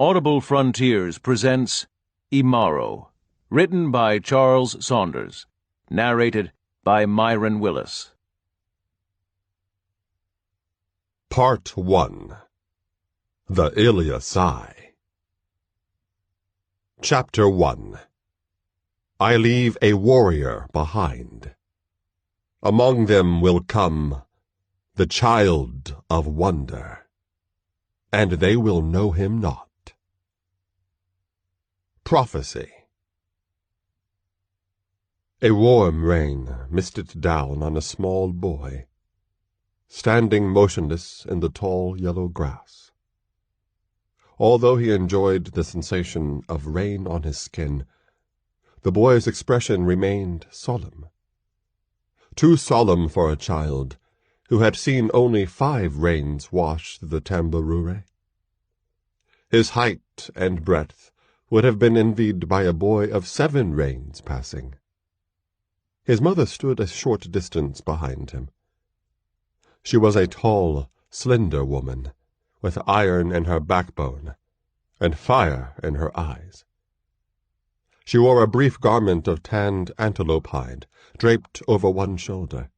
Audible Frontiers presents Imaro, written by Charles Saunders, narrated by Myron Willis. Part 1. The Iliasai. Chapter 1. I leave a warrior behind. Among them will come the child of wonder, and they will know him not. Prophecy. A warm rain misted down on a small boy, standing motionless in the tall yellow grass. Although he enjoyed the sensation of rain on his skin, the boy's expression remained solemn. Too solemn for a child who had seen only 5 rains wash through the Tambarure. His height and breadth would have been envied by a boy of 7 rains passing. His mother stood a short distance behind him. She was a tall, slender woman, with iron in her backbone and fire in her eyes. She wore a brief garment of tanned antelope hide, draped over one shoulder.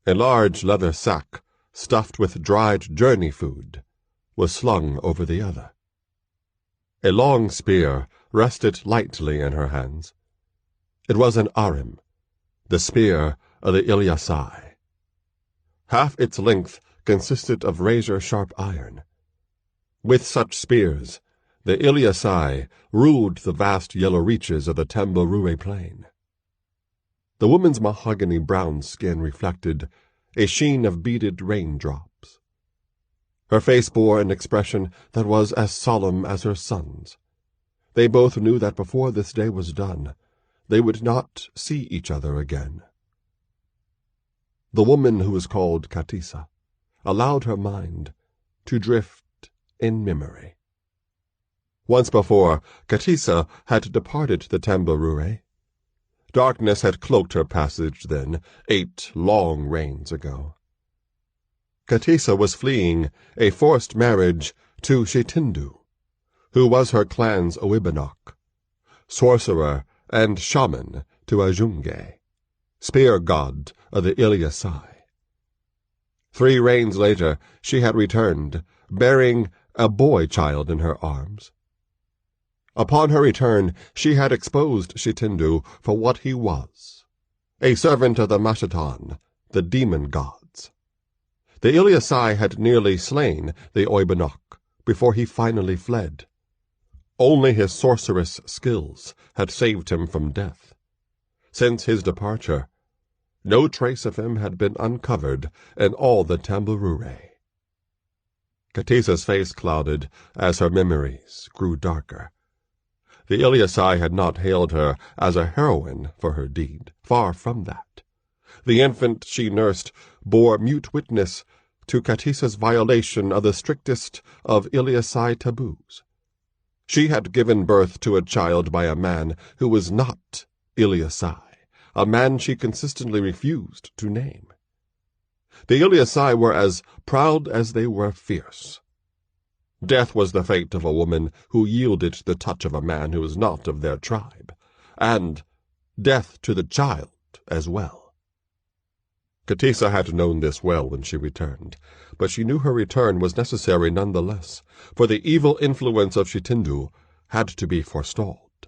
A large leather sack, stuffed with dried journey food, was slung over the other. A long spear rested lightly in her hands. It was an arim, the spear of the Iliasai. Half its length consisted of razor-sharp iron. With such spears, the Iliasai ruled the vast yellow reaches of the Tambarure plain. The woman's mahogany brown skin reflected a sheen of beaded raindrops. Her face bore an expression that was as solemn as her son's. They both knew that before this day was done, they would not see each other again. The woman who was called Kateke allowed her mind to drift in memory. Once before, Kateke had departed the Tambarure. Darkness had cloaked her passage then, 8 long rains ago. Kateke was fleeing a forced marriage to Chitindu, who was her clan's Oibanok, sorcerer and shaman to Ajunge, spear god of the Iliasai. 3 rains later she had returned, bearing a boy-child in her arms. Upon her return she had exposed Chitindu for what he was, a servant of the Mashatan, the demon gods. The Iliasai had nearly slain the Oibanok before he finally fled. Only his sorceress skills had saved him from death. Since his departure, no trace of him had been uncovered in all the Tambarure. Kateke's face clouded as her memories grew darker. The Iliasai had not hailed her as a heroine for her deed, far from that. The infant she nursed bore mute witness to Kateke's violation of the strictest of Iliasai taboos. She had given birth to a child by a man who was not Iliasai, a man she consistently refused to name. The Iliasai were as proud as they were fierce. Death was the fate of a woman who yielded to the touch of a man who was not of their tribe, and death to the child as well. Kateke had known this well when she returned, but she knew her return was necessary nonetheless, for the evil influence of Chitindu had to be forestalled.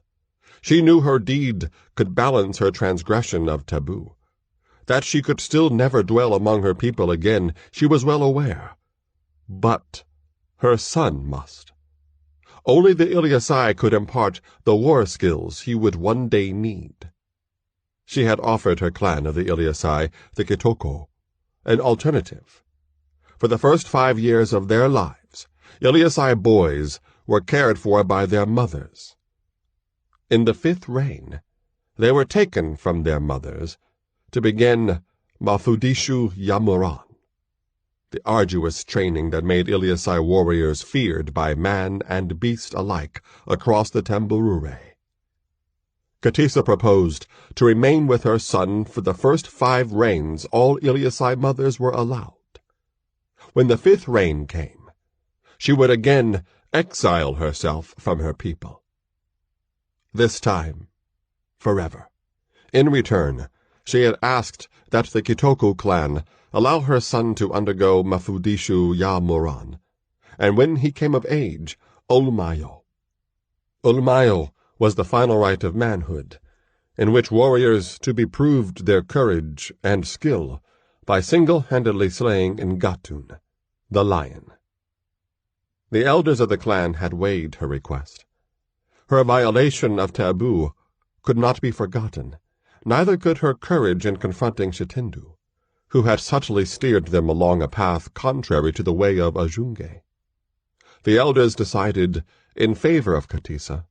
She knew her deed could balance her transgression of taboo. That she could still never dwell among her people again, she was well aware. But her son must. Only the Iliasai could impart the war skills he would one day need. She had offered her clan of the Iliasai, the Kitoko, an alternative. For the first 5 years of their lives, Iliasai boys were cared for by their mothers. In the 5th reign, they were taken from their mothers to begin Mafudishu Yamuran, the arduous training that made Iliasai warriors feared by man and beast alike across the Tambarure. Kateke proposed to remain with her son for the first 5 rains all Iliasai mothers were allowed. When the 5th reign came, she would again exile herself from her people. This time, forever. In return, she had asked that the Kitoku clan allow her son to undergo Mafudishu Ya Moran, and when he came of age, Ulmayo. Ulmayo was the final rite of manhood, in which warriors to be proved their courage and skill by single-handedly slaying Ngatun, the lion. The elders of the clan had weighed her request. Her violation of taboo could not be forgotten, neither could her courage in confronting Shitindu, who had subtly steered them along a path contrary to the way of Ajunge. The elders decided in favor of Katisa.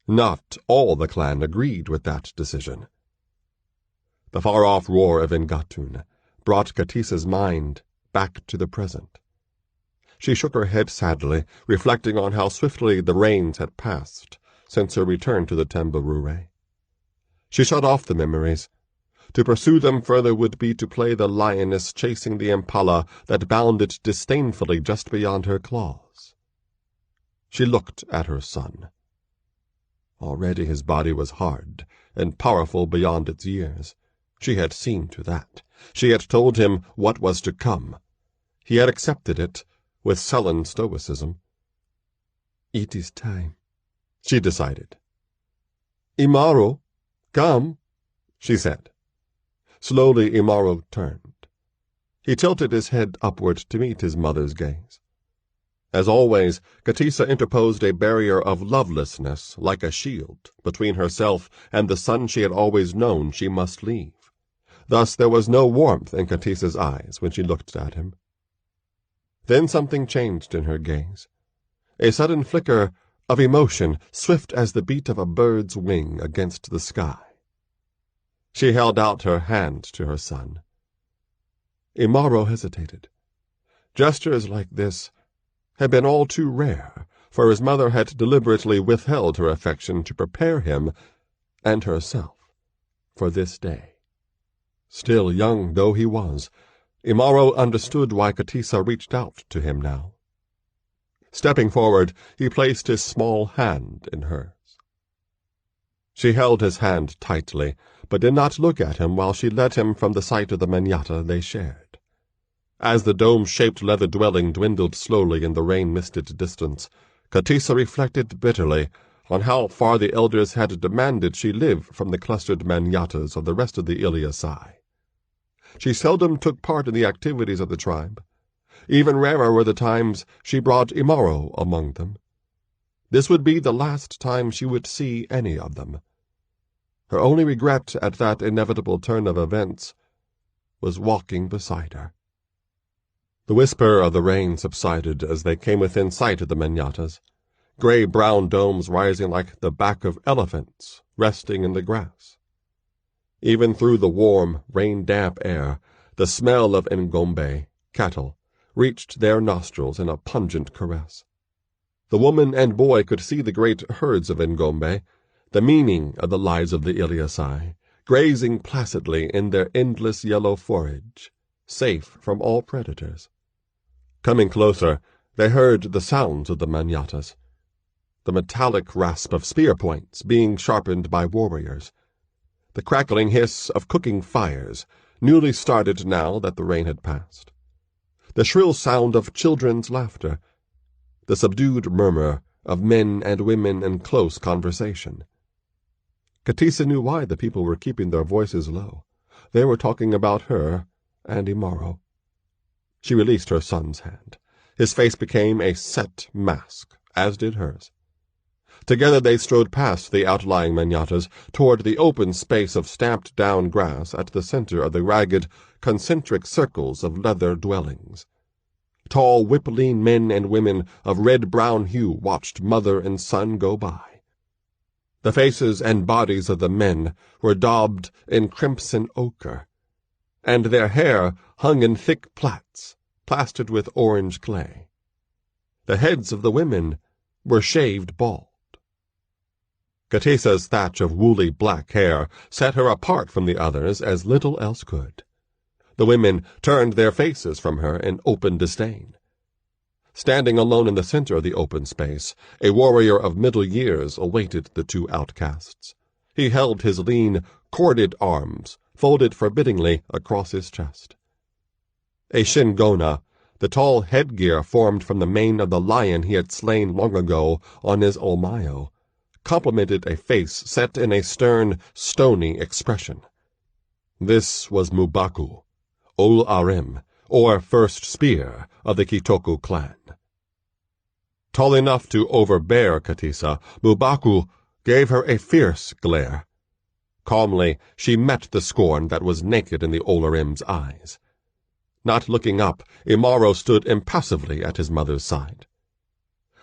Not all the clan agreed with that decision. The far-off roar of Ngatun brought Katisa's mind back to the present. She shook her head sadly, reflecting on how swiftly the rains had passed since her return to the Tembarure. She shut off the memories. To pursue them further would be to play the lioness chasing the impala that bounded disdainfully just beyond her claws. She looked at her son. Already his body was hard and powerful beyond its years. She had seen to that. She had told him what was to come. He had accepted it with sullen stoicism. "It is time," she decided. "Imaro, come," she said. Slowly Imaro turned. He tilted his head upward to meet his mother's gaze. As always, Katisa interposed a barrier of lovelessness, like a shield, between herself and the son she had always known she must leave. Thus there was no warmth in Katisa's eyes when she looked at him. Then something changed in her gaze. A sudden flicker of emotion, swift as the beat of a bird's wing against the sky. She held out her hand to her son. Imaro hesitated. Gestures like this had been all too rare, for his mother had deliberately withheld her affection to prepare him and herself for this day. Still young though he was, Imaro understood why Katisa reached out to him now. Stepping forward, he placed his small hand in hers. She held his hand tightly, but did not look at him while she led him from the sight of the manyatta they shared. As the dome-shaped leather dwelling dwindled slowly in the rain-misted distance, Katisa reflected bitterly on how far the elders had demanded she live from the clustered manyattas of the rest of the Iliasai. She seldom took part in the activities of the tribe. Even rarer were the times she brought Imaro among them. This would be the last time she would see any of them. Her only regret at that inevitable turn of events was walking beside her. The whisper of the rain subsided as they came within sight of the manyattas, gray-brown domes rising like the back of elephants resting in the grass. Even through the warm, rain-damp air, the smell of Ngombe, cattle, reached their nostrils in a pungent caress. The woman and boy could see the great herds of Ngombe, the meaning of the lives of the Iliasai, grazing placidly in their endless yellow forage, safe from all predators. Coming closer, they heard the sounds of the manyattas, the metallic rasp of spear points being sharpened by warriors, the crackling hiss of cooking fires, newly started now that the rain had passed, the shrill sound of children's laughter, the subdued murmur of men and women in close conversation. Katisa knew why the people were keeping their voices low. They were talking about her and Imaro. She released her son's hand. His face became a set mask, as did hers. Together they strode past the outlying manyattas toward the open space of stamped-down grass at the center of the ragged, concentric circles of leather dwellings. Tall, whip-lean men and women of red-brown hue watched mother and son go by. The faces and bodies of the men were daubed in crimson ochre, and their hair hung in thick plaits, plastered with orange clay. The heads of the women were shaved bald. Katisa's thatch of woolly black hair set her apart from the others as little else could. The women turned their faces from her in open disdain. Standing alone in the center of the open space, a warrior of middle years awaited the two outcasts. He held his lean, corded arms folded forbiddingly across his chest. A shingona, the tall headgear formed from the mane of the lion he had slain long ago on his olmayo, complemented a face set in a stern, stony expression. This was Mubaku, Ul Arim, or first spear of the Kitoku clan. Tall enough to overbear Katisa, Mubaku gave her a fierce glare. Calmly, she met the scorn that was naked in the Olarim's eyes. Not looking up, Imaro stood impassively at his mother's side.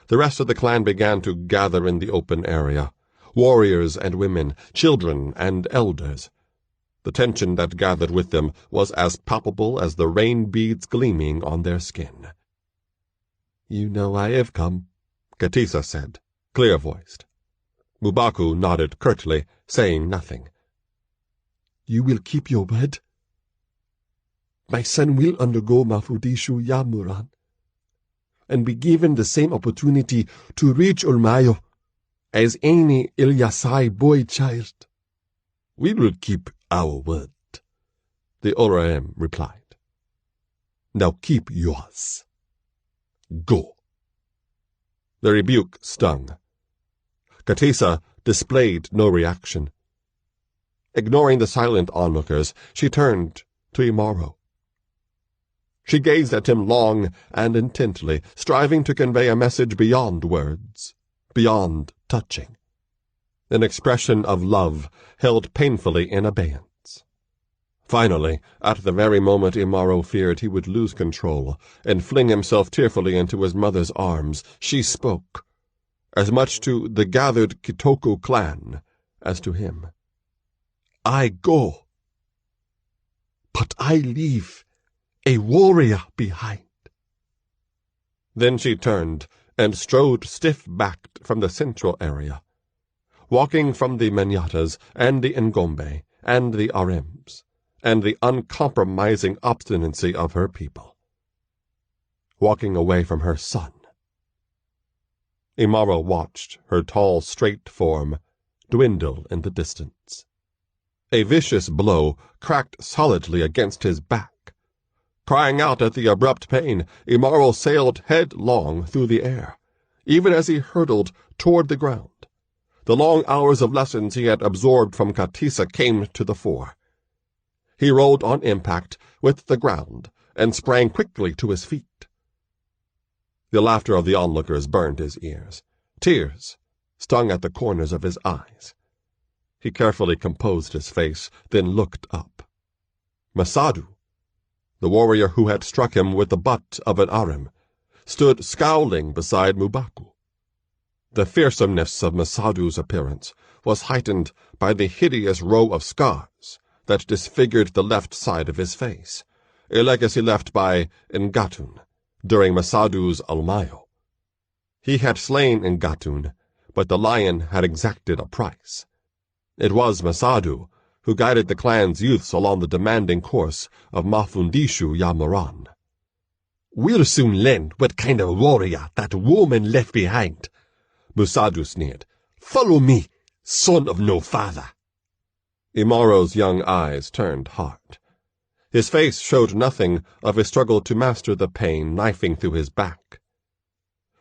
The rest of the clan began to gather in the open area, warriors and women, children and elders. The tension that gathered with them was as palpable as the rain beads gleaming on their skin. "You know I have come," Katisa said, clear-voiced. Mubaku nodded curtly, saying nothing. "You will keep your word? My son will undergo Mafudishu Yamuran, and be given the same opportunity to reach Ulmayo as any Ilyasai boy-child." "We will keep our word," the Oraim replied. "Now keep yours. Go." The rebuke stung. Katisa displayed no reaction. Ignoring the silent onlookers, she turned to Imaro. She gazed at him long and intently, striving to convey a message beyond words, beyond touching. An expression of love held painfully in abeyance. Finally, at the very moment Imaro feared he would lose control and fling himself tearfully into his mother's arms, she spoke, as much to the gathered Kitoku clan as to him. "I go, but I leave a warrior behind." Then she turned and strode stiff-backed from the central area, walking from the Manyatas and the Ngombe and the Arims, and the uncompromising obstinacy of her people. Walking away from her son. Imaro watched her tall, straight form dwindle in the distance. A vicious blow cracked solidly against his back. Crying out at the abrupt pain, Imaro sailed headlong through the air, even as he hurtled toward the ground. The long hours of lessons he had absorbed from Katisa came to the fore. He rolled on impact with the ground and sprang quickly to his feet. The laughter of the onlookers burned his ears. Tears stung at the corners of his eyes. He carefully composed his face, then looked up. Masadu, the warrior who had struck him with the butt of an arim, stood scowling beside Mubaku. The fearsomeness of Masadu's appearance was heightened by the hideous row of scars that disfigured the left side of his face, a legacy left by Ngatun during Masadu's Almayo. He had slain Ngatun, but the lion had exacted a price. It was Masadu who guided the clan's youths along the demanding course of Mafundishu Yamuran. "We'll soon learn what kind of warrior that woman left behind," Musadu sneered. "Follow me, son of no father." Imaro's young eyes turned hard. His face showed nothing of his struggle to master the pain knifing through his back.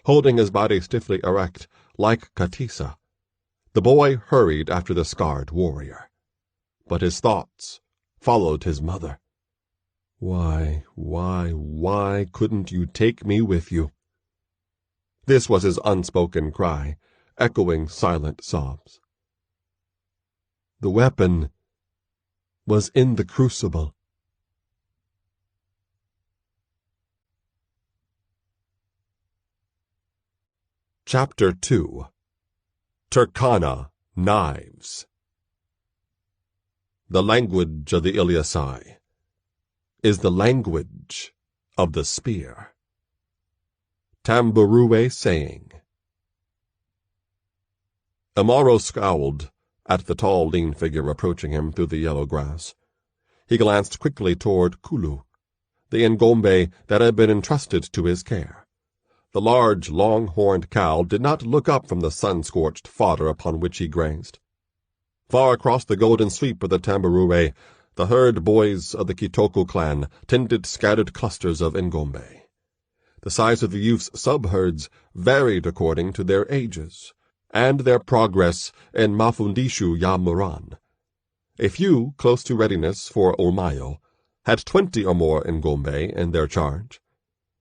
Holding his body stiffly erect, like Katisa, the boy hurried after the scarred warrior. But his thoughts followed his mother. Why couldn't you take me with you?" This was his unspoken cry, echoing silent sobs. "The weapon was in the crucible." Chapter 2. Turkana Knives. The language of the Ilyasai is the language of the spear. Tamburue saying. Imaro scowled at the tall, lean figure approaching him through the yellow grass. He glanced quickly toward Kulu, the Ngombe that had been entrusted to his care. The large, long-horned cow did not look up from the sun-scorched fodder upon which he grazed. Far across the golden sweep of the Tambarure, the herd boys of the Kitoko clan tended scattered clusters of Ngombe. The size of the youth's sub-herds varied according to their ages, and their progress in Mafundishu ya Moran. A few, close to readiness for Olmayo, had 20 or more Ngombe in their charge.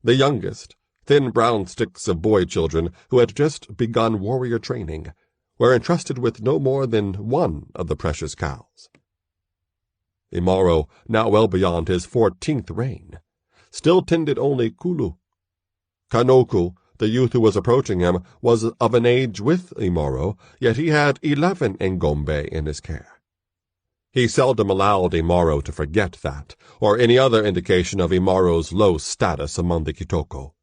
The youngest, thin brown sticks of boy-children who had just begun warrior training, were entrusted with no more than one of the precious cows. Imaro, now well beyond his 14th reign, still tended only Kulu. Kanoku, the youth who was approaching him, was of an age with Imaro, yet he had 11 Ngombe in his care. He seldom allowed Imaro to forget that, or any other indication of Imaro's low status among the Kitoko.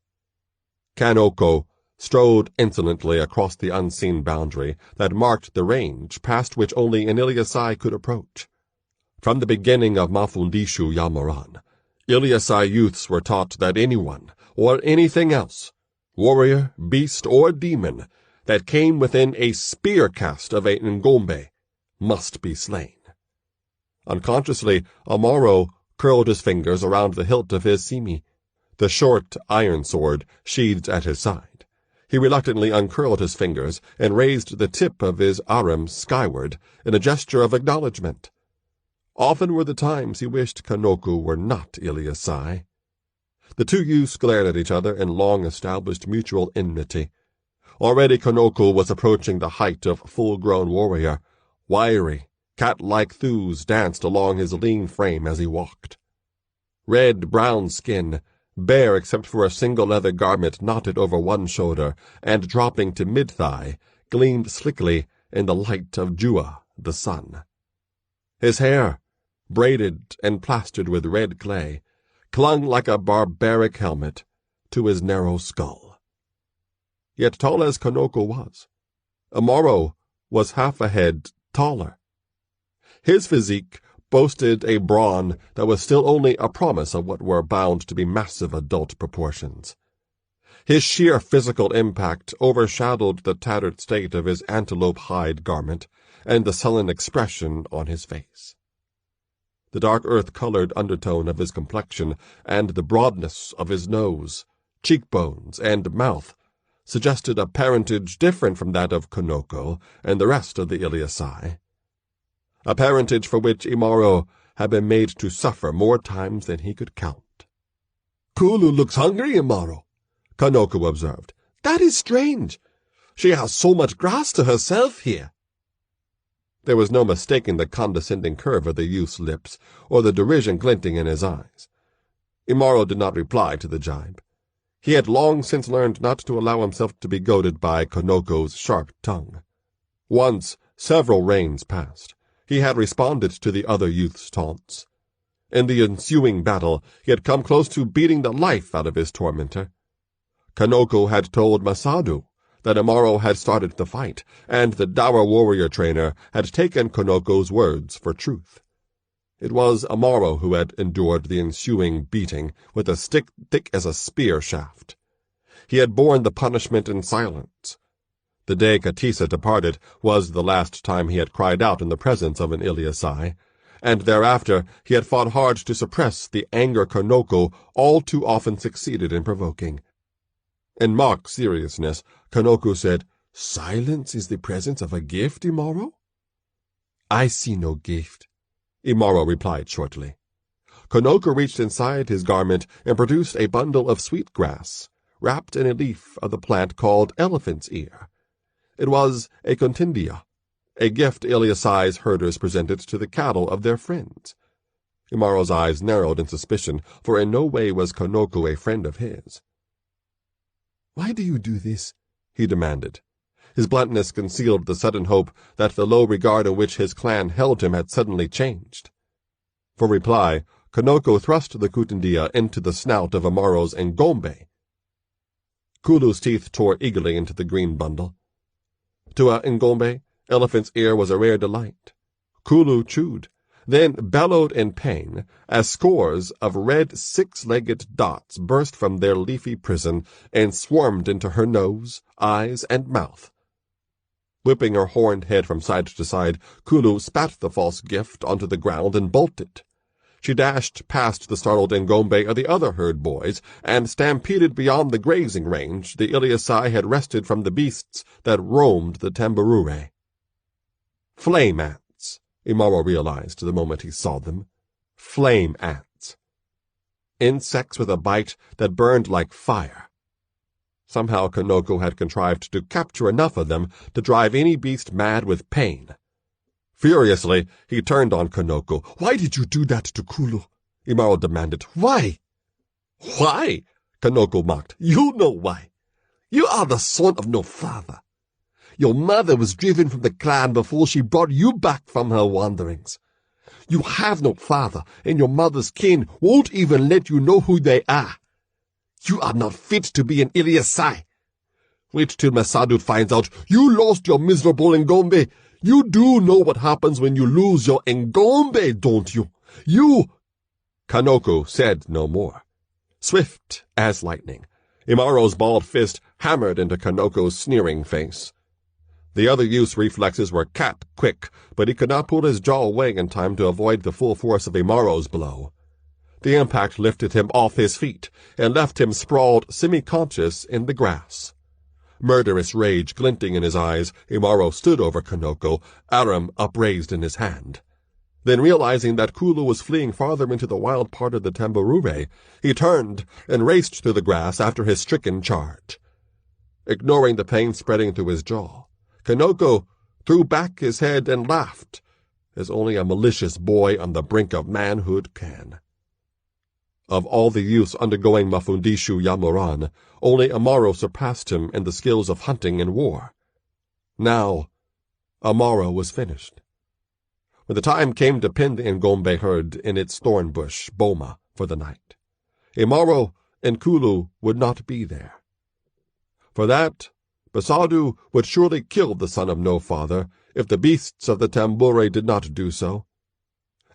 Kanoko strode insolently across the unseen boundary that marked the range past which only an Iliasai could approach. From the beginning of Mafundishu Yamoran, Iliasai youths were taught that anyone, or anything else, warrior, beast, or demon, that came within a spear cast of a Ngombe, must be slain. Unconsciously, Imaro curled his fingers around the hilt of his simi, the short iron sword sheathed at his side. He reluctantly uncurled his fingers and raised the tip of his aram skyward in a gesture of acknowledgment. Often were the times he wished Kanoku were not Iliasai. The two youths glared at each other in long-established mutual enmity. Already Kanoku was approaching the height of full-grown warrior. Wiry, cat-like thews danced along his lean frame as he walked. Red-brown skin, bare except for a single leather garment knotted over one shoulder and dropping to mid-thigh, gleamed slickly in the light of Jua, the sun. His hair, braided and plastered with red clay, clung like a barbaric helmet to his narrow skull. Yet tall as Kanoku was, Imaro was half a head taller. His physique boasted a brawn that was still only a promise of what were bound to be massive adult proportions. His sheer physical impact overshadowed the tattered state of his antelope hide garment and the sullen expression on his face. The dark earth-colored undertone of his complexion and the broadness of his nose, cheekbones, and mouth suggested a parentage different from that of Konoko and the rest of the Iliasai. A parentage for which Imaro had been made to suffer more times than he could count. "Kulu looks hungry, Imaro," Kanoku observed. "That is strange. She has so much grass to herself here." There was no mistaking the condescending curve of the youth's lips or the derision glinting in his eyes. Imaro did not reply to the jibe. He had long since learned not to allow himself to be goaded by Konoko's sharp tongue. Once, several reigns past, he had responded to the other youth's taunts. In the ensuing battle, he had come close to beating the life out of his tormentor. Kanoko had told Masadu that Imaro had started the fight, and the dour warrior trainer had taken Konoko's words for truth. It was Imaro who had endured the ensuing beating with a stick thick as a spear shaft. He had borne the punishment in silence. The day Katisa departed was the last time he had cried out in the presence of an Iliasai, and thereafter he had fought hard to suppress the anger Konoko all too often succeeded in provoking. In mock seriousness, Kanoku said, "Silence is the presence of a gift, Imaro?" "I see no gift," Imaro replied shortly. Kanoku reached inside his garment and produced a bundle of sweet grass, wrapped in a leaf of the plant called elephant's ear. It was a contendia, a gift Iliasai's herders presented to the cattle of their friends. Imaro's eyes narrowed in suspicion, for in no way was Kanoku a friend of his. "Why do you do this?" he demanded. His bluntness concealed the sudden hope that the low regard in which his clan held him had suddenly changed. For reply, Konoko thrust the kutendia into the snout of Imaro's Ngombe. Kulu's teeth tore eagerly into the green bundle. To a Ngombe, elephant's ear was a rare delight. Kulu chewed, then bellowed in pain as scores of red six-legged dots burst from their leafy prison and swarmed into her nose, eyes, and mouth. Whipping her horned head from side to side, Kulu spat the false gift onto the ground and bolted. She dashed past the startled Ngombe of the other herd boys and stampeded beyond the grazing range the Iliasai had wrested from the beasts that roamed the Tamburure. Flame ants, Imaro realized the moment he saw them. Flame ants. Insects with a bite that burned like fire. Somehow Kanoko had contrived to capture enough of them to drive any beast mad with pain. Furiously, he turned on Kanoko. "Why did you do that to Kulu?" Imaro demanded. "Why?" "Why?" Kanoko mocked. "You know why. You are the son of no father. Your mother was driven from the clan before she brought you back from her wanderings. You have no father, and your mother's kin won't even let you know who they are. You are not fit to be an Iliasai. Wait till Masadu finds out you lost your miserable Ngombe. You do know what happens when you lose your Ngombe, don't you? You—" Kanoko said no more. Swift as lightning, Imaro's bald fist hammered into Kanoko's sneering face. The other youth's reflexes were cat-quick, but he could not pull his jaw away in time to avoid the full force of Imaro's blow. The impact lifted him off his feet and left him sprawled semi-conscious in the grass. Murderous rage glinting in his eyes, Imaro stood over Kanoko, aram upraised in his hand. Then, realizing that Kulu was fleeing farther into the wild part of the Tamburure, he turned and raced through the grass after his stricken charge. Ignoring the pain spreading through his jaw, Kanoko threw back his head and laughed, as only a malicious boy on the brink of manhood can. Of all the youths undergoing Mafundishu Yamuran, only Imaro surpassed him in the skills of hunting and war. Now, Imaro was finished. When the time came to pin the Ngombe herd in its thorn bush, boma, for the night, Imaro and Kulu would not be there. For that, Masadu would surely kill the son of no father if the beasts of the Tambure did not do so,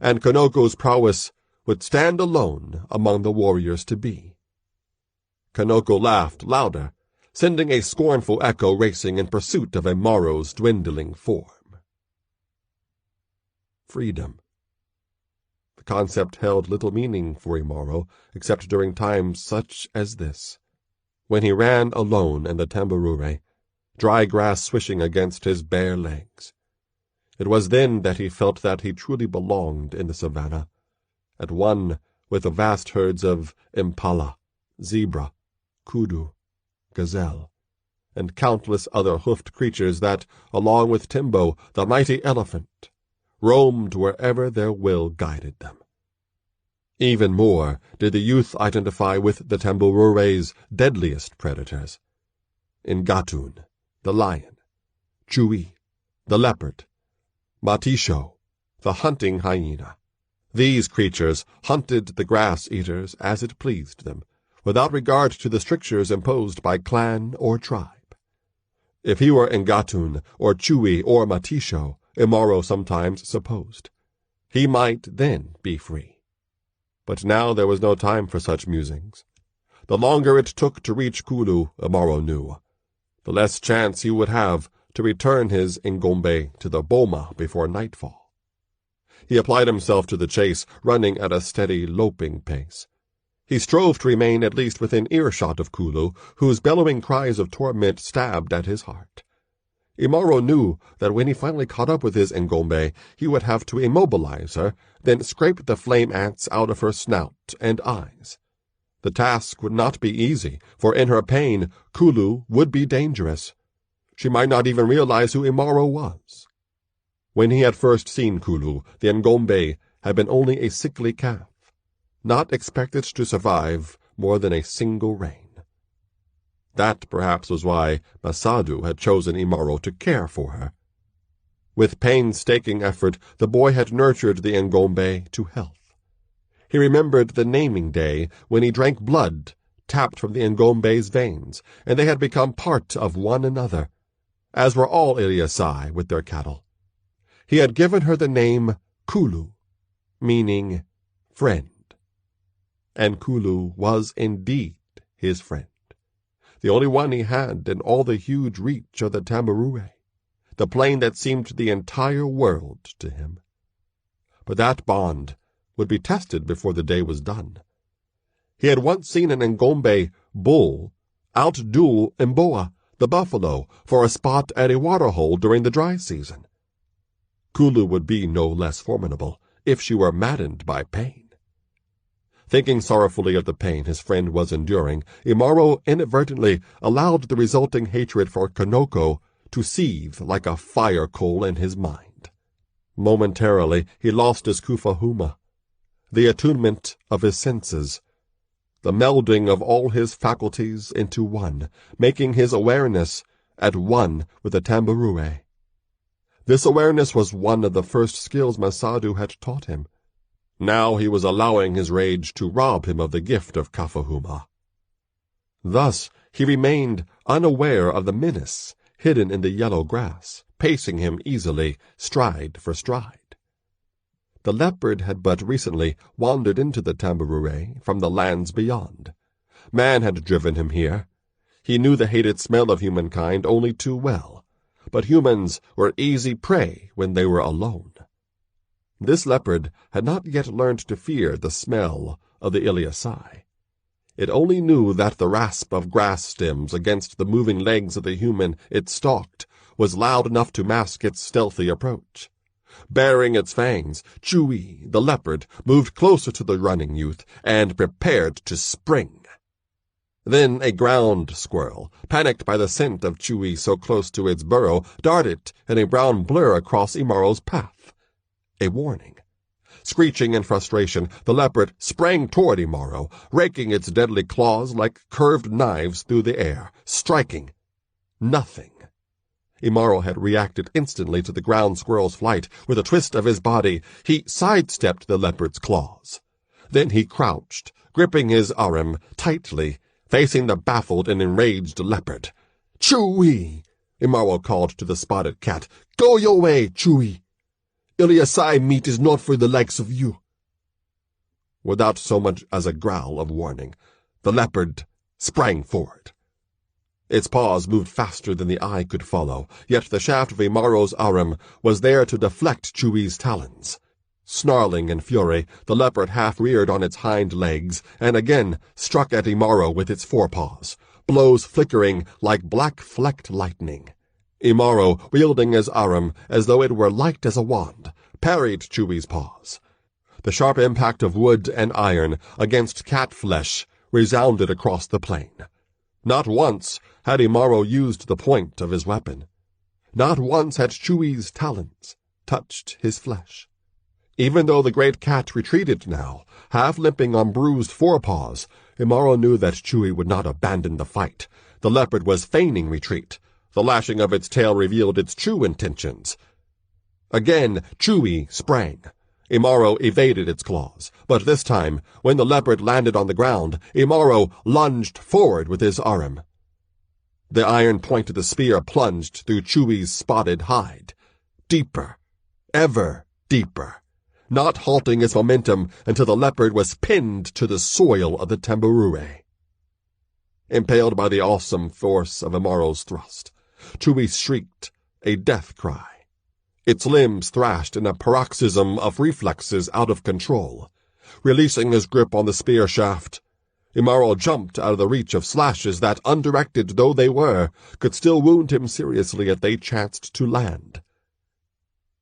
and Kanoko's prowess would stand alone among the warriors to be. Kanoko laughed louder, sending a scornful echo racing in pursuit of Imaro's dwindling form. Freedom. The concept held little meaning for Imaro, except during times such as this, when he ran alone in the Tamburure, dry grass swishing against his bare legs. It was then that he felt that he truly belonged in the savannah, at one with the vast herds of impala, zebra, kudu, gazelle, and countless other hoofed creatures that, along with Timbo, the mighty elephant, roamed wherever their will guided them. Even more did the youth identify with the Tamburure's deadliest predators. Ngatun, the lion, Chui, the leopard, Matisho, the hunting hyena. These creatures hunted the grass-eaters as it pleased them, without regard to the strictures imposed by clan or tribe. If he were Ngatun, or Chui, or Matisho, Imaro sometimes supposed, he might then be free. But now there was no time for such musings. The longer it took to reach Kulu, Imaro knew, the less chance he would have to return his Ngombe to the boma before nightfall. He applied himself to the chase, running at a steady, loping pace. He strove to remain at least within earshot of Kulu, whose bellowing cries of torment stabbed at his heart. Imaro knew that when he finally caught up with his Ngombe, he would have to immobilize her, then scrape the flame ants out of her snout and eyes. The task would not be easy, for in her pain, Kulu would be dangerous. She might not even realize who Imaro was. When he had first seen Kulu, the Ngombe had been only a sickly calf, not expected to survive more than a single rain. That perhaps was why Masadu had chosen Imaro to care for her. With painstaking effort, the boy had nurtured the Ngombe to health. He remembered the naming day when he drank blood tapped from the Ngombe's veins, and they had become part of one another, as were all Iliasai with their cattle. He had given her the name Kulu, meaning friend. And Kulu was indeed his friend, the only one he had in all the huge reach of the Tamburue, the plain that seemed the entire world to him. But that bond would be tested before the day was done. He had once seen an Ngombe bull outduel Mboa, the buffalo, for a spot at a waterhole during the dry season. Kulu would be no less formidable if she were maddened by pain. Thinking sorrowfully of the pain his friend was enduring, Imaro inadvertently allowed the resulting hatred for Kanoko to seethe like a fire coal in his mind. Momentarily he lost his kufahuma, the attunement of his senses, the melding of all his faculties into one, making his awareness at one with the Tamburue. This awareness was one of the first skills Masadu had taught him. Now he was allowing his rage to rob him of the gift of kafahuma. Thus he remained unaware of the menace hidden in the yellow grass, pacing him easily, stride for stride. The leopard had but recently wandered into the Tamburue from the lands beyond. Man had driven him here. He knew the hated smell of humankind only too well, but humans were easy prey when they were alone. This leopard had not yet learned to fear the smell of the Iliasai. It only knew that the rasp of grass stems against the moving legs of the human it stalked was loud enough to mask its stealthy approach. Baring its fangs, Chewy, the leopard, moved closer to the running youth and prepared to spring. Then a ground squirrel, panicked by the scent of Chewy so close to its burrow, darted in a brown blur across Imaro's path. A warning. Screeching in frustration, the leopard sprang toward Imaro, raking its deadly claws like curved knives through the air, striking. Nothing. Imaro had reacted instantly to the ground squirrel's flight. With a twist of his body, he sidestepped the leopard's claws. Then he crouched, gripping his arm tightly, facing the baffled and enraged leopard. "Chewy!" Imaro called to the spotted cat. "Go your way, Chewy! Iliasai meat is not for the likes of you." Without so much as a growl of warning, the leopard sprang forward. Its paws moved faster than the eye could follow, yet the shaft of Imaro's arm was there to deflect Chewy's talons. Snarling in fury, the leopard half-reared on its hind legs and again struck at Imaro with its forepaws, blows flickering like black-flecked lightning. Imaro, wielding his arm as though it were light as a wand, parried Chewy's paws. The sharp impact of wood and iron against cat flesh resounded across the plain. Not once had Imaro used the point of his weapon. Not once had Chewy's talons touched his flesh. Even though the great cat retreated now, half-limping on bruised forepaws, Imaro knew that Chewy would not abandon the fight. The leopard was feigning retreat. The lashing of its tail revealed its true intentions. Again, Chewy sprang. Imaro evaded its claws, but this time, when the leopard landed on the ground, Imaro lunged forward with his arm. The iron point of the spear plunged through Chewy's spotted hide. Deeper, ever deeper, not halting its momentum until the leopard was pinned to the soil of the Tamburue. Impaled by the awesome force of Imaro's thrust, Chewy shrieked a death cry. Its limbs thrashed in a paroxysm of reflexes out of control. Releasing his grip on the spear shaft, Imaro jumped out of the reach of slashes that, undirected though they were, could still wound him seriously if they chanced to land.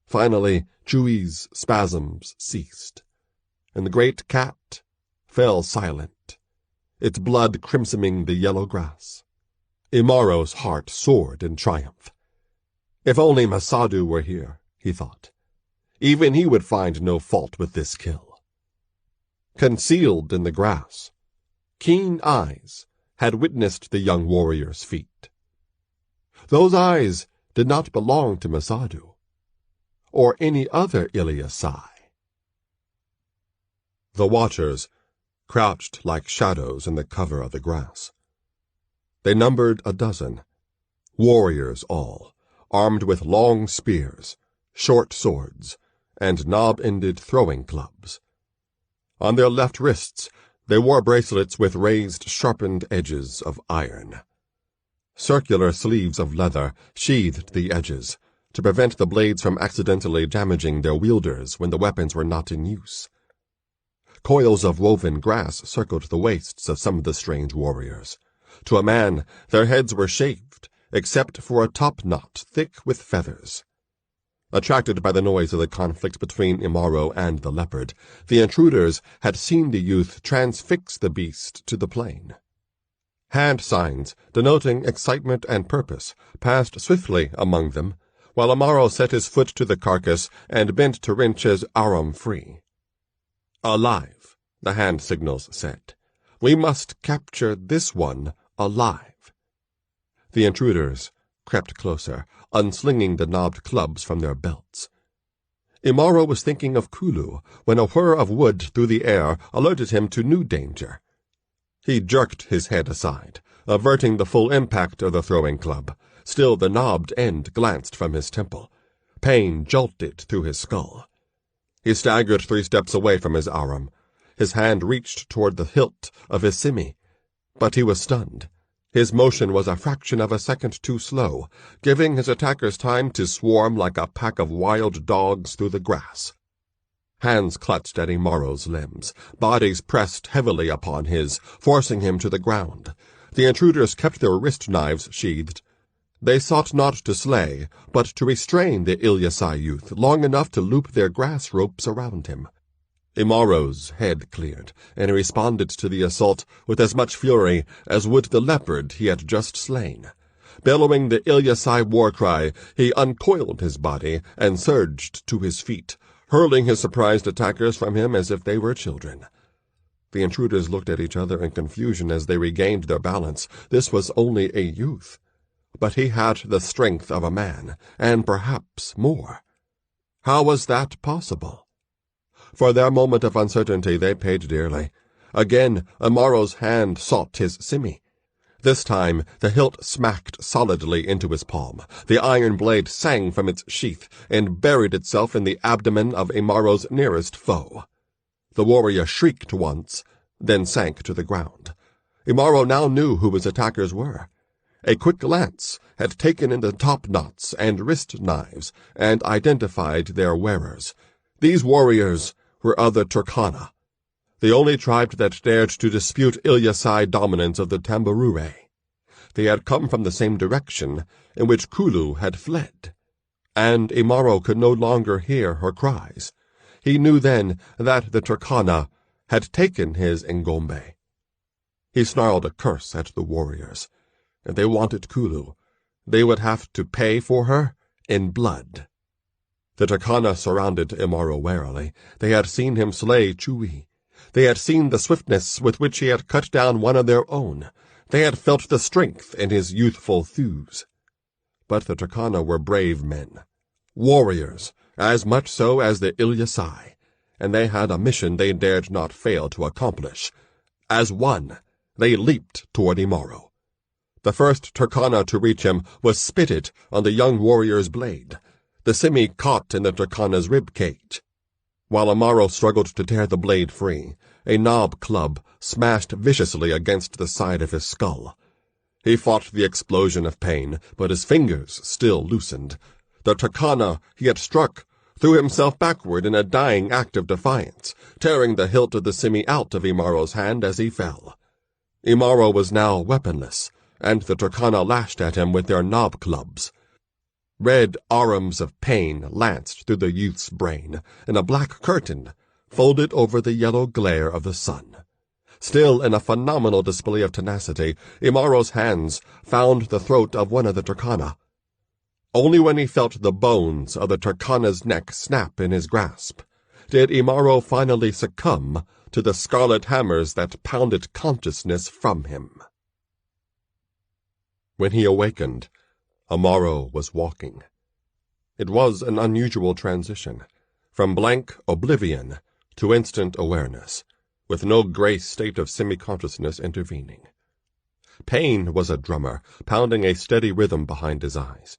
Finally, Chewy's spasms ceased, and the great cat fell silent, its blood crimsoning the yellow grass. Imaro's heart soared in triumph. If only Masadu were here, he thought. Even he would find no fault with this kill. Concealed in the grass, keen eyes had witnessed the young warrior's feat. Those eyes did not belong to Masadu, or any other Iliasai. The watchers crouched like shadows in the cover of the grass. They numbered a dozen, warriors all, armed with long spears, short swords, and knob-ended throwing clubs. On their left wrists, they wore bracelets with raised, sharpened edges of iron. Circular sleeves of leather sheathed the edges to prevent the blades from accidentally damaging their wielders when the weapons were not in use. Coils of woven grass circled the waists of some of the strange warriors. To a man, their heads were shaved, except for a top knot thick with feathers. Attracted by the noise of the conflict between Imaro and the leopard, the intruders had seen the youth transfix the beast to the plain. Hand signs, denoting excitement and purpose, passed swiftly among them, while Imaro set his foot to the carcass and bent to wrench his arm free. "Alive," the hand signals said. "We must capture this one alive." The intruders crept closer, unslinging the knobbed clubs from their belts. Imaro was thinking of Kulu when a whir of wood through the air alerted him to new danger. He jerked his head aside, averting the full impact of the throwing club. Still the knobbed end glanced from his temple. Pain jolted through his skull. He staggered 3 steps away from his aram. His hand reached toward the hilt of his simi, but he was stunned. His motion was a fraction of a second too slow, giving his attackers time to swarm like a pack of wild dogs through the grass. Hands clutched at Imaro's limbs, bodies pressed heavily upon his, forcing him to the ground. The intruders kept their wrist knives sheathed. They sought not to slay, but to restrain the Ilyasai youth long enough to loop their grass ropes around him. Imaro's head cleared, and he responded to the assault with as much fury as would the leopard he had just slain. Bellowing the Ilyasai war cry, he uncoiled his body and surged to his feet, hurling his surprised attackers from him as if they were children. The intruders looked at each other in confusion as they regained their balance. This was only a youth, but he had the strength of a man, and perhaps more. How was that possible? For their moment of uncertainty they paid dearly. Again, Imaro's hand sought his simi. This time the hilt smacked solidly into his palm. The iron blade sang from its sheath and buried itself in the abdomen of Imaro's nearest foe. The warrior shrieked once, then sank to the ground. Imaro now knew who his attackers were. A quick glance had taken in the top knots and wrist knives and identified their wearers. These warriors were of the Turkana, the only tribe that dared to dispute Ilyasai dominance of the Tambarure. They had come from the same direction in which Kulu had fled, and Imaro could no longer hear her cries. He knew then that the Turkana had taken his Ngombe. He snarled a curse at the warriors. If they wanted Kulu, they would have to pay for her in blood. The Turkana surrounded Imaro warily. They had seen him slay Chui. They had seen the swiftness with which he had cut down one of their own. They had felt the strength in his youthful thews. But the Turkana were brave men, warriors, as much so as the Ilyasai, and they had a mission they dared not fail to accomplish. As one, they leaped toward Imaro. The first Turkana to reach him was spitted on the young warrior's blade. The simi caught in the Turkana's rib cage. While Imaro struggled to tear the blade free, a knob club smashed viciously against the side of his skull. He fought the explosion of pain, but his fingers still loosened. The Turkana he had struck threw himself backward in a dying act of defiance, tearing the hilt of the simi out of Imaro's hand as he fell. Imaro was now weaponless, and the Turkana lashed at him with their knob clubs. Red arms of pain lanced through the youth's brain, and a black curtain folded over the yellow glare of the sun. Still in a phenomenal display of tenacity, Imaro's hands found the throat of one of the Turkana. Only when he felt the bones of the Turkana's neck snap in his grasp did Imaro finally succumb to the scarlet hammers that pounded consciousness from him. When he awakened, Imaro was walking. It was an unusual transition, from blank oblivion to instant awareness, with no gray state of semi-consciousness intervening. Pain was a drummer, pounding a steady rhythm behind his eyes.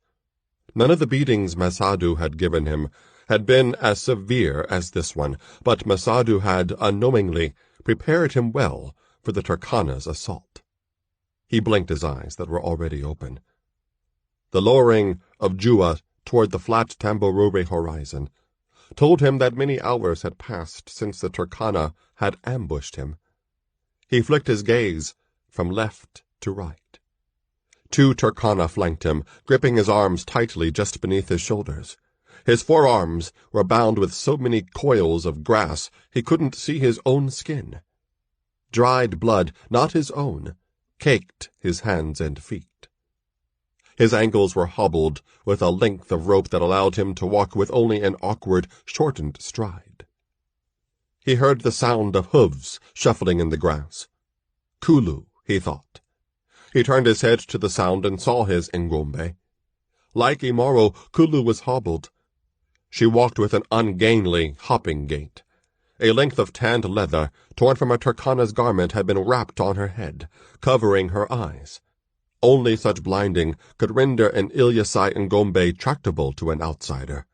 None of the beatings Masadu had given him had been as severe as this one, but Masadu had, unknowingly, prepared him well for the Turkana's assault. He blinked his eyes that were already open. The lowering of Jua toward the flat Tamborure horizon told him that many hours had passed since the Turkana had ambushed him. He flicked his gaze from left to right. 2 Turkana flanked him, gripping his arms tightly just beneath his shoulders. His forearms were bound with so many coils of grass he couldn't see his own skin. Dried blood, not his own, caked his hands and feet. His ankles were hobbled with a length of rope that allowed him to walk with only an awkward, shortened stride. He heard the sound of hooves shuffling in the grass. Kulu, he thought. He turned his head to the sound and saw his Ngombe. Like Imaro, Kulu was hobbled. She walked with an ungainly, hopping gait. A length of tanned leather, torn from a Turkana's garment, had been wrapped on her head, covering her eyes. Only such blinding could render an Ilyasai Ngombe tractable to an outsider.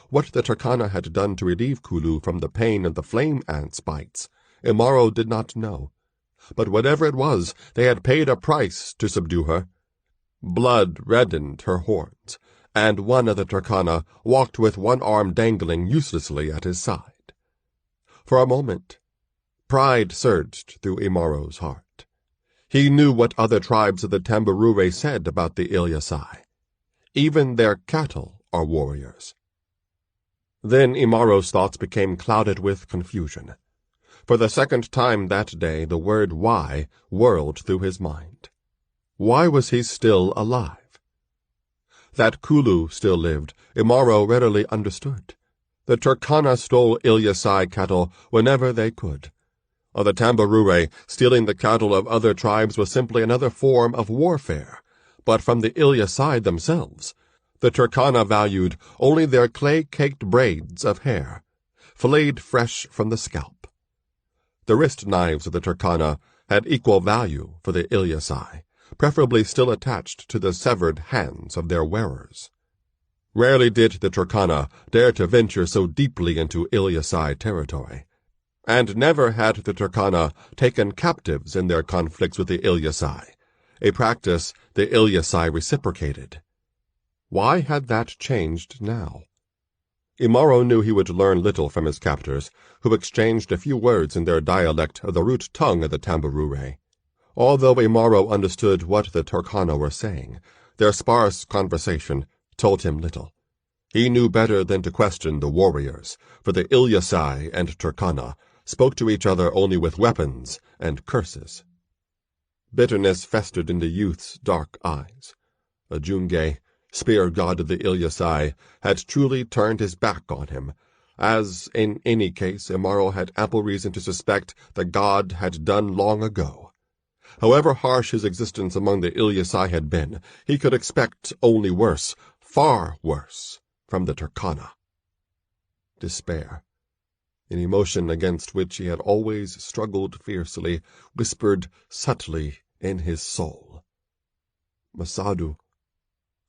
What the Turkana had done to relieve Kulu from the pain of the flame ant's bites, Imaro did not know. But whatever it was, they had paid a price to subdue her. Blood reddened her horns, and one of the Turkana walked with one arm dangling uselessly at his side. For a moment, pride surged through Imaro's heart. He knew what other tribes of the Tamborure said about the Ilyasai. Even their cattle are warriors. Then Imaro's thoughts became clouded with confusion. For the second time that day, the word why whirled through his mind. Why was he still alive? That Kulu still lived, Imaro readily understood. The Turkana stole Ilyasai cattle whenever they could. On the Tamborure, stealing the cattle of other tribes was simply another form of warfare. But from the Ilyasai themselves, the Turkana valued only their clay-caked braids of hair, filleted fresh from the scalp. The wrist knives of the Turkana had equal value for the Ilyasai, preferably still attached to the severed hands of their wearers. Rarely did the Turkana dare to venture so deeply into Ilyasai territory, and never had the Turkana taken captives in their conflicts with the Ilyasai, a practice the Ilyasai reciprocated. Why had that changed now? Imaro knew he would learn little from his captors, who exchanged a few words in their dialect of the root tongue of the Tamborure. Although Imaro understood what the Turkana were saying, their sparse conversation told him little. He knew better than to question the warriors, for the Ilyasai and Turkana spoke to each other only with weapons and curses. Bitterness festered in the youth's dark eyes. Ajunge, spear god of the Ilyasai, had truly turned his back on him, as, in any case, Imaro had ample reason to suspect the god had done long ago. However harsh his existence among the Ilyasai had been, he could expect only worse, far worse, from the Turkana. Despair, an emotion against which he had always struggled fiercely, whispered subtly in his soul. Masadu,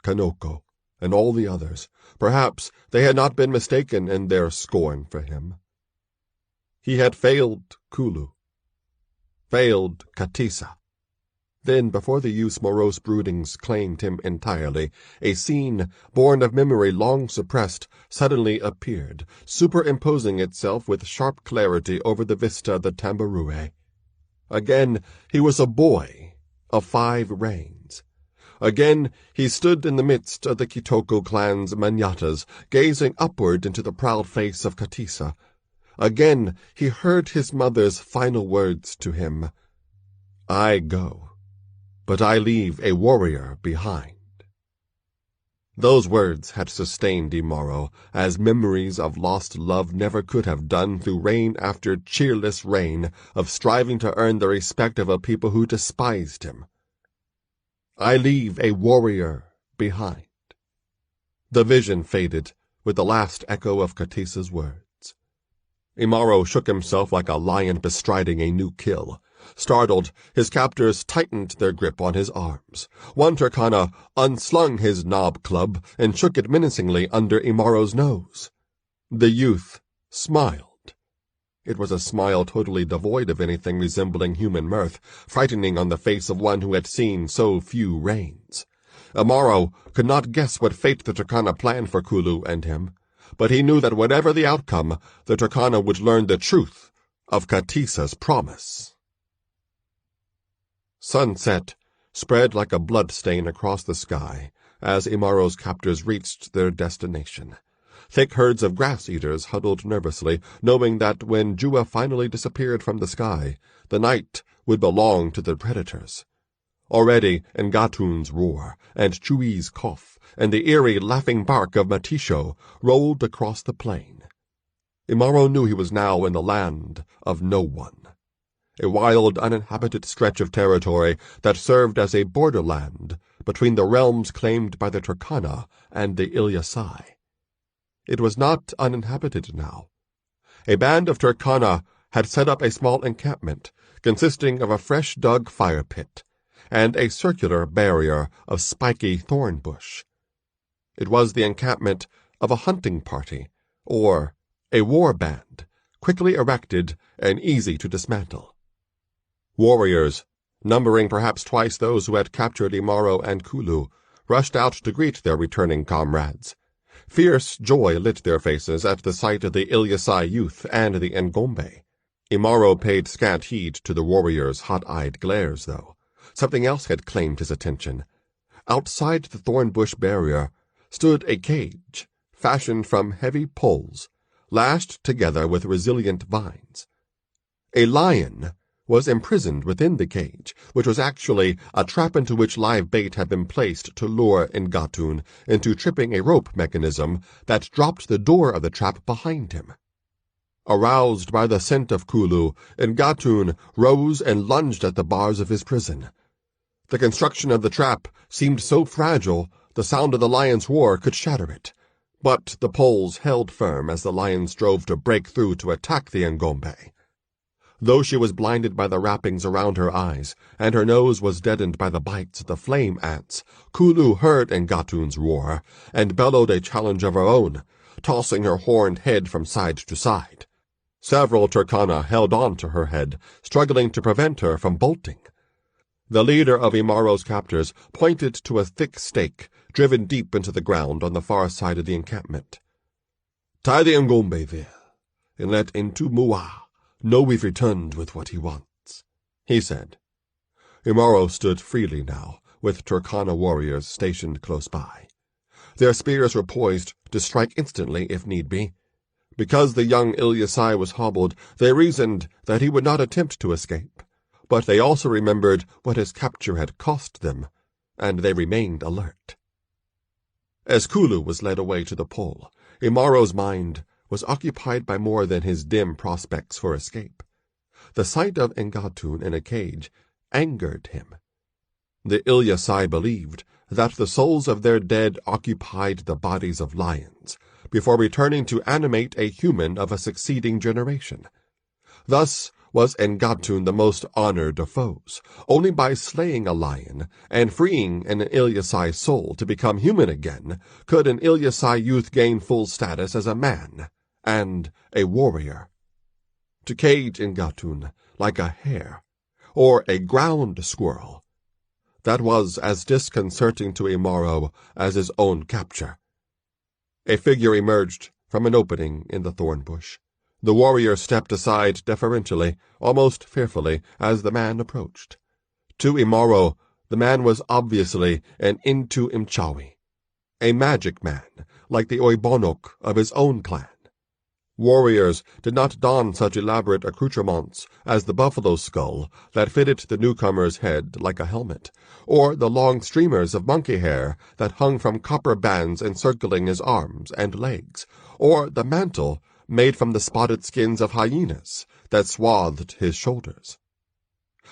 Kanoko, and all the others, perhaps they had not been mistaken in their scorn for him. He had failed Kulu, failed Katisa. Then, before the youth's morose broodings claimed him entirely, a scene, born of memory long suppressed, suddenly appeared, superimposing itself with sharp clarity over the vista of the Tamborure. Again he was a boy of 5 reigns. Again he stood in the midst of the Kitoko clan's manyatas, gazing upward into the proud face of Katisa. Again he heard his mother's final words to him, "I go, but I leave a warrior behind." Those words had sustained Imaro, as memories of lost love never could have done through reign after cheerless reign of striving to earn the respect of a people who despised him. I leave a warrior behind. The vision faded with the last echo of Katisa's words. Imaro shook himself like a lion bestriding a new kill. Startled, his captors tightened their grip on his arms. One Turkana unslung his knob club and shook it menacingly under Imaro's nose. The youth smiled. It was a smile totally devoid of anything resembling human mirth, frightening on the face of one who had seen so few rains. Imaro could not guess what fate the Turkana planned for Kulu and him, but he knew that whatever the outcome, the Turkana would learn the truth of Katesa's promise. Sunset spread like a bloodstain across the sky as Imaro's captors reached their destination. Thick herds of grass-eaters huddled nervously, knowing that when Jua finally disappeared from the sky, the night would belong to the predators. Already Ngatun's roar, and Chui's cough, and the eerie laughing bark of Matisho rolled across the plain. Imaro knew he was now in the land of no one. A wild, uninhabited stretch of territory that served as a borderland between the realms claimed by the Turkana and the Ilyasai. It was not uninhabited now. A band of Turkana had set up a small encampment consisting of a fresh-dug fire pit and a circular barrier of spiky thorn bush. It was the encampment of a hunting party, or a war band, quickly erected and easy to dismantle. Warriors, numbering perhaps twice those who had captured Imaro and Kulu, rushed out to greet their returning comrades. Fierce joy lit their faces at the sight of the Ilyasai youth and the Ngombe. Imaro paid scant heed to the warriors' hot-eyed glares, though. Something else had claimed his attention. Outside the thorn bush barrier stood a cage, fashioned from heavy poles, lashed together with resilient vines. A lion was imprisoned within the cage, which was actually a trap into which live bait had been placed to lure Ngatun into tripping a rope mechanism that dropped the door of the trap behind him. Aroused by the scent of Kulu, Ngatun rose and lunged at the bars of his prison. The construction of the trap seemed so fragile the sound of the lion's roar could shatter it, but the poles held firm as the lion strove to break through to attack the Ngombe. Though she was blinded by the wrappings around her eyes, and her nose was deadened by the bites of the flame ants, Kulu heard Ngatun's roar, and bellowed a challenge of her own, tossing her horned head from side to side. Several Turkana held on to her head, struggling to prevent her from bolting. The leader of Imaro's captors pointed to a thick stake driven deep into the ground on the far side of the encampment. "Tie the Ngombe there, and let Ntumua know we've returned with what he wants," he said. Imaro stood freely now, with Turkana warriors stationed close by. Their spears were poised to strike instantly if need be. Because the young Ilyasai was hobbled, they reasoned that he would not attempt to escape, but they also remembered what his capture had cost them, and they remained alert. As Kulu was led away to the pole, Imaro's mind was occupied by more than his dim prospects for escape. The sight of Ngatun in a cage angered him. The Ilyasai believed that the souls of their dead occupied the bodies of lions, before returning to animate a human of a succeeding generation. Thus was Ngatun the most honored of foes. Only by slaying a lion and freeing an Ilyasai soul to become human again could an Ilyasai youth gain full status as a man and a warrior. To cage Ngatun like a hare or a ground squirrel, that was as disconcerting to Imaro as his own capture. A figure emerged from an opening in the thorn bush. The warrior stepped aside deferentially, almost fearfully, as the man approached. To Imaro, the man was obviously an Intu Imchawi, a magic man, like the Oibonok of his own clan. Warriors did not don such elaborate accoutrements as the buffalo skull that fitted the newcomer's head like a helmet, or the long streamers of monkey hair that hung from copper bands encircling his arms and legs, or the mantle made from the spotted skins of hyenas that swathed his shoulders.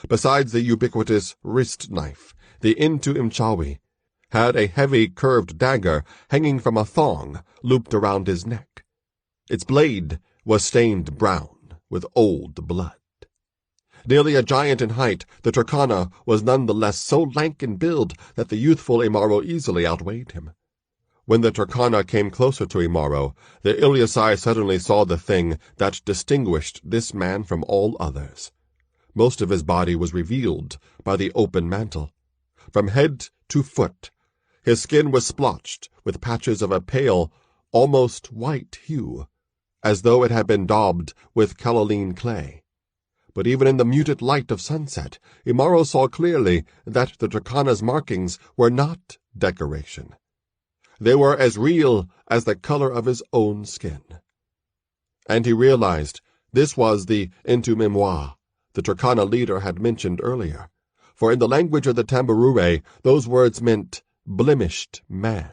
Besides the ubiquitous wrist knife, the Intu Imchawi had a heavy curved dagger hanging from a thong looped around his neck. Its blade was stained brown with old blood. Nearly a giant in height, the Turkana was none the less so lank in build that the youthful Imaro easily outweighed him. When the Turkana came closer to Imaro, the Ilyasai suddenly saw the thing that distinguished this man from all others. Most of his body was revealed by the open mantle. From head to foot, his skin was splotched with patches of a pale, almost white hue, as though it had been daubed with kaolin clay. But even in the muted light of sunset, Imaro saw clearly that the Turkana's markings were not decoration. They were as real as the color of his own skin. And he realized this was the Intu-Mimwa the Turkana leader had mentioned earlier, for in the language of the Tamburure, those words meant blemished man.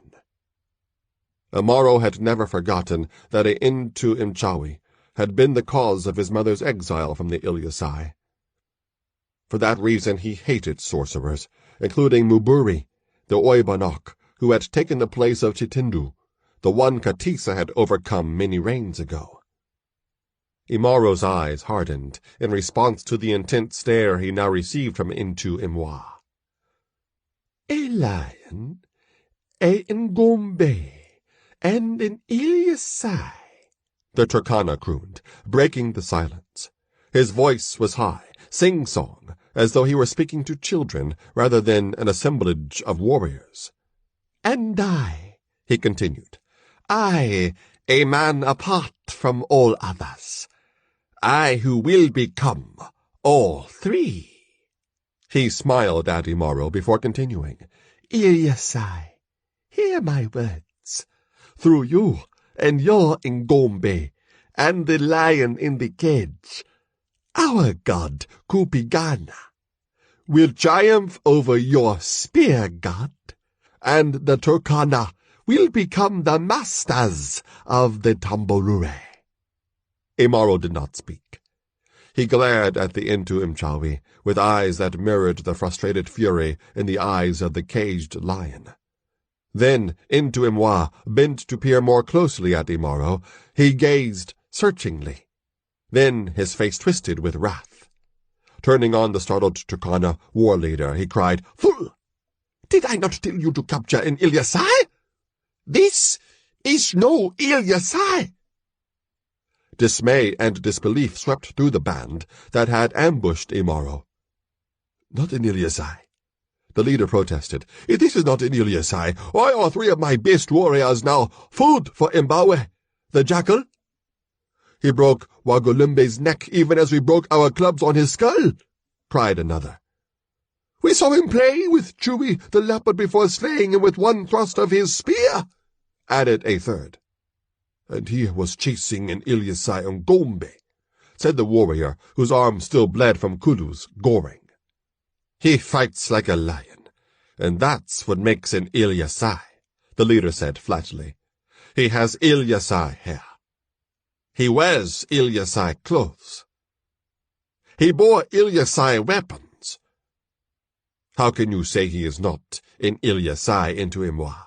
Imaro had never forgotten that a Intu-Imchawi had been the cause of his mother's exile from the Ilyasai. For that reason he hated sorcerers, including Muburi, the Oibanok, who had taken the place of Chitindu, the one Katisa had overcome many reigns ago. Imaro's eyes hardened in response to the intent stare he now received from Intu-Imwa. A lion, a Ngombe, and an Ilyasai, the Turkana crooned, breaking the silence. His voice was high, sing-song, as though he were speaking to children rather than an assemblage of warriors. And I, he continued, I, a man apart from all others, I who will become all three. He smiled at Imaro before continuing. Ilyasai, hear my words. Through you and your Ngombe and the lion in the cage, our god Kupigana will triumph over your spear god, and the Turkana will become the masters of the Tamburure. Imaro did not speak. He glared at the Intu-Imchawi with eyes that mirrored the frustrated fury in the eyes of the caged lion. Then Intu-Imwa bent to peer more closely at Imaro. He gazed searchingly. Then his face twisted with wrath. Turning on the startled Turkana war leader, he cried, "Fool! Did I not tell you to capture an Ilyasai? This is no Ilyasai!" Dismay and disbelief swept through the band that had ambushed Imaro. "Not an Ilyasai," the leader protested. "This is not an Ilyasai. Why are three of my best warriors now food for Mbawe, the jackal? He broke Wagulumbe's neck even as we broke our clubs on his skull," cried another. "We saw him play with Chewy the leopard before slaying him with one thrust of his spear," added a third. "And he was chasing an Ilyasai Ngombe," said the warrior, whose arm still bled from Kulu's goring. "He fights like a lion, and that's what makes an Ilyasai," the leader said flatly. "He has Ilyasai hair. He wears Ilyasai clothes. He bore Ilyasai weapons. How can you say he is not an Ilyasai Intu-Imwa?"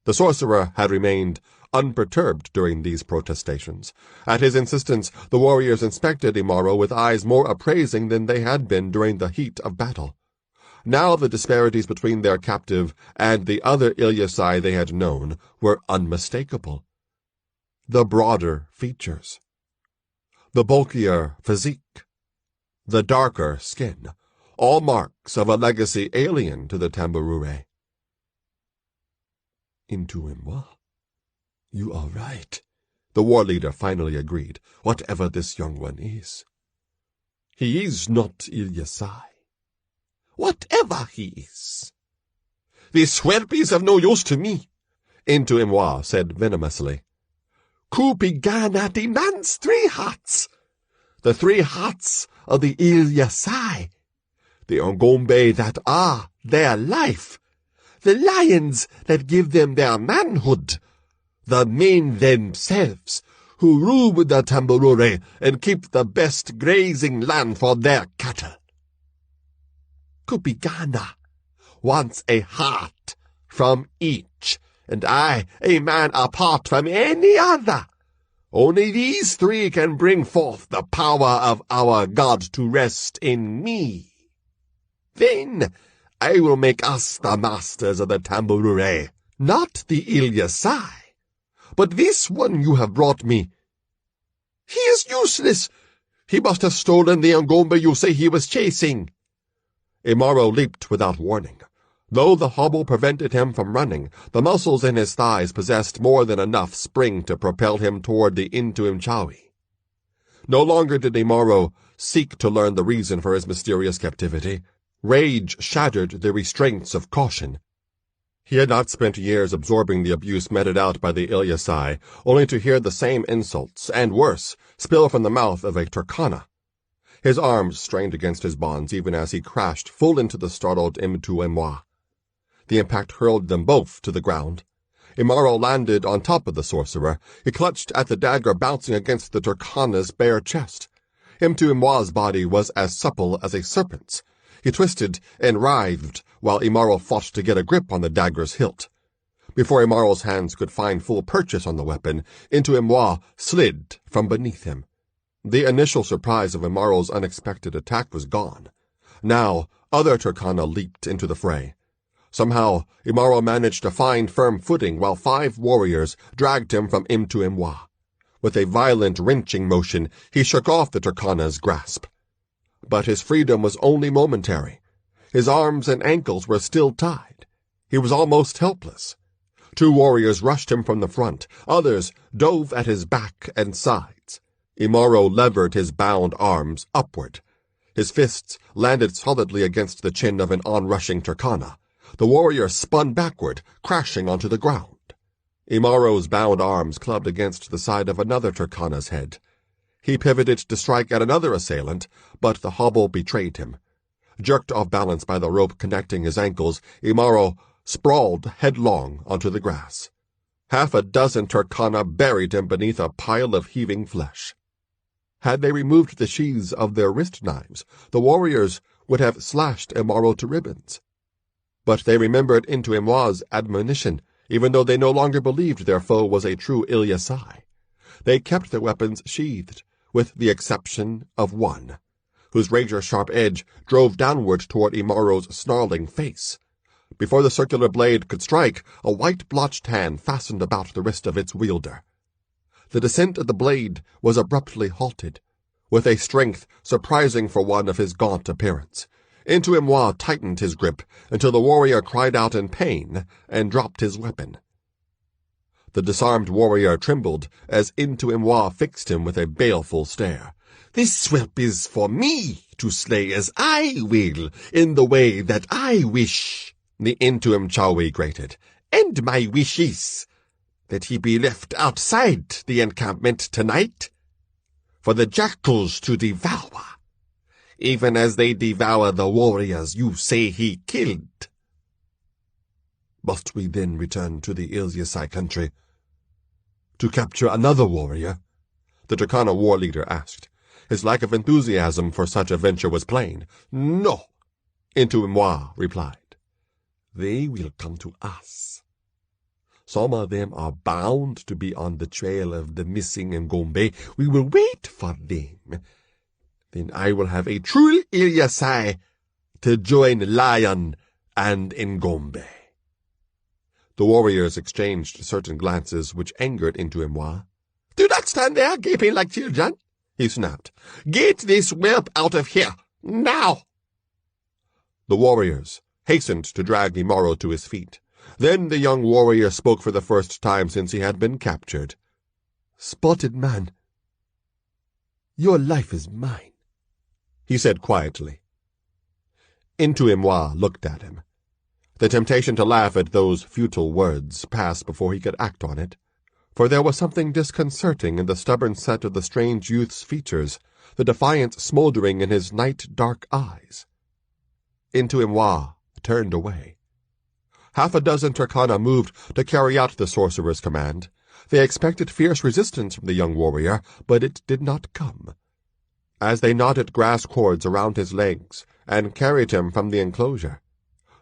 The sorcerer had remained unperturbed during these protestations. At his insistence, the warriors inspected Imaro with eyes more appraising than they had been during the heat of battle. Now the disparities between their captive and the other Ilyasai they had known were unmistakable. The broader features, the bulkier physique, the darker skin, all marks of a legacy alien to the Tamburure. "Intu-Imwa, you are right," the war leader finally agreed, "whatever this young one is. He is not Ilyasai. Whatever he is. This whelp is of no use to me," Intu-Imwa said venomously. "Kupigana demands 3 hearts. The 3 hearts of the Ilyasai, the Ngombe that are their life, the lions that give them their manhood, the men themselves, who rule with the Tamburure and keep the best grazing land for their cattle. Kupigana wants a heart from each, and I, a man apart from any other, Only these three can bring forth the power of our God to rest in me. Then I will make us the masters of the tambourine, not the Ilyasai, but this one you have brought me. He is useless. He must have stolen the Ngombe you say he was chasing. Imaro leaped without warning. Though the hobble prevented him from running, the muscles in his thighs possessed more than enough spring to propel him toward the Intuimchawi. No longer did Imaro seek to learn the reason for his mysterious captivity. Rage shattered the restraints of caution. He had not spent years absorbing the abuse meted out by the Ilyasai, only to hear the same insults, and worse, spill from the mouth of a Turkana. His arms strained against his bonds even as he crashed full into the startled Imtuimwa. The impact hurled them both to the ground. Imaro landed on top of the sorcerer. He clutched at the dagger bouncing against the Turkana's bare chest. Imtuimwa's body was as supple as a serpent's. He twisted and writhed while Imaro fought to get a grip on the dagger's hilt. Before Imaro's hands could find full purchase on the weapon, Imtuimwa slid from beneath him. The initial surprise of Imaro's unexpected attack was gone. Now, other Turkana leaped into the fray. Somehow, Imaro managed to find firm footing while 5 warriors dragged him from Imtuimwa. With a violent wrenching motion, he shook off the Turkana's grasp. But his freedom was only momentary. His arms and ankles were still tied. He was almost helpless. 2 warriors rushed him from the front. Others dove at his back and sides. Imaro levered his bound arms upward. His fists landed solidly against the chin of an onrushing Turkana. The warrior spun backward, crashing onto the ground. Imaro's bound arms clubbed against the side of another Turkana's head. He pivoted to strike at another assailant, but the hobble betrayed him. Jerked off balance by the rope connecting his ankles, Imaro sprawled headlong onto the grass. 6 Turkana buried him beneath a pile of heaving flesh. Had they removed the sheaths of their wrist knives, the warriors would have slashed Imaro to ribbons. But they remembered Imtuimwa's admonition, even though they no longer believed their foe was a true Ilyasai. They kept their weapons sheathed, with the exception of one, whose razor-sharp edge drove downward toward Imaro's snarling face. Before the circular blade could strike, a white-blotched hand fastened about the wrist of its wielder. The descent of the blade was abruptly halted, with a strength surprising for one of his gaunt appearance. Imtuimwa tightened his grip until the warrior cried out in pain and dropped his weapon. The disarmed warrior trembled as Imtuimwa fixed him with a baleful stare. This whelp is for me to slay as I will, in the way that I wish, the Intuimchawi grated. And my wish is that he be left outside the encampment tonight, for the jackals to devour, even as they devour the warriors you say he killed. Must we then return to the Ilyasai country to capture another warrior? The Turkana war leader asked. His lack of enthusiasm for such a venture was plain. No, Imtuimwa replied. They will come to us. Some of them are bound to be on the trail of the missing Ngombe. We will wait for them. Then I will have a true Ilyasai to join Lion and Ngombe. The warriors exchanged certain glances which angered Imtuimwa. Do not stand there gaping like children, he snapped. Get this whelp out of here, now! The warriors hastened to drag Imaro to his feet. Then the young warrior spoke for the first time since he had been captured. Spotted man, your life is mine, he said quietly. Imtuimwa looked at him. The temptation to laugh at those futile words passed before he could act on it, for there was something disconcerting in the stubborn set of the strange youth's features, the defiance smoldering in his night-dark eyes. Imtuimwa turned away. 6 Turkana moved to carry out the sorcerer's command. They expected fierce resistance from the young warrior, but it did not come. As they knotted grass cords around his legs and carried him from the enclosure,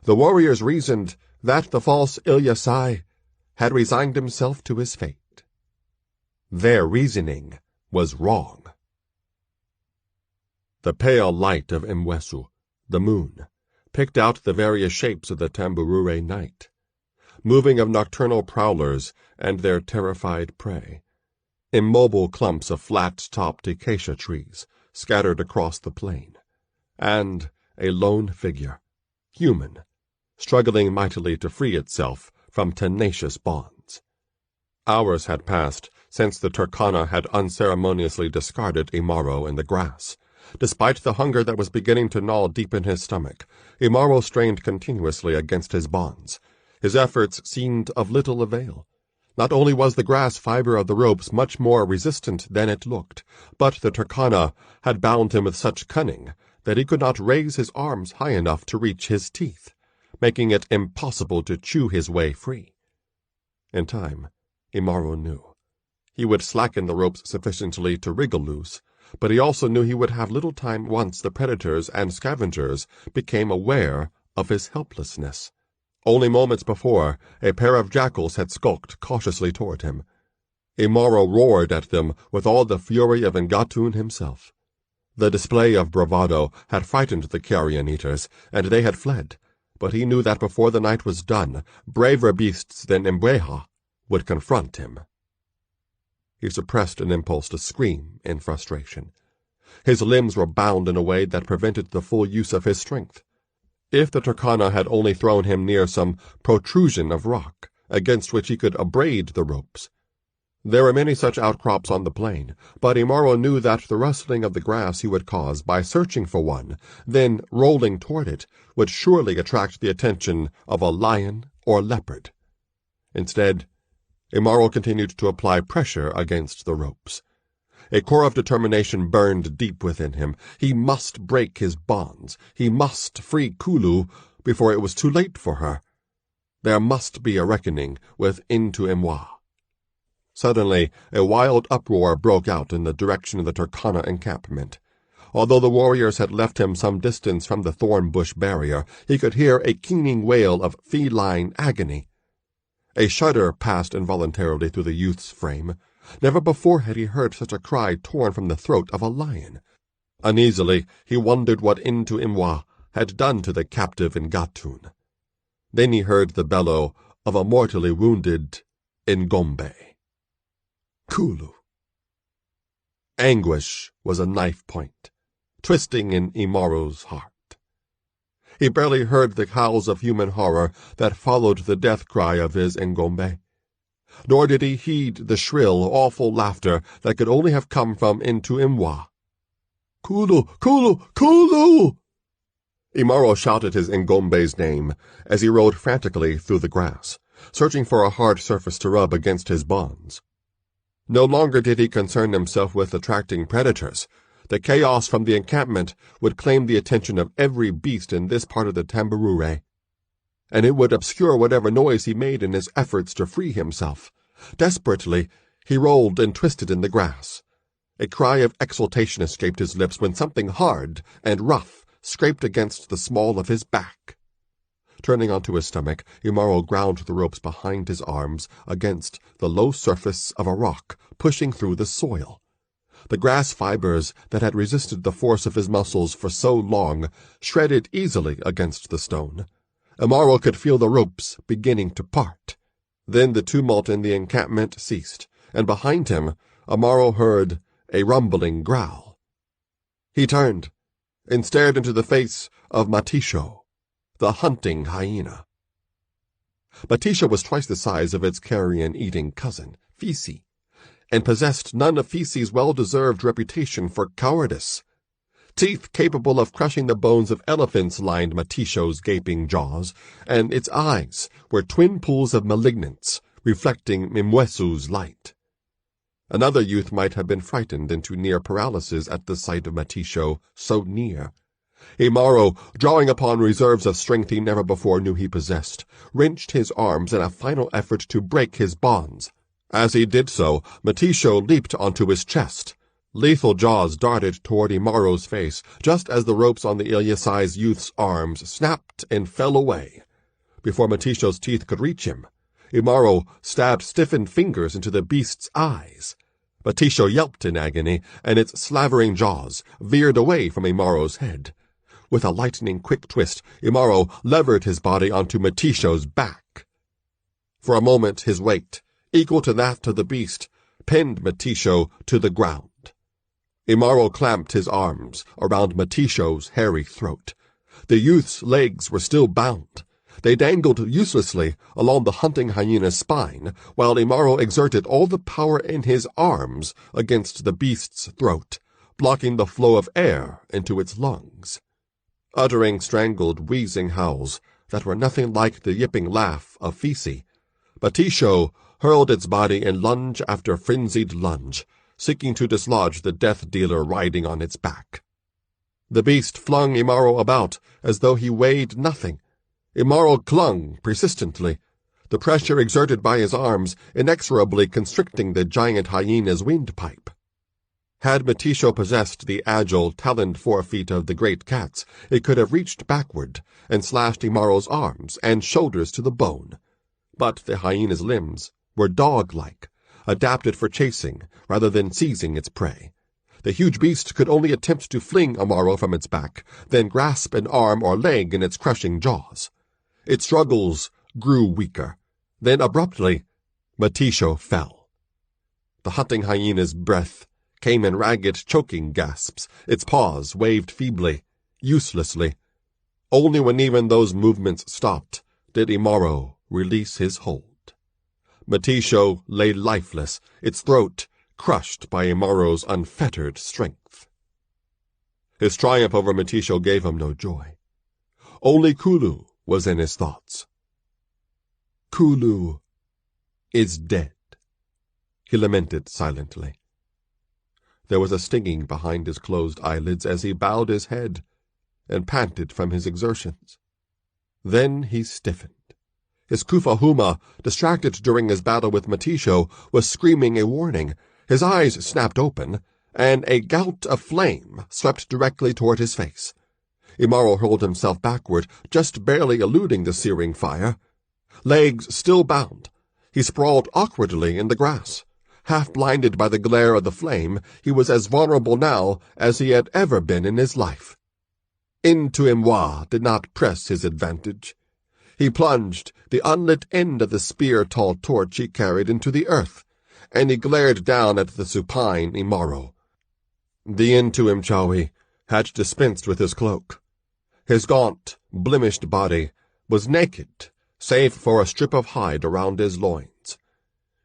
the warriors reasoned that the false Ilyasai had resigned himself to his fate. Their reasoning was wrong. The pale light of Mwesu, the moon, picked out the various shapes of the Tamburure night, moving of nocturnal prowlers and their terrified prey, immobile clumps of flat-topped acacia trees scattered across the plain, and a lone figure, human, struggling mightily to free itself from tenacious bonds. Hours had passed since the Turkana had unceremoniously discarded Imaro in the grass. Despite the hunger that was beginning to gnaw deep in his stomach, Imaro strained continuously against his bonds. His efforts seemed of little avail. Not only was the grass fiber of the ropes much more resistant than it looked, but the Turkana had bound him with such cunning that he could not raise his arms high enough to reach his teeth, making it impossible to chew his way free. In time, Imaro knew. He would slacken the ropes sufficiently to wriggle loose, but he also knew he would have little time once the predators and scavengers became aware of his helplessness. Only moments before, a pair of jackals had skulked cautiously toward him. Imaro roared at them with all the fury of Ngatoon himself. The display of bravado had frightened the carrion-eaters, and they had fled, but he knew that before the night was done, braver beasts than Mbweha would confront him. He suppressed an impulse to scream in frustration. His limbs were bound in a way that prevented the full use of his strength. If the Turkana had only thrown him near some protrusion of rock, against which he could abrade the ropes. There were many such outcrops on the plain, but Imaro knew that the rustling of the grass he would cause by searching for one, then rolling toward it, would surely attract the attention of a lion or leopard. Instead, Imaro continued to apply pressure against the ropes. A core of determination burned deep within him. He must break his bonds. He must free Kulu before it was too late for her. There must be a reckoning with Intu-Imwa. Suddenly, a wild uproar broke out in the direction of the Turkana encampment. Although the warriors had left him some distance from the thorn bush barrier, he could hear a keening wail of feline agony. A shudder passed involuntarily through the youth's frame. Never before had he heard such a cry torn from the throat of a lion. Uneasily, he wondered what Intu-Imwa had done to the captive Ngatoon. Then he heard the bellow of a mortally wounded Ngombe. Kulu. Anguish was a knife point, twisting in Imaro's heart. He barely heard the howls of human horror that followed the death cry of his Ngombe. Nor did he heed the shrill, awful laughter that could only have come from Intu-Imwa. Kulu! Kulu! Kulu! Imaro shouted his Ngombe's name as he rode frantically through the grass, searching for a hard surface to rub against his bonds. No longer did he concern himself with attracting predators. The chaos from the encampment would claim the attention of every beast in this part of the Tamburure, and it would obscure whatever noise he made in his efforts to free himself. Desperately, he rolled and twisted in the grass. A cry of exultation escaped his lips when something hard and rough scraped against the small of his back. Turning onto his stomach, Imaro ground the ropes behind his arms against the low surface of a rock, pushing through the soil. The grass fibers that had resisted the force of his muscles for so long shredded easily against the stone. Imaro could feel the ropes beginning to part. Then the tumult in the encampment ceased, and behind him, Imaro heard a rumbling growl. He turned and stared into the face of Matisho, the hunting hyena. Matisha was twice the size of its carrion-eating cousin, Fisi, and possessed none of Fisi's well-deserved reputation for cowardice. Teeth capable of crushing the bones of elephants lined Matisho's gaping jaws, and its eyes were twin pools of malignance, reflecting Mimwesu's light. Another youth might have been frightened into near paralysis at the sight of Matisho so near. Imaro, drawing upon reserves of strength he never before knew he possessed, wrenched his arms in a final effort to break his bonds. As he did so, Matisho leaped onto his chest. Lethal jaws darted toward Imaro's face, just as the ropes on the ill-sized youth's arms snapped and fell away. Before Matisho's teeth could reach him, Imaro stabbed stiffened fingers into the beast's eyes. Matisho yelped in agony, and its slavering jaws veered away from Imaro's head. With a lightning-quick twist, Imaro levered his body onto Matisho's back. For a moment his weight, equal to that of the beast, pinned Matisho to the ground. Imaro clamped his arms around Matisho's hairy throat. The youth's legs were still bound. They dangled uselessly along the hunting hyena's spine, while Imaro exerted all the power in his arms against the beast's throat, blocking the flow of air into its lungs. Uttering strangled, wheezing howls that were nothing like the yipping laugh of Fisi, Matisho hurled its body in lunge after frenzied lunge, seeking to dislodge the death-dealer riding on its back. The beast flung Imaro about as though he weighed nothing. Imaro clung persistently, the pressure exerted by his arms inexorably constricting the giant hyena's windpipe. Had Matisho possessed the agile, taloned forefeet of the great cats, it could have reached backward and slashed Imaro's arms and shoulders to the bone. But the hyena's limbs were dog-like, adapted for chasing rather than seizing its prey. The huge beast could only attempt to fling Imaro from its back, then grasp an arm or leg in its crushing jaws. Its struggles grew weaker. Then abruptly, Matisho fell. The hunting hyena's breath came in ragged, choking gasps. Its paws waved feebly, uselessly. Only when even those movements stopped did Imaro release his hold. Matisho lay lifeless, its throat crushed by Imaro's unfettered strength. His triumph over Matisho gave him no joy. Only Kulu was in his thoughts. Kulu is dead, he lamented silently. There was a stinging behind his closed eyelids as he bowed his head and panted from his exertions. Then he stiffened. His Kufahuma, distracted during his battle with Matisho, was screaming a warning. His eyes snapped open, and a gout of flame swept directly toward his face. Imaro hurled himself backward, just barely eluding the searing fire. Legs still bound, he sprawled awkwardly in the grass. Half blinded by the glare of the flame, he was as vulnerable now as he had ever been in his life. Intuimwa did not press his advantage. He plunged the unlit end of the spear-tall torch he carried into the earth, and he glared down at the supine Imaro. The Intuimchawi had dispensed with his cloak. His gaunt, blemished body was naked, save for a strip of hide around his loins.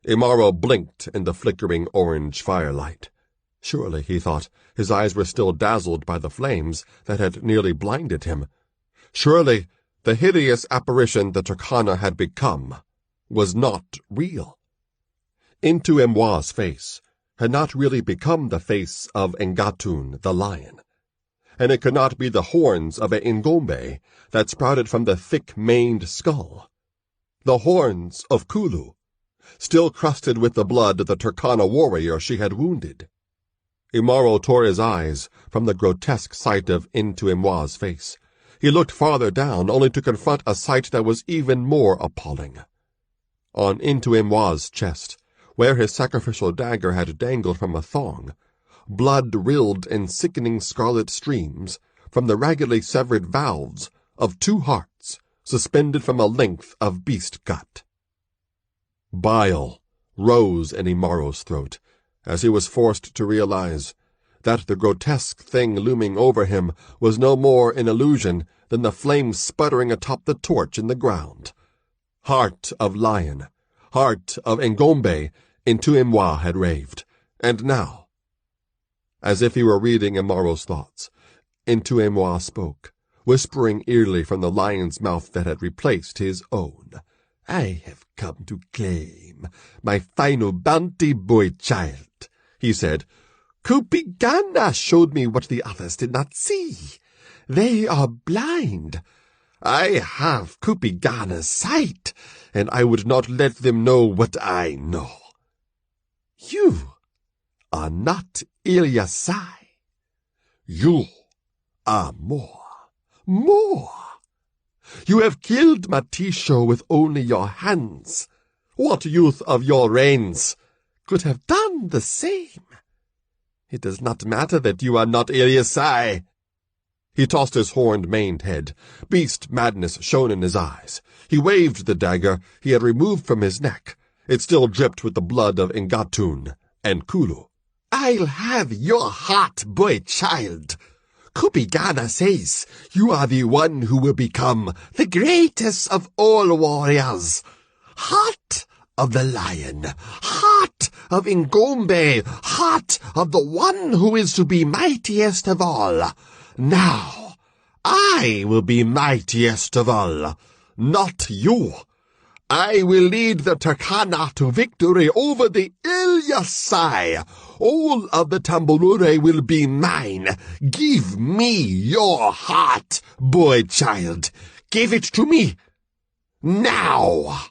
Imaro blinked in the flickering orange firelight. Surely, he thought, his eyes were still dazzled by the flames that had nearly blinded him. Surely, the hideous apparition the Turkana had become was not real. Intuimwa's face had not really become the face of Ngatun the lion, and it could not be the horns of a Ngombe that sprouted from the thick-maned skull. The horns of Kulu, still crusted with the blood of the Turkana warrior she had wounded. Imaro tore his eyes from the grotesque sight of Intuimwa's face. He looked farther down, only to confront a sight that was even more appalling. On Intuimwa's chest, where his sacrificial dagger had dangled from a thong, blood rilled in sickening scarlet streams from the raggedly severed valves of 2 hearts suspended from a length of beast gut. Bile rose in Imaro's throat as he was forced to realize that the grotesque thing looming over him was no more an illusion than the flame sputtering atop the torch in the ground. Heart of lion, heart of Ngombe, Intuimwa had raved, and now, as if he were reading Imaro's thoughts, Intuimwa spoke, whispering eerily from the lion's mouth that had replaced his own. "I have come to claim my final bounty, boy child," he said. "Kupigana showed me what the others did not see. They are blind. I have Kupigana's sight, and I would not let them know what I know. You are not Ilyasai. You are more. You have killed Matisho with only your hands. What youth of your reigns could have done the same. It does not matter that you are not Ilyasai. He tossed his horned, maned head. Beast madness shone in his eyes. He waved the dagger he had removed from his neck. It still dripped with the blood of Ngatun and Kulu. I'll have your heart, boy child. Kupigana says you are the one who will become the greatest of all warriors. Heart of the lion, heart of Ngombe, heart of the one who is to be mightiest of all. Now, I will be mightiest of all, not you. I will lead the Turkana to victory over the Ilyasai. All of the Tamburure will be mine. Give me your heart, boy child. Give it to me. Now.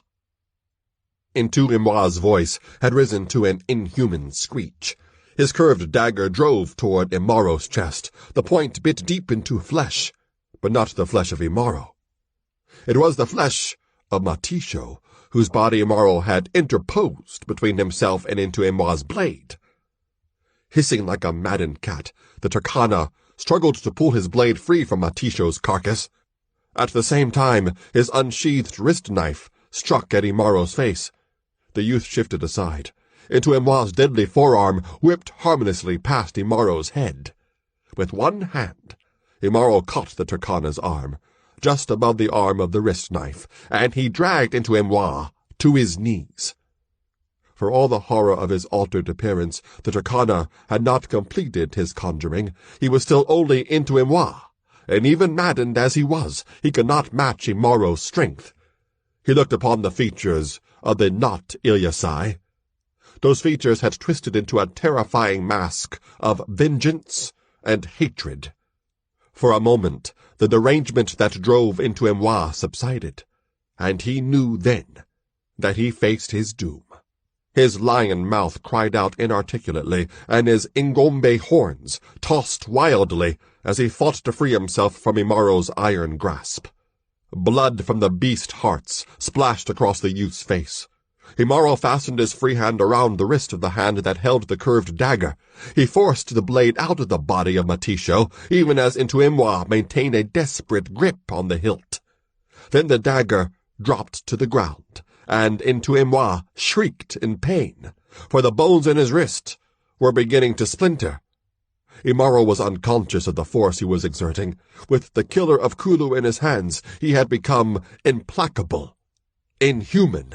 Imwa's voice had risen to an inhuman screech. His curved dagger drove toward Imaro's chest. The point bit deep into flesh, but not the flesh of Imaro. It was the flesh of Matisho, whose body Imaro had interposed between himself and Imwa's blade. Hissing like a maddened cat, the Turkana struggled to pull his blade free from Matisho's carcass. At the same time, his unsheathed wrist knife struck at Imaro's face. The youth shifted aside. Imwa's deadly forearm whipped harmlessly past Imaro's head. With one hand, Imaro caught the Turkana's arm, just above the arm of the wrist knife, and he dragged Imwa to his knees. For all the horror of his altered appearance, the Turkana had not completed his conjuring. He was still only Imwa, and even maddened as he was, he could not match Imaro's strength. He looked upon the features of the not Ilyasai. Those features had twisted into a terrifying mask of vengeance and hatred. For a moment, the derangement that drove Imwa subsided, and he knew then that he faced his doom. His lion mouth cried out inarticulately, and his Ngombe horns tossed wildly as he fought to free himself from Imaro's iron grasp. Blood from the beast hearts splashed across the youth's face. Imaro fastened his free hand around the wrist of the hand that held the curved dagger. He forced the blade out of the body of Matisho, even as Imwa maintained a desperate grip on the hilt. Then the dagger dropped to the ground, and Imwa shrieked in pain, for the bones in his wrist were beginning to splinter. Imaro was unconscious of the force he was exerting. With the killer of Kulu in his hands, he had become implacable, inhuman.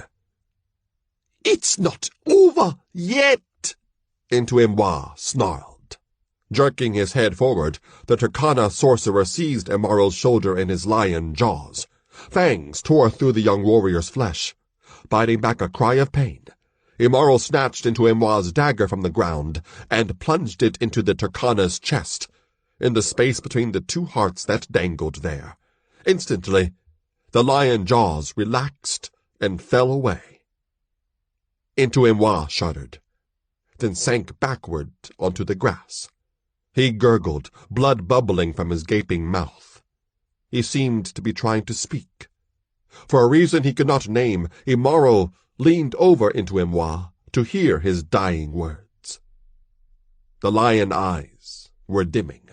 "It's not over yet," Imwa snarled. Jerking his head forward, the Turkana sorcerer seized Imaro's shoulder in his lion jaws. Fangs tore through the young warrior's flesh. Biting back a cry of pain, Imaro snatched Imwa's dagger from the ground and plunged it into the Turkana's chest, in the space between the two hearts that dangled there. Instantly, the lion jaws relaxed and fell away. Imwa shuddered, then sank backward onto the grass. He gurgled, blood bubbling from his gaping mouth. He seemed to be trying to speak. For a reason he could not name, Imaro leaned over Imwa to hear his dying words. The lion eyes were dimming,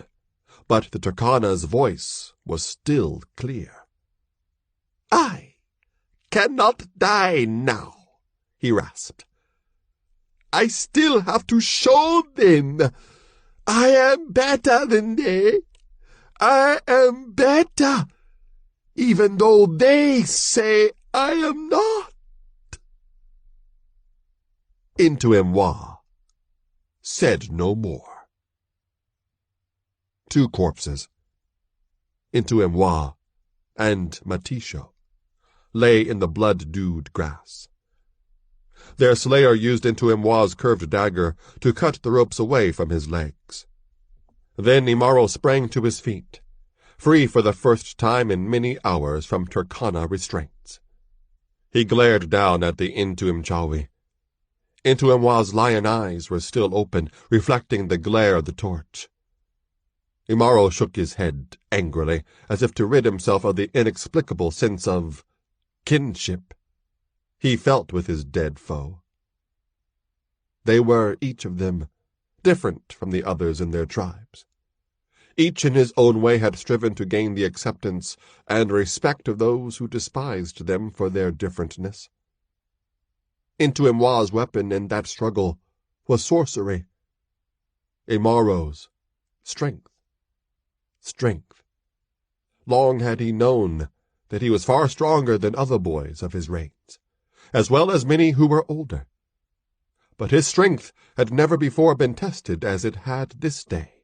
but the Turkana's voice was still clear. "I cannot die now," he rasped. "I still have to show them I am better than they. I am better, even though they say I am not." Imwa said no more. Two corpses, Imwa and Matisho, lay in the blood-dewed grass. Their slayer used Imwa's curved dagger to cut the ropes away from his legs. Then Imaro sprang to his feet, free for the first time in many hours from Turkana restraints. He glared down at the Imchawi. Imwa's lion eyes were still open, reflecting the glare of the torch. Imaro shook his head angrily, as if to rid himself of the inexplicable sense of kinship he felt with his dead foe. They were, each of them, different from the others in their tribes. Each in his own way had striven to gain the acceptance and respect of those who despised them for their differentness. Intu-Imwa's weapon in that struggle was sorcery. Imaro's, strength. Strength. Long had he known that he was far stronger than other boys of his reigns, as well as many who were older. But his strength had never before been tested as it had this day.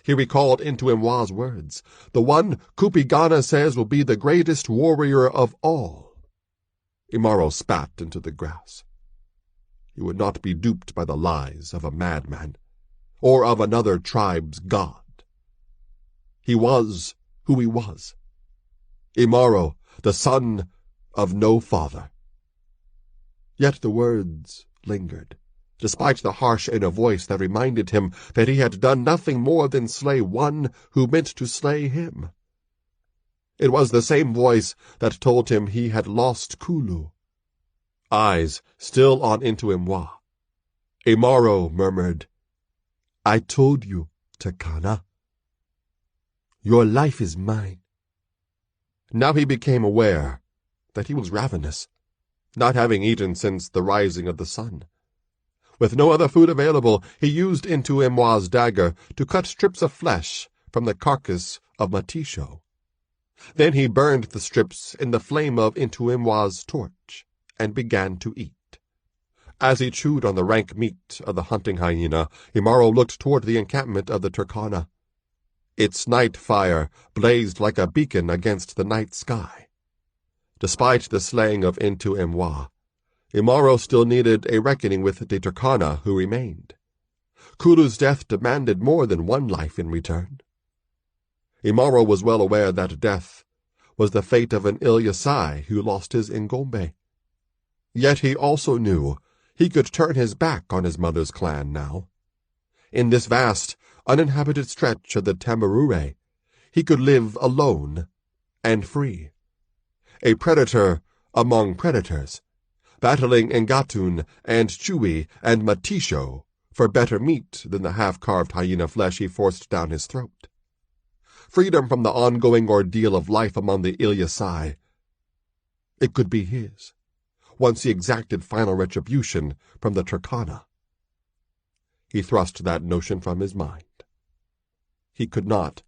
He recalled Intu-Imwa's words, "The one Kupigana says will be the greatest warrior of all." Imaro spat into the grass. He would not be duped by the lies of a madman, or of another tribe's god. He was who he was. Imaro, the son of no father. Yet the words lingered, despite the harsh inner voice that reminded him that he had done nothing more than slay one who meant to slay him. It was the same voice that told him he had lost Kulu. Eyes still on Intu-Imwa, Imaro murmured, "I told you, Turkana. Your life is mine." Now he became aware that he was ravenous, not having eaten since the rising of the sun. With no other food available, he used Intu-Imwa's dagger to cut strips of flesh from the carcass of Matisho. Then he burned the strips in the flame of Intu-Imwa's torch and began to eat. As he chewed on the rank meat of the hunting hyena, Imaro looked toward the encampment of the Turkana. Its night fire blazed like a beacon against the night sky. Despite the slaying of Intu-Imwa, Imaro still needed a reckoning with the Turkana who remained. Kulu's death demanded more than one life in return. Imaro was well aware that death was the fate of an Ilyasai who lost his Ngombe. Yet he also knew he could turn his back on his mother's clan now. In this vast, uninhabited stretch of the Tamarure, he could live alone and free. A predator among predators, battling Ngatun and Chui and Matisho for better meat than the half-carved hyena flesh he forced down his throat. Freedom from the ongoing ordeal of life among the Ilyasai. It could be his, once he exacted final retribution from the Turkana. He thrust that notion from his mind. He could not,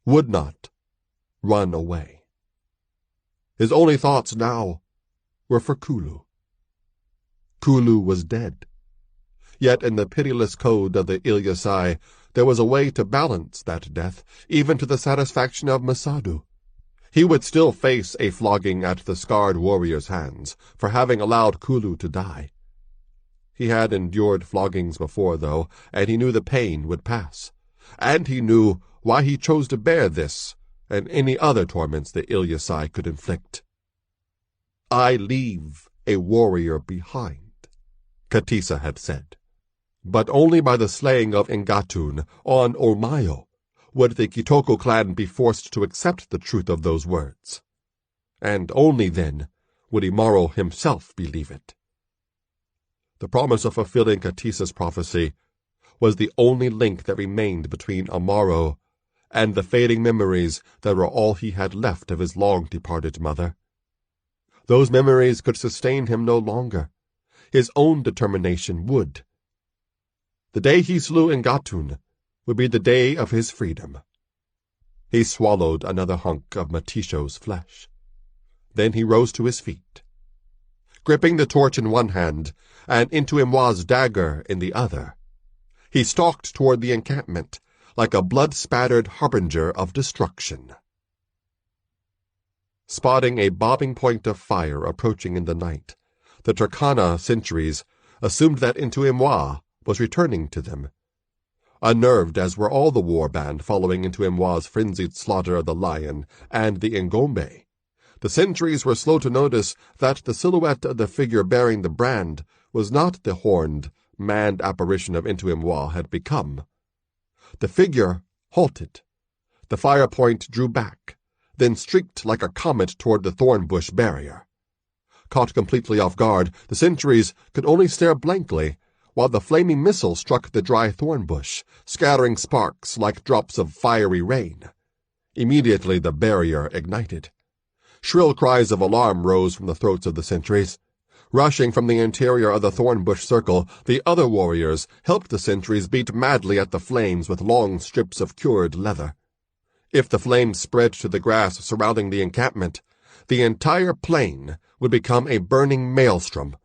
would not, run away. His only thoughts now were for Kulu. Kulu was dead. Yet in the pitiless code of the Ilyasai, there was a way to balance that death, even to the satisfaction of Masadu. He would still face a flogging at the scarred warrior's hands for having allowed Kulu to die. He had endured floggings before, though, and he knew the pain would pass. And he knew why he chose to bear this and any other torments the Ilyasai could inflict. "I leave a warrior behind," Katisa had said. But only by the slaying of Ngatun on Ormayo would the Kitoko clan be forced to accept the truth of those words. And only then would Imaro himself believe it. The promise of fulfilling Katisa's prophecy was the only link that remained between Imaro and the fading memories that were all he had left of his long-departed mother. Those memories could sustain him no longer. His own determination would. The day he slew Ngatun would be the day of his freedom. He swallowed another hunk of Matisho's flesh. Then he rose to his feet. Gripping the torch in one hand and Intu-Imwa's dagger in the other, he stalked toward the encampment like a blood-spattered harbinger of destruction. Spotting a bobbing point of fire approaching in the night, the Turkana sentries assumed that Intu-Imwa was returning to them. Unnerved as were all the war band following Intu-Imwa's frenzied slaughter of the lion and the Ngombe, the sentries were slow to notice that the silhouette of the figure bearing the brand was not the horned, manned apparition of Intu-Imwa had become. The figure halted. The fire point drew back, then streaked like a comet toward the thorn bush barrier. Caught completely off guard, the sentries could only stare blankly while the flaming missile struck the dry thorn bush, scattering sparks like drops of fiery rain. Immediately the barrier ignited. Shrill cries of alarm rose from the throats of the sentries. Rushing from the interior of the thornbush circle, the other warriors helped the sentries beat madly at the flames with long strips of cured leather. If the flames spread to the grass surrounding the encampment, the entire plain would become a burning maelstrom,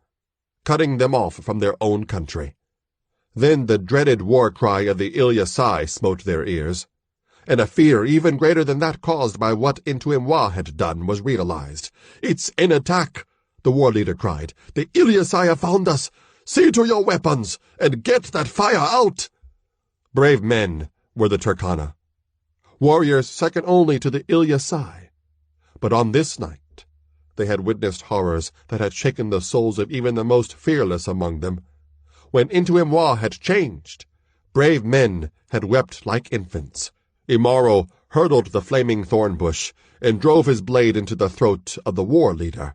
cutting them off from their own country. Then the dreaded war cry of the Ilyasai smote their ears, and a fear even greater than that caused by what Intuimwa had done was realized. "It's an attack!" the war leader cried. "The Ilyasai have found us! See to your weapons, and get that fire out!" Brave men were the Turkana, warriors second only to the Ilyasai. But on this night they had witnessed horrors that had shaken the souls of even the most fearless among them. When Intuimwa had changed, brave men had wept like infants. Imaro hurdled the flaming thorn bush and drove his blade into the throat of the war leader.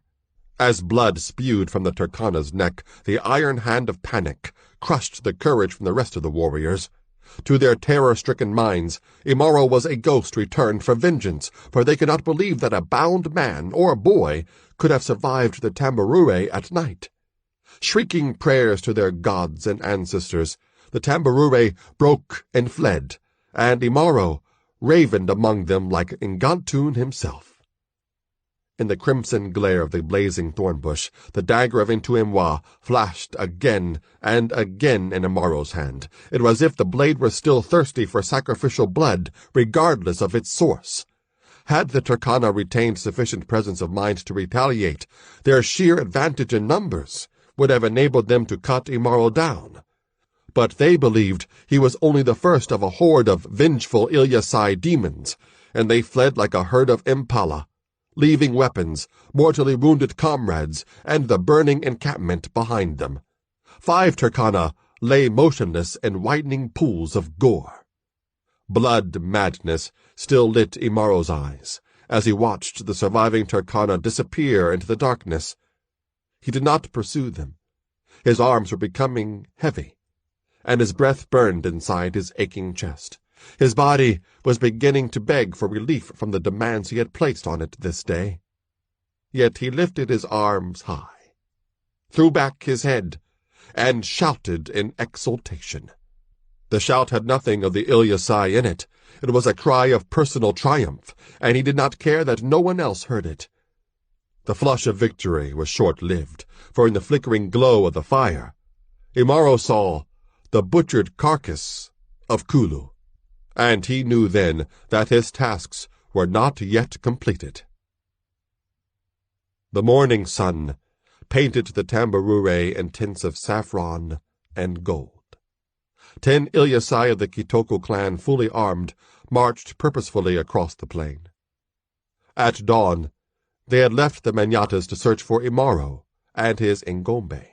As blood spewed from the Turkana's neck, the iron hand of panic crushed the courage from the rest of the warriors. To their terror-stricken minds, Imaro was a ghost returned for vengeance, for they could not believe that a bound man or boy could have survived the Tambarure at night. Shrieking prayers to their gods and ancestors, the Tambarure broke and fled, and Imaro ravened among them like Ngantun himself. In the crimson glare of the blazing thornbush, the dagger of Intuimwa flashed again and again in Imaro's hand. It was as if the blade were still thirsty for sacrificial blood, regardless of its source. Had the Turkana retained sufficient presence of mind to retaliate, their sheer advantage in numbers would have enabled them to cut Imaro down. But they believed he was only the first of a horde of vengeful Ilyasai demons, and they fled like a herd of impala, leaving weapons, mortally wounded comrades, and the burning encampment behind them. 5 Turkana lay motionless in widening pools of gore. Blood madness still lit Imaro's eyes as he watched the surviving Turkana disappear into the darkness. He did not pursue them. His arms were becoming heavy, and his breath burned inside his aching chest. His body was beginning to beg for relief from the demands he had placed on it this day. Yet he lifted his arms high, threw back his head, and shouted in exultation. The shout had nothing of the Ilyasai in it. It was a cry of personal triumph, and he did not care that no one else heard it. The flush of victory was short-lived, for in the flickering glow of the fire, Imaro saw the butchered carcass of Kulu, and he knew then that his tasks were not yet completed. The morning sun painted the Tambarure in tints of saffron and gold. 10 Ilyasai of the Kitoko clan, fully armed, marched purposefully across the plain. At dawn, they had left the Manyatas to search for Imaro and his Ngombe.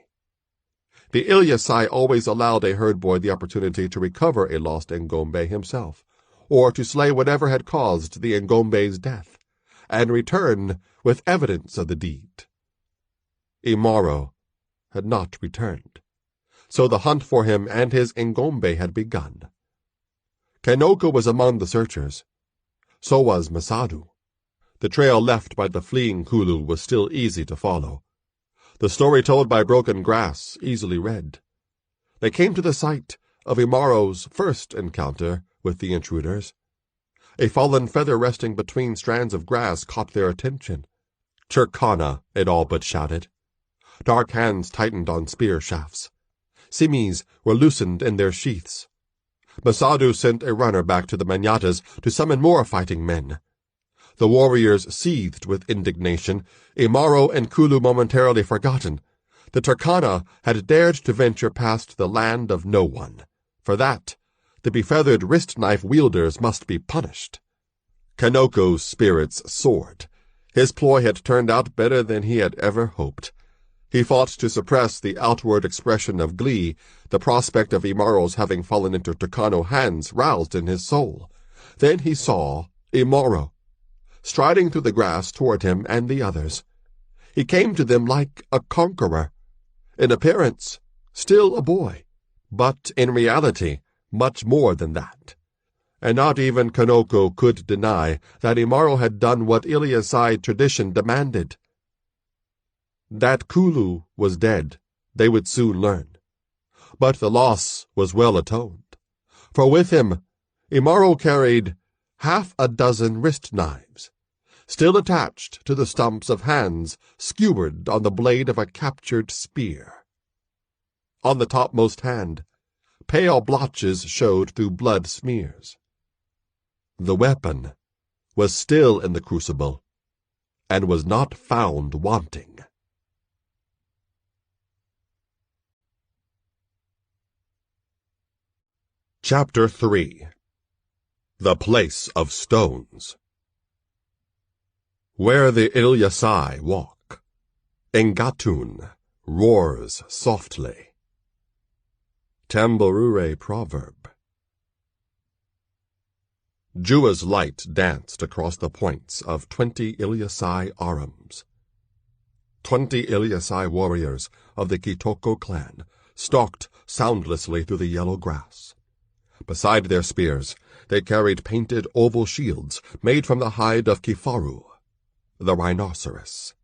The Ilyasai always allowed a herd boy the opportunity to recover a lost Ngombe himself, or to slay whatever had caused the Ngombe's death, and return with evidence of the deed. Imaro had not returned, so the hunt for him and his Ngombe had begun. Kanoko was among the searchers. So was Masadu. The trail left by the fleeing Kulu was still easy to follow. The story told by Broken Grass easily read. They came to the site of Imaro's first encounter with the intruders. A fallen feather resting between strands of grass caught their attention. Turkana, it all but shouted. Dark hands tightened on spear shafts. Simis were loosened in their sheaths. Masadu sent a runner back to the Manyatas to summon more fighting men. The warriors seethed with indignation, Imaro and Kulu momentarily forgotten. The Turkana had dared to venture past the land of no one. For that, the befeathered wrist-knife wielders must be punished. Kanoko's spirits soared. His ploy had turned out better than he had ever hoped. He fought to suppress the outward expression of glee. The prospect of Imaro's having fallen into Turkana hands roused in his soul. Then he saw Imaro, striding through the grass toward him and the others. He came to them like a conqueror. In appearance, still a boy, but in reality much more than that. And not even Kanoko could deny that Imaro had done what Iliasai tradition demanded. That Kulu was dead, they would soon learn. But the loss was well atoned, for with him Imaro carried 6 wrist knives, still attached to the stumps of hands skewered on the blade of a captured spear. On the topmost hand, pale blotches showed through blood smears. The weapon was still in the crucible, and was not found wanting. Chapter 3. The Place of Stones. Where the Ilyasai walk, Engatun roars softly. Tambourure Proverb. Jua's light danced across the points of 20 Ilyasai arms. 20 Ilyasai warriors of the Kitoko clan stalked soundlessly through the yellow grass. Beside their spears, they carried painted oval shields made from the hide of Kifaru, the rhinoceros.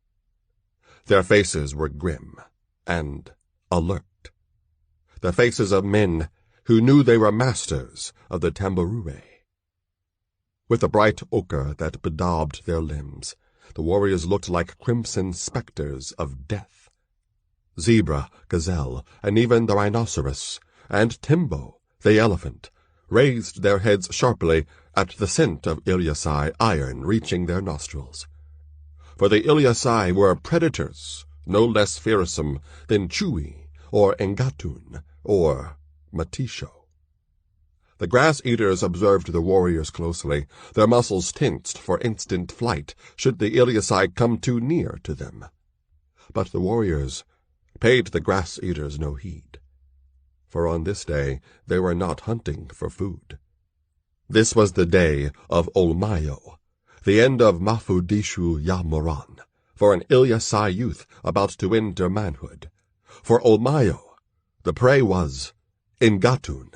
Their faces were grim and alert, the faces of men who knew they were masters of the tambourure. With the bright ochre that bedaubed their limbs, the warriors looked like crimson specters of death. Zebra, gazelle, and even the rhinoceros, and Timbo, the elephant, raised their heads sharply at the scent of Ilyasai iron reaching their nostrils. For the Ilyasai were predators no less fearsome than Chui or Engatun or Matisho. The grass-eaters observed the warriors closely, their muscles tensed for instant flight should the Ilyasai come too near to them. But the warriors paid the grass-eaters no heed, for on this day they were not hunting for food. This was the day of Olmayo, the end of Mafudishu Yamoran, for an Ilyasai youth about to enter manhood. For Olmayo, the prey was Engatun,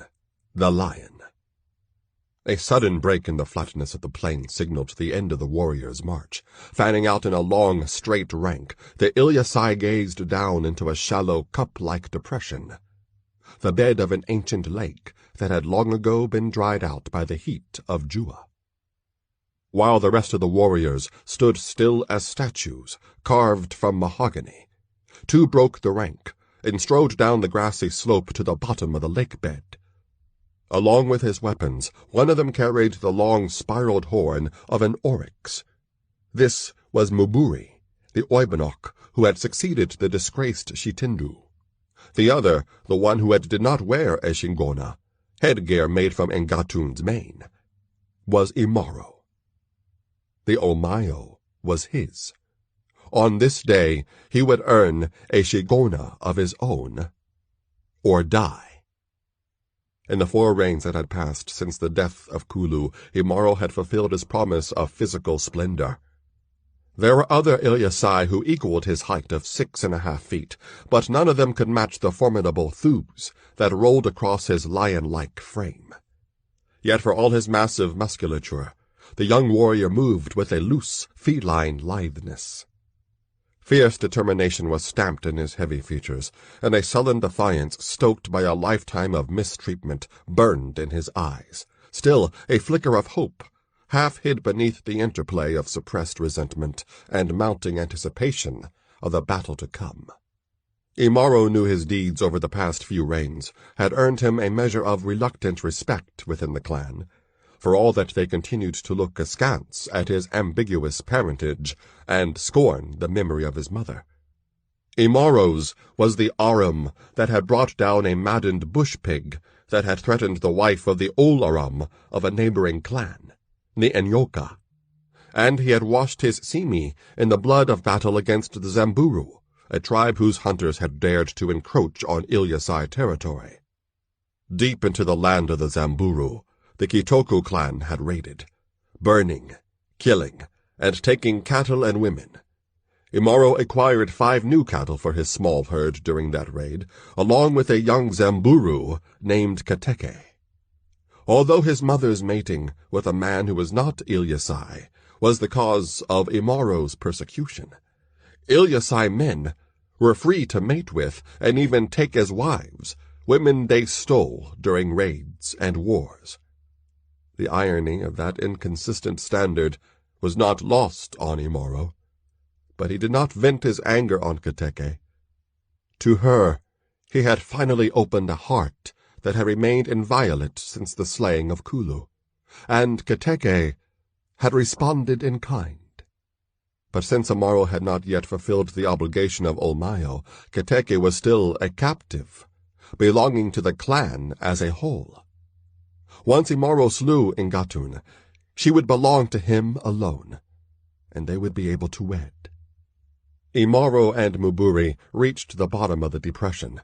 the lion. A sudden break in the flatness of the plain signaled the end of the warriors' march. Fanning out in a long, straight rank, the Ilyasai gazed down into a shallow, cup-like depression, the bed of an ancient lake that had long ago been dried out by the heat of Jua. While the rest of the warriors stood still as statues, carved from mahogany, 2 broke the rank and strode down the grassy slope to the bottom of the lake bed. Along with his weapons, one of them carried the long spiraled horn of an oryx. This was Muburi, the Oibonok who had succeeded the disgraced Shitindu. The other, the one who did not wear a shingona, headgear made from Engatun's mane, was Imaro. The Olmayo was his. On this day he would earn a shingona of his own, or die. In the 4 reigns that had passed since the death of Kulu, Imaro had fulfilled his promise of physical splendor. There were other Ilyasai who equaled his height of 6.5 feet, but none of them could match the formidable thews that rolled across his lion-like frame. Yet for all his massive musculature, the young warrior moved with a loose, feline litheness. Fierce determination was stamped in his heavy features, and a sullen defiance stoked by a lifetime of mistreatment burned in his eyes. Still, a flicker of hope, half hid beneath the interplay of suppressed resentment and mounting anticipation of the battle to come. Imaro knew his deeds over the past few reigns had earned him a measure of reluctant respect within the clan, for all that they continued to look askance at his ambiguous parentage and scorn the memory of his mother. Imaro's was the arum that had brought down a maddened bush pig that had threatened the wife of the Olaram of a neighboring clan, the Enyoka, and he had washed his simi in the blood of battle against the Zamburu, a tribe whose hunters had dared to encroach on Ilyasai territory. Deep into the land of the Zamburu, the Kitoku clan had raided, burning, killing, and taking cattle and women. Imaro acquired 5 new cattle for his small herd during that raid, along with a young Zamburu named Kateke. Although his mother's mating with a man who was not Ilyasai was the cause of Imaro's persecution, Ilyasai men were free to mate with and even take as wives women they stole during raids and wars. The irony of that inconsistent standard was not lost on Imaro, but he did not vent his anger on Kateke. To her, he had finally opened a heart that had remained inviolate since the slaying of Kulu, and Kateke had responded in kind. But since Imaro had not yet fulfilled the obligation of Olmayo, Kateke was still a captive, belonging to the clan as a whole. Once Imaro slew Ngatun, she would belong to him alone, and they would be able to wed. Imaro and Muburi reached the bottom of the depression.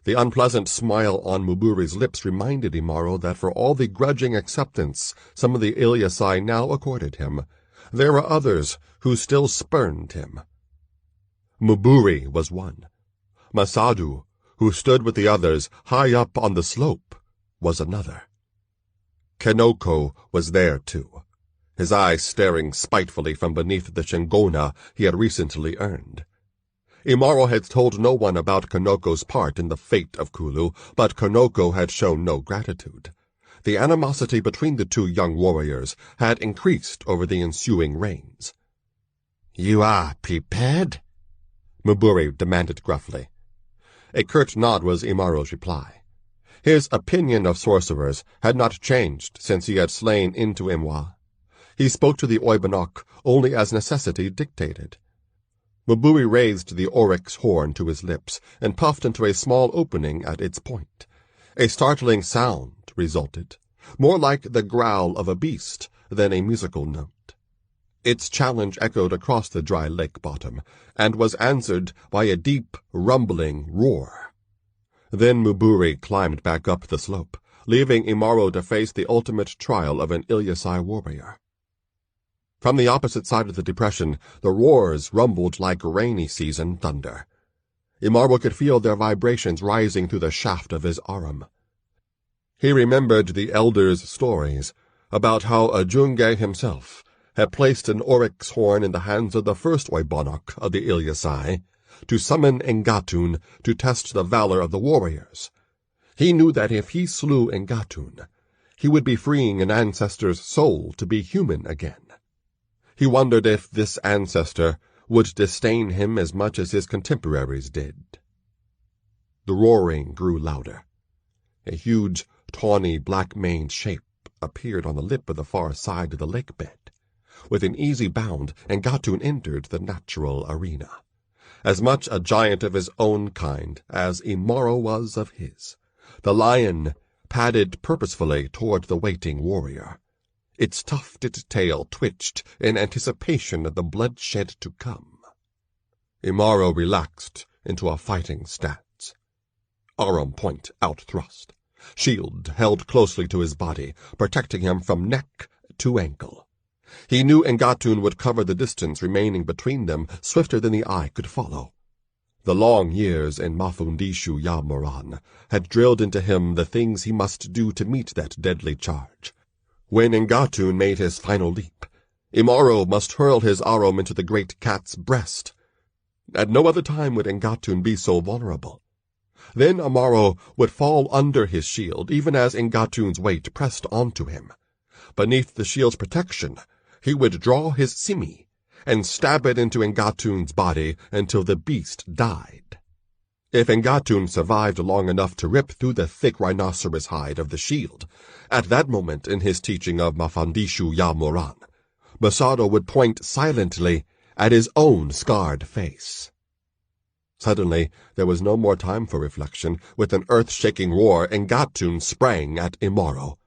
The unpleasant smile on Muburi's lips reminded Imaro that for all the grudging acceptance some of the Ilyasai now accorded him, there were others who still spurned him. Muburi was one. Masadu, who stood with the others high up on the slope, was another. Kanoko was there too, his eyes staring spitefully from beneath the shingona he had recently earned. Imaro had told no one about Kanoko's part in the fate of Kulu, but Kanoko had shown no gratitude. The animosity between the 2 young warriors had increased over the ensuing reigns. "You are prepared?" Muburi demanded gruffly. A curt nod was Imaro's reply. His opinion of sorcerers had not changed since he had slain Into Imwa. He spoke to the Oibanok only as necessity dictated. Muburi raised the oryx horn to his lips and puffed into a small opening at its point. A startling sound resulted, more like the growl of a beast than a musical note. Its challenge echoed across the dry lake bottom, and was answered by a deep, rumbling roar. Then Muburi climbed back up the slope, leaving Imaro to face the ultimate trial of an Ilyasai warrior. From the opposite side of the depression, the roars rumbled like rainy season thunder. Imaro could feel their vibrations rising through the shaft of his arum. He remembered the elders' stories about how Ajunge himself had placed an oryx horn in the hands of the first Oibonok of the Ilyasai to summon Ngatun to test the valor of the warriors. He knew that if he slew Ngatun, he would be freeing an ancestor's soul to be human again. He wondered if this ancestor would disdain him as much as his contemporaries did. The roaring grew louder. A huge, tawny, black-maned shape appeared on the lip of the far side of the lake bed. With an easy bound, Ngatun entered the natural arena, as much a giant of his own kind as Imaro was of his. The lion padded purposefully toward the waiting warrior. Its tufted tail twitched in anticipation of the bloodshed to come. Imaro relaxed into a fighting stance. Arum point outthrust, shield held closely to his body, protecting him from neck to ankle. He knew Ngatun would cover the distance remaining between them swifter than the eye could follow. The long years in Mafundishu Yamoran had drilled into him the things he must do to meet that deadly charge. When Ngatun made his final leap, Imaro must hurl his arum into the great cat's breast. At no other time would Ngatun be so vulnerable. Then Imaro would fall under his shield, even as Ngatun's weight pressed onto him. Beneath the shield's protection, he would draw his simi and stab it into Ngatun's body until the beast died. If Ngatun survived long enough to rip through the thick rhinoceros hide of the shield, at that moment in his teaching of Mafundishu Yamoran, Masato would point silently at his own scarred face. Suddenly, there was no more time for reflection. With an earth-shaking roar, Ngatun sprang at Imaro.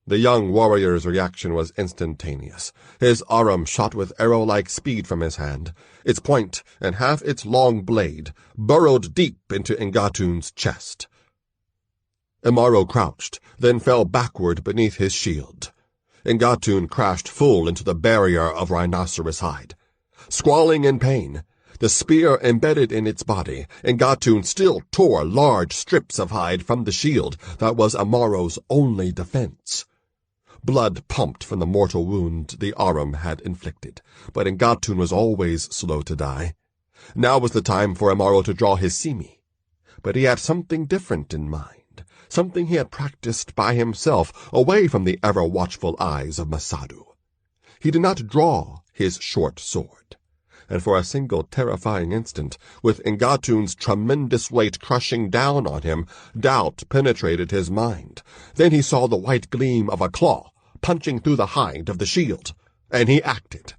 The young warrior's reaction was instantaneous. His arum shot with arrow-like speed from his hand. Its point and half its long blade burrowed deep into Ngatun's chest. Imaro crouched, then fell backward beneath his shield. Ngatun crashed full into the barrier of rhinoceros hide. Squalling in pain, The spear embedded in its body, Nga'atun still tore large strips of hide from the shield that was Imaro's only defense. Blood pumped from the mortal wound the Arum had inflicted, but Nga'atun was always slow to die. Now was the time for Imaro to draw his simi, but he had something different in mind, something he had practiced by himself, away from the ever-watchful eyes of Masadu. He did not draw his short sword, and for a single terrifying instant, with Nga'atun's tremendous weight crushing down on him, doubt penetrated his mind. Then he saw the white gleam of a claw punching through the hide of the shield, and he acted.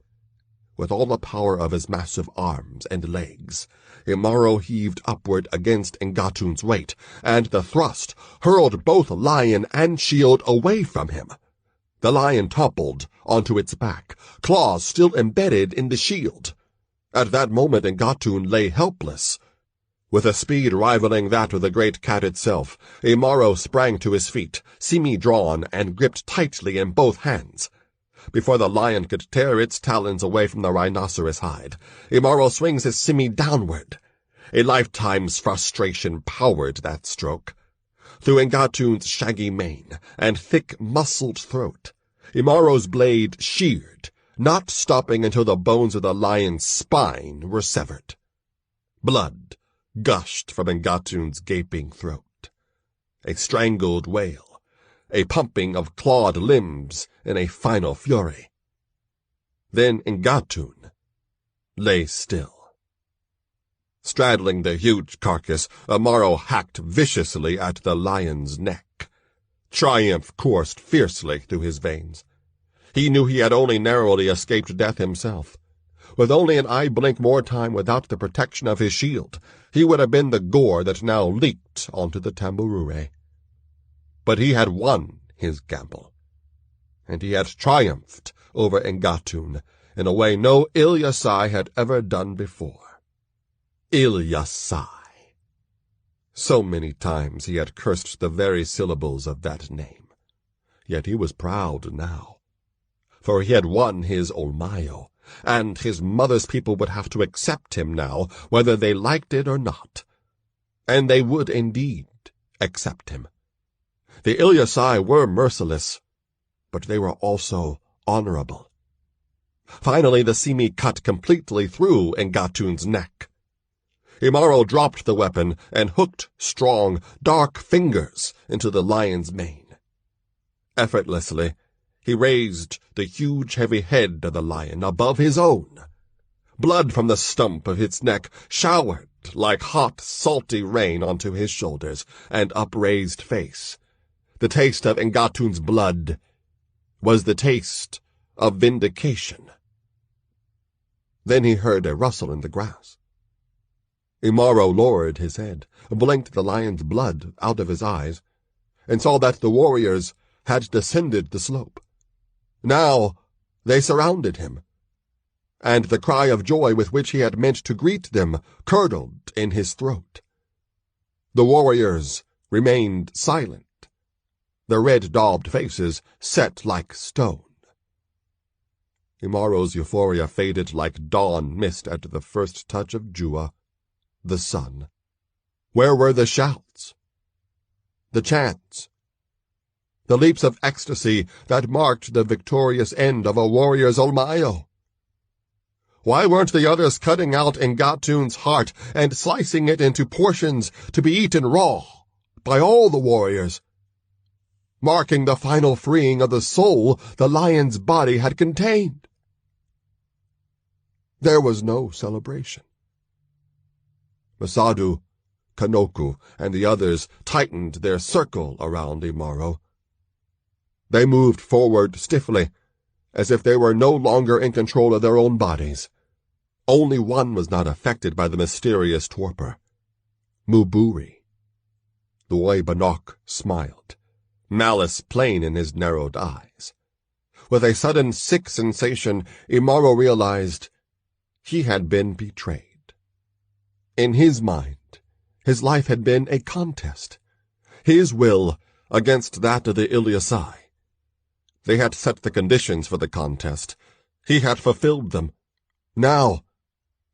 With all the power of his massive arms and legs, Imaro heaved upward against Nga'atun's weight, and the thrust hurled both lion and shield away from him. The lion toppled onto its back, claws still embedded in the shield. At that moment Nga'atun lay helpless. With a speed rivaling that of the great cat itself, Imaro sprang to his feet, simi drawn and gripped tightly in both hands. Before the lion could tear its talons away from the rhinoceros hide, Imaro swings his simi downward. A lifetime's frustration powered that stroke. Through Nga'atun's shaggy mane and thick muscled throat, Imaro's blade sheared, not stopping until the bones of the lion's spine were severed. Blood gushed from Nga'atun's gaping throat. A strangled wail, a pumping of clawed limbs in a final fury. Then Nga'atun lay still. Straddling the huge carcass, Imaro hacked viciously at the lion's neck. Triumph coursed fiercely through his veins. He knew he had only narrowly escaped death himself. With only an eye-blink more time without the protection of his shield, he would have been the gore that now leaked onto the tambourine. But he had won his gamble, and he had triumphed over Nga'atun in a way no Ilyasai had ever done before. Ilyasai. So many times he had cursed the very syllables of that name. Yet he was proud now, for he had won his Olmayo, and his mother's people would have to accept him now, whether they liked it or not. And they would indeed accept him. The Ilyasai were merciless, but they were also honorable. Finally the simi cut completely through Nga'atun's neck. Imaro dropped the weapon and hooked strong, dark fingers into the lion's mane. Effortlessly, he raised the huge, heavy head of the lion above his own. Blood from the stump of its neck showered like hot, salty rain onto his shoulders and upraised face. The taste of Nga'atun's blood was the taste of vindication. Then he heard a rustle in the grass. Imaro lowered his head, blinked the lion's blood out of his eyes, and saw that the warriors had descended the slope. Now they surrounded him, and the cry of joy with which he had meant to greet them curdled in his throat. The warriors remained silent, their red-daubed faces set like stone. Imaro's euphoria faded like dawn mist at the first touch of Jua, the sun. Where were the shouts, the chants, the leaps of ecstasy that marked the victorious end of a warrior's Olmayo? Why weren't the others cutting out Nga'atun's heart and slicing it into portions to be eaten raw by all the warriors, marking the final freeing of the soul the lion's body had contained? There was no celebration. Masadu, Kanoku, and the others tightened their circle around Imaro. They moved forward stiffly, as if they were no longer in control of their own bodies. Only one was not affected by the mysterious torpor. Muburi. The Banok smiled, malice plain in his narrowed eyes. With a sudden sick sensation, Imaro realized he had been betrayed. In his mind, his life had been a contest, his will against that of the Ilyasai. They had set the conditions for the contest. He had fulfilled them. Now,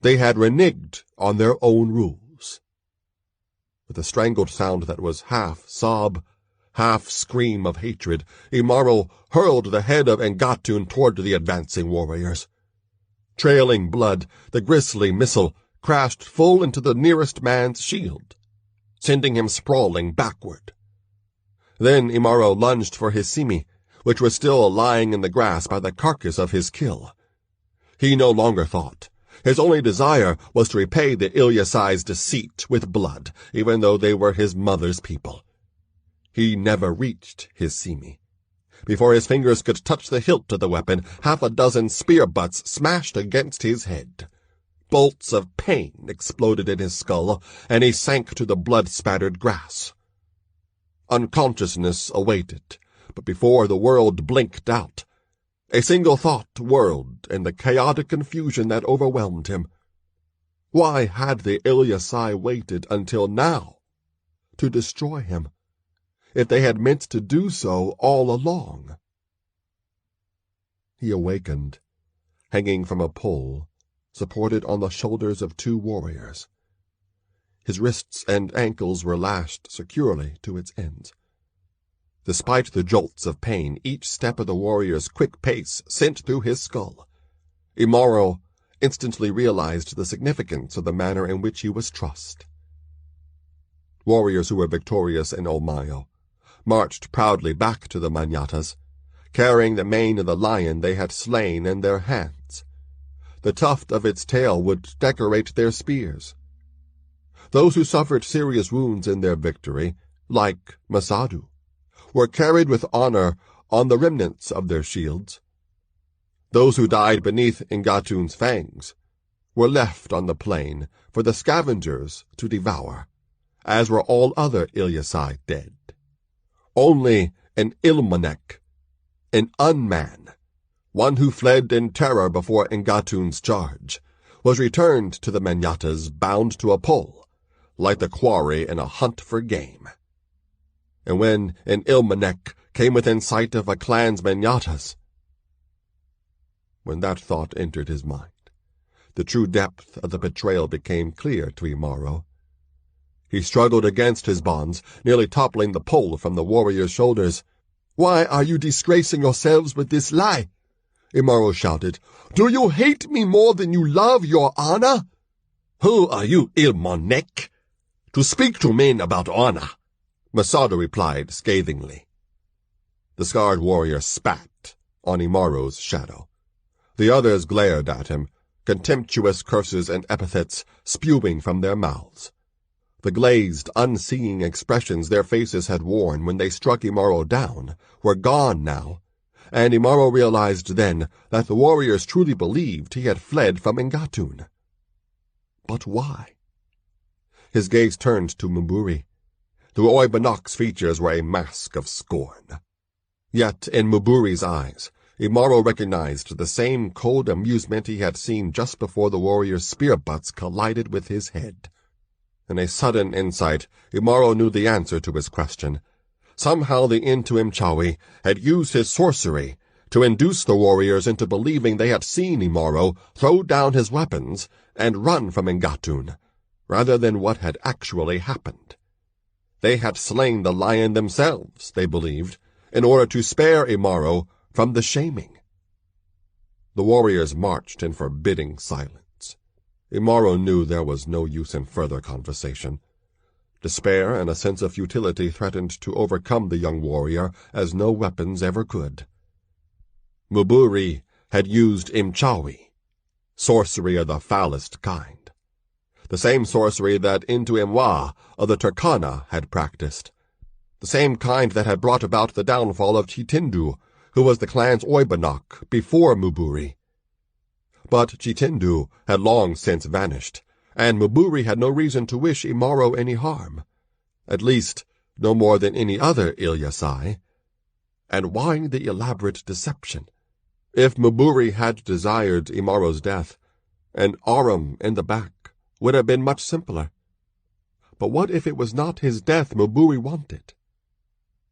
They had reneged on their own rules. With a strangled sound that was half sob, half scream of hatred, Imaro hurled the head of Ngatun toward the advancing warriors. Trailing blood, the grisly missile crashed full into the nearest man's shield, sending him sprawling backward. Then Imaro lunged for his simi, which was still lying in the grass by the carcass of his kill. He no longer thought. His only desire was to repay the Ilyasai's deceit with blood, even though they were his mother's people. He never reached his simi. Before his fingers could touch the hilt of the weapon, 6 spear butts smashed against his head. Bolts of pain exploded in his skull, and he sank to the blood-spattered grass. Unconsciousness awaited, but before the world blinked out, a single thought whirled in the chaotic confusion that overwhelmed him. Why had the Ilyasai waited until now to destroy him, if they had meant to do so all along? He awakened, hanging from a pole, supported on the shoulders of 2 warriors. His wrists and ankles were lashed securely to its ends. Despite the jolts of pain, each step of the warrior's quick pace sent through his skull. Imaro instantly realized the significance of the manner in which he was trussed. Warriors who were victorious in Olmayo marched proudly back to the manyatas, carrying the mane of the lion they had slain in their hands. The tuft of its tail would decorate their spears. Those who suffered serious wounds in their victory, like Masadu, were carried with honor on the remnants of their shields. Those who died beneath Ngatun's fangs were left on the plain for the scavengers to devour, as were all other Ilyasai dead. Only an Ilmanek, an unman, one who fled in terror before Ngatun's charge, was returned to the manyatas bound to a pole, like the quarry in a hunt for game. And when an Ilmanek came within sight of a clan's manyatas, when that thought entered his mind, the true depth of the betrayal became clear to Imaro. He struggled against his bonds, nearly toppling the pole from the warrior's shoulders. "Why are you disgracing yourselves with this lie?" Imaro shouted. "Do you hate me more than you love your honor? Who are you, Ilmanek, to speak to men about honor?" Masada replied scathingly. The scarred warrior spat on Imaro's shadow. The others glared at him, contemptuous curses and epithets spewing from their mouths. The glazed, unseeing expressions their faces had worn when they struck Imaro down were gone now, and Imaro realized then that the warriors truly believed he had fled from Ngatun. But why? His gaze turned to Muburi. The Oibanok's features were a mask of scorn. Yet in Muburi's eyes, Imaro recognized the same cold amusement he had seen just before the warrior's spear butts collided with his head. In a sudden insight, Imaro knew the answer to his question. Somehow the Intu-Imchawi had used his sorcery to induce the warriors into believing they had seen Imaro throw down his weapons and run from Ngatun, rather than what had actually happened. They had slain the lion themselves, they believed, in order to spare Imaro from the shaming. The warriors marched in forbidding silence. Imaro knew there was no use in further conversation. Despair and a sense of futility threatened to overcome the young warrior as no weapons ever could. Muburi had used Imchawi, sorcery of the foulest kind. The same sorcery that Intu-Imwa of the Turkana had practiced. The same kind that had brought about the downfall of Chitindu, who was the clan's Oibanok before Muburi. But Chitindu had long since vanished, and Muburi had no reason to wish Imaro any harm. At least, no more than any other Ilyasai. And why the elaborate deception? If Muburi had desired Imaro's death, an arum in the back would have been much simpler. But what if it was not his death Muburi wanted?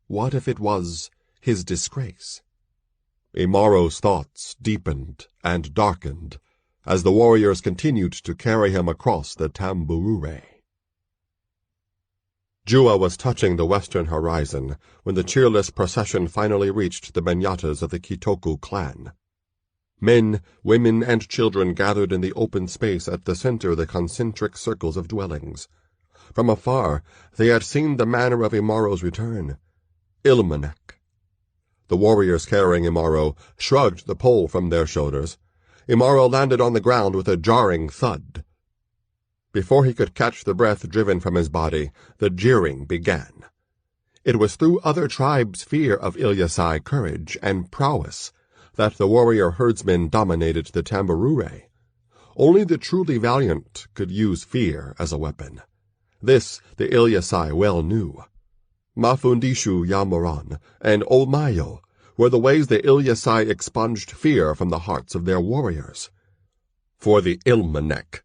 What if it was his disgrace? Imaro's thoughts deepened and darkened as the warriors continued to carry him across the Tamburure. Jua was touching the western horizon when the cheerless procession finally reached the manyatas of the Kitoku clan. Men, women, and children gathered in the open space at the center of the concentric circles of dwellings. From afar, they had seen the manner of Imaro's return. Ilmanek. The warriors carrying Imaro shrugged the pole from their shoulders. Imaro landed on the ground with a jarring thud. Before he could catch the breath driven from his body, the jeering began. It was through other tribes' fear of Ilyasai courage and prowess that the warrior herdsmen dominated the Tamburure. Only the truly valiant could use fear as a weapon. This the Ilyasai well knew. Mafundishu Yamoran and Olmayo were the ways the Ilyasai expunged fear from the hearts of their warriors. For the Ilmanek,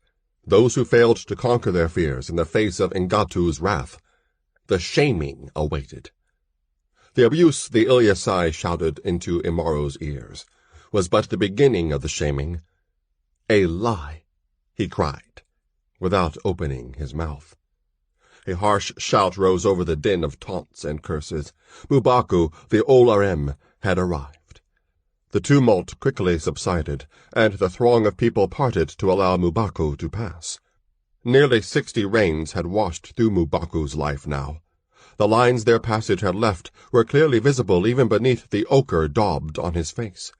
those who failed to conquer their fears in the face of Ngatu's wrath, the shaming awaited. The abuse the Ilyasai shouted into Imaro's ears was but the beginning of the shaming. "A lie," he cried, without opening his mouth. A harsh shout rose over the din of taunts and curses. Mubaku, the Olarem, had arrived. The tumult quickly subsided, and the throng of people parted to allow Mubaku to pass. Nearly 60 rains had washed through Mubaku's life now. The lines their passage had left were clearly visible even beneath the ochre daubed on his face.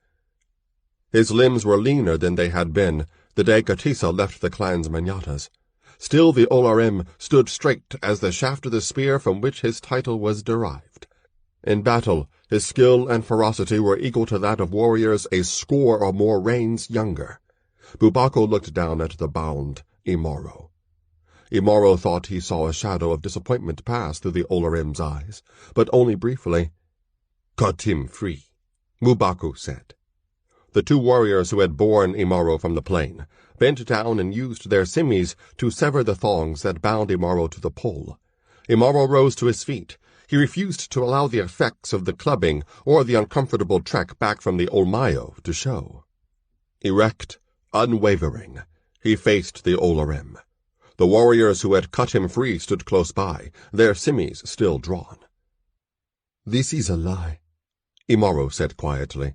His limbs were leaner than they had been the day Katisa left the clan's manyatas. Still the Olarem stood straight as the shaft of the spear from which his title was derived. In battle, his skill and ferocity were equal to that of warriors a score or more reigns younger. Mubaku looked down at the bound Imaro. Imaro thought he saw a shadow of disappointment pass through the Olarem's eyes, but only briefly. "Cut him free," Mubaku said. The 2 warriors who had borne Imaro from the plain bent down and used their simis to sever the thongs that bound Imaro to the pole. Imaro rose to his feet. He refused to allow the effects of the clubbing or the uncomfortable trek back from the Olmayo to show. Erect, unwavering, he faced the Olarem. The warriors who had cut him free stood close by, their simis still drawn. "This is a lie," Imaro said quietly.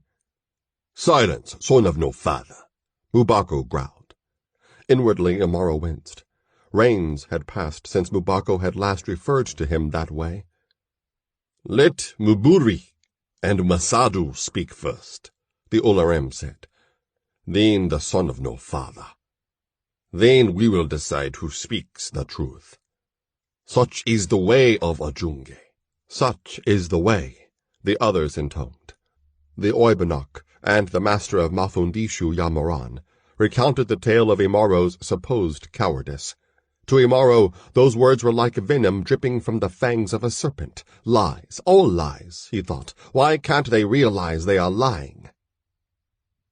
"Silence, son of no father," Mubaku growled. Inwardly, Imaro winced. Rains had passed since Mubaku had last referred to him that way. "Let Muburi and Masadu speak first," the Olarem said. "Then the son of no father. Then we will decide who speaks the truth. Such is the way of Ajunge." "Such is the way," the others intoned. The Oibonok and the master of Mafundishu Yamoran recounted the tale of Imaro's supposed cowardice. To Imaro, those words were like venom dripping from the fangs of a serpent. Lies, all lies, he thought. Why can't they realize they are lying?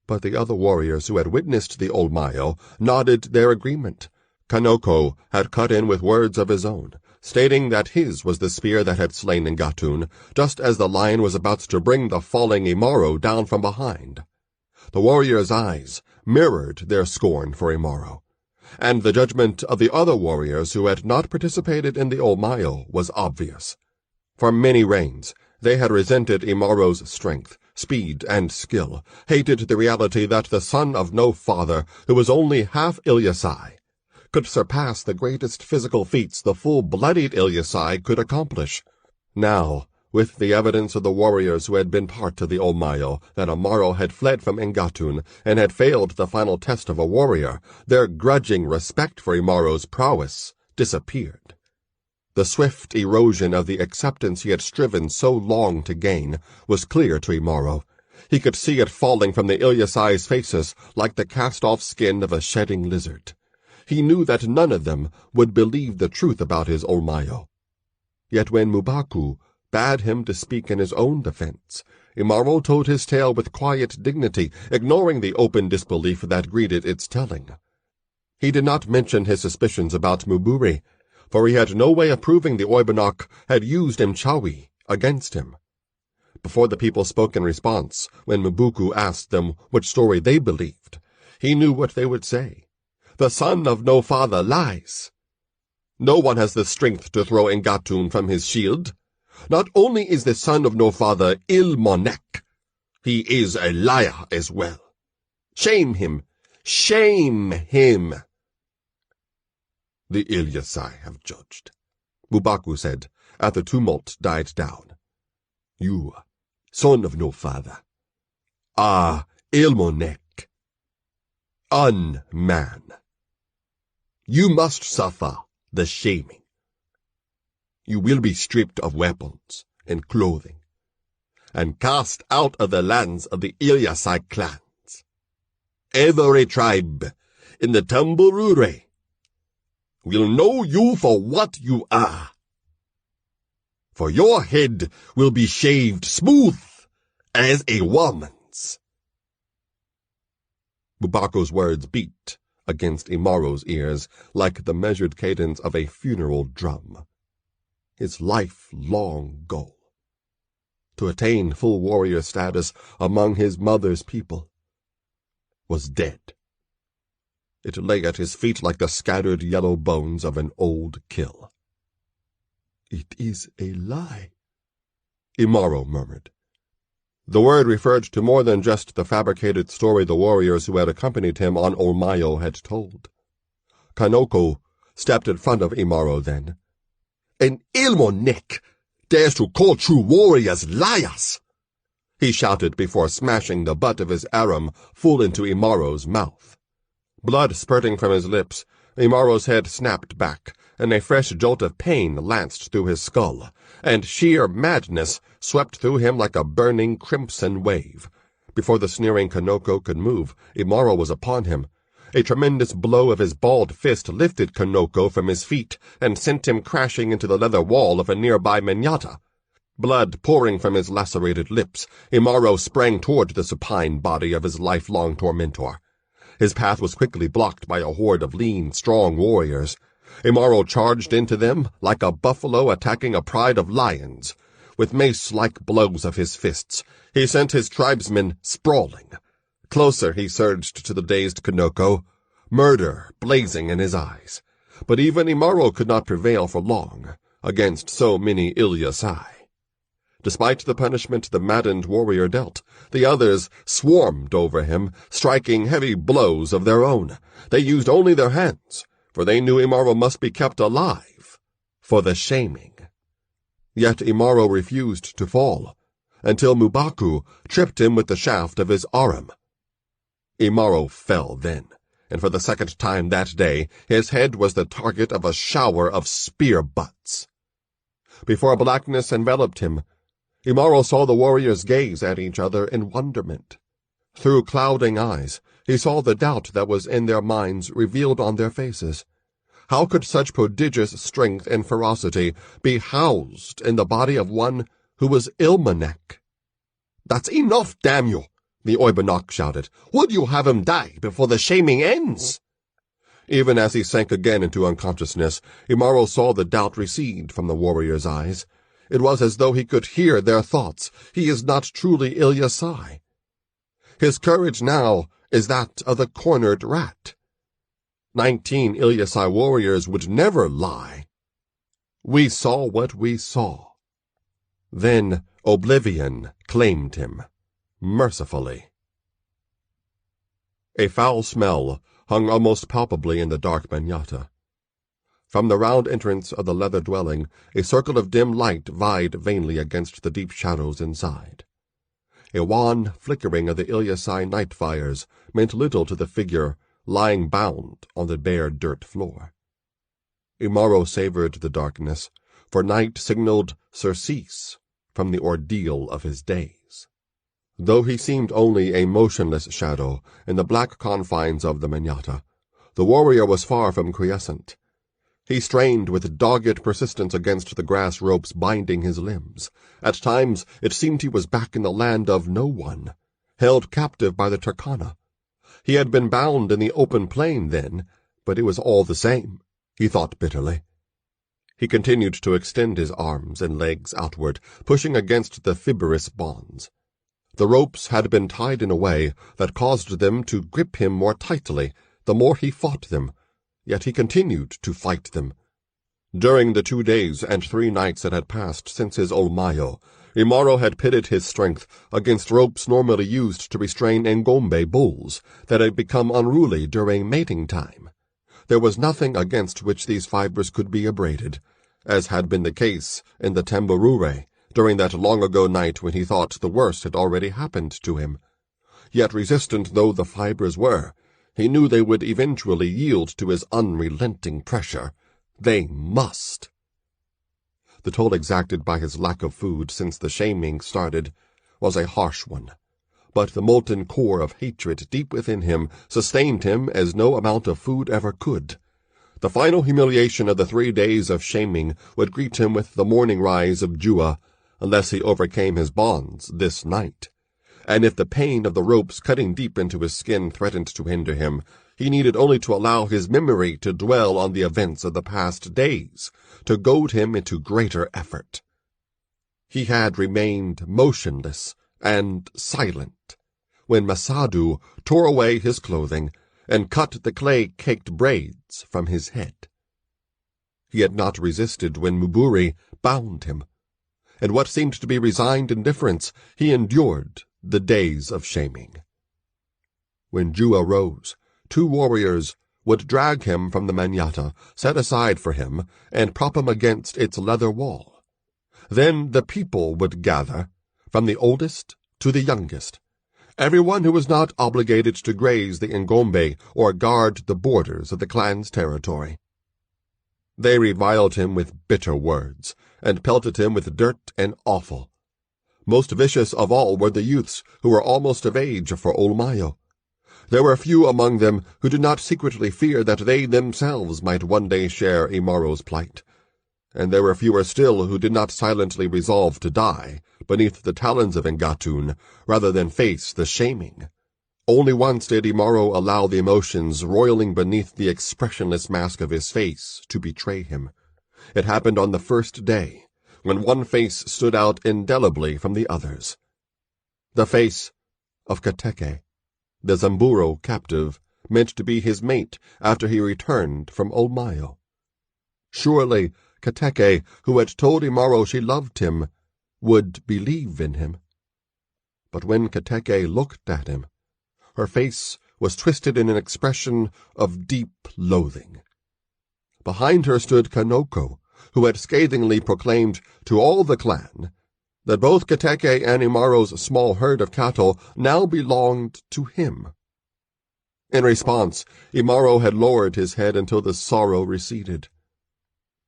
But the other warriors who had witnessed the Olmayo nodded their agreement. Kanoko had cut in with words of his own, stating that his was the spear that had slain Ngatun, just as the lion was about to bring the falling Imaro down from behind. The warriors' eyes mirrored their scorn for Imaro, and the judgment of the other warriors who had not participated in the Olmayo was obvious. For many reigns, they had resented Imaro's strength, speed, and skill, hated the reality that the son of no father, who was only half Ilyasai, could surpass the greatest physical feats the full-blooded Ilyasai could accomplish. Now, with the evidence of the warriors who had been part of the Olmayo, that Imaro had fled from Ngatun and had failed the final test of a warrior, their grudging respect for Imaro's prowess disappeared. The swift erosion of the acceptance he had striven so long to gain was clear to Imaro. He could see it falling from the Ilyasai's faces like the cast-off skin of a shedding lizard. He knew that none of them would believe the truth about his Olmayo. Yet when Mubaku bade him to speak in his own defense, Imaro told his tale with quiet dignity, ignoring the open disbelief that greeted its telling. He did not mention his suspicions about Muburi, for he had no way of proving the Oibonok had used Mchawi against him. Before the people spoke in response, when Mubuku asked them which story they believed, He knew what they would say. The son of no father lies. No one has the strength to throw Engatun from his shield. Not only is the son of no father Ilmonek, he is a liar as well. Shame him! Shame him! The Ilyasai have judged, Mubaku said, as the tumult died down. You, son of no father, are Ilmonek, unman. You must suffer the shaming. You will be stripped of weapons and clothing, and cast out of the lands of the Ilyasai clans. Every tribe in the Tamburure will know you for what you are. For your head will be shaved smooth as a woman's. Mubaku's words beat against Imaro's ears like the measured cadence of a funeral drum. His lifelong goal, to attain full warrior status among his mother's people, was dead. It lay at his feet like the scattered yellow bones of an old kill. It is a lie, Imaro murmured. The word referred to more than just the fabricated story the warriors who had accompanied him on Omayo had told. Kanoko stepped in front of Imaro then. An Ilmonek dares to call true warriors liars, he shouted before smashing the butt of his arum full into Imaro's mouth. Blood spurting from his lips, Imaro's head snapped back, and a fresh jolt of pain lanced through his skull, and sheer madness swept through him like a burning crimson wave. Before the sneering Kanoko could move, Imaro was upon him. A tremendous blow of his bald fist lifted Kanoko from his feet and sent him crashing into the leather wall of a nearby manyatta. Blood pouring from his lacerated lips, Imaro sprang toward the supine body of his lifelong tormentor. His path was quickly blocked by a horde of lean, strong warriors. Imaro charged into them like a buffalo attacking a pride of lions. With mace-like blows of his fists, he sent his tribesmen sprawling. Closer he surged to the dazed Kanoko, murder blazing in his eyes. But even Imaro could not prevail for long against so many Ilyasai. Despite the punishment the maddened warrior dealt, the others swarmed over him, striking heavy blows of their own. They used only their hands, for they knew Imaro must be kept alive for the shaming. Yet Imaro refused to fall, until Mubaku tripped him with the shaft of his arum. Imaro fell then, and for the second time that day his head was the target of a shower of spear butts. Before blackness enveloped him, Imaro saw the warriors gaze at each other in wonderment. Through clouding eyes, he saw the doubt that was in their minds revealed on their faces. How could such prodigious strength and ferocity be housed in the body of one who was Ilmonek? "That's enough, damn you!" the Oibonok shouted. "Would you have him die before the shaming ends?" Even as he sank again into unconsciousness, Imaro saw the doubt recede from the warrior's eyes. It was as though he could hear their thoughts. He is not truly Ilyasai. His courage now is that of the cornered rat. 19 Ilyasai warriors would never lie. We saw what we saw. Then oblivion claimed him, mercifully. A foul smell hung almost palpably in the dark manyatta. From the round entrance of the leather dwelling, a circle of dim light vied vainly against the deep shadows inside. A wan flickering of the Ilyasai night fires meant little to the figure lying bound on the bare dirt floor. Imaro savored the darkness, for night signaled surcease from the ordeal of his days. Though he seemed only a motionless shadow in the black confines of the manyatta, the warrior was far from quiescent. He strained with dogged persistence against the grass ropes binding his limbs. At times it seemed he was back in the land of no one, held captive by the Turkana. He had been bound in the open plain then, but it was all the same, he thought bitterly. He continued to extend his arms and legs outward, pushing against the fibrous bonds. The ropes had been tied in a way that caused them to grip him more tightly the more he fought them, yet he continued to fight them. During the 2 days and 3 nights that had passed since his Olmayo, Imaro had pitted his strength against ropes normally used to restrain Ngombe bulls that had become unruly during mating time. There was nothing against which these fibers could be abraded, as had been the case in the Tamburure during that long-ago night when he thought the worst had already happened to him. Yet resistant though the fibers were, he knew they would eventually yield to his unrelenting pressure. They must. The toll exacted by his lack of food since the shaming started was a harsh one, but the molten core of hatred deep within him sustained him as no amount of food ever could. The final humiliation of the 3 days of shaming would greet him with the morning rise of Jua, unless he overcame his bonds this night. And if the pain of the ropes cutting deep into his skin threatened to hinder him, he needed only to allow his memory to dwell on the events of the past days, to goad him into greater effort. He had remained motionless and silent when Masadu tore away his clothing and cut the clay-caked braids from his head. He had not resisted when Muburi bound him, and what seemed to be resigned indifference he endured the days of shaming. When Jua rose, 2 warriors would drag him from the manyatta set aside for him and prop him against its leather wall. Then the people would gather, from the oldest to the youngest, everyone who was not obligated to graze the Ngombe or guard the borders of the clan's territory. They reviled him with bitter words, and pelted him with dirt and offal. Most vicious of all were the youths who were almost of age for Olmayo. There were few among them who did not secretly fear that they themselves might one day share Imaro's plight, and there were fewer still who did not silently resolve to die beneath the talons of Ngatun rather than face the shaming. Only once did Imaro allow the emotions roiling beneath the expressionless mask of his face to betray him. It happened on the first day, when one face stood out indelibly from the others. The face of Kateke, the Zamburo captive, meant to be his mate after he returned from Olmayo. Surely Kateke, who had told Imaro she loved him, would believe in him. But when Kateke looked at him, her face was twisted in an expression of deep loathing. Behind her stood Kanoko, who had scathingly proclaimed to all the clan that both Kateke and Imaro's small herd of cattle now belonged to him. In response, Imaro had lowered his head until the sorrow receded.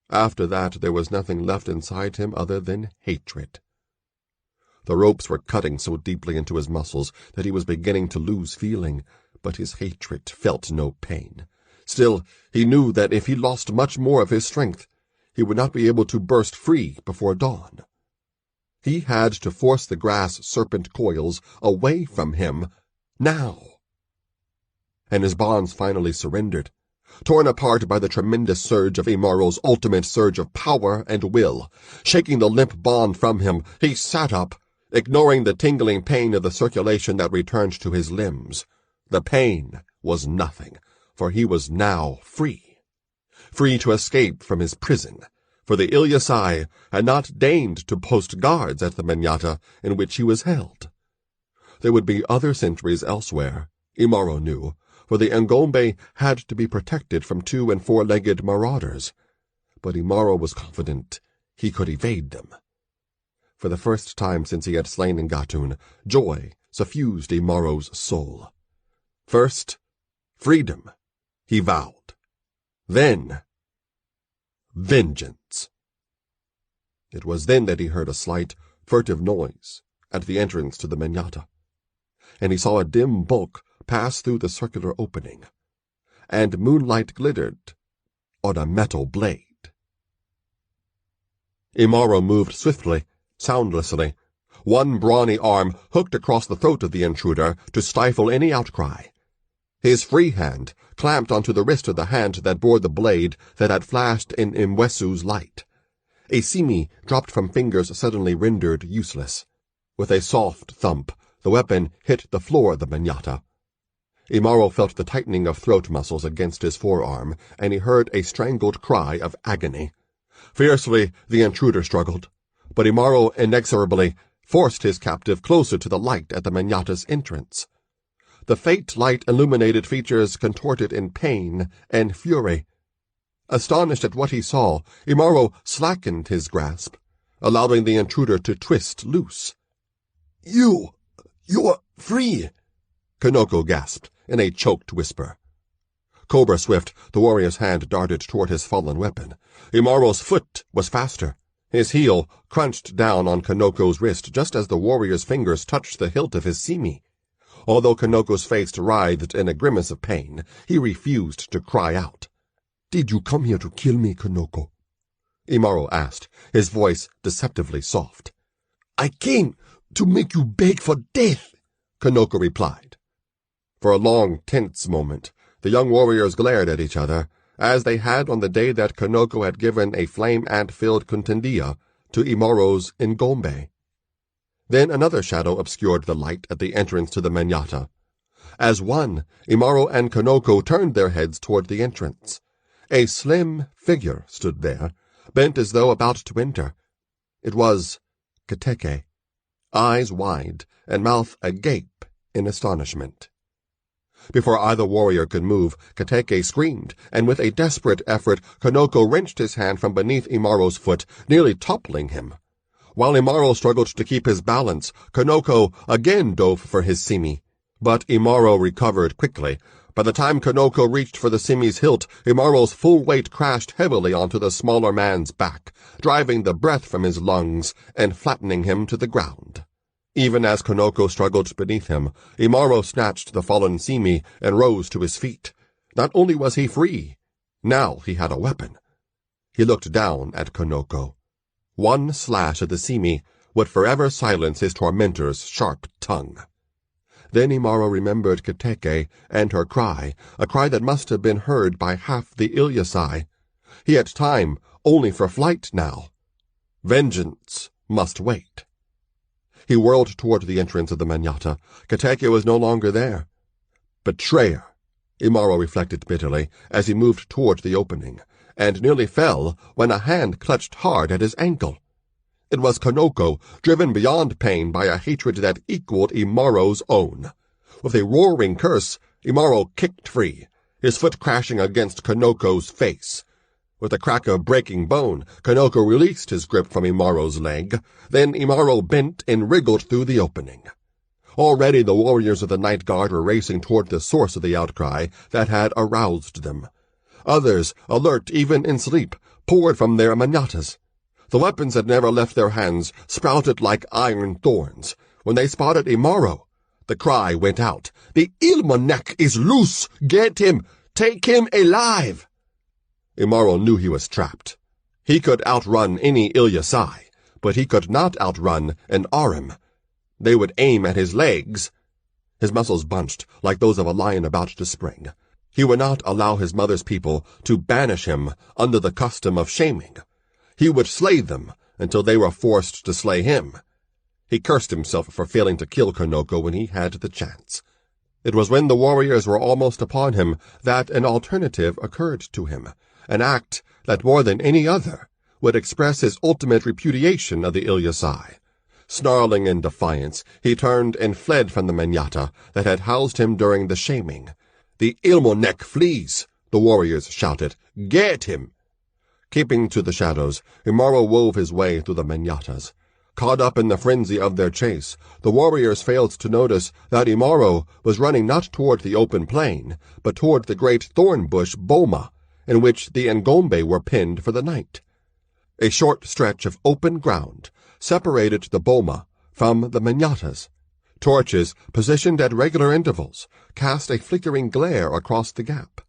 After that, there was nothing left inside him other than hatred. The ropes were cutting so deeply into his muscles that he was beginning to lose feeling, but his hatred felt no pain. Still, he knew that if he lost much more of his strength, he would not be able to burst free before dawn. He had to force the grass serpent coils away from him now. And his bonds finally surrendered, torn apart by the tremendous surge of Imaro's ultimate surge of power and will. Shaking the limp bond from him, he sat up, ignoring the tingling pain of the circulation that returned to his limbs. The pain was nothing, for he was now free. Free to escape from his prison, for the Ilyasai had not deigned to post guards at the manyatta in which he was held. There would be other sentries elsewhere, Imaro knew, for the Ngombe had to be protected from 2- and 4-legged marauders. But Imaro was confident he could evade them. For the first time since he had slain Ngatun, joy suffused Imaro's soul. First, freedom, he vowed. Then, vengeance. It was then that he heard a slight, furtive noise at the entrance to the manyatta, and he saw a dim bulk pass through the circular opening, and moonlight glittered on a metal blade. Imaro moved swiftly, soundlessly, one brawny arm hooked across the throat of the intruder to stifle any outcry. His free hand clamped onto the wrist of the hand that bore the blade that had flashed in Mwesu's light. A simi dropped from fingers suddenly rendered useless. With a soft thump, The weapon hit the floor of the manyatta. Imaro felt the tightening of throat muscles against his forearm, and he heard a strangled cry of agony. Fiercely, the intruder struggled, but Imaro inexorably forced his captive closer to the light at the manyatta's entrance. The faint light illuminated features contorted in pain and fury. Astonished at what he saw, Imaro slackened his grasp, allowing the intruder to twist loose. You're free," Kanoko gasped in a choked whisper. Cobra swift, the warrior's hand darted toward his fallen weapon. Imaro's foot was faster. His heel crunched down on Kanoko's wrist just as the warrior's fingers touched the hilt of his simi. Although Kanoko's face writhed in a grimace of pain, he refused to cry out. "Did you come here to kill me, Kanoko?" Imaro asked, his voice deceptively soft. "I came to make you beg for death," Kanoko replied. For a long, tense moment, the young warriors glared at each other, as they had on the day that Kanoko had given a flame-ant-filled kuntendia to Imaro's Ngombe. Then another shadow obscured the light at the entrance to the manyatta. As one, Imaro and Kanoko turned their heads toward the entrance. A slim figure stood there, bent as though about to enter. It was Kateke, eyes wide and mouth agape in astonishment. Before either warrior could move, Kateke screamed, and with a desperate effort, Kanoko wrenched his hand from beneath Imaro's foot, nearly toppling him. While Imaro struggled to keep his balance, Kanoko again dove for his simi. But Imaro recovered quickly. By the time Kanoko reached for the simi's hilt, Imaro's full weight crashed heavily onto the smaller man's back, driving the breath from his lungs and flattening him to the ground. Even as Kanoko struggled beneath him, Imaro snatched the fallen simi and rose to his feet. Not only was he free, now he had a weapon. He looked down at Kanoko. One slash of the simi would forever silence his tormentor's sharp tongue. Then Imaro remembered Kateke and her cry, a cry that must have been heard by half the Ilyasai. He had time only for flight now. Vengeance must wait. He whirled toward the entrance of the manyatta. Kateke was no longer there. Betrayer, Imaro reflected bitterly as he moved toward the opening, and nearly fell when a hand clutched hard at his ankle. It was Kanoko, driven beyond pain by a hatred that equaled Imaro's own. With a roaring curse, Imaro kicked free, his foot crashing against Kanoko's face. With a crack of breaking bone, Kanoko released his grip from Imaro's leg. Then Imaro bent and wriggled through the opening. Already the warriors of the night guard were racing toward the source of the outcry that had aroused them. Others, alert even in sleep, poured from their manyattas. The weapons had never left their hands, sprouted like iron thorns. When they spotted Imaro, the cry went out. "The Ilmonek is loose! Get him! Take him alive!" Imaro knew he was trapped. He could outrun any Ilyasai, but he could not outrun an Arim. They would aim at his legs. His muscles bunched like those of a lion about to spring. He would not allow his mother's people to banish him under the custom of shaming. He would slay them until they were forced to slay him. He cursed himself for failing to kill Kanoko when he had the chance. It was when the warriors were almost upon him that an alternative occurred to him, an act that more than any other would express his ultimate repudiation of the Ilyasai. Snarling in defiance, he turned and fled from the manyatta that had housed him during the shaming. "The Ilmonek flees!" the warriors shouted. "Get him!" Keeping to the shadows, Imaro wove his way through the manyattas. Caught up in the frenzy of their chase, the warriors failed to notice that Imaro was running not toward the open plain, but toward the great thorn bush boma, in which the Ngombe were pinned for the night. A short stretch of open ground separated the boma from the manyattas. Torches, positioned at regular intervals, cast a flickering glare across the gap.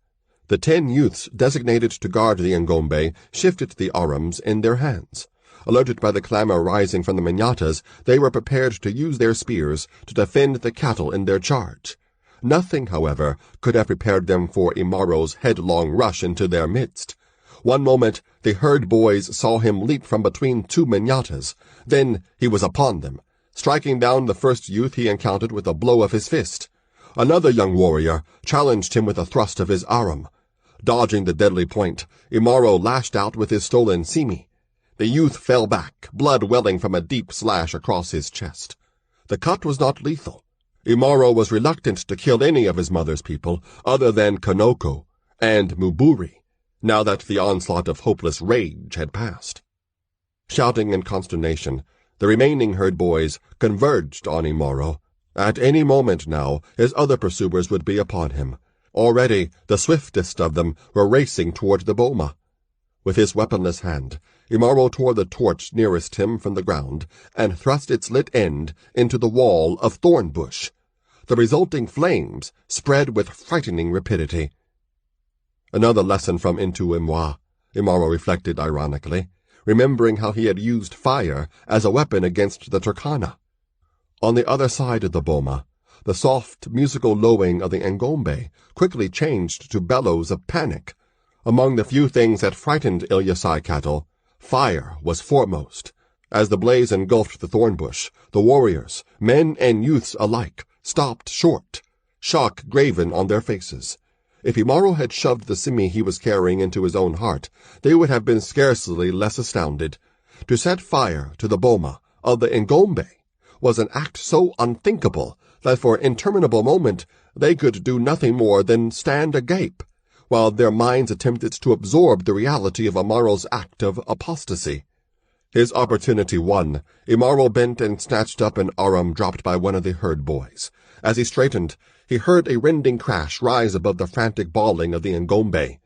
The 10 youths designated to guard the Ngombe shifted the arms in their hands. Alerted by the clamor rising from the manyattas, they were prepared to use their spears to defend the cattle in their charge. Nothing, however, could have prepared them for Imaro's headlong rush into their midst. One moment the herd boys saw him leap from between 2 manyattas. Then he was upon them. striking down the first youth he encountered with a blow of his fist. Another young warrior challenged him with a thrust of his aram. Dodging the deadly point, Imaro lashed out with his stolen simi. The youth fell back, blood welling from a deep slash across his chest. The cut was not lethal. Imaro was reluctant to kill any of his mother's people other than Kanoko and Muburi, now that the onslaught of hopeless rage had passed. Shouting in consternation, the remaining herd boys converged on Imaro. At any moment now, his other pursuers would be upon him. Already, the swiftest of them were racing toward the boma. With his weaponless hand, Imaro tore the torch nearest him from the ground and thrust its lit end into the wall of thorn bush. The resulting flames spread with frightening rapidity. Another lesson from Imwa, Imaro reflected ironically, remembering how he had used fire as a weapon against the Turkana. On the other side of the boma, the soft, musical lowing of the Ngombe quickly changed to bellows of panic. Among the few things that frightened Ilyasai cattle, fire was foremost. As the blaze engulfed the thorn bush, the warriors, men and youths alike, stopped short, shock graven on their faces. If Imaro had shoved the simi he was carrying into his own heart, they would have been scarcely less astounded. To set fire to the boma of the Ngombe was an act so unthinkable that for an interminable moment they could do nothing more than stand agape, while their minds attempted to absorb the reality of Imaro's act of apostasy. His opportunity won, Imaro bent and snatched up an aram dropped by one of the herd boys. As he straightened, he heard a rending crash rise above the frantic bawling of the Ngombe.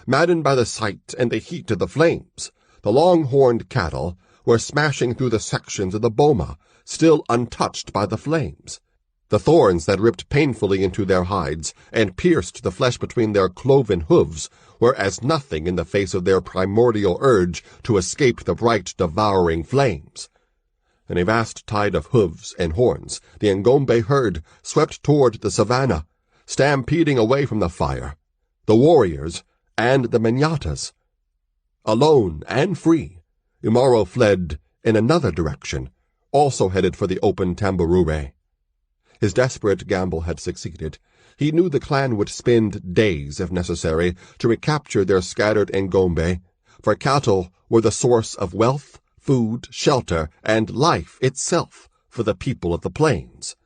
Maddened by the sight and the heat of the flames, the long-horned cattle were smashing through the sections of the boma, still untouched by the flames. The thorns that ripped painfully into their hides and pierced the flesh between their cloven hooves were as nothing in the face of their primordial urge to escape the bright, devouring flames. In a vast tide of hooves and horns, the Ngombe herd swept toward the savannah, stampeding away from the fire, the warriors, and the Manyatas. Alone and free, Imaro fled in another direction, also headed for the open Tamburure. His desperate gamble had succeeded. He knew the clan would spend days, if necessary, to recapture their scattered Ngombe, for cattle were the source of wealth, food, shelter, and life itself for the people of the plains.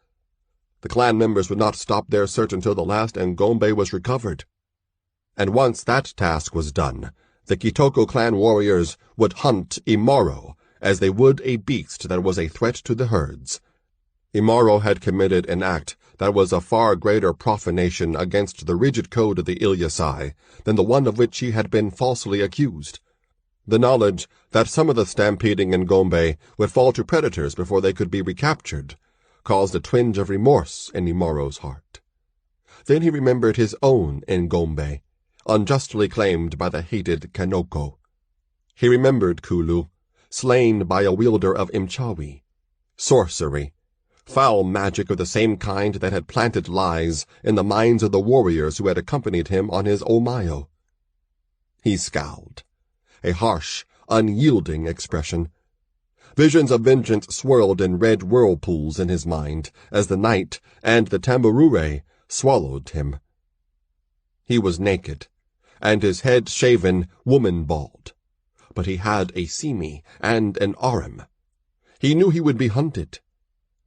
The clan members would not stop their search until the last Ngombe was recovered. And once that task was done, the Kitoko clan warriors would hunt Imaro as they would a beast that was a threat to the herds. Imaro had committed an act that was a far greater profanation against the rigid code of the Ilyasai than the one of which he had been falsely accused. The knowledge that some of the stampeding Ngombe would fall to predators before they could be recaptured caused a twinge of remorse in Imaro's heart. Then he remembered his own Ngombe, unjustly claimed by the hated Kanoko. He remembered Kulu, slain by a wielder of Imchawi, sorcery, foul magic of the same kind that had planted lies in the minds of the warriors who had accompanied him on his Omayo. He scowled, a harsh, unyielding expression. Visions of vengeance swirled in red whirlpools in his mind as the night and the Tamburure swallowed him. He was naked, and his head shaven, woman-bald, but he had a simi and an aram. He knew he would be hunted,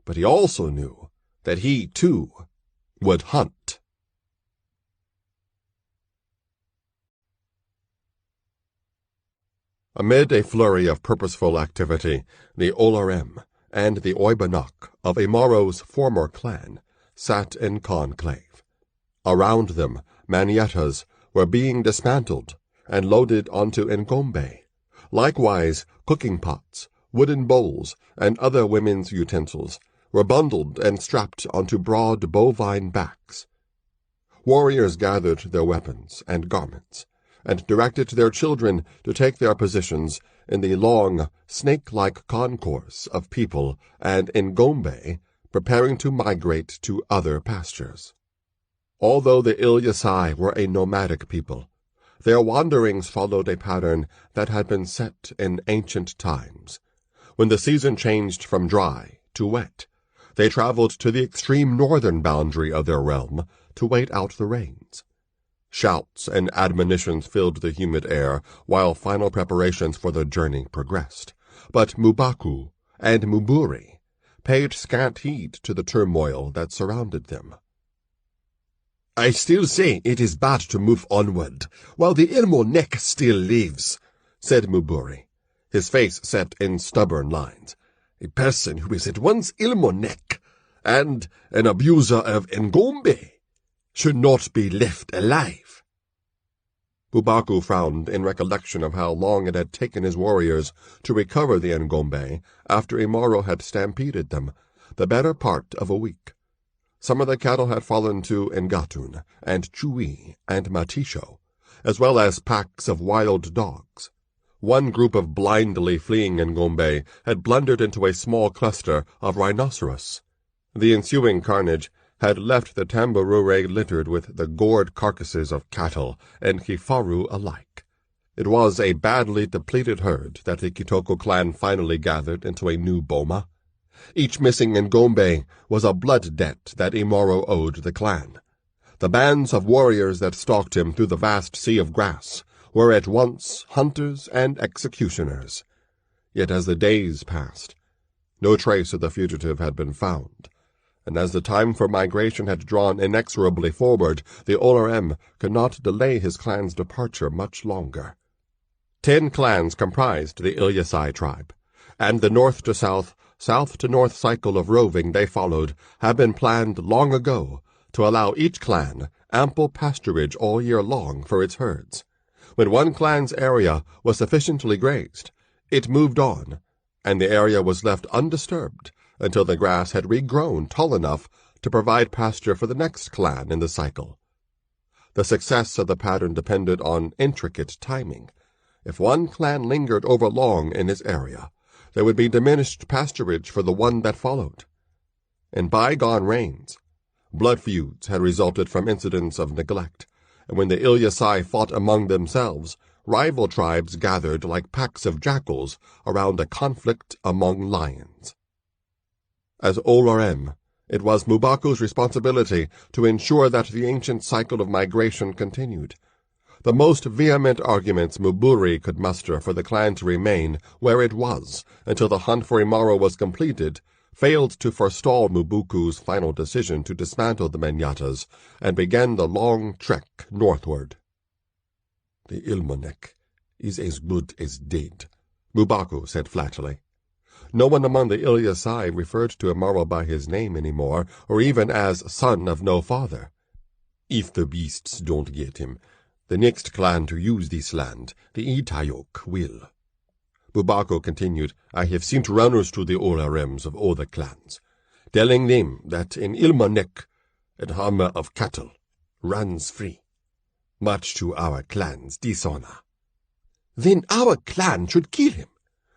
but he also knew that he, too, would hunt. Amid a flurry of purposeful activity, the Olarem and the Oibanok of Imaro's former clan sat in conclave. Around them, manyatas were being dismantled and loaded onto Ngombe. Likewise, cooking pots, wooden bowls, and other women's utensils were bundled and strapped onto broad bovine backs. Warriors gathered their weapons and garments, and directed their children to take their positions in the long, snake-like concourse of people and Ngombe preparing to migrate to other pastures. Although the Ilyasai were a nomadic people, their wanderings followed a pattern that had been set in ancient times. When the season changed from dry too wet, they traveled to the extreme northern boundary of their realm to wait out the rains. Shouts and admonitions filled the humid air while final preparations for the journey progressed. But Mubaku and Muburi paid scant heed to the turmoil that surrounded them. "I still say it is bad to move onward while the Ilmo neck still lives," said Muburi, his face set in stubborn lines. "A person who is at once Ilmo neck and an abuser of Ngombe should not be left alive." Mubaku frowned in recollection of how long it had taken his warriors to recover the Ngombe after Imaro had stampeded them, the better part of a week. Some of the cattle had fallen to Ngatun and Chui and Matisho, as well as packs of wild dogs. One group of blindly fleeing Ngombe had blundered into a small cluster of rhinoceros. The ensuing carnage had left the tambourure littered with the gored carcasses of cattle and kifaru alike. It was a badly depleted herd that the Kitoko clan finally gathered into a new boma. Each missing Ngombe was a blood debt that Imaro owed the clan. The bands of warriors that stalked him through the vast sea of grass were at once hunters and executioners. Yet as the days passed, no trace of the fugitive had been found, and as the time for migration had drawn inexorably forward, the Olorem could not delay his clan's departure much longer. 10 clans comprised the Ilyasai tribe, and the north to south to north cycle of roving they followed had been planned long ago to allow each clan ample pasturage all year long for its herds. When one clan's area was sufficiently grazed, it moved on, and the area was left undisturbed until the grass had regrown tall enough to provide pasture for the next clan in the cycle. The success of the pattern depended on intricate timing. If one clan lingered overlong in his area, there would be diminished pasturage for the one that followed. In bygone reigns, blood feuds had resulted from incidents of neglect, and when the Ilyasai fought among themselves, rival tribes gathered like packs of jackals around a conflict among lions. As Olorem, it was Mubaku's responsibility to ensure that the ancient cycle of migration continued. The most vehement arguments Muburi could muster for the clan to remain where it was until the hunt for Imaro was completed failed to forestall Mubuku's final decision to dismantle the Menyatas and begin the long trek northward. "The Ilmonek is as good as dead," Mubaku said flatly. No one among the Ilyasai referred to Imaro by his name anymore, or even as son of no father. "If the beasts don't get him, the next clan to use this land, the Itayok, will." Mubaku continued, "I have sent runners to the Olarems of all the clans, telling them that in Ilmanek a hammer of cattle runs free, much to our clan's dishonor." "Then our clan should kill him,"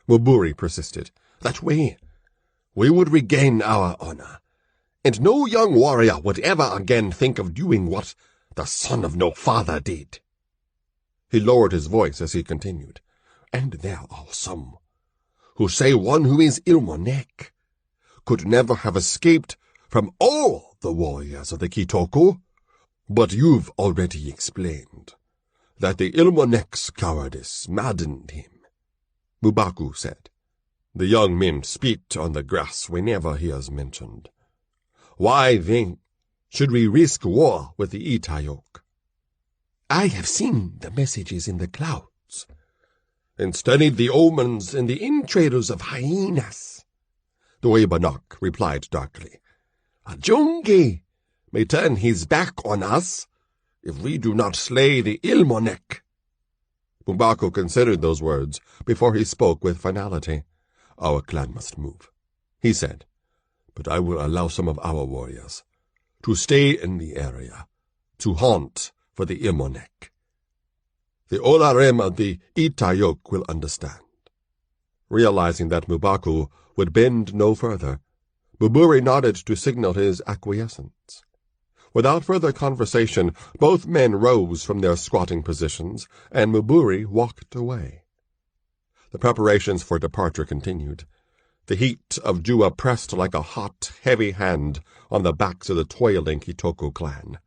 Muburi persisted. "That way we would regain our honor, and no young warrior would ever again think of doing what the son of no father did." He lowered his voice as he continued. "And there are some who say one who is Ilmonek could never have escaped from all the warriors of the Kitoko. But you've already explained that the Ilmonek's cowardice maddened him," Mubaku said. "The young men spit on the grass whenever he is mentioned. Why, then, should we risk war with the Itayok?" "I have seen the messages in the clouds, and studied the omens in the entrails of hyenas," the Webanok replied darkly. "A Jungi may turn his back on us if we do not slay the Ilmonek." Mubaku considered those words before he spoke with finality. "Our clan must move," he said, "but I will allow some of our warriors to stay in the area, to hunt for the Ilmonek. The Olarem of the Itayok will understand." Realizing that Mubaku would bend no further, Muburi nodded to signal his acquiescence. Without further conversation, both men rose from their squatting positions, and Muburi walked away. The preparations for departure continued. The heat of Jua pressed like a hot, heavy hand on the backs of the toiling Kitoko clan.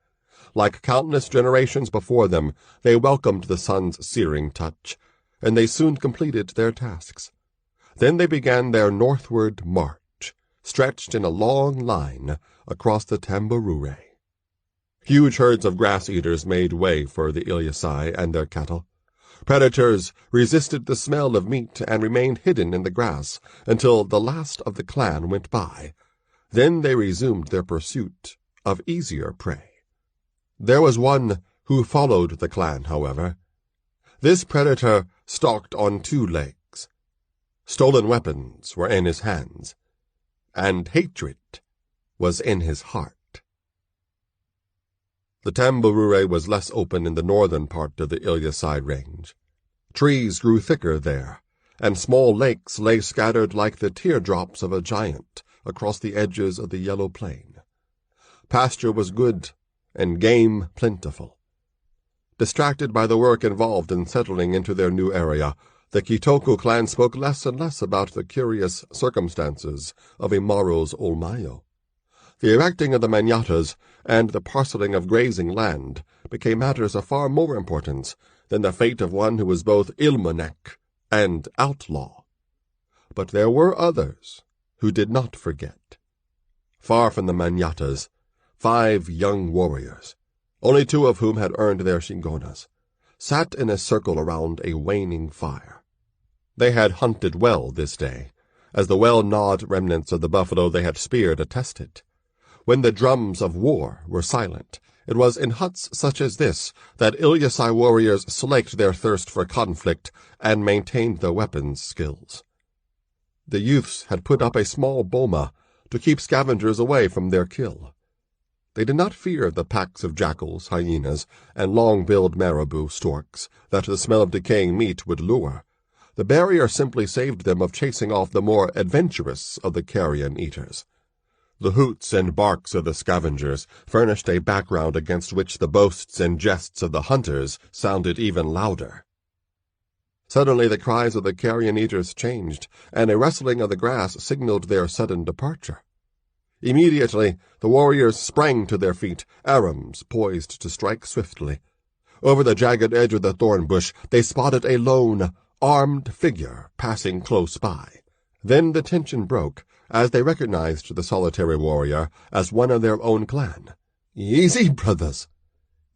Like countless generations before them, they welcomed the sun's searing touch, and they soon completed their tasks. Then they began their northward march, stretched in a long line across the Tamburure. Huge herds of grass-eaters made way for the Ilyasai and their cattle. Predators resisted the smell of meat and remained hidden in the grass until the last of the clan went by. Then they resumed their pursuit of easier prey. There was one who followed the clan, however. This predator stalked on 2 legs. Stolen weapons were in his hands, and hatred was in his heart. The Tamburure was less open in the northern part of the Ilyasai range. Trees grew thicker there, and small lakes lay scattered like the teardrops of a giant across the edges of the yellow plain. Pasture was good, and game plentiful. Distracted by the work involved in settling into their new area, the Kitoko clan spoke less and less about the curious circumstances of Imaro's Olmayo. The erecting of the manyatas and the parceling of grazing land became matters of far more importance than the fate of one who was both Ilmanek and outlaw. But there were others who did not forget. Far from the manyatas, 5 young warriors, only 2 of whom had earned their shingonas, sat in a circle around a waning fire. They had hunted well this day, as the well-gnawed remnants of the buffalo they had speared attested. When the drums of war were silent, it was in huts such as this that Ilyasai warriors slaked their thirst for conflict and maintained their weapons skills. The youths had put up a small boma to keep scavengers away from their kill. They did not fear the packs of jackals, hyenas, and long-billed marabou storks that the smell of decaying meat would lure. The barrier simply saved them of chasing off the more adventurous of the carrion eaters. The hoots and barks of the scavengers furnished a background against which the boasts and jests of the hunters sounded even louder. Suddenly the cries of the carrion eaters changed, and a rustling of the grass signaled their sudden departure. Immediately the warriors sprang to their feet, arrows poised to strike swiftly. Over the jagged edge of the thorn bush they spotted a lone, armed figure passing close by. Then the tension broke, as they recognized the solitary warrior as one of their own clan. "Easy, brothers.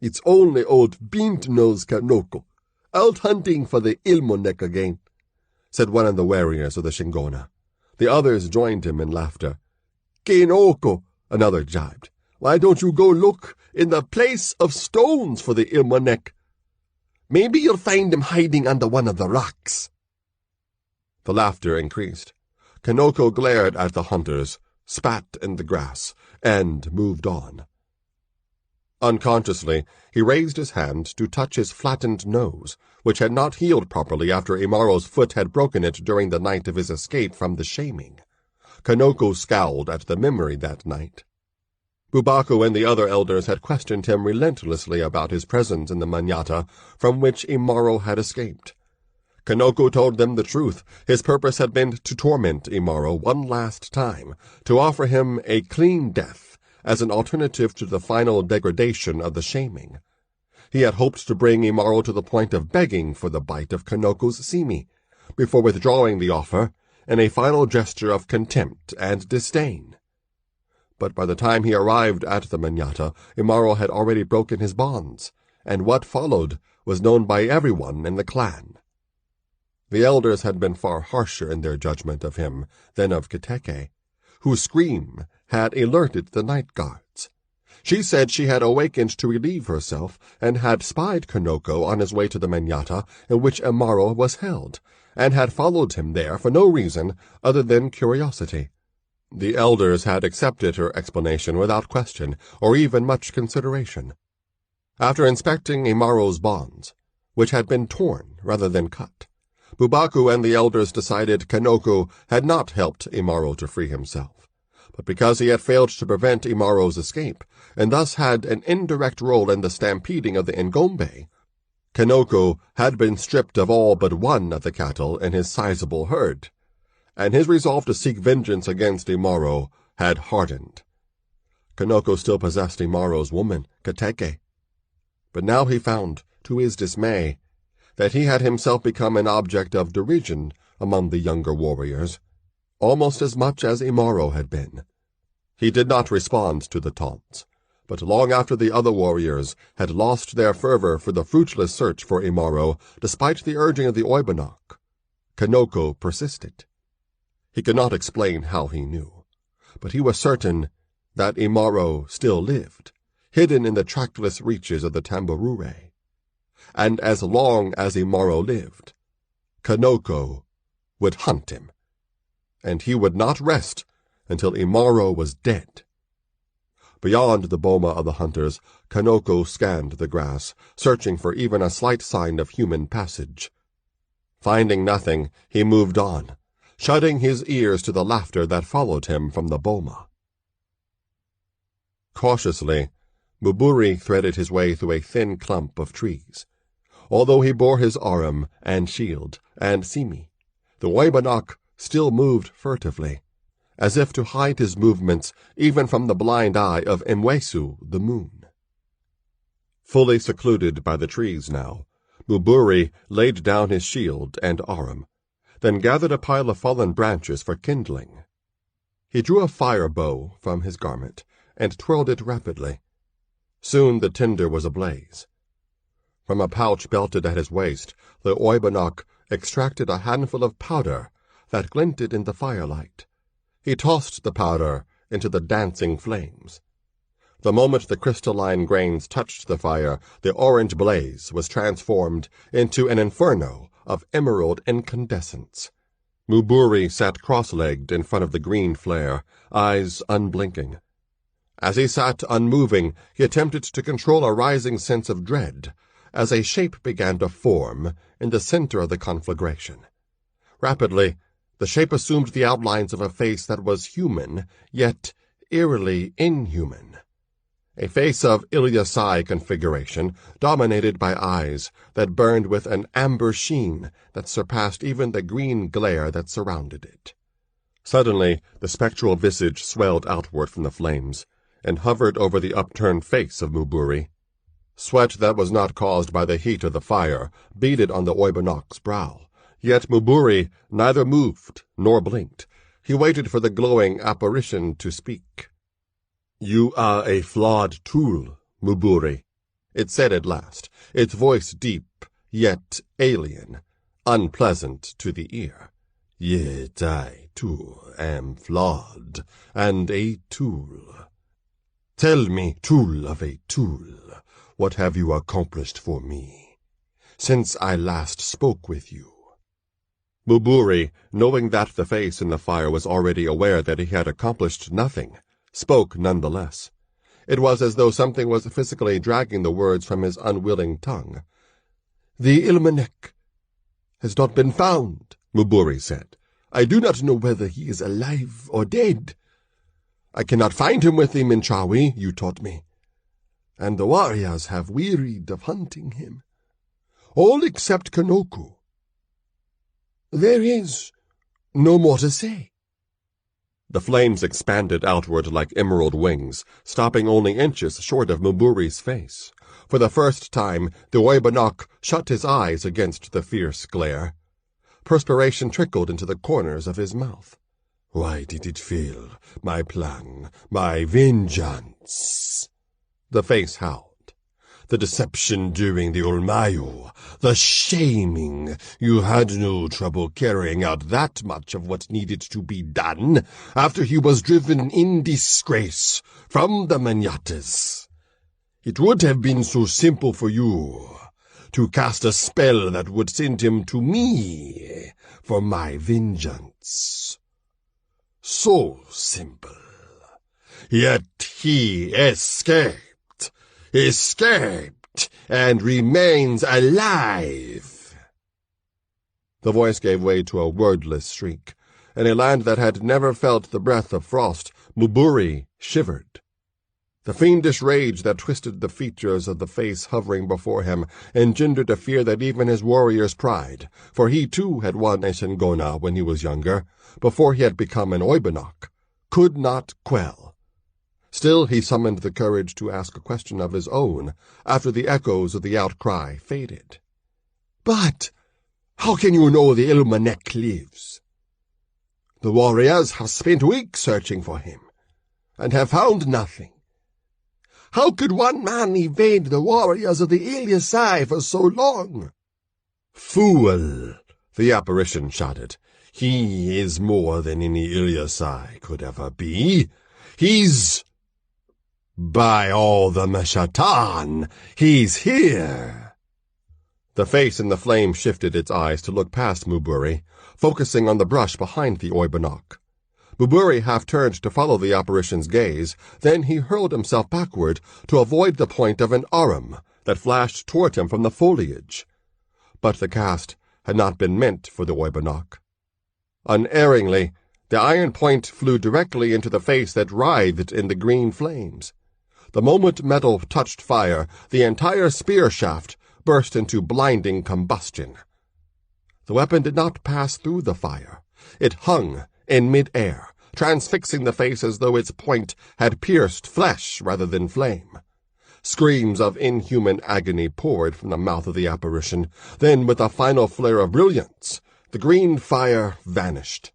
It's only old Beant-Nose Kanoko, out hunting for the Ilmonek again," said one of the warriors of the Shingona. The others joined him in laughter. "Kinoko," another jibed. "Why don't you go look in the place of stones for the Ilmonek? Maybe you'll find him hiding under one of the rocks." The laughter increased. Kanoko glared at the hunters, spat in the grass, and moved on. Unconsciously, he raised his hand to touch his flattened nose, which had not healed properly after Imaro's foot had broken it during the night of his escape from the shaming. Kanoko scowled at the memory that night. Bubaku and the other elders had questioned him relentlessly about his presence in the manyata from which Imaro had escaped. Kanoko told them the truth. His purpose had been to torment Imaro one last time, to offer him a clean death as an alternative to the final degradation of the shaming. He had hoped to bring Imaro to the point of begging for the bite of Kanoko's simi, before withdrawing the offer in a final gesture of contempt and disdain. But by the time he arrived at the manyata, Imaro had already broken his bonds, and what followed was known by everyone in the clan. The elders had been far harsher in their judgment of him than of Kateke, whose scream had alerted the night guards. She said she had awakened to relieve herself and had spied Kanoko on his way to the manyata in which Imaro was held, and had followed him there for no reason other than curiosity. The elders had accepted her explanation without question or even much consideration. After inspecting Imaro's bonds, which had been torn rather than cut, Bubaku and the elders decided Kanoko had not helped Imaro to free himself, but because he had failed to prevent Imaro's escape, and thus had an indirect role in the stampeding of the Ngombe, Kanoko had been stripped of all but one of the cattle in his sizable herd, and his resolve to seek vengeance against Imaro had hardened. Kanoko still possessed Imaro's woman, Kateke, but now he found, to his dismay, that he had himself become an object of derision among the younger warriors, almost as much as Imaro had been. He did not respond to the taunts, but long after the other warriors had lost their fervor for the fruitless search for Imaro, despite the urging of the Oibonok, Kanoko persisted. He could not explain how he knew, but he was certain that Imaro still lived, hidden in the trackless reaches of the Tamburure. And as long as Imaro lived, Kanoko would hunt him, and he would not rest until Imaro was dead. Beyond the boma of the hunters, Kanoko scanned the grass, searching for even a slight sign of human passage. Finding nothing, he moved on, shutting his ears to the laughter that followed him from the boma. Cautiously, Muburi threaded his way through a thin clump of trees. Although he bore his arum and shield and simi, the Oibonok still moved furtively, as if to hide his movements even from the blind eye of Mwesu, the moon. Fully secluded by the trees now, Muburi laid down his shield and arum, then gathered a pile of fallen branches for kindling. He drew a fire bow from his garment and twirled it rapidly. Soon the tinder was ablaze. From a pouch belted at his waist, the Oibonok extracted a handful of powder that glinted in the firelight. He tossed the powder into the dancing flames. The moment the crystalline grains touched the fire, the orange blaze was transformed into an inferno of emerald incandescence. Muburi sat cross-legged in front of the green flare, eyes unblinking. As he sat unmoving, he attempted to control a rising sense of dread as a shape began to form in the center of the conflagration. Rapidly, the shape assumed the outlines of a face that was human, yet eerily inhuman. A face of Ilyasai configuration, dominated by eyes that burned with an amber sheen that surpassed even the green glare that surrounded it. Suddenly, the spectral visage swelled outward from the flames and hovered over the upturned face of Muburi. Sweat that was not caused by the heat of the fire beaded on the Oibonok's brow. Yet Muburi neither moved nor blinked. He waited for the glowing apparition to speak. "You are a flawed tool, Muburi," it said at last, its voice deep, yet alien, unpleasant to the ear. "Yet I, too, am flawed, and a tool. Tell me, tool of a tool, what have you accomplished for me since I last spoke with you?" Muburi, knowing that the face in the fire was already aware that he had accomplished nothing, spoke nonetheless. It was as though something was physically dragging the words from his unwilling tongue. "The Ilmanek has not been found," Muburi said. "I do not know whether he is alive or dead. I cannot find him with the Minchawi, you taught me, and the warriors have wearied of hunting him. All except Kanoko. There is no more to say." The flames expanded outward like emerald wings, stopping only inches short of Muburi's face. For the first time, the Oibonok shut his eyes against the fierce glare. Perspiration trickled into the corners of his mouth. "Why did it fail? My plan, my vengeance," the face howled. "The deception during the Olmayu, the shaming. You had no trouble carrying out that much of what needed to be done after he was driven in disgrace from the Manyatas. It would have been so simple for you to cast a spell that would send him to me for my vengeance. So simple. Yet he escaped, and remains alive." The voice gave way to a wordless shriek. In a land that had never felt the breath of frost, Muburi shivered. The fiendish rage that twisted the features of the face hovering before him engendered a fear that even his warrior's pride, for he too had won a Shingona when he was younger, before he had become an Oibonok, could not quell. Still he summoned the courage to ask a question of his own after the echoes of the outcry faded. "But how can you know the Ilmanek lives?" "The warriors have spent weeks searching for him, and have found nothing. How could one man evade the warriors of the Ilyasai for so long?" "Fool!" the apparition shouted. "He is more than any Ilyasai could ever be. He's... By all the Meshatan, he's here!" The face in the flame shifted its eyes to look past Muburi, focusing on the brush behind the Oibonok. Muburi half turned to follow the apparition's gaze, then he hurled himself backward to avoid the point of an arum that flashed toward him from the foliage. But the cast had not been meant for the Oibonok. Unerringly, the iron point flew directly into the face that writhed in the green flames. The moment metal touched fire, the entire spear shaft burst into blinding combustion. The weapon did not pass through the fire. It hung in mid-air, transfixing the face as though its point had pierced flesh rather than flame. Screams of inhuman agony poured from the mouth of the apparition. Then, with a final flare of brilliance, the green fire vanished,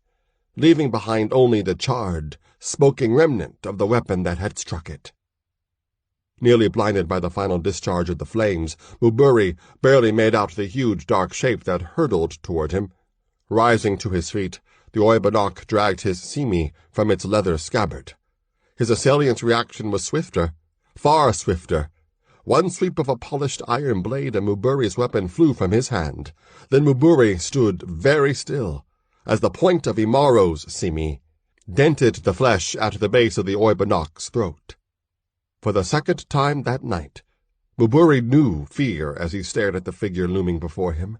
leaving behind only the charred, smoking remnant of the weapon that had struck it. Nearly blinded by the final discharge of the flames, Muburi barely made out the huge dark shape that hurtled toward him. Rising to his feet, the Oibonok dragged his simi from its leather scabbard. His assailant's reaction was swifter, far swifter. One sweep of a polished iron blade and Muburi's weapon flew from his hand. Then Muburi stood very still, as the point of Imaro's simi dented the flesh at the base of the Oibonok's throat. For the second time that night, Muburi knew fear as he stared at the figure looming before him.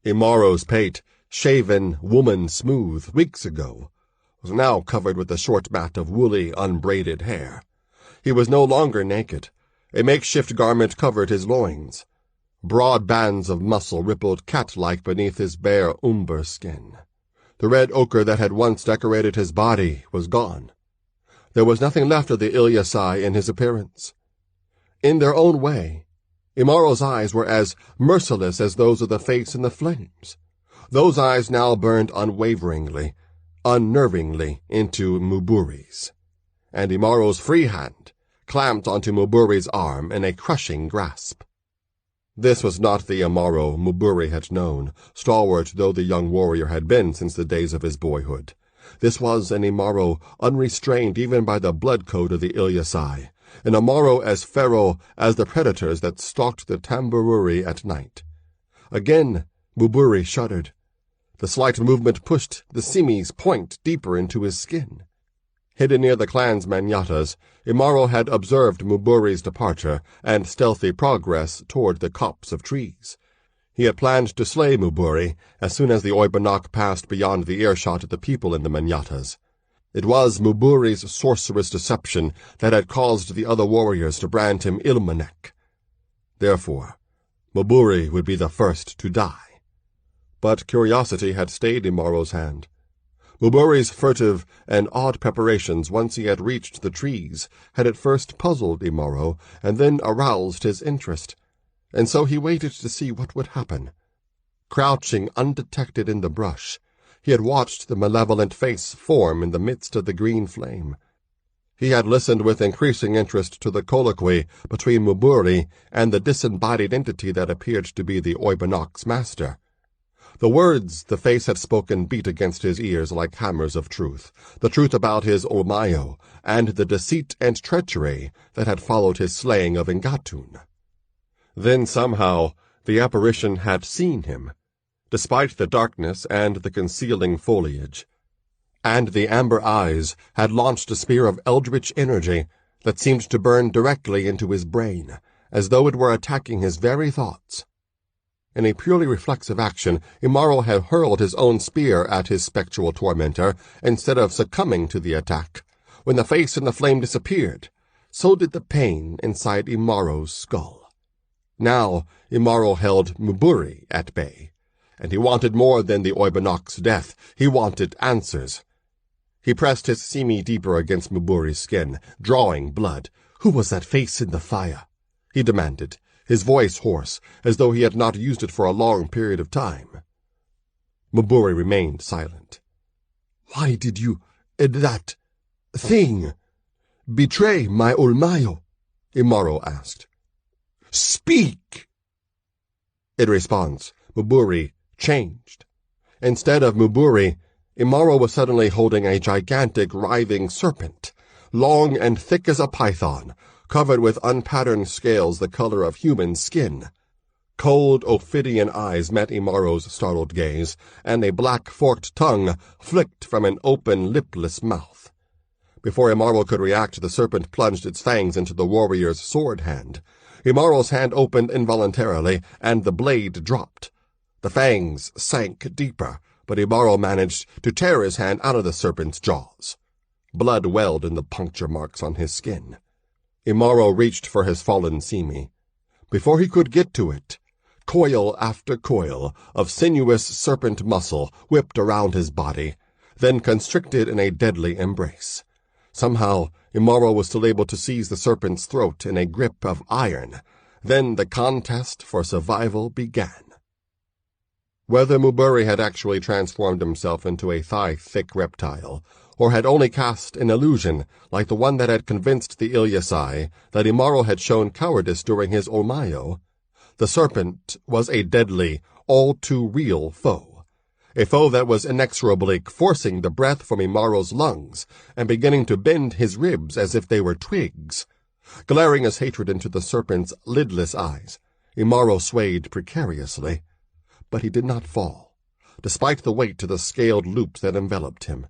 Imaro's pate, shaven woman-smooth weeks ago, was now covered with a short mat of woolly, unbraided hair. He was no longer naked. A makeshift garment covered his loins. Broad bands of muscle rippled cat-like beneath his bare umber skin. The red ochre that had once decorated his body was gone. There was nothing left of the Ilyasai in his appearance. In their own way, Imaro's eyes were as merciless as those of the face in the flames. Those eyes now burned unwaveringly, unnervingly into Muburi's, and Imaro's free hand clamped onto Muburi's arm in a crushing grasp. This was not the Imaro Muburi had known, stalwart though the young warrior had been since the days of his boyhood. This was an Imaro unrestrained even by the blood code of the Ilyasai, an Imaro as feral as the predators that stalked the Tambururi at night. Again, Muburi shuddered. The slight movement pushed the simi's point deeper into his skin. Hidden near the clan's manyatas, Imaro had observed Muburi's departure and stealthy progress toward the copse of trees. He had planned to slay Muburi as soon as the Oibonok passed beyond the earshot of the people in the manyatas. It was Muburi's sorcerous deception that had caused the other warriors to brand him Ilmanek. Therefore, Muburi would be the first to die. But curiosity had stayed Imaro's hand. Muburi's furtive and odd preparations once he had reached the trees had at first puzzled Imaro and then aroused his interest, and so he waited to see what would happen. Crouching undetected in the brush, he had watched the malevolent face form in the midst of the green flame. He had listened with increasing interest to the colloquy between Muburi and the disembodied entity that appeared to be the Oibonok's master. The words the face had spoken beat against his ears like hammers of truth, the truth about his Omayo, and the deceit and treachery that had followed his slaying of Ngatun. Then somehow the apparition had seen him, despite the darkness and the concealing foliage, and the amber eyes had launched a spear of eldritch energy that seemed to burn directly into his brain, as though it were attacking his very thoughts. In a purely reflexive action, Imaro had hurled his own spear at his spectral tormentor instead of succumbing to the attack. When the face in the flame disappeared, so did the pain inside Imaro's skull. Now Imaro held Muburi at bay, and he wanted more than the Oibonok's death. He wanted answers. He pressed his simi deeper against Muburi's skin, drawing blood. "Who was that face in the fire?" he demanded, his voice hoarse, as though he had not used it for a long period of time. Muburi remained silent. "Why did you, that thing, betray my Olmayo?" Imaro asked. "Speak!" In response, Muburi changed. Instead of Muburi, Imaro was suddenly holding a gigantic, writhing serpent, long and thick as a python, covered with unpatterned scales the color of human skin. Cold, ophidian eyes met Imaro's startled gaze, and a black forked tongue flicked from an open, lipless mouth. Before Imaro could react, the serpent plunged its fangs into the warrior's sword hand. Imaro's hand opened involuntarily, and the blade dropped. The fangs sank deeper, but Imaro managed to tear his hand out of the serpent's jaws. Blood welled in the puncture marks on his skin. Imaro reached for his fallen simi. Before he could get to it, coil after coil of sinuous serpent muscle whipped around his body, then constricted in a deadly embrace. Somehow, Imaro was still able to seize the serpent's throat in a grip of iron. Then the contest for survival began. Whether Muburi had actually transformed himself into a thigh-thick reptile, or had only cast an illusion like the one that had convinced the Ilyasai that Imaro had shown cowardice during his Olmayo, the serpent was a deadly, all-too-real foe. A foe that was inexorably forcing the breath from Imaro's lungs and beginning to bend his ribs as if they were twigs. Glaring his hatred into the serpent's lidless eyes, Imaro swayed precariously. But he did not fall, despite the weight of the scaled loops that enveloped him.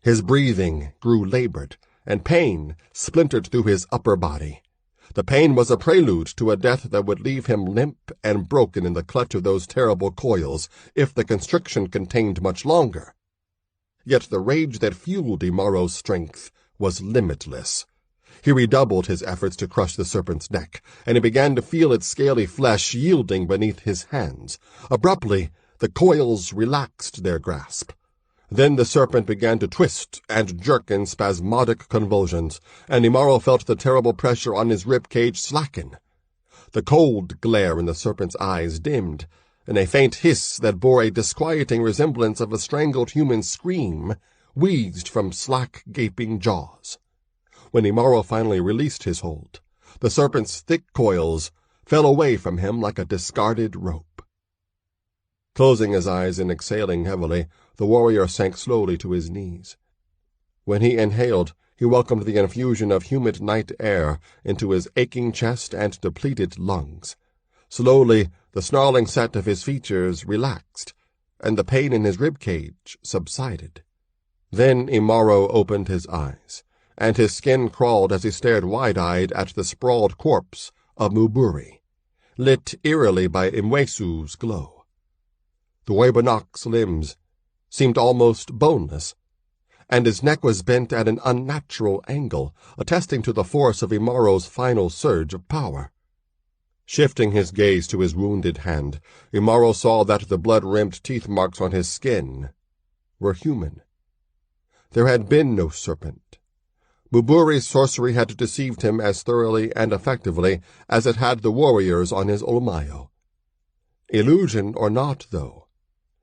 His breathing grew labored, and pain splintered through his upper body. The pain was a prelude to a death that would leave him limp and broken in the clutch of those terrible coils if the constriction contained much longer. Yet the rage that fueled Imaro's strength was limitless. He redoubled his efforts to crush the serpent's neck, and he began to feel its scaly flesh yielding beneath his hands. Abruptly, the coils relaxed their grasp. Then the serpent began to twist and jerk in spasmodic convulsions, and Imaro felt the terrible pressure on his rib cage slacken. The cold glare in the serpent's eyes dimmed, and a faint hiss that bore a disquieting resemblance of a strangled human scream wheezed from slack, gaping jaws. When Imaro finally released his hold, the serpent's thick coils fell away from him like a discarded rope. Closing his eyes and exhaling heavily, the warrior sank slowly to his knees. When he inhaled, he welcomed the infusion of humid night air into his aching chest and depleted lungs. Slowly, the snarling set of his features relaxed, and the pain in his rib cage subsided. Then Imaro opened his eyes, and his skin crawled as he stared wide-eyed at the sprawled corpse of Muburi, lit eerily by Imwesu's glow. The Oibonok's limbs seemed almost boneless, and his neck was bent at an unnatural angle, attesting to the force of Imaro's final surge of power. Shifting his gaze to his wounded hand, Imaro saw that the blood-rimmed teeth marks on his skin were human. There had been no serpent. Muburi's sorcery had deceived him as thoroughly and effectively as it had the warriors on his Olmayo. Illusion or not, though,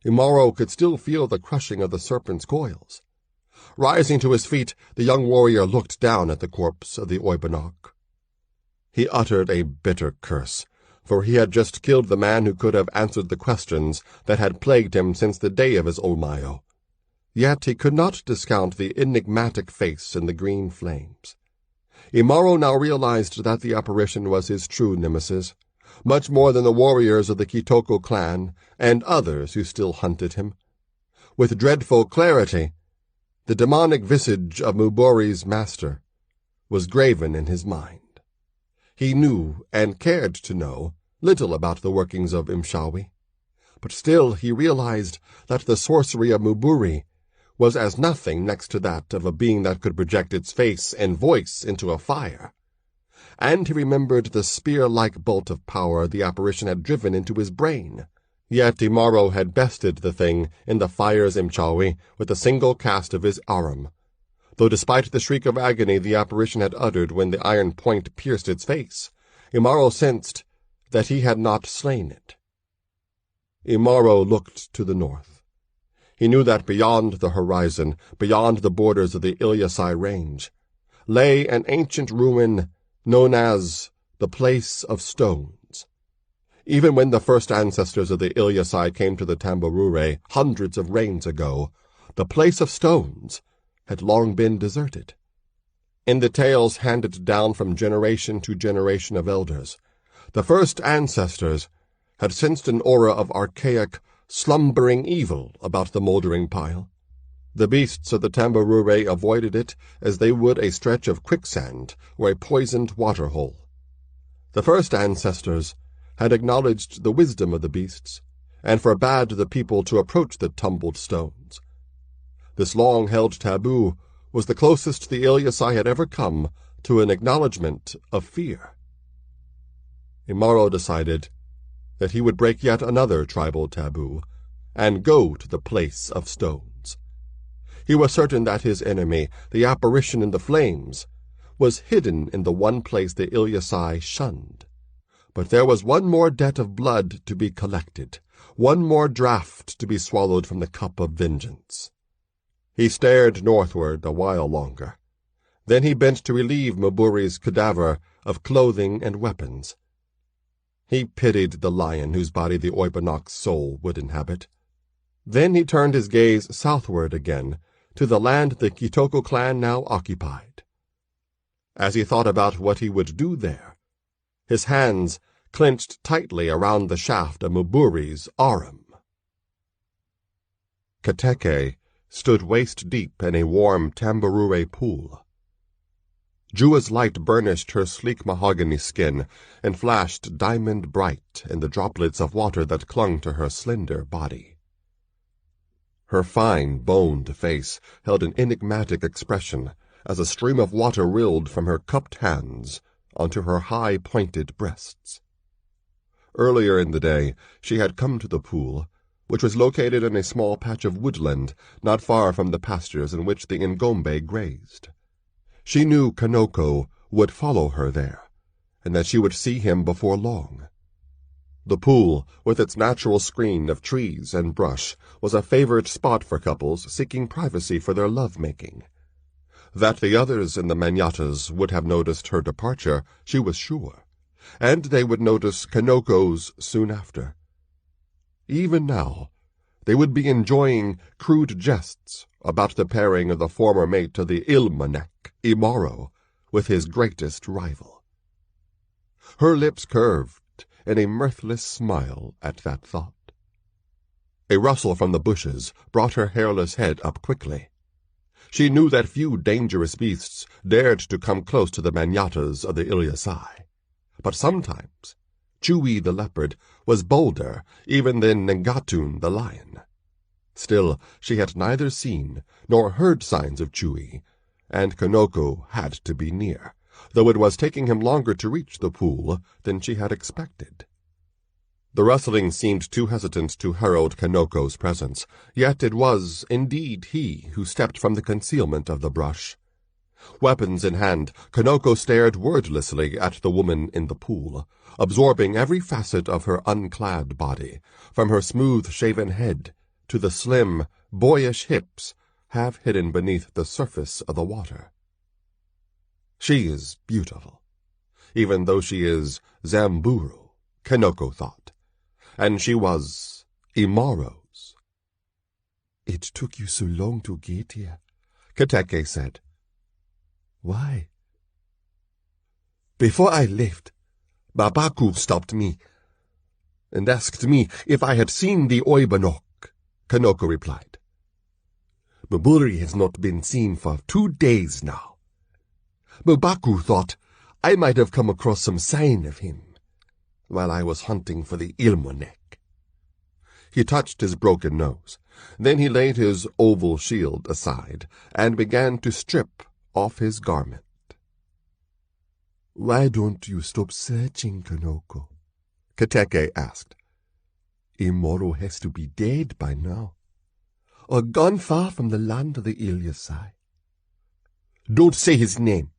Imaro could still feel the crushing of the serpent's coils. Rising to his feet, the young warrior looked down at the corpse of the Oibonok. He uttered a bitter curse, for he had just killed the man who could have answered the questions that had plagued him since the day of his Olmayo. Yet he could not discount the enigmatic face in the green flames. Imaro now realized that the apparition was his true nemesis, much more than the warriors of the Kitoko clan and others who still hunted him. With dreadful clarity, the demonic visage of Muburi's master was graven in his mind. He knew, and cared to know, little about the workings of Imshawi, but still he realized that the sorcery of Muburi was as nothing next to that of a being that could project its face and voice into a fire. and he remembered the spear-like bolt of power the apparition had driven into his brain. Yet Imaro had bested the thing in the fire's Imchawi with a single cast of his arum, though despite the shriek of agony the apparition had uttered when the iron point pierced its face, Imaro sensed that he had not slain it. Imaro looked to the north. He knew that beyond the horizon, beyond the borders of the Ilyasai range, lay an ancient ruin known as the Place of Stones. Even when the first ancestors of the Ilyasai came to the Tambarure hundreds of reigns ago, the Place of Stones had long been deserted. In the tales handed down from generation to generation of elders, the first ancestors had sensed an aura of archaic, slumbering evil about the moldering pile. The beasts of the Tambarure avoided it as they would a stretch of quicksand or a poisoned waterhole. The first ancestors had acknowledged the wisdom of the beasts and forbade the people to approach the tumbled stones. This long-held taboo was the closest the Ilyasai had ever come to an acknowledgement of fear. Imaro decided that he would break yet another tribal taboo and go to the Place of Stones. He was certain that his enemy, the apparition in the flames, was hidden in the one place the Ilyasai shunned. But there was one more debt of blood to be collected, one more draught to be swallowed from the cup of vengeance. He stared northward a while longer. Then he bent to relieve Maburi's cadaver of clothing and weapons. He pitied the lion whose body the Oibonok's soul would inhabit. Then he turned his gaze southward again, to the land the Kitoko clan now occupied. As he thought about what he would do there, his hands clenched tightly around the shaft of Maburi's arum. Kateke stood waist-deep in a warm Tambarure pool. Jua's light burnished her sleek mahogany skin and flashed diamond-bright in the droplets of water that clung to her slender body. Her fine, boned face held an enigmatic expression as a stream of water rilled from her cupped hands onto her high-pointed breasts. Earlier in the day, she had come to the pool, which was located in a small patch of woodland not far from the pastures in which the Ngombe grazed. She knew Kanoko would follow her there, and that she would see him before long. The pool, with its natural screen of trees and brush, was a favorite spot for couples seeking privacy for their love-making. That the others in the Manyatas would have noticed her departure, she was sure, and they would notice Kanoko's soon after. Even now, they would be enjoying crude jests about the pairing of the former mate of the Ilmanek, Imaro, with his greatest rival. Her lips curved in a mirthless smile at that thought. A rustle from the bushes brought her hairless head up quickly. She knew that few dangerous beasts dared to come close to the Manyatas of the Ilyasai, but sometimes Chewy the leopard was bolder even than Ngatun the lion. Still, she had neither seen nor heard signs of Chewy, and Kanoko had to be near, though it was taking him longer to reach the pool than she had expected. The rustling seemed too hesitant to herald Kanoko's presence, yet it was indeed he who stepped from the concealment of the brush. Weapons in hand, Kanoko stared wordlessly at the woman in the pool, absorbing every facet of her unclad body, from her smooth-shaven head to the slim, boyish hips half hidden beneath the surface of the water. She is beautiful, even though she is Zamburu, Kanoko thought, and she was Imaro's. "It took you so long to get here," Kateke said. "Why?" "Before I left, Babaku stopped me and asked me if I had seen the Oibonok," Kanoko replied. "Maburi has not been seen for 2 days now. Babaku thought I might have come across some sign of him while I was hunting for the Ilmonek." He touched his broken nose. Then he laid his oval shield aside and began to strip off his garment. Why don't you stop searching, Kanoko? Kateke asked. Imaro has to be dead by now, or gone far from the land of the Ilyasai. Don't say his name,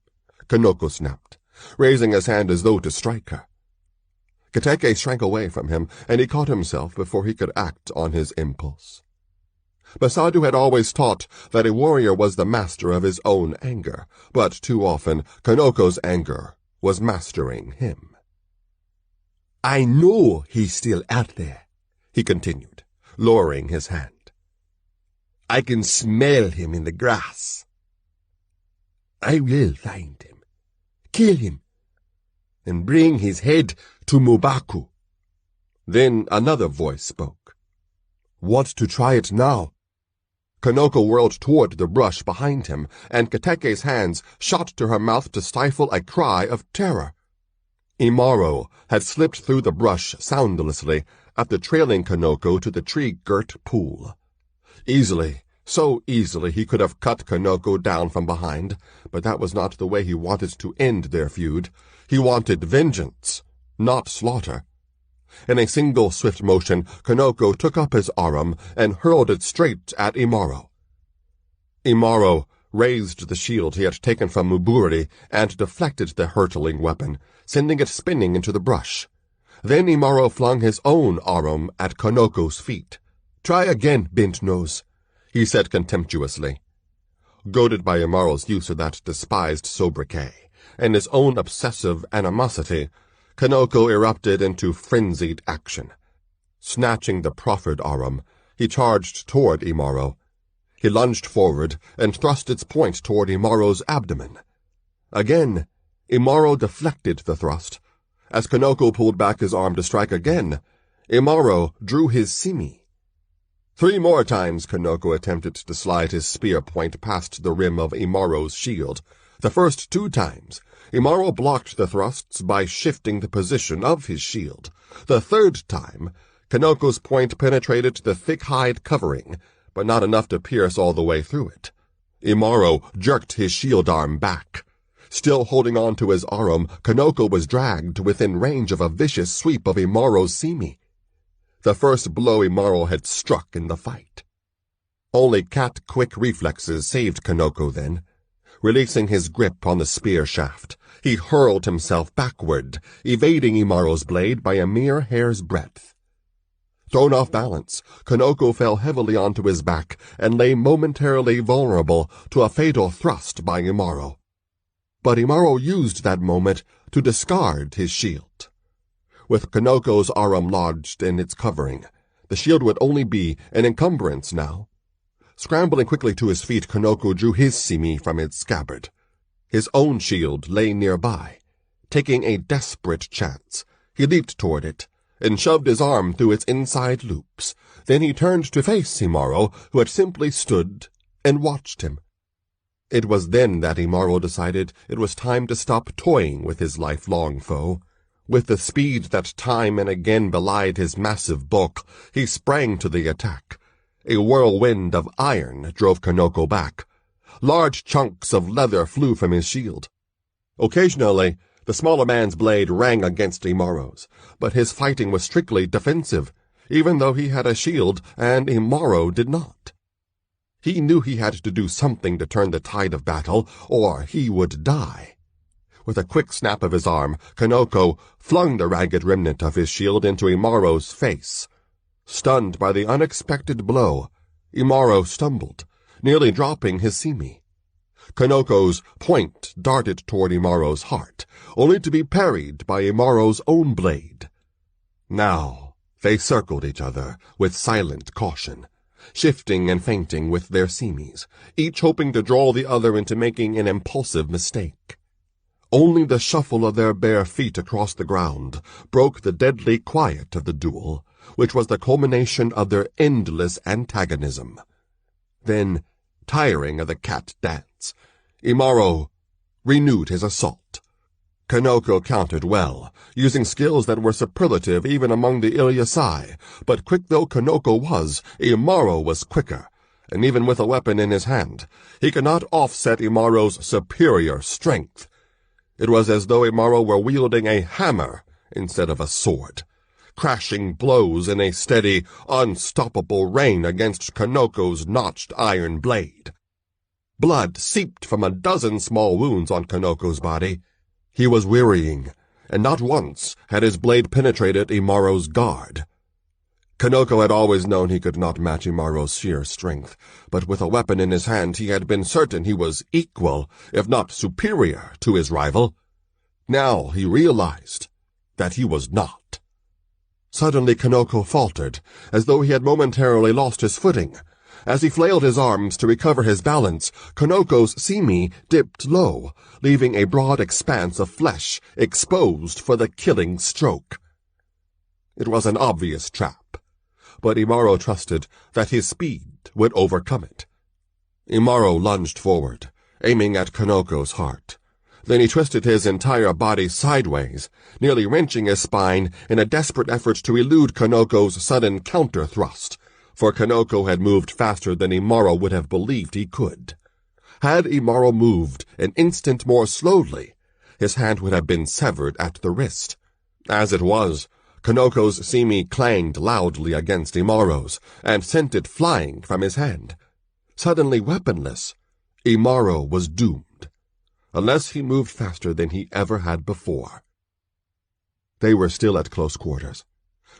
Kanoko snapped, raising his hand as though to strike her. Kateke shrank away from him, and he caught himself before he could act on his impulse. Basadu had always taught that a warrior was the master of his own anger, but too often Kanoko's anger was mastering him. I know he's still out there, he continued, lowering his hand. I can smell him in the grass. I will find him, kill him, and bring his head to Mubaku. Then another voice spoke. Want to try it now? Kanoko whirled toward the brush behind him, and Kateke's hands shot to her mouth to stifle a cry of terror. Imaro had slipped through the brush soundlessly after trailing Kanoko to the tree-girt pool. Easily, so easily he could have cut Kanoko down from behind, but that was not the way he wanted to end their feud. He wanted vengeance, not slaughter. In a single swift motion, Kanoko took up his arum and hurled it straight at Imaro. Imaro raised the shield he had taken from Muburi and deflected the hurtling weapon, sending it spinning into the brush. Then Imaro flung his own arum at Kanoko's feet. Try again, bent nose, he said contemptuously. Goaded by Imaro's use of that despised sobriquet and his own obsessive animosity, Kanoko erupted into frenzied action. Snatching the proffered arum, he charged toward Imaro. He lunged forward and thrust its point toward Imaro's abdomen. Again, Imaro deflected the thrust. As Kanoko pulled back his arm to strike again, Imaro drew his simi. 3 more times Kanoko attempted to slide his spear point past the rim of Imaro's shield. The first 2 times, Imaro blocked the thrusts by shifting the position of his shield. The 3rd time, Kanoko's point penetrated the thick hide covering, but not enough to pierce all the way through it. Imaro jerked his shield arm back. Still holding on to his arum, Kanoko was dragged within range of a vicious sweep of Imaro's simi. The first blow Imaro had struck in the fight. Only cat-quick reflexes saved Kanoko then. Releasing his grip on the spear shaft, he hurled himself backward, evading Imaro's blade by a mere hair's breadth. Thrown off balance, Kanoko fell heavily onto his back and lay momentarily vulnerable to a fatal thrust by Imaro. But Imaro used that moment to discard his shield. With Kanoko's arum lodged in its covering, the shield would only be an encumbrance now. Scrambling quickly to his feet, Kanoko drew his simi from its scabbard. His own shield lay nearby. Taking a desperate chance, he leaped toward it and shoved his arm through its inside loops. Then he turned to face Imaro, who had simply stood and watched him. It was then that Imaro decided it was time to stop toying with his lifelong foe. With the speed that time and again belied his massive bulk, he sprang to the attack. A whirlwind of iron drove Kanoko back. Large chunks of leather flew from his shield. Occasionally, the smaller man's blade rang against Imaro's, but his fighting was strictly defensive, even though he had a shield and Imaro did not. He knew he had to do something to turn the tide of battle, or he would die. With a quick snap of his arm, Kanoko flung the ragged remnant of his shield into Imaro's face. Stunned by the unexpected blow, Imaro stumbled, nearly dropping his simi. Kanoko's point darted toward Imaro's heart, only to be parried by Imaro's own blade. Now they circled each other with silent caution, shifting and feinting with their simis, each hoping to draw the other into making an impulsive mistake. Only the shuffle of their bare feet across the ground broke the deadly quiet of the duel, which was the culmination of their endless antagonism. Then, tiring of the cat dance, Imaro renewed his assault. Kanoko countered well, using skills that were superlative even among the Ilyasai, but quick though Kanoko was, Imaro was quicker, and even with a weapon in his hand, he could not offset Imaro's superior strength. It was as though Imaro were wielding a hammer instead of a sword, crashing blows in a steady, unstoppable rain against Kanoko's notched iron blade. Blood seeped from a dozen small wounds on Kanoko's body. He was wearying, and not once had his blade penetrated Imaro's guard. Kanoko had always known he could not match Imaro's sheer strength, but with a weapon in his hand he had been certain he was equal, if not superior, to his rival. Now he realized that he was not. Suddenly Kanoko faltered, as though he had momentarily lost his footing. As he flailed his arms to recover his balance, Kanoko's simi dipped low, leaving a broad expanse of flesh exposed for the killing stroke. It was an obvious trap, but Imaro trusted that his speed would overcome it. Imaro lunged forward, aiming at Kanoko's heart. Then he twisted his entire body sideways, nearly wrenching his spine in a desperate effort to elude Kanoko's sudden counter-thrust, for Kanoko had moved faster than Imaro would have believed he could. Had Imaro moved an instant more slowly, his hand would have been severed at the wrist. As it was, Kanoko's simi clanged loudly against Imaro's, and sent it flying from his hand. Suddenly weaponless, Imaro was doomed, unless he moved faster than he ever had before. They were still at close quarters.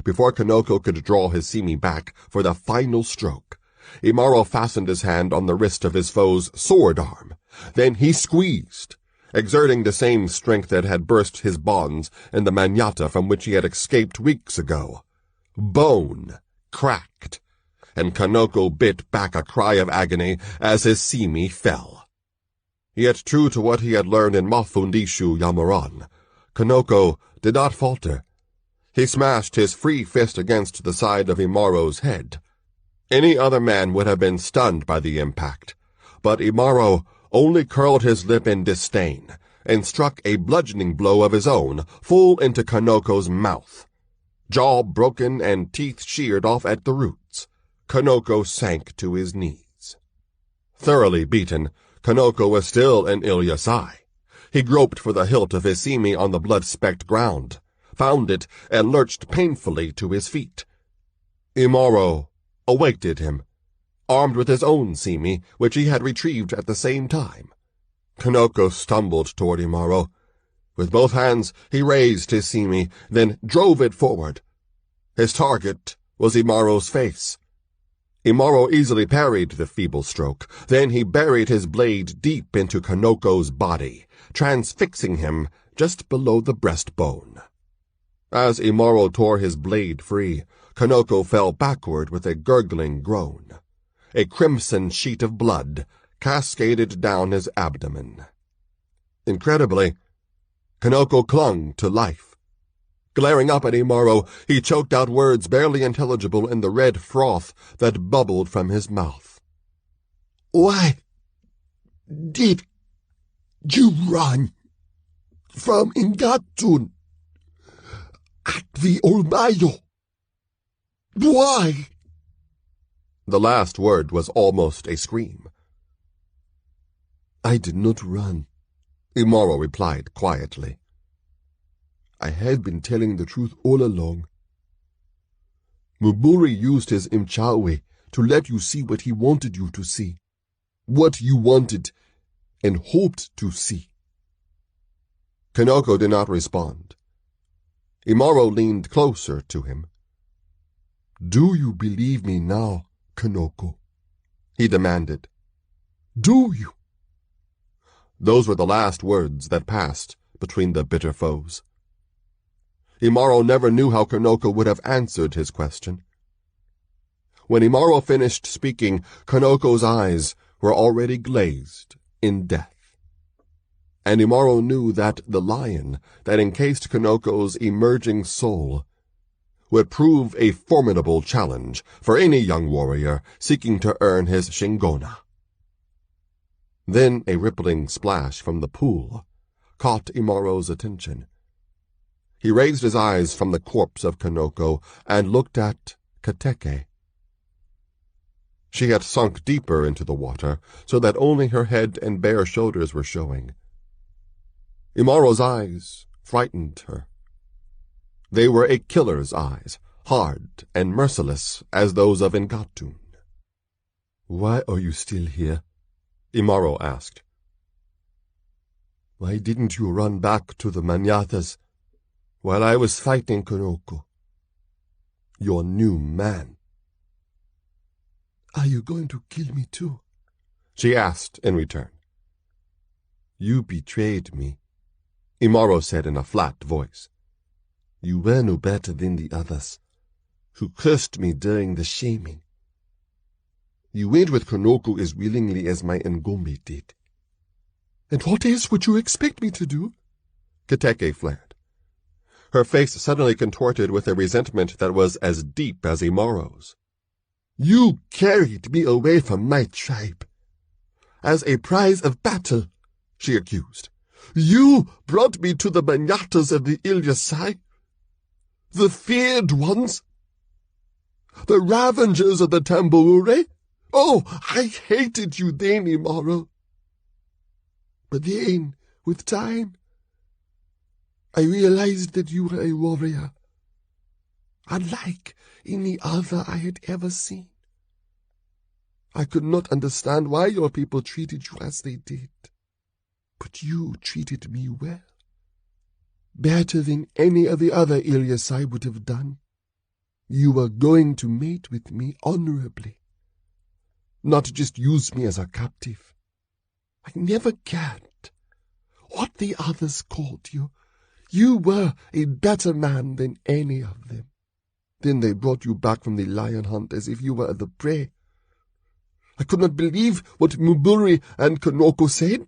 Before Kanoko could draw his simi back for the final stroke, Imaro fastened his hand on the wrist of his foe's sword arm. Then he squeezed, exerting the same strength that had burst his bonds in the manyatta from which he had escaped weeks ago. Bone cracked, and Kanoko bit back a cry of agony as his simi fell. Yet true to what he had learned in Mafundishu Yamuran, Kanoko did not falter. He smashed his free fist against the side of Imaro's head. Any other man would have been stunned by the impact, but Imaro only curled his lip in disdain and struck a bludgeoning blow of his own full into Kanoko's mouth. Jaw broken and teeth sheared off at the roots, Kanoko sank to his knees. Thoroughly beaten, Kanoko was still an Ilyasai. He groped for the hilt of his simi on the blood-specked ground, found it, and lurched painfully to his feet. Imaro awaited him, armed with his own simi, which he had retrieved at the same time. Kanoko stumbled toward Imaro. With both hands he raised his simi, then drove it forward. His target was Imaro's face. Imaro easily parried the feeble stroke. Then he buried his blade deep into Kanoko's body, transfixing him just below the breastbone. As Imaro tore his blade free, Kanoko fell backward with a gurgling groan. A crimson sheet of blood cascaded down his abdomen. Incredibly, Kanoko clung to life. Glaring up at Imaro, he choked out words barely intelligible in the red froth that bubbled from his mouth. Why did you run from Ingatun at the Olmayo? Why? The last word was almost a scream. I did not run, Imaro replied quietly. I had been telling the truth all along. Muburi used his Imchawe to let you see what he wanted you to see, what you wanted and hoped to see. Kanoko did not respond. Imaro leaned closer to him. Do you believe me now, Kanoko? He demanded. Do you? Those were the last words that passed between the bitter foes. Imaro never knew how Kanoko would have answered his question. When Imaro finished speaking, Kanoko's eyes were already glazed in death. And Imaro knew that the lion that encased Kanoko's emerging soul would prove a formidable challenge for any young warrior seeking to earn his shingona. Then a rippling splash from the pool caught Imaro's attention. He raised his eyes from the corpse of Kanoko and looked at Kateke. She had sunk deeper into the water, so that only her head and bare shoulders were showing. Imaro's eyes frightened her. They were a killer's eyes, hard and merciless as those of Ngatu. "Why are you still here?" Imaro asked. "Why didn't you run back to the Manyatas while I was fighting Konoko? Your new man." "Are you going to kill me too?" she asked in return. "You betrayed me," Imaro said in a flat voice. "You were no better than the others, who cursed me during the shaming. You went with Konoko as willingly as my Ngombe did." "And what else would you expect me to do?" Kateke flared. Her face suddenly contorted with a resentment that was as deep as Imaro's. "You carried me away from my tribe as a prize of battle," she accused. "You brought me to the Manyatas of the Ilyasai, the feared ones, the ravengers of the Tamboure. Oh, I hated you then, Imaro. But then, with time, I realized that you were a warrior, unlike any other I had ever seen. I could not understand why your people treated you as they did, but you treated me well, better than any of the other Ilyasai would have done. You were going to mate with me honorably, not just use me as a captive. I never cared what the others called you. You were a better man than any of them. Then they brought you back from the lion hunt as if you were the prey. I could not believe what Muburi and Konoko said.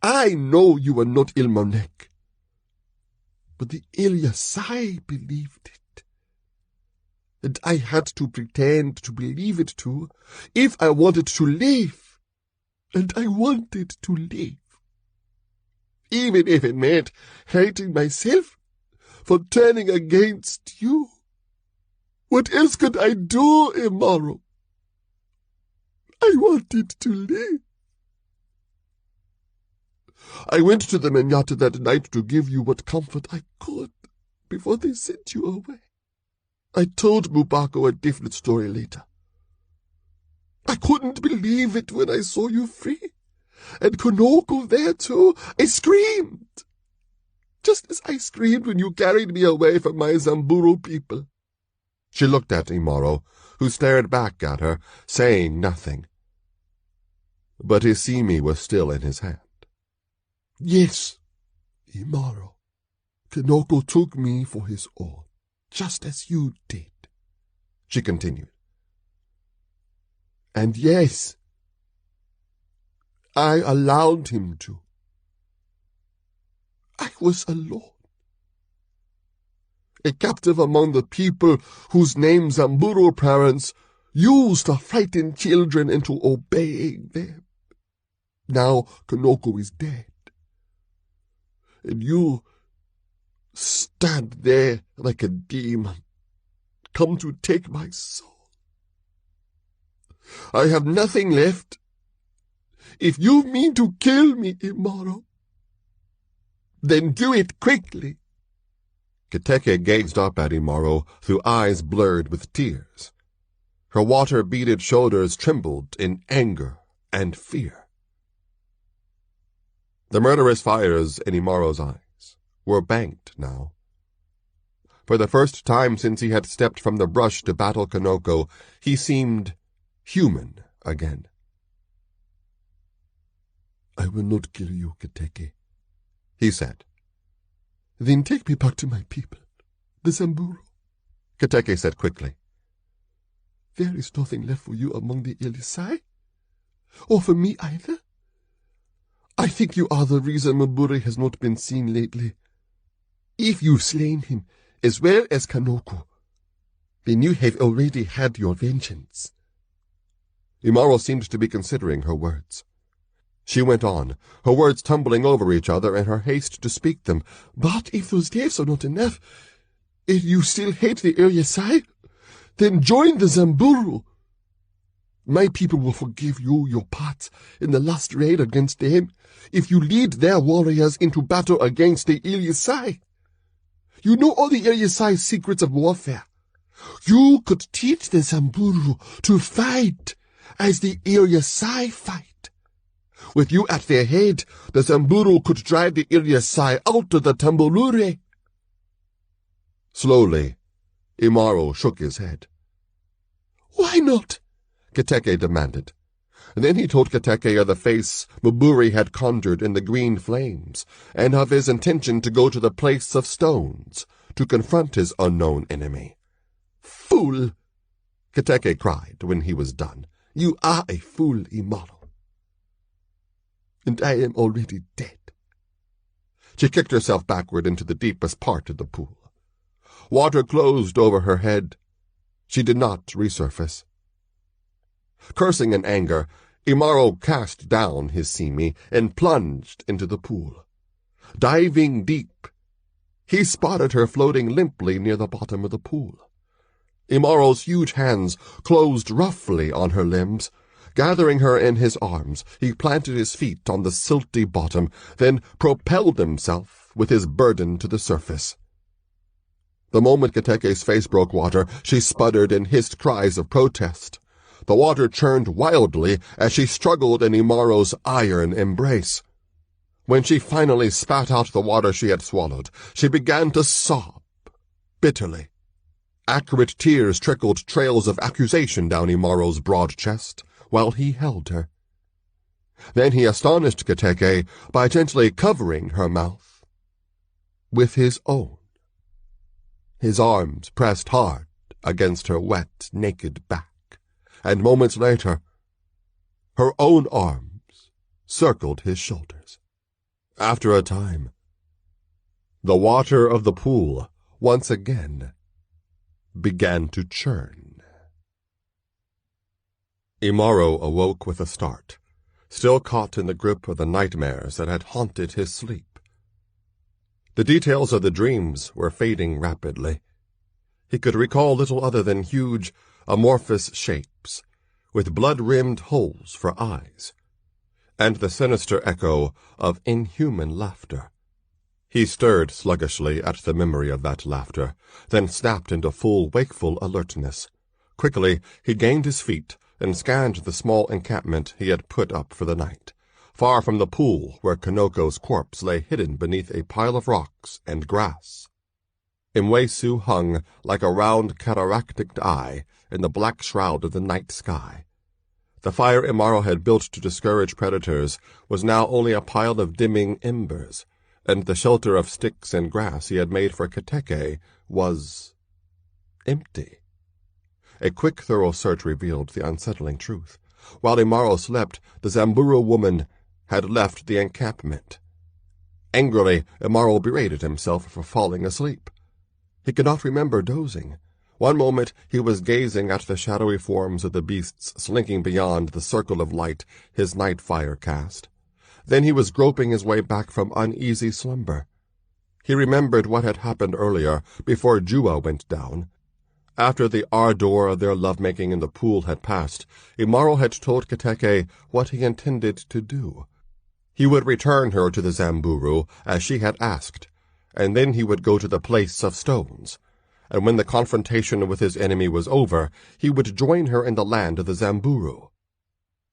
I know you were not Ilmonek, but the Ilyasai believed it. And I had to pretend to believe it too, if I wanted to live. And I wanted to live, even if it meant hating myself for turning against you. What else could I do, Imaro? I wanted to live. I went to the Manyata that night to give you what comfort I could before they sent you away. I told Mubako a different story later. I couldn't believe it when I saw you free, and Konoko there too. I screamed, just as I screamed when you carried me away from my Zamburu people. She looked at Imaro, who stared back at her, saying nothing. But his simi was still in his hand. Yes, Imaro, Konoko took me for his own, just as you did, she continued. And yes, I allowed him to. I was alone, a captive among the people whose names Zamburu parents used to frighten children into obeying them. Now Konoko is dead, and you stand there like a demon, come to take my soul. I have nothing left. If you mean to kill me, Imaro, then do it quickly. Kateke gazed up at Imaro through eyes blurred with tears. Her water-beaded shoulders trembled in anger and fear. The murderous fires in Imaro's eyes were banked now. For the first time since he had stepped from the brush to battle Konoko, he seemed human again. I will not kill you, Kateke, he said. Then take me back to my people, the Zamburu, Kateke said quickly. There is nothing left for you among the Ilyasai, or for me either. I think you are the reason Muburi has not been seen lately. If you've slain him, as well as Konoko, then you have already had your vengeance. Imaro seemed to be considering her words. She went on, her words tumbling over each other in her haste to speak them. But if those deaths are not enough, if you still hate the Ilyasai, then join the Zamburu. My people will forgive you your part in the last raid against them if you lead their warriors into battle against the Ilyasai. You know all the Ilyasai's secrets of warfare. You could teach the Samburu to fight as the Ilyasai fight. With you at their head, the Samburu could drive the Ilyasai out of the Tambulure. Slowly, Imaro shook his head. Why not? Kateke demanded. Then he told Kateke of the face Muburi had conjured in the green flames, and of his intention to go to the place of stones to confront his unknown enemy. Fool! Kateke cried when he was done. You are a fool, Imaro. And I am already dead. She kicked herself backward into the deepest part of the pool. Water closed over her head. She did not resurface. Cursing in anger, Imaro cast down his simi and plunged into the pool. Diving deep, he spotted her floating limply near the bottom of the pool. Imaro's huge hands closed roughly on her limbs. Gathering her in his arms, he planted his feet on the silty bottom, then propelled himself with his burden to the surface. The moment Kateke's face broke water, she sputtered and hissed cries of protest. The water churned wildly as she struggled in Imaro's iron embrace. When she finally spat out the water she had swallowed, she began to sob bitterly. Accurate tears trickled trails of accusation down Imaro's broad chest while he held her. Then he astonished Kateke by gently covering her mouth with his own. His arms pressed hard against her wet, naked back, and moments later, her own arms circled his shoulders. After a time, the water of the pool once again began to churn. Imaro awoke with a start, still caught in the grip of the nightmares that had haunted his sleep. The details of the dreams were fading rapidly. He could recall little other than huge, amorphous shapes, with blood-rimmed holes for eyes, and the sinister echo of inhuman laughter. He stirred sluggishly at the memory of that laughter, then snapped into full wakeful alertness. Quickly he gained his feet and scanned the small encampment he had put up for the night, far from the pool where Kanoko's corpse lay hidden beneath a pile of rocks and grass. Imwesu hung like a round cataractic eye in the black shroud of the night sky. The fire Imaro had built to discourage predators was now only a pile of dimming embers, and the shelter of sticks and grass he had made for Kateke was empty. A quick, thorough search revealed the unsettling truth. While Imaro slept, the Samburu woman had left the encampment. Angrily, Imaro berated himself for falling asleep. He could not remember dozing. One moment he was gazing at the shadowy forms of the beasts slinking beyond the circle of light his night fire cast. Then he was groping his way back from uneasy slumber. He remembered what had happened earlier, before Jua went down. After the ardor of their lovemaking in the pool had passed, Imaro had told Kateke what he intended to do. He would return her to the Samburu, as she had asked, and then he would go to the place of stones. And when the confrontation with his enemy was over, he would join her in the land of the Samburu.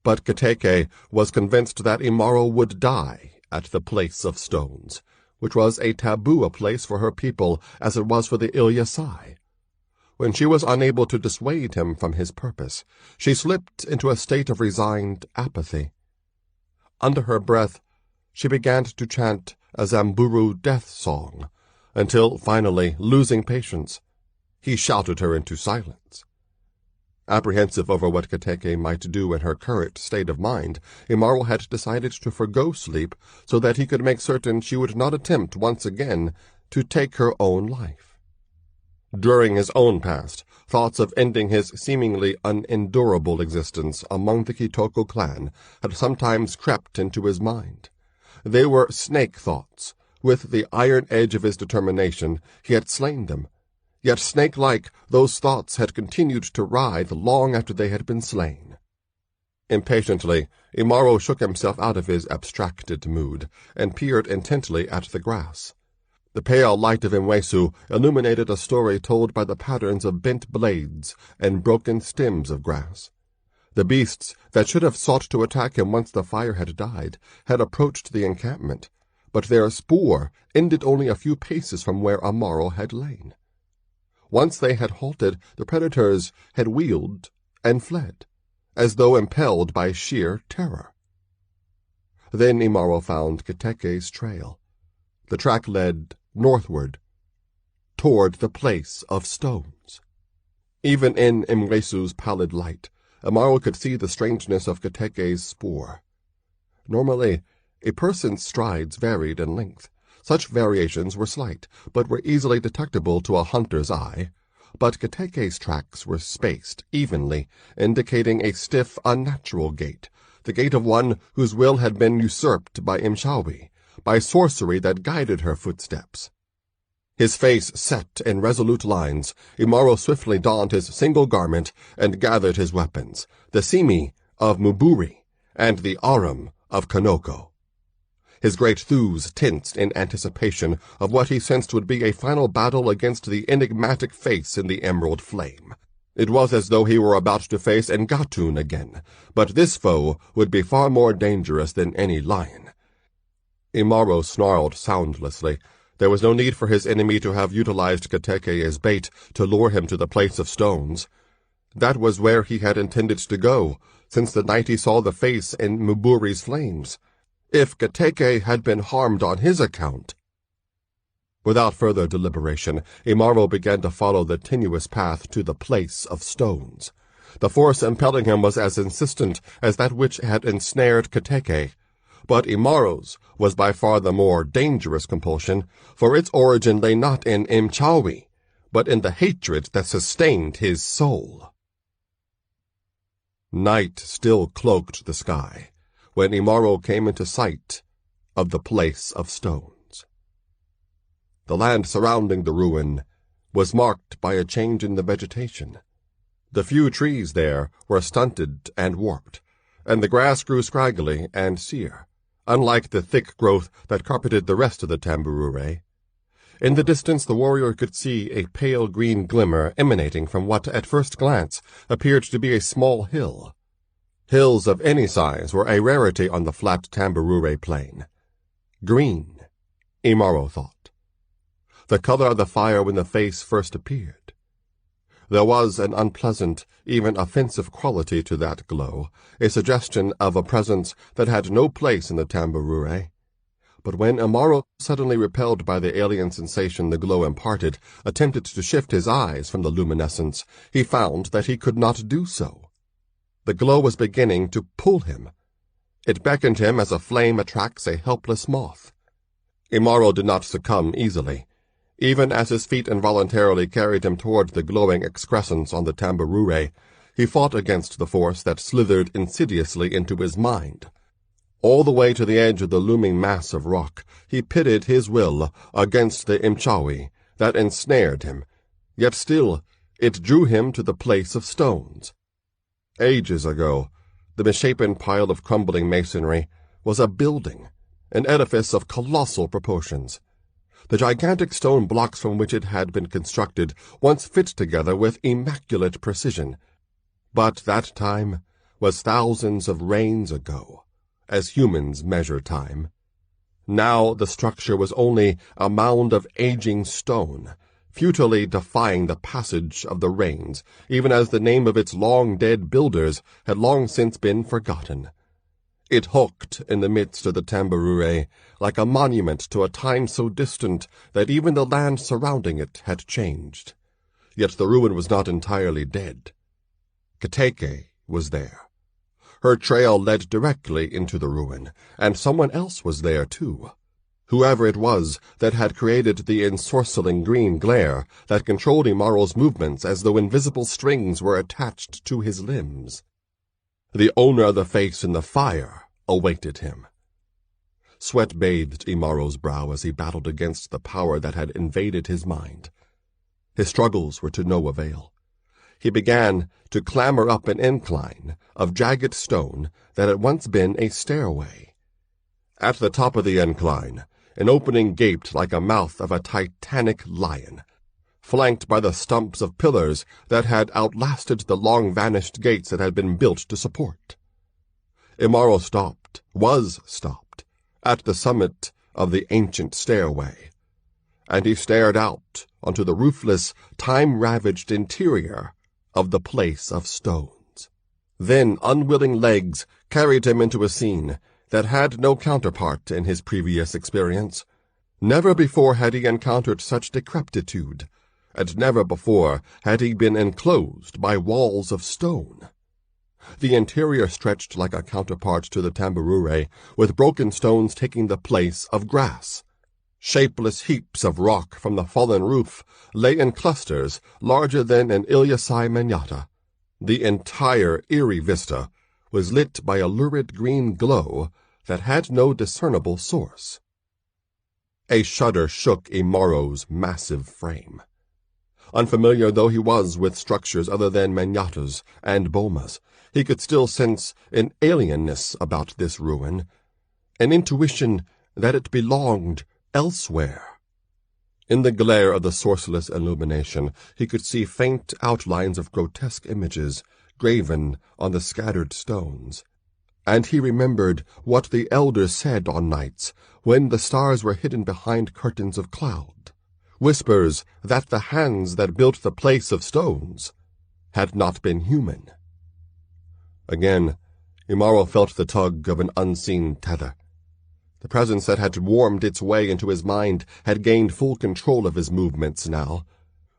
But Kateke was convinced that Imaro would die at the place of stones, which was a taboo place for her people as it was for the Ilyasai. When she was unable to dissuade him from his purpose, she slipped into a state of resigned apathy. Under her breath, she began to chant a Samburu death song, until, finally, losing patience, he shouted her into silence. Apprehensive over what Kateke might do in her current state of mind, Imaro had decided to forgo sleep so that he could make certain she would not attempt once again to take her own life. During his own past, thoughts of ending his seemingly unendurable existence among the Kitoko clan had sometimes crept into his mind. They were snake thoughts. With the iron edge of his determination, he had slain them. Yet snake-like, those thoughts had continued to writhe long after they had been slain. Impatiently, Imaro shook himself out of his abstracted mood and peered intently at the grass. The pale light of Imwesu illuminated a story told by the patterns of bent blades and broken stems of grass. The beasts that should have sought to attack him once the fire had died had approached the encampment, but their spoor ended only a few paces from where Imaro had lain. Once they had halted, the predators had wheeled and fled, as though impelled by sheer terror. Then Imaro found Kateke's trail. The track led northward, toward the place of stones. Even in Imwesu's pallid light, Imaro could see the strangeness of Kateke's spoor. Normally, a person's strides varied in length. Such variations were slight, but were easily detectable to a hunter's eye. But Kateke's tracks were spaced evenly, indicating a stiff, unnatural gait, the gait of one whose will had been usurped by Imchawi, by sorcery that guided her footsteps. His face set in resolute lines, Imaro swiftly donned his single garment and gathered his weapons, the simi of Muburi and the arum of Kanoko. His great thews tensed in anticipation of what he sensed would be a final battle against the enigmatic face in the emerald flame. It was as though he were about to face Ngatun again, but this foe would be far more dangerous than any lion. Imaro snarled soundlessly. There was no need for his enemy to have utilized Kateke as bait to lure him to the place of stones. That was where he had intended to go, since the night he saw the face in Muburi's flames. If Kateke had been harmed on his account. Without further deliberation, Imaro began to follow the tenuous path to the place of stones. The force impelling him was as insistent as that which had ensnared Kateke, but Imaro's was by far the more dangerous compulsion, for its origin lay not in Imchawi, but in the hatred that sustained his soul. Night still cloaked the sky when Imaro came into sight of the place of stones. The land surrounding the ruin was marked by a change in the vegetation. The few trees there were stunted and warped, and the grass grew scraggly and sere, unlike the thick growth that carpeted the rest of the Tamburure. In the distance the warrior could see a pale green glimmer emanating from what at first glance appeared to be a small hill. Hills of any size were a rarity on the flat Tamburure plain. Green, Imaro thought. The color of the fire when the face first appeared. There was an unpleasant, even offensive quality to that glow, a suggestion of a presence that had no place in the Tamburure. But when Imaro, suddenly repelled by the alien sensation the glow imparted, attempted to shift his eyes from the luminescence, he found that he could not do so. The glow was beginning to pull him. It beckoned him as a flame attracts a helpless moth. Imaro did not succumb easily. Even as his feet involuntarily carried him toward the glowing excrescence on the Tamburure, he fought against the force that slithered insidiously into his mind. All the way to the edge of the looming mass of rock, he pitted his will against the Imchawi that ensnared him, yet still it drew him to the place of stones. Ages ago, the misshapen pile of crumbling masonry was a building, an edifice of colossal proportions. The gigantic stone blocks from which it had been constructed once fit together with immaculate precision. But that time was thousands of reigns ago, as humans measure time. Now the structure was only a mound of aging stone, futilely defying the passage of the rains, even as the name of its long-dead builders had long since been forgotten. It hulked in the midst of the Tamburure like a monument to a time so distant that even the land surrounding it had changed. Yet the ruin was not entirely dead. Kateke was there. Her trail led directly into the ruin, and someone else was there, too. Whoever it was that had created the ensorceling green glare that controlled Imaro's movements as though invisible strings were attached to his limbs. The owner of the face in the fire awaited him. Sweat bathed Imaro's brow as he battled against the power that had invaded his mind. His struggles were to no avail. he began to clamber up an incline of jagged stone that had once been a stairway. At the top of the incline, an opening gaped like a mouth of a titanic lion, flanked by the stumps of pillars that had outlasted the long-vanished gates that had been built to support. Imaro was stopped, at the summit of the ancient stairway, and he stared out onto the roofless, time-ravaged interior of the place of stones. Then unwilling legs carried him into a scene that had no counterpart in his previous experience. Never before had he encountered such decrepitude, and never before had he been enclosed by walls of stone. The interior stretched like a counterpart to the tambourine, with broken stones taking the place of grass. Shapeless heaps of rock from the fallen roof lay in clusters larger than an Ilyasai manyatta. The entire eerie vista was lit by a lurid green glow that had no discernible source. A shudder shook Imaro's massive frame. Unfamiliar though he was with structures other than manyattas and bomas, he could still sense an alienness about this ruin, an intuition that it belonged elsewhere. In the glare of the sourceless illumination, he could see faint outlines of grotesque images graven on the scattered stones, and he remembered what the elders said on nights when the stars were hidden behind curtains of cloud, whispers that the hands that built the place of stones had not been human. Again, Imaro felt the tug of an unseen tether. The presence that had warmed its way into his mind had gained full control of his movements now.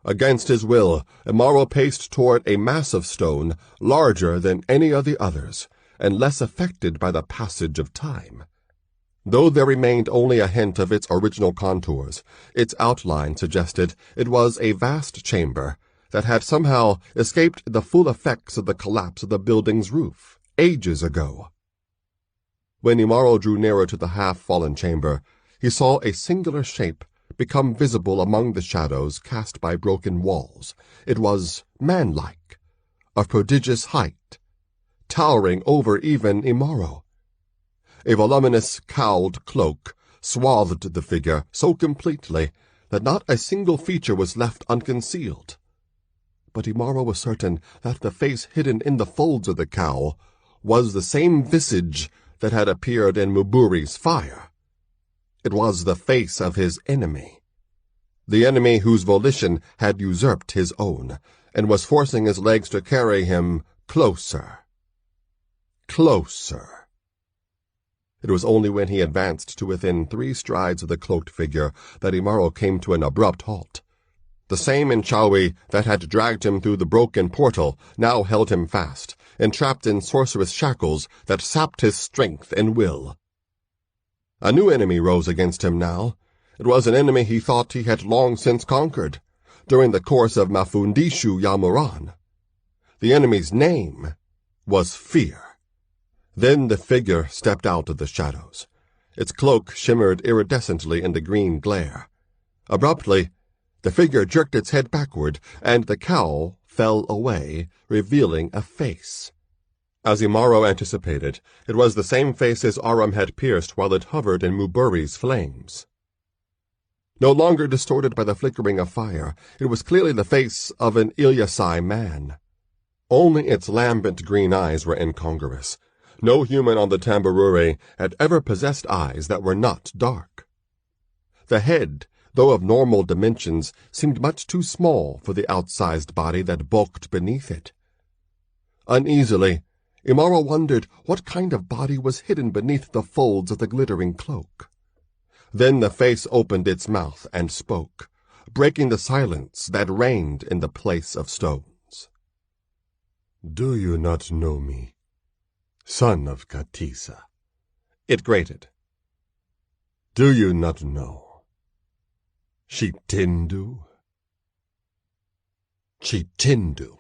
Against his will, Imaro paced toward a mass of stone larger than any of the others, and less affected by the passage of time. Though there remained only a hint of its original contours, its outline suggested it was a vast chamber that had somehow escaped the full effects of the collapse of the building's roof, ages ago. When Imaro drew nearer to the half-fallen chamber, he saw a singular shape become visible among the shadows cast by broken walls. It was man-like, of prodigious height, towering over even Imaro. A voluminous cowled cloak swathed the figure so completely that not a single feature was left unconcealed. But Imaro was certain that the face hidden in the folds of the cowl was the same visage that had appeared in Muburi's fire. It was the face of his enemy, the enemy whose volition had usurped his own, and was forcing his legs to carry him closer. Closer. It was only when he advanced to within 3 strides of the cloaked figure that Imaro came to an abrupt halt. The same Inchawi that had dragged him through the broken portal now held him fast, entrapped in sorcerous shackles that sapped his strength and will. A new enemy rose against him now. It was an enemy he thought he had long since conquered, during the course of Mafundishu Yamuran. The enemy's name was Fear. Then the figure stepped out of the shadows. Its cloak shimmered iridescently in the green glare. Abruptly, the figure jerked its head backward, and the cowl fell away, revealing a face. As Imaro anticipated, it was the same face his Aram had pierced while it hovered in Muburi's flames. No longer distorted by the flickering of fire, it was clearly the face of an Ilyasai man. Only its lambent green eyes were incongruous. No human on the tambourine had ever possessed eyes that were not dark. The head, though of normal dimensions, seemed much too small for the outsized body that bulked beneath it. Uneasily, Imaro wondered what kind of body was hidden beneath the folds of the glittering cloak. Then the face opened its mouth and spoke, breaking the silence that reigned in the place of stones. "Do you not know me, son of Katisa?" It grated. "Do you not know Chitindu?" Chitindu.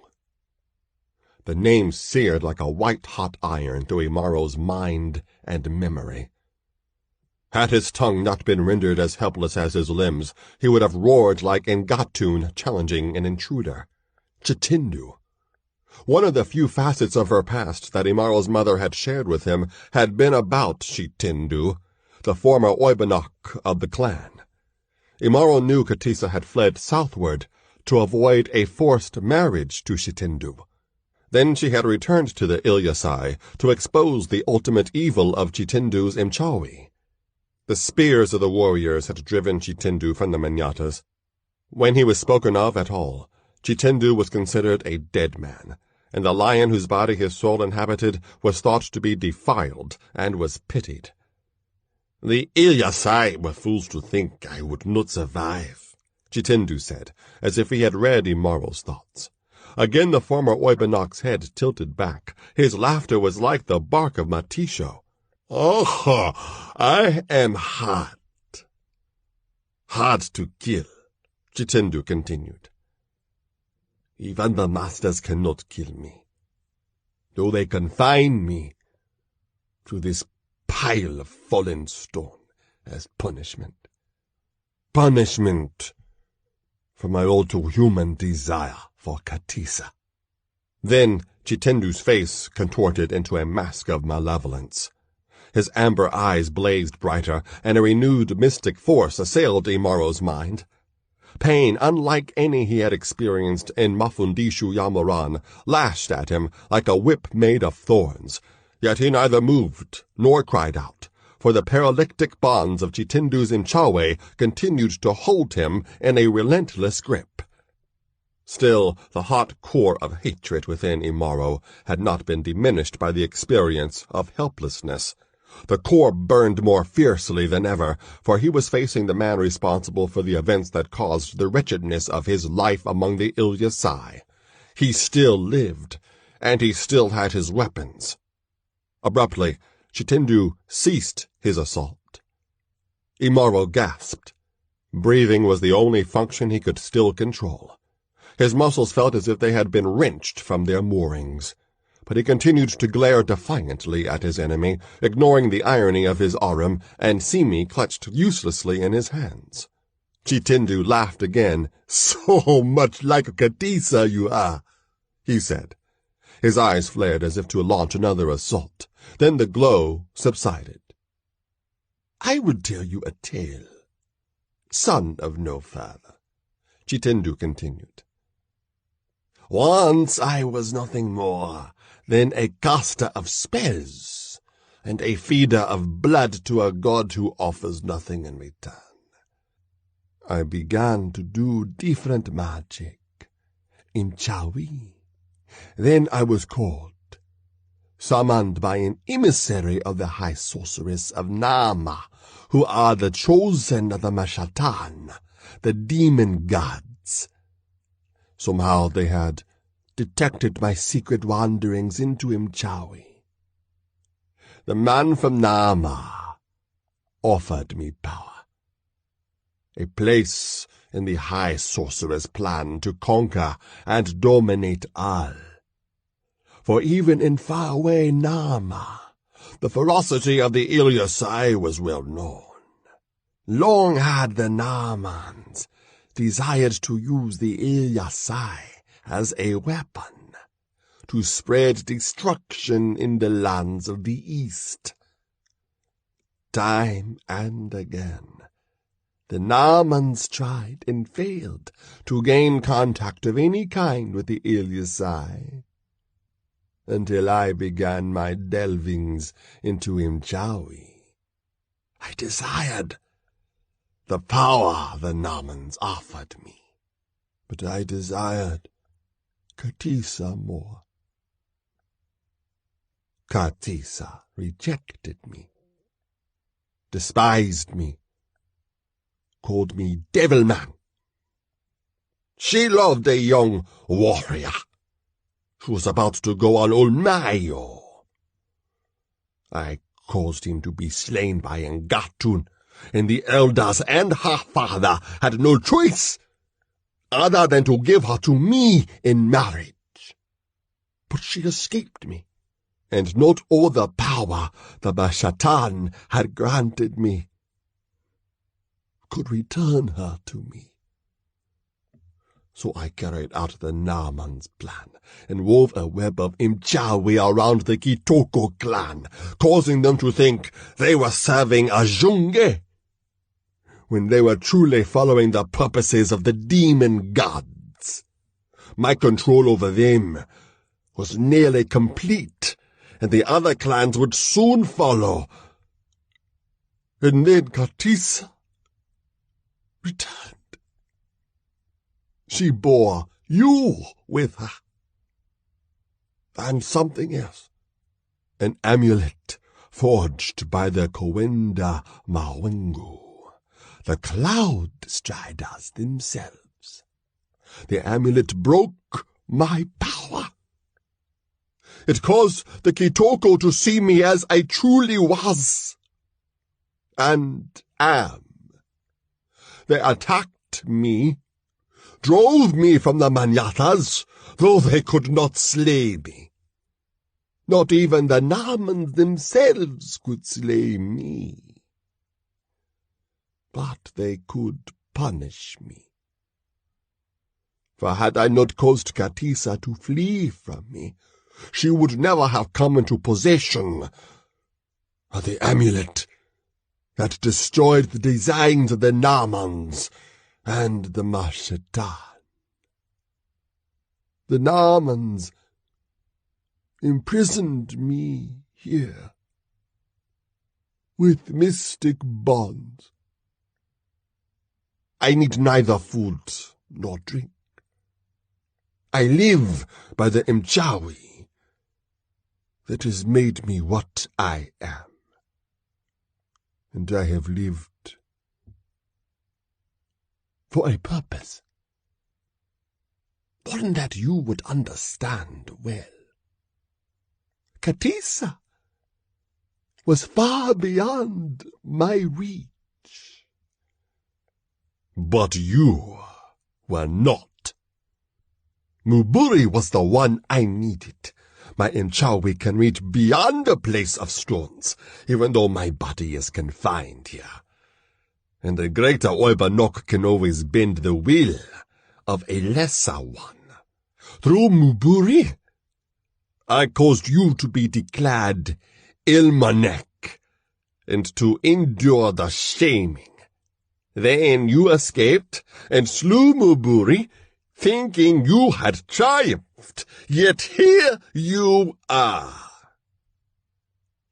The name seared like a white-hot iron through Imaro's mind and memory. Had his tongue not been rendered as helpless as his limbs, he would have roared like Ngatun challenging an intruder. Chitindu, One of the few facets of her past that Imaro's mother had shared with him had been about Chitindu, the former Oibonok of the clan. Imaro knew Katisa had fled southward to avoid a forced marriage to Chitindu. Then she had returned to the Ilyasai to expose the ultimate evil of Chitindu's Imchawi. The spears of the warriors had driven Chitindu from the Manyatas. When he was spoken of at all, Chitindu was considered a dead man, and the lion whose body his soul inhabited was thought to be defiled and was pitied. "The Ilyasai were fools to think I would not survive," Chitindu said, as if he had read Imaro's thoughts. Again the former Oibonok's head tilted back. His laughter was like the bark of Matisho. "Oh, I am hard. Hard to kill," Chitindu continued. "Even the masters cannot kill me, though they confine me to this pile of fallen stone as punishment. Punishment for my all-too-human desire for Katisa." Then Chitindu's face contorted into a mask of malevolence. His amber eyes blazed brighter, and a renewed mystic force assailed Imaro's mind. Pain, unlike any he had experienced in Mafundishu Yamuran, lashed at him like a whip made of thorns, yet he neither moved nor cried out, for the paralytic bonds of Chitindu's Imchawe continued to hold him in a relentless grip. Still, the hot core of hatred within Imaro had not been diminished by the experience of helplessness. The core burned more fiercely than ever, for he was facing the man responsible for the events that caused the wretchedness of his life among the Ilyasai. He still lived, and he still had his weapons. Abruptly, Chitindu ceased his assault. Imaro gasped. Breathing was the only function he could still control. His muscles felt as if they had been wrenched from their moorings. But he continued to glare defiantly at his enemy, ignoring the irony of his arum and Simi clutched uselessly in his hands. Chitindu laughed again. "So much like Katisa you are," he said. His eyes flared as if to launch another assault. Then the glow subsided. "I will tell you a tale, son of no father," Chitindu continued. "Once I was nothing more than a caster of spells, and a feeder of blood to a god who offers nothing in return. I began to do different magic, Imchawi. Then I was called, summoned by an emissary of the high sorceress of Nama, who are the chosen of the Mashatan, the demon gods. Somehow they had detected my secret wanderings into Imchawi. The man from Nama offered me power, a place in the high sorcerer's plan to conquer and dominate all. For even in faraway Nama, the ferocity of the Ilyasai was well known. Long had the Namans desired to use the Ilyasai as a weapon to spread destruction in the lands of the East. Time and again, the Namans tried and failed to gain contact of any kind with the Ilyasai, until I began my delvings into Imchawi. I desired the power the Namans offered me, but I desired Katisa more. Katisa rejected me, despised me, called me Devilman. She loved a young warrior who was about to go on Olmayo. I caused him to be slain by Ngatun, and the elders and her father had no choice other than to give her to me in marriage. But she escaped me, and not all the power the Mashatan had granted me could return her to me. So I carried out the Naaman's plan and wove a web of Imchawi around the Kitoko clan, causing them to think they were serving a Junge, when they were truly following the purposes of the demon gods. My control over them was nearly complete, and the other clans would soon follow. And then Katisa returned. She bore you with her. And something else. An amulet forged by the Kowenda Mawengu, the Cloud Striders themselves. The amulet broke my power. It caused the Kitoko to see me as I truly was and am. They attacked me, drove me from the Manyatas, though they could not slay me. Not even the Naamans themselves could slay me. But they could punish me. For had I not caused Katisa to flee from me, she would never have come into possession of the amulet that destroyed the designs of the Naamans and the Mashatan. The Naamans imprisoned me here with mystic bonds. I need neither food nor drink. I live by the Imchawi that has made me what I am. And I have lived for a purpose, one that you would understand well. Katisa was far beyond my reach. But you were not. Muburi was the one I needed. My Imchawi can reach beyond the place of stones, even though my body is confined here. And the greater Oibanok can always bend the will of a lesser one. Through Muburi, I caused you to be declared Ilmanek, and to endure the shaming. Then you escaped and slew Muburi, thinking you had triumphed, yet here you are.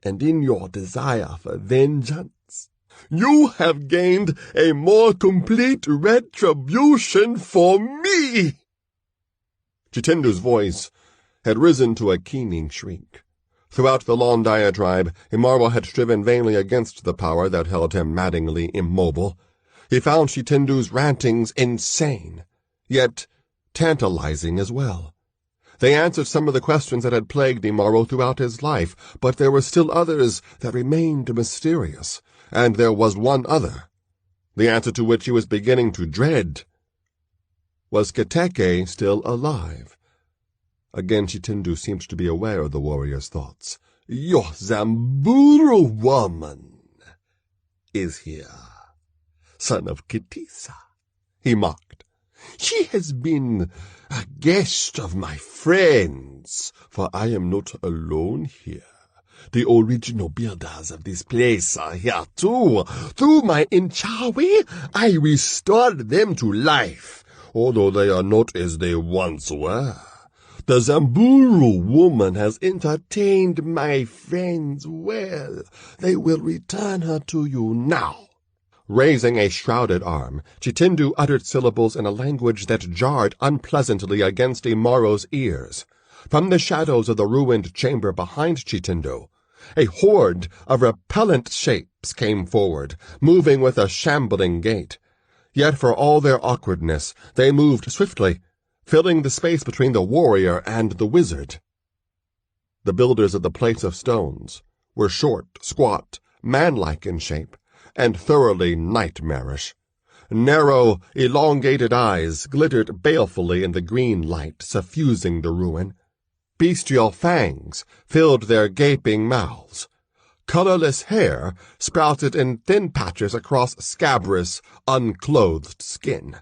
And in your desire for vengeance, you have gained a more complete retribution for me. Chitendu's voice had risen to a keening shriek. Throughout the long diatribe, Imaro had striven vainly against the power that held him maddeningly immobile. He found Chitendu's rantings insane, yet tantalizing as well. They answered some of the questions that had plagued Imaro throughout his life, but there were still others that remained mysterious, and there was one other, the answer to which he was beginning to dread. Was Kateke still alive? Again Chitendu seemed to be aware of the warrior's thoughts. Your Zamburu woman is here, son of Katisa, he mocked. She has been a guest of my friends, for I am not alone here. The original builders of this place are here too. Through my Imchawi, I restored them to life, although they are not as they once were. The Zamburu woman has entertained my friends well. They will return her to you now. Raising a shrouded arm, Chitendu uttered syllables in a language that jarred unpleasantly against Imaro's ears. From the shadows of the ruined chamber behind Chitendu, a horde of repellent shapes came forward, moving with a shambling gait. Yet for all their awkwardness, they moved swiftly, filling the space between the warrior and the wizard. The builders of the place of stones were short, squat, manlike in shape, and thoroughly nightmarish. Narrow, elongated eyes glittered balefully in the green light suffusing the ruin. Bestial fangs filled their gaping mouths. Colorless hair sprouted in thin patches across scabrous, unclothed skin.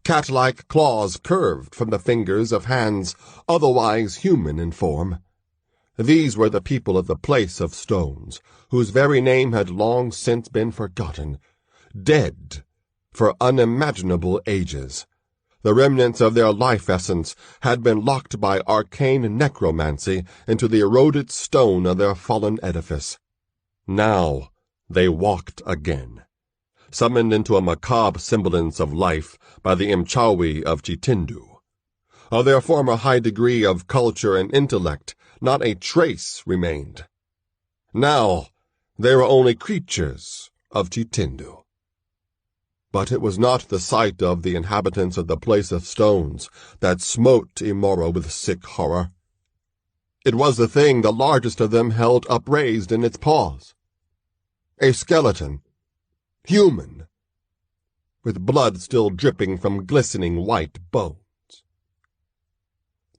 Cat-like claws curved from the fingers of hands otherwise human in form. These were the people of the Place of Stones, whose very name had long since been forgotten, dead for unimaginable ages. The remnants of their life essence had been locked by arcane necromancy into the eroded stone of their fallen edifice. Now they walked again, summoned into a macabre semblance of life by the Imchawi of Chitindu. Of their former high degree of culture and intellect, not a trace remained. Now they were only creatures of Chitindu. But it was not the sight of the inhabitants of the Place of Stones that smote Imaro with sick horror. It was the thing the largest of them held upraised in its paws. A skeleton, human, with blood still dripping from glistening white bones.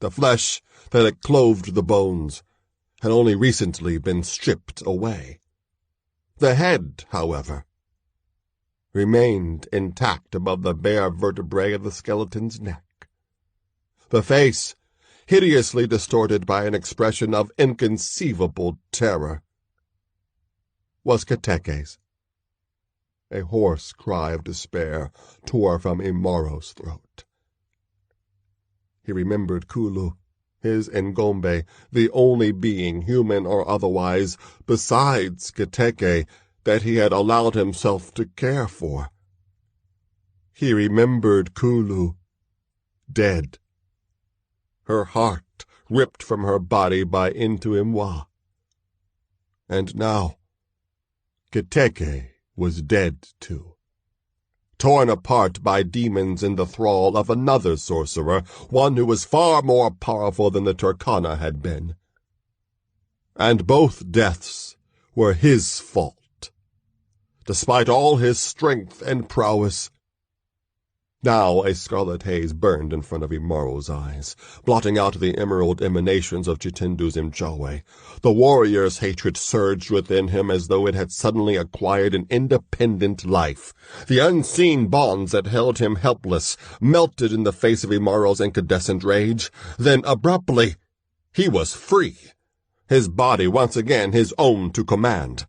The flesh that had clothed the bones had only recently been stripped away. The head, however, remained intact above the bare vertebrae of the skeleton's neck. The face, hideously distorted by an expression of inconceivable terror, was Kateke's. A hoarse cry of despair tore from Imaro's throat. He remembered Kulu, his Ngombe, the only being, human or otherwise, besides Kateke, that he had allowed himself to care for. He remembered Kulu, dead, her heart ripped from her body by Intu-Imwa. And now, Kateke was dead too, torn apart by demons in the thrall of another sorcerer, one who was far more powerful than the Turkana had been. And both deaths were his fault. Despite all his strength and prowess. Now a scarlet haze burned in front of Imaro's eyes, blotting out the emerald emanations of Chitindu's Imchawe. The warrior's hatred surged within him as though it had suddenly acquired an independent life. The unseen bonds that held him helpless melted in the face of Imaro's incandescent rage. Then, abruptly, he was free, his body once again his own to command.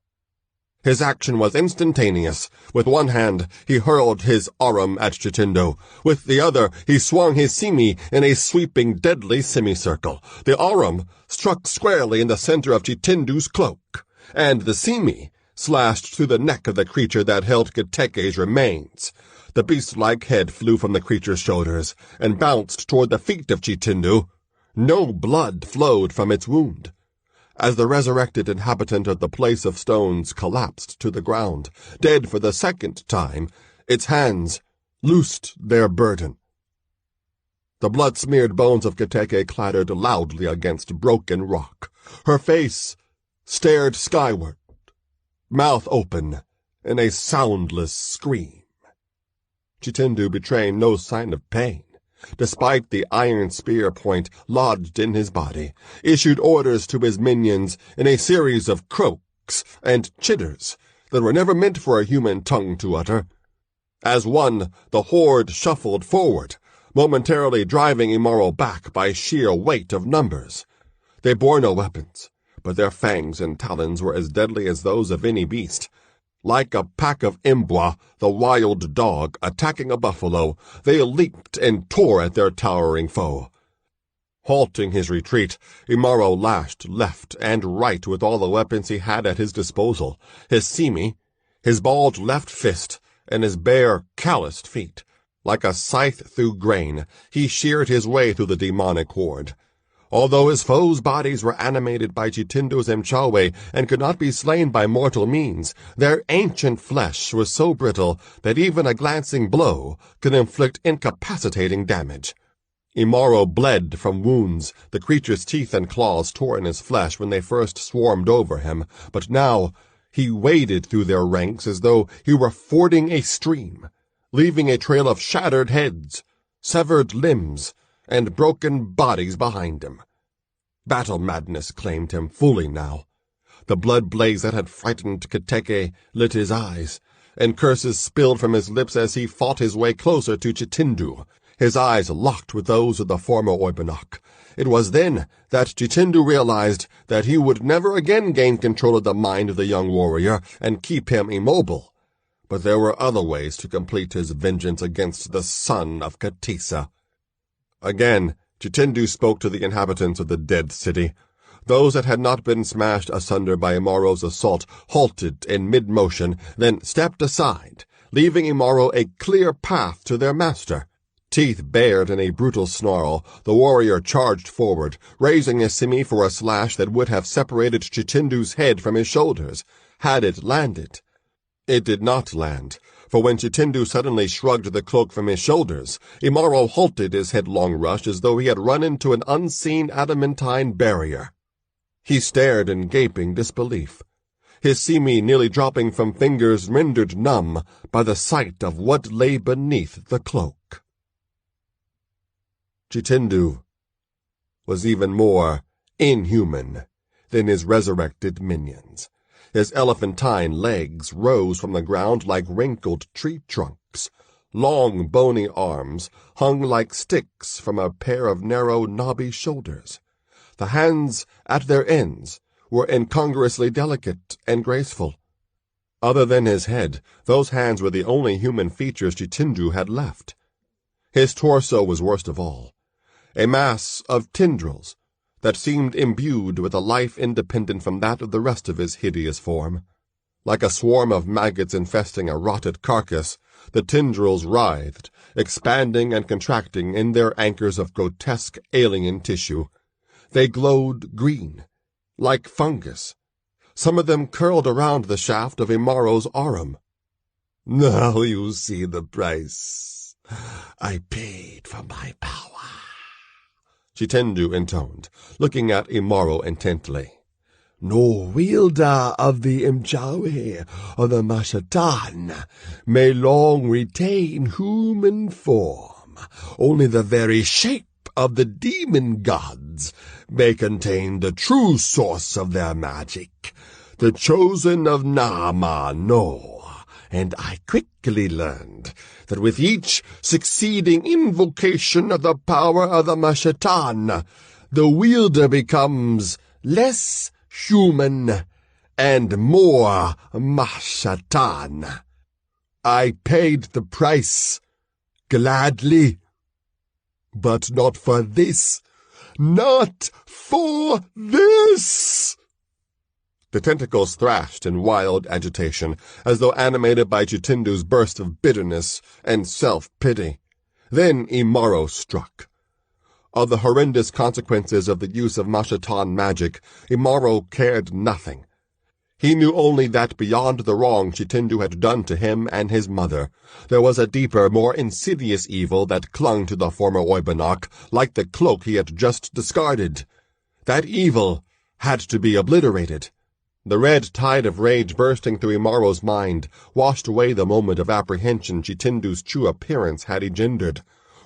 His action was instantaneous. With one hand, he hurled his arum at Chitindu. With the other, he swung his simi in a sweeping, deadly semicircle. The arum struck squarely in the center of Chitindu's cloak, and the simi slashed through the neck of the creature that held Kateke's remains. The beast-like head flew from the creature's shoulders and bounced toward the feet of Chitindu. No blood flowed from its wound. As the resurrected inhabitant of the Place of Stones collapsed to the ground, dead for the second time, its hands loosed their burden. The blood-smeared bones of Kateke clattered loudly against broken rock. Her face stared skyward, mouth open, in a soundless scream. Chitindu betrayed no sign of pain, despite the iron spear point lodged in his body, issued orders to his minions in a series of croaks and chitters that were never meant for a human tongue to utter. As one, the horde shuffled forward, momentarily driving Imaro back by sheer weight of numbers. They bore no weapons, but their fangs and talons were as deadly as those of any beast. Like a pack of Mbwa, the wild dog, attacking a buffalo, they leaped and tore at their towering foe. Halting his retreat, Imaro lashed left and right with all the weapons he had at his disposal, his simi, his balled left fist, and his bare, calloused feet. Like a scythe through grain, he sheared his way through the demonic horde. Although his foes' bodies were animated by Chitindu's Imchawe and could not be slain by mortal means, their ancient flesh was so brittle that even a glancing blow could inflict incapacitating damage. Imaro bled from wounds. The creature's teeth and claws tore in his flesh when they first swarmed over him, but now he waded through their ranks as though he were fording a stream, leaving a trail of shattered heads, severed limbs, and broken bodies behind him. Battle madness claimed him fully now. The blood blaze that had frightened Kateke lit his eyes, and curses spilled from his lips as he fought his way closer to Chitindu, his eyes locked with those of the former Oibanok. It was then that Chitindu realized that he would never again gain control of the mind of the young warrior and keep him immobile. But there were other ways to complete his vengeance against the son of Katisa. Again, Chitindu spoke to the inhabitants of the dead city. Those that had not been smashed asunder by Imaro's assault halted in mid-motion, then stepped aside, leaving Imaro a clear path to their master. Teeth bared in a brutal snarl, the warrior charged forward, raising his simi for a slash that would have separated Chitindu's head from his shoulders, had it landed. It did not land, for when Chitindu suddenly shrugged the cloak from his shoulders, Imaro halted his headlong rush as though he had run into an unseen adamantine barrier. He stared in gaping disbelief, his simi nearly dropping from fingers rendered numb by the sight of what lay beneath the cloak. Chitindu was even more inhuman than his resurrected minions. His elephantine legs rose from the ground like wrinkled tree trunks. Long, bony arms hung like sticks from a pair of narrow, knobby shoulders. The hands at their ends were incongruously delicate and graceful. Other than his head, those hands were the only human features Chitindu had left. His torso was worst of all, a mass of tendrils that seemed imbued with a life independent from that of the rest of his hideous form. Like a swarm of maggots infesting a rotted carcass, the tendrils writhed, expanding and contracting in their anchors of grotesque alien tissue. They glowed green, like fungus. Some of them curled around the shaft of Imaro's arm. "Now you see the price I paid for my power," Chitindu intoned, looking at Imaro intently. "No wielder of the Mchawi or the Mashatan may long retain human form. Only the very shape of the demon gods may contain the true source of their magic. The chosen of Nama know, and I quickly learned that with each succeeding invocation of the power of the Mashatan, the wielder becomes less human and more Mashatan. I paid the price gladly. But not for this. Not for this! The tentacles thrashed in wild agitation, as though animated by Chitindu's burst of bitterness and self-pity. Then Imaro struck. Of the horrendous consequences of the use of Mashatan magic, Imaro cared nothing. He knew only that beyond the wrong Chitindu had done to him and his mother, there was a deeper, more insidious evil that clung to the former Oibanok, like the cloak he had just discarded. That evil had to be obliterated. The red tide of rage bursting through Imaro's mind washed away the moment of apprehension Chitindu's true appearance had engendered.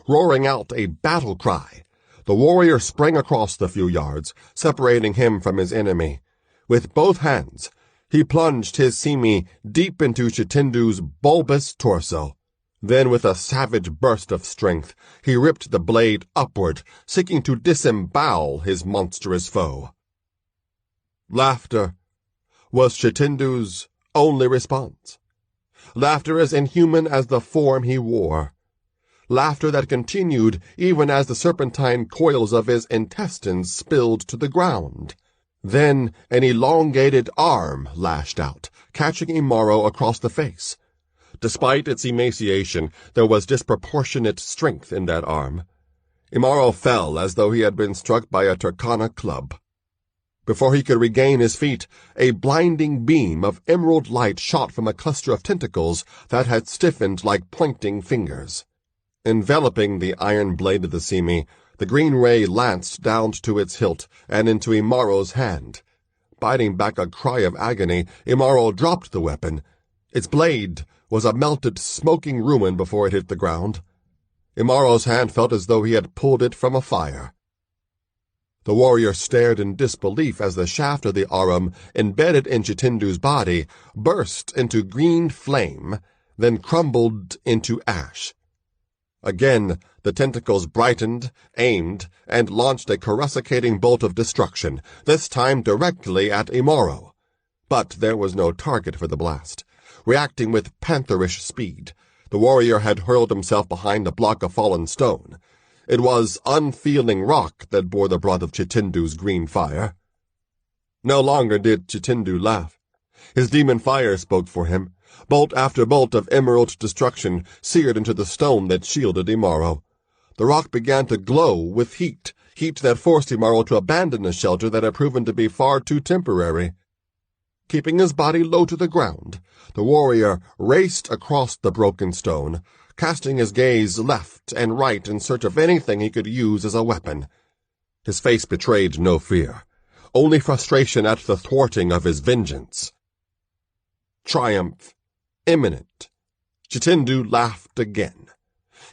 Roaring out a battle cry, the warrior sprang across the few yards, separating him from his enemy. With both hands, he plunged his simi deep into Chitindu's bulbous torso. Then, with a savage burst of strength, he ripped the blade upward, seeking to disembowel his monstrous foe. Laughter was Chitindu's only response. Laughter as inhuman as the form he wore. Laughter that continued even as the serpentine coils of his intestines spilled to the ground. Then an elongated arm lashed out, catching Imaro across the face. Despite its emaciation, there was disproportionate strength in that arm. Imaro fell as though he had been struck by a Turkana club. Before he could regain his feet, a blinding beam of emerald light shot from a cluster of tentacles that had stiffened like pointing fingers. Enveloping the iron blade of the simi, the green ray lanced down to its hilt and into Imaro's hand. Biting back a cry of agony, Imaro dropped the weapon. Its blade was a melted, smoking ruin before it hit the ground. Imaro's hand felt as though he had pulled it from a fire. The warrior stared in disbelief as the shaft of the arum, embedded in Chitindu's body, burst into green flame, then crumbled into ash. Again, the tentacles brightened, aimed, and launched a coruscating bolt of destruction, this time directly at Imaro. But there was no target for the blast. Reacting with pantherish speed, the warrior had hurled himself behind a block of fallen stone. It was unfeeling rock that bore the brunt of Chitindu's green fire. No longer did Chitindu laugh. His demon fire spoke for him. Bolt after bolt of emerald destruction seared into the stone that shielded Imaro. The rock began to glow with heat that forced Imaro to abandon a shelter that had proven to be far too temporary. Keeping his body low to the ground, the warrior raced across the broken stone, casting his gaze left and right in search of anything he could use as a weapon. His face betrayed no fear, only frustration at the thwarting of his vengeance. Triumph imminent. Chitindu laughed again.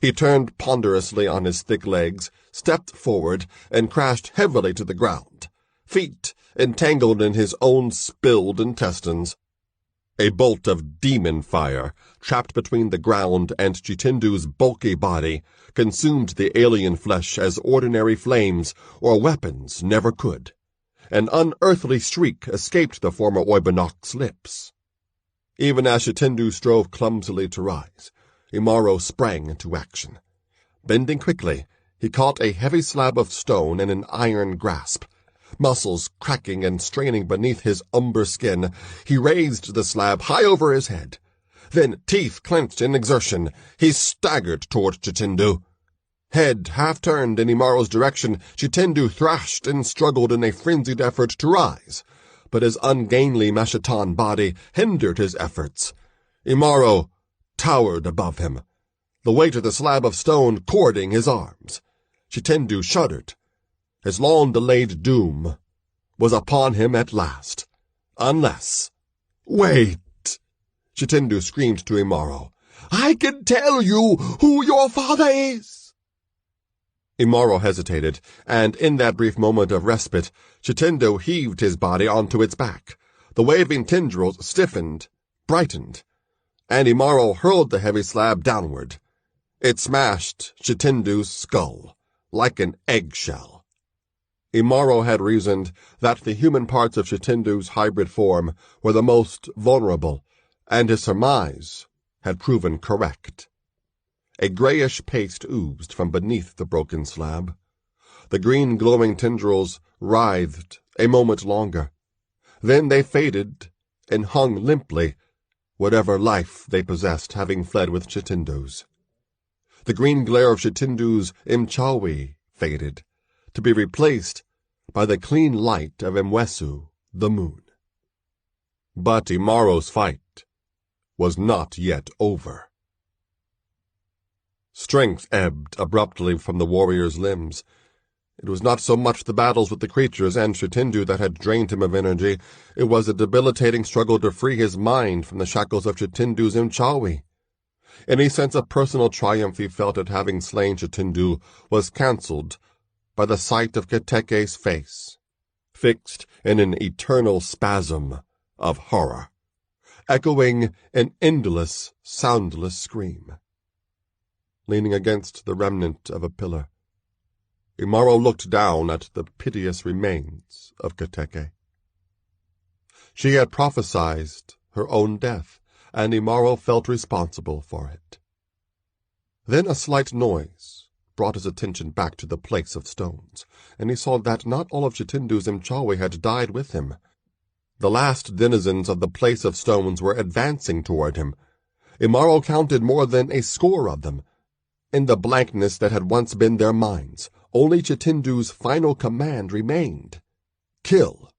He turned ponderously on his thick legs, stepped forward, and crashed heavily to the ground, feet entangled in his own spilled intestines. A bolt of demon fire, trapped between the ground and Chitindu's bulky body, consumed the alien flesh as ordinary flames or weapons never could. An unearthly shriek escaped the former Oibonok's lips. Even as Chitindu strove clumsily to rise, Imaro sprang into action. Bending quickly, he caught a heavy slab of stone in an iron grasp. Muscles cracking and straining beneath his umber skin, he raised the slab high over his head. Then, teeth clenched in exertion, he staggered toward Chitindu. Head half-turned in Imaro's direction, Chitindu thrashed and struggled in a frenzied effort to rise, but his ungainly Mashatan body hindered his efforts. Imaro towered above him, the weight of the slab of stone cording his arms. Chitindu shuddered. His long-delayed doom was upon him at last. Unless— "Wait!" Chitindu screamed to Imaro. "I can tell you who your father is!" Imaro hesitated, and in that brief moment of respite, Chitindu heaved his body onto its back. The waving tendrils stiffened, brightened, and Imaro hurled the heavy slab downward. It smashed Chitindu's skull, like an eggshell. Imaro had reasoned that the human parts of Chitindu's hybrid form were the most vulnerable, and his surmise had proven correct. A grayish paste oozed from beneath the broken slab. The green glowing tendrils writhed a moment longer. Then they faded and hung limply, whatever life they possessed having fled with Chitindu's. The green glare of Chitindu's Mchawi faded, to be replaced by the clean light of Mwesu, the moon. But Imaro's fight was not yet over. Strength ebbed abruptly from the warrior's limbs. It was not so much the battles with the creatures and Chitindu that had drained him of energy. It was a debilitating struggle to free his mind from the shackles of Chitindu's Mchawi. Any sense of personal triumph he felt at having slain Chitindu was cancelled by the sight of Kateke's face, fixed in an eternal spasm of horror, echoing an endless, soundless scream. Leaning against the remnant of a pillar, Imaro looked down at the piteous remains of Kateke. She had prophesied her own death, and Imaro felt responsible for it. Then a slight noise brought his attention back to the place of stones, and he saw that not all of Chitindu's Mchawi had died with him. The last denizens of the place of stones were advancing toward him. Imaro counted more than a score of them. In the blankness that had once been their minds, only Chitindu's final command remained: kill.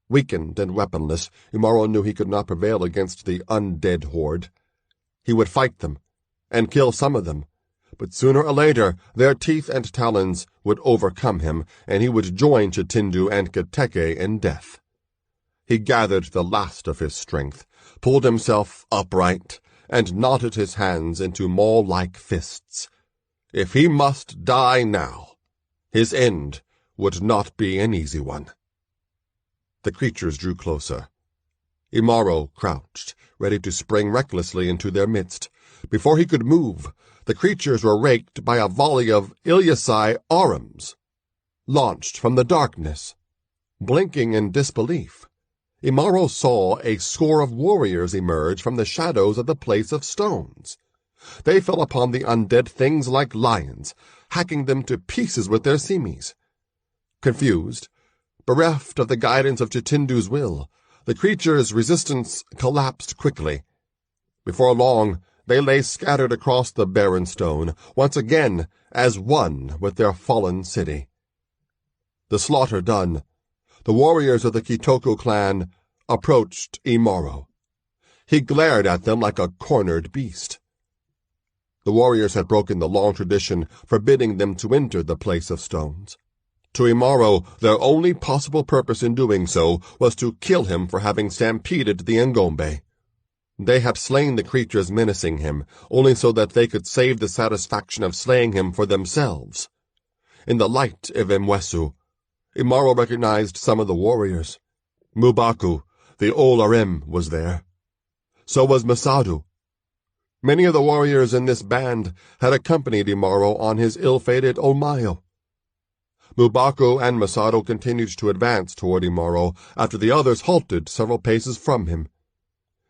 Weakened and weaponless, Imaro knew he could not prevail against the undead horde. He would fight them, and kill some of them, but sooner or later their teeth and talons would overcome him, and he would join Chitindu and Kateke in death. He gathered the last of his strength, pulled himself upright, and knotted his hands into maul-like fists. If he must die now, his end would not be an easy one. The creatures drew closer. Imaro crouched, ready to spring recklessly into their midst. Before he could move, the creatures were raked by a volley of Ilyasai arms, launched from the darkness. Blinking in disbelief, Imaro saw a score of warriors emerge from the shadows of the Place of Stones. They fell upon the undead things like lions, hacking them to pieces with their simis. Confused, bereft of the guidance of Chitindu's will, the creatures' resistance collapsed quickly. Before long, they lay scattered across the barren stone, once again as one with their fallen city. The slaughter done, the warriors of the Kitoko clan approached Imaro. He glared at them like a cornered beast. The warriors had broken the long tradition forbidding them to enter the Place of Stones. To Imaro, their only possible purpose in doing so was to kill him for having stampeded the Ngombe. They had slain the creatures menacing him, only so that they could save the satisfaction of slaying him for themselves. In the light of Mwesu, Imaro recognized some of the warriors. Mubaku, the Olarim, was there. So was Masadu. Many of the warriors in this band had accompanied Imaro on his ill-fated Olmayo. Mubaku and Masado continued to advance toward Imaro after the others halted several paces from him.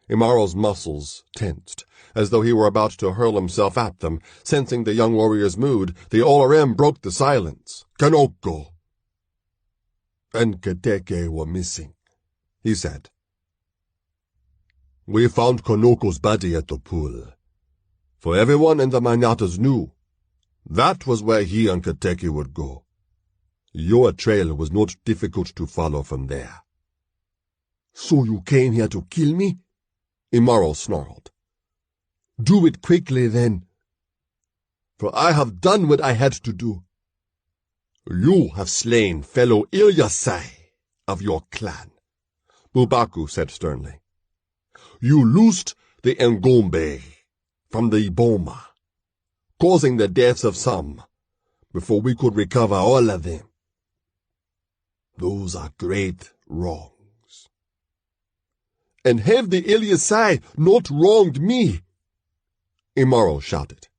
Imaro's muscles tensed, as though he were about to hurl himself at them. Sensing the young warrior's mood, the Olarim broke the silence. "Kanoko!" "And Kateke were missing," he said. "We found Konoko's body at the pool. For everyone in the Manatas knew that was where he and Kateke would go. Your trail was not difficult to follow from there." "So you came here to kill me?" Imaro snarled. "Do it quickly, then." "For I have done what I had to do." "You have slain fellow Ilyasai of your clan," Mubaku said sternly. "You loosed the Ngombe from the boma, causing the deaths of some before we could recover all of them. Those are great wrongs." "And have the Ilyasai not wronged me?" Imaro shouted.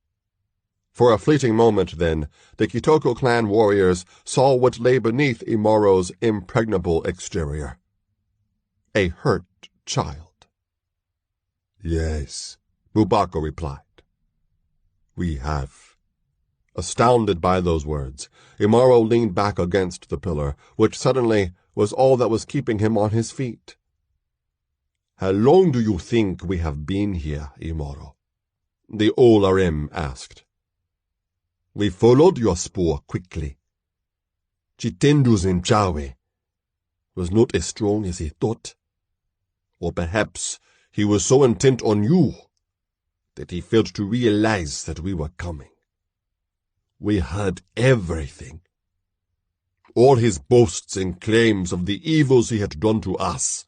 For a fleeting moment, then, the Kitoko clan warriors saw what lay beneath Imaro's impregnable exterior. A hurt child. "Yes," Mubaku replied. "We have." Astounded by those words, Imaro leaned back against the pillar, which suddenly was all that was keeping him on his feet. "How long do you think we have been here, Imaro?" the Olarim asked. "We followed your spoor quickly. Chitindu's Nchawe was not as strong as he thought. Or perhaps he was so intent on you that he failed to realize that we were coming. We heard everything. All his boasts and claims of the evils he had done to us.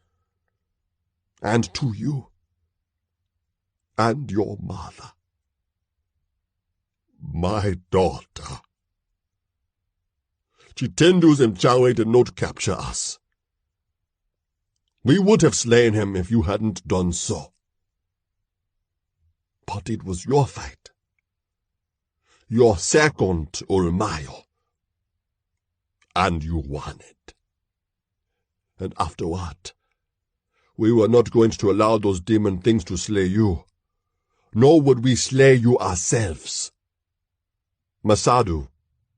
And to you. And your mother. My daughter. Chitindu's Mchawe did not capture us. We would have slain him if you hadn't done so. But it was your fight. Your second Olmayo. And you won it. And afterward, we were not going to allow those demon things to slay you. Nor would we slay you ourselves. Masadu,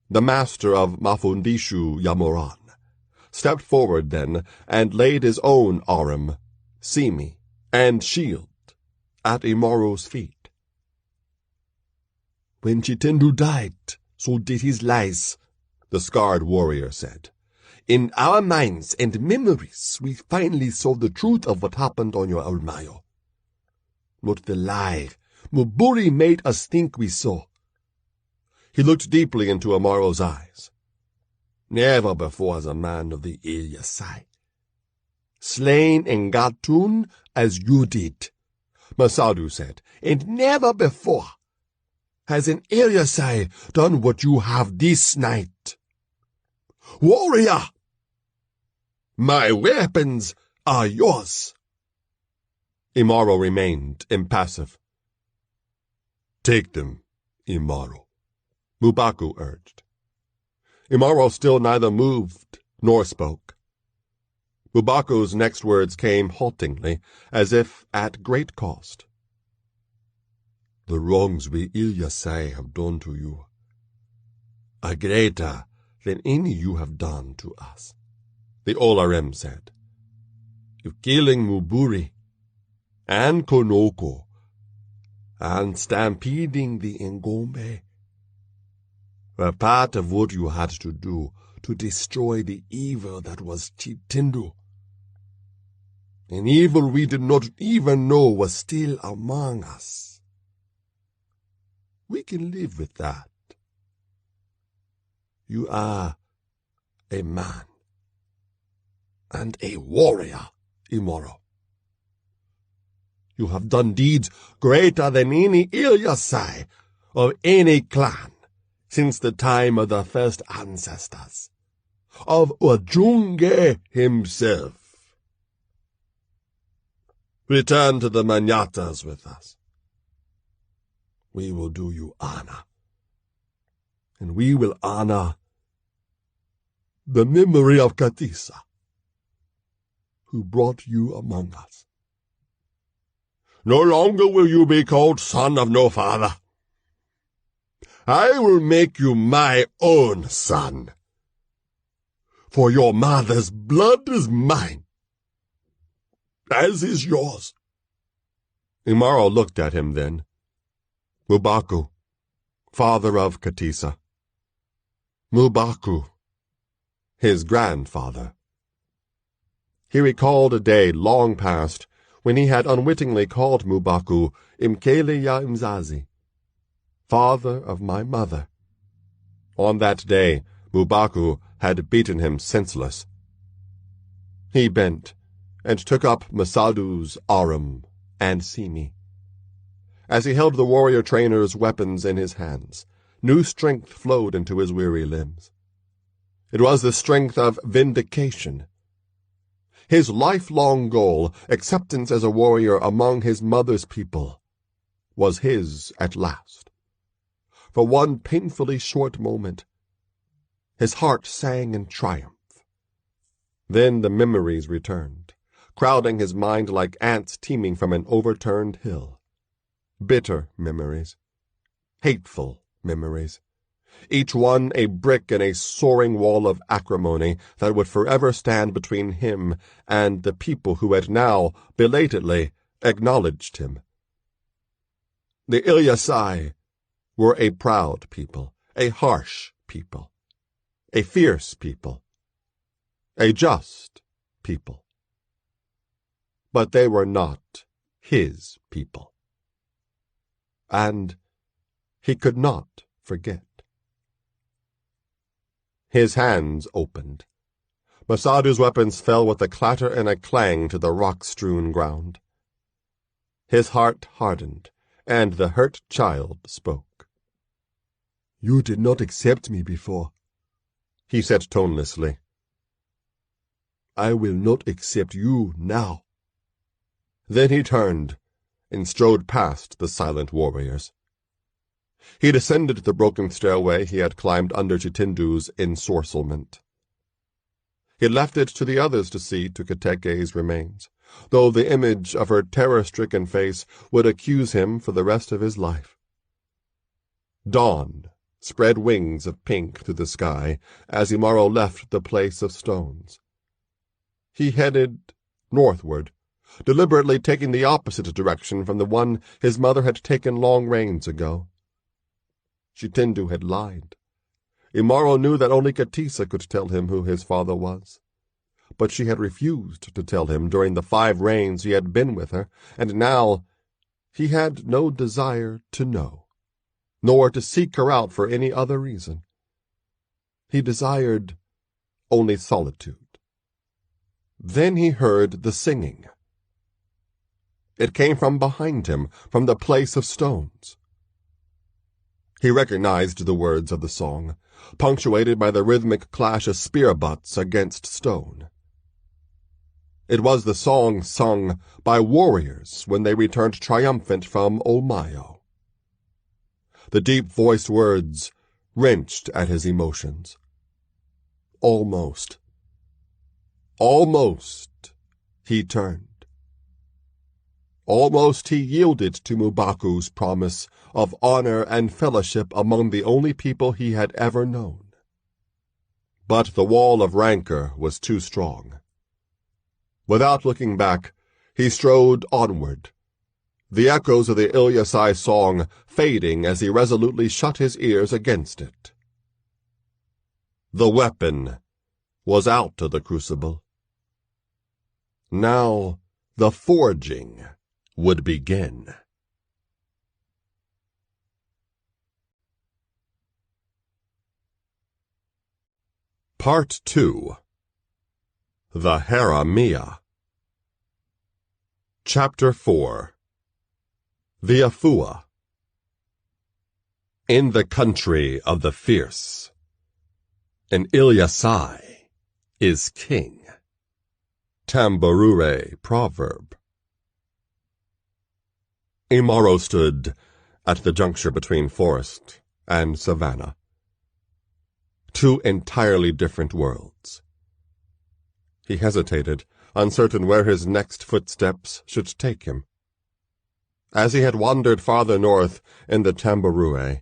the master of Mafundishu Yamoran, stepped forward then and laid his own arum, simi, and shield at Imaro's feet. "When Chitindu died, so did his lies," the scarred warrior said. "In our minds and memories, we finally saw the truth of what happened on your Olmayo. Not the lie Muburi made us think we saw." He looked deeply into Amaro's eyes. "Never before has a man of the Ilyasai slain Ngatun as you did," Masadu said, "and never before has an Ilyasai done what you have this night. Warrior! My weapons are yours. Imaro remained impassive. Take them, Imaro, Mubaku urged. Imaro still neither moved nor spoke. Mubaku's next words came haltingly, as if at great cost. The wrongs we Ilyasai have done to you are greater than any you have done to us, the Olarem said. If killing Muburi and Konoko and stampeding the Ngombe were part of what you had to do to destroy the evil that was Chitindu, an evil we did not even know was still among us, we can live with that. You are a man and a warrior, Imaro. You have done deeds greater than any Ilyasai of any clan since the time of the first ancestors, of Ojunge himself. Return to the Manyatas with us. We will do you honor, and we will honor the memory of Katisa, who brought you among us. No longer will you be called son of no father. I will make you my own son, for your mother's blood is mine, as is yours. Imaro looked at him then. Mubaku, father of Katisa. Mubaku, his grandfather. He recalled a day long past when he had unwittingly called Mubaku Imkele ya Mzazi, father of my mother. On that day, Mubaku had beaten him senseless. He bent and took up Masadu's arum and simi. As he held the warrior trainer's weapons in his hands, new strength flowed into his weary limbs. It was the strength of vindication. His lifelong goal, acceptance as a warrior among his mother's people, was his at last. For one painfully short moment, his heart sang in triumph. Then the memories returned, crowding his mind like ants teeming from an overturned hill. Bitter memories, hateful memories, each one a brick in a soaring wall of acrimony that would forever stand between him and the people who had now, belatedly, acknowledged him. The Ilyasai were a proud people, a harsh people, a fierce people, a just people. But they were not his people. And he could not forget. His hands opened. Masadu's weapons fell with a clatter and a clang to the rock-strewn ground. His heart hardened, and the hurt child spoke. You did not accept me before, he said tonelessly. I will not accept you now. Then he turned and strode past the silent warriors. He descended the broken stairway he had climbed under Chitindu's ensorcelment. He left it to the others to see to Kateke's remains, though the image of her terror-stricken face would accuse him for the rest of his life. Dawn spread wings of pink through the sky as Imaro left the place of stones. He headed northward, deliberately taking the opposite direction from the one his mother had taken long rains ago. Chitindu had lied. Imaro knew that only Katisa could tell him who his father was. But she had refused to tell him during the 5 rains he had been with her, and now he had no desire to know, nor to seek her out for any other reason. He desired only solitude. Then he heard the singing. It came from behind him, from the place of stones. He recognized the words of the song, punctuated by the rhythmic clash of spear butts against stone. It was the song sung by warriors when they returned triumphant from Olmayo. The deep-voiced words wrenched at his emotions. Almost he turned. Almost he yielded to Mbaku's promise of honor and fellowship among the only people he had ever known. But the wall of rancor was too strong. Without looking back, he strode onward, the echoes of the Ilyasai song fading as he resolutely shut his ears against it. The weapon was out of the crucible. Now the forging would begin. Part 2. The Haramia. Chapter 4. The Afua. In the country of the fierce, an Ilyasai is king. Tamburure proverb. Imaro stood at the juncture between forest and savanna. Two entirely different worlds. He hesitated, uncertain where his next footsteps should take him. As he had wandered farther north in the Tamburue,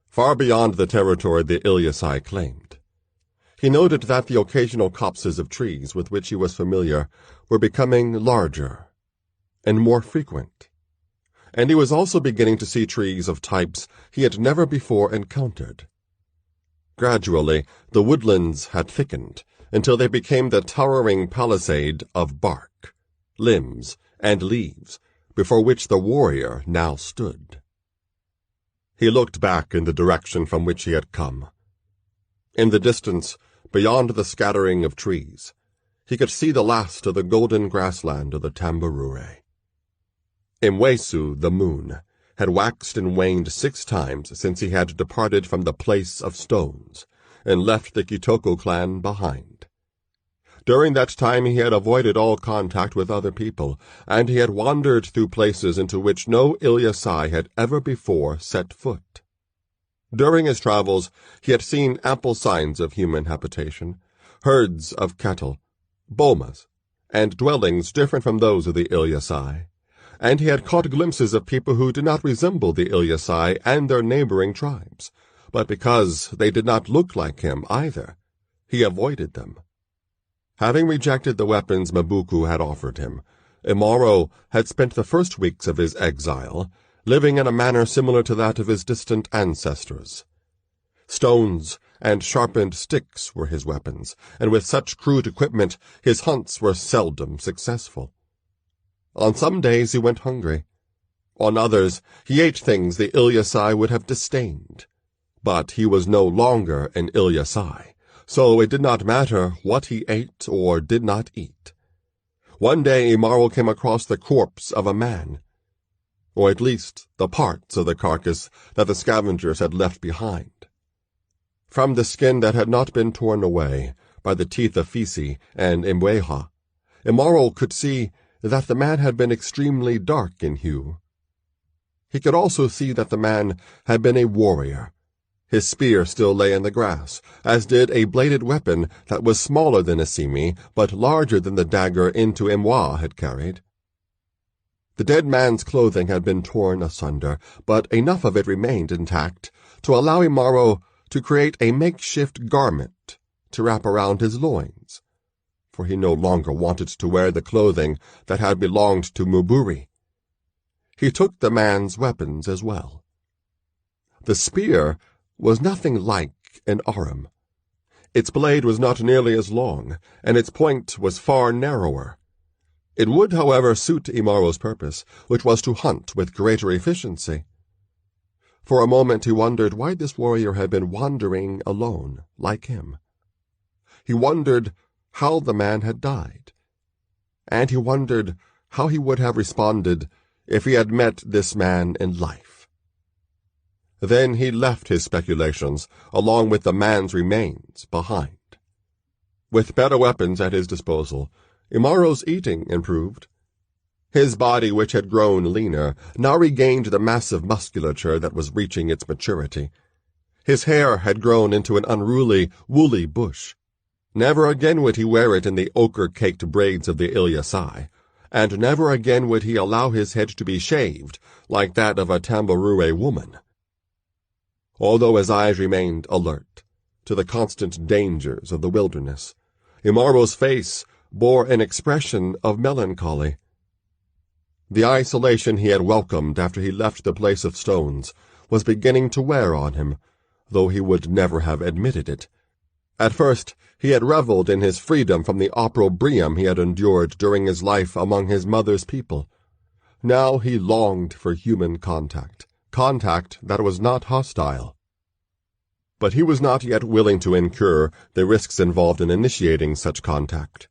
far beyond the territory the Ilyasai claimed, he noted that the occasional copses of trees with which he was familiar were becoming larger and more frequent, and he was also beginning to see trees of types he had never before encountered. Gradually, the woodlands had thickened until they became the towering palisade of bark, limbs, and leaves before which the warrior now stood. He looked back in the direction from which he had come. In the distance, beyond the scattering of trees, he could see the last of the golden grassland of the Tamburure. Imwesu, the moon, had waxed and waned 6 times since he had departed from the place of stones and left the Kitoko clan behind. During that time he had avoided all contact with other people, and he had wandered through places into which no Ilyasai had ever before set foot. During his travels he had seen ample signs of human habitation, herds of cattle, bomas, and dwellings different from those of the Ilyasai, and he had caught glimpses of people who did not resemble the Ilyasai and their neighboring tribes, but because they did not look like him either, he avoided them. Having rejected the weapons Mbuku had offered him, Imaro had spent the first weeks of his exile living in a manner similar to that of his distant ancestors. Stones and sharpened sticks were his weapons, and with such crude equipment his hunts were seldom successful. On some days he went hungry. On others he ate things the Ilyasai would have disdained. But he was no longer an Ilyasai, so it did not matter what he ate or did not eat. One day Imaro came across the corpse of a man, or at least the parts of the carcass that the scavengers had left behind. From the skin that had not been torn away by the teeth of Fisi and Mbweha, Imaro could see that the man had been extremely dark in hue. He could also see that the man had been a warrior. His spear still lay in the grass, as did a bladed weapon that was smaller than a simi, but larger than the dagger Into Mwa had carried. The dead man's clothing had been torn asunder, but enough of it remained intact to allow Imaro to create a makeshift garment to wrap around his loins, for he no longer wanted to wear the clothing that had belonged to Muburi. He took the man's weapons as well. The spear was nothing like an arum. Its blade was not nearly as long, and its point was far narrower. It would, however, suit Imaro's purpose, which was to hunt with greater efficiency. For a moment he wondered why this warrior had been wandering alone, like him. He wondered how the man had died, and he wondered how he would have responded if he had met this man in life. Then he left his speculations, along with the man's remains, behind. With better weapons at his disposal, Imaro's eating improved. His body, which had grown leaner, now regained the massive musculature that was reaching its maturity. His hair had grown into an unruly, woolly bush. Never again would he wear it in the ochre-caked braids of the Ilyasai, and never again would he allow his head to be shaved like that of a Tambarure woman. Although his eyes remained alert to the constant dangers of the wilderness, Imaro's face bore an expression of melancholy. The isolation he had welcomed after he left the place of stones was beginning to wear on him, though he would never have admitted it. At first, he had reveled in his freedom from the opprobrium he had endured during his life among his mother's people. Now he longed for human contact that was not hostile. But he was not yet willing to incur the risks involved in initiating such contact,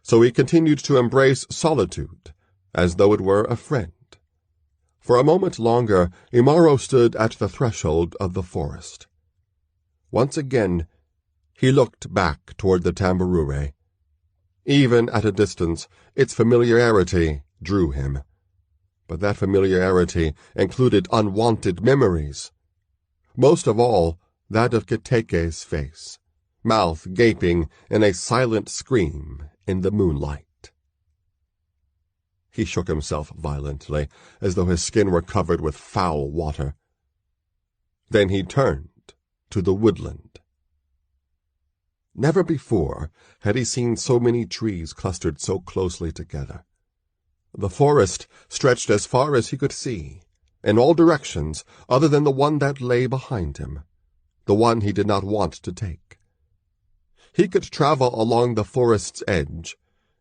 so he continued to embrace solitude as though it were a friend. For a moment longer, Imaro stood at the threshold of the forest. Once again, he looked back toward the Tambarure. Even at a distance, its familiarity drew him. But that familiarity included unwanted memories. Most of all, that of Kateke's face, mouth gaping in a silent scream in the moonlight. He shook himself violently, as though his skin were covered with foul water. Then he turned to the woodland. Never before had he seen so many trees clustered so closely together. The forest stretched as far as he could see, in all directions other than the one that lay behind him, the one he did not want to take. He could travel along the forest's edge,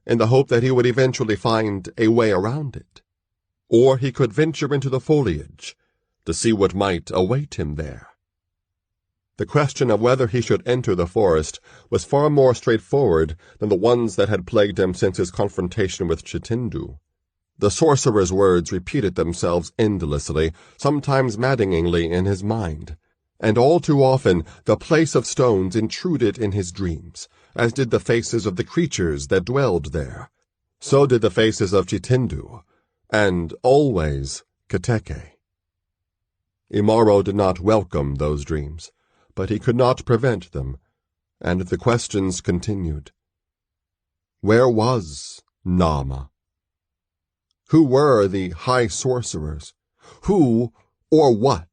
in the hope that he would eventually find a way around it. Or he could venture into the foliage to see what might await him there. The question of whether he should enter the forest was far more straightforward than the ones that had plagued him since his confrontation with Chitindu. The sorcerer's words repeated themselves endlessly, sometimes maddeningly in his mind, and all too often the place of stones intruded in his dreams, as did the faces of the creatures that dwelled there. So did the faces of Chitindu, and always Kateke. Imaro did not welcome those dreams, but he could not prevent them, and the questions continued. Where was Nama? Who were the high sorcerers? Who, or what,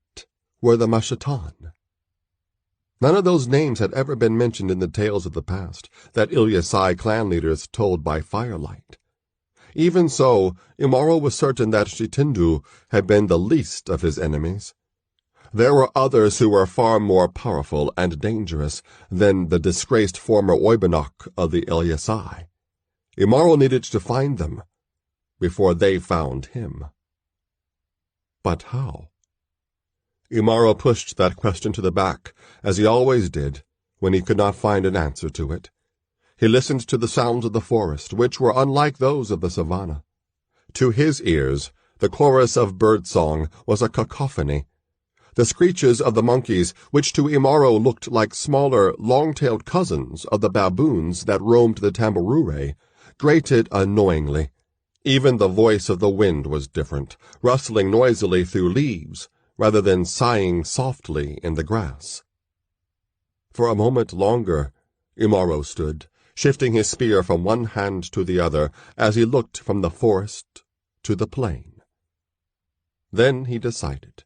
were the Mashatan? None of those names had ever been mentioned in the tales of the past that Ilyasai clan leaders told by firelight. Even so, Imaro was certain that Chitindu had been the least of his enemies. There were others who were far more powerful and dangerous than the disgraced former Oibonok of the Ilyasai. Imaro needed to find them before they found him. But how? Imaro pushed that question to the back, as he always did, when he could not find an answer to it. He listened to the sounds of the forest, which were unlike those of the savannah. To his ears, the chorus of birdsong was a cacophony. The screeches of the monkeys, which to Imaro looked like smaller, long-tailed cousins of the baboons that roamed the Tambarure, grated annoyingly. Even the voice of the wind was different, rustling noisily through leaves, rather than sighing softly in the grass. For a moment longer, Imaro stood, shifting his spear from one hand to the other as he looked from the forest to the plain. Then he decided.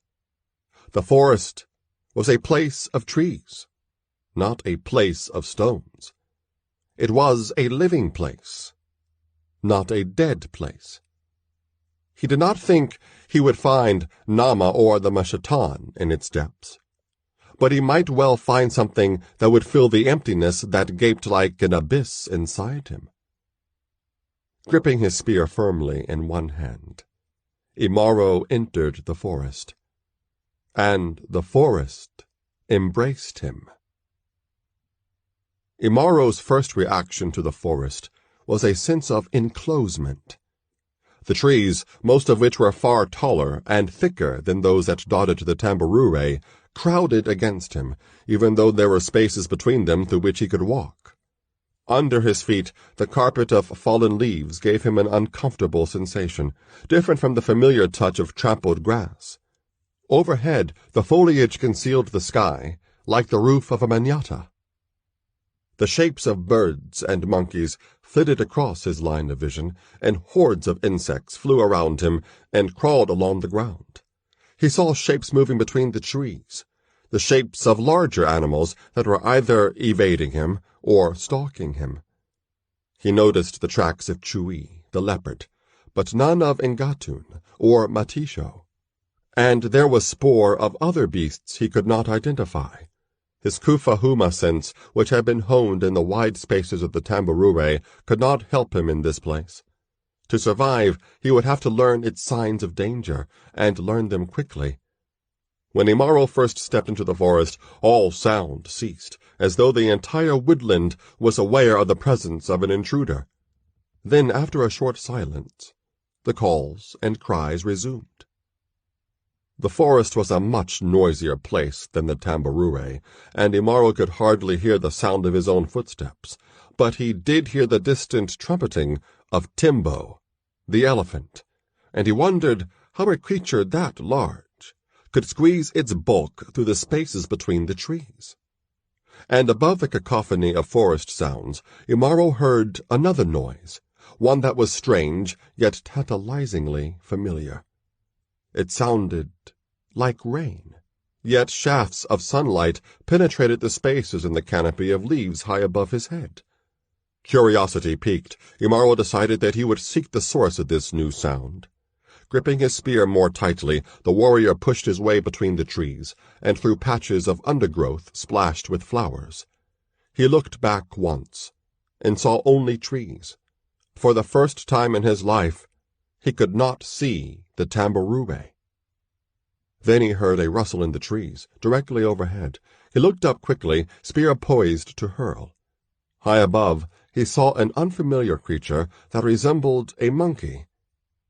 The forest was a place of trees, not a place of stones. It was a living place, not a dead place. He did not think he would find Nama or the Mashatan in its depths, but he might well find something that would fill the emptiness that gaped like an abyss inside him. Gripping his spear firmly in one hand, Imaro entered the forest, and the forest embraced him. Imaro's first reaction to the forest was a sense of enclosement. The trees, most of which were far taller and thicker than those that dotted the tambourine, crowded against him, even though there were spaces between them through which he could walk. Under his feet, the carpet of fallen leaves gave him an uncomfortable sensation, different from the familiar touch of trampled grass. Overhead, the foliage concealed the sky, like the roof of a manyatta. The shapes of birds and monkeys flitted across his line of vision, and hordes of insects flew around him and crawled along the ground. He saw shapes moving between the trees, the shapes of larger animals that were either evading him or stalking him. He noticed the tracks of Chui, the leopard, but none of Ngatun or Matisho. And there was spoor of other beasts he could not identify. His Kufahuma sense, which had been honed in the wide spaces of the tambourine, could not help him in this place. To survive, he would have to learn its signs of danger, and learn them quickly. When Imaro first stepped into the forest, all sound ceased, as though the entire woodland was aware of the presence of an intruder. Then, after a short silence, the calls and cries resumed. The forest was a much noisier place than the tambourine, and Imaro could hardly hear the sound of his own footsteps, but he did hear the distant trumpeting of Timbo, the elephant, and he wondered how a creature that large could squeeze its bulk through the spaces between the trees. And above the cacophony of forest sounds, Imaro heard another noise, one that was strange, yet tantalizingly familiar. It sounded like rain, yet shafts of sunlight penetrated the spaces in the canopy of leaves high above his head. Curiosity piqued, Imaro decided that he would seek the source of this new sound. Gripping his spear more tightly, the warrior pushed his way between the trees, and through patches of undergrowth splashed with flowers. He looked back once, and saw only trees. For the first time in his life, he could not see the tambourine. Then he heard a rustle in the trees, directly overhead. He looked up quickly, spear poised to hurl. High above, he saw an unfamiliar creature that resembled a monkey,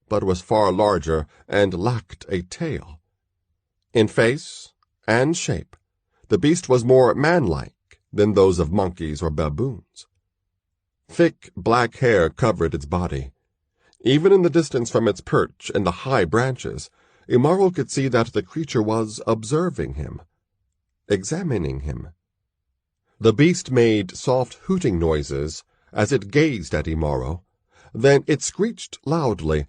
but was far larger and lacked a tail. In face and shape, the beast was more man-like than those of monkeys or baboons. Thick black hair covered its body. Even in the distance from its perch in the high branches, Imaro could see that the creature was observing him, examining him. The beast made soft hooting noises as it gazed at Imaro. Then it screeched loudly,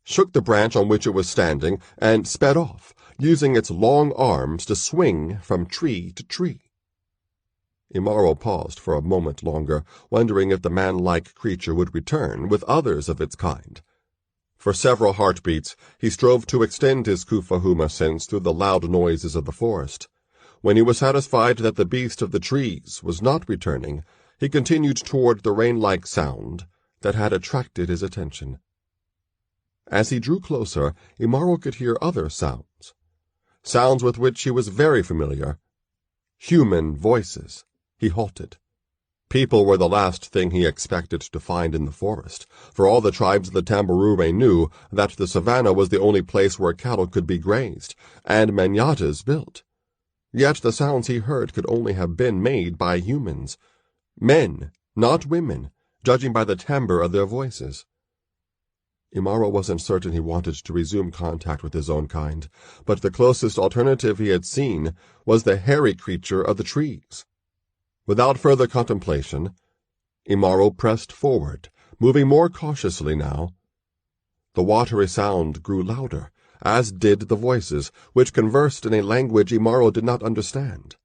shook the branch on which it was standing, and sped off, using its long arms to swing from tree to tree. Imaro paused for a moment longer, wondering if the man-like creature would return with others of its kind. For several heartbeats, he strove to extend his Kufahuma sense through the loud noises of the forest. When he was satisfied that the beast of the trees was not returning, he continued toward the rain-like sound that had attracted his attention. As he drew closer, Imaro could hear other sounds, sounds with which he was very familiar. Human voices. He halted. People were the last thing he expected to find in the forest, for all the tribes of the tambourine knew that the savannah was the only place where cattle could be grazed, and manyatas built. Yet the sounds he heard could only have been made by humans. Men, not women, judging by the timbre of their voices. Imaro wasn't certain he wanted to resume contact with his own kind, but the closest alternative he had seen was the hairy creature of the trees. Without further contemplation, Imaro pressed forward, moving more cautiously now. The watery sound grew louder, as did the voices, which conversed in a language Imaro did not understand.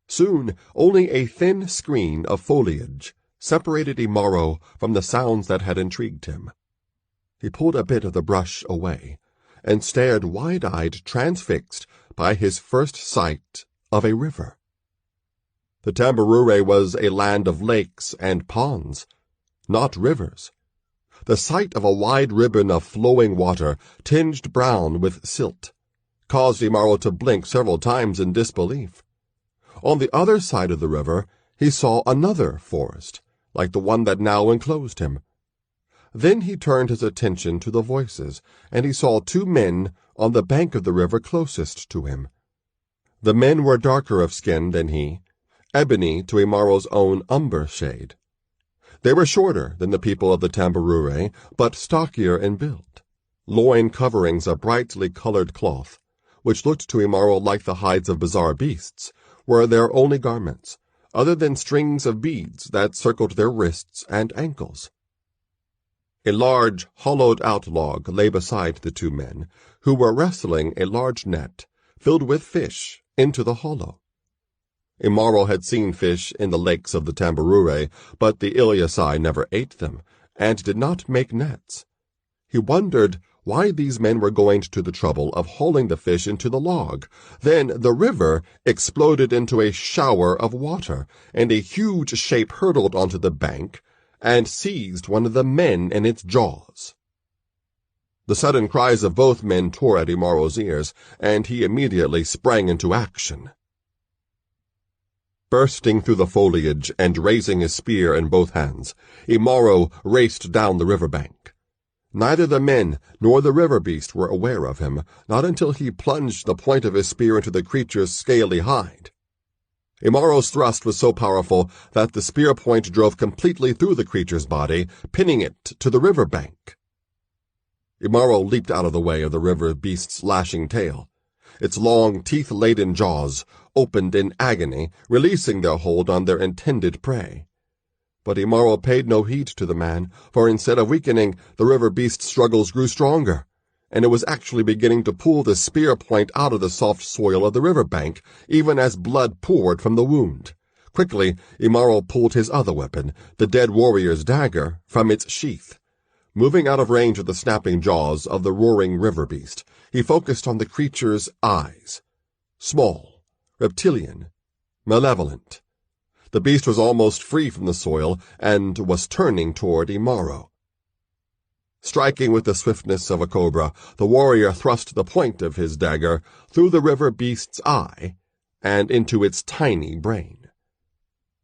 Soon, only a thin screen of foliage separated Imaro from the sounds that had intrigued him. He pulled a bit of the brush away, and stared wide-eyed, transfixed by his first sight of a river. The tambourine was a land of lakes and ponds, not rivers. The sight of a wide ribbon of flowing water, tinged brown with silt, caused Imaro to blink several times in disbelief. On the other side of the river, he saw another forest, like the one that now enclosed him. Then he turned his attention to the voices, and he saw 2 men on the bank of the river closest to him. The men were darker of skin than he, ebony to Imaro's own umber shade. They were shorter than the people of the Tamburure, but stockier in build, loin coverings of brightly colored cloth, which looked to Imaro like the hides of bizarre beasts, were their only garments, other than strings of beads that circled their wrists and ankles. A large, hollowed-out log lay beside the 2 men, who were wrestling a large net filled with fish into the hollow. Imaro had seen fish in the lakes of the Tamburure, but the Ilyasai never ate them, and did not make nets. He wondered why these men were going to the trouble of hauling the fish into the log. Then the river exploded into a shower of water, and a huge shape hurtled onto the bank and seized one of the men in its jaws. The sudden cries of both men tore at Imaro's ears, and he immediately sprang into action. Bursting through the foliage and raising his spear in both hands, Imaro raced down the river bank. Neither the men nor the river beast were aware of him, not until he plunged the point of his spear into the creature's scaly hide. Imaro's thrust was so powerful that the spear point drove completely through the creature's body, pinning it to the river bank. Imaro leaped out of the way of the river beast's lashing tail. Its long, teeth-laden jaws opened in agony, releasing their hold on their intended prey. But Imaro paid no heed to the man, for instead of weakening, the river beast's struggles grew stronger, and it was actually beginning to pull the spear point out of the soft soil of the river bank, even as blood poured from the wound. Quickly, Imaro pulled his other weapon, the dead warrior's dagger, from its sheath. Moving out of range of the snapping jaws of the roaring river beast, he focused on the creature's eyes. Small, reptilian, malevolent. The beast was almost free from the soil and was turning toward Imaro. Striking with the swiftness of a cobra, the warrior thrust the point of his dagger through the river beast's eye and into its tiny brain.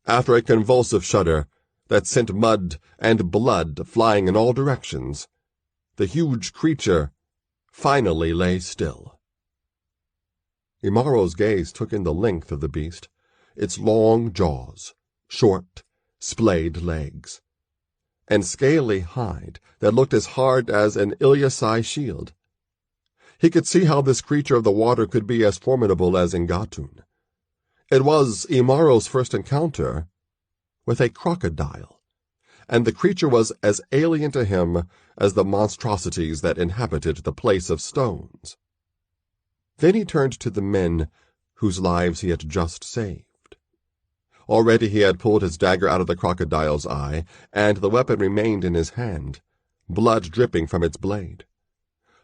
After a convulsive shudder that sent mud and blood flying in all directions, the huge creature finally lay still. Imaro's gaze took in the length of the beast, its long jaws, short, splayed legs, and scaly hide that looked as hard as an Ilyasai shield. He could see how this creature of the water could be as formidable as Ngatun. It was Imaro's first encounter with a crocodile, and the creature was as alien to him as the monstrosities that inhabited the place of stones. Then he turned to the men whose lives he had just saved. Already he had pulled his dagger out of the crocodile's eye, and the weapon remained in his hand, blood dripping from its blade.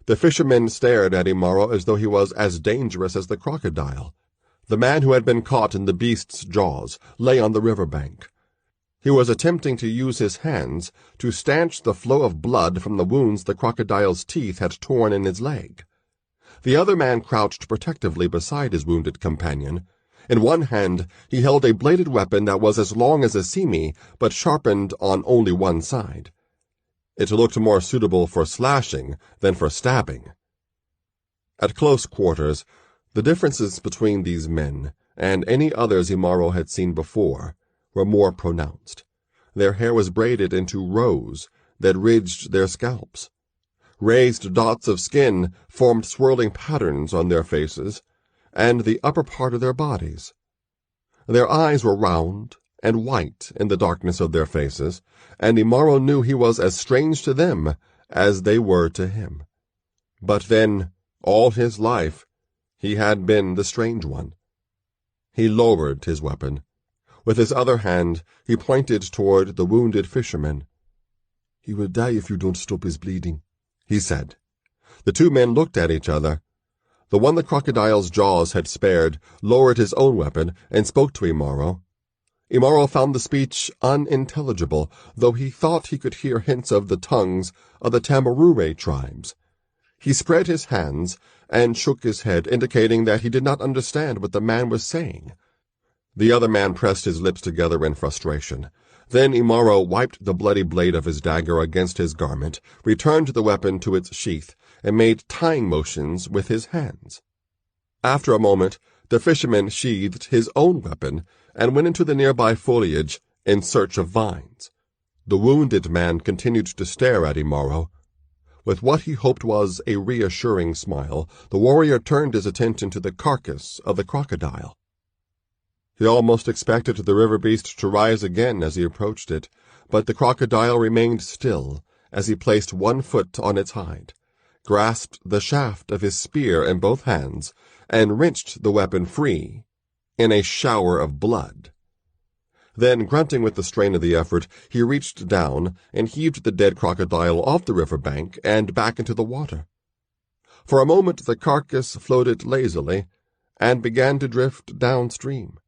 The fishermen stared at Imaro as though he was as dangerous as the crocodile. The man who had been caught in the beast's jaws lay on the river bank. He was attempting to use his hands to stanch the flow of blood from the wounds the crocodile's teeth had torn in his leg. The other man crouched protectively beside his wounded companion. In one hand, he held a bladed weapon that was as long as a simi, but sharpened on only one side. It looked more suitable for slashing than for stabbing. At close quarters, the differences between these men and any others Imaro had seen before were more pronounced. Their hair was braided into rows that ridged their scalps. Raised dots of skin formed swirling patterns on their faces and the upper part of their bodies. Their eyes were round and white in the darkness of their faces, and Imaro knew he was as strange to them as they were to him. But then, all his life, he had been the strange one. He lowered his weapon. With his other hand, he pointed toward the wounded fisherman. "He will die if you don't stop his bleeding," he said. The 2 men looked at each other. The one the crocodile's jaws had spared lowered his own weapon and spoke to Imaro. Imaro found the speech unintelligible, though he thought he could hear hints of the tongues of the Tamburure tribes. He spread his hands and shook his head, indicating that he did not understand what the man was saying. The other man pressed his lips together in frustration. Then Imaro wiped the bloody blade of his dagger against his garment, returned the weapon to its sheath, and made tying motions with his hands. After a moment, the fisherman sheathed his own weapon and went into the nearby foliage in search of vines. The wounded man continued to stare at Imaro. With what he hoped was a reassuring smile, the warrior turned his attention to the carcass of the crocodile. He almost expected the river beast to rise again as he approached it, but the crocodile remained still as he placed one foot on its hide, grasped the shaft of his spear in both hands, and wrenched the weapon free in a shower of blood. Then, grunting with the strain of the effort, he reached down and heaved the dead crocodile off the river bank and back into the water. For a moment the carcass floated lazily and began to drift downstream.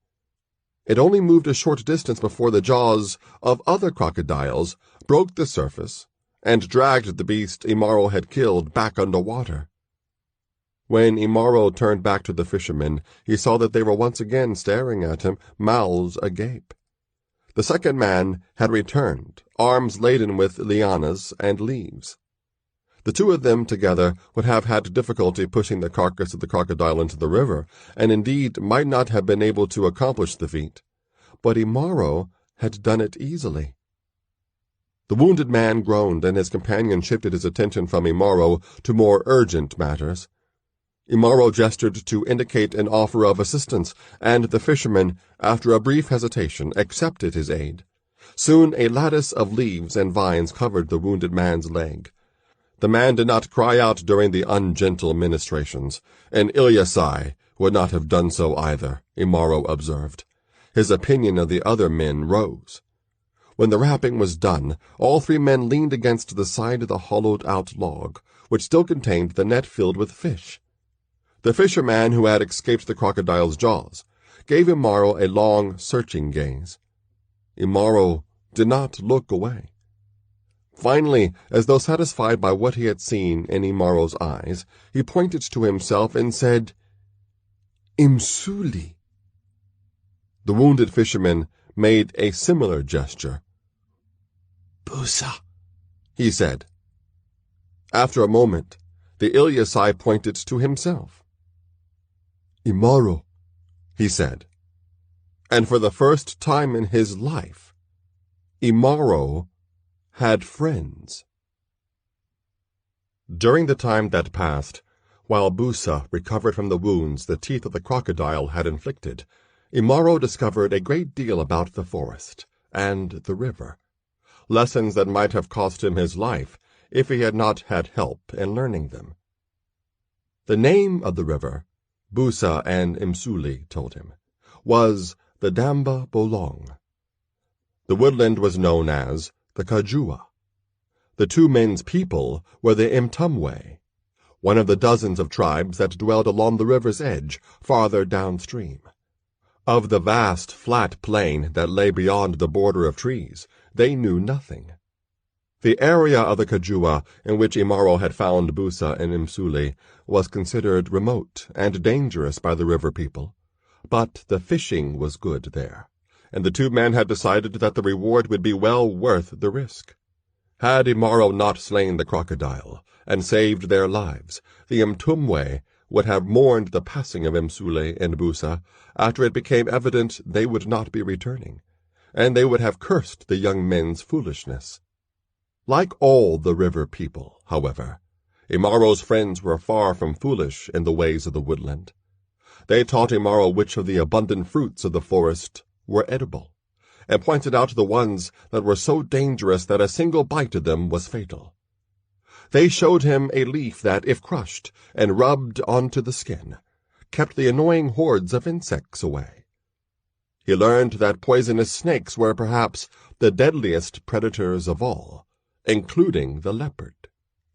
It only moved a short distance before the jaws of other crocodiles broke the surface and dragged the beast Imaro had killed back under water. When Imaro turned back to the fishermen, he saw that they were once again staring at him, mouths agape. The second man had returned, arms laden with lianas and leaves. The two of them together would have had difficulty pushing the carcass of the crocodile into the river, and indeed might not have been able to accomplish the feat. But Imaro had done it easily. The wounded man groaned, and his companion shifted his attention from Imaro to more urgent matters. Imaro gestured to indicate an offer of assistance, and the fisherman, after a brief hesitation, accepted his aid. Soon a lattice of leaves and vines covered the wounded man's leg. The man did not cry out during the ungentle ministrations, and Ilyasai would not have done so either, Imaro observed. His opinion of the other men rose. When the wrapping was done, all three men leaned against the side of the hollowed-out log, which still contained the net filled with fish. The fisherman who had escaped the crocodile's jaws gave Imaro a long, searching gaze. Imaro did not look away. Finally, as though satisfied by what he had seen in Imaro's eyes, he pointed to himself and said, "Imsuli." The wounded fisherman made a similar gesture. "Busa," he said. After a moment, the Ilyasai pointed to himself. "Imaro," he said. And for the first time in his life, Imaro had friends. During the time that passed, while Busa recovered from the wounds the teeth of the crocodile had inflicted, Imaro discovered a great deal about the forest and the river, lessons that might have cost him his life if he had not had help in learning them. The name of the river, Busa and Imsuli told him, was the Damba Bolong. The woodland was known as the Kajua. The two men's people were the Imtumwe, one of the dozens of tribes that dwelled along the river's edge, farther downstream. Of the vast, flat plain that lay beyond the border of trees, they knew nothing. The area of the Kajua in which Imaro had found Busa and Imsuli was considered remote and dangerous by the river people, but the fishing was good there, and the two men had decided that the reward would be well worth the risk. Had Imaro not slain the crocodile and saved their lives, the Imtumwe would have mourned the passing of Imsuli and Busa after it became evident they would not be returning, and they would have cursed the young men's foolishness. Like all the river people, however, Imaro's friends were far from foolish in the ways of the woodland. They taught Imaro which of the abundant fruits of the forest were edible, and pointed out the ones that were so dangerous that a single bite of them was fatal. They showed him a leaf that, if crushed and rubbed onto the skin, kept the annoying hordes of insects away. He learned that poisonous snakes were perhaps the deadliest predators of all, including the leopard.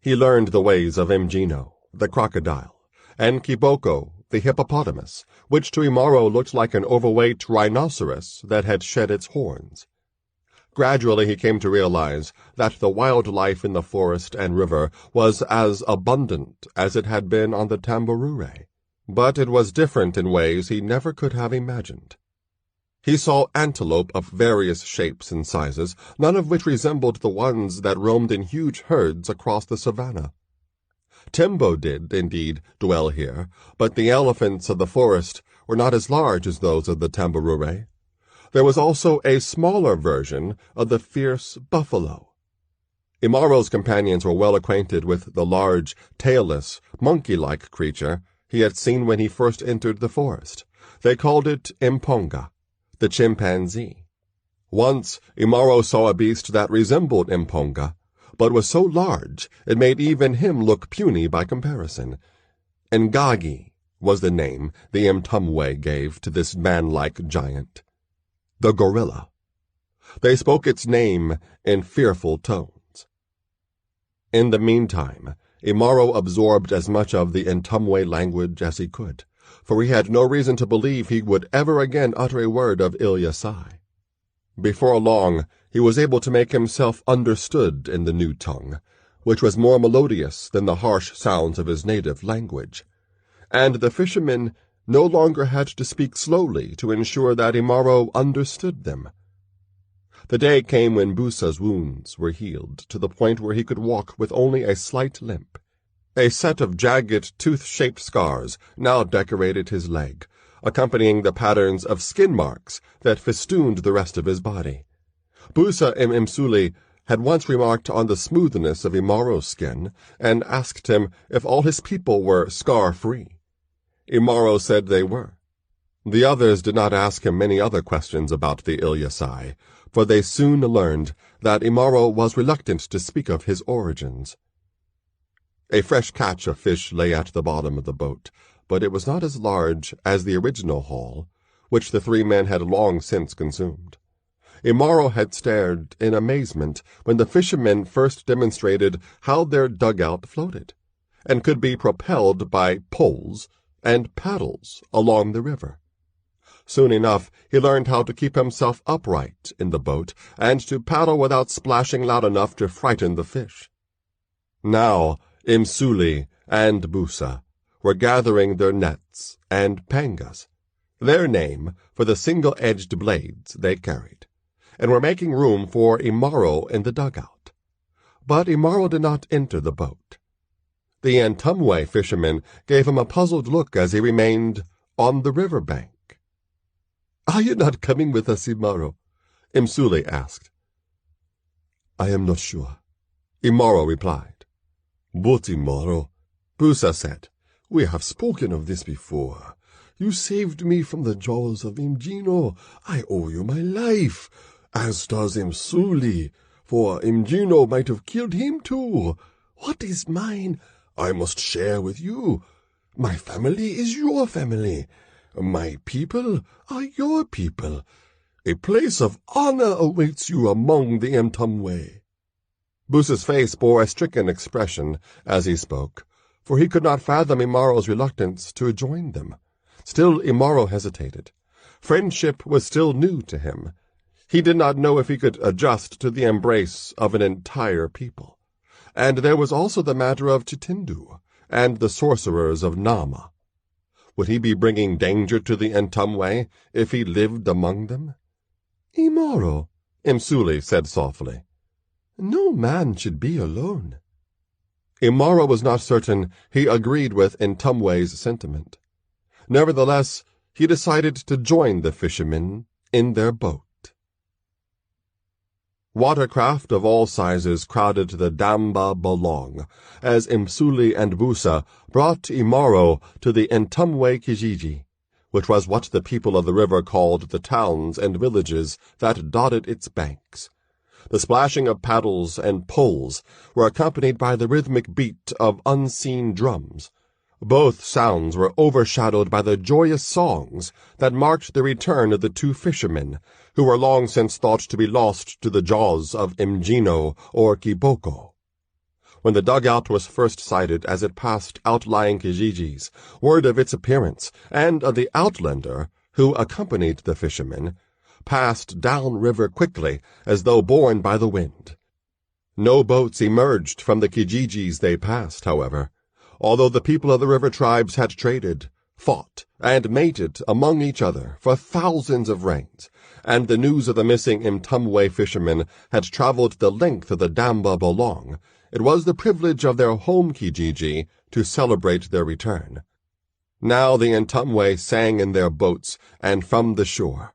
He learned the ways of Mgino, the crocodile, and Kiboko, the hippopotamus, which to Imaro looked like an overweight rhinoceros that had shed its horns. Gradually he came to realize that the wildlife in the forest and river was as abundant as it had been on the Tambarure, but it was different in ways he never could have imagined. He saw antelope of various shapes and sizes, none of which resembled the ones that roamed in huge herds across the savannah. Timbo did, indeed, dwell here, but the elephants of the forest were not as large as those of the Tambarure. There was also a smaller version of the fierce buffalo. Imaro's companions were well acquainted with the large, tailless, monkey-like creature he had seen when he first entered the forest. They called it Imponga, the chimpanzee. Once Imaro saw a beast that resembled Imponga, but was so large it made even him look puny by comparison. Ngagi was the name the Mtumwe gave to this man-like giant. The gorilla. They spoke its name in fearful tones. In the meantime, Imaro absorbed as much of the Ntumwe language as he could, for he had no reason to believe he would ever again utter a word of Ilyasai. Before long, he was able to make himself understood in the new tongue, which was more melodious than the harsh sounds of his native language, and the fishermen no longer had to speak slowly to ensure that Imaro understood them. The day came when Busa's wounds were healed to the point where he could walk with only a slight limp. A set of jagged, tooth-shaped scars now decorated his leg, accompanying the patterns of skin marks that festooned the rest of his body. Busa Msuli had once remarked on the smoothness of Imaro's skin and asked him if all his people were scar-free. Imaro said they were. The others did not ask him many other questions about the Ilyasai, for they soon learned that Imaro was reluctant to speak of his origins. A fresh catch of fish lay at the bottom of the boat, but it was not as large as the original haul, which the three men had long since consumed. Imaro had stared in amazement when the fishermen first demonstrated how their dugout floated, and could be propelled by poles and paddles along the river. Soon enough, he learned how to keep himself upright in the boat and to paddle without splashing loud enough to frighten the fish. Now, Msuli and Busa were gathering their nets and pangas, their name for the single-edged blades they carried, and were making room for Imaro in the dugout. But Imaro did not enter the boat. The Ntumwe fisherman gave him a puzzled look as he remained on the river bank. "Are you not coming with us, Imaro?" Msuli asked. "I am not sure," Imaro replied. "But, Imaro," Busa said, "we have spoken of this before. You saved me from the jaws of Imjino. I owe you my life, as does Msuli, for Imjino might have killed him too. What is mine, I must share with you. My family is your family. My people are your people. A place of honor awaits you among the Mtumwe." Busa's face bore a stricken expression as he spoke, for he could not fathom Imaro's reluctance to join them. Still, Imaro hesitated. Friendship was still new to him. He did not know if he could adjust to the embrace of an entire people. And there was also the matter of Chitindu and the sorcerers of Nama. Would he be bringing danger to the Ntumwe if he lived among them? "Imaro," Msuli said softly, "no man should be alone." Imaro was not certain he agreed with Ntumwe's sentiment. Nevertheless, he decided to join the fishermen in their boat. Watercraft of all sizes crowded the Damba Bolong, as Msuli and Busa brought Imaro to the Ntumwe Kijiji, which was what the people of the river called the towns and villages that dotted its banks. The splashing of paddles and poles were accompanied by the rhythmic beat of unseen drums. Both sounds were overshadowed by the joyous songs that marked the return of the two fishermen, who were long since thought to be lost to the jaws of Mjino or Kiboko. When the dugout was first sighted as it passed outlying Kijijis, word of its appearance and of the outlander who accompanied the fishermen passed down-river quickly as though borne by the wind. No boats emerged from the Kijijis they passed, however, although the people of the river tribes had traded, fought and mated among each other for thousands of reigns, and the news of the missing Imtumwe fishermen had traveled the length of the Damba Bolong, it was the privilege of their home Kijiji to celebrate their return. Now the Imtumwe sang in their boats and from the shore.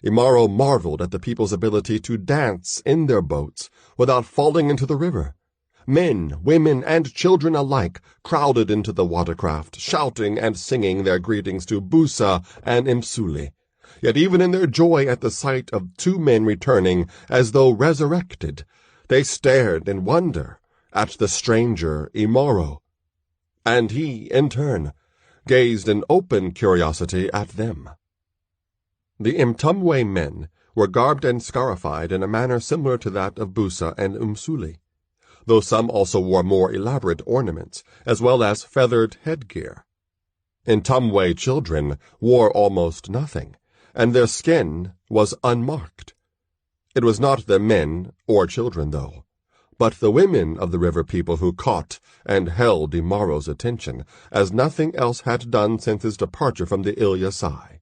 Imaro marveled at the people's ability to dance in their boats without falling into the river. Men, women, and children alike crowded into the watercraft, shouting and singing their greetings to Busa and Imsuli. Yet even in their joy at the sight of two men returning as though resurrected, they stared in wonder at the stranger Imaro. And he, in turn, gazed in open curiosity at them. The Imtumwe men were garbed and scarified in a manner similar to that of Busa and Umsuli, though some also wore more elaborate ornaments, as well as feathered headgear. Imtumwe children wore almost nothing, and their skin was unmarked. It was not the men or children, though, but the women of the river people who caught and held Imaro's attention, as nothing else had done since his departure from the Ilyasai.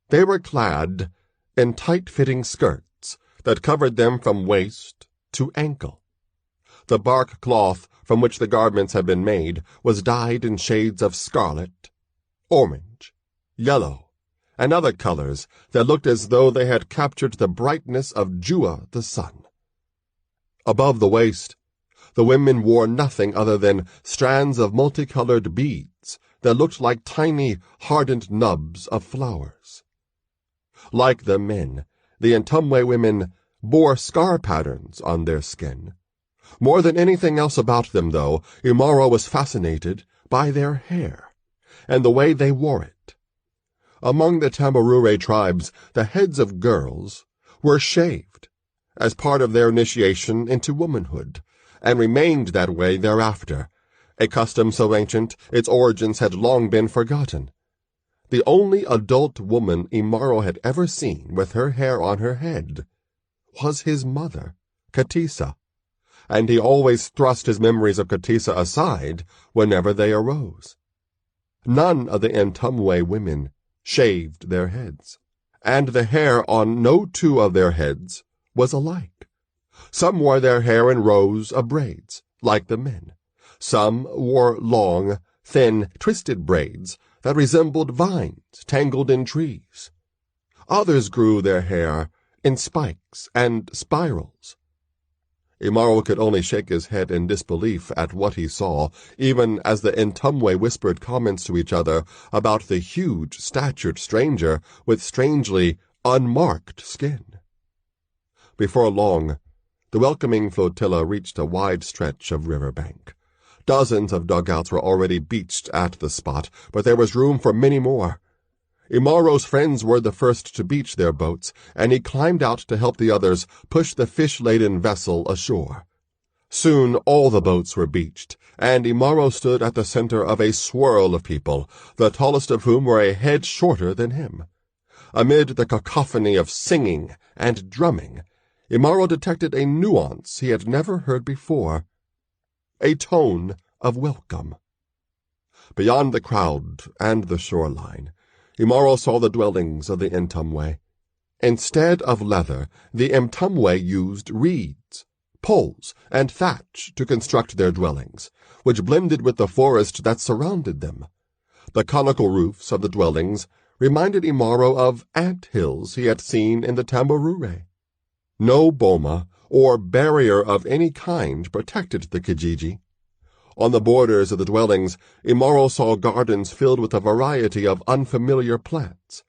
They were clad in tight-fitting skirts that covered them from waist to ankle. The bark cloth from which the garments had been made was dyed in shades of scarlet, orange, yellow, and other colors that looked as though they had captured the brightness of Jua the sun. Above the waist, the women wore nothing other than strands of multicolored beads that looked like tiny, hardened nubs of flowers. Like the men, the Imtumwe women bore scar patterns on their skin. More than anything else about them, though, Imaro was fascinated by their hair, and the way they wore it. Among the Tambarure tribes, the heads of girls were shaved as part of their initiation into womanhood, and remained that way thereafter, a custom so ancient its origins had long been forgotten. The only adult woman Imaro had ever seen with her hair on her head was his mother, Katisa, and he always thrust his memories of Katisa aside whenever they arose. None of the Imtumwe women shaved their heads, and the hair on no two of their heads was alike. Some wore their hair in rows of braids, like the men. Some wore long, thin, twisted braids that resembled vines tangled in trees. Others grew their hair in spikes and spirals. Imaro could only shake his head in disbelief at what he saw, even as the Imtumwe whispered comments to each other about the huge-statured stranger with strangely unmarked skin. Before long, the welcoming flotilla reached a wide stretch of riverbank. Dozens of dugouts were already beached at the spot, but there was room for many more. Imaro's friends were the first to beach their boats, and he climbed out to help the others push the fish-laden vessel ashore. Soon all the boats were beached, and Imaro stood at the center of a swirl of people, the tallest of whom were a head shorter than him. Amid the cacophony of singing and drumming, Imaro detected a nuance he had never heard before, a tone of welcome. Beyond the crowd and the shoreline, Imaro saw the dwellings of the Imtumwe. Instead of leather, the Imtumwe used reeds, poles, and thatch to construct their dwellings, which blended with the forest that surrounded them. The conical roofs of the dwellings reminded Imaro of ant hills he had seen in the Tambarure. No boma or barrier of any kind protected the Kijiji. On the borders of the dwellings, Imaro saw gardens filled with a variety of unfamiliar plants.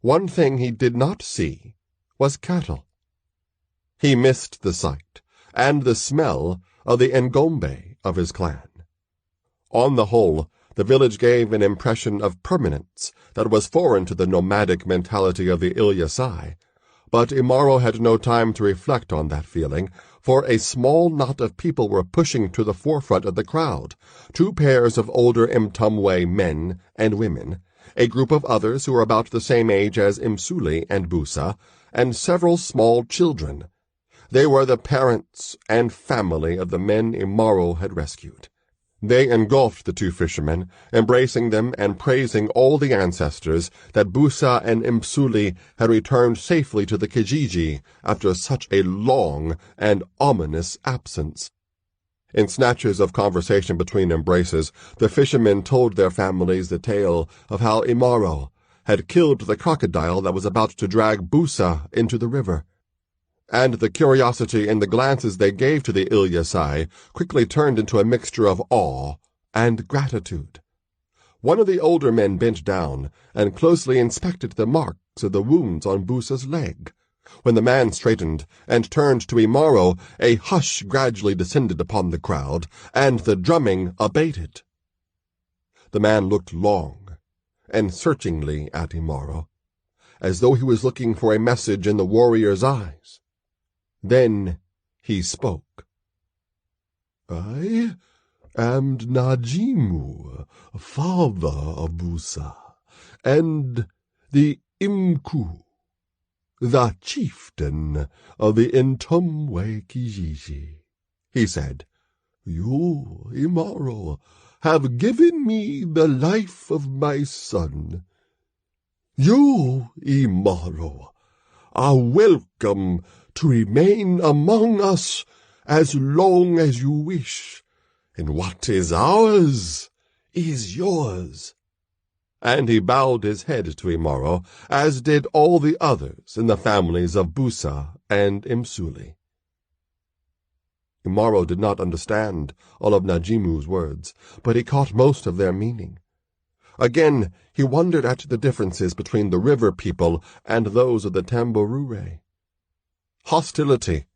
One thing he did not see was cattle. He missed the sight and the smell of the Ngombe of his clan. On the whole, the village gave an impression of permanence that was foreign to the nomadic mentality of the Ilyasai, but Imaro had no time to reflect on that feeling, for a small knot of people were pushing to the forefront of the crowd, 2 pairs of older Imtumwe men and women, a group of others who were about the same age as Imsuli and Busa, and several small children. They were the parents and family of the men Imaro had rescued. They engulfed the two fishermen, embracing them and praising all the ancestors that Busa and Msuli had returned safely to the Kijiji after such a long and ominous absence. In snatches of conversation between embraces, the fishermen told their families the tale of how Imaro had killed the crocodile that was about to drag Busa into the river. And the curiosity and the glances they gave to the Ilyasai quickly turned into a mixture of awe and gratitude. One of the older men bent down and closely inspected the marks of the wounds on Busa's leg. When the man straightened and turned to Imaro, a hush gradually descended upon the crowd, and the drumming abated. The man looked long and searchingly at Imaro, as though he was looking for a message in the warrior's eyes. Then he spoke. "I am Najimu, father of Busa, and the Imku, the chieftain of the Ntumwe Kijiji," he said. "You, Imaro, have given me the life of my son. You, Imaro, are welcome to remain among us as long as you wish, and what is ours is yours." And he bowed his head to Imaro, as did all the others in the families of Busa and Msuli. Imaro did not understand all of Najimu's words, but he caught most of their meaning. Again, he wondered at the differences between the river people and those of the Tamborure. Hostility,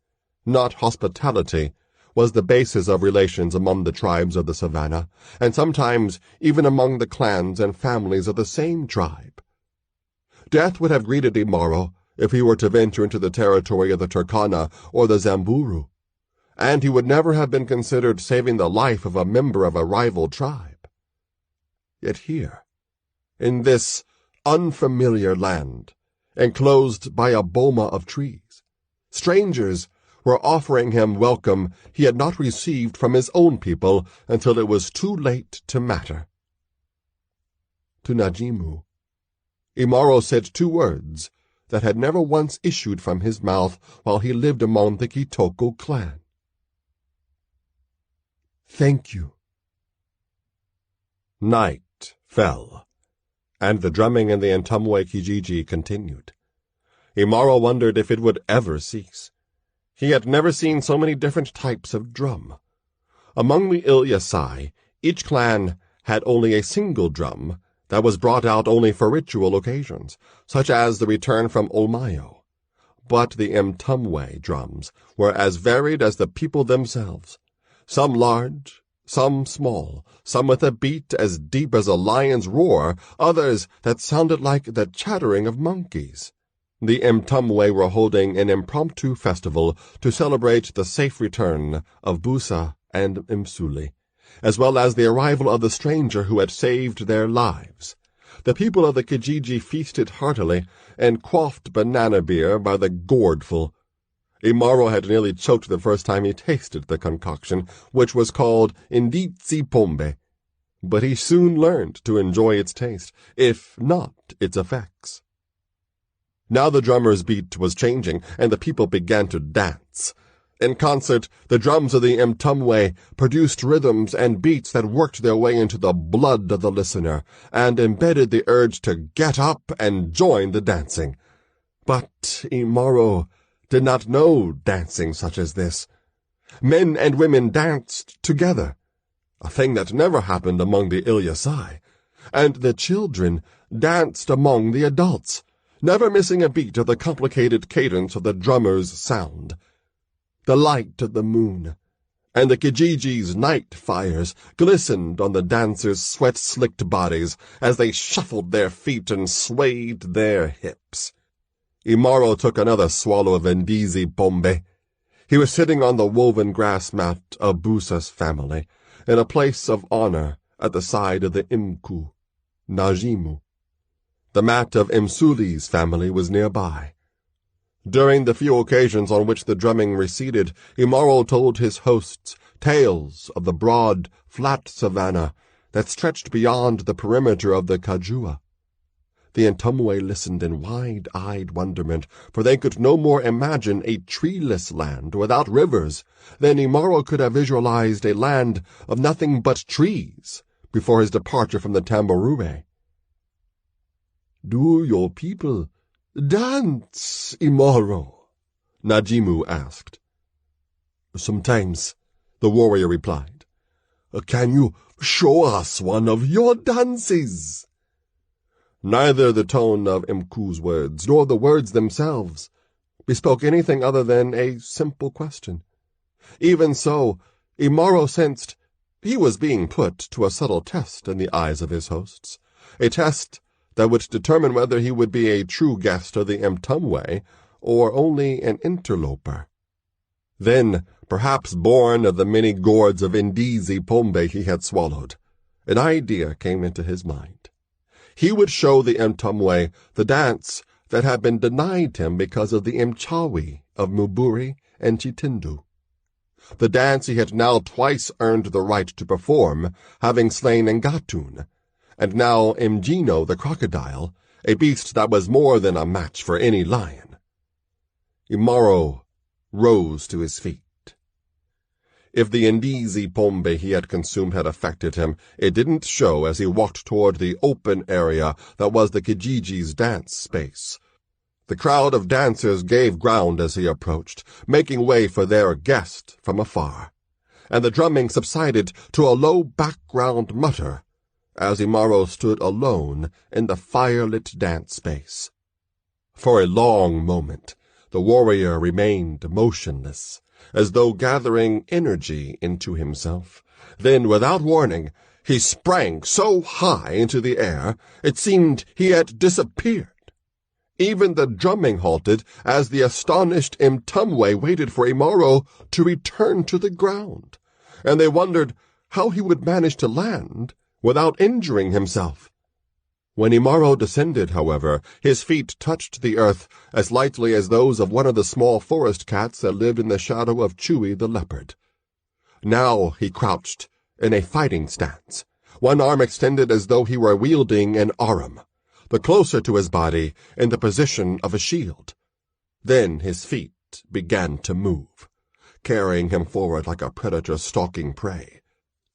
not hospitality, was the basis of relations among the tribes of the savannah, and sometimes even among the clans and families of the same tribe. Death would have greeted Imaro if he were to venture into the territory of the Turkana or the Zamburu, and he would never have been considered saving the life of a member of a rival tribe. Yet here, in this unfamiliar land, enclosed by a boma of trees, strangers were offering him welcome he had not received from his own people until it was too late to matter. To Najimu, Imaro said two words that had never once issued from his mouth while he lived among the Kitoko clan. "Thank you." Night fell, and the drumming in the Ntumwe Kijiji continued. Imaro wondered if it would ever cease. He had never seen so many different types of drum. Among the Ilyasai, each clan had only a single drum that was brought out only for ritual occasions, such as the return from Olmayo. But the Ntumwe drums were as varied as the people themselves, some large, some small, some with a beat as deep as a lion's roar, others that sounded like the chattering of monkeys. The Ntumwe were holding an impromptu festival to celebrate the safe return of Busa and Msuli, as well as the arrival of the stranger who had saved their lives. The people of the Kijiji feasted heartily and quaffed banana beer by the gourdful. Imaro had nearly choked the first time he tasted the concoction, which was called Inditsi Pombe, but he soon learned to enjoy its taste, if not its effects. Now the drummer's beat was changing, and the people began to dance. In concert, the drums of the Ntumwe produced rhythms and beats that worked their way into the blood of the listener, and embedded the urge to get up and join the dancing. But Imaro did not know dancing such as this. Men and women danced together, a thing that never happened among the Ilyasai, and the children danced among the adults, never missing a beat of the complicated cadence of the drummer's sound. The light of the moon and the Kijiji's night fires glistened on the dancers' sweat-slicked bodies as they shuffled their feet and swayed their hips. Imaro took another swallow of Ndizi Bombe. He was sitting on the woven grass mat of Busa's family, in a place of honor at the side of the Imku, Najimu. The mat of Msuli's family was nearby. During the few occasions on which the drumming receded, Imaro told his hosts tales of the broad, flat savanna that stretched beyond the perimeter of the Kajua. The Ntumwe listened in wide-eyed wonderment, for they could no more imagine a treeless land without rivers than Imaro could have visualized a land of nothing but trees before his departure from the Tambarure. "Do your people dance, Imaro?" Najimu asked. "Sometimes," the warrior replied. "Can you show us one of your dances?" Neither the tone of Mku's words nor the words themselves bespoke anything other than a simple question. Even so, Imaro sensed he was being put to a subtle test in the eyes of his hosts, a test that would determine whether he would be a true guest of the Ntumwe or only an interloper. Then, perhaps born of the many gourds of Ndizi Pombe he had swallowed, an idea came into his mind. He would show the Ntumwe the dance that had been denied him because of the Mchawi of Muburi and Chitindu. The dance he had now twice earned the right to perform, having slain Ngatun, and now Mjino the crocodile, a beast that was more than a match for any lion. Imaro rose to his feet. If the Ndizi Pombe he had consumed had affected him, it didn't show as he walked toward the open area that was the Kijiji's dance space. The crowd of dancers gave ground as he approached, making way for their guest from afar, and the drumming subsided to a low background mutter as Imaro stood alone in the firelit dance space. For a long moment, the warrior remained motionless, as though gathering energy into himself. Then, without warning, he sprang so high into the air, it seemed he had disappeared. Even the drumming halted as the astonished Ntumwe waited for Imaro to return to the ground, and they wondered how he would manage to land without injuring himself. When Imaro descended, however, his feet touched the earth as lightly as those of one of the small forest cats that lived in the shadow of Chewy the leopard. Now he crouched in a fighting stance, one arm extended as though he were wielding an arum, the closer to his body in the position of a shield. Then his feet began to move, carrying him forward like a predator stalking prey.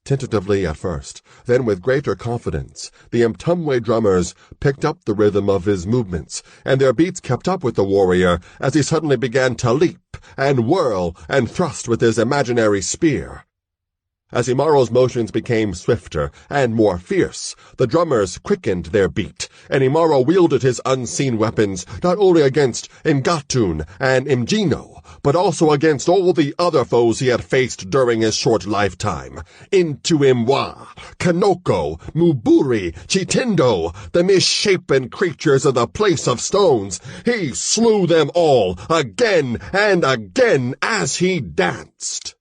Tentatively at first, then with greater confidence, the Ntumwe drummers picked up the rhythm of his movements, and their beats kept up with the warrior as he suddenly began to leap and whirl and thrust with his imaginary spear. As Imaro's motions became swifter and more fierce, the drummers quickened their beat, and Imaro wielded his unseen weapons not only against Ngatun and Mjino, but also against all the other foes he had faced during his short lifetime. Into Imwa, Kanoko, Muburi, Chitindo, the misshapen creatures of the Place of Stones, he slew them all again and again as he danced.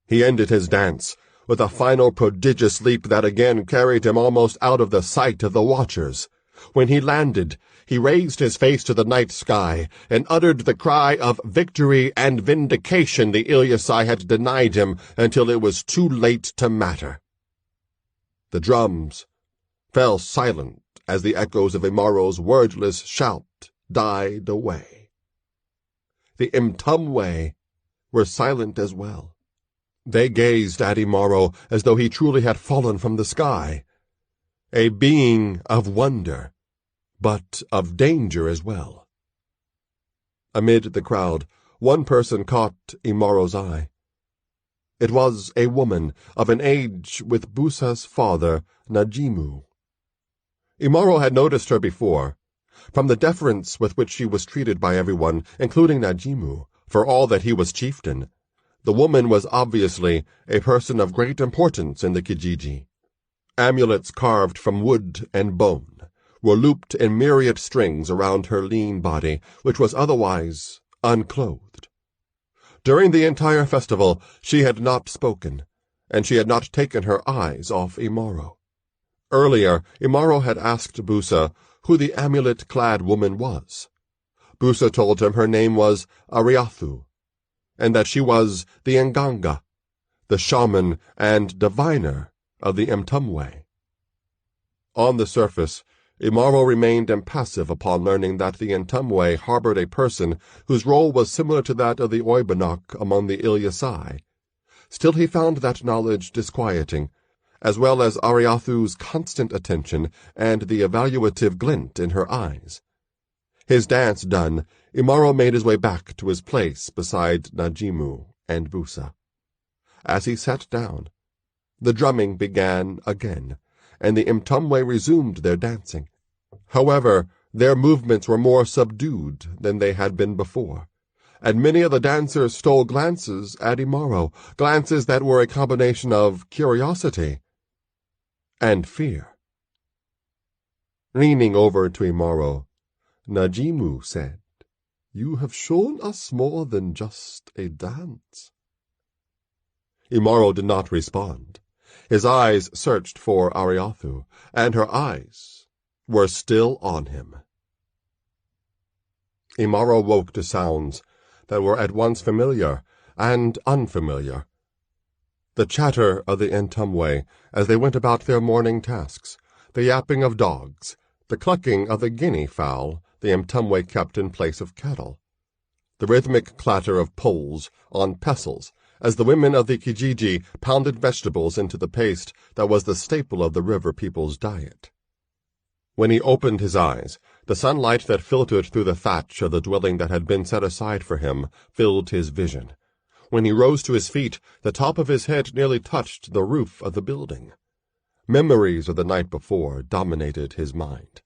He ended his dance with a final prodigious leap that again carried him almost out of the sight of the watchers. When he landed, he raised his face to the night sky and uttered the cry of victory and vindication the Ilyasai had denied him until it was too late to matter. The drums fell silent as the echoes of Imaro's wordless shout died away. The Ntumwe were silent as well. They gazed at Imaro as though he truly had fallen from the sky, a being of wonder, but of danger as well. Amid the crowd, one person caught Imaro's eye. It was a woman of an age with Busa's father, Najimu. Imaro had noticed her before, from the deference with which she was treated by everyone, including Najimu, for all that he was chieftain. The woman was obviously a person of great importance in the Kijiji. Amulets carved from wood and bone were looped in myriad strings around her lean body, which was otherwise unclothed. During the entire festival she had not spoken, and she had not taken her eyes off Imaro. Earlier, Imaro had asked Busa who the amulet-clad woman was. Busa told him her name was Ariathu, and that she was the Nganga, the shaman and diviner of the Mtumwe. On the surface, Imaro remained impassive upon learning that the Ntumwe harbored a person whose role was similar to that of the Oibonok among the Ilyasai. Still he found that knowledge disquieting, as well as Ariathu's constant attention and the evaluative glint in her eyes. His dance done, Imaro made his way back to his place beside Najimu and Busa. As he sat down, the drumming began again, and the Mtumwe resumed their dancing. However, their movements were more subdued than they had been before, and many of the dancers stole glances at Imaro, glances that were a combination of curiosity and fear. Leaning over to Imaro, Najimu said, "You have shown us more than just a dance." Imaro did not respond. His eyes searched for Ariathu, and her eyes were still on him. Imaro woke to sounds that were at once familiar and unfamiliar. The chatter of the Ntumwe as they went about their morning tasks, the yapping of dogs, the clucking of the guinea fowl the Mtumwe kept in place of cattle, the rhythmic clatter of poles on pestles as the women of the Kijiji pounded vegetables into the paste that was the staple of the river people's diet. When he opened his eyes, the sunlight that filtered through the thatch of the dwelling that had been set aside for him filled his vision. When he rose to his feet, the top of his head nearly touched the roof of the building. Memories of the night before dominated his mind.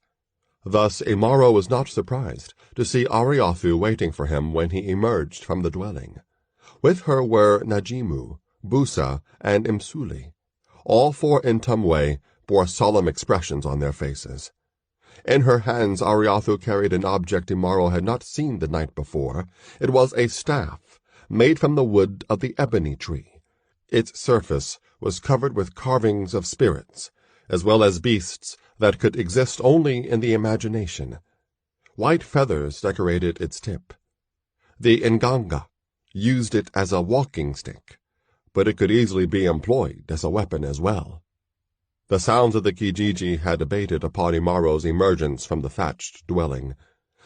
Thus Imaro was not surprised to see Ariathu waiting for him when he emerged from the dwelling. With her were Najimu, Busa, and Msuli. All four Ntumwe bore solemn expressions on their faces. In her hands Ariathu carried an object Imaro had not seen the night before. It was a staff, made from the wood of the ebony tree. Its surface was covered with carvings of spirits, as well as beasts that could exist only in the imagination. White feathers decorated its tip. The Nganga used it as a walking stick, but it could easily be employed as a weapon as well. The sounds of the Kijiji had abated upon Imaro's emergence from the thatched dwelling.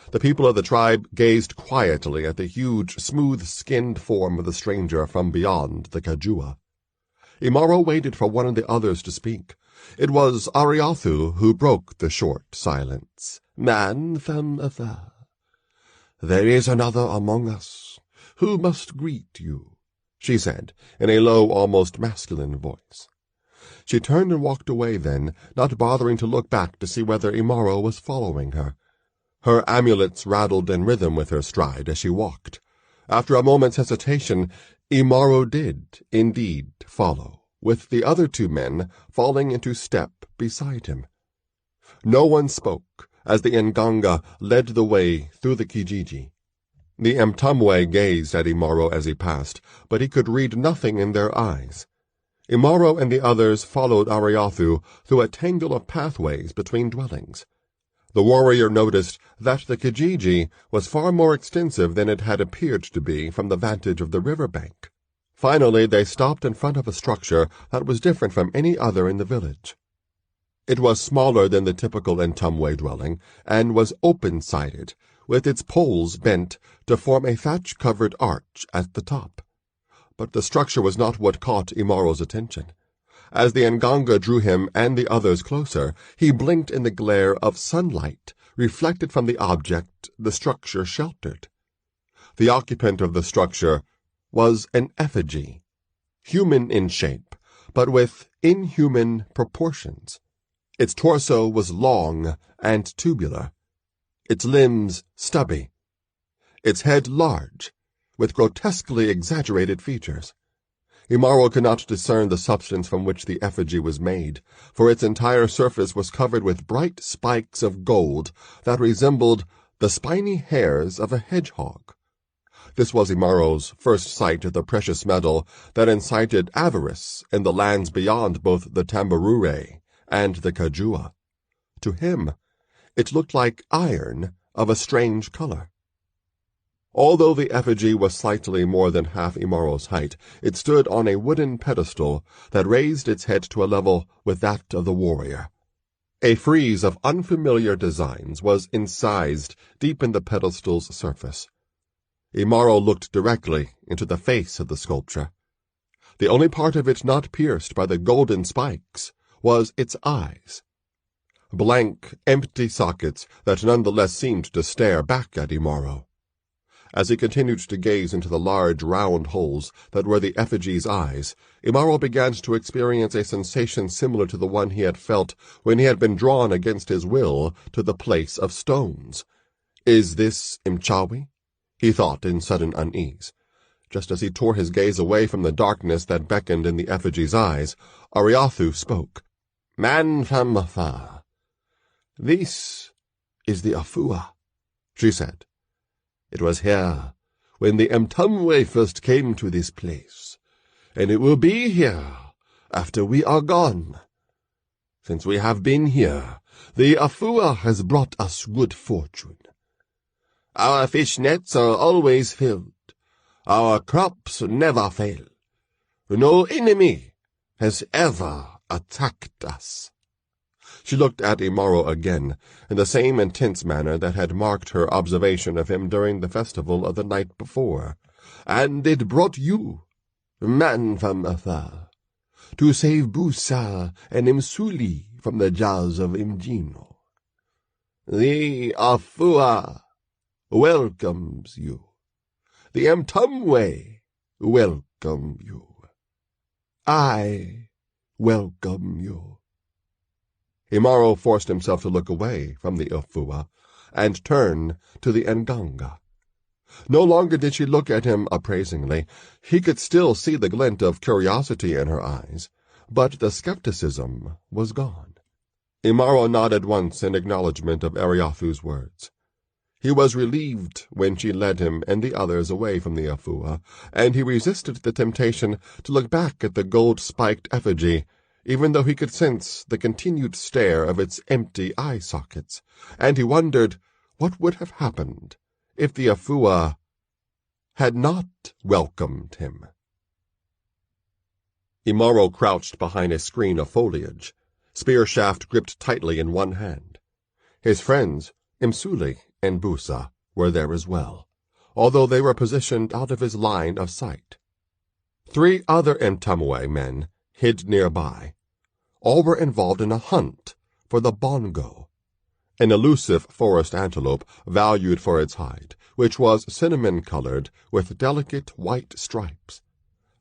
The people of the tribe gazed quietly at the huge, smooth-skinned form of the stranger from beyond the Kajua. Imaro waited for one of the others to speak. It was Ariathu who broke the short silence. "Man, femme affaire, there is another among us who must greet you," she said, in a low, almost masculine voice. She turned and walked away then, not bothering to look back to see whether Imaro was following her. Her amulets rattled in rhythm with her stride as she walked. After a moment's hesitation, Imaro did indeed follow, with the other two men falling into step beside him. No one spoke as the Nganga led the way through the Kijiji. The Mtumwe gazed at Imaro as he passed, but he could read nothing in their eyes. Imaro and the others followed Ariathu through a tangle of pathways between dwellings. The warrior noticed that the Kijiji was far more extensive than it had appeared to be from the vantage of the river bank. Finally, they stopped in front of a structure that was different from any other in the village. It was smaller than the typical Ntumwe dwelling, and was open-sided, with its poles bent to form a thatch-covered arch at the top. But the structure was not what caught Imaro's attention. As the Nganga drew him and the others closer, he blinked in the glare of sunlight reflected from the object the structure sheltered. The occupant of the structure was an effigy, human in shape, but with inhuman proportions. Its torso was long and tubular, its limbs stubby, its head large, with grotesquely exaggerated features. Imaro could not discern the substance from which the effigy was made, for its entire surface was covered with bright spikes of gold that resembled the spiny hairs of a hedgehog. This was Imaro's first sight of the precious metal that incited avarice in the lands beyond both the Tambarure and the Kajua. To him, it looked like iron of a strange color. Although the effigy was slightly more than half Imaro's height, it stood on a wooden pedestal that raised its head to a level with that of the warrior. A frieze of unfamiliar designs was incised deep in the pedestal's surface. Imaro looked directly into the face of the sculpture. The only part of it not pierced by the golden spikes was its eyes. Blank, empty sockets that nonetheless seemed to stare back at Imaro. As he continued to gaze into the large round holes that were the effigy's eyes, Imaro began to experience a sensation similar to the one he had felt when he had been drawn against his will to the place of stones. "Is this Imchawi?" he thought in sudden unease. Just as he tore his gaze away from the darkness that beckoned in the effigy's eyes, Ariathu spoke. "Man from afar, this is the Afua," she said. "It was here when the Mtumwe first came to this place, and it will be here after we are gone. Since we have been here, the Afua has brought us good fortune. Our fish nets are always filled. Our crops never fail. No enemy has ever attacked us." She looked at Imaro again, in the same intense manner that had marked her observation of him during the festival of the night before. "And it brought you, man from afar, to save Busa and Imsuli from the jaws of Imjino. The Afua welcomes you. The Mtumwe welcome you. I welcome you." Imaro forced himself to look away from the Afua and turn to the Nganga. No longer did she look at him appraisingly. He could still see the glint of curiosity in her eyes, but the skepticism was gone. Imaro nodded once in acknowledgment of Ariathu's words. He was relieved when she led him and the others away from the Afua, and he resisted the temptation to look back at the gold-spiked effigy, even though he could sense the continued stare of its empty eye-sockets, and he wondered what would have happened if the Afua had not welcomed him. Imaro crouched behind a screen of foliage, spear shaft gripped tightly in one hand. His friends, Imsuli and Busa, were there as well, although they were positioned out of his line of sight. 3 other Mtumwe men hid nearby. All were involved in a hunt for the bongo, an elusive forest antelope valued for its hide, which was cinnamon-colored with delicate white stripes.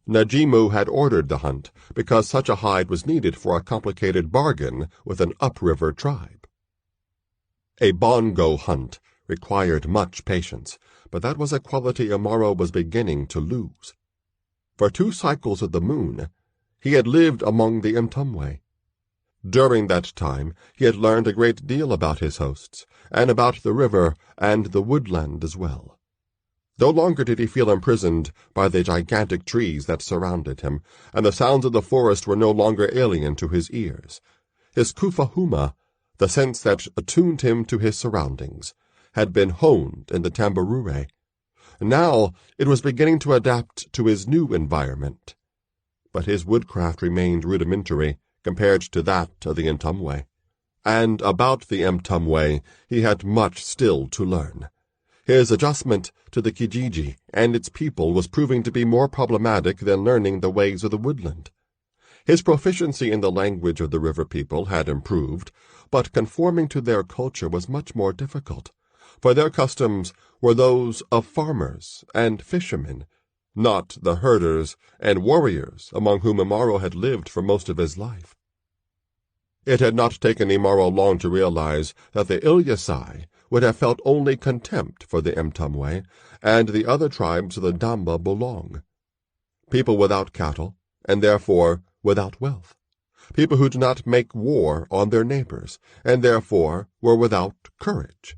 Najimu had ordered the hunt because such a hide was needed for a complicated bargain with an upriver tribe. A bongo hunt required much patience, but that was a quality Imaro was beginning to lose. For 2 cycles of the moon, he had lived among the Mtumwe. During that time, he had learned a great deal about his hosts, and about the river and the woodland as well. No longer did he feel imprisoned by the gigantic trees that surrounded him, and the sounds of the forest were no longer alien to his ears. His kufahuma, the sense that attuned him to his surroundings, had been honed in the tamburure. Now it was beginning to adapt to his new environment. But his woodcraft remained rudimentary compared to that of the Mtumwe. And about the Mtumwe he had much still to learn. His adjustment to the Kijiji and its people was proving to be more problematic than learning the ways of the woodland. His proficiency in the language of the river people had improved, but conforming to their culture was much more difficult, for their customs were those of farmers and fishermen, not the herders and warriors among whom Imaro had lived for most of his life. It had not taken Imaro long to realize that the Ilyasai would have felt only contempt for the Mtumwe and the other tribes of the Damba Bolong. People without cattle, and therefore without wealth. People who did not make war on their neighbors, and therefore were without courage.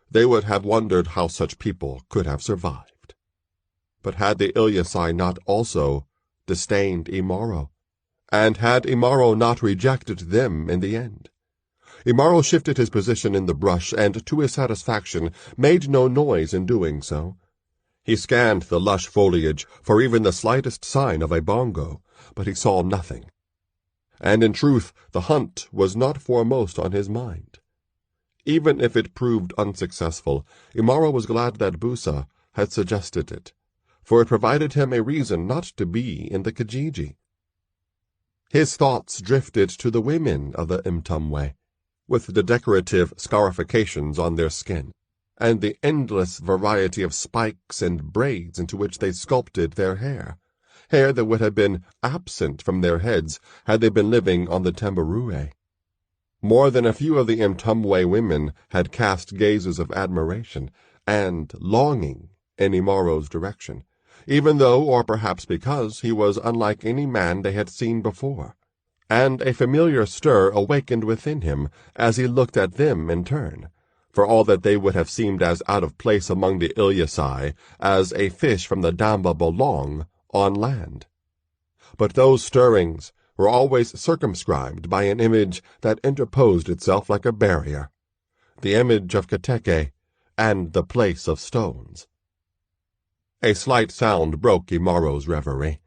They would have wondered how such people could have survived. But had the Ilyasai not also disdained Imaro? And had Imaro not rejected them in the end? Imaro shifted his position in the brush, and to his satisfaction made no noise in doing so, He scanned the lush foliage for even the slightest sign of a bongo, but he saw nothing. And in truth, the hunt was not foremost on his mind. Even if it proved unsuccessful, Imaro was glad that Busa had suggested it, for it provided him a reason not to be in the Kijiji. His thoughts drifted to the women of the Mtumwe, with the decorative scarifications on their skin, and the endless variety of spikes and braids into which they sculpted their hair that would have been absent from their heads had they been living on the Tambarue. More than a few of the Mtumwe women had cast gazes of admiration and longing in Imaro's direction, even though, or perhaps because, he was unlike any man they had seen before, and a familiar stir awakened within him as he looked at them in turn, for all that they would have seemed as out of place among the Ilyasai as a fish from the Damba Bolong on land. But those stirrings were always circumscribed by an image that interposed itself like a barrier, the image of Kateke and the place of stones. A slight sound broke Imaro's reverie.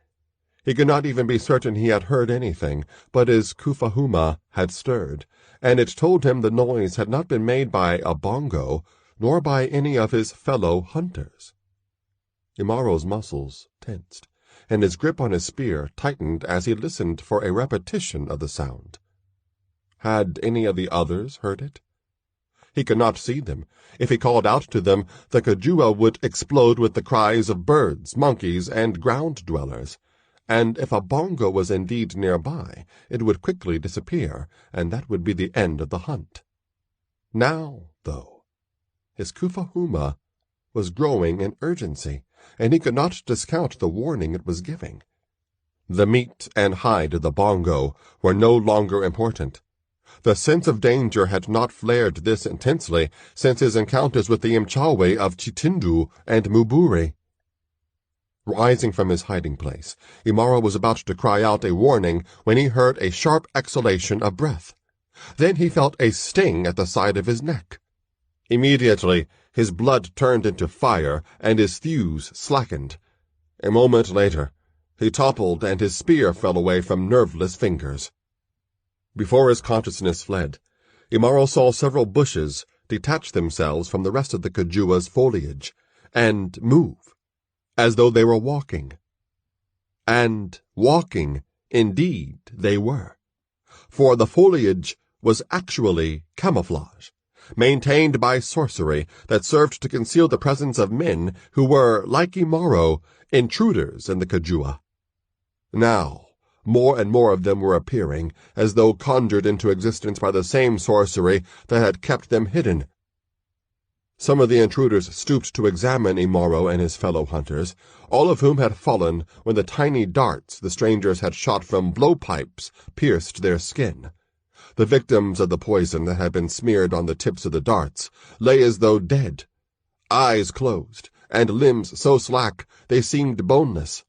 He could not even be certain he had heard anything, but his kufahuma had stirred, and it told him the noise had not been made by a bongo, nor by any of his fellow hunters. Imaro's muscles tensed, and his grip on his spear tightened as he listened for a repetition of the sound. Had any of the others heard it? He could not see them. If he called out to them, the Kajua would explode with the cries of birds, monkeys, and ground-dwellers. And if a bongo was indeed nearby, it would quickly disappear, and that would be the end of the hunt. Now, though, his kufahuma was growing in urgency, and he could not discount the warning it was giving. The meat and hide of the bongo were no longer important. The sense of danger had not flared this intensely since his encounters with the Imchawe of Chitindu and Muburi. Rising from his hiding place, Imaro was about to cry out a warning when he heard a sharp exhalation of breath. Then he felt a sting at the side of his neck. Immediately, his blood turned into fire and his thews slackened. A moment later, he toppled and his spear fell away from nerveless fingers. Before his consciousness fled, Imaro saw several bushes detach themselves from the rest of the Kajua's foliage and move, as though they were walking. And walking, indeed, they were, for the foliage was actually camouflage, maintained by sorcery that served to conceal the presence of men who were, like Imaro, intruders in the Kajua. Now, more and more of them were appearing, as though conjured into existence by the same sorcery that had kept them hidden. Some of the intruders stooped to examine Imaro and his fellow hunters, all of whom had fallen when the tiny darts the strangers had shot from blowpipes pierced their skin. The victims of the poison that had been smeared on the tips of the darts lay as though dead, eyes closed, and limbs so slack they seemed boneless.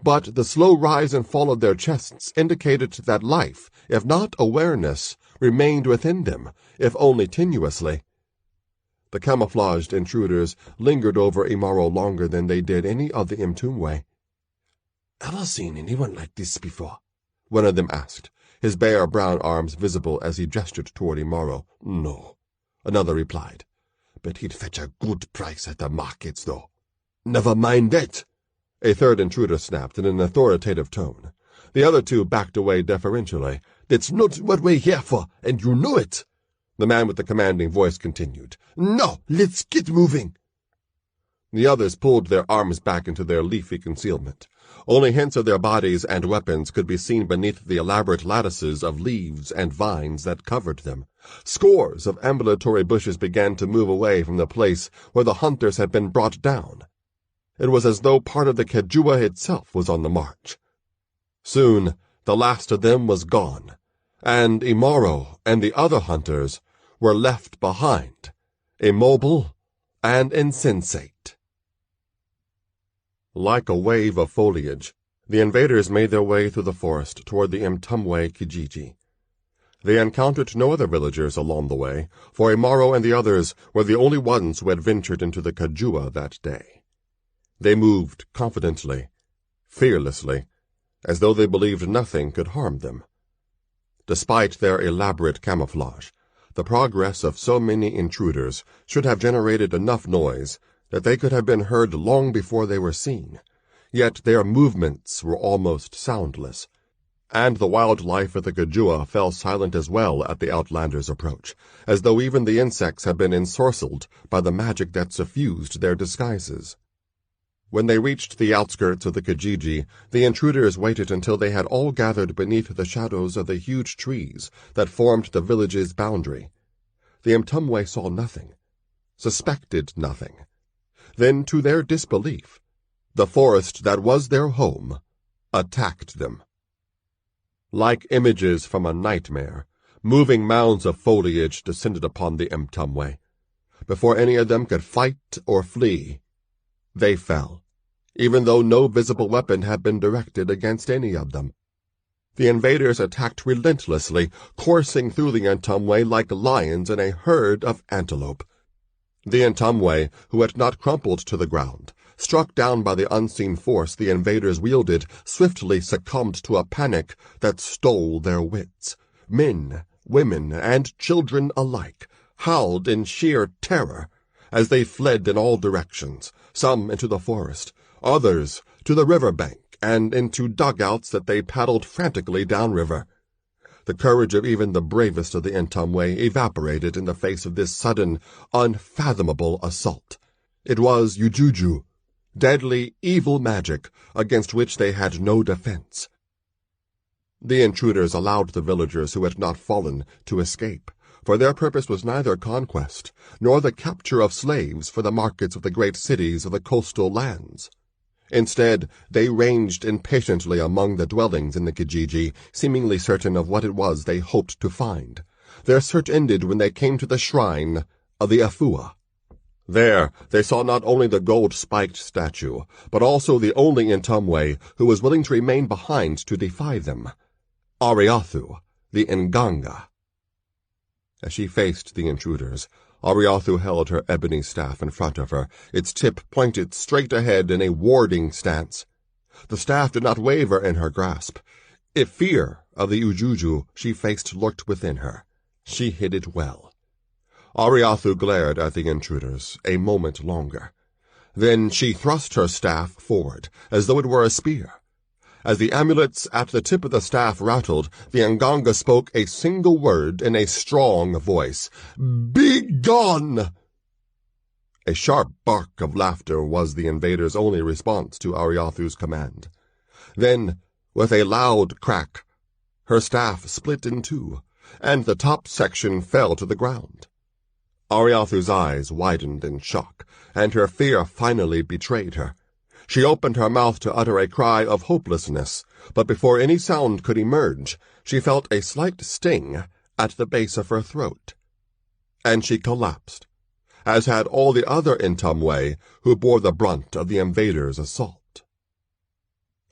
But the slow rise and fall of their chests indicated that life, if not awareness, remained within them, if only tenuously. The camouflaged intruders lingered over Imaro longer than they did any of the Mtumwe. "Ever seen anyone like this before?" one of them asked, his bare brown arms visible as he gestured toward Imaro. "No," another replied. "But he'd fetch a good price at the markets, though." "Never mind that," a third intruder snapped in an authoritative tone. The other two backed away deferentially. "That's not what we're here for, and you know it," the man with the commanding voice continued. "Now, let's get moving." The others pulled their arms back into their leafy concealment. Only hints of their bodies and weapons could be seen beneath the elaborate lattices of leaves and vines that covered them. Scores of ambulatory bushes began to move away from the place where the hunters had been brought down. It was as though part of the Kajua itself was on the march. Soon, the last of them was gone, and Imaro and the other hunters were left behind, immobile and insensate. Like a wave of foliage, the invaders made their way through the forest toward the Mtumwe Kijiji. They encountered no other villagers along the way, for Imaro and the others were the only ones who had ventured into the Kajua that day. They moved confidently, fearlessly, as though they believed nothing could harm them. Despite their elaborate camouflage, the progress of so many intruders should have generated enough noise that they could have been heard long before they were seen, yet their movements were almost soundless, and the wildlife of the Kajua fell silent as well at the outlanders' approach, as though even the insects had been ensorcelled by the magic that suffused their disguises. When they reached the outskirts of the Kijiji, the intruders waited until they had all gathered beneath the shadows of the huge trees that formed the village's boundary. The Mtumwe saw nothing, suspected nothing. Then, to their disbelief, the forest that was their home attacked them. Like images from a nightmare, moving mounds of foliage descended upon the Mtumwe. Before any of them could fight or flee, they fell, even though no visible weapon had been directed against any of them. The invaders attacked relentlessly, coursing through the Mtumwe like lions in a herd of antelope. The Mtumwe, who had not crumpled to the ground, struck down by the unseen force the invaders wielded, swiftly succumbed to a panic that stole their wits. Men, women, and children alike howled in sheer terror as they fled in all directions, some into the forest, others to the river bank and into dugouts that they paddled frantically downriver. The courage of even the bravest of the Mtumwe evaporated in the face of this sudden, unfathomable assault. It was ujuju, deadly, evil magic against which they had no defense. The intruders allowed the villagers who had not fallen to escape, for their purpose was neither conquest nor the capture of slaves for the markets of the great cities of the coastal lands. Instead, they ranged impatiently among the dwellings in the Kijiji, seemingly certain of what it was they hoped to find. Their search ended when they came to the shrine of the Afua. There, they saw not only the gold-spiked statue, but also the only Mtumwe who was willing to remain behind to defy them, Ariathu, the Nganga. As she faced the intruders, Ariathu held her ebony staff in front of her, its tip pointed straight ahead in a warding stance. The staff did not waver in her grasp. If fear of the ujuju she faced lurked within her, she hid it well. Ariathu glared at the intruders a moment longer. Then she thrust her staff forward, as though it were a spear. As the amulets at the tip of the staff rattled, the Nganga spoke a single word in a strong voice. "Begone!" A sharp bark of laughter was the invaders' only response to Ariathu's command. Then, with a loud crack, her staff split in two, and the top section fell to the ground. Ariathu's eyes widened in shock, and her fear finally betrayed her. She opened her mouth to utter a cry of hopelessness, but before any sound could emerge, she felt a slight sting at the base of her throat. And she collapsed, as had all the other Mtumwe who bore the brunt of the invaders' assault.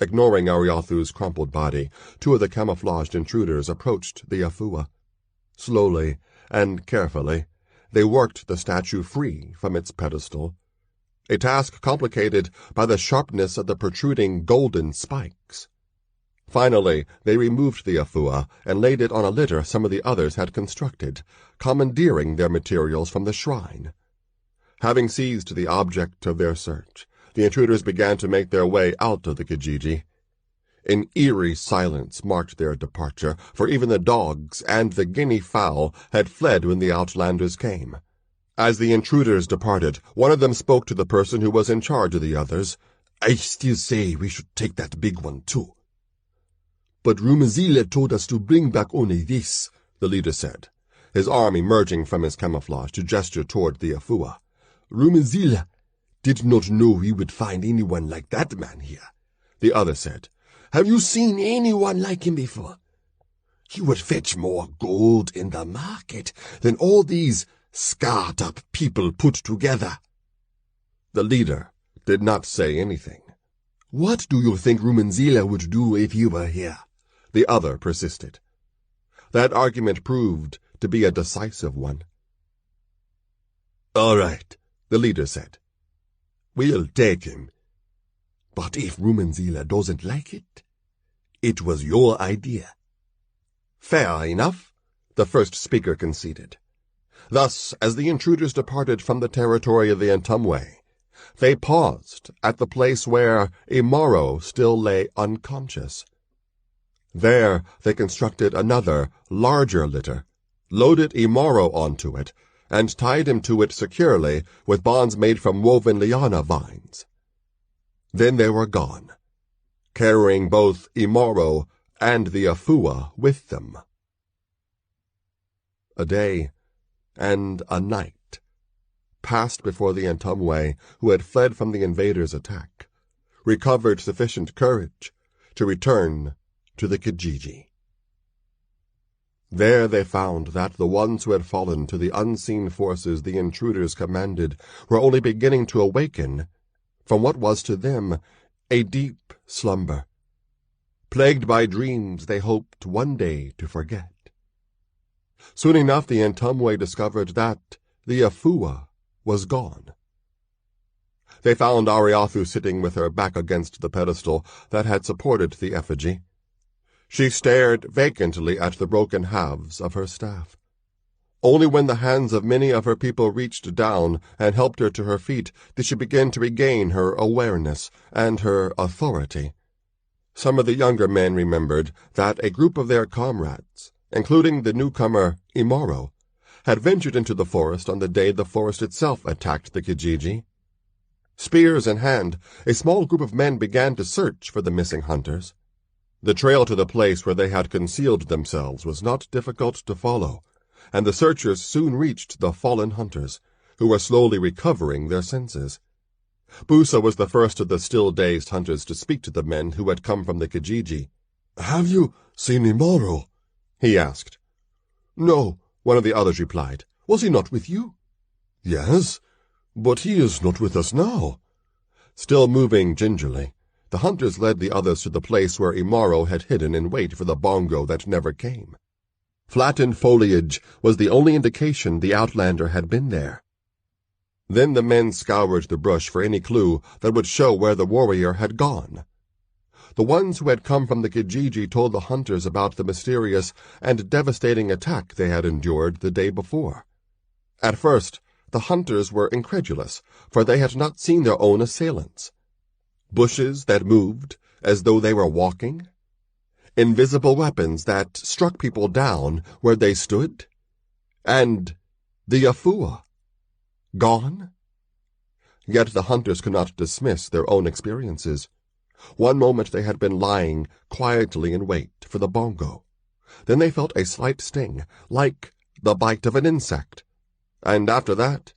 Ignoring Ariathu's crumpled body, two of the camouflaged intruders approached the Afua. Slowly and carefully, they worked the statue free from its pedestal, a task complicated by the sharpness of the protruding golden spikes. Finally, they removed the Afua and laid it on a litter some of the others had constructed, commandeering their materials from the shrine. Having seized the object of their search, the intruders began to make their way out of the Kijiji. An eerie silence marked their departure, for even the dogs and the guinea fowl had fled when the outlanders came. As the intruders departed, one of them spoke to the person who was in charge of the others. "I still say we should take that big one, too." "But Rumazila told us to bring back only this," the leader said, his arm emerging from his camouflage to gesture toward the Afua. "Rumazila did not know we would find anyone like that man here," the other said. "Have you seen anyone like him before? He would fetch more gold in the market than all these scarred-up people put together." The leader did not say anything. "What do you think Rumenzila would do if he were here?" the other persisted. That argument proved to be a decisive one. "All right," the leader said. "We'll take him, But if Rumenzila doesn't like it, it was your idea. Fair enough, the first speaker conceded. Thus, as the intruders departed from the territory of the Entumwe, they paused at the place where Imaro still lay unconscious. There they constructed another, larger litter, loaded Imaro onto it, and tied him to it securely with bonds made from woven liana vines. Then they were gone, carrying both Imaro and the Afua with them. A day and a night passed before the Entumwe, who had fled from the invaders' attack, recovered sufficient courage to return to the Kijiji. There they found that the ones who had fallen to the unseen forces the intruders commanded were only beginning to awaken from what was to them a deep slumber, plagued by dreams they hoped one day to forget. Soon enough the Entumwe discovered that the Afua was gone. They found Ariathu sitting with her back against the pedestal that had supported the effigy. She stared vacantly at the broken halves of her staff. Only when the hands of many of her people reached down and helped her to her feet did she begin to regain her awareness and her authority. Some of the younger men remembered that a group of their comrades, including the newcomer Imaro, had ventured into the forest on the day the forest itself attacked the Kijiji. Spears in hand, a small group of men began to search for the missing hunters. The trail to the place where they had concealed themselves was not difficult to follow, and the searchers soon reached the fallen hunters, who were slowly recovering their senses. Busa was the first of the still-dazed hunters to speak to the men who had come from the Kijiji. "Have you seen Imaro?" he asked. "No," one of the others replied. "Was he not with you?" "Yes, but he is not with us now." Still moving gingerly, the hunters led the others to the place where Imaro had hidden in wait for the bongo that never came. Flattened foliage was the only indication the outlander had been there. Then the men scoured the brush for any clue that would show where the warrior had gone. The ones who had come from the Kijiji told the hunters about the mysterious and devastating attack they had endured the day before. At first, the hunters were incredulous, for they had not seen their own assailants. Bushes that moved as though they were walking, invisible weapons that struck people down where they stood, and the Afua gone? Yet the hunters could not dismiss their own experiences. One moment they had been lying quietly in wait for the bongo. Then they felt a slight sting, like the bite of an insect. And after that,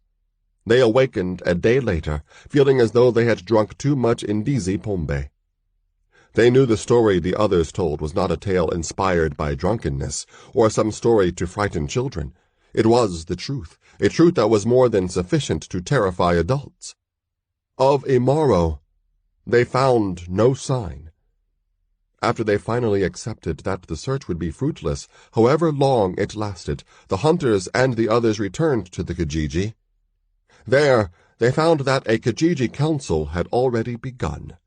they awakened a day later, feeling as though they had drunk too much Indizi Pombe. They knew the story the others told was not a tale inspired by drunkenness, or some story to frighten children. It was the truth, a truth that was more than sufficient to terrify adults. Of Imaro, they found no sign. After they finally accepted that the search would be fruitless, however long it lasted, the hunters and the others returned to the Kijiji. There, they found that a Kijiji council had already begun.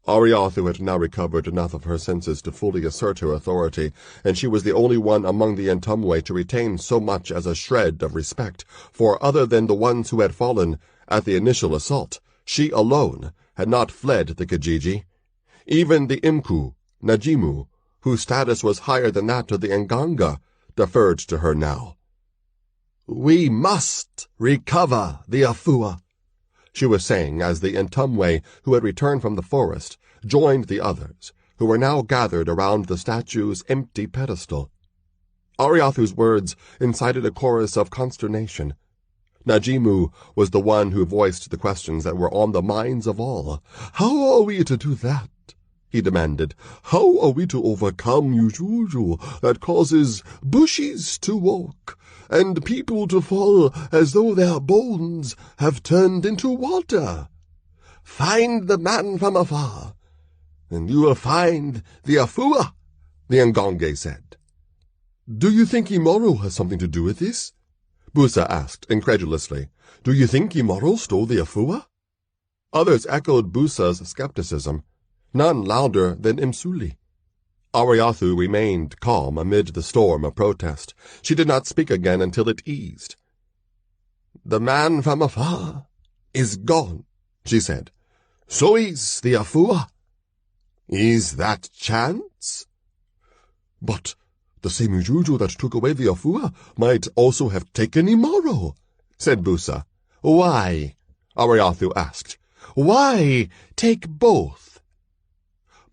Ariathu had now recovered enough of her senses to fully assert her authority, and she was the only one among the Entumwe to retain so much as a shred of respect, for other than the ones who had fallen at the initial assault, she alone had not fled the Kijiji. Even the Imku, Najimu, whose status was higher than that of the Nganga, deferred to her now. "We must recover the Afua," she was saying as the Entumwe, who had returned from the forest, joined the others, who were now gathered around the statue's empty pedestal. Ariathu's words incited a chorus of consternation. Najimu was the one who voiced the questions that were on the minds of all. "How are we to do that?" he demanded. "How are we to overcome Ujuju that causes bushes to walk, and people to fall as though their bones have turned into water? Find the man from afar, and you will find the Afua," the Ngonge said. "Do you think Imaro has something to do with this?" Busa asked incredulously. "Do you think Imaro stole the Afua?" Others echoed Busa's skepticism, none louder than Imsuli. Ariathu remained calm amid the storm of protest. She did not speak again until it eased. "The man from afar is gone," she said. "So is the Afua. Is that chance?" "But the same Ujuju that took away the Afua might also have taken Imaro," said Busa. "Why?" Ariathu asked. "Why take both?"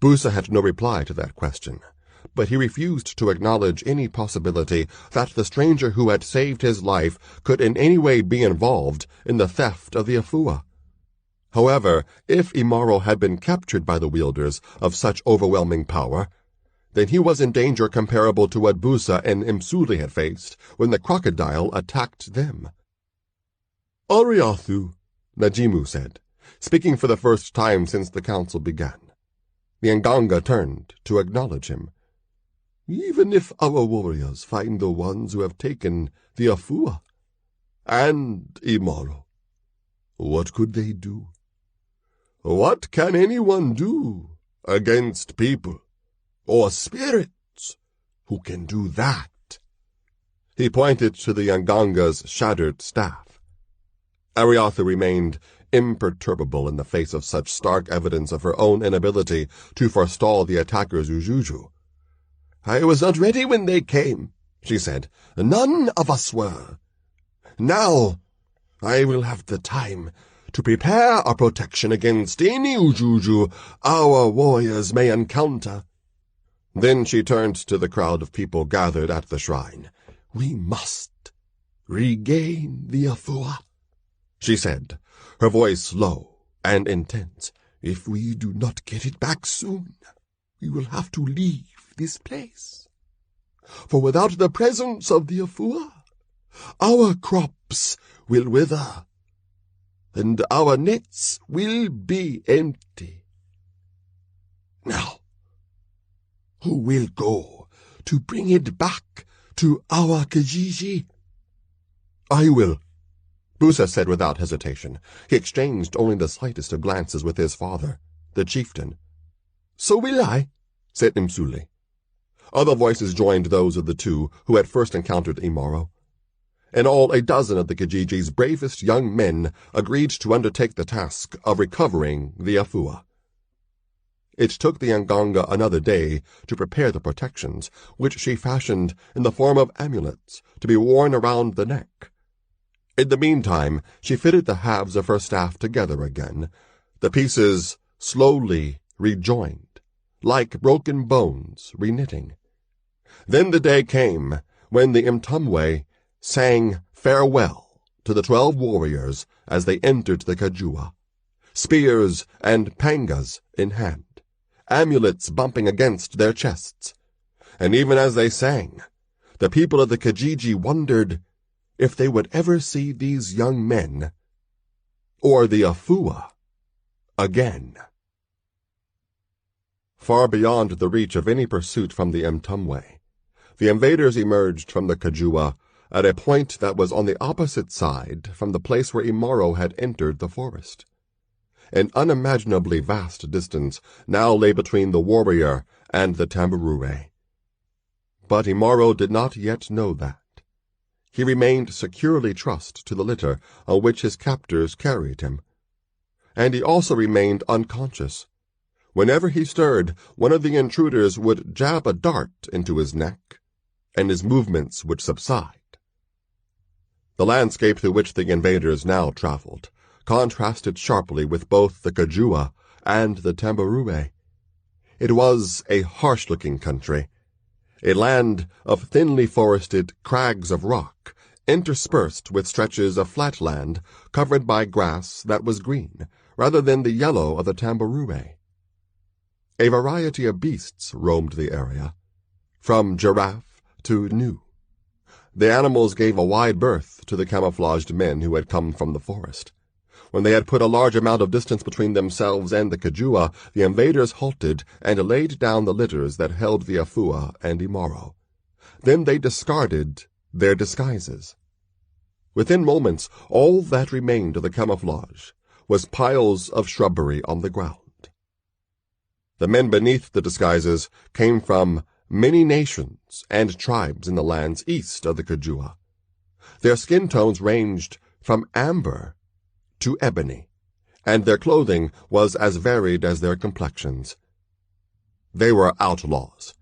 Busa had no reply to that question, but he refused to acknowledge any possibility that the stranger who had saved his life could in any way be involved in the theft of the Afua. However, if Imaro had been captured by the wielders of such overwhelming power, then he was in danger comparable to what Busa and Imsuli had faced when the crocodile attacked them. "Ariathu," Najimu said, speaking for the first time since the council began. The Nganga turned to acknowledge him. "Even if our warriors find the ones who have taken the Afua and Imaro, what could they do? What can anyone do against people or spirits who can do that?" He pointed to the Nganga's shattered staff. Ariathu remained imperturbable in the face of such stark evidence of her own inability to forestall the attacker's Ujuju. "I was not ready when they came," she said. "None of us were. Now I will have the time to prepare our protection against any Ujuju our warriors may encounter." Then she turned to the crowd of people gathered at the shrine. "We must regain the Afua," she said, her voice low and intense. "If we do not get it back soon, we will have to leave this place. For without the presence of the Afua, our crops will wither, and our nets will be empty. Now, who will go to bring it back to our Kijiji?" "I will," Busa said without hesitation. He exchanged only the slightest of glances with his father, the chieftain. "So will I," said Imsuli. Other voices joined those of the two who had first encountered Imaro. In all, a dozen of the Kijiji's bravest young men agreed to undertake the task of recovering the Afua. It took the Nganga another day to prepare the protections, which she fashioned in the form of amulets to be worn around the neck. In the meantime, she fitted the halves of her staff together again, the pieces slowly rejoined, like broken bones reknitting. Then the day came when the Mtumwe sang farewell to the 12 warriors as they entered the Kajua, spears and pangas in hand, amulets bumping against their chests. And even as they sang, the people of the Kijiji wondered if they would ever see these young men, or the Afua, again. Far beyond the reach of any pursuit from the Mtumwe, the invaders emerged from the Kajua at a point that was on the opposite side from the place where Imaro had entered the forest. An unimaginably vast distance now lay between the warrior and the tambourine. But Imaro did not yet know that. He remained securely trussed to the litter on which his captors carried him. And he also remained unconscious. Whenever he stirred, one of the intruders would jab a dart into his neck, and his movements would subside. The landscape through which the invaders now traveled contrasted sharply with both the Kajua and the tambourine. It was a harsh-looking country, a land of thinly forested crags of rock, interspersed with stretches of flat land covered by grass that was green, rather than the yellow of the tambourine. A variety of beasts roamed the area, from giraffe to gnu. The animals gave a wide berth to the camouflaged men who had come from the forest. When they had put a large amount of distance between themselves and the Kajua, the invaders halted and laid down the litters that held the Afua and Imaro. Then they discarded their disguises. Within moments, all that remained of the camouflage was piles of shrubbery on the ground. The men beneath the disguises came from many nations and tribes in the lands east of the Kajua. Their skin tones ranged from amber to ebony, and their clothing was as varied as their complexions. They were outlaws,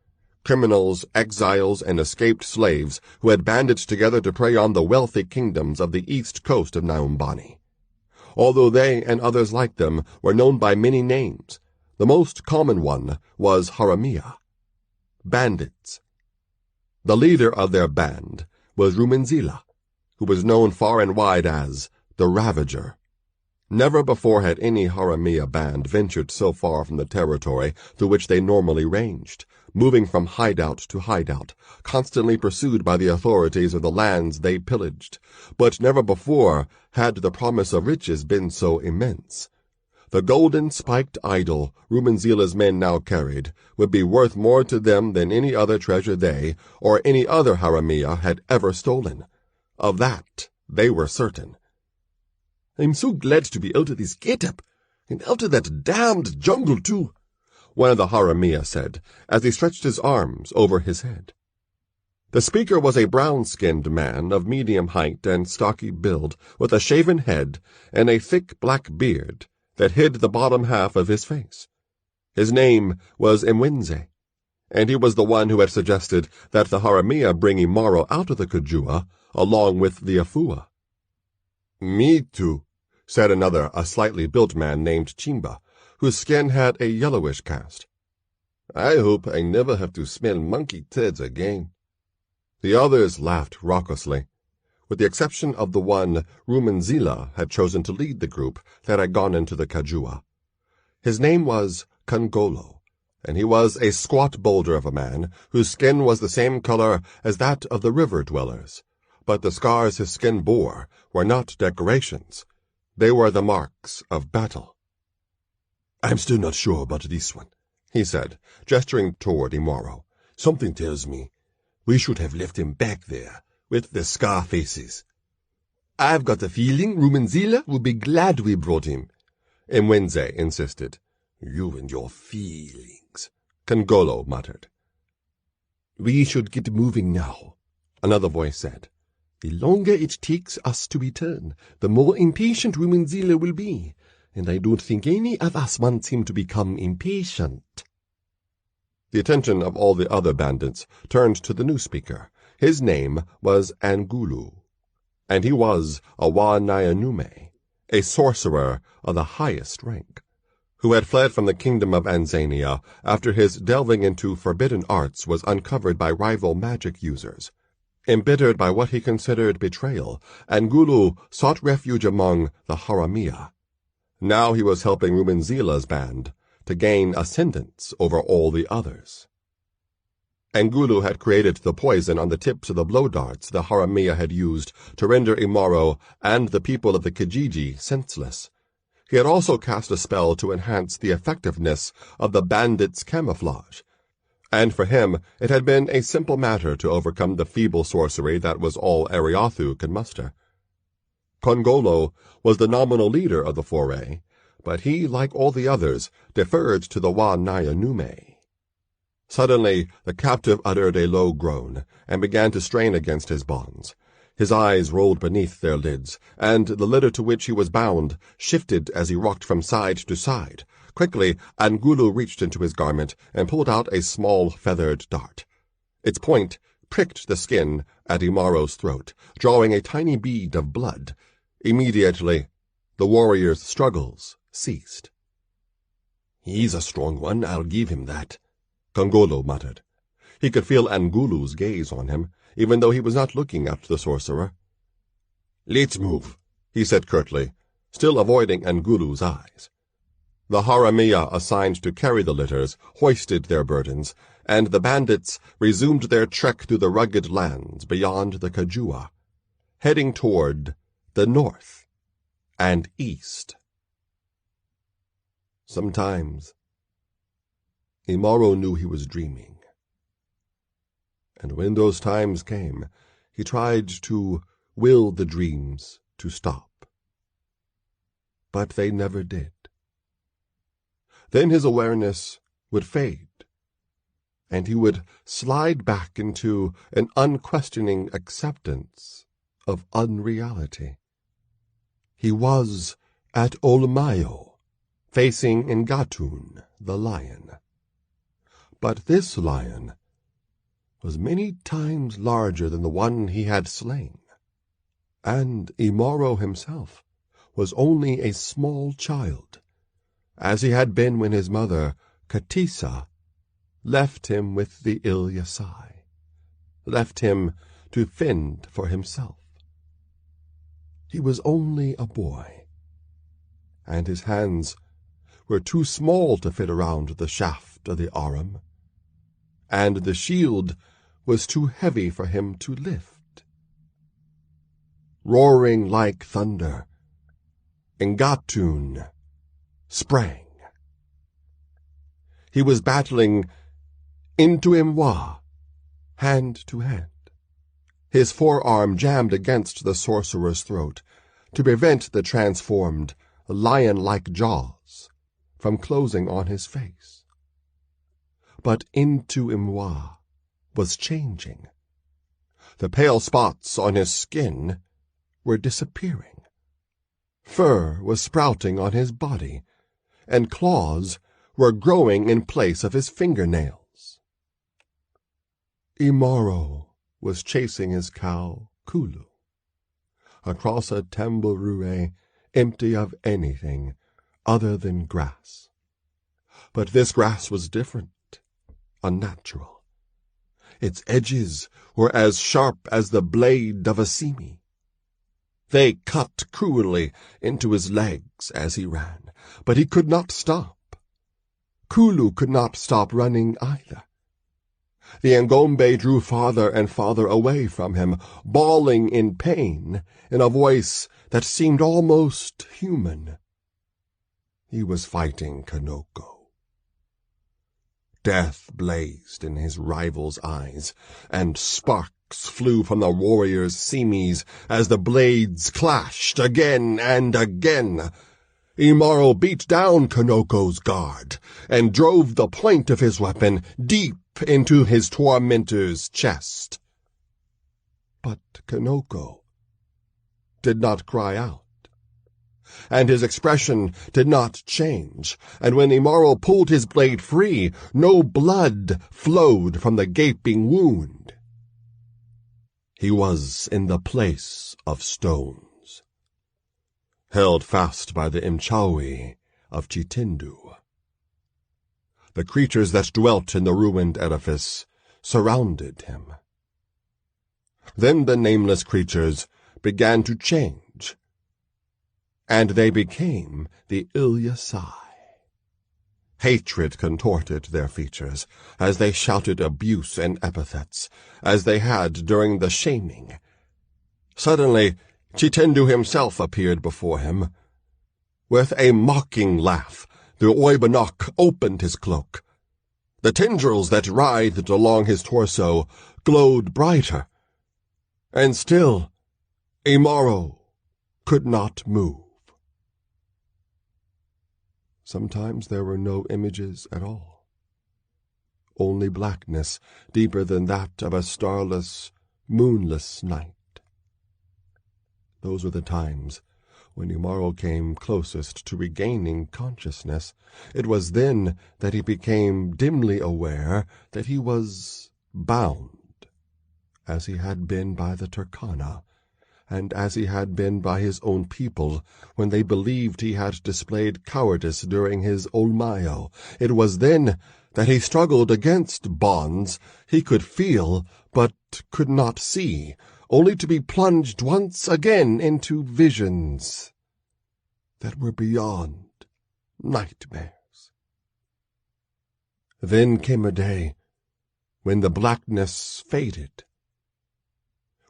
criminals, exiles, and escaped slaves who had banded together to prey on the wealthy kingdoms of the east coast of Nyumbani. Although they and others like them were known by many names, the most common one was haramia, bandits. The leader of their band was Rumenzila, who was known far and wide as the Ravager. Never before had any haramia band ventured so far from the territory through which they normally ranged, moving from hideout to hideout, constantly pursued by the authorities of the lands they pillaged. But never before had the promise of riches been so immense. The golden-spiked idol Rumenzila's men now carried would be worth more to them than any other treasure they, or any other haramia, had ever stolen. Of that they were certain. "I'm so glad to be out of this get-up, and out of that damned jungle, too," one of the haramia said, as he stretched his arms over his head. The speaker was a brown-skinned man of medium height and stocky build, with a shaven head and a thick black beard that hid the bottom half of his face. His name was Imwenze, and he was the one who had suggested that the haramia bring Imaro out of the Kajua along with the Afua. "Me too," said another, a slightly built man named Chimba, whose skin had a yellowish cast. "I hope I never have to smell monkey turds again." The others laughed raucously, with the exception of the one Rumenzila had chosen to lead the group that had gone into the Kajua. His name was Kongolo, and he was a squat boulder of a man whose skin was the same color as that of the river dwellers. But the scars his skin bore were not decorations. They were the marks of battle. "I'm still not sure about this one," he said, gesturing toward Imaro. "Something tells me we should have left him back there with the scar faces. I've got a feeling Rumenzila will be glad we brought him," Imwenze insisted. "You and your feelings," Kongolo muttered. "We should get moving now," another voice said. "The longer it takes us to return, the more impatient Rumenzila will be, and I don't think any of us wants him to become impatient." The attention of all the other bandits turned to the new speaker. His name was Angulu, and he was a Wa-Nyanume, a sorcerer of the highest rank, who had fled from the kingdom of Anzania after his delving into forbidden arts was uncovered by rival magic users. Embittered by what he considered betrayal, Angulu sought refuge among the haramia. Now he was helping Rumenzila's band to gain ascendance over all the others. Angulu had created the poison on the tips of the blow darts the haramia had used to render Imaro and the people of the Kijiji senseless. He had also cast a spell to enhance the effectiveness of the bandits' camouflage, and for him it had been a simple matter to overcome the feeble sorcery that was all Ariathu could muster. Kongolo was the nominal leader of the foray, but he, like all the others, deferred to the Wa-Nyanume. Suddenly the captive uttered a low groan, and began to strain against his bonds. His eyes rolled beneath their lids, and the litter to which he was bound shifted as he rocked from side to side. Quickly, Angulu reached into his garment and pulled out a small feathered dart. Its point pricked the skin at Imaro's throat, drawing a tiny bead of blood. Immediately, the warrior's struggles ceased. "He's a strong one, I'll give him that," Kongolo muttered. He could feel Angulu's gaze on him, even though he was not looking at the sorcerer. "Let's move," he said curtly, still avoiding Angulu's eyes. The haramia assigned to carry the litters hoisted their burdens, and the bandits resumed their trek through the rugged lands beyond the Kajua, heading toward the north and east. Sometimes Imaro knew he was dreaming, and when those times came, he tried to will the dreams to stop. but they never did. Then his awareness would fade, and he would slide back into an unquestioning acceptance of unreality. He was at Olmayo, facing Ngatun, the lion. But this lion was many times larger than the one he had slain, and Imaro himself was only a small child, as he had been when his mother, Katisa, left him with the Ilyasai, left him to fend for himself. He was only a boy, and his hands were too small to fit around the shaft of the arum, and the shield was too heavy for him to lift. Roaring like thunder, Ngatun sprang. He was battling into Imwa, hand to hand, his forearm jammed against the sorcerer's throat to prevent the transformed, lion-like jaws from closing on his face. But into Imwa was changing. The pale spots on his skin were disappearing. Fur was sprouting on his body, and claws were growing in place of his fingernails. Imaro was chasing his cow, Kulu, across a tambourine empty of anything other than grass. But this grass was different, unnatural. Its edges were as sharp as the blade of a simi. They cut cruelly into his legs as he ran, but he could not stop. Kulu could not stop running either. The Ngombe drew farther and farther away from him, bawling in pain in a voice that seemed almost human. He was fighting Kanoko. Death blazed in his rival's eyes, and sparks flew from the warrior's simis as the blades clashed again and again. Imaro beat down Kanoko's guard and drove the point of his weapon deep into his tormentor's chest. But Kanoko did not cry out, and his expression did not change, and when Imaro pulled his blade free, no blood flowed from the gaping wound. He was in the place of stones, held fast by the Mchawi of Chitindu. The creatures that dwelt in the ruined edifice surrounded him. Then the nameless creatures began to change, and they became the Ilyasai. Hatred contorted their features as they shouted abuse and epithets, as they had during the shaming. Suddenly, Chitindu himself appeared before him. With a mocking laugh, the Oibanok opened his cloak. The tendrils that writhed along his torso glowed brighter, and still Imaro could not move. Sometimes there were no images at all, only blackness deeper than that of a starless, moonless night. Those were the times when Imaro came closest to regaining consciousness. It was then that he became dimly aware that he was bound, as he had been by the Turkana, and as he had been by his own people when they believed he had displayed cowardice during his Olmayo. It was then that he struggled against bonds he could feel but could not see, only to be plunged once again into visions that were beyond nightmares. Then came a day when the blackness faded,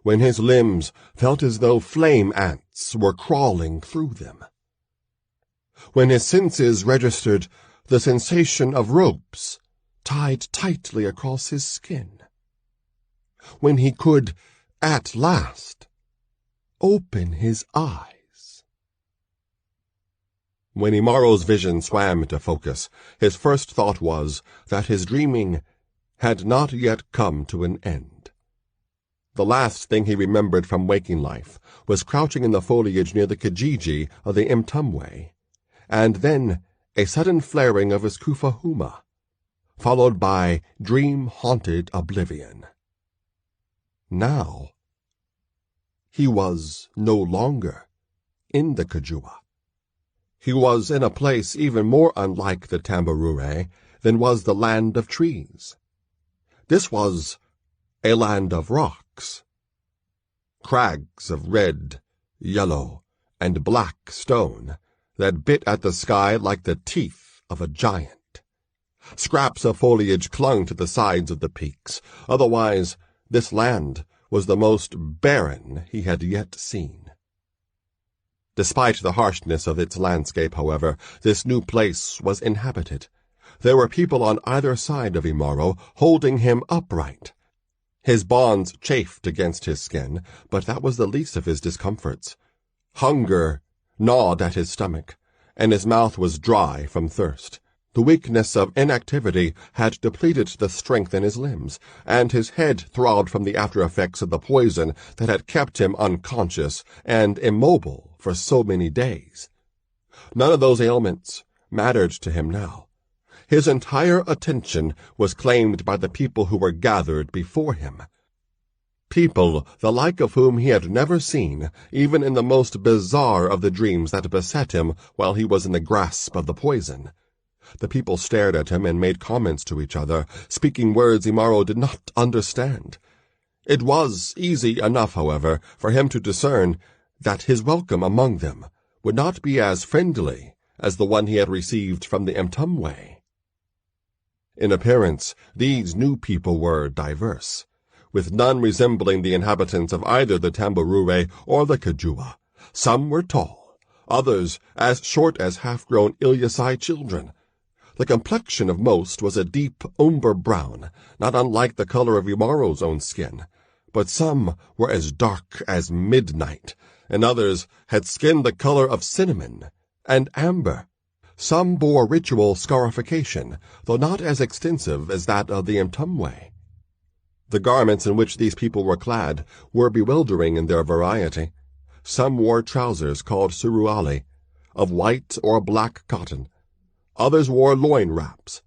when his limbs felt as though flame ants were crawling through them, when his senses registered the sensation of ropes tied tightly across his skin, when he could, at last, open his eyes. When Imaro's vision swam into focus, his first thought was that his dreaming had not yet come to an end. The last thing he remembered from waking life was crouching in the foliage near the Kijiji of the Imtumwe, and then a sudden flaring of his kufahuma, followed by dream-haunted oblivion. Now, he was no longer in the Kajua. He was in a place even more unlike the Tambarure than was the land of trees. This was a land of rocks. Crags of red, yellow, and black stone that bit at the sky like the teeth of a giant. Scraps of foliage clung to the sides of the peaks. Otherwise, this land was the most barren he had yet seen. Despite the harshness of its landscape, however, this new place was inhabited. There were people on either side of Imaro, holding him upright. His bonds chafed against his skin, but that was the least of his discomforts. Hunger gnawed at his stomach, and his mouth was dry from thirst. The weakness of inactivity had depleted the strength in his limbs, and his head throbbed from the after-effects of the poison that had kept him unconscious and immobile for so many days. None of those ailments mattered to him now. His entire attention was claimed by the people who were gathered before him. People the like of whom he had never seen, even in the most bizarre of the dreams that beset him while he was in the grasp of the poison. The people stared at him and made comments to each other, speaking words Imaro did not understand. It was easy enough, however, for him to discern that his welcome among them would not be as friendly as the one he had received from the Imtumwe. In appearance, these new people were diverse, with none resembling the inhabitants of either the Tambarure or the Kajua. Some were tall, others as short as half-grown Ilyasai children. The complexion of most was a deep umber brown, not unlike the color of Imaro's own skin, but some were as dark as midnight, and others had skin the color of cinnamon and amber. Some bore ritual scarification, though not as extensive as that of the Imtumwe. The garments in which these people were clad were bewildering in their variety. Some wore trousers called suruali, of white or black cotton. Others wore loin wraps.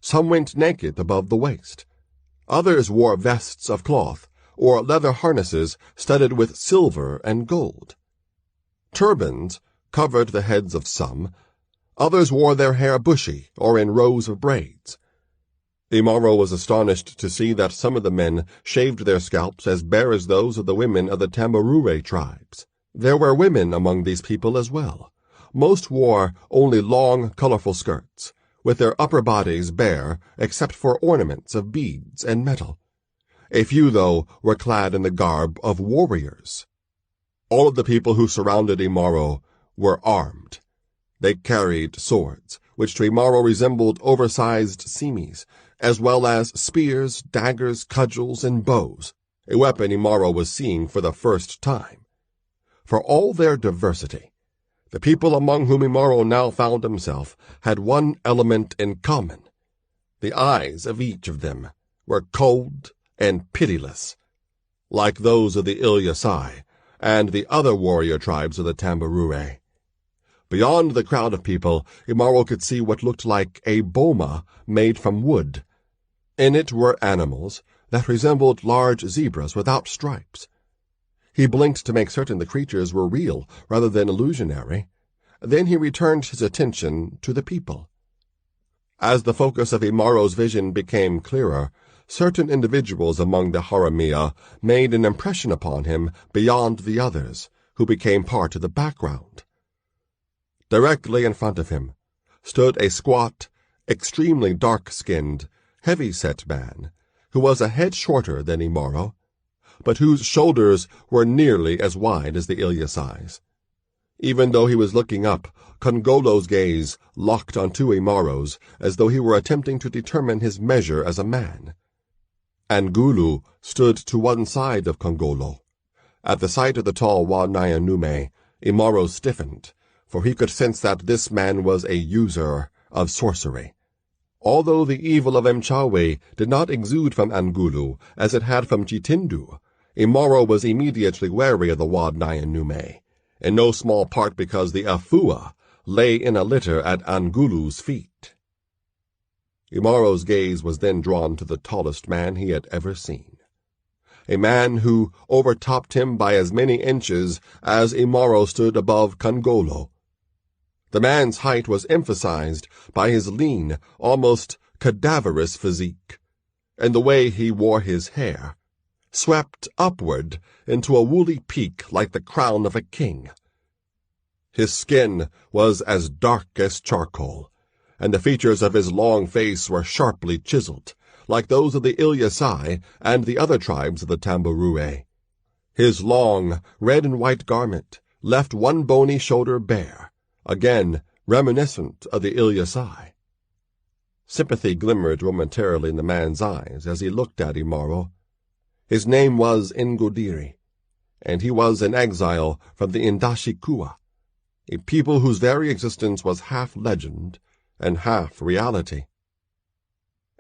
Some went naked above the waist. Others wore vests of cloth, or leather harnesses studded with silver and gold. Turbans covered the heads of some. Others wore their hair bushy or in rows of braids. Imaro was astonished to see that some of the men shaved their scalps as bare as those of the women of the Tambarure tribes. There were women among these people as well. Most wore only long, colorful skirts, with their upper bodies bare except for ornaments of beads and metal. A few, though, were clad in the garb of warriors. All of the people who surrounded Imaro were armed. They carried swords, which to Imaro resembled oversized simis, as well as spears, daggers, cudgels, and bows, a weapon Imaro was seeing for the first time. For all their diversity, the people among whom Imaro now found himself had one element in common. The eyes of each of them were cold and pitiless, like those of the Ilyasai and the other warrior tribes of the Tambarure. Beyond the crowd of people, Imaro could see what looked like a boma made from wood. In it were animals that resembled large zebras without stripes. He blinked to make certain the creatures were real rather than illusionary. Then he returned his attention to the people. As the focus of Imaro's vision became clearer, certain individuals among the Haramia made an impression upon him beyond the others, who became part of the background. Directly in front of him stood a squat, extremely dark-skinned, heavy-set man, who was a head shorter than Imaro, but whose shoulders were nearly as wide as the Ilyasai's. Even though he was looking up, Kongolo's gaze locked onto Imaro's as though he were attempting to determine his measure as a man. Angulu stood to one side of Kongolo. At the sight of the tall Wa Nyanume, Imaro stiffened, for he could sense that this man was a user of sorcery. Although the evil of Mchawi did not exude from Angulu as it had from Chitindu, Imaro was immediately wary of the Wad Nyan Nume, in no small part because the Afua lay in a litter at Angulu's feet. Imaro's gaze was then drawn to the tallest man he had ever seen, a man who overtopped him by as many inches as Imaro stood above Kongolo. The man's height was emphasized by his lean, almost cadaverous physique, and the way he wore his hair, swept upward into a woolly peak like the crown of a king. His skin was as dark as charcoal, and the features of his long face were sharply chiseled, like those of the Ilyasai and the other tribes of the Tamburue. His long, red and white garment left one bony shoulder bare, again reminiscent of the Ilyasai. Sympathy glimmered momentarily in the man's eyes as he looked at Imaro. His name was Ngodiri, and he was an exile from the Indashikua, a people whose very existence was half legend and half reality.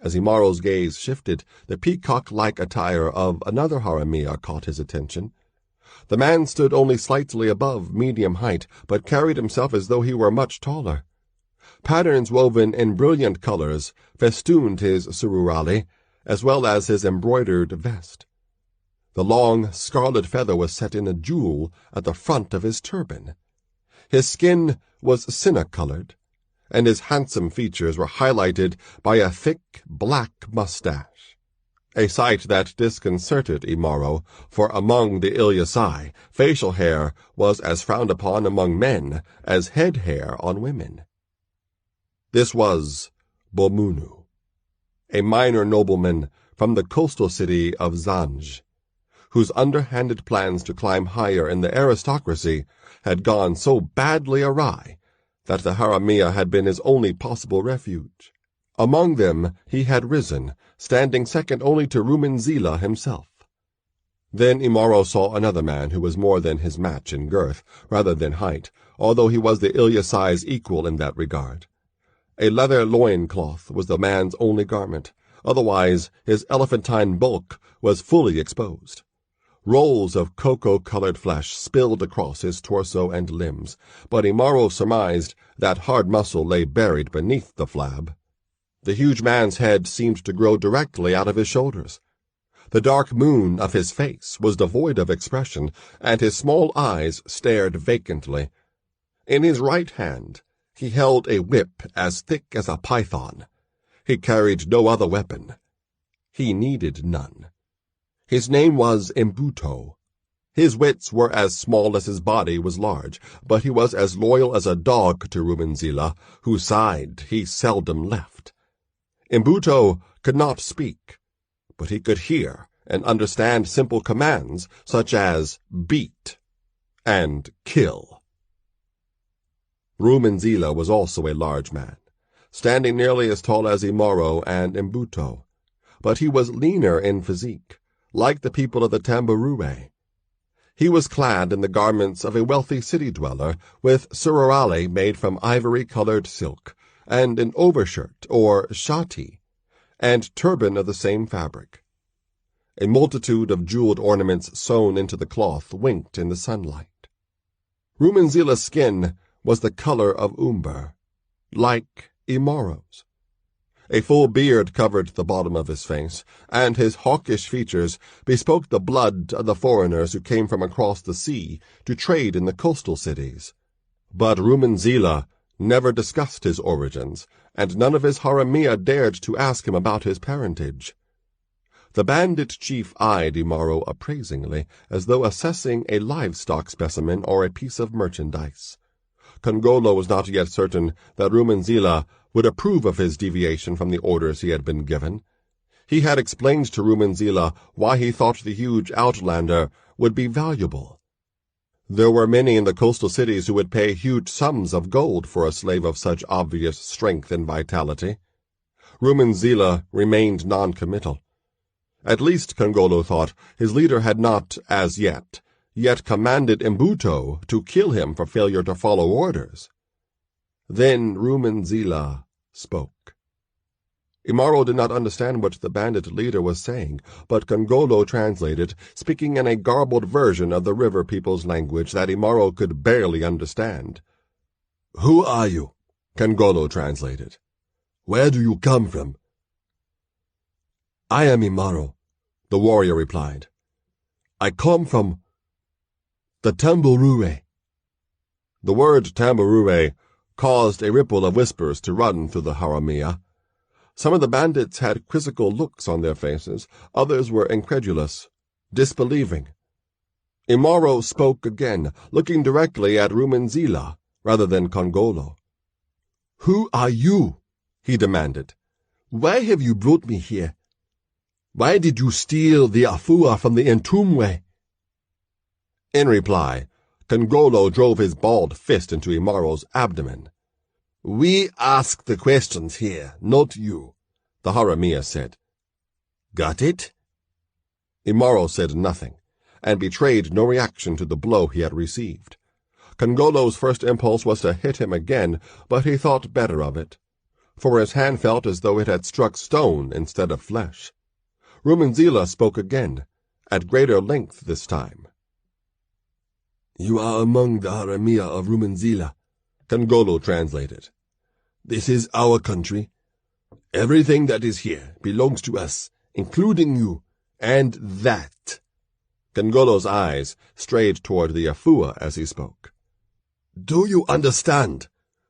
As Imaro's gaze shifted, the peacock-like attire of another Haramia caught his attention. The man stood only slightly above medium height, but carried himself as though he were much taller. Patterns woven in brilliant colors festooned his sururali, as well as his embroidered vest. The long scarlet feather was set in a jewel at the front of his turban. His skin was senna-colored, and his handsome features were highlighted by a thick black mustache, a sight that disconcerted Imaro, for among the Ilyasai, facial hair was as frowned upon among men as head hair on women. This was Bomunu, a minor nobleman from the coastal city of Zanj, whose underhanded plans to climb higher in the aristocracy had gone so badly awry that the Haramia had been his only possible refuge. Among them he had risen, standing second only to Rumanzila himself. Then Imaro saw another man who was more than his match in girth, rather than height, although he was the Ilyasai's equal in that regard. A leather loin-cloth was the man's only garment, otherwise his elephantine bulk was fully exposed. Rolls of cocoa-colored flesh spilled across his torso and limbs, but Imaro surmised that hard muscle lay buried beneath the flab. The huge man's head seemed to grow directly out of his shoulders. The dark moon of his face was devoid of expression, and his small eyes stared vacantly. In his right hand he held a whip as thick as a python. He carried no other weapon. He needed none. His name was Mbuto. His wits were as small as his body was large, but he was as loyal as a dog to Rumanzila, whose side he seldom left. Mbuto could not speak, but he could hear and understand simple commands such as beat and kill. Rumanzila was also a large man, standing nearly as tall as Imaro and Mbuto, but he was leaner in physique, like the people of the Tamburue. He was clad in the garments of a wealthy city dweller, with sururali made from ivory-colored silk, and an overshirt, or shati, and turban of the same fabric. A multitude of jeweled ornaments sewn into the cloth winked in the sunlight. Rumanzila's skin was the color of umber, like Imaro's. A full beard covered the bottom of his face, and his hawkish features bespoke the blood of the foreigners who came from across the sea to trade in the coastal cities. But Rumanzila never discussed his origins, and none of his Haramia dared to ask him about his parentage. The bandit chief eyed Imaro appraisingly, as though assessing a livestock specimen or a piece of merchandise. Kongolo was not yet certain that Rumanzila would approve of his deviation from the orders he had been given. He had explained to Rumanzila why he thought the huge outlander would be valuable. There were many in the coastal cities who would pay huge sums of gold for a slave of such obvious strength and vitality. Rumanzila remained non-committal. At least, Kongolo thought, his leader had not, as yet, yet commanded Imbuto to kill him for failure to follow orders. Then Rumenzila spoke. Imaro did not understand what the bandit leader was saying, but Kongolo translated, speaking in a garbled version of the river people's language that Imaro could barely understand. "Who are you?" Kongolo translated. "Where do you come from?" "I am Imaro," the warrior replied. "I come from the Tamburure." The word Tamburure caused a ripple of whispers to run through the haramia. Some of the bandits had quizzical looks on their faces, others were incredulous, disbelieving. Imaro spoke again, looking directly at Rumenzila rather than Kongolo. "Who are you?" he demanded. "Why have you brought me here? Why did you steal the afua from the Ntumwe?" In reply, Kongolo drove his bald fist into Imaro's abdomen. "We ask the questions here, not you," the haramia said. "Got it?" Imaro said nothing, and betrayed no reaction to the blow he had received. Kongolo's first impulse was to hit him again, but he thought better of it, for his hand felt as though it had struck stone instead of flesh. Rumenzila spoke again, at greater length this time. "You are among the haramia of Rumenzila," Kongolo translated. "This is our country. Everything that is here belongs to us, including you, and that." Kongolo's eyes strayed toward the afua as he spoke. "Do you understand?"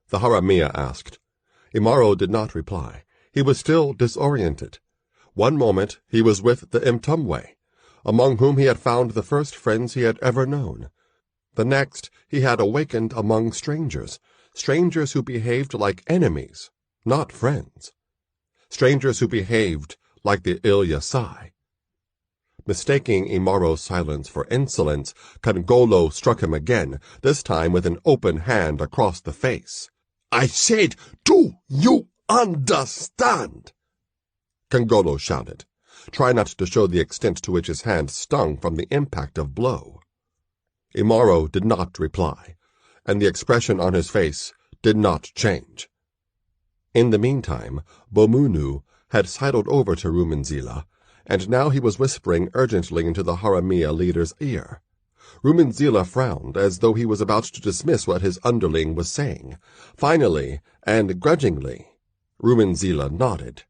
the haramia asked. Imaro did not reply. He was still disoriented. One moment he was with the Mtumwe, among whom he had found the first friends he had ever known. The next he had awakened among strangers, strangers who behaved like enemies, not friends. Strangers who behaved like the Ilyasai. Mistaking Imaro's silence for insolence, Kongolo struck him again, this time with an open hand across the face. "I said, do you understand?" Kongolo shouted. Try not to show the extent to which his hand stung from the impact of blow. Imaro did not reply, and the expression on his face did not change. In the meantime, Bomunu had sidled over to Rumenzila, and now he was whispering urgently into the haramia leader's ear. Rumenzila frowned, as though he was about to dismiss what his underling was saying. Finally, and grudgingly, Rumenzila nodded.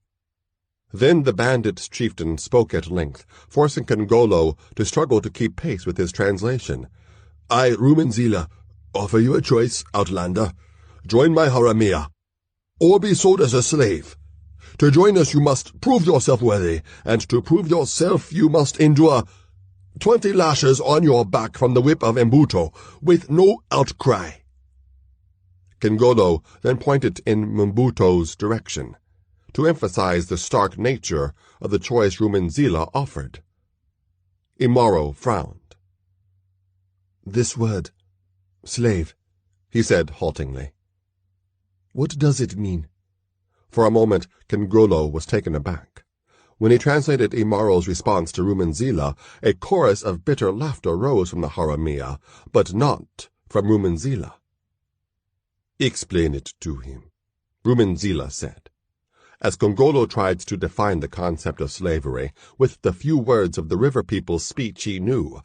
Then the bandit chieftain spoke at length, forcing Kongolo to struggle to keep pace with his translation. "I, Rumenzila, offer you a choice, outlander. Join my haramia, or be sold as a slave. To join us you must prove yourself worthy, and to prove yourself you must endure 20 lashes on your back from the whip of Imbuto, with no outcry." Kongolo then pointed in Mbuto's direction, to emphasize the stark nature of the choice Rumenzila offered. Imaro frowned. "This word, slave," he said haltingly. "What does it mean?" For a moment, Kongolo was taken aback. When he translated Imaro's response to Rumenzila, a chorus of bitter laughter rose from the haramia, but not from Rumenzila. "Explain it to him," Rumenzila said. As Kongolo tried to define the concept of slavery with the few words of the river people's speech he knew,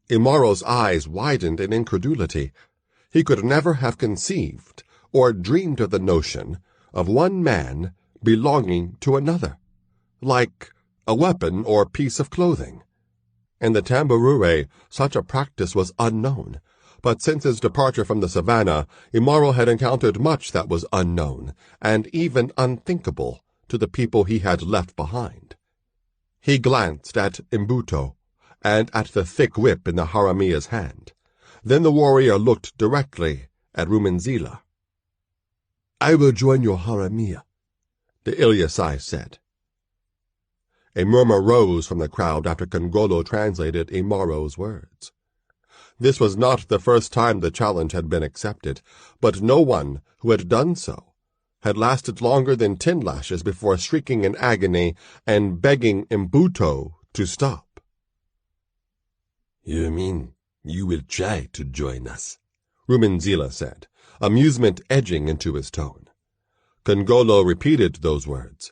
Imaro's eyes widened in incredulity. He could never have conceived or dreamed of the notion of one man belonging to another, like a weapon or piece of clothing. In the Tamburure, such a practice was unknown, but since his departure from the savannah, Imaro had encountered much that was unknown, and even unthinkable to the people he had left behind. He glanced at Imbuto, and at the thick whip in the haramia's hand. Then the warrior looked directly at Rumenzila. "I will join your haramia," the Ilyasai said. A murmur rose from the crowd after Kongolo translated Imaro's words. This was not the first time the challenge had been accepted, but no one who had done so had lasted longer than 10 lashes before shrieking in agony and begging Imbuto to stop. "You mean You will try to join us, Rumenzila said, amusement edging into his tone. Kongolo repeated those words.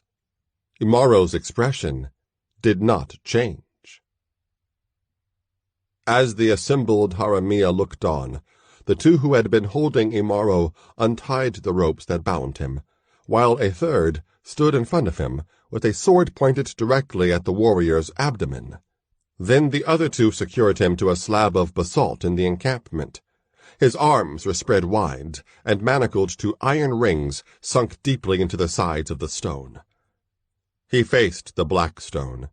Imaro's expression did not change. As the assembled Haramia looked on, the two who had been holding Imaro untied the ropes that bound him, while a third stood in front of him with a sword pointed directly at the warrior's abdomen. Then the other two secured him to a slab of basalt in the encampment. His arms were spread wide and manacled to iron rings sunk deeply into the sides of the stone. He faced the black stone,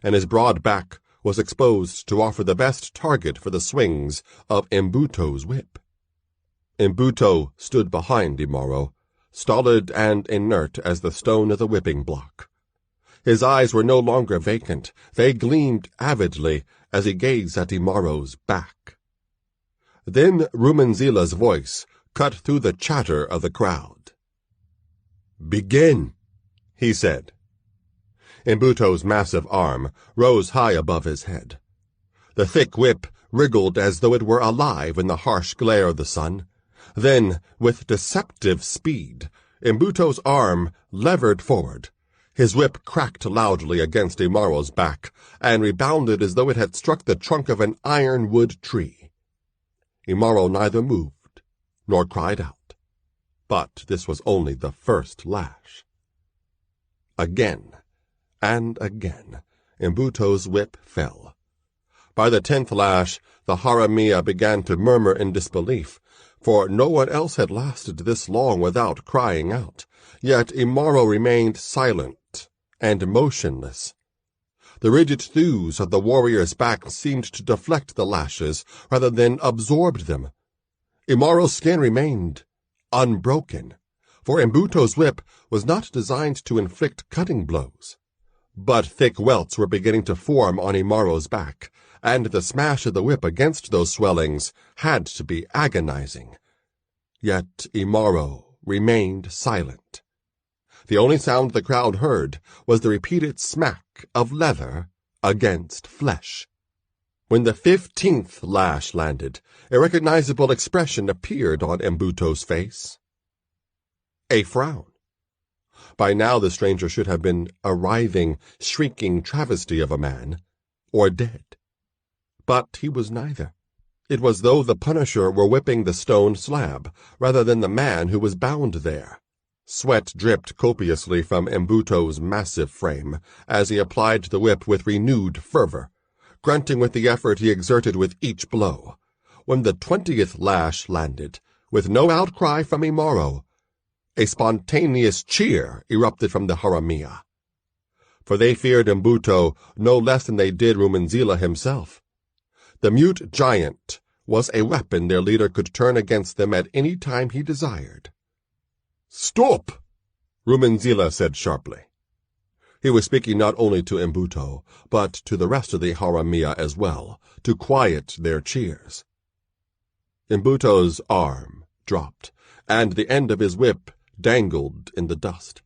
and his broad back was exposed to offer the best target for the swings of Mbuto's whip. Mbuto stood behind Imaro, stolid and inert as the stone of the whipping block. His eyes were no longer vacant. They gleamed avidly as he gazed at Imaro's back. Then Rumenzila's voice cut through the chatter of the crowd. "Begin," he said. Mbuto's massive arm rose high above his head. The thick whip wriggled as though it were alive in the harsh glare of the sun. Then, with deceptive speed, Mbuto's arm levered forward. His whip cracked loudly against Imaro's back and rebounded as though it had struck the trunk of an ironwood tree. Imaro neither moved nor cried out. But this was only the first lash. Again and again, Mbuto's whip fell. By the 10th lash, the Haramia began to murmur in disbelief, for no one else had lasted this long without crying out. Yet Imaro remained silent and motionless. The rigid thews of the warrior's back seemed to deflect the lashes rather than absorb them. Imaro's skin remained unbroken, for Mbuto's whip was not designed to inflict cutting blows. But thick welts were beginning to form on Imaro's back, and the smash of the whip against those swellings had to be agonizing. Yet Imaro remained silent. The only sound the crowd heard was the repeated smack of leather against flesh. When the 15th lash landed, a recognizable expression appeared on Mbuto's face. A frown. By now the stranger should have been a writhing, shrieking travesty of a man, or dead. But he was neither. It was though the punisher were whipping the stone slab, rather than the man who was bound there. Sweat dripped copiously from Mbuto's massive frame as he applied the whip with renewed fervor, grunting with the effort he exerted with each blow. When the 20th lash landed, with no outcry from Imaro, a spontaneous cheer erupted from the Haramia. For they feared Mbuto no less than they did Rumenzila himself. The mute giant was a weapon their leader could turn against them at any time he desired. "Stop!" Rumenzila said sharply. He was speaking not only to Mbuto, but to the rest of the Haramia as well, to quiet their cheers. Mbuto's arm dropped, and the end of his whip dangled in the dust.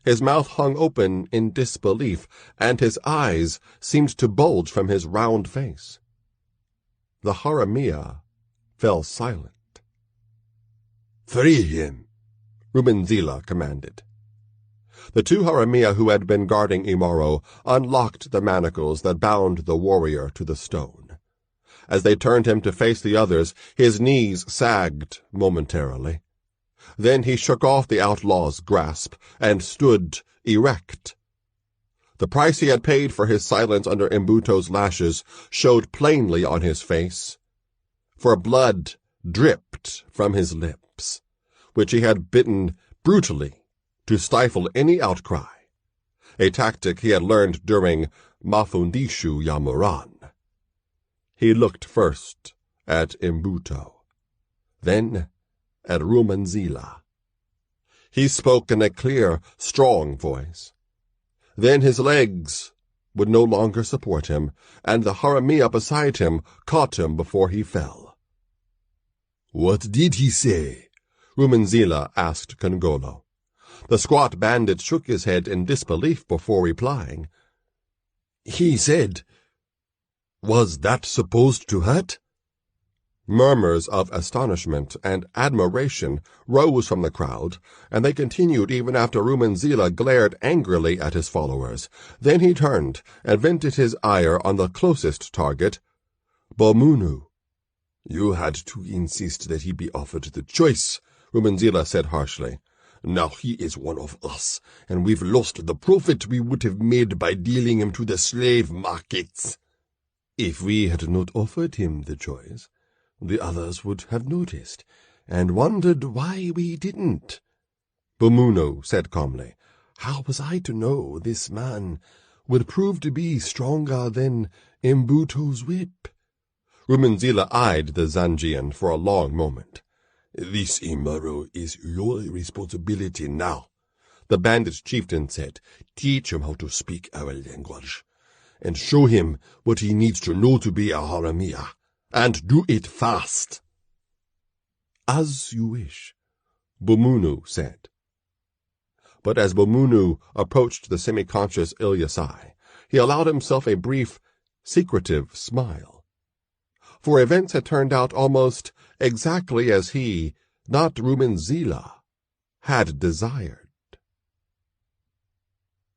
His mouth hung open in disbelief, and his eyes seemed to bulge from his round face. The Haramia fell silent. "Free him," Rumenzila commanded. The two Haramia who had been guarding Imaro unlocked the manacles that bound the warrior to the stone. As they turned him to face the others, his knees sagged momentarily. Then he shook off the outlaw's grasp and stood erect. The price he had paid for his silence under Mbuto's lashes showed plainly on his face, for blood dripped from his lips, which he had bitten brutally to stifle any outcry, a tactic he had learned during Mafundishu Yamuran. He looked first at Mbuto, then at Rumenzila. He spoke in a clear, strong voice. Then his legs would no longer support him, and the Haramia beside him caught him before he fell. "What did he say?" Rumenzila asked Kongolo. The squat bandit shook his head in disbelief before replying. "He said, 'Was that supposed to hurt?' Murmurs of astonishment and admiration rose from the crowd, and they continued even after Rumenzila glared angrily at his followers. Then he turned and vented his ire on the closest target, Bomunu. You had to insist that he be offered the choice, Rumenzila said harshly. Now he is one of us, and we've lost the profit we would have made by dealing him to the slave markets. If we had not offered him the choice, the others would have noticed, and wondered why we didn't. Bomunu said calmly. How was I to know this man would prove to be stronger than Mbuto's whip? Rumenzila eyed the Zanjian for a long moment. This, Imaro, is your responsibility now, the bandit chieftain said. Teach him how to speak our language, and show him what he needs to know to be a Haramia, and do it fast. As you wish, Bomunu said. But as Bomunu approached the semi-conscious Ilyasai, he allowed himself a brief, secretive smile. For events had turned out almost exactly as he, not Rumenzila, had desired.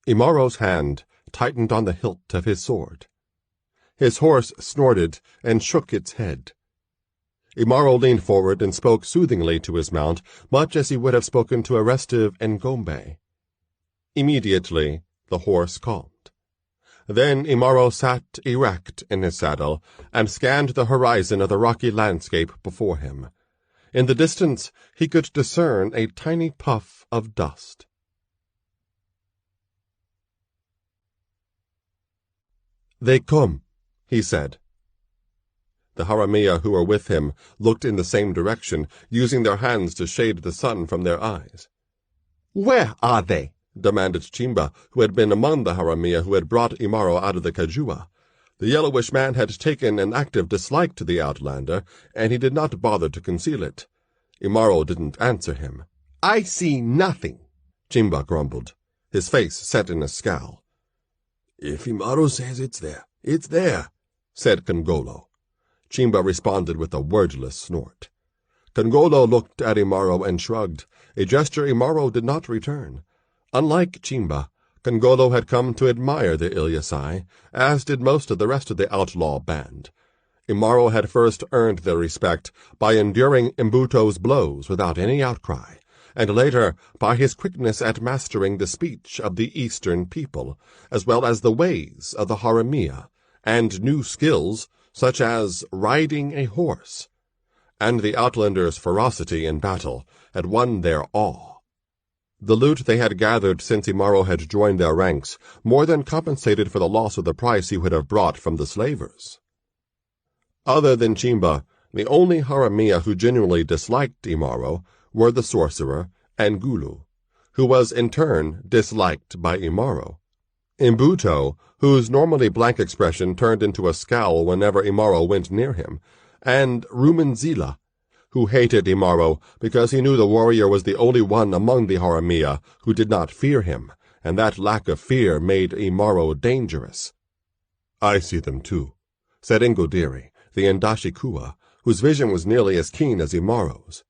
Imaro's hand tightened on the hilt of his sword. His horse snorted and shook its head. Imaro leaned forward and spoke soothingly to his mount, much as he would have spoken to a restive Ngombe. Immediately the horse calmed. Then Imaro sat erect in his saddle and scanned the horizon of the rocky landscape before him. In the distance he could discern a tiny puff of dust. "They come," he said. The Haramia who were with him looked in the same direction, using their hands to shade the sun from their eyes. "Where are they?" demanded Chimba, who had been among the Haramia who had brought Imaro out of the Kajua. The yellowish man had taken an active dislike to the outlander, and he did not bother to conceal it. Imaro didn't answer him. "I see nothing," Chimba grumbled, his face set in a scowl. "If Imaro says it's there," said Kongolo. Chimba responded with a wordless snort. Kongolo looked at Imaro and shrugged, a gesture Imaro did not return. Unlike Chimba, Kongolo had come to admire the Ilyasai, as did most of the rest of the outlaw band. Imaro had first earned their respect by enduring Mbuto's blows without any outcry, and later by his quickness at mastering the speech of the Eastern people, as well as the ways of the Haramia, and new skills such as riding a horse. And the outlanders' ferocity in battle had won their awe. The loot they had gathered since Imaro had joined their ranks more than compensated for the loss of the price he would have brought from the slavers. Other than Chimba, the only Haramia who genuinely disliked Imaro were the sorcerer and Gulu, who was in turn disliked by Imaro. Mbuto, whose normally blank expression turned into a scowl whenever Imaro went near him, and Rumenzila, who hated Imaro because he knew the warrior was the only one among the Haramia who did not fear him, and that lack of fear made Imaro dangerous. "I see them too," said Ngodiri, the Ndashikua, whose vision was nearly as keen as Imaro's.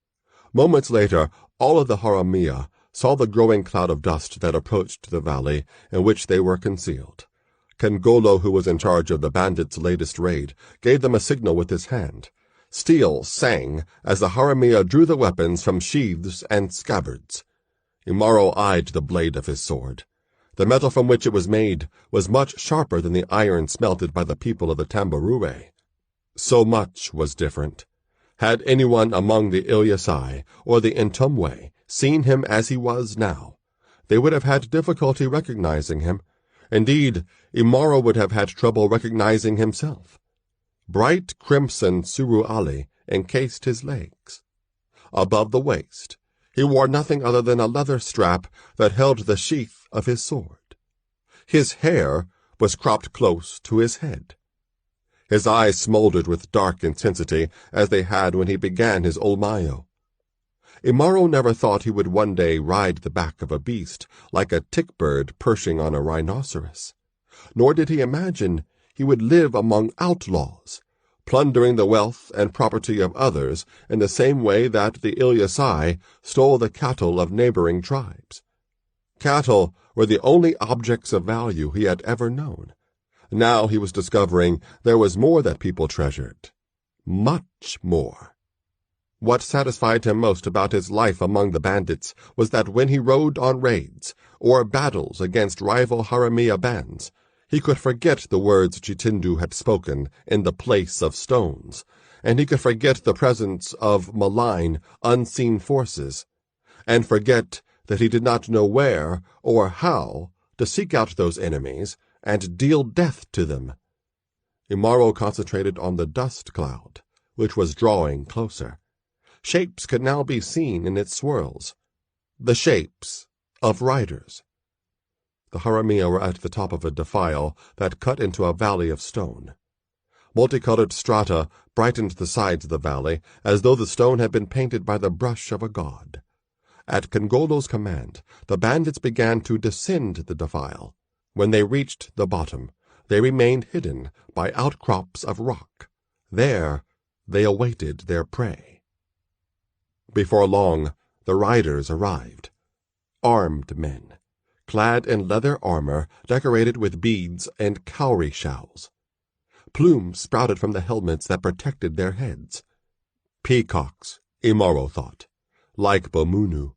Moments later, all of the Haramia saw the growing cloud of dust that approached the valley in which they were concealed. Kongolo, who was in charge of the bandits' latest raid, gave them a signal with his hand. Steel sang as the Haramia drew the weapons from sheaths and scabbards. Imaro eyed the blade of his sword. The metal from which it was made was much sharper than the iron smelted by the people of the Tambarue. So much was different. Had anyone among the Ilyasai or the Ntumwe seen him as he was now, they would have had difficulty recognizing him. Indeed, Imaro would have had trouble recognizing himself. Bright crimson suruali encased his legs. Above the waist, he wore nothing other than a leather strap that held the sheath of his sword. His hair was cropped close to his head. His eyes smoldered with dark intensity as they had when he began his Olmayo. Imaro never thought he would one day ride the back of a beast like a tick-bird perching on a rhinoceros. Nor did he imagine he would live among outlaws, plundering the wealth and property of others in the same way that the Ilyasai stole the cattle of neighboring tribes. Cattle were the only objects of value he had ever known. Now he was discovering there was more that people treasured. Much more. What satisfied him most about his life among the bandits was that when he rode on raids or battles against rival Haramia bands, he could forget the words Chitindu had spoken in the place of stones, and he could forget the presence of malign, unseen forces, and forget that he did not know where or how to seek out those enemies and deal death to them. Imaro concentrated on the dust cloud, which was drawing closer. Shapes could now be seen in its swirls. The shapes of riders. The Haramia were at the top of a defile that cut into a valley of stone. Multicolored strata brightened the sides of the valley as though the stone had been painted by the brush of a god. At Kongolo's command, the bandits began to descend the defile. When they reached the bottom, they remained hidden by outcrops of rock. There they awaited their prey. Before long, the riders arrived. Armed men, clad in leather armor decorated with beads and cowrie shells. Plumes sprouted from the helmets that protected their heads. Peacocks, Imaro thought, like Bomunu.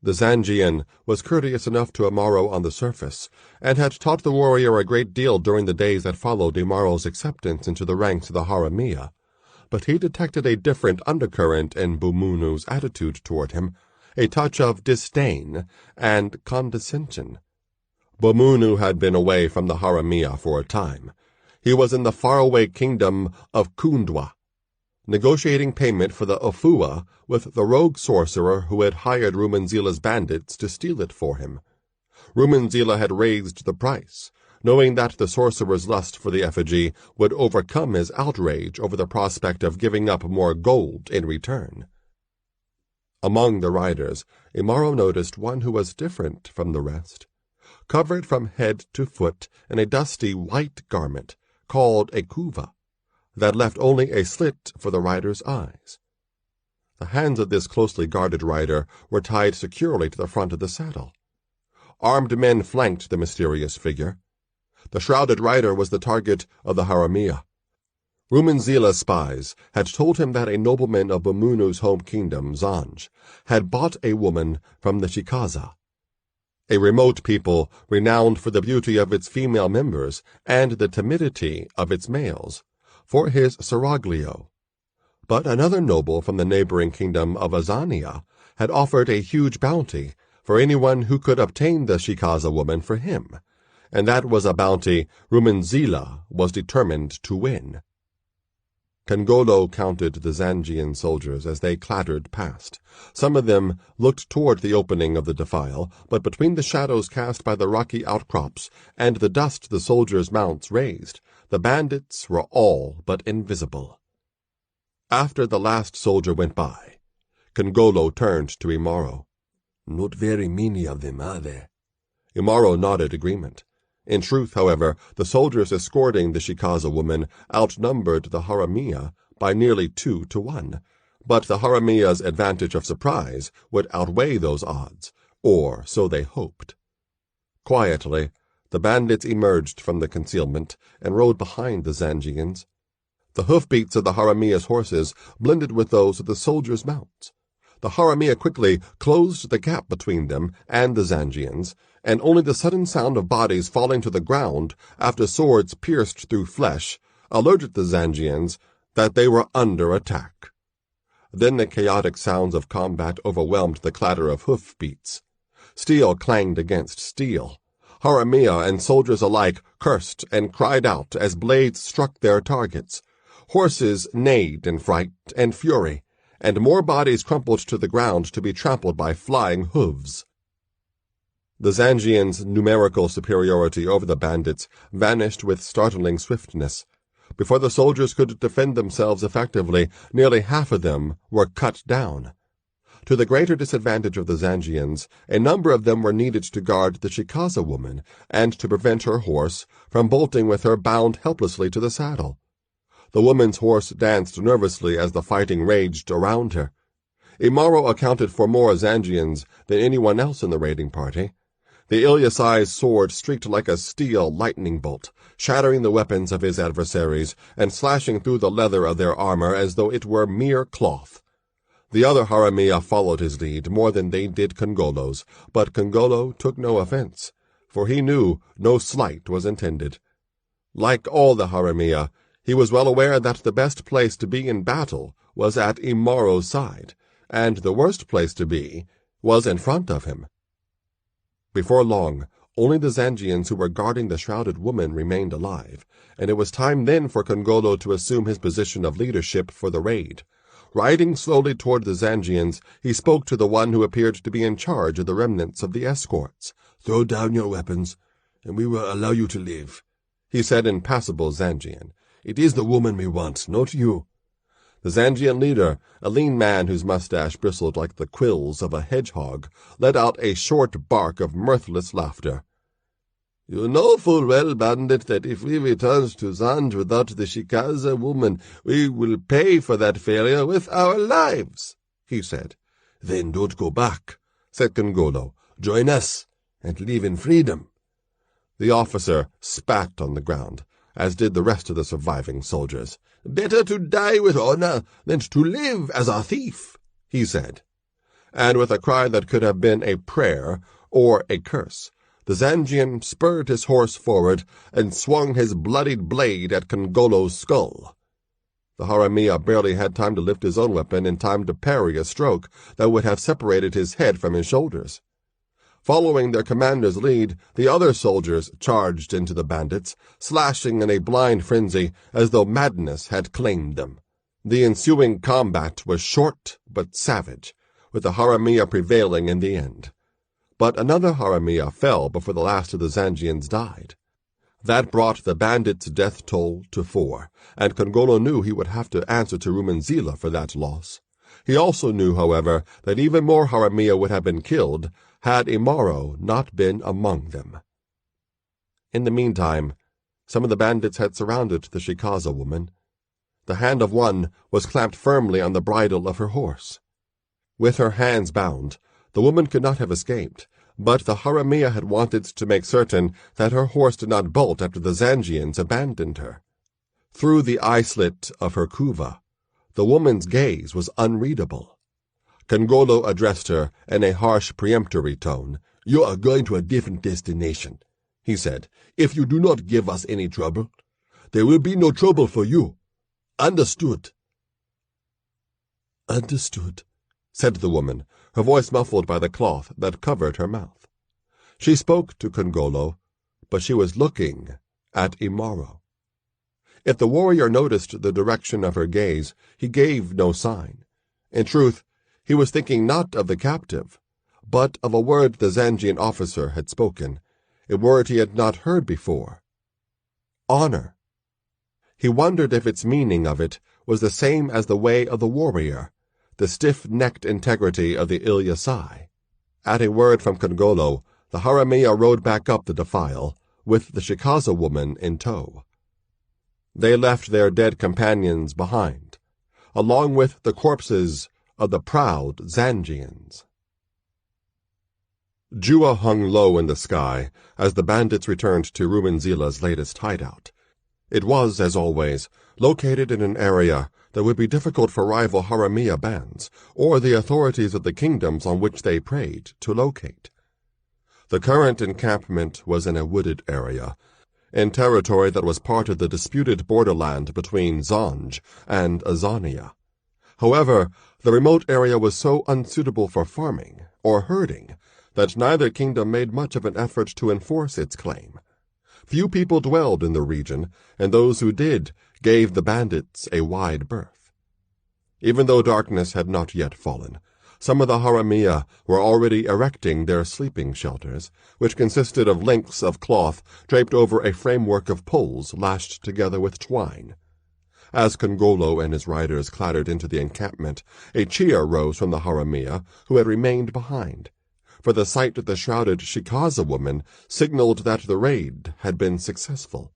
The Zangian was courteous enough to Imaro on the surface, and had taught the warrior a great deal during the days that followed Imaro's acceptance into the ranks of the Haramia, but he detected a different undercurrent in Bomunu's attitude toward him, a touch of disdain and condescension. Bomunu had been away from the Haramia for a time. He was in the faraway kingdom of Kundwa, negotiating payment for the Ofua with the rogue sorcerer who had hired Rumenzila's bandits to steal it for him. Rumenzila had raised the price, knowing that the sorcerer's lust for the effigy would overcome his outrage over the prospect of giving up more gold in return. Among the riders, Imaro noticed one who was different from the rest, covered from head to foot in a dusty white garment called a kuva, that left only a slit for the rider's eyes. The hands of this closely guarded rider were tied securely to the front of the saddle. Armed men flanked the mysterious figure. The shrouded rider was the target of the Haramia. Rumenzila's spies had told him that a nobleman of Bomunu's home kingdom, Zanj, had bought a woman from the Chikaza, a remote people renowned for the beauty of its female members and the timidity of its males, for his seraglio. But another noble from the neighboring kingdom of Azania had offered a huge bounty for anyone who could obtain the Chikaza woman for him, and that was a bounty Rumenzila was determined to win. Kongolo counted the Zangian soldiers as they clattered past. Some of them looked toward the opening of the defile, but between the shadows cast by the rocky outcrops and the dust the soldiers' mounts raised, the bandits were all but invisible. After the last soldier went by, Kongolo turned to Imaro. "Not very many of them, are there?" Imaro nodded agreement. In truth, however, the soldiers escorting the Chikaza woman outnumbered the Haramia by nearly 2 to 1, but the Haramia's advantage of surprise would outweigh those odds, or so they hoped. Quietly, the bandits emerged from the concealment and rode behind the Zangians. The hoofbeats of the Haramia's horses blended with those of the soldiers' mounts. The Haramia quickly closed the gap between them and the Zangians, and only the sudden sound of bodies falling to the ground after swords pierced through flesh alerted the Zangians that they were under attack. Then the chaotic sounds of combat overwhelmed the clatter of hoofbeats. Steel clanged against steel. Haramia and soldiers alike cursed and cried out as blades struck their targets. Horses neighed in fright and fury, and more bodies crumpled to the ground to be trampled by flying hooves. The Zangians' numerical superiority over the bandits vanished with startling swiftness. Before the soldiers could defend themselves effectively, nearly half of them were cut down. To the greater disadvantage of the Zangians, a number of them were needed to guard the Chikaza woman and to prevent her horse from bolting with her bound helplessly to the saddle. The woman's horse danced nervously as the fighting raged around her. Imaro accounted for more Zangians than anyone else in the raiding party. The Ilyasai's sword streaked like a steel lightning bolt, shattering the weapons of his adversaries and slashing through the leather of their armor as though it were mere cloth. The other Haramia followed his lead more than they did Kongolo's, but Kongolo took no offense, for he knew no slight was intended. Like all the Haramia, he was well aware that the best place to be in battle was at Imaro's side, and the worst place to be was in front of him. Before long, only the Zangians who were guarding the shrouded woman remained alive, and it was time then for Kongolo to assume his position of leadership for the raid. Riding slowly toward the Zangians, he spoke to the one who appeared to be in charge of the remnants of the escorts. "Throw down your weapons, and we will allow you to live," he said in passable Zangian. "It is the woman we want, not you." The Zangian leader, a lean man whose mustache bristled like the quills of a hedgehog, let out a short bark of mirthless laughter. "You know full well, bandit, that if we return to Zanj without the Shikaza woman, we will pay for that failure with our lives," he said. "Then don't go back," said Kongolo. "Join us, and live in freedom." The officer spat on the ground, as did the rest of the surviving soldiers. "Better to die with honor than to live as a thief," he said. And with a cry that could have been a prayer or a curse, the Zangian spurred his horse forward and swung his bloodied blade at Kongolo's skull. The Haramia barely had time to lift his own weapon in time to parry a stroke that would have separated his head from his shoulders. Following their commander's lead, the other soldiers charged into the bandits, slashing in a blind frenzy as though madness had claimed them. The ensuing combat was short but savage, with the Haramia prevailing in the end. But another Haramia fell before the last of the Zangians died. That brought the bandits' death toll to 4, and Kongolo knew he would have to answer to Rumanzila for that loss. He also knew, however, that even more Haramia would have been killed had Imaro not been among them. In the meantime, some of the bandits had surrounded the Shikaza woman. The hand of one was clamped firmly on the bridle of her horse. With her hands bound, the woman could not have escaped, but the Haramia had wanted to make certain that her horse did not bolt after the Zangians abandoned her. Through the eye-slit of her kuva, the woman's gaze was unreadable. Kongolo addressed her in a harsh, peremptory tone. "You are going to a different destination," he said. "If you do not give us any trouble, there will be no trouble for you. Understood?" "Understood," said the woman, her voice muffled by the cloth that covered her mouth. She spoke to Kongolo, but she was looking at Imaro. If the warrior noticed the direction of her gaze, he gave no sign. In truth, he was thinking not of the captive, but of a word the Zangian officer had spoken, a word he had not heard before. Honor. He wondered if its meaning of it was the same as the way of the warrior, the stiff-necked integrity of the Ilyasai. At a word from Kongolo, the Haramia rode back up the defile, with the Shikaza woman in tow. They left their dead companions behind, along with the corpses of the proud Zangians. Jua hung low in the sky as the bandits returned to Rumanzila's latest hideout. It was, as always, located in an area that would be difficult for rival Haramia bands or the authorities of the kingdoms on which they preyed to locate. The current encampment was in a wooded area, in territory that was part of the disputed borderland between Zanj and Azania. However, the remote area was so unsuitable for farming or herding that neither kingdom made much of an effort to enforce its claim. Few people dwelled in the region, and those who did gave the bandits a wide berth. Even though darkness had not yet fallen, some of the Haramia were already erecting their sleeping shelters, which consisted of lengths of cloth draped over a framework of poles lashed together with twine. As Kongolo and his riders clattered into the encampment, a cheer rose from the Haramia, who had remained behind, for the sight of the shrouded Shikaza woman signaled that the raid had been successful.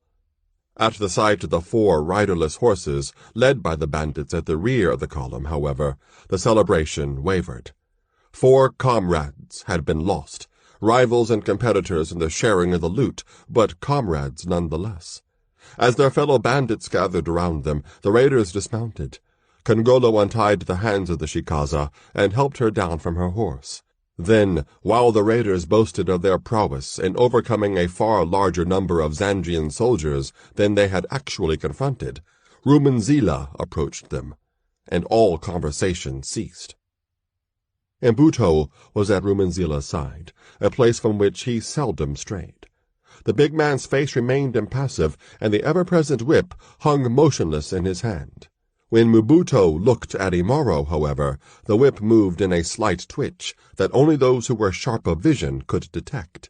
At the sight of the 4 riderless horses, led by the bandits at the rear of the column, however, the celebration wavered. 4 comrades had been lost, rivals and competitors in the sharing of the loot, but comrades nonetheless. As their fellow bandits gathered around them, the raiders dismounted. Kongolo untied the hands of the shikaza and helped her down from her horse. Then, while the raiders boasted of their prowess in overcoming a far larger number of Zanjian soldiers than they had actually confronted, Rumanzila approached them, and all conversation ceased. Mbuto was at Rumanzila's side, a place from which he seldom strayed. The big man's face remained impassive, and the ever-present whip hung motionless in his hand. When Mbuto looked at Imaro, however, the whip moved in a slight twitch that only those who were sharp of vision could detect.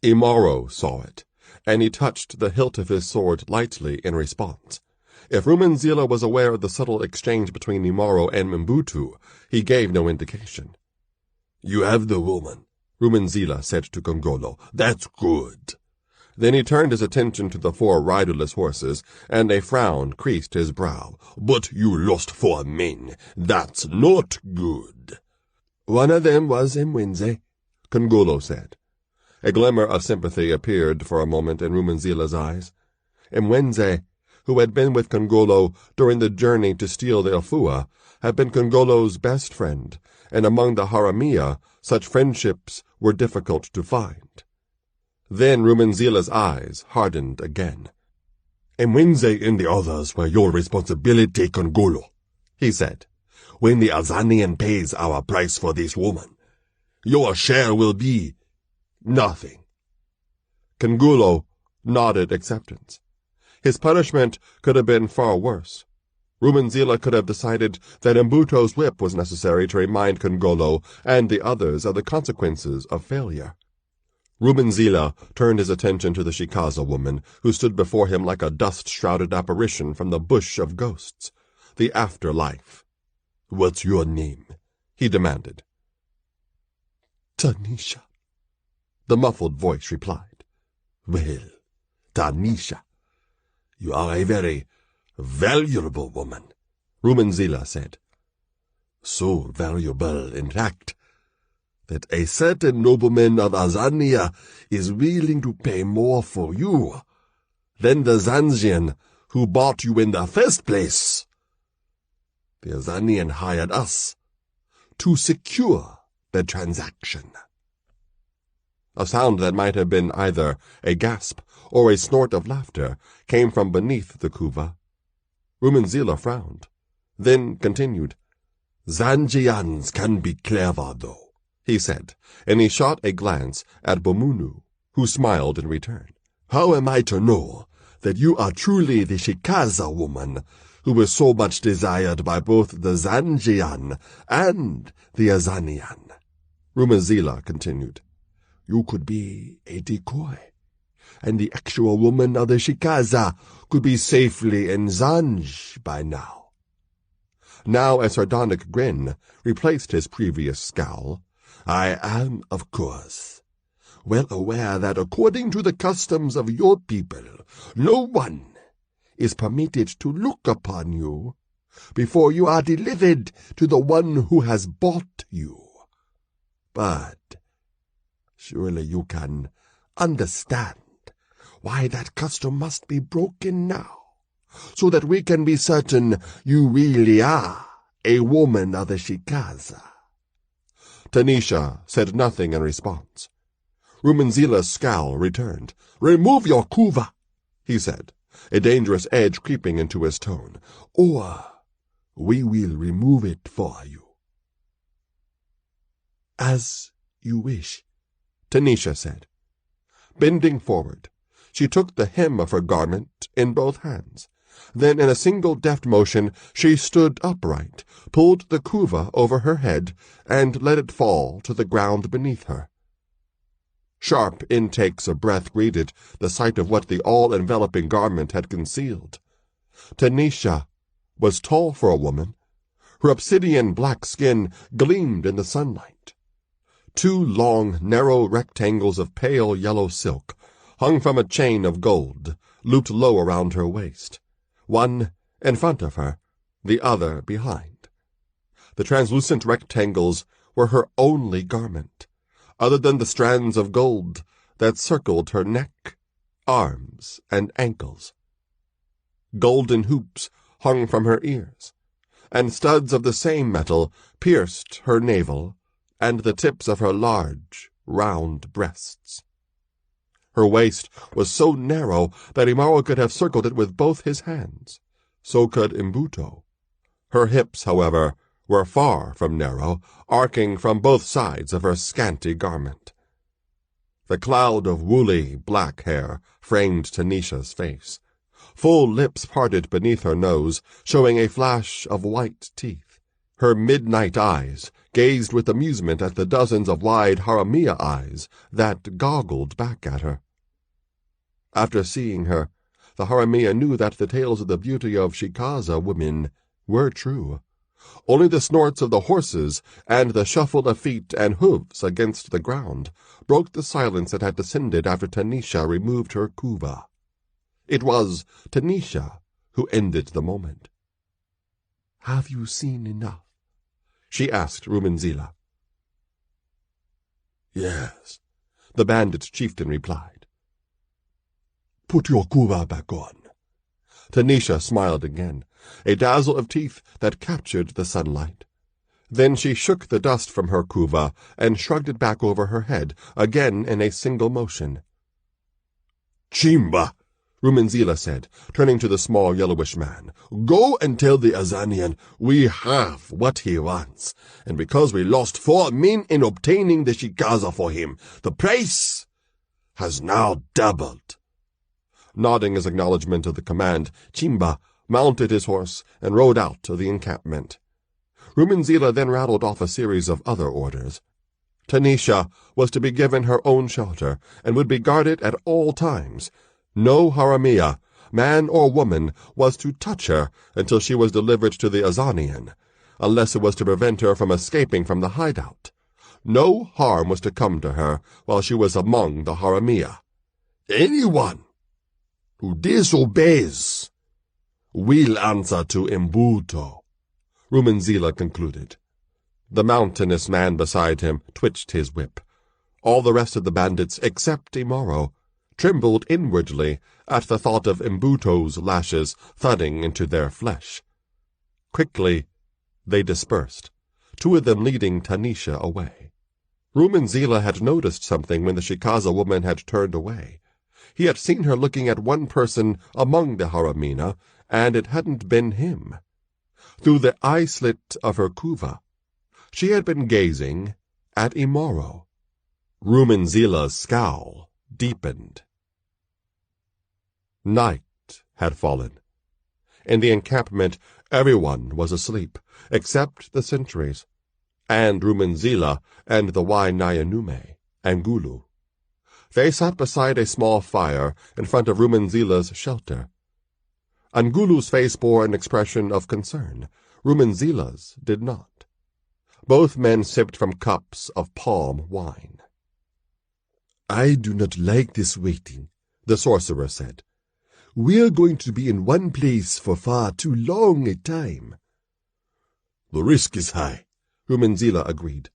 Imaro saw it, and he touched the hilt of his sword lightly in response. If Rumanzila was aware of the subtle exchange between Imaro and Mbuto, he gave no indication. "You have the woman," Rumanzila said to Kongolo. "That's good." Then he turned his attention to the 4 riderless horses, and a frown creased his brow. "But you lost 4 men. That's not good." "One of them was Mwenze," Kongolo said. A glimmer of sympathy appeared for a moment in Rumanzila's eyes. Mwenze, who had been with Kongolo during the journey to steal the Afua, had been Kongolo's best friend, and among the Haramia such friendships were difficult to find. Then Rumanzila's eyes hardened again. "Mwenze and the others were your responsibility, Kongolo," he said. "When the Azanian pays our price for this woman, your share will be nothing." Kongolo nodded acceptance. His punishment could have been far worse. Rumanzila could have decided that Mbuto's whip was necessary to remind Kongolo and the others of the consequences of failure. Rumanzila turned his attention to the shikaza woman, who stood before him like a dust-shrouded apparition from the bush of ghosts. The afterlife. "What's your name?" he demanded. "Tanisha," the muffled voice replied. "Well, Tanisha, you are a very valuable woman," Rumanzila said. "So valuable, in fact, that a certain nobleman of Azania is willing to pay more for you than the Zanjian who bought you in the first place. The Azanian hired us to secure the transaction." A sound that might have been either a gasp or a snort of laughter came from beneath the kuva. Rumanzila frowned, then continued. "Zanjians can be clever, though," he said, and he shot a glance at Bomunu, who smiled in return. "How am I to know that you are truly the shikaza woman who is so much desired by both the Zanjian and the Azanian?" Rumanzila continued. "You could be a decoy, and the actual woman of the shikaza could be safely in Zanj by now." Now a sardonic grin replaced his previous scowl. "I am, of course, well aware that according to the customs of your people, no one is permitted to look upon you before you are delivered to the one who has bought you. But surely you can understand why that custom must be broken now, so that we can be certain you really are a woman of the shikaza." Tanisha said nothing in response. Rumanzila's scowl returned. "Remove your kuva," he said, a dangerous edge creeping into his tone, "or we will remove it for you." "As you wish," Tanisha said. Bending forward, she took the hem of her garment in both hands. Then in a single deft motion she stood upright, pulled the kuva over her head, and let it fall to the ground beneath her. Sharp intakes of breath greeted the sight of what the all-enveloping garment had concealed. Tanisha was tall for a woman. Her obsidian black skin gleamed in the sunlight. 2 long, narrow rectangles of pale yellow silk hung from a chain of gold, looped low around her waist, one in front of her, the other behind. The translucent rectangles were her only garment, other than the strands of gold that circled her neck, arms, and ankles. Golden hoops hung from her ears, and studs of the same metal pierced her navel and the tips of her large, round breasts. Her waist was so narrow that Imaro could have circled it with both his hands. So could Mbuto. Her hips, however, were far from narrow, arcing from both sides of her scanty garment. The cloud of woolly, black hair framed Tanisha's face. Full lips parted beneath her nose, showing a flash of white teeth. Her midnight eyes gazed with amusement at the dozens of wide haramia eyes that goggled back at her. After seeing her, the haramia knew that the tales of the beauty of Shikaza women were true. Only the snorts of the horses and the shuffle of feet and hooves against the ground broke the silence that had descended after Tanisha removed her kuva. It was Tanisha who ended the moment. "Have you seen enough?" she asked Rumenzila. "Yes," the bandit chieftain replied. "Put your kuva back on." Tanisha smiled again, a dazzle of teeth that captured the sunlight. Then she shook the dust from her kuva and shrugged it back over her head, again in a single motion. "Chimba," Rumenzila said, turning to the small yellowish man. "Go and tell the Azanian we have what he wants, and because we lost 4 men in obtaining the Shikaza for him, the price has now doubled." Nodding his acknowledgment of the command, Chimba mounted his horse and rode out of the encampment. Rumenzila then rattled off a series of other orders. Tanisha was to be given her own shelter and would be guarded at all times. No haramia, man or woman, was to touch her until she was delivered to the Azanian, unless it was to prevent her from escaping from the hideout. No harm was to come to her while she was among the haramia. "Anyone who disobeys will answer to Mbuto," Rumenzila concluded. The mountainous man beside him twitched his whip. All the rest of the bandits, except Imaro, trembled inwardly at the thought of Mbuto's lashes thudding into their flesh. Quickly they dispersed, 2 of them leading Tanisha away. Rumenzila had noticed something when the Shikaza woman had turned away. He had seen her looking at one person among the haramina, and it hadn't been him. Through the eye-slit of her kuva, she had been gazing at Imaro. Rumenzila's scowl deepened. Night had fallen. In the encampment, everyone was asleep, except the sentries, and Rumenzila and the Wainayanume, Angulu. They sat beside a small fire in front of Rumenzila's shelter. Angulu's face bore an expression of concern. Rumenzila's did not. Both men sipped from cups of palm wine. "I do not like this waiting," the sorcerer said. "We are going to be in one place for far too long a time." "The risk is high," Rumenzila agreed.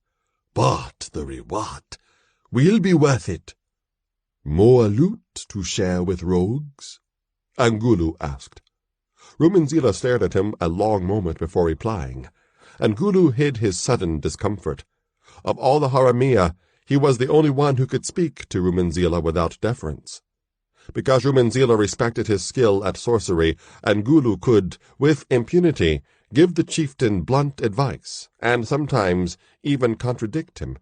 "But the reward will be worth it." "More loot to share with rogues?" Angulu asked. Rumenzila stared at him a long moment before replying. Angulu hid his sudden discomfort. Of all the haramia, he was the only one who could speak to Rumenzila without deference. Because Rumenzila respected his skill at sorcery, Angulu could, with impunity, give the chieftain blunt advice, and sometimes even contradict him.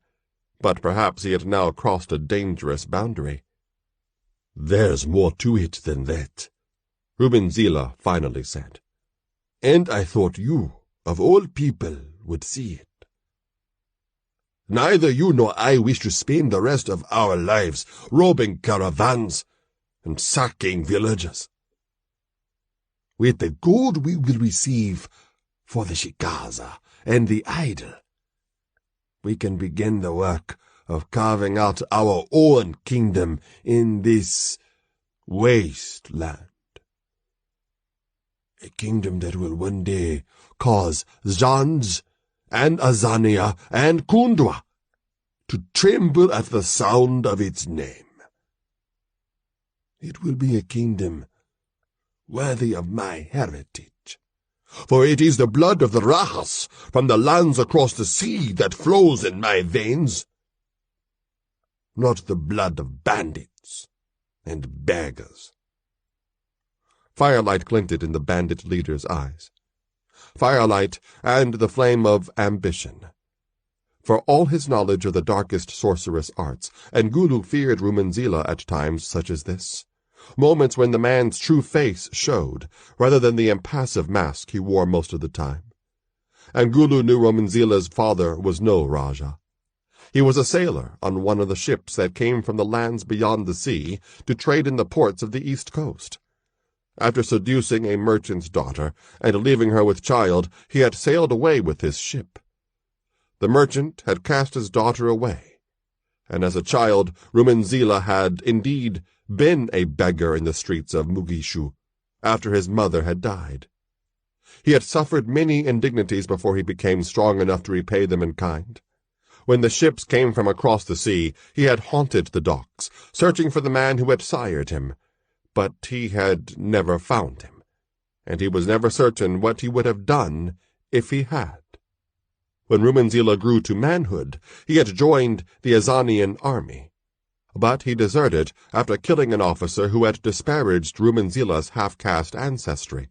But perhaps he had now crossed a dangerous boundary. "There's more to it than that," Rumenzila finally said. "And I thought you, of all people, would see it. Neither you nor I wish to spend the rest of our lives robbing caravans and sacking villages. With the gold we will receive for the Shikaza and the idol, we can begin the work of carving out our own kingdom in this wasteland. A kingdom that will one day cause Zanj and Azania and Kundwa to tremble at the sound of its name. It will be a kingdom worthy of my heritage, for it is the blood of the Rahas from the lands across the sea that flows in my veins, not the blood of bandits and beggars. Firelight glinted in the bandit leader's eyes. Firelight and the flame of ambition. For all his knowledge of the darkest sorceress arts, Ngulu feared Rumenzila at times such as this, moments when the man's true face showed, rather than the impassive mask he wore most of the time. Ngulu knew Rumenzila's father was no Raja. He was a sailor on one of the ships that came from the lands beyond the sea to trade in the ports of the east coast. After seducing a merchant's daughter and leaving her with child, he had sailed away with his ship. The merchant had cast his daughter away, and as a child Rumenzila had indeed been a beggar in the streets of Mugishu after his mother had died. He had suffered many indignities before he became strong enough to repay them in kind. When the ships came from across the sea, he had haunted the docks, searching for the man who had sired him, but he had never found him, and he was never certain what he would have done if he had. When Rumenzila grew to manhood, he had joined the Azanian army, but he deserted after killing an officer who had disparaged Rumenzila's half-caste ancestry.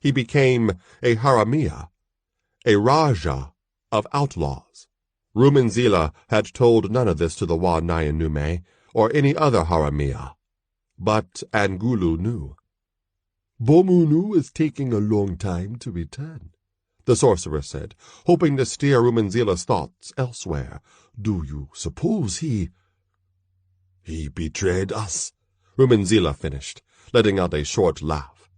He became a Haramia, a Raja of outlaws. Rumenzila had told none of this to the Wa Nyanume or any other Haramia, but Ngulu knew. "Bomunu is taking a long time to return," the sorcerer said, hoping to steer Rumenzila's thoughts elsewhere. "Do you suppose he betrayed us?" Rumenzila finished, letting out a short laugh.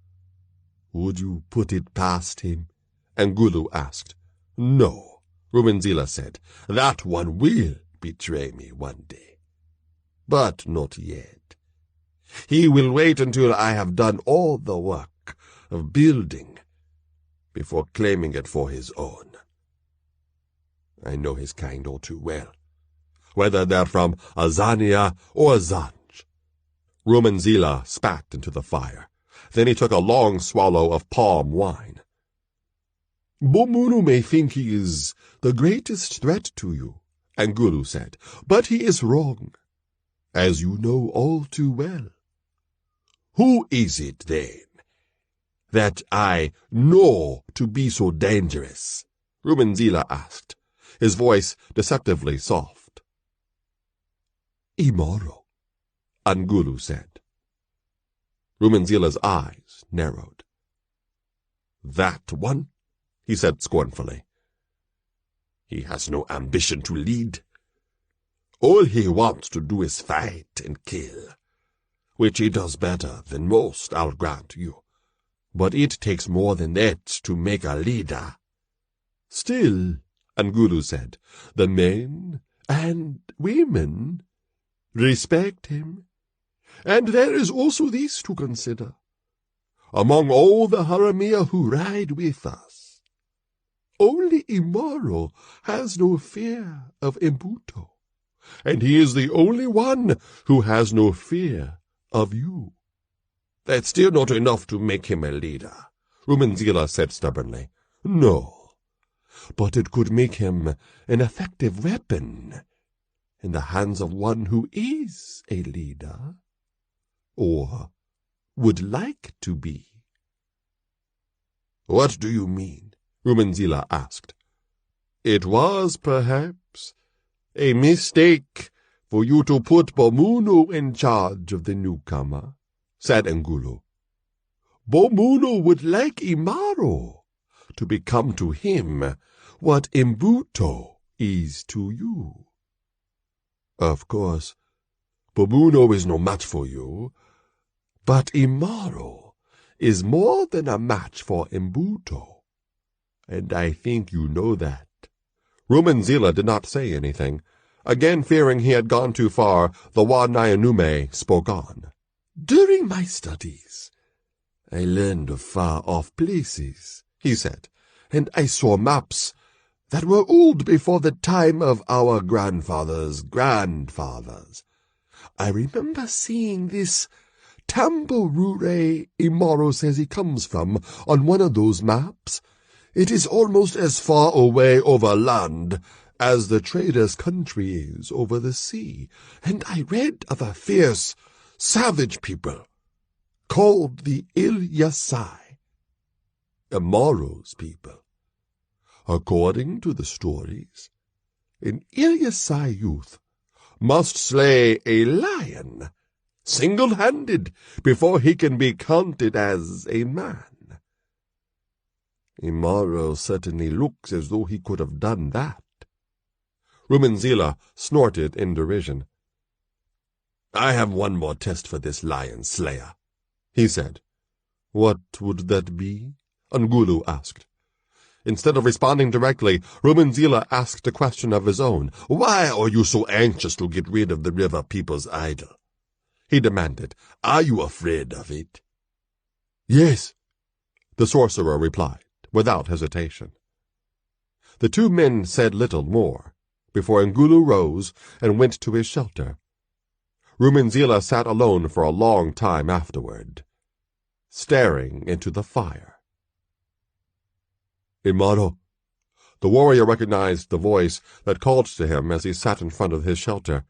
"Would you put it past him?" Ngulu asked. "No," Rumenzila said. "That one will betray me one day. But not yet. He will wait until I have done all the work of building before claiming it for his own. I know his kind all too well, whether they're from Azania or Zanj." Rumenzila spat into the fire. Then he took a long swallow of palm wine. "Bomunu may think he is the greatest threat to you," Ngulu said, "but he is wrong, as you know all too well." "Who is it, then, that I know to be so dangerous?" Rumenzila asked, his voice deceptively soft. "Imaro," Ngulu said. Rumenzila's eyes narrowed. "That one?" he said scornfully. "He has no ambition to lead. All he wants to do is fight and kill, which he does better than most, I'll grant you. But it takes more than that to make a leader." "Still," Ngulu said, "the men and women respect him. And there is also this to consider. Among all the Haramia who ride with us, only Imaro has no fear of Mbuto, and he is the only one who has no fear of you." "That's still not enough to make him a leader," Rumenzila said stubbornly. "No, but it could make him an effective weapon in the hands of one who is a leader, or would like to be." "What do you mean?" Rumenzila asked. "It was, perhaps, a mistake for you to put Bomunu in charge of the newcomer," said Ngulu. "Bomunu would like Imaro to become to him what Mbuto is to you. Of course, Bomunu is no match for you, but Imaro is more than a match for Mbuto, and I think you know that." Rumenzila did not say anything. Again fearing he had gone too far, the Wa Nyanume spoke on. During my studies, I learned of far-off places, he said, and I saw maps that were old before the time of our grandfathers' grandfathers. I remember seeing this Tamborure Imaro says he comes from on one of those maps. It is almost as far away over land as the trader's country is over the sea, and I read of a fierce, savage people called the Ilyasai, Imaro's people. According to the stories, an Ilyasai youth must slay a lion single-handed before he can be counted as a man. Imaro certainly looks as though he could have done that. Rumenzila snorted in derision. I have one more test for this lion slayer, he said. What would that be? Ngulu asked. Instead of responding directly, Rumenzila asked a question of his own. Why are you so anxious to get rid of the river people's idol? He demanded. Are you afraid of it? Yes, the sorcerer replied, without hesitation. The two men said little more, before Ngulu rose and went to his shelter. Rumenzila sat alone for a long time afterward, staring into the fire. Imaro. The warrior recognized the voice that called to him as he sat in front of his shelter.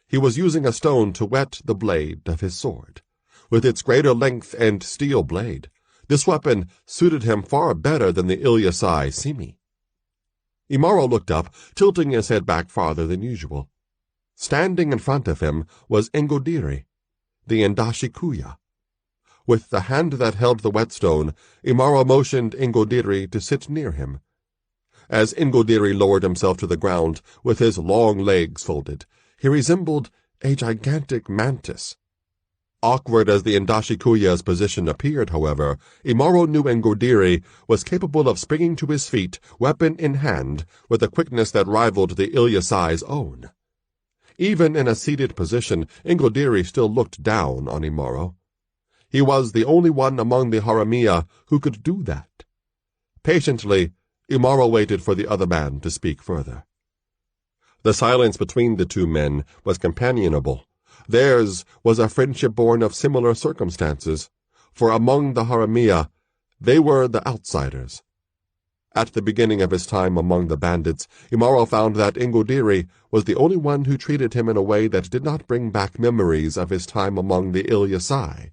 He was using a stone to whet the blade of his sword. With its greater length and steel blade, this weapon suited him far better than the Ilyasai Simi. Imaro looked up, tilting his head back farther than usual. Standing in front of him was Ngodiri, the Ndashikuya. With the hand that held the whetstone, Imaro motioned Ngodiri to sit near him. As Ngodiri lowered himself to the ground with his long legs folded, he resembled a gigantic mantis. Awkward as the Ndashikuya's position appeared, however, Imaro knew Ngodiri was capable of springing to his feet, weapon in hand, with a quickness that rivaled the Ilyasai's own. Even in a seated position, Ngodiri still looked down on Imaro. He was the only one among the Haramia who could do that. Patiently, Imaro waited for the other man to speak further. The silence between the two men was companionable. Theirs was a friendship born of similar circumstances, for among the Haramia, they were the outsiders. At the beginning of his time among the bandits, Imaro found that Ngodiri was the only one who treated him in a way that did not bring back memories of his time among the Ilyasai.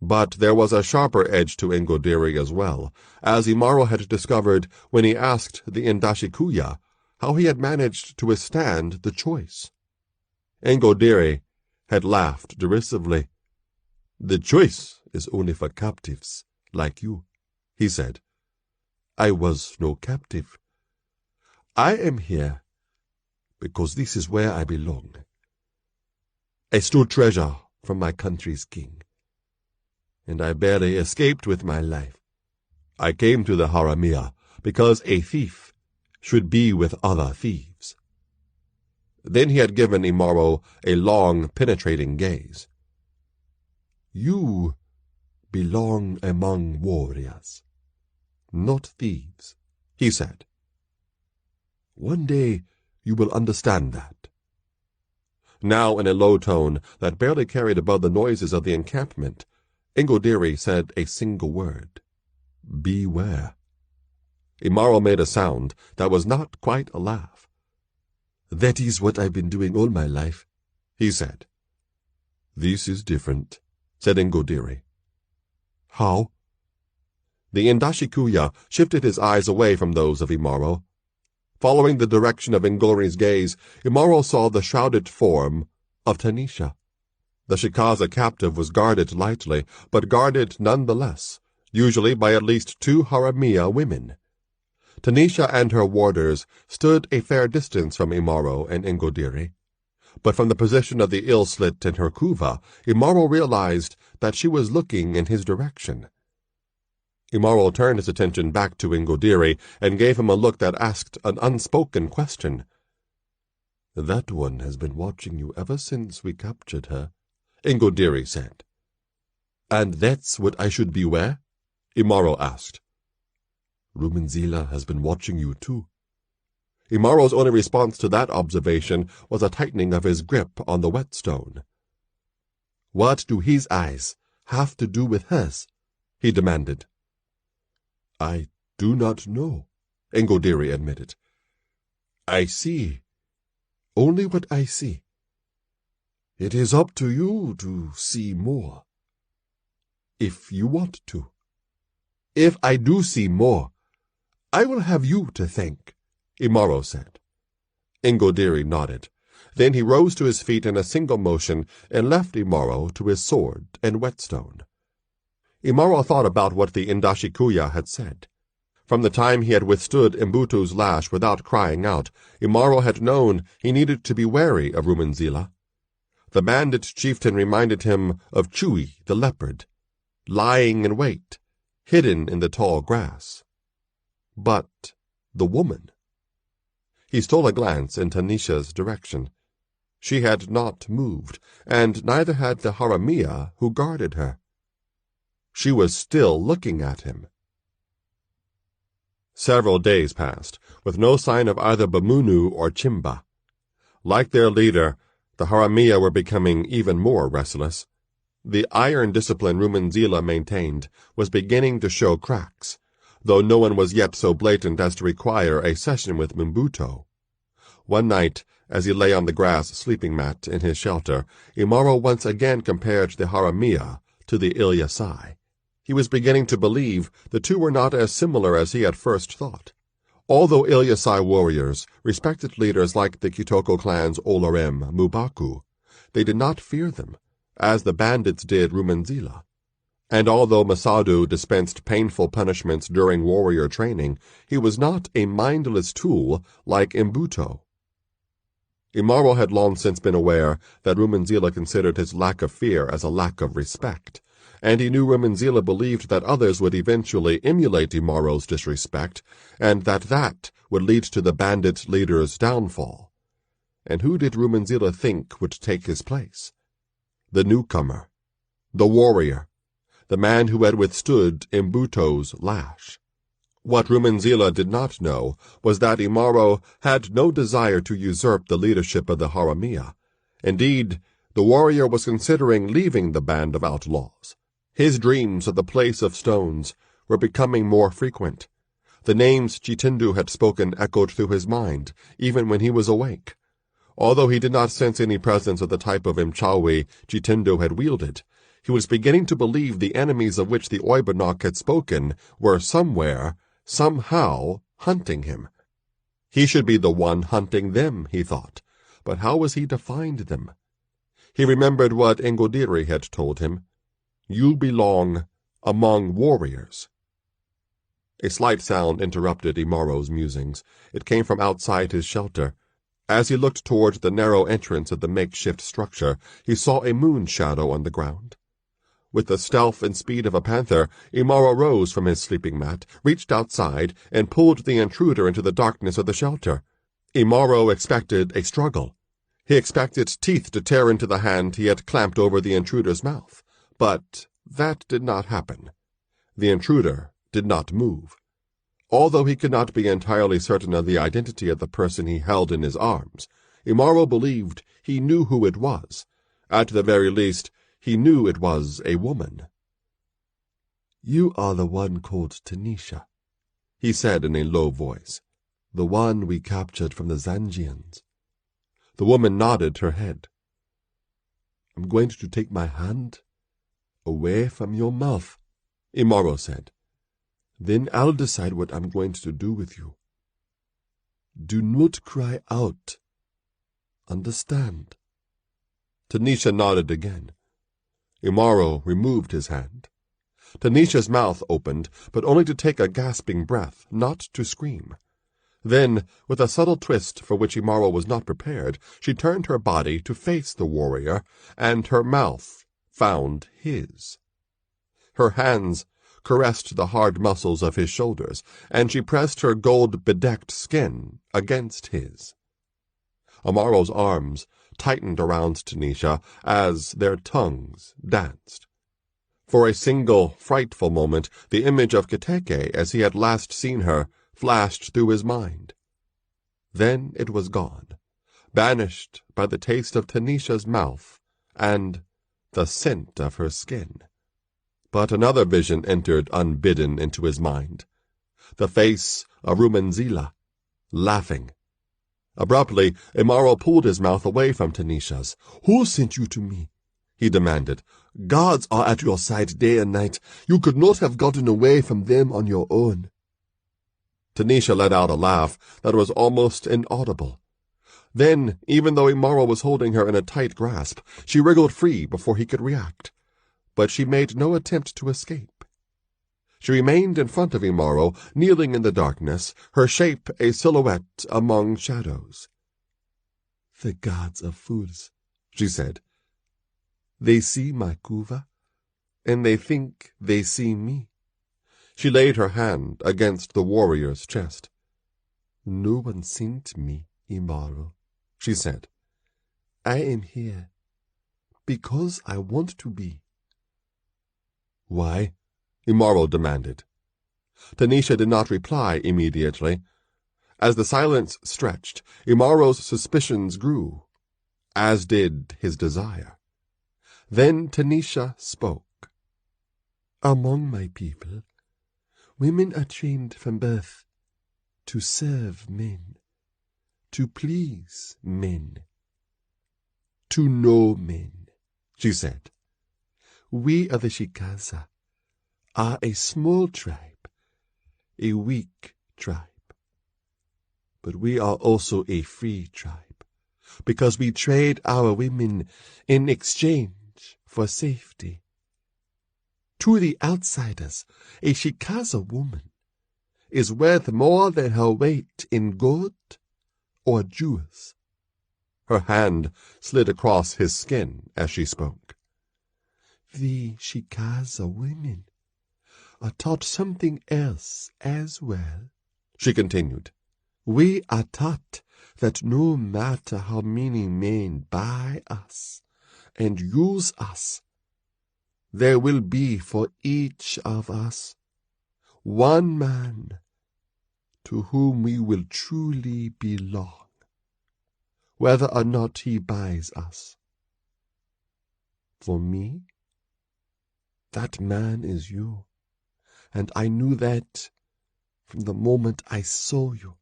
But there was a sharper edge to Ngodiri as well, as Imaro had discovered when he asked the Ndashikuya how he had managed to withstand the choice. Ngodiri had laughed derisively. The choice is only for captives, like you, he said. I was no captive. I am here because this is where I belong. I stole treasure from my country's king, and I barely escaped with my life. I came to the Haramia because a thief should be with other thieves. Then he had given Imaro a long, penetrating gaze. You belong among warriors, not thieves, he said. One day you will understand that. Now in a low tone that barely carried above the noises of the encampment, Ngodiri said a single word. Beware. Imaro made a sound that was not quite a laugh. That is what I've been doing all my life, he said. This is different, said Ngodiri. How? The Ndashikuya shifted his eyes away from those of Imaro. Following the direction of Ngori's gaze, Imaro saw the shrouded form of Tanisha. The Shikaza captive was guarded lightly, but guarded nonetheless, usually by at least 2 Haramia women. Tanisha and her warders stood a fair distance from Imaro and Ngodiri, but from the position of the ill-slit in her kuva, Imaro realized that she was looking in his direction. Imaro turned his attention back to Ngodiri and gave him a look that asked an unspoken question. That one has been watching you ever since we captured her, Ngodiri said. And that's what I should beware? Imaro asked. Rumenzila has been watching you too. Imaro's only response to that observation was a tightening of his grip on the whetstone. What do his eyes have to do with hers? He demanded. I do not know, Engodiri admitted. I see. Only what I see. It is up to you to see more. If you want to. If I do see more, I will have you to thank, Imaro said. Engodiri nodded. Then he rose to his feet in a single motion and left Imaro to his sword and whetstone. Imaro thought about what the Indashikuya had said. From the time he had withstood Mbutu's lash without crying out, Imaro had known he needed to be wary of Rumenzila. The bandit chieftain reminded him of Chui the leopard, lying in wait, hidden in the tall grass. But the woman? He stole a glance in Tanisha's direction. She had not moved, and neither had the Haramia who guarded her. She was still looking at him. Several days passed, with no sign of either Bamunu or Chimba. Like their leader, the Haramia were becoming even more restless. The iron discipline Rumenzila maintained was beginning to show cracks, though no one was yet so blatant as to require a session with Mbuto. One night, as he lay on the grass sleeping mat in his shelter, Imaro once again compared the Haramia to the Ilyasai. He was beginning to believe the two were not as similar as he had first thought. Although Ilyasai warriors respected leaders like the Kitoko clan's Olorem Mubaku, they did not fear them, as the bandits did Rumenzila. And although Masadu dispensed painful punishments during warrior training, he was not a mindless tool like Mbuto. Imaro had long since been aware that Rumenzila considered his lack of fear as a lack of respect, and he knew Rumenzila believed that others would eventually emulate Imaro's disrespect, and that would lead to the bandit leader's downfall. And who did Rumenzila think would take his place? The newcomer, the warrior, the man who had withstood Mbuto's lash. What Rumenzila did not know was that Imaro had no desire to usurp the leadership of the Haramia. Indeed, the warrior was considering leaving the band of outlaws. His dreams of the place of stones were becoming more frequent. The names Chitindu had spoken echoed through his mind, even when he was awake. Although he did not sense any presence of the type of Mchawi Chitindu had wielded, he was beginning to believe the enemies of which the Oibonok had spoken were somewhere, somehow, hunting him. He should be the one hunting them, he thought, but how was he to find them? He remembered what Engodiri had told him. You belong among warriors. A slight sound interrupted Imaro's musings. It came from outside his shelter. As he looked toward the narrow entrance of the makeshift structure, he saw a moon shadow on the ground. With the stealth and speed of a panther, Imaro rose from his sleeping mat, reached outside, and pulled the intruder into the darkness of the shelter. Imaro expected a struggle. He expected teeth to tear into the hand he had clamped over the intruder's mouth. But that did not happen. The intruder did not move. Although he could not be entirely certain of the identity of the person he held in his arms, Imaro believed he knew who it was. At the very least, he knew it was a woman. You are the one called Tanisha, he said in a low voice. The one we captured from the Zangians. The woman nodded her head. I'm going to take my hand away from your mouth, Imaro said. Then I'll decide what I'm going to do with you. Do not cry out. Understand? Tanisha nodded again. Imaro removed his hand. Tanisha's mouth opened, but only to take a gasping breath, not to scream. Then, with a subtle twist for which Imaro was not prepared, she turned her body to face the warrior, and her mouth found his. Her hands caressed the hard muscles of his shoulders, and she pressed her gold-bedecked skin against his. Amaro's arms tightened around Tanisha as their tongues danced. For a single, frightful moment, the image of Kateke, as he had last seen her, flashed through his mind. Then it was gone, banished by the taste of Tanisha's mouth and the scent of her skin. But another vision entered unbidden into his mind. The face of Rumenzila, laughing. Abruptly, Imaro pulled his mouth away from Tanisha's. "Who sent you to me?" he demanded. "Gods are at your side day and night. You could not have gotten away from them on your own." Tanisha let out a laugh that was almost inaudible. Then, even though Imaro was holding her in a tight grasp, she wriggled free before he could react. But she made no attempt to escape. She remained in front of Imaro, kneeling in the darkness, her shape a silhouette among shadows. "The gods are fools," she said. "They see my kuva, and they think they see me." She laid her hand against the warrior's chest. "No one sent me, Imaro," she said. "I am here because I want to be." "Why?" Imaro demanded. Tanisha did not reply immediately. As the silence stretched, Imaro's suspicions grew, as did his desire. Then Tanisha spoke. "Among my people, women are trained from birth to serve men, to please men, to know men," she said. "We of the Shikaza are a small tribe, a weak tribe. But we are also a free tribe, because we trade our women in exchange for safety. To the outsiders, a Shikaza woman is worth more than her weight in gold or jewels." Her hand slid across his skin as she spoke. "The Shikaza women are taught something else as well," she continued. "We are taught that no matter how many men buy us and use us, there will be for each of us one man to whom we will truly belong, whether or not he buys us. For me, that man is you. And I knew that from the moment I saw you,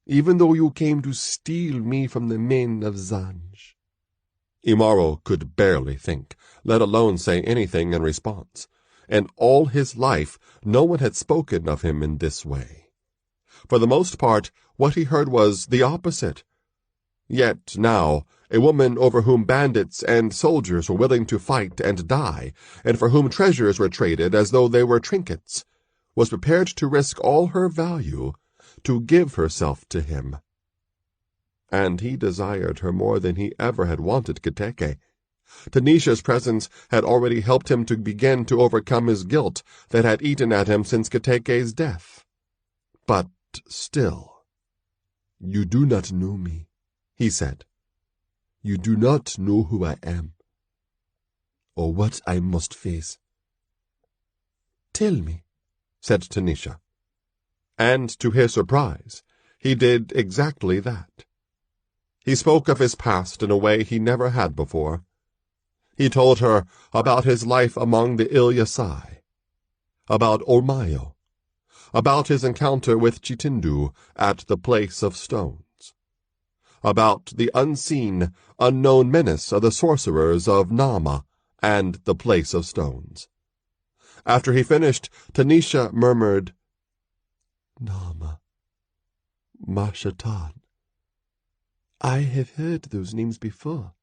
even though you came to steal me from the men of Zanj." Imaro could barely think, let alone say anything in response. And all his life no one had spoken of him in this way. For the most part, what he heard was the opposite. Yet now, a woman over whom bandits and soldiers were willing to fight and die, and for whom treasures were traded as though they were trinkets, was prepared to risk all her value to give herself to him. And he desired her more than he ever had wanted Kateke. Tanisha's presence had already helped him to begin to overcome his guilt that had eaten at him since Kateke's death. But still, "You do not know me," he said. "You do not know who I am, or what I must face." "Tell me," said Tanisha. And to his surprise, he did exactly that. He spoke of his past in a way he never had before. He told her about his life among the Ilyasai, about Ormayo, about his encounter with Chitindu at the Place of Stones, about the unseen, unknown menace of the sorcerers of Nama and the Place of Stones. After he finished, Tanisha murmured, "Nama, Mashatan. I have heard those names before."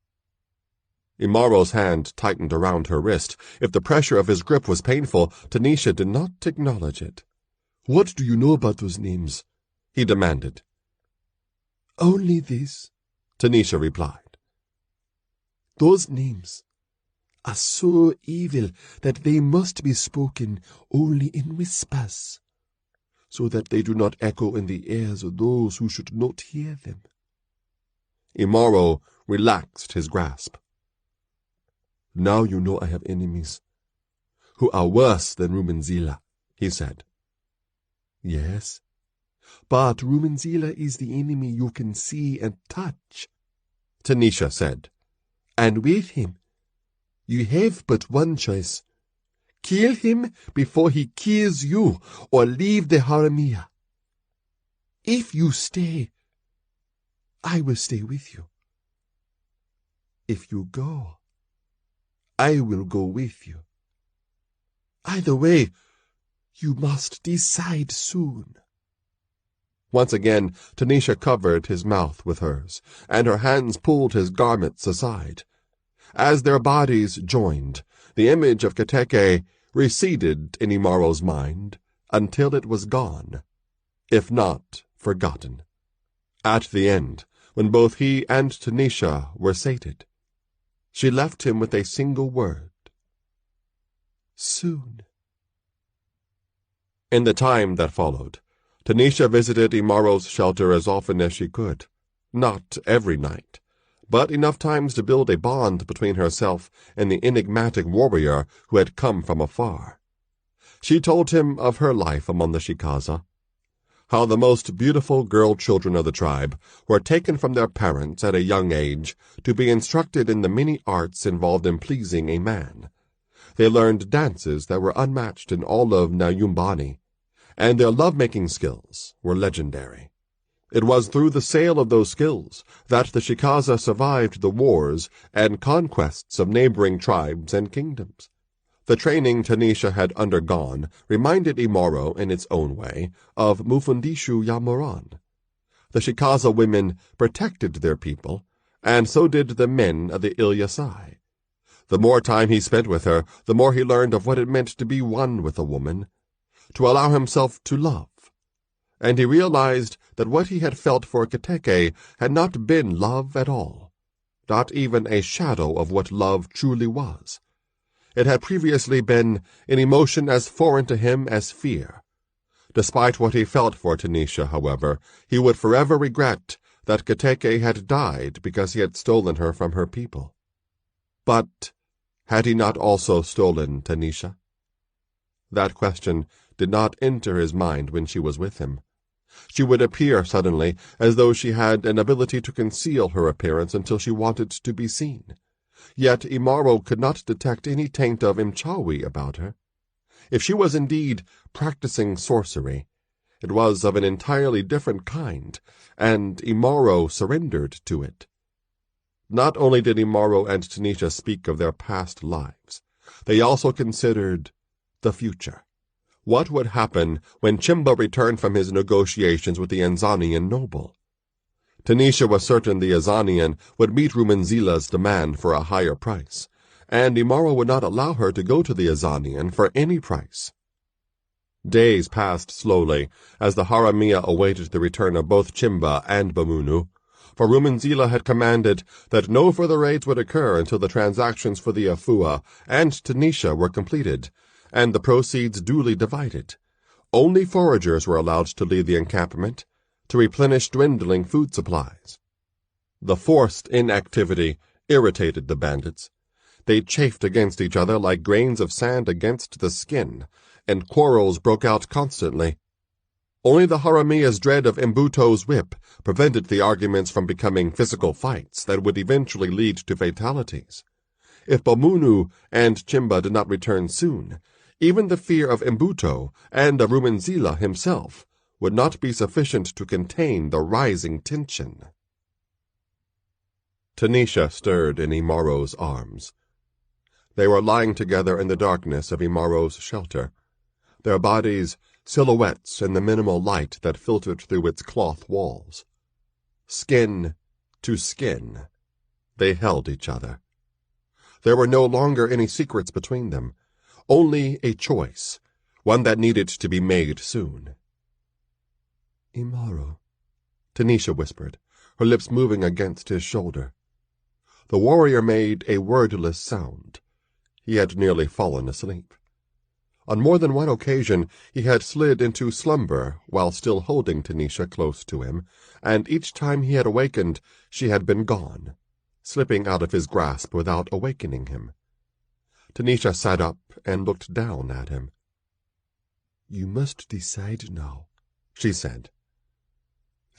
Imaro's hand tightened around her wrist. If the pressure of his grip was painful, Tanisha did not acknowledge it. "What do you know about those names?" he demanded. "Only this," Tanisha replied. "Those names are so evil that they must be spoken only in whispers, so that they do not echo in the ears of those who should not hear them." Imaro relaxed his grasp. "Now you know I have enemies. who are worse than Rumenzila, he said. Yes, but Rumenzila is the enemy you can see and touch, Tanisha said. And with him, you have but one choice. Kill him before he kills you, or leave the Haramia. If you stay, I will stay with you. If you go, I will go with you. Either way, you must decide soon. Once again, Tanisha covered his mouth with hers, and her hands pulled his garments aside. As their bodies joined, the image of Kateke receded in Imaro's mind until it was gone, if not forgotten. At the end, when both he and Tanisha were sated, she left him with a single word. Soon. In the time that followed, Tanisha visited Imaro's shelter as often as she could. Not every night, but enough times to build a bond between herself and the enigmatic warrior who had come from afar. She told him of her life among the Shikaza, how the most beautiful girl children of the tribe were taken from their parents at a young age to be instructed in the many arts involved in pleasing a man. They learned dances that were unmatched in all of Nyumbani, and their love-making skills were legendary. It was through the sale of those skills that the Shikaza survived the wars and conquests of neighboring tribes and kingdoms. The training Tanisha had undergone reminded Imaro, in its own way, of Mufundishu Yamoran. The Shikaza women protected their people, and so did the men of the Ilyasai. The more time he spent with her, the more he learned of what it meant to be one with a woman, to allow himself to love. And he realized that what he had felt for Kateke had not been love at all, not even a shadow of what love truly was. It had previously been an emotion as foreign to him as fear. Despite what he felt for Tanisha, however, he would forever regret that Kateke had died because he had stolen her from her people. But had he not also stolen Tanisha? That question did not enter his mind when she was with him. She would appear suddenly as though she had an ability to conceal her appearance until she wanted to be seen. Yet Imaro could not detect any taint of Imchawi about her. If she was indeed practicing sorcery, it was of an entirely different kind, and Imaro surrendered to it. Not only did Imaro and Tanisha speak of their past lives, they also considered the future. What would happen when Chimba returned from his negotiations with the Anzanian noble? Tanisha was certain the Azanian would meet Rumenzila's demand for a higher price, and Imaro would not allow her to go to the Azanian for any price. Days passed slowly as the Haramia awaited the return of both Chimba and Bamunu, for Rumenzila had commanded that no further raids would occur until the transactions for the Afua and Tanisha were completed, and the proceeds duly divided. Only foragers were allowed to leave the encampment to replenish dwindling food supplies. The forced inactivity irritated the bandits. They chafed against each other like grains of sand against the skin, and quarrels broke out constantly. Only the Haramia's dread of Mbuto's whip prevented the arguments from becoming physical fights that would eventually lead to fatalities. If Bamunu and Chimba did not return soon, even the fear of Mbuto and of Rumenzila himself would not be sufficient to contain the rising tension. Tanisha stirred in Imaro's arms. They were lying together in the darkness of Imaro's shelter, their bodies silhouettes in the minimal light that filtered through its cloth walls. Skin to skin, they held each other. There were no longer any secrets between them, only a choice, one that needed to be made soon. Imaro, Tanisha whispered, her lips moving against his shoulder. The warrior made a wordless sound. He had nearly fallen asleep. On more than one occasion he had slid into slumber while still holding Tanisha close to him, and each time he had awakened she had been gone, slipping out of his grasp without awakening him. Tanisha sat up and looked down at him. "You must decide now," she said.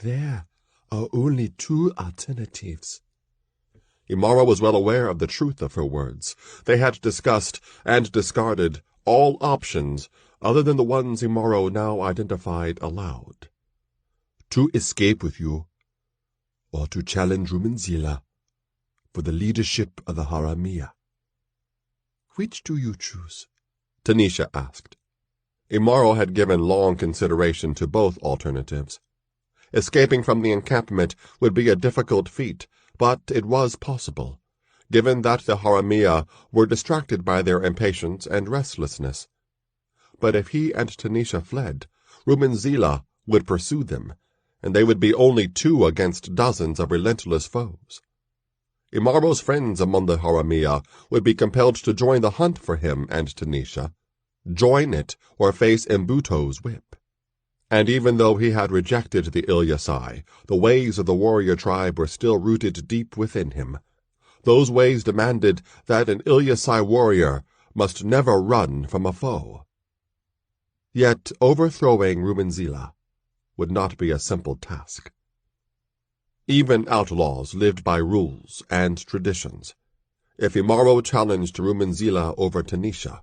"There are only two alternatives." Imaro was well aware of the truth of her words. They had discussed and discarded all options other than the ones Imaro now identified aloud. To escape with you, or to challenge Rumenzila for the leadership of the Haramia. Which do you choose? Tanisha asked. Imaro had given long consideration to both alternatives. Escaping from the encampment would be a difficult feat, but it was possible, given that the Haramia were distracted by their impatience and restlessness. But if he and Tanisha fled, Rumenzila would pursue them, and they would be only two against dozens of relentless foes. Imaro's friends among the Haramia would be compelled to join the hunt for him and Tanisha, join it or face Mbuto's whip. And even though he had rejected the Ilyasai, the ways of the warrior tribe were still rooted deep within him. Those ways demanded that an Ilyasai warrior must never run from a foe. Yet overthrowing Rumenzila would not be a simple task. Even outlaws lived by rules and traditions. If Imaro challenged Rumenzila over Tanisha,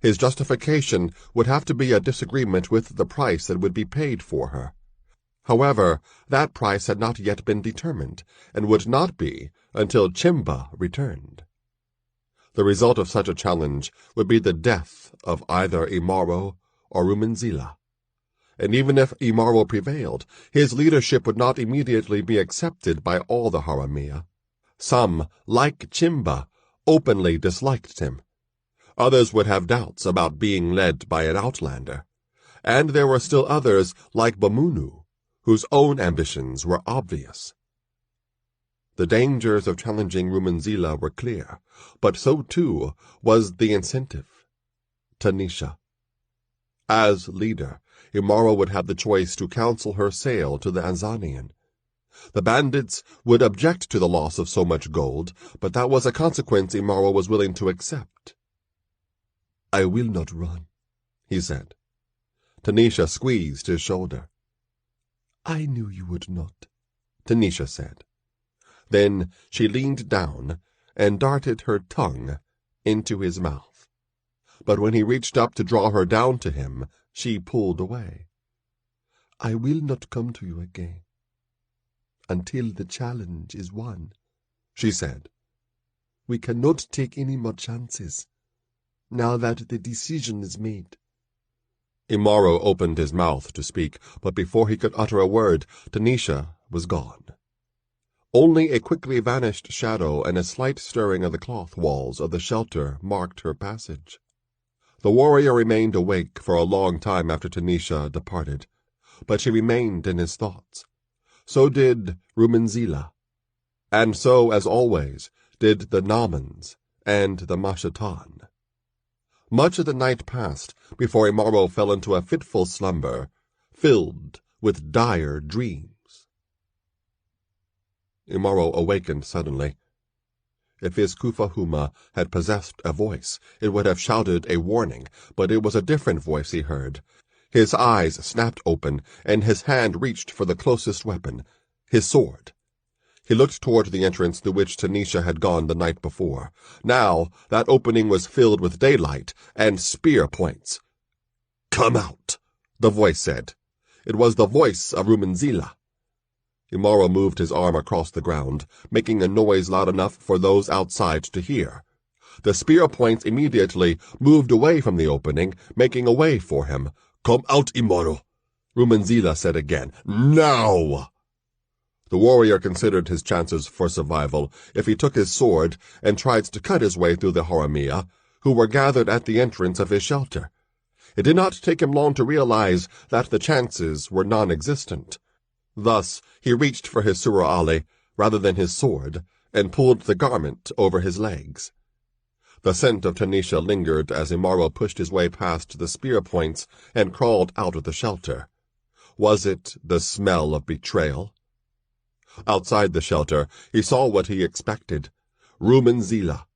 his justification would have to be a disagreement with the price that would be paid for her. However, that price had not yet been determined, and would not be until Chimba returned. The result of such a challenge would be the death of either Imaro or Rumenzila. And even if Imaro prevailed, his leadership would not immediately be accepted by all the Haramia. Some, like Chimba, openly disliked him. Others would have doubts about being led by an outlander. And there were still others, like Bamunu, whose own ambitions were obvious. The dangers of challenging Rumenzila were clear, but so too was the incentive. Tanisha. As leader, Imaro would have the choice to counsel her sale to the Azanian. The bandits would object to the loss of so much gold, but that was a consequence Imaro was willing to accept. "I will not run," he said. Tanisha squeezed his shoulder. "I knew you would not," Tanisha said. Then she leaned down and darted her tongue into his mouth. But when he reached up to draw her down to him, she pulled away. "I will not come to you again until the challenge is won," she said. "We cannot take any more chances, now that the decision is made." Imaro opened his mouth to speak, but before he could utter a word, Tanisha was gone. Only a quickly vanished shadow and a slight stirring of the cloth walls of the shelter marked her passage. The warrior remained awake for a long time after Tanisha departed, but she remained in his thoughts. So did Rumenzila, and so, as always, did the Namans and the Mashatan. Much of the night passed before Imaro fell into a fitful slumber, filled with dire dreams. Imaro awakened suddenly. If his Kufahuma had possessed a voice, it would have shouted a warning, but it was a different voice he heard. His eyes snapped open, and his hand reached for the closest weapon, his sword. He looked toward the entrance through which Tanisha had gone the night before. Now that opening was filled with daylight and spear points. "Come out," the voice said. It was the voice of Rumenzila. Imaro moved his arm across the ground, making a noise loud enough for those outside to hear. The spear points immediately moved away from the opening, making a way for him. "Come out, Imaro," Rumenzila said again. "Now!" The warrior considered his chances for survival if he took his sword and tried to cut his way through the Haramia, who were gathered at the entrance of his shelter. It did not take him long to realize that the chances were non-existent. Thus he reached for his surali rather than his sword, and pulled the garment over his legs. The scent of Tanisha lingered as Imaro pushed his way past the spear points and crawled out of the shelter. Was it the smell of betrayal? Outside the shelter, he saw what he expected. Rumenzila.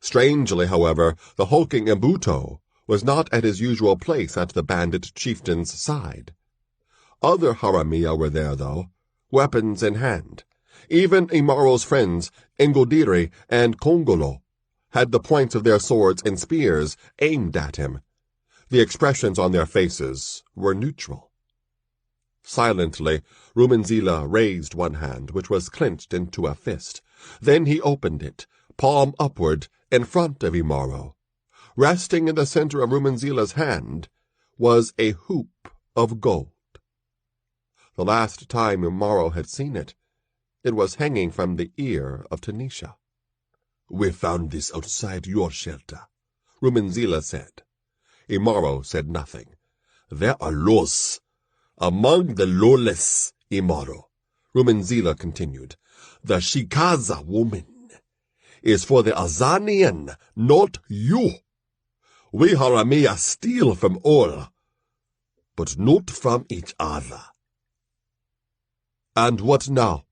Strangely, however, the hulking Imbuto was not at his usual place at the bandit chieftain's side. Other Haramia were there, though, weapons in hand. Even Imaro's friends, Ngodiri and Kongolo, had the points of their swords and spears aimed at him. The expressions on their faces were neutral. Silently, Rumenzila raised one hand, which was clenched into a fist. Then he opened it, palm upward, in front of Imaro. Resting in the center of Rumenzila's hand was a hoop of gold. The last time Imaro had seen it, it was hanging from the ear of Tanisha. "We found this outside your shelter," Rumenzila said. Imaro said nothing. "There are laws. Among the lawless, Imaro," Rumenzila continued, "the Shikaza woman is for the Azanian, not you. We Haramia steal from all, but not from each other." "And what now?"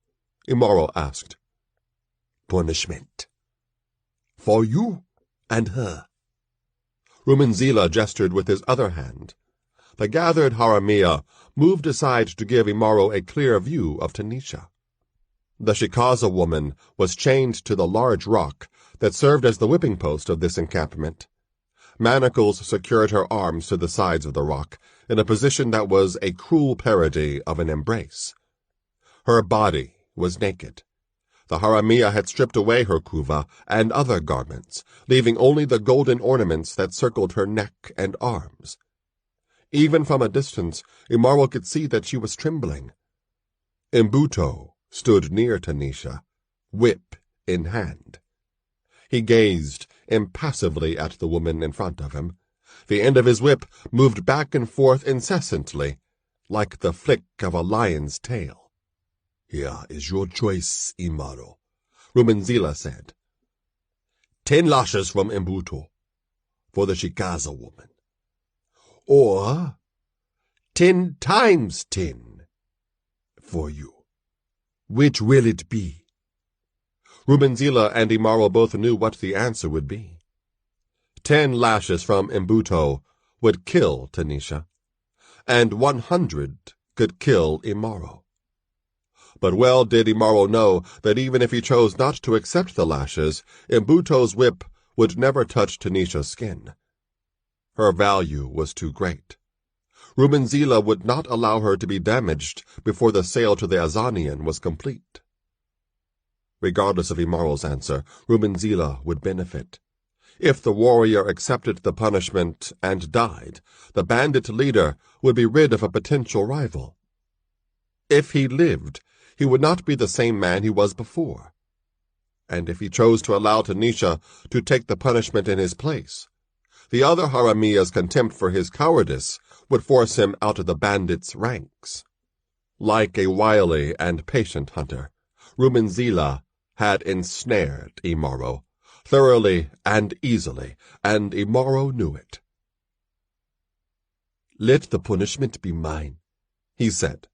Imaro asked. "Punishment. For you and her." Rumenzila gestured with his other hand. The gathered Haramia moved aside to give Imaro a clear view of Tanisha. The Shikaza woman was chained to the large rock that served as the whipping post of this encampment. Manacles secured her arms to the sides of the rock, in a position that was a cruel parody of an embrace. Her body was naked. The Haramia had stripped away her kuva and other garments, leaving only the golden ornaments that circled her neck and arms. Even from a distance, Imaro could see that she was trembling. Imbuto stood near Tanisha, whip in hand. He gazed impassively at the woman in front of him. The end of his whip moved back and forth incessantly, like the flick of a lion's tail. "Here is your choice, Imaro," Rumenzila said. 10 lashes from Imbuto for the Shikaza woman, or 10 times 10 for you. Which will it be?" Rumenzila and Imaro both knew what the answer would be. 10 lashes from Imbuto would kill Tanisha, and 100 could kill Imaro. But well did Imaro know that even if he chose not to accept the lashes, Imbuto's whip would never touch Tanisha's skin. Her value was too great. Rumenzila would not allow her to be damaged before the sale to the Azanian was complete. Regardless of Imaro's answer, Rumenzila would benefit. If the warrior accepted the punishment and died, the bandit leader would be rid of a potential rival. If he lived, he would not be the same man he was before. And if he chose to allow Tanisha to take the punishment in his place, the other Haramia's contempt for his cowardice would force him out of the bandits' ranks. Like a wily and patient hunter, Rumenzila had ensnared Imaro, thoroughly and easily, and Imaro knew it. "Let the punishment be mine," he said.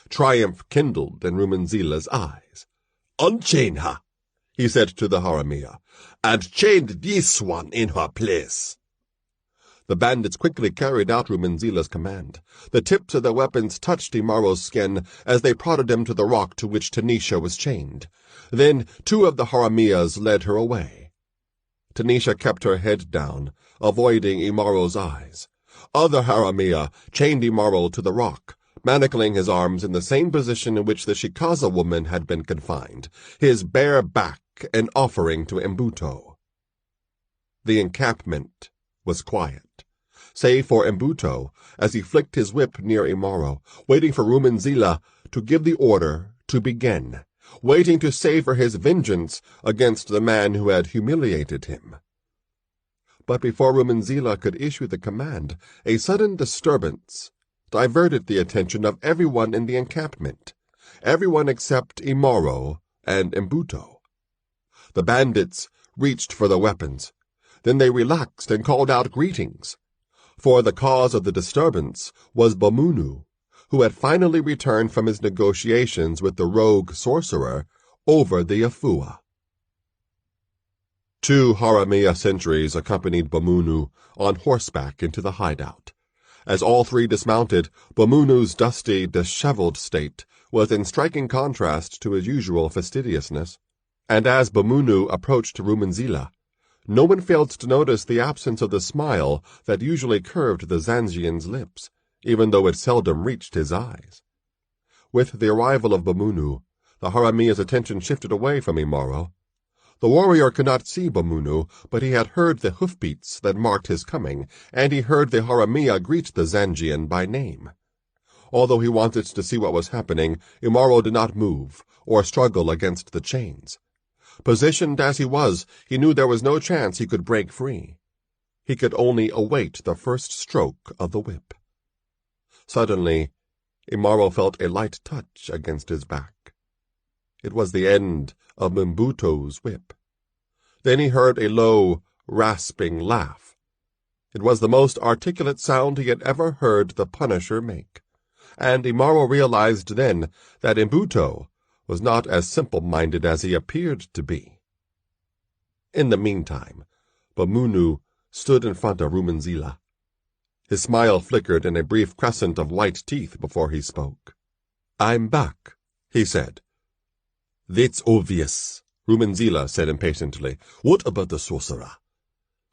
Triumph kindled in Rumenzila's eyes. "Unchain her," he said to the Haramia, "and chain this one in her place." The bandits quickly carried out Rumenzila's command. The tips of their weapons touched Imaro's skin as they prodded him to the rock to which Tanisha was chained. Then 2 of the Haramias led her away. Tanisha kept her head down, avoiding Imaro's eyes. Other Haramia chained Imaro to the rock, manacling his arms in the same position in which the Shikaza woman had been confined, his bare back an offering to Imbuto. The encampment was quiet, save for Imbuto as he flicked his whip near Imaro, waiting for Rumenzila to give the order to begin, waiting to savor his vengeance against the man who had humiliated him. But before Rumenzila could issue the command, a sudden disturbance diverted the attention of everyone in the encampment, everyone except Imaro and Imbuto. The bandits reached for the weapons. Then they relaxed and called out greetings. For the cause of the disturbance was Bomunu, who had finally returned from his negotiations with the rogue sorcerer over the Afua. 2 Haramea sentries accompanied Bamunu on horseback into the hideout. As all 3 dismounted, Bamunu's dusty, disheveled state was in striking contrast to his usual fastidiousness, and as Bamunu approached Rumanzila, no one failed to notice the absence of the smile that usually curved the Zanjian's lips, even though it seldom reached his eyes. With the arrival of Bamunu, the Haramea's attention shifted away from Imaro. The warrior could not see Bamunu, but he had heard the hoofbeats that marked his coming, and he heard the Haramea greet the Zanjian by name. Although he wanted to see what was happening, Imaro did not move or struggle against the chains. Positioned as he was, he knew there was no chance he could break free. He could only await the first stroke of the whip. Suddenly, Imaro felt a light touch against his back. It was the end of Mbuto's whip. Then he heard a low, rasping laugh. It was the most articulate sound he had ever heard the Punisher make, and Imaro realized then that Mbuto was not as simple-minded as he appeared to be. In the meantime, Bamunu stood in front of Rumanzila. His smile flickered in a brief crescent of white teeth before he spoke. "I'm back," he said. "That's obvious," Rumanzila said impatiently. "What about the sorcerer?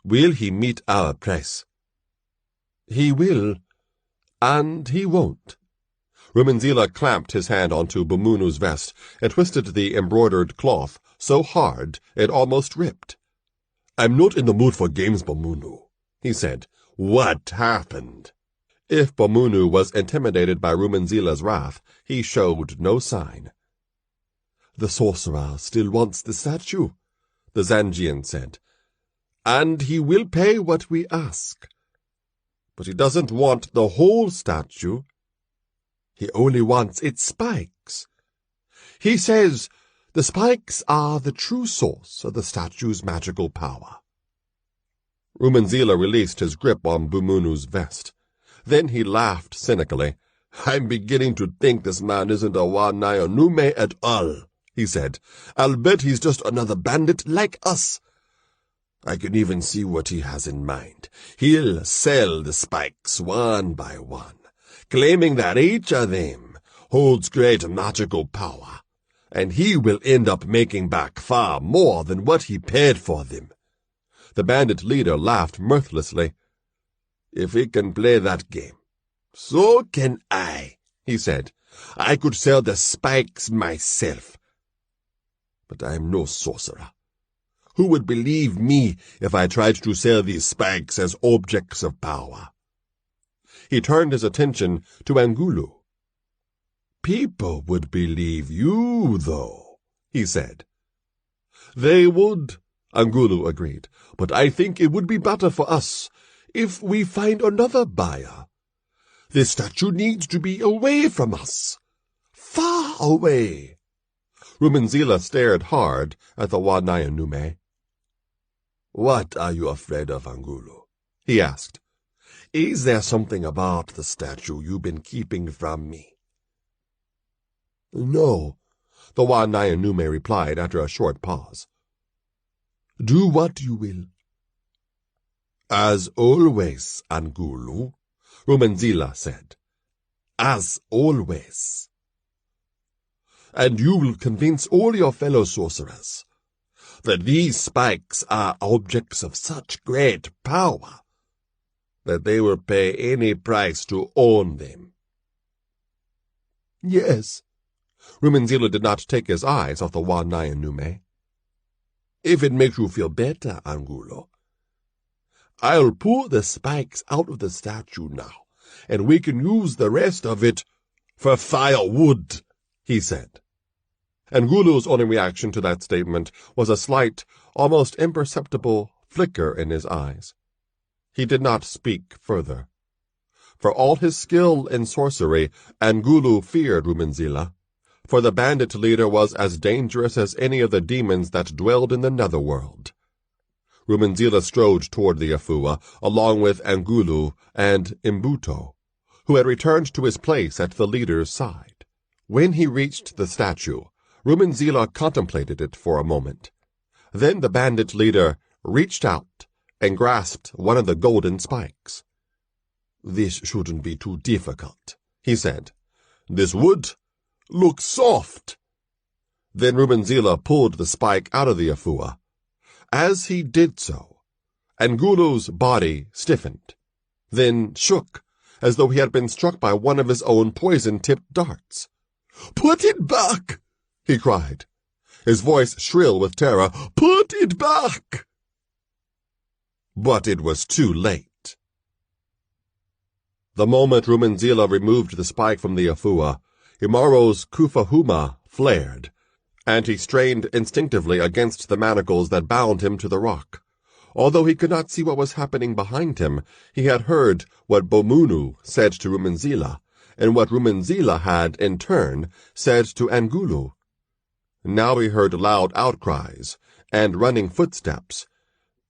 Will he meet our price?" "He will, and he won't." Rumanzila clamped his hand onto Bamunu's vest and twisted the embroidered cloth so hard it almost ripped. "I'm not in the mood for games, Bamunu," he said. "What happened?" If Bamunu was intimidated by Rumanzila's wrath, he showed no sign. "The sorcerer still wants the statue," the Zanjian said, "and he will pay what we ask. But he doesn't want the whole statue. He only wants its spikes. He says the spikes are the true source of the statue's magical power." Rumanzila released his grip on Bamunu's vest. Then he laughed cynically. "I'm beginning to think this man isn't a Nyumbani at all," he said. "I'll bet he's just another bandit like us. I can even see what he has in mind. He'll sell the spikes one by one, claiming that each of them holds great magical power, and he will end up making back far more than what he paid for them." The bandit leader laughed mirthlessly. "If he can play that game, so can I," he said. "I could sell the spikes myself. But I'm no sorcerer. Who would believe me if I tried to sell these spikes as objects of power?" He turned his attention to Angulu. "People would believe you, though," he said. "They would," Angulu agreed, "but I think it would be better for us if we find another buyer. This statue needs to be away from us. Far away." Rumanzila stared hard at the Nyumbani. "What are you afraid of, Angulu?" he asked. "Is there something about the statue you've been keeping from me?" "No," the Nyumbani replied after a short pause. "Do what you will." "As always, Angulu," Rumanzila said. "As always. And you will convince all your fellow sorcerers that these spikes are objects of such great power that they will pay any price to own them." "Yes." Rumanzila did not take his eyes off the Nyumbani. "If it makes you feel better, Angulo, I'll pull the spikes out of the statue now, and we can use the rest of it for firewood," he said. Angulu's only reaction to that statement was a slight, almost imperceptible flicker in his eyes. He did not speak further. For all his skill in sorcery, Angulu feared Rumanzila, for the bandit leader was as dangerous as any of the demons that dwelled in the netherworld. Rumanzila strode toward the Afua, along with Angulu and Mbuto, who had returned to his place at the leader's side. When he reached the statue, Rumanzila contemplated it for a moment. Then the bandit leader reached out and grasped one of the golden spikes. "This shouldn't be too difficult," he said. "This wood looks soft." Then Rumenzila pulled the spike out of the afua. As he did so, Angulu's body stiffened, then shook, as though he had been struck by one of his own poison-tipped darts. "Put it back!" he cried, his voice shrill with terror. "Put it back!" But it was too late. The moment Rumenzila removed the spike from the afua, Imaro's kufahuma flared, and he strained instinctively against the manacles that bound him to the rock. Although he could not see what was happening behind him, he had heard what Bomunu said to Rumenzila, and what Rumenzila had, in turn, said to Angulu. Now he heard loud outcries and running footsteps,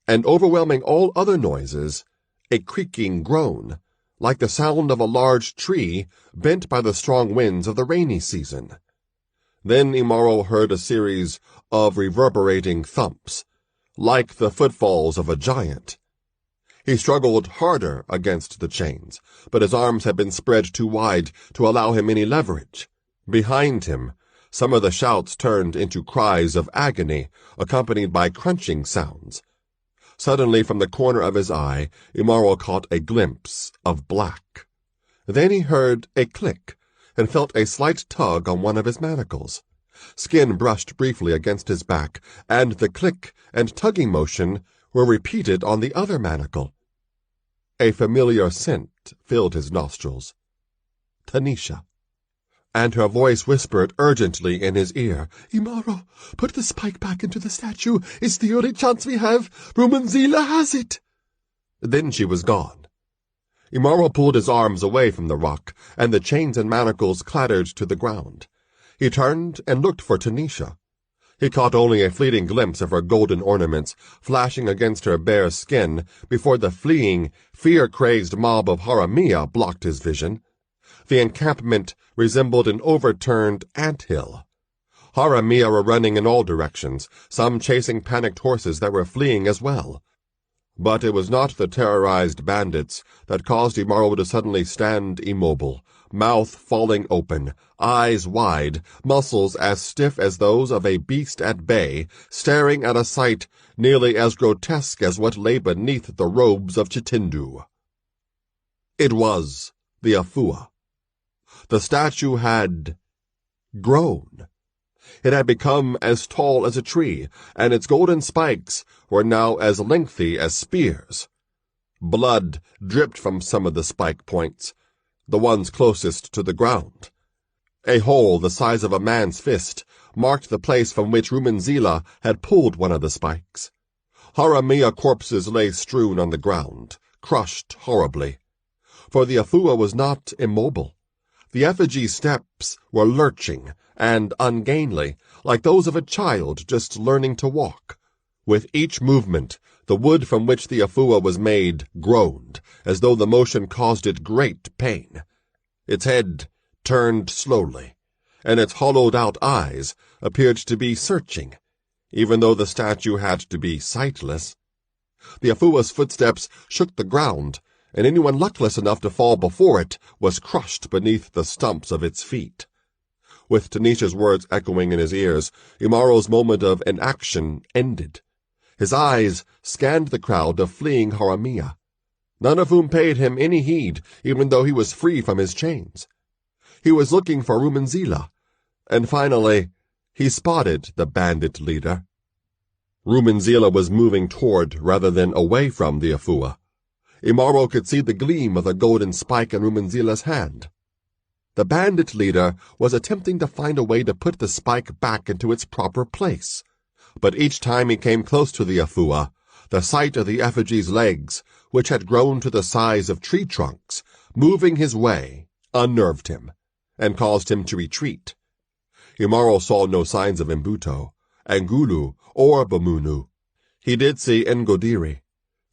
and overwhelming all other noises, a creaking groan, like the sound of a large tree bent by the strong winds of the rainy season. Then Imaro heard a series of reverberating thumps, like the footfalls of a giant. He struggled harder against the chains, but his arms had been spread too wide to allow him any leverage. Behind him, some of the shouts turned into cries of agony, accompanied by crunching sounds. Suddenly, from the corner of his eye, Imaro caught a glimpse of black. Then he heard a click, and felt a slight tug on one of his manacles. Skin brushed briefly against his back, and the click and tugging motion were repeated on the other manacle. A familiar scent filled his nostrils. Tanisha. And her voice whispered urgently in his ear, "Imaro, put the spike back into the statue. It's the only chance we have. Rumenzila has it." Then she was gone. Imaro pulled his arms away from the rock, and the chains and manacles clattered to the ground. He turned and looked for Tanisha. He caught only a fleeting glimpse of her golden ornaments flashing against her bare skin before the fleeing, fear-crazed mob of Haramia blocked his vision. The encampment resembled an overturned ant-hill. Haramia were running in all directions, some chasing panicked horses that were fleeing as well. But it was not the terrorized bandits that caused Imaro to suddenly stand immobile, mouth falling open, eyes wide, muscles as stiff as those of a beast at bay, staring at a sight nearly as grotesque as what lay beneath the robes of Chitindu. It was the afua. The statue had grown. It had become as tall as a tree, and its golden spikes were now as lengthy as spears. Blood dripped from some of the spike points, the ones closest to the ground. A hole the size of a man's fist marked the place from which Rumenzila had pulled one of the spikes. Haramia corpses lay strewn on the ground, crushed horribly. For the afua was not immobile. The effigy steps were lurching and ungainly, like those of a child just learning to walk. With each movement, the wood from which the afua was made groaned, as though the motion caused it great pain. Its head turned slowly, and its hollowed-out eyes appeared to be searching, even though the statue had to be sightless. The afua's footsteps shook the ground, and anyone luckless enough to fall before it was crushed beneath the stumps of its feet. With Tanisha's words echoing in his ears, Imaro's moment of inaction ended. His eyes scanned the crowd of fleeing Haramia, none of whom paid him any heed, even though he was free from his chains. He was looking for Rumenzila, and finally he spotted the bandit leader. Rumenzila was moving toward rather than away from the afua. Imaro could see the gleam of the golden spike in Rumenzila's hand. The bandit leader was attempting to find a way to put the spike back into its proper place. But each time he came close to the afua, the sight of the effigy's legs, which had grown to the size of tree trunks, moving his way, unnerved him, and caused him to retreat. Imaro saw no signs of Mbuto, Angulu, or Bomunu. He did see Ngodiri,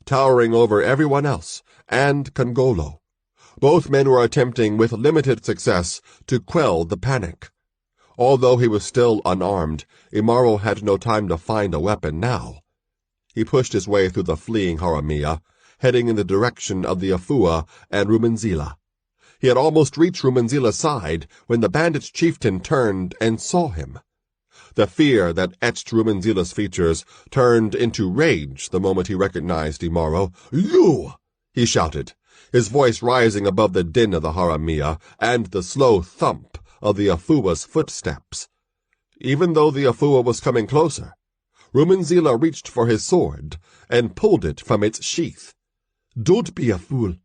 towering over everyone else, and Kongolo. Both men were attempting with limited success to quell the panic. Although he was still unarmed, Imaro had no time to find a weapon now. He pushed his way through the fleeing haramia, heading in the direction of the Afua and Rumanzila. He had almost reached Rumanzila's side when the bandit chieftain turned and saw him. The fear that etched Rumanzila's features turned into rage the moment he recognized Imaro. "You!" he shouted, his voice rising above the din of the haramia and the slow thump of the Afua's footsteps. Even though the Afua was coming closer, Rumanzila reached for his sword and pulled it from its sheath. "Don't be a fool,"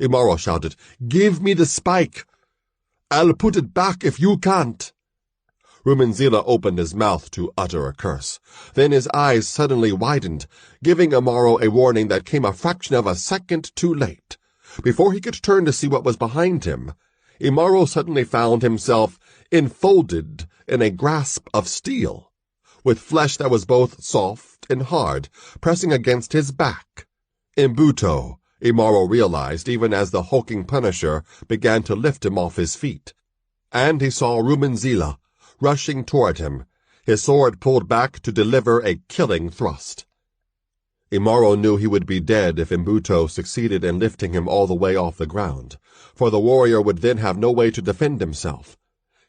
Imaro shouted. "Give me the spike. I'll put it back if you can't." Rumanzila opened his mouth to utter a curse. Then his eyes suddenly widened, giving Imaro a warning that came a fraction of a second too late. Before he could turn to see what was behind him, Imaro suddenly found himself enfolded in a grasp of steel, with flesh that was both soft and hard, pressing against his back. Imbuto, Imaro realized even as the hulking Punisher began to lift him off his feet. And he saw Rumanzila rushing toward him, his sword pulled back to deliver a killing thrust. Imaro knew he would be dead if Imbuto succeeded in lifting him all the way off the ground, for the warrior would then have no way to defend himself.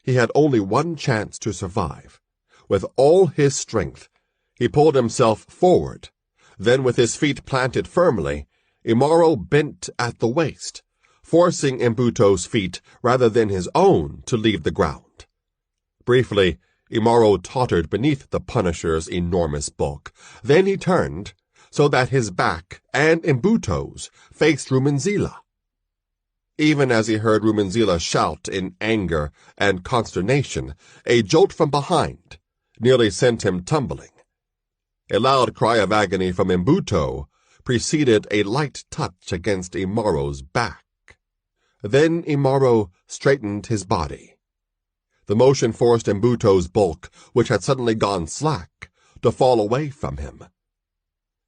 He had only one chance to survive. With all his strength, he pulled himself forward. Then, with his feet planted firmly, Imaro bent at the waist, forcing Imbuto's feet rather than his own to leave the ground. Briefly, Imaro tottered beneath the Punisher's enormous bulk. Then he turned, so that his back and Imbuto's faced Rumanzila. Even as he heard Rumanzila shout in anger and consternation, a jolt from behind nearly sent him tumbling. A loud cry of agony from Imbuto preceded a light touch against Imaro's back. Then Imaro straightened his body. The motion forced Imbuto's bulk, which had suddenly gone slack, to fall away from him.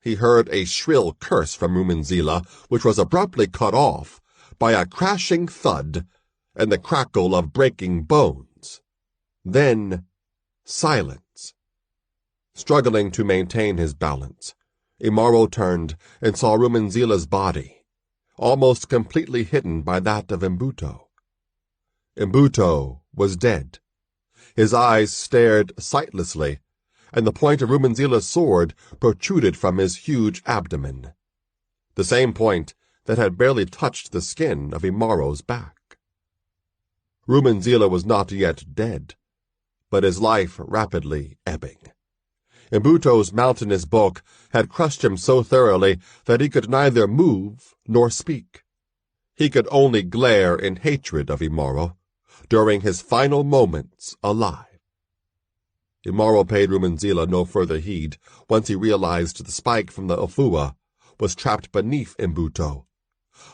He heard a shrill curse from Rumanzila, which was abruptly cut off by a crashing thud and the crackle of breaking bones. Then, silence. Struggling to maintain his balance, Imaro turned and saw Rumanzila's body, almost completely hidden by that of Imbuto. Imbuto was dead. His eyes stared sightlessly, and the point of Rumanzila's sword protruded from his huge abdomen, the same point that had barely touched the skin of Imaro's back. Rumanzila was not yet dead, but his life rapidly ebbing. Imbuto's mountainous bulk had crushed him so thoroughly that he could neither move nor speak. He could only glare in hatred of Imaro during his final moments alive. Imaro paid Rumanzila no further heed once he realized the spike from the Afua was trapped beneath Imbuto.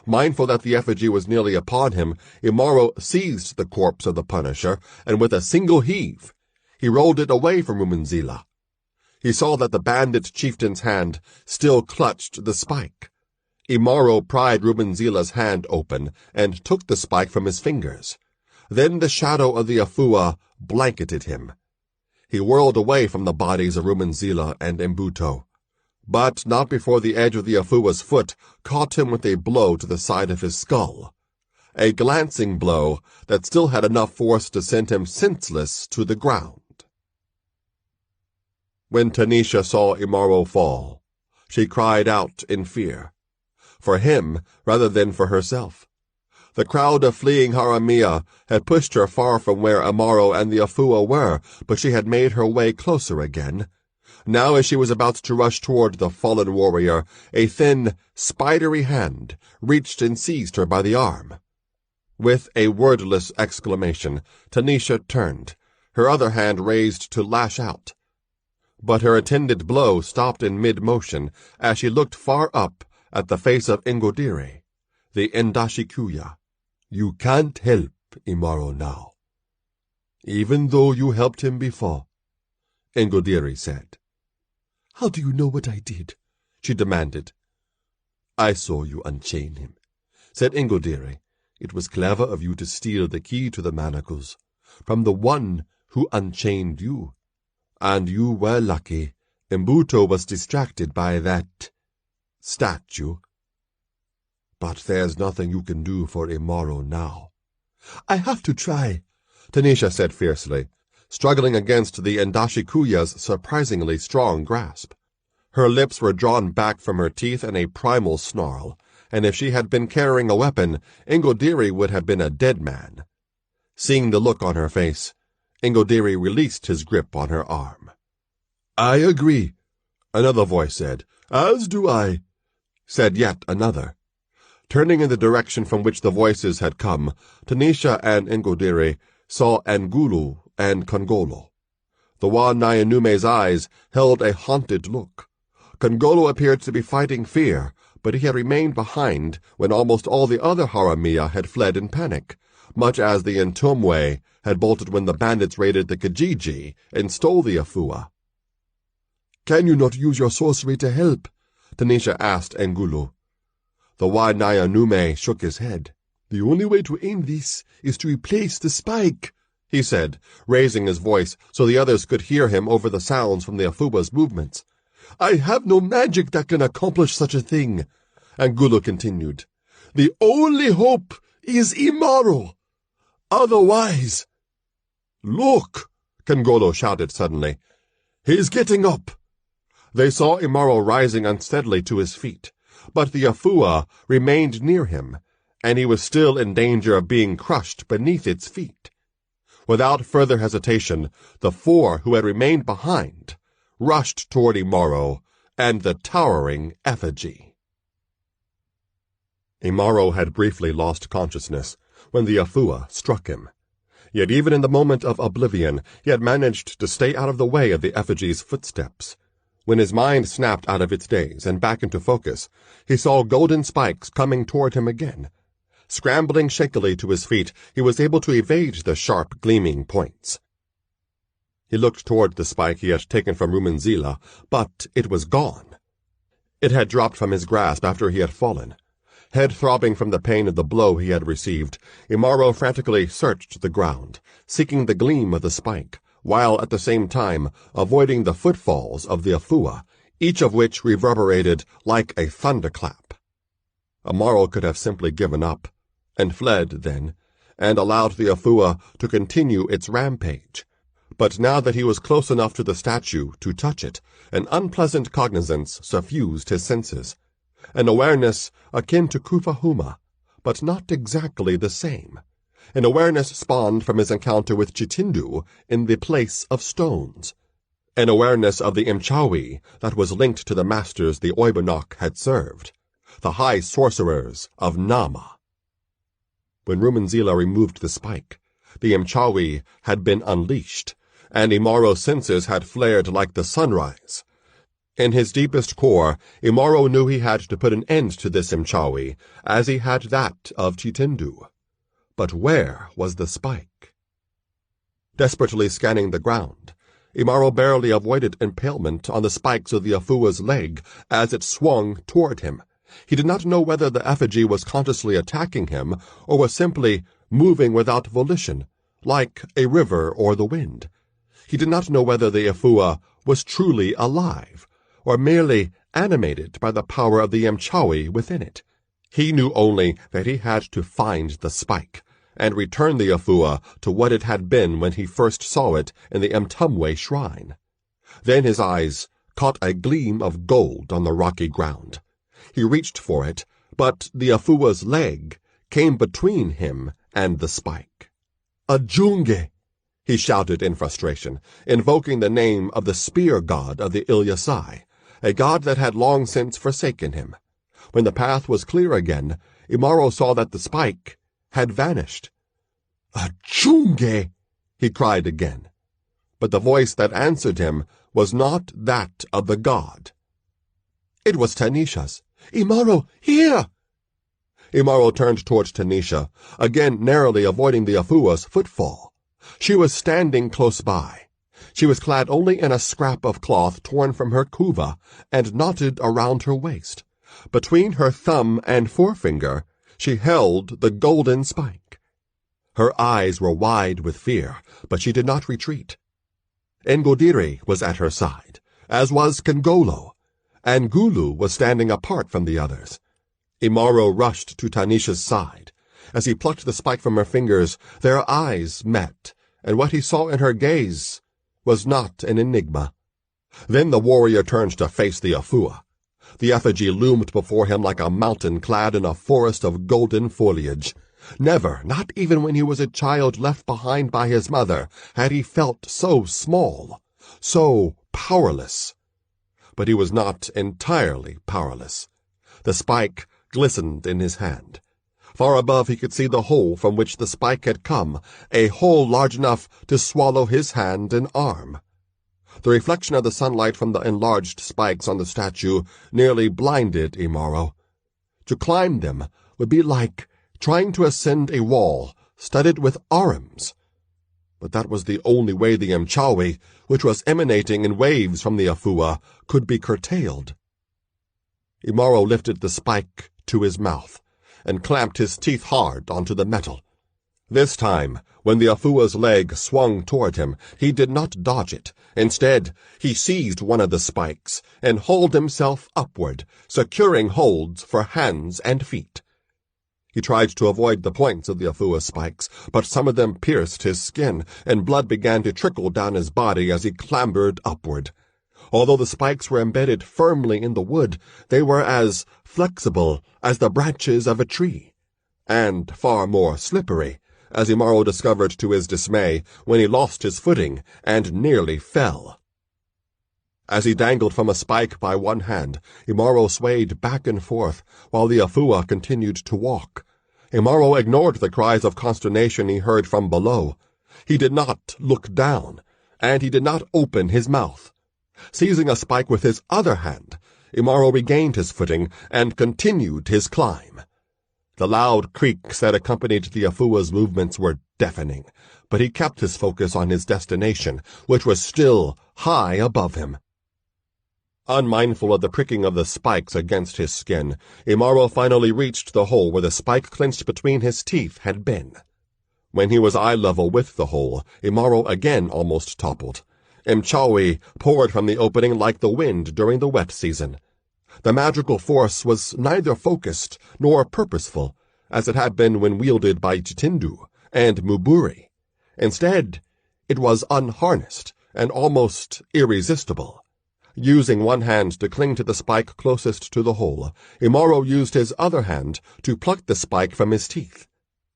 Mindful that the effigy was nearly upon him, Imaro seized the corpse of the Punisher, and with a single heave, he rolled it away from Rumanzila. He saw that the bandit chieftain's hand still clutched the spike. Imaro pried Rumanzila's hand open and took the spike from his fingers. Then the shadow of the Afua blanketed him. He whirled away from the bodies of Rumanzila and Imbuto, but not before the edge of the Afua's foot caught him with a blow to the side of his skull, a glancing blow that still had enough force to send him senseless to the ground. When Tanisha saw Imaro fall, she cried out in fear, for him rather than for herself. The crowd of fleeing haramia had pushed her far from where Imaro and the Afua were, but she had made her way closer again. Now, as she was about to rush toward the fallen warrior, a thin, spidery hand reached and seized her by the arm. With a wordless exclamation, Tanisha turned, her other hand raised to lash out. But her intended blow stopped in mid-motion as she looked far up at the face of Ngodiri, the Ndashikuya. "You can't help Imaro now, even though you helped him before," Ngodiri said. "How do you know what I did?" she demanded. "I saw you unchain him," said Ngodiri. "It was clever of you to steal the key to the manacles from the one who unchained you. And you were lucky. Mbuto was distracted by that statue. But there's nothing you can do for Imaro now. I have to try, Tanisha said fiercely, struggling against the Ndashikuya's surprisingly strong grasp. Her lips were drawn back from her teeth in a primal snarl, and if she had been carrying a weapon, Ingodiri would have been a dead man. Seeing the look on her face, Ingodiri released his grip on her arm. I agree, another voice said. As do I, said yet another. Turning in the direction from which the voices had come, Tanisha and Ingodiri saw Angulu and Kongolo. The Wa Nyanume's eyes held a haunted look. Kongolo appeared to be fighting fear, but he had remained behind when almost all the other Haramia had fled in panic, much as the Ntumwe had bolted when the bandits raided the Kijiji and stole the Afua. Can you not use your sorcery to help? Tanisha asked Angulu. The Wa Nyanume shook his head. The only way to end this is to replace the spike, he said, raising his voice so the others could hear him over the sounds from the Afua's movements. I have no magic that can accomplish such a thing, Angulu continued. The only hope is Imaro. Otherwise... Look, Kongolo shouted suddenly. He's getting up. They saw Imaro rising unsteadily to his feet, but the Afua remained near him, and he was still in danger of being crushed beneath its feet. Without further hesitation, the four who had remained behind rushed toward Imaro and the towering effigy. Imaro had briefly lost consciousness when the Afua struck him. Yet even in the moment of oblivion, he had managed to stay out of the way of the effigy's footsteps. When his mind snapped out of its daze and back into focus, he saw golden spikes coming toward him again. Scrambling shakily to his feet, he was able to evade the sharp, gleaming points. He looked toward the spike he had taken from Rumanzila, but it was gone. It had dropped from his grasp after he had fallen. Head throbbing from the pain of the blow he had received, Imaro frantically searched the ground, seeking the gleam of the spike, while at the same time avoiding the footfalls of the Afua, each of which reverberated like a thunderclap. Imaro could have simply given up, and fled then, and allowed the Afua to continue its rampage. But now that he was close enough to the statue to touch it, an unpleasant cognizance suffused his senses. An awareness akin to Kufahuma, but not exactly the same. An awareness spawned from his encounter with Chitindu in the Place of Stones. An awareness of the Imchawi that was linked to the masters the Oibunok had served, the high sorcerers of Nama. When Rumanzila removed the spike, the Imchawi had been unleashed, and Imaro's senses had flared like the sunrise. In his deepest core, Imaro knew he had to put an end to this Imchawi, as he had that of Chitindu. But where was the spike? Desperately scanning the ground, Imaro barely avoided impalement on the spikes of the Afua's leg as it swung toward him. He did not know whether the effigy was consciously attacking him or was simply moving without volition, like a river or the wind. He did not know whether the Afua was truly alive, or merely animated by the power of the Imchawi within it. He knew only that he had to find the spike, and return the Afua to what it had been when he first saw it in the Mtumwe shrine. Then his eyes caught a gleam of gold on the rocky ground. He reached for it, but the Afua's leg came between him and the spike. Ajunge! He shouted in frustration, invoking the name of the spear god of the Ilyasai, a god that had long since forsaken him. When the path was clear again, Imaro saw that the spike had vanished. Ajunge! He cried again. But the voice that answered him was not that of the god. It was Tanisha's. Imaro, here! Imaro turned toward Tanisha, again narrowly avoiding the Afua's footfall. She was standing close by. She was clad only in a scrap of cloth torn from her kuva and knotted around her waist. Between her thumb and forefinger she held the golden spike. Her eyes were wide with fear, but she did not retreat. Ngodiri was at her side, as was Kangolo, and Gulu was standing apart from the others. Imaro rushed to Tanisha's side. As he plucked the spike from her fingers, their eyes met, and what he saw in her gaze was not an enigma. Then the warrior turned to face the Afua. The effigy loomed before him like a mountain clad in a forest of golden foliage. Never, not even when he was a child left behind by his mother, had he felt so small, so powerless. But he was not entirely powerless. The spike glistened in his hand. Far above he could see the hole from which the spike had come, a hole large enough to swallow his hand and arm. The reflection of the sunlight from the enlarged spikes on the statue nearly blinded Imaro. To climb them would be like trying to ascend a wall studded with arms. But that was the only way the Mchawi, which was emanating in waves from the Afua, could be curtailed. Imaro lifted the spike to his mouth and clamped his teeth hard onto the metal. This time, when the Afua's leg swung toward him, he did not dodge it. Instead, he seized one of the spikes and hauled himself upward, securing holds for hands and feet. He tried to avoid the points of the Afua's spikes, but some of them pierced his skin, and blood began to trickle down his body as he clambered upward. Although the spikes were embedded firmly in the wood, they were as flexible as the branches of a tree, and far more slippery, as Imaro discovered to his dismay when he lost his footing and nearly fell. As he dangled from a spike by one hand, Imaro swayed back and forth while the Afua continued to walk. Imaro ignored the cries of consternation he heard from below. He did not look down, and he did not open his mouth. Seizing a spike with his other hand, Imaro regained his footing and continued his climb. The loud creaks that accompanied the Afua's movements were deafening, but he kept his focus on his destination, which was still high above him. Unmindful of the pricking of the spikes against his skin, Imaro finally reached the hole where the spike clenched between his teeth had been. When he was eye level with the hole, Imaro again almost toppled. Mchawi poured from the opening like the wind during the wet season. The magical force was neither focused nor purposeful, as it had been when wielded by Chitindu and Muburi. Instead, it was unharnessed and almost irresistible. Using one hand to cling to the spike closest to the hole, Imaro used his other hand to pluck the spike from his teeth.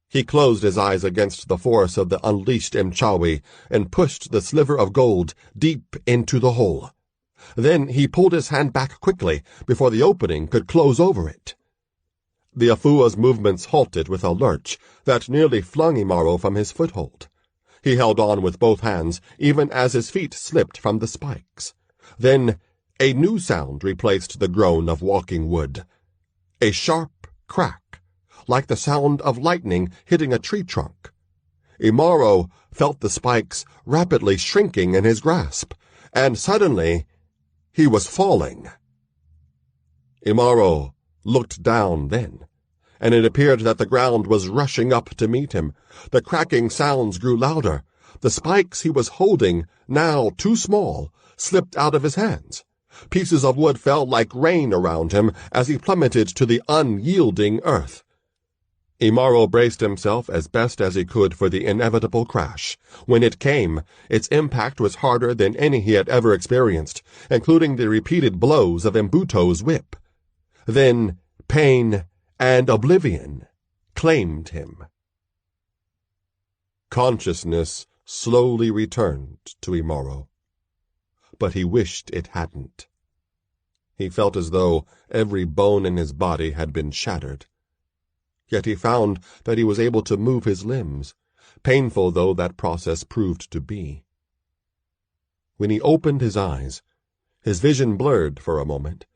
He closed his eyes against the force of the unleashed Mchawi and pushed the sliver of gold deep into the hole. Then he pulled his hand back quickly before the opening could close over it. The Afua's movements halted with a lurch that nearly flung Imaro from his foothold. He held on with both hands even as his feet slipped from the spikes. Then a new sound replaced the groan of walking wood. A sharp crack, like the sound of lightning hitting a tree trunk. Imaro felt the spikes rapidly shrinking in his grasp, and suddenly he was falling. Imaro looked down then, and it appeared that the ground was rushing up to meet him. The cracking sounds grew louder. The spikes he was holding, now too small, slipped out of his hands. Pieces of wood fell like rain around him as he plummeted to the unyielding earth. Imaro braced himself as best as he could for the inevitable crash. When it came, its impact was harder than any he had ever experienced, including the repeated blows of Mbuto's whip. Then pain and oblivion claimed him. Consciousness slowly returned to Imaro, but he wished it hadn't. He felt as though every bone in his body had been shattered. Yet he found that he was able to move his limbs, painful though that process proved to be. When he opened his eyes, his vision blurred for a moment,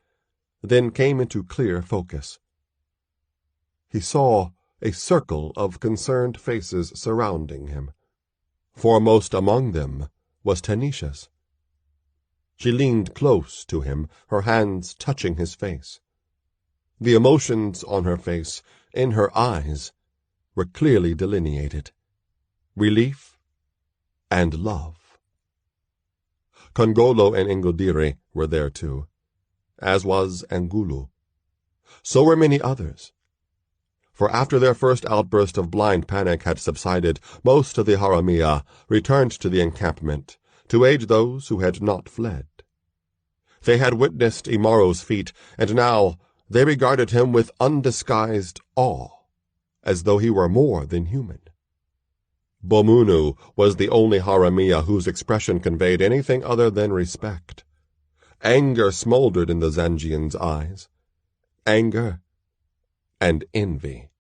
then came into clear focus. He saw a circle of concerned faces surrounding him. Foremost among them was Tanisha's. She leaned close to him, her hands touching his face. The emotions on her face, in her eyes, were clearly delineated. relief, and love. Kongolo and Ingodiri were there too, as was Angulu. So were many others. For after their first outburst of blind panic had subsided, most of the Haramia returned to the encampment to aid those who had not fled. They had witnessed Imaro's feat, and now they regarded him with undisguised awe, as though he were more than human. Bomunu was the only Haramia whose expression conveyed anything other than respect. Anger smoldered in the Zangian's eyes. Anger and envy.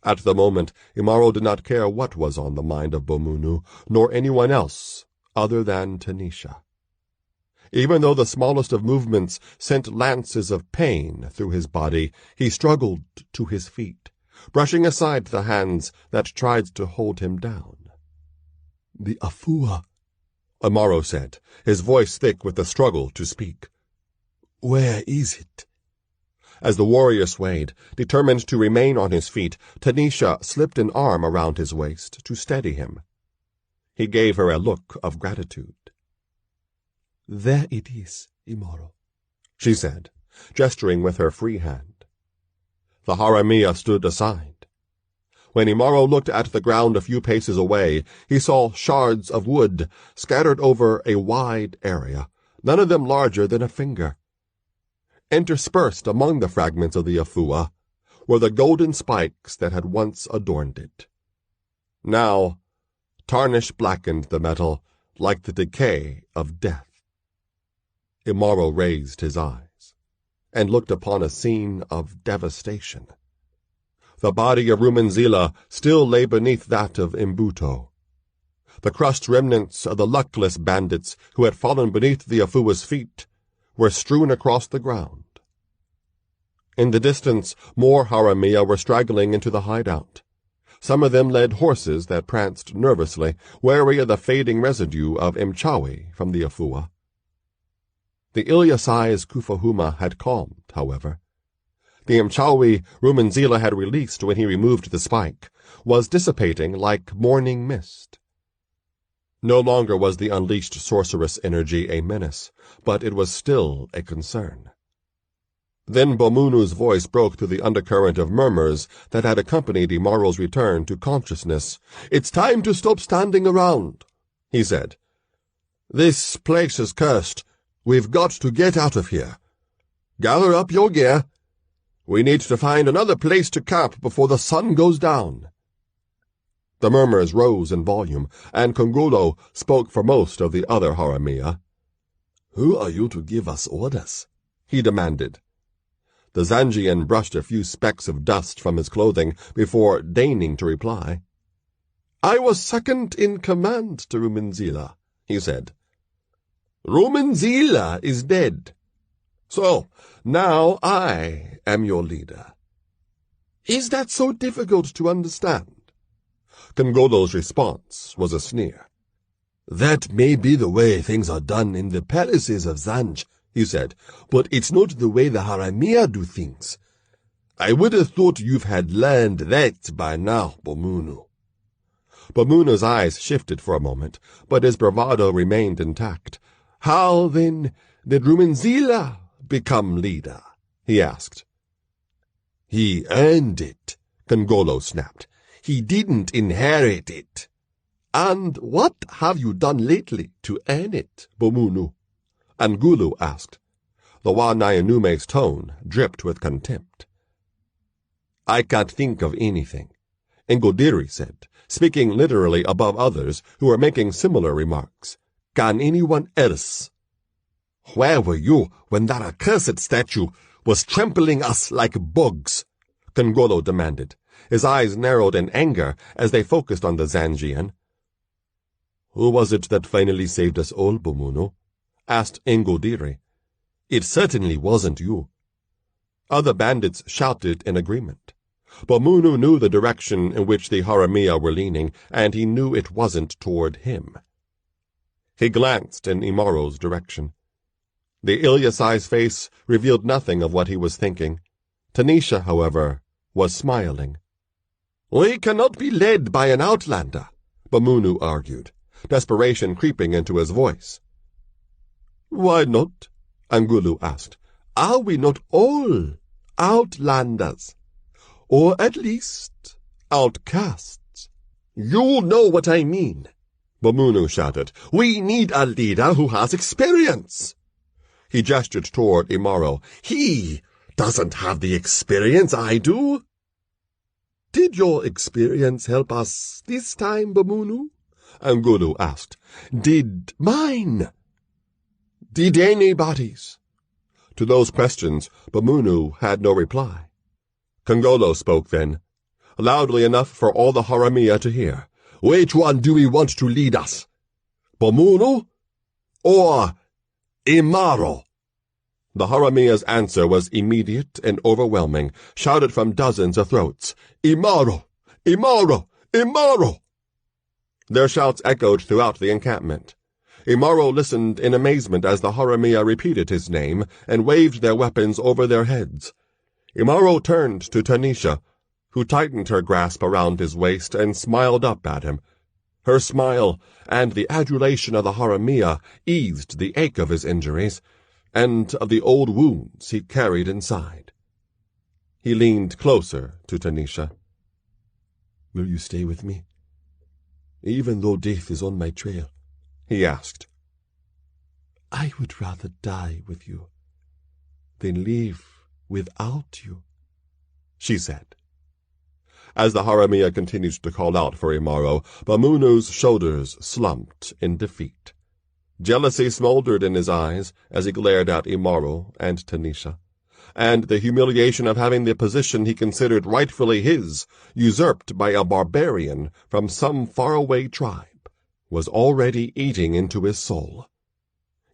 At the moment, Imaro did not care what was on the mind of Bomunu, nor anyone else other than Tanisha. Even though the smallest of movements sent lances of pain through his body, he struggled to his feet, brushing aside the hands that tried to hold him down. "The Afua," Imaro said, his voice thick with the struggle to speak. "Where is it?" As the warrior swayed, determined to remain on his feet, Tanisha slipped an arm around his waist to steady him. He gave her a look of gratitude. "There it is, Imaro," she said, gesturing with her free hand. The Haramia stood aside. When Imaro looked at the ground a few paces away, he saw shards of wood scattered over a wide area, none of them larger than a finger. Interspersed among the fragments of the Afua were the golden spikes that had once adorned it. Now, tarnish blackened the metal like the decay of death. Imaro raised his eyes and looked upon a scene of devastation. The body of Rumanzila still lay beneath that of Imbuto. The crushed remnants of the luckless bandits who had fallen beneath the Afua's feet were strewn across the ground. In the distance, more Haramia were straggling into the hideout. Some of them led horses that pranced nervously, wary of the fading residue of Mchawi from the Afua. The Ilyasai's Kufahuma had calmed, however. The Mchawi Rumanzila had released when he removed the spike was dissipating like morning mist. No longer was the unleashed sorceress energy a menace, but it was still a concern. Then Bomunu's voice broke through the undercurrent of murmurs that had accompanied Imaro's return to consciousness. "It's time to stop standing around," he said. "This place is cursed. We've got to get out of here. Gather up your gear. We need to find another place to camp before the sun goes down." The murmurs rose in volume, and Kongolo spoke for most of the other Haramia. "Who are you to give us orders?" he demanded. The Zangian brushed a few specks of dust from his clothing before deigning to reply. "I was second in command to Rumanzila," he said. "Rumanzila is dead. So, now I am your leader. Is that so difficult to understand?" Kongolo's response was a sneer. "That may be the way things are done in the palaces of Zanj," he said, "but it's not the way the Haramia do things. I would have thought you've had learned that by now, Bomunu." Bomunu's eyes shifted for a moment, but his bravado remained intact. "How, then, did Rumanzila become leader?" he asked. "He earned it," Kongolo snapped. "He didn't inherit it." "And what have you done lately to earn it, Bomunu?" Angulu asked. The Wa-Nyanume's tone dripped with contempt. "I can't think of anything," Ingodiri said, speaking literally above others who were making similar remarks. "Can anyone else?" "Where were you when that accursed statue was trampling us like bugs?" Kongolo demanded. His eyes narrowed in anger as they focused on the Zangian. "Who was it that finally saved us all, Bomunu?" asked Ingodiri. "It certainly wasn't you." Other bandits shouted in agreement. Bomunu knew the direction in which the Haramia were leaning, and he knew it wasn't toward him. He glanced in Imaro's direction. The Ilyasai's face revealed nothing of what he was thinking. Tanisha, however, was smiling. We cannot be led by an outlander, Bamunu argued, desperation creeping into his voice. Why not? Angulu asked. Are we not all outlanders? Or at least outcasts? You know what I mean, Bamunu shouted. We need a leader who has experience. He gestured toward Imaro. He doesn't have the experience I do. Did your experience help us this time, Bamunu? Angulu asked. Did mine? Did anybody's? To those questions, Bamunu had no reply. Kongolo spoke then, loudly enough for all the Haramia to hear. Which one do we want to lead us? Bamunu or Imaro? The Haramia's answer was immediate and overwhelming, shouted from dozens of throats. Imaro! Imaro! Imaro! Their shouts echoed throughout the encampment. Imaro listened in amazement as the Haramia repeated his name and waved their weapons over their heads. Imaro turned to Tanisha, who tightened her grasp around his waist and smiled up at him. Her smile and the adulation of the Haramia eased the ache of his injuries and of the old wounds he carried inside. He leaned closer to Tanisha. Will you stay with me? Even though death is on my trail, he asked. I would rather die with you than live without you, she said. As the Haramia continued to call out for Imaro, Bamunu's shoulders slumped in defeat. Jealousy smoldered in his eyes as he glared at Imaro and Tanisha, and the humiliation of having the position he considered rightfully his usurped by a barbarian from some faraway tribe was already eating into his soul.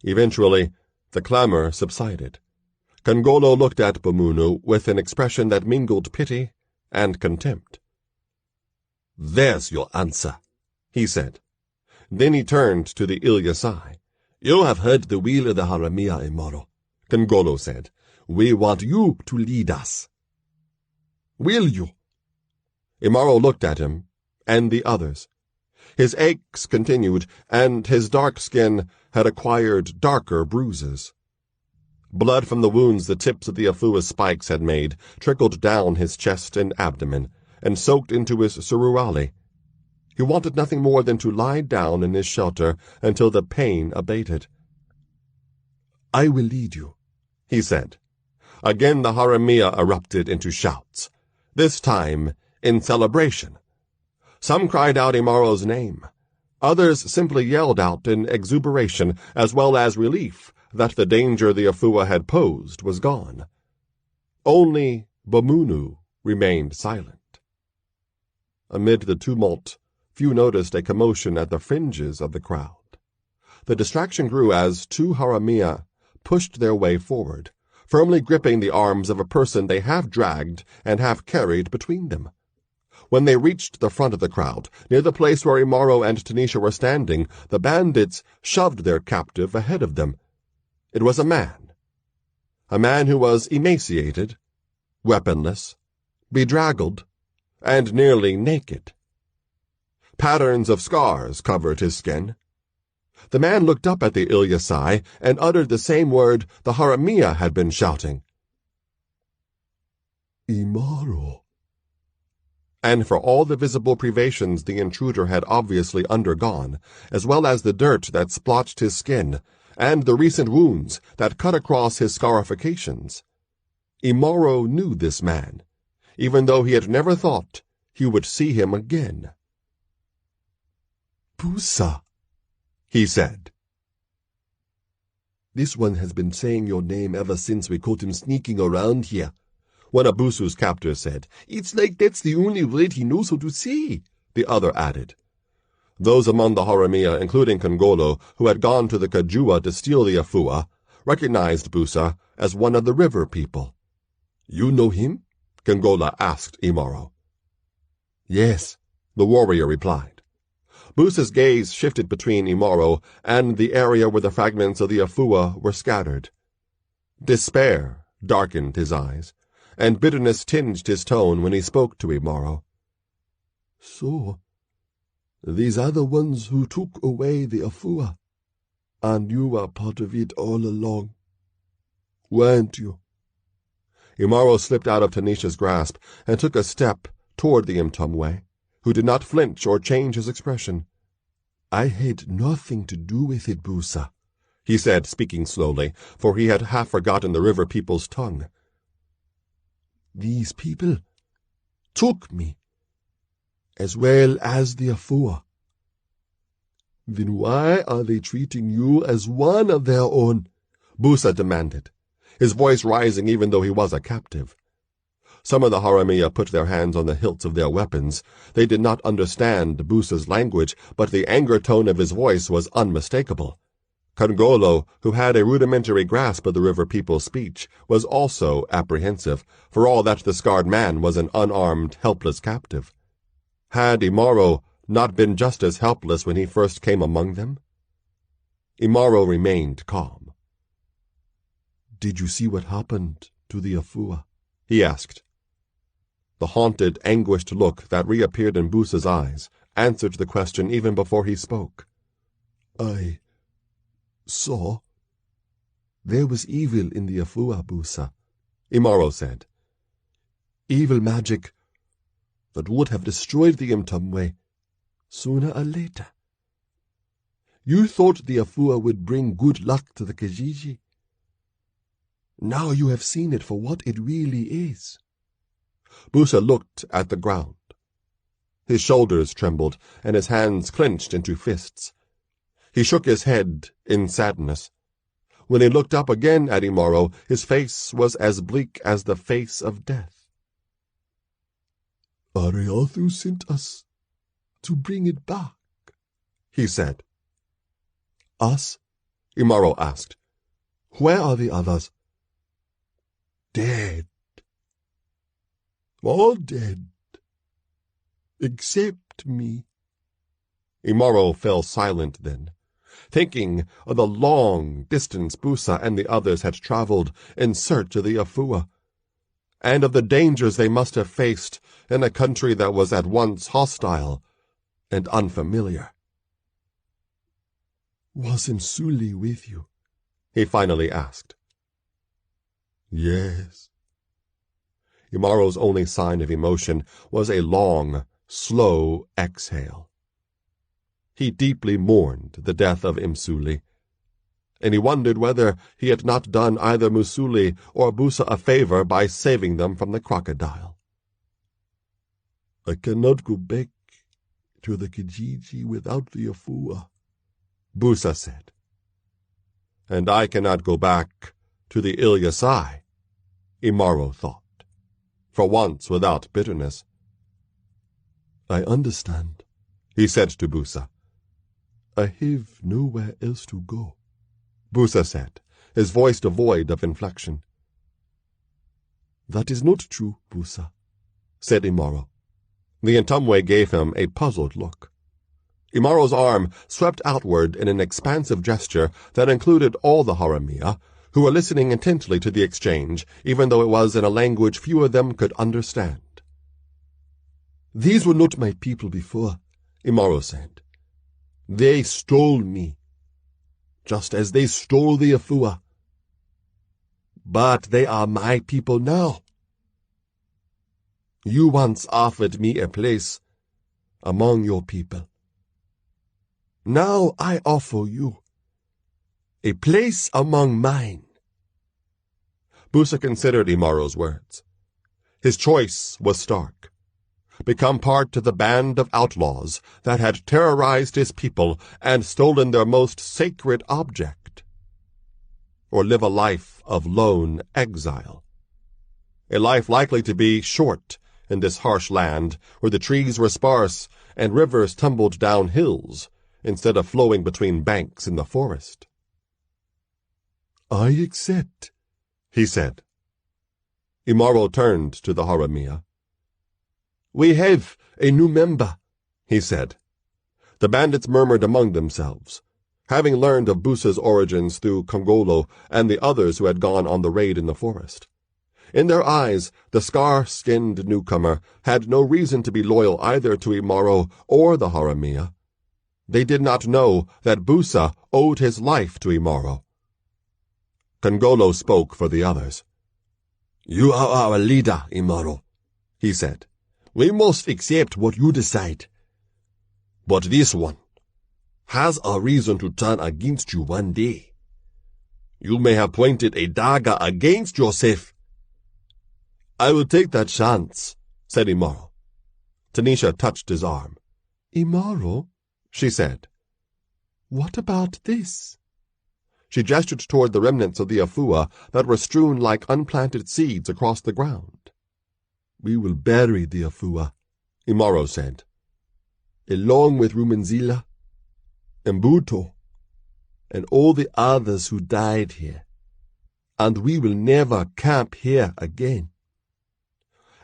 Eventually, the clamor subsided. Kongolo looked at Bamunu with an expression that mingled pity and contempt. There's your answer, he said. Then he turned to the Ilyasai. You have heard the will of the Haramia, Imaro, Kongolo said. We want you to lead us. Will you? Imaro looked at him, and the others. His aches continued, and his dark skin had acquired darker bruises. Blood from the wounds the tips of the Afua's spikes had made trickled down his chest and abdomen, and soaked into his sururali. He wanted nothing more than to lie down in his shelter until the pain abated. I will lead you, he said. Again the Haramia erupted into shouts, this time in celebration. Some cried out Imaro's name. Others simply yelled out in exuberation as well as relief that the danger the Afua had posed was gone. Only Bamunu remained silent. Amid the tumult, few noticed a commotion at the fringes of the crowd. The distraction grew as two Haramia pushed their way forward, firmly gripping the arms of a person they half dragged and half carried between them. When they reached the front of the crowd, near the place where Imaro and Tanisha were standing, the bandits shoved their captive ahead of them. It was a man who was emaciated, weaponless, bedraggled, and nearly naked. Patterns of scars covered his skin. The man looked up at the Ilyasai and uttered the same word the Haramia had been shouting. Imaro. And for all the visible privations the intruder had obviously undergone, as well as the dirt that splotched his skin, and the recent wounds that cut across his scarifications, Imaro knew this man, even though he had never thought he would see him again. Busa, he said. This one has been saying your name ever since we caught him sneaking around here, one of Busu's captors said. It's like that's the only word he knows how to say, the other added. Those among the Haramia, including Kongolo, who had gone to the Kajua to steal the Afua, recognized Busa as one of the river people. You know him? Kongola asked Imaro. Yes, the warrior replied. Busa's gaze shifted between Imaro and the area where the fragments of the Afua were scattered. Despair darkened his eyes, and bitterness tinged his tone when he spoke to Imaro. So, these are the ones who took away the Afua, and you were part of it all along, weren't you? Imaro slipped out of Tanisha's grasp and took a step toward the Mtumwe, who did not flinch or change his expression. I had nothing to do with it, Busa, he said, speaking slowly, for he had half forgotten the river people's tongue. These people took me, as well as the Afua. Then why are they treating you as one of their own? Busa demanded, his voice rising even though he was a captive. Some of the Haramia put their hands on the hilts of their weapons. They did not understand Busa's language, but the anger tone of his voice was unmistakable. Kangolo, who had a rudimentary grasp of the river people's speech, was also apprehensive, for all that the scarred man was an unarmed, helpless captive. Had Imaro not been just as helpless when he first came among them? Imaro remained calm. Did you see what happened to the Afua? He asked. The haunted, anguished look that reappeared in Busa's eyes answered the question even before he spoke. I saw. There was evil in the Afua, Busa, Imaro said. Evil magic that would have destroyed the Mtumwe sooner or later. You thought the Afua would bring good luck to the Kijiji. Now you have seen it for what it really is. Busa looked at the ground. His shoulders trembled, and his hands clenched into fists. He shook his head in sadness. When he looked up again at Imaro, his face was as bleak as the face of death. Ariathu sent us to bring it back, he said. Us? Imaro asked. Where are the others? Dead. All dead. Except me. Imaro fell silent then, thinking of the long distance Busa and the others had traveled in search of the Afua, and of the dangers they must have faced in a country that was at once hostile and unfamiliar. Was Msuli with you? He finally asked. Yes. Imaro's only sign of emotion was a long, slow exhale. He deeply mourned the death of Msuli, and he wondered whether he had not done either Musuli or Busa a favor by saving them from the crocodile. I cannot go back to the Kijiji without the Afua, Busa said. And I cannot go back to the Ilyasai, Imaro thought, for once without bitterness. I understand, he said to Busa. I have nowhere else to go, Busa said, his voice devoid of inflection. That is not true, Busa, said Imaro. The Ntumwe gave him a puzzled look. Imaro's arm swept outward in an expansive gesture that included all the Haramia, who were listening intently to the exchange, even though it was in a language few of them could understand. These were not my people before, Imaro said. They stole me, just as they stole the Afua. But they are my people now. You once offered me a place among your people. Now I offer you a place among mine. Busa considered Imaro's words. His choice was stark. Become part of the band of outlaws that had terrorized his people and stolen their most sacred object, or live a life of lone exile, a life likely to be short in this harsh land where the trees were sparse and rivers tumbled down hills instead of flowing between banks in the forest. I accept, he said. Imaro turned to the Haramia. We have a new member, he said. The bandits murmured among themselves, having learned of Busa's origins through Kongolo and the others who had gone on the raid in the forest. In their eyes, the scar-skinned newcomer had no reason to be loyal either to Imaro or the Haramia. They did not know that Busa owed his life to Imaro. Kongolo spoke for the others. "You are our leader, Imaro," he said. "We must accept what you decide. But this one has a reason to turn against you one day. You may have pointed a dagger against yourself." "I will take that chance," said Imaro. Tanisha touched his arm. "Imaro," she said, "what about this?" She gestured toward the remnants of the afua that were strewn like unplanted seeds across the ground. "We will bury the afua," Imaro said, "along with Rumenzila, and Buto, and all the others who died here, and we will never camp here again."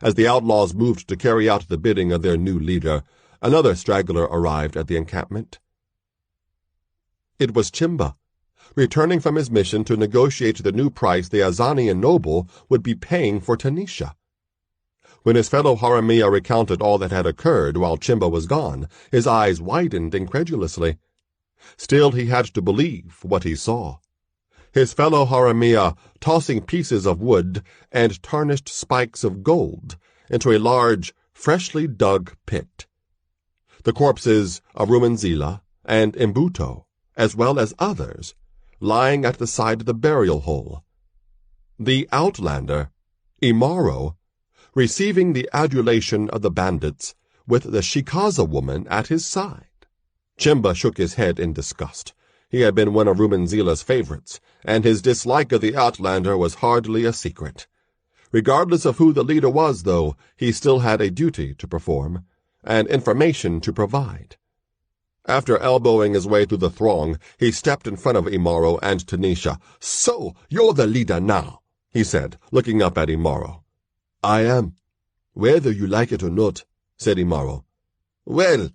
As the outlaws moved to carry out the bidding of their new leader, another straggler arrived at the encampment. It was Chimba, returning from his mission to negotiate the new price the Azanian noble would be paying for Tanisha. When his fellow Haramia recounted all that had occurred while Chimba was gone, his eyes widened incredulously. Still he had to believe what he saw. His fellow Haramia tossing pieces of wood and tarnished spikes of gold into a large, freshly dug pit. The corpses of Rumenzila and Mbuto, as well as others, lying at the side of the burial hole. The outlander, Imaro, receiving the adulation of the bandits with the Shikaza woman at his side. Chimba shook his head in disgust. He had been one of Rumenzila's favorites, and his dislike of the outlander was hardly a secret. Regardless of who the leader was, though, he still had a duty to perform, and information to provide. After elbowing his way through the throng, he stepped in front of Imaro and Tanisha. "So, you're the leader now," he said, looking up at Imaro. "I am, whether you like it or not," said Imaro. "Well,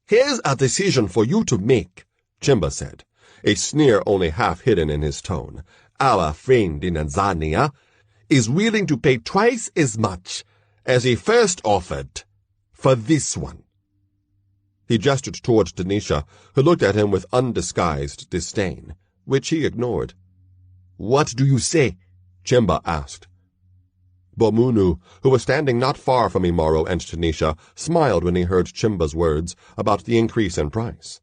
here's a decision for you to make," Chimba said, a sneer only half hidden in his tone. "Our friend in Azania is willing to pay twice as much as he first offered for this one." He gestured toward Tanisha, who looked at him with undisguised disdain, which he ignored. "What do you say?" Chimba asked. Bomunu, who was standing not far from Imaro and Tanisha, smiled when he heard Chimba's words about the increase in price.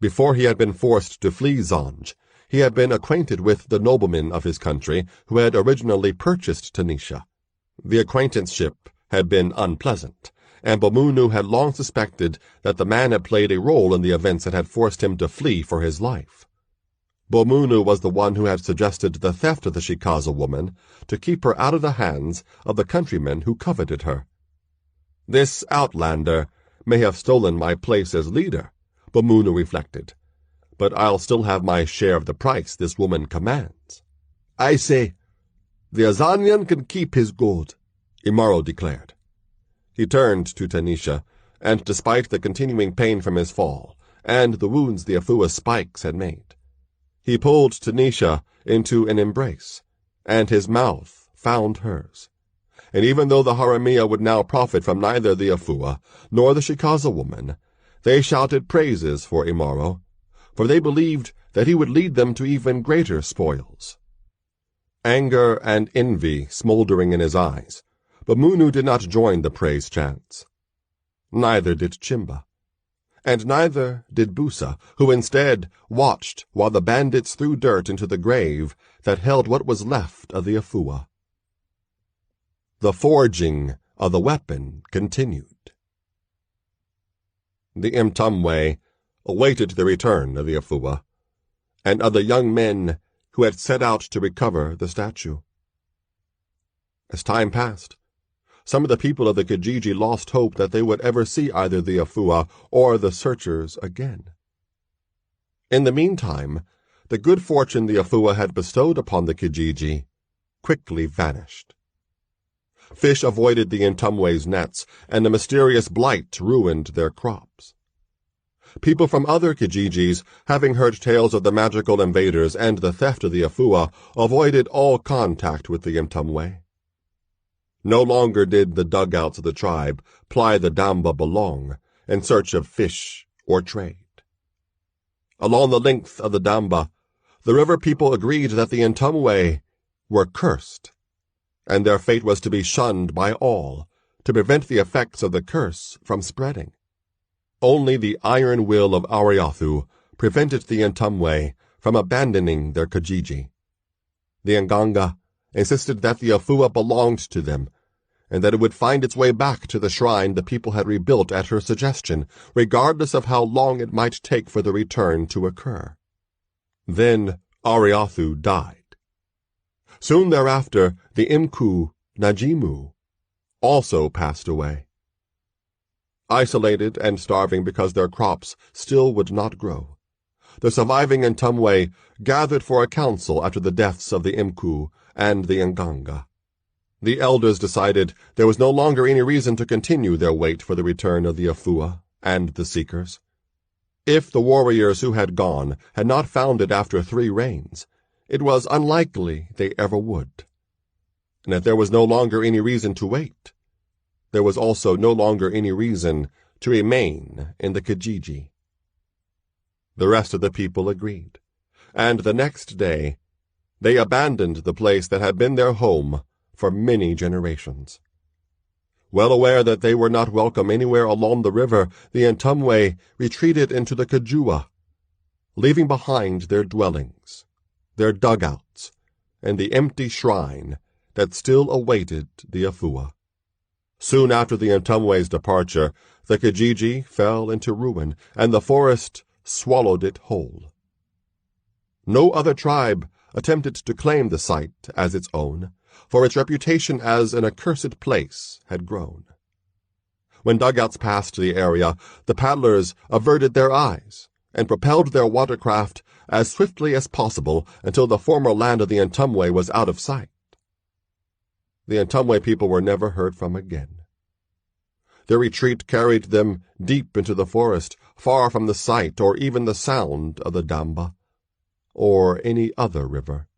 Before he had been forced to flee Zanj, he had been acquainted with the noblemen of his country who had originally purchased Tanisha. The acquaintanceship had been unpleasant, and Bomunu had long suspected that the man had played a role in the events that had forced him to flee for his life. Bomunu was the one who had suggested the theft of the Shikaza woman to keep her out of the hands of the countrymen who coveted her. "This outlander may have stolen my place as leader," Bomunu reflected, "but I'll still have my share of the price this woman commands." "I say, the Azanian can keep his gold," Imaro declared. He turned to Tanisha, and despite the continuing pain from his fall, and the wounds the Afua's spikes had made, he pulled Tanisha into an embrace, and his mouth found hers. And even though the Haramia would now profit from neither the Afua nor the Shikaza woman, they shouted praises for Imaro, for they believed that he would lead them to even greater spoils. Anger and envy smoldering in his eyes, Bomunu did not join the praise chants. Neither did Chimba. And neither did Busa, who instead watched while the bandits threw dirt into the grave that held what was left of the Afua. The forging of the weapon continued. The Mtumwe awaited the return of the Afua, and of the young men who had set out to recover the statue. As time passed, some of the people of the Kijiji lost hope that they would ever see either the Afua or the searchers again. In the meantime, the good fortune the Afua had bestowed upon the Kijiji quickly vanished. Fish avoided the Ntumwe's nets, and the mysterious blight ruined their crops. People from other Kijijis, having heard tales of the magical invaders and the theft of the Afua, avoided all contact with the Ntumwe. No longer did the dugouts of the tribe ply the damba belong in search of fish or trade. Along the length of the damba, the river people agreed that the Ntumwe were cursed, and their fate was to be shunned by all to prevent the effects of the curse from spreading. Only the iron will of Ariathu prevented the Ntumwe from abandoning their Kijiji. The Nganga insisted that the Afua belonged to them, and that it would find its way back to the shrine the people had rebuilt at her suggestion, regardless of how long it might take for the return to occur. Then Ariathu died. Soon thereafter, the Imku Najimu also passed away. Isolated and starving because their crops still would not grow, the surviving Ntumwe gathered for a council after the deaths of the Imku and the Nganga. The elders decided there was no longer any reason to continue their wait for the return of the Afua and the Seekers. If the warriors who had gone had not found it after 3 rains, it was unlikely they ever would. And if there was no longer any reason to wait, there was also no longer any reason to remain in the Kijiji. The rest of the people agreed, and the next day they abandoned the place that had been their home for many generations. Well aware that they were not welcome anywhere along the river, the Ntumwe retreated into the Kajua, leaving behind their dwellings, their dugouts, and the empty shrine that still awaited the Afua. Soon after the Ntumwe's departure, the Kijiji fell into ruin, and the forest swallowed it whole. No other tribe attempted to claim the site as its own, for its reputation as an accursed place had grown. When dugouts passed the area, the paddlers averted their eyes and propelled their watercraft as swiftly as possible until the former land of the Ntumwe was out of sight. The Ntumwe people were never heard from again. Their retreat carried them deep into the forest, far from the sight or even the sound of the Damba, or any other river.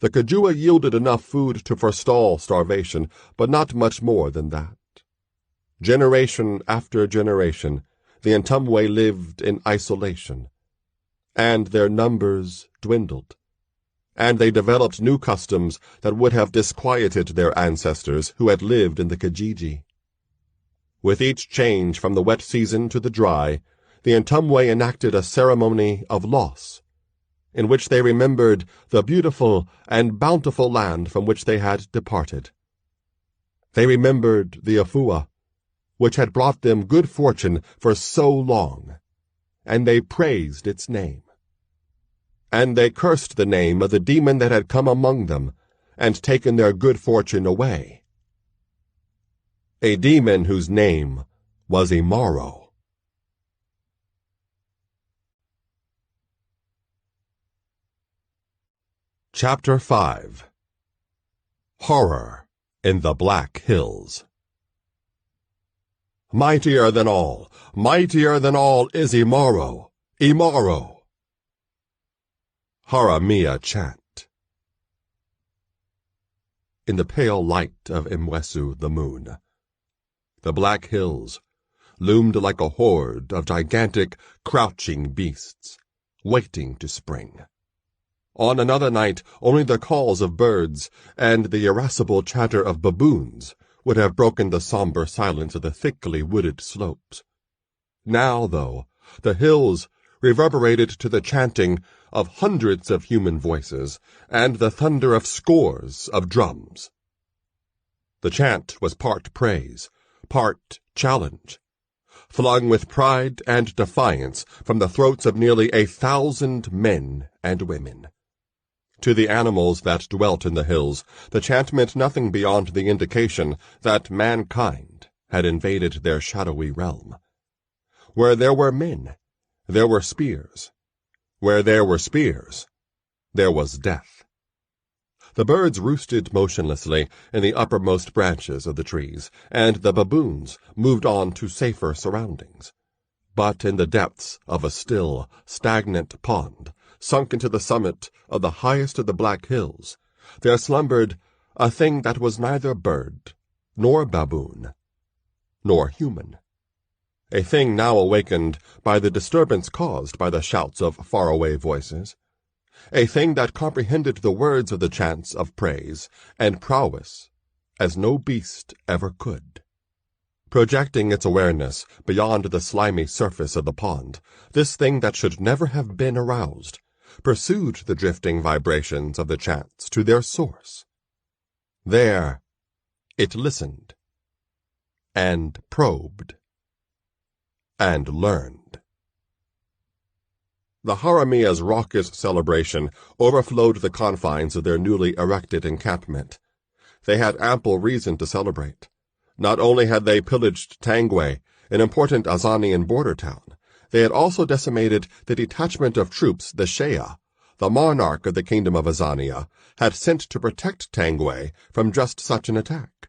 The Kajua yielded enough food to forestall starvation, but not much more than that. Generation after generation, the Ntumwe lived in isolation, and their numbers dwindled, and they developed new customs that would have disquieted their ancestors who had lived in the Kijiji. With each change from the wet season to the dry, the Ntumwe enacted a ceremony of loss, in which they remembered the beautiful and bountiful land from which they had departed. They remembered the Afua, which had brought them good fortune for so long, and they praised its name. And they cursed the name of the demon that had come among them and taken their good fortune away. A demon whose name was Imaro. Chapter 5. Horror in the Black Hills. Mightier than all is Imaro, Imaro. Haramia chant. In the pale light of Imwesu the moon, the Black Hills loomed like a horde of gigantic, crouching beasts, waiting to spring. On another night, only the calls of birds and the irascible chatter of baboons would have broken the somber silence of the thickly wooded slopes. Now, though, the hills reverberated to the chanting of hundreds of human voices and the thunder of scores of drums. The chant was part praise, part challenge, flung with pride and defiance from the throats of nearly 1,000 men and women. To the animals that dwelt in the hills, the chant meant nothing beyond the indication that mankind had invaded their shadowy realm. Where there were men, there were spears. Where there were spears, there was death. The birds roosted motionlessly in the uppermost branches of the trees, and the baboons moved on to safer surroundings. But in the depths of a still, stagnant pond, sunk into the summit of the highest of the Black Hills, there slumbered a thing that was neither bird, nor baboon, nor human. A thing now awakened by the disturbance caused by the shouts of faraway voices. A thing that comprehended the words of the chants of praise and prowess as no beast ever could. Projecting its awareness beyond the slimy surface of the pond, this thing that should never have been aroused pursued the drifting vibrations of the chants to their source. There it listened, and probed, and learned. The Haramia's raucous celebration overflowed the confines of their newly erected encampment. They had ample reason to celebrate. Not only had they pillaged Tangwe, an important Azanian border town, they had also decimated the detachment of troops the Shea, the monarch of the kingdom of Azania, had sent to protect Tangwe from just such an attack.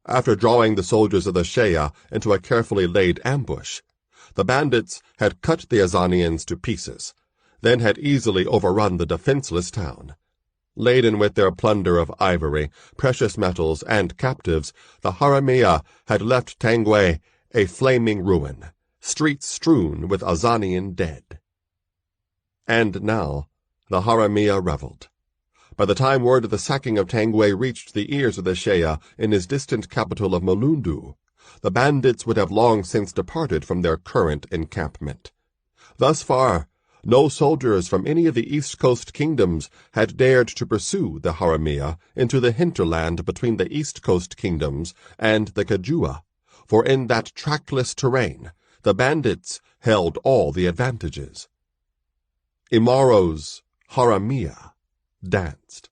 After drawing the soldiers of the Shea into a carefully laid ambush, the bandits had cut the Azanians to pieces, then had easily overrun the defenseless town. Laden with their plunder of ivory, precious metals, and captives, the Haramia had left Tangwe a flaming ruin, streets strewn with Azanian dead. And now the Haramia reveled. By the time word of the sacking of Tangwe reached the ears of the Shea in his distant capital of Mulundu, the bandits would have long since departed from their current encampment. Thus far, no soldiers from any of the East Coast kingdoms had dared to pursue the Haramia into the hinterland between the East Coast kingdoms and the Kajua, for in that trackless terrain the bandits held all the advantages. Imaro's Haramia danced.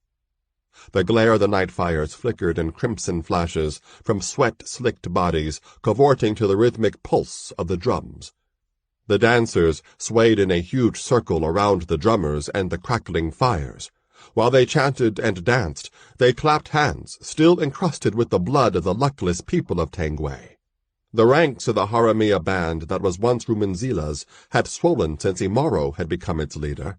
The glare of the night fires flickered in crimson flashes from sweat-slicked bodies cavorting to the rhythmic pulse of the drums. The dancers swayed in a huge circle around the drummers and the crackling fires. While they chanted and danced, they clapped hands, still encrusted with the blood of the luckless people of Tangwe. The ranks of the Haramia band that was once Rumenzila's had swollen since Imaro had become its leader.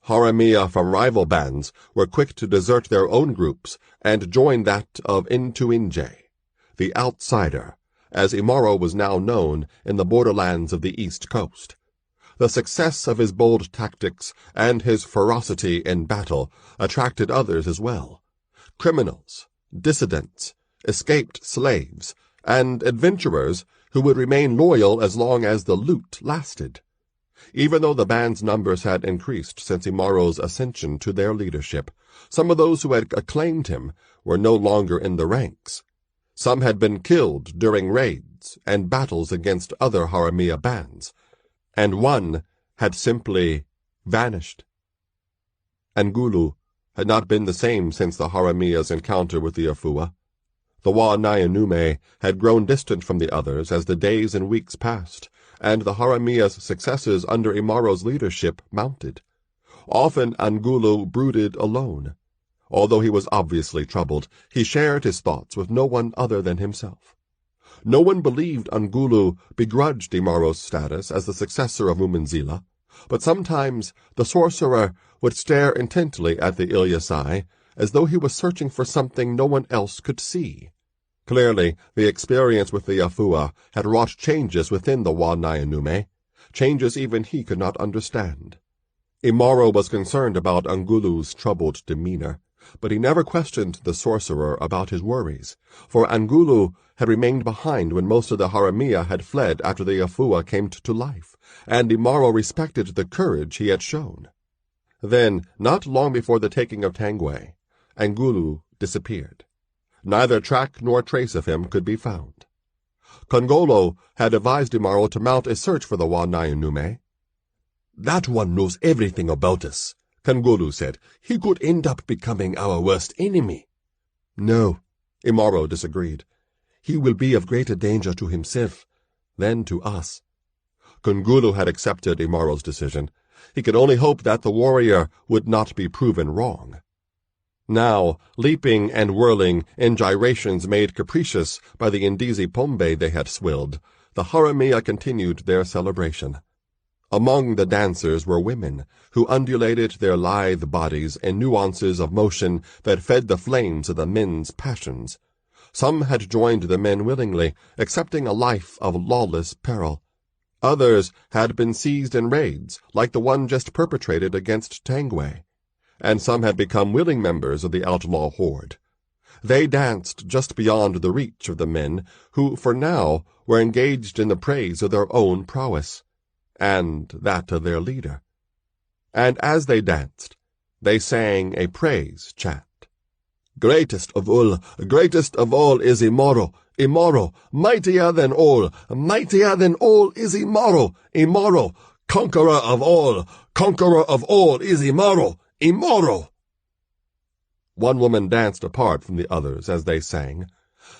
Haramia from rival bands were quick to desert their own groups and join that of Intuinje, the outsider, as Imaro was now known in the borderlands of the East Coast. The success of his bold tactics and his ferocity in battle attracted others as well. Criminals, dissidents, escaped slaves, and adventurers who would remain loyal as long as the loot lasted. Even though the band's numbers had increased since Imaro's ascension to their leadership, some of those who had acclaimed him were no longer in the ranks. Some had been killed during raids and battles against other Haramia bands, and one had simply vanished. Angulu had not been the same since the Haramia's encounter with the Afua. The Wa Nyanume had grown distant from the others as the days and weeks passed, and the Haramia's successes under Imaro's leadership mounted. Often Angulu brooded alone. Although he was obviously troubled, he shared his thoughts with no one other than himself. No one believed Angulu begrudged Imaro's status as the successor of Rumenzila, but sometimes the sorcerer would stare intently at the Ilyasai as though he was searching for something no one else could see. Clearly, the experience with the Afua had wrought changes within the Wa Nyanume, changes even he could not understand. Imaro was concerned about Angulu's troubled demeanor, but he never questioned the sorcerer about his worries, for Angulu had remained behind when most of the Haramia had fled after the Afua came to life, and Imaro respected the courage he had shown. Then, not long before the taking of Tangwe, Angulu disappeared. Neither track nor trace of him could be found. Kongolo had advised Imaro to mount a search for the Wa Nyanume. "That one knows everything about us," Kongolo said. "He could end up becoming our worst enemy." "No," Imaro disagreed. "He will be of greater danger to himself than to us." Kongolo had accepted Imaro's decision. He could only hope that the warrior would not be proven wrong. Now, leaping and whirling in gyrations made capricious by the Indizi Pombe they had swilled, the Haramia continued their celebration. Among the dancers were women, who undulated their lithe bodies in nuances of motion that fed the flames of the men's passions. Some had joined the men willingly, accepting a life of lawless peril. Others had been seized in raids, like the one just perpetrated against Tangway, and some had become willing members of the outlaw horde. They danced just beyond the reach of the men, who, for now, were engaged in the praise of their own prowess, and that of their leader. And as they danced, they sang a praise chant. Greatest of all is Imaro, Imaro, mightier than all is Imaro, Imaro, conqueror of all is Imaro, Imaro. One woman danced apart from the others as they sang.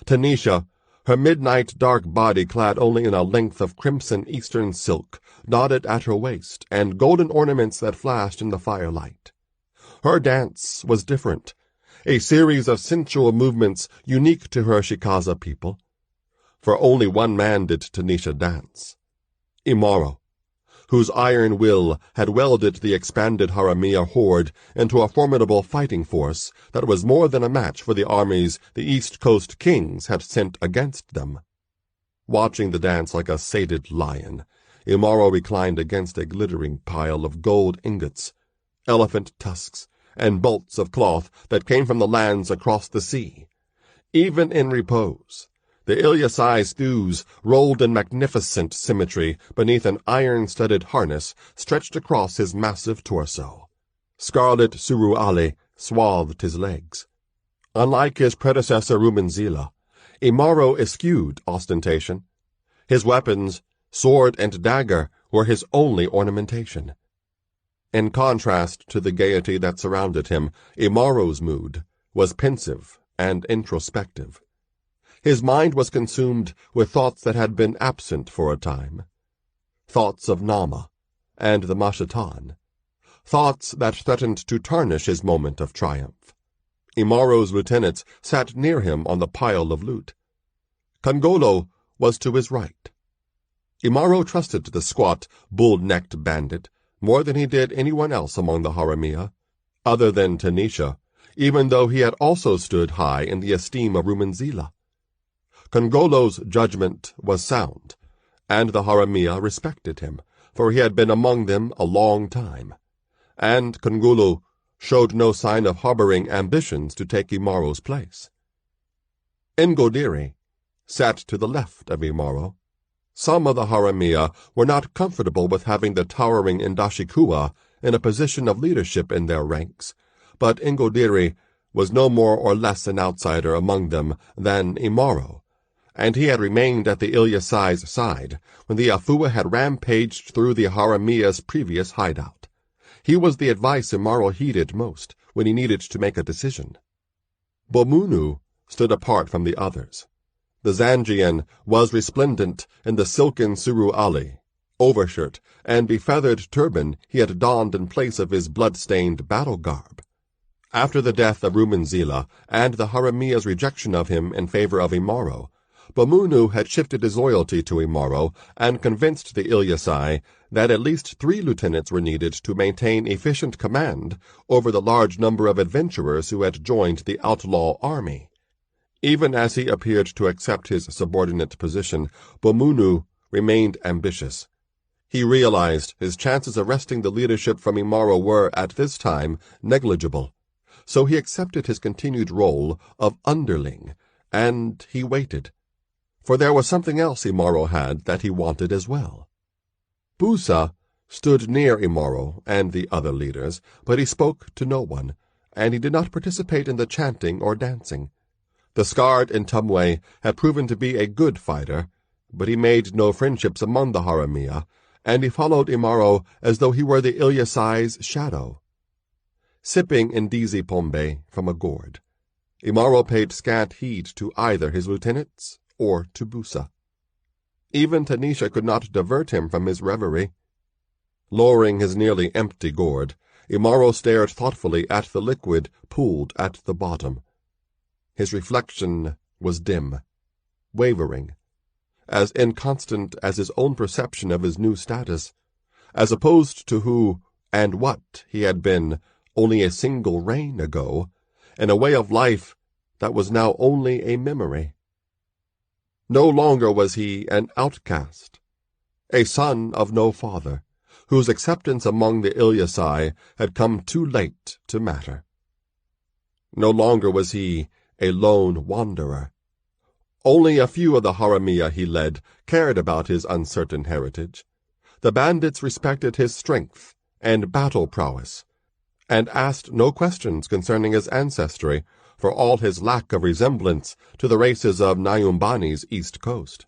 Tanisha, her midnight dark body clad only in a length of crimson eastern silk, nodded at her waist, and golden ornaments that flashed in the firelight. Her dance was different, a series of sensual movements unique to her Shikaza people. For only one man did Tanisha dance, Imaro, whose iron will had welded the expanded Haramia horde into a formidable fighting force that was more than a match for the armies the East Coast kings had sent against them. Watching the dance like a sated lion, Imaro reclined against a glittering pile of gold ingots, elephant tusks, and bolts of cloth that came from the lands across the sea. Even in repose, the Ilyasai stews rolled in magnificent symmetry beneath an iron-studded harness stretched across his massive torso. Scarlet suruali swathed his legs. Unlike his predecessor Rumenzila, Imaro eschewed ostentation. His weapons, sword and dagger, were his only ornamentation. In contrast to the gaiety that surrounded him, Imaro's mood was pensive and introspective. His mind was consumed with thoughts that had been absent for a time. Thoughts of Nama and the Mashatan. Thoughts that threatened to tarnish his moment of triumph. Imaro's lieutenants sat near him on the pile of loot. Kongolo was to his right. Imaro trusted the squat, bull-necked bandit more than he did anyone else among the Haramia, other than Tanisha, even though he had also stood high in the esteem of Rumenzila. Kongolo's judgment was sound, and the Haramia respected him, for he had been among them a long time, and Kongolo showed no sign of harboring ambitions to take Imaro's place. Ngodiri sat to the left of Imaro. Some of the Haramia were not comfortable with having the towering Ndashikua in a position of leadership in their ranks, but Ngodiri was no more or less an outsider among them than Imaro, and he had remained at the Ilyasai's side when the Afua had rampaged through the Haramia's previous hideout. He was the advice Imaro heeded most when he needed to make a decision. Bomunu stood apart from the others. The Zangian was resplendent in the silken suruali, overshirt, and befeathered turban he had donned in place of his blood-stained battle garb. After the death of Rumenzila and the Haramia's rejection of him in favor of Imaro, Bomunu had shifted his loyalty to Imaro and convinced the Ilyasai that at least 3 lieutenants were needed to maintain efficient command over the large number of adventurers who had joined the outlaw army. Even as he appeared to accept his subordinate position, Bomunu remained ambitious. He realized his chances of wresting the leadership from Imaro were, at this time, negligible, so he accepted his continued role of underling, and he waited. For there was something else Imaro had that he wanted as well. Busa stood near Imaro and the other leaders, but he spoke to no one, and he did not participate in the chanting or dancing. The scarred Ntumwe had proven to be a good fighter, but he made no friendships among the Haramia, and he followed Imaro as though he were the Ilyasai's shadow. Sipping Ndizi Pombe from a gourd, Imaro paid scant heed to either his lieutenants or to Busa. Even Tanisha could not divert him from his reverie. Lowering his nearly empty gourd, Imaro stared thoughtfully at the liquid pooled at the bottom. His reflection was dim, wavering, as inconstant as his own perception of his new status, as opposed to who and what he had been only a single reign ago, in a way of life that was now only a memory. No longer was he an outcast, a son of no father, whose acceptance among the Ilyasai had come too late to matter. No longer was he a lone wanderer. Only a few of the Haramia he led cared about his uncertain heritage. The bandits respected his strength and battle prowess, and asked no questions concerning his ancestry, for all his lack of resemblance to the races of Nyumbani's east coast.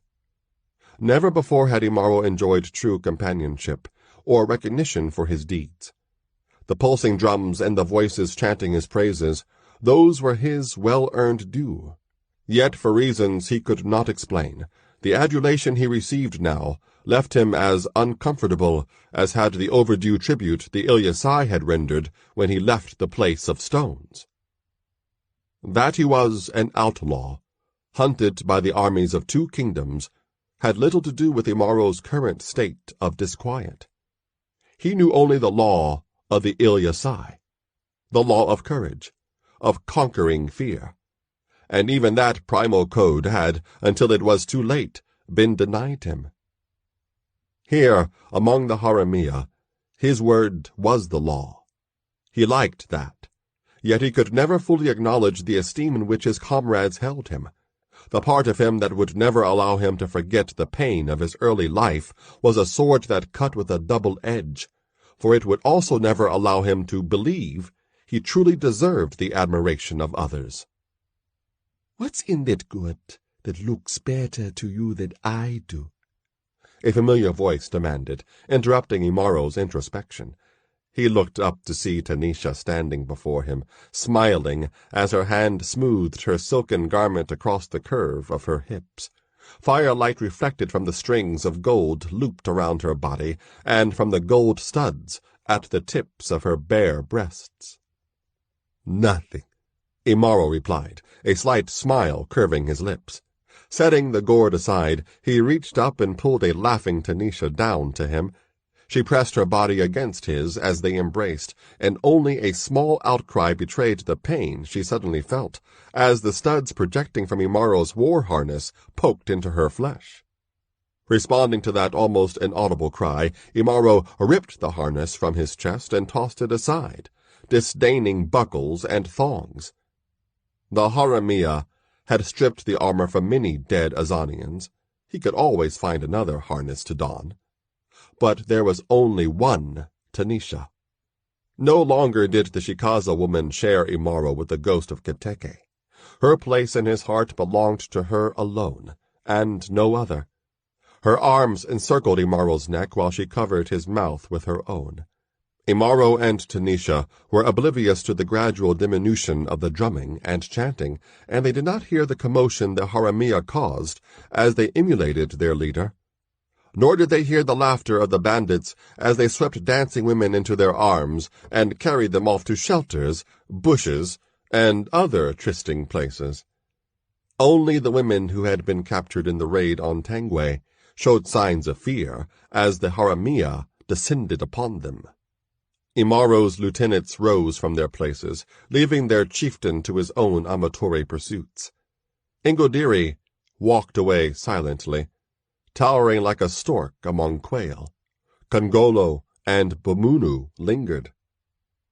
Never before had Imaro enjoyed true companionship, or recognition for his deeds. The pulsing drums and the voices chanting his praises, those were his well-earned due. Yet, for reasons he could not explain, the adulation he received now left him as uncomfortable as had the overdue tribute the Ilyasai had rendered when he left the place of stones. That he was an outlaw, hunted by the armies of two kingdoms, had little to do with Imaro's current state of disquiet. He knew only the law of the Ilyasai, the law of courage, of conquering fear, and even that primal code had, until it was too late, been denied him. Here, among the Haramia, his word was the law. He liked that, yet he could never fully acknowledge the esteem in which his comrades held him. The part of him that would never allow him to forget the pain of his early life was a sword that cut with a double edge, for it would also never allow him to believe he truly deserved the admiration of others. "What's in that gourd that looks better to you than I do?" A familiar voice demanded, interrupting Imaro's introspection. He looked up to see Tanisha standing before him, smiling as her hand smoothed her silken garment across the curve of her hips. Firelight reflected from the strings of gold looped around her body and from the gold studs at the tips of her bare breasts. "Nothing," Imaro replied, a slight smile curving his lips. Setting the gourd aside, he reached up and pulled a laughing Tanisha down to him. She pressed her body against his as they embraced, and only a small outcry betrayed the pain she suddenly felt, as the studs projecting from Imaro's war harness poked into her flesh. Responding to that almost inaudible cry, Imaro ripped the harness from his chest and tossed it aside, disdaining buckles and thongs. The Haramia had stripped the armor from many dead Azanians. He could always find another harness to don. But there was only one Tanisha. No longer did the Shikaza woman share Imaro with the ghost of Kateke. Her place in his heart belonged to her alone, and no other. Her arms encircled Imaro's neck while she covered his mouth with her own. Imaro and Tanisha were oblivious to the gradual diminution of the drumming and chanting, and they did not hear the commotion the Haramia caused as they emulated their leader. Nor did they hear the laughter of the bandits as they swept dancing women into their arms and carried them off to shelters, bushes, and other trysting places. Only the women who had been captured in the raid on Tangwe showed signs of fear as the Haramia descended upon them. Imaro's lieutenants rose from their places, leaving their chieftain to his own amatory pursuits. Ingodiri walked away silently, towering like a stork among quail. Kongolo and Bomunu lingered.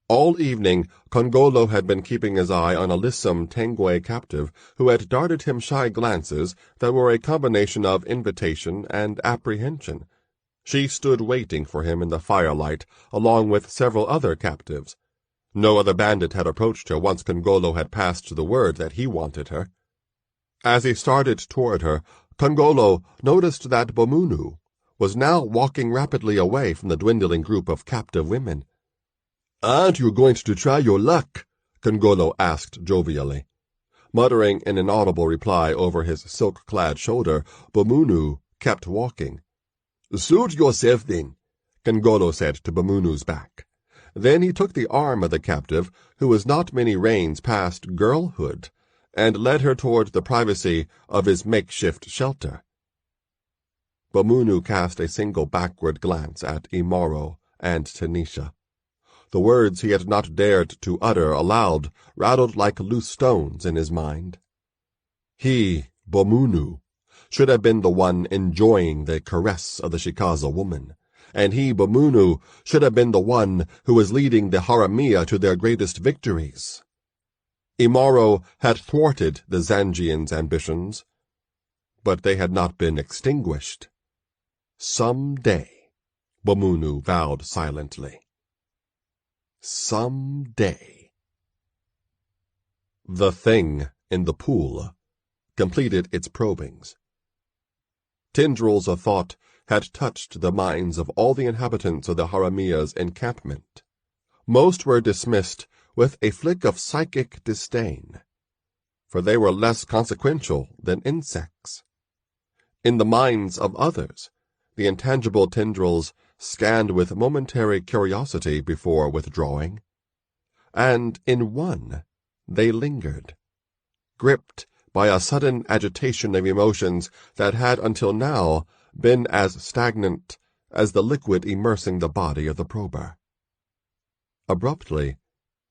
All evening, Kongolo had been keeping his eye on a lissom Tangwe captive who had darted him shy glances that were a combination of invitation and apprehension. She stood waiting for him in the firelight, along with several other captives. No other bandit had approached her once Kongolo had passed the word that he wanted her. As he started toward her, Kongolo noticed that Bomunu was now walking rapidly away from the dwindling group of captive women. "Aren't you going to try your luck?" Kongolo asked jovially. Muttering an inaudible reply over his silk-clad shoulder, Bomunu kept walking. "Suit yourself, then," Kongolo said to Bomunu's back. Then he took the arm of the captive, who was not many reigns past girlhood, and led her toward the privacy of his makeshift shelter. Bamunu cast a single backward glance at Imaro and Tanisha. The words he had not dared to utter aloud rattled like loose stones in his mind. He, Bamunu, should have been the one enjoying the caress of the Shikaza woman, and he, Bamunu, should have been the one who was leading the Haramia to their greatest victories. Imaro had thwarted the Zangians' ambitions, but they had not been extinguished. Some day, Bamunu vowed silently. Some day. The thing in the pool completed its probings. Tendrils of thought had touched the minds of all the inhabitants of the Haramia's encampment. Most were dismissed with a flick of psychic disdain, for they were less consequential than insects. In the minds of others, the intangible tendrils scanned with momentary curiosity before withdrawing, and in one they lingered, gripped by a sudden agitation of emotions that had until now been as stagnant as the liquid immersing the body of the prober. Abruptly,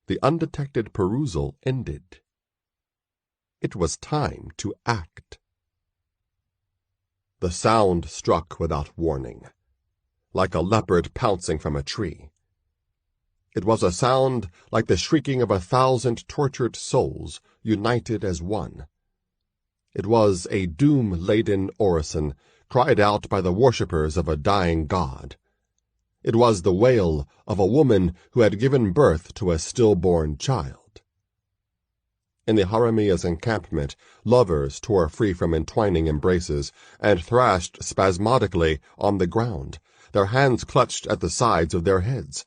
the undetected perusal ended. It was time to act. The sound struck without warning, like a leopard pouncing from a tree. It was a sound like the shrieking of 1,000 tortured souls united as one. It was a doom-laden orison cried out by the worshippers of a dying god. It was the wail of a woman who had given birth to a stillborn child. In the Haramia's encampment, lovers tore free from entwining embraces and thrashed spasmodically on the ground, their hands clutched at the sides of their heads.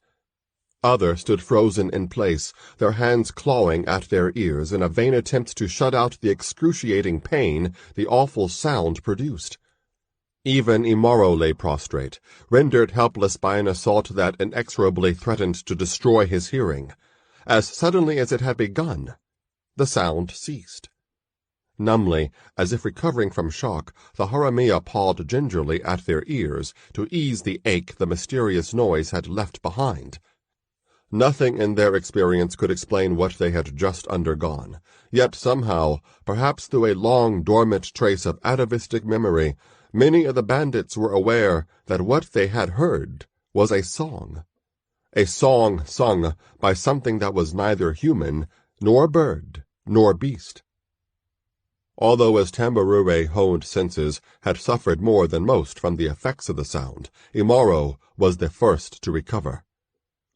Others stood frozen in place, their hands clawing at their ears in a vain attempt to shut out the excruciating pain the awful sound produced. Even Imaro lay prostrate, rendered helpless by an assault that inexorably threatened to destroy his hearing. As suddenly as it had begun, the sound ceased. Numbly, as if recovering from shock, the Haramia pawed gingerly at their ears to ease the ache the mysterious noise had left behind. Nothing in their experience could explain what they had just undergone, yet somehow, perhaps through a long dormant trace of atavistic memory, many of the bandits were aware that what they had heard was a song sung by something that was neither human, nor bird, nor beast. Although his tambourine-honed senses had suffered more than most from the effects of the sound, Imaro was the first to recover.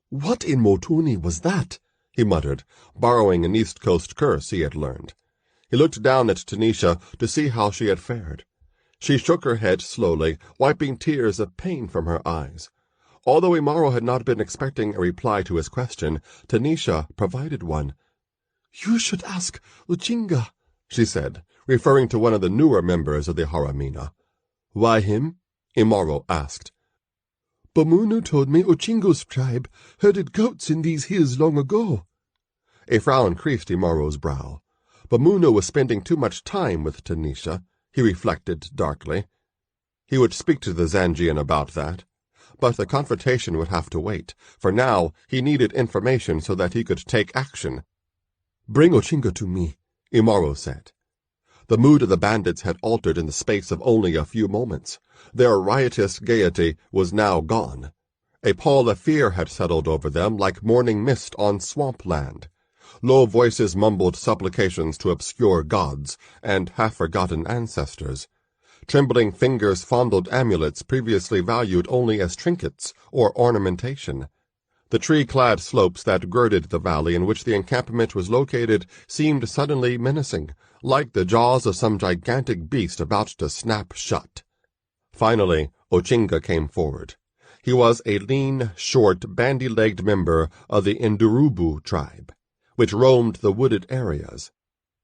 "What in Motuni was that?" he muttered, borrowing an East Coast curse he had learned. He looked down at Tanisha to see how she had fared. She shook her head slowly, wiping tears of pain from her eyes. Although Imaro had not been expecting a reply to his question, Tanisha provided one. "You should ask Uchinga," she said, referring to one of the newer members of the Haramina. "Why him?" Imaro asked. "Bamunu told me Uchingo's tribe herded goats in these hills long ago." A frown creased Imaro's brow. Bamunu was spending too much time with Tanisha, he reflected darkly. He would speak to the Zangian about that, but the confrontation would have to wait, for now he needed information so that he could take action. "Bring Uchinga to me," Imaro said. The mood of the bandits had altered in the space of only a few moments. Their riotous gaiety was now gone. A pall of fear had settled over them like morning mist on swampland. Low voices mumbled supplications to obscure gods and half-forgotten ancestors. Trembling fingers fondled amulets previously valued only as trinkets or ornamentation. The tree-clad slopes that girded the valley in which the encampment was located seemed suddenly menacing, like the jaws of some gigantic beast about to snap shut. Finally, Uchinga came forward. He was a lean, short, bandy-legged member of the Indurubu tribe, which roamed the wooded areas.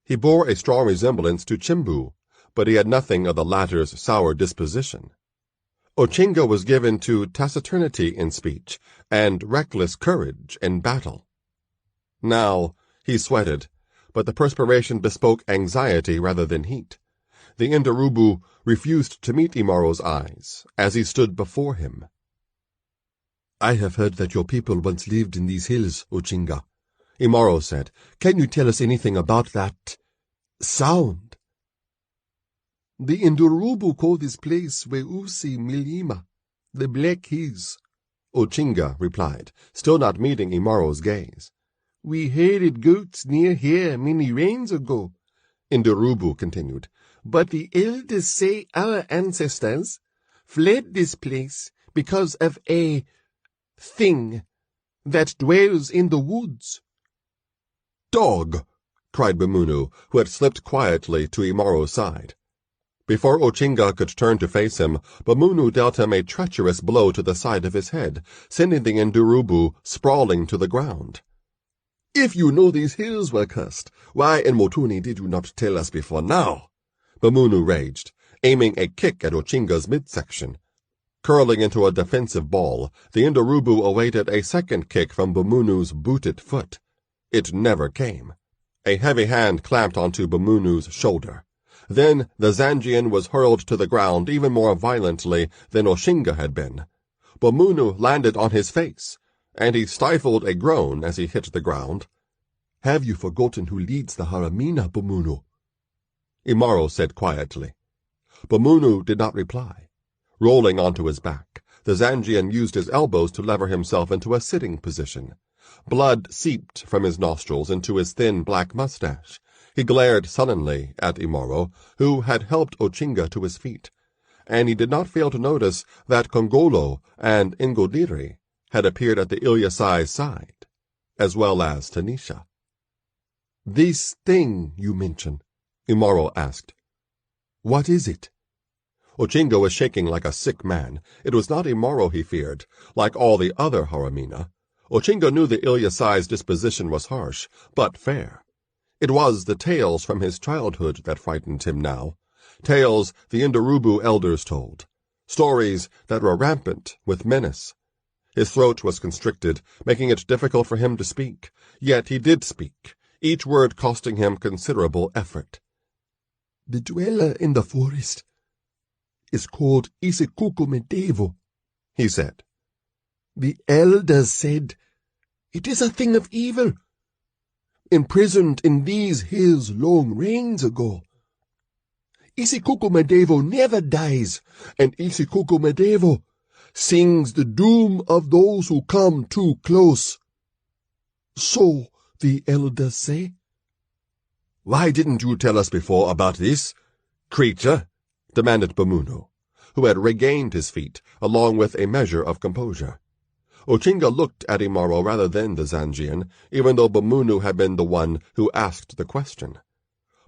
He bore a strong resemblance to Chimbu, but he had nothing of the latter's sour disposition. Uchinga was given to taciturnity in speech and reckless courage in battle. Now he sweated, but the perspiration bespoke anxiety rather than heat. The Indurubu refused to meet Imaro's eyes as he stood before him. "I have heard that your people once lived in these hills, Ochinga," Imaro said. "Can you tell us anything about that sound?" "The Indurubu call this place Weusi Milima, the Black Hills," Ochinga replied, still not meeting Imaro's gaze. "We herded goats near here many rains ago," Indurubu continued. "but the elders say our ancestors fled this place because of a thing that dwells in the woods." "Dog!" cried Bumunu, who had slipped quietly to Imaro's side. Before Ochinga could turn to face him, Bumunu dealt him a treacherous blow to the side of his head, sending the Indurubu sprawling to the ground. "If you know these hills were cursed, why in Motuni did you not tell us before now?" Bumunu raged, aiming a kick at Ochinga's midsection. Curling into a defensive ball, the Indurubu awaited a second kick from Bumunu's booted foot. It never came. A heavy hand clamped onto Bumunu's shoulder. Then the Zangian was hurled to the ground even more violently than Ochinga had been. Bumunu landed on his face, and he stifled a groan as he hit the ground. "Have you forgotten who leads the Haramina, Bumunu?" Imaro said quietly. Bumunu did not reply. Rolling onto his back, the Zangian used his elbows to lever himself into a sitting position. Blood seeped from his nostrils into his thin black mustache. He glared sullenly at Imaro, who had helped Ochinga to his feet, and he did not fail to notice that Kongolo and Ingodiri had appeared at the Ilyasai's side, as well as Tanisha. "This thing you mention," Imaro asked. "What is it?" Ochinga was shaking like a sick man. It was not Imaro he feared, like all the other Haramina. Ochinga knew the Ilyasai's disposition was harsh, but fair. It was the tales from his childhood that frightened him now. Tales the Indurubu elders told. Stories that were rampant with menace. His throat was constricted, making it difficult for him to speak. Yet he did speak, each word costing him considerable effort. "The dweller in the forest is called Isikukumedevo," he said. "The elders said it is a thing of evil, imprisoned in these hills long rains ago. Isikukumedevo never dies, and Isikukumedevo sings the doom of those who come too close. So the elders say." "Why didn't you tell us before about this creature?" demanded Bumunu, who had regained his feet, along with a measure of composure. Ochinga looked at Imaro rather than the Zangian, even though Bumunu had been the one who asked the question.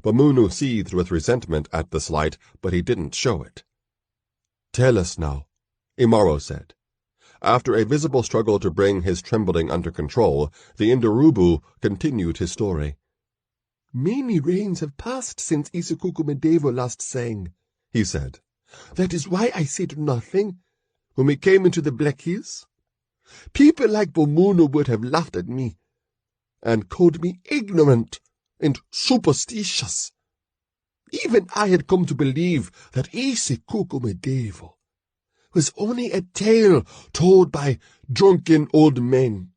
Bumunu seethed with resentment at the slight, but he didn't show it. "Tell us now," Imaro said. After a visible struggle to bring his trembling under control, the Indurubu continued his story. "Many rains have passed since Isikukumedevo last sang," he said. "That is why I said nothing when we came into the Black Hills. People like Bumunu would have laughed at me and called me ignorant and superstitious. Even I had come to believe that Isikukumedevo was only a tale told by drunken old men.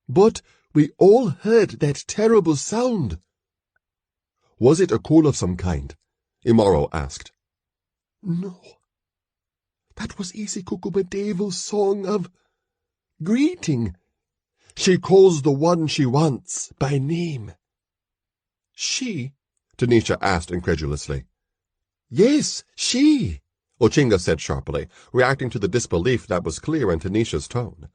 But we all heard that terrible sound." "Was it a call of some kind?" Imaro asked. "No. That was Isikukumedevo's song of greeting. She calls the one she wants by name." "She?" Tanisha asked incredulously. "Yes, she," Ochinga said sharply, reacting to the disbelief that was clear in Tanisha's tone.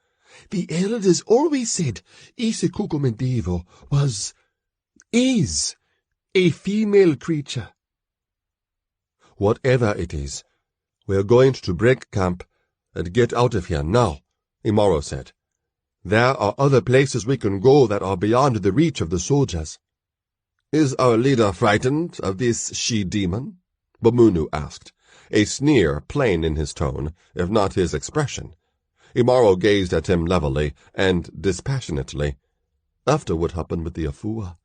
"The elders always said Isikukumedevo is a female creature." "Whatever it is, we're going to break camp and get out of here now," Imaro said. "There are other places we can go that are beyond the reach of the soldiers." "Is our leader frightened of this she-demon?" Bumunu asked, a sneer plain in his tone, if not his expression. Imaro gazed at him levelly and dispassionately. "After what happened with the Afua,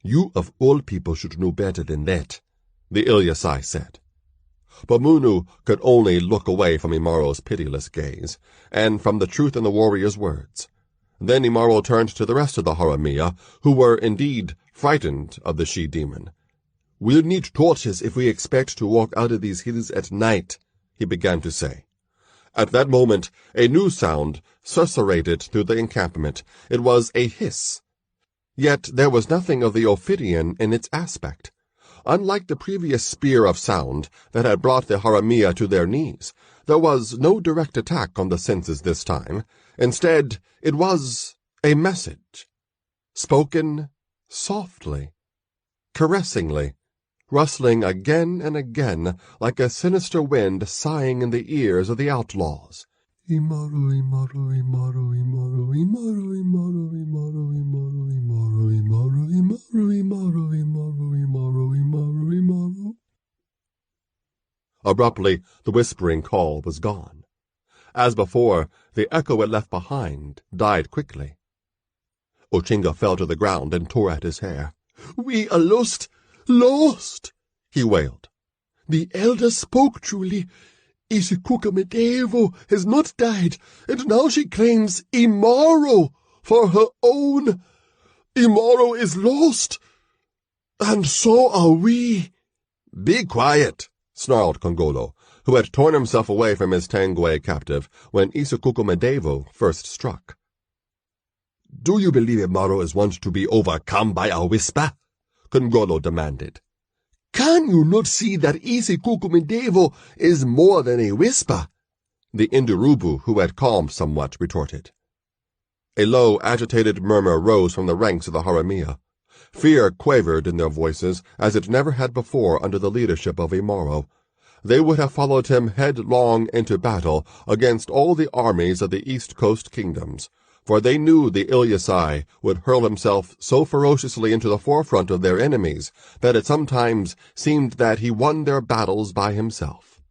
you of all people should know better than that." the Ilyasai said. But Munu could only look away from Imaro's pitiless gaze, and from the truth in the warrior's words. Then Imaro turned to the rest of the Haramia, who were indeed frightened of the she-demon. "We'll need torches if we expect to walk out of these hills at night," he began to say. At that moment, a new sound susurrated through the encampment. It was a hiss. Yet there was nothing of the Ophidian in its aspect. Unlike the previous spear of sound that had brought the Haramia to their knees, there was no direct attack on the senses this time. Instead, it was a message, spoken softly, caressingly, rustling again and again like a sinister wind sighing in the ears of the outlaws. Imaro, Imaro, Imaro, Imaro, Imaro, Imaro, Imaro, Imaro, Imaro, Imaro, Imaro, Imaro, Imaro, Imaro, Imaro, Imaro. Abruptly, the whispering call was gone. As before, the echo it left behind died quickly. Ochinga fell to the ground and tore at his hair. "We are lost, lost," he wailed. "The elder spoke truly. Isikukamedevo has not died, and now she claims Imaro for her own. Imaro is lost, and so are we." "Be quiet," snarled Kongolo, who had torn himself away from his Tangwe captive when Isikukamedevo first struck. "Do you believe Imaro is one to be overcome by a whisper?" Kongolo demanded. "Can you not see that Isikukumedevo is more than a whisper?" the Indurubu, who had calmed somewhat, retorted. A low, agitated murmur rose from the ranks of the Haramia. Fear quavered in their voices as it never had before under the leadership of Imaro. They would have followed him headlong into battle against all the armies of the East Coast kingdoms, for they knew the Ilyasai would hurl himself so ferociously into the forefront of their enemies that it sometimes seemed that he won their battles by himself.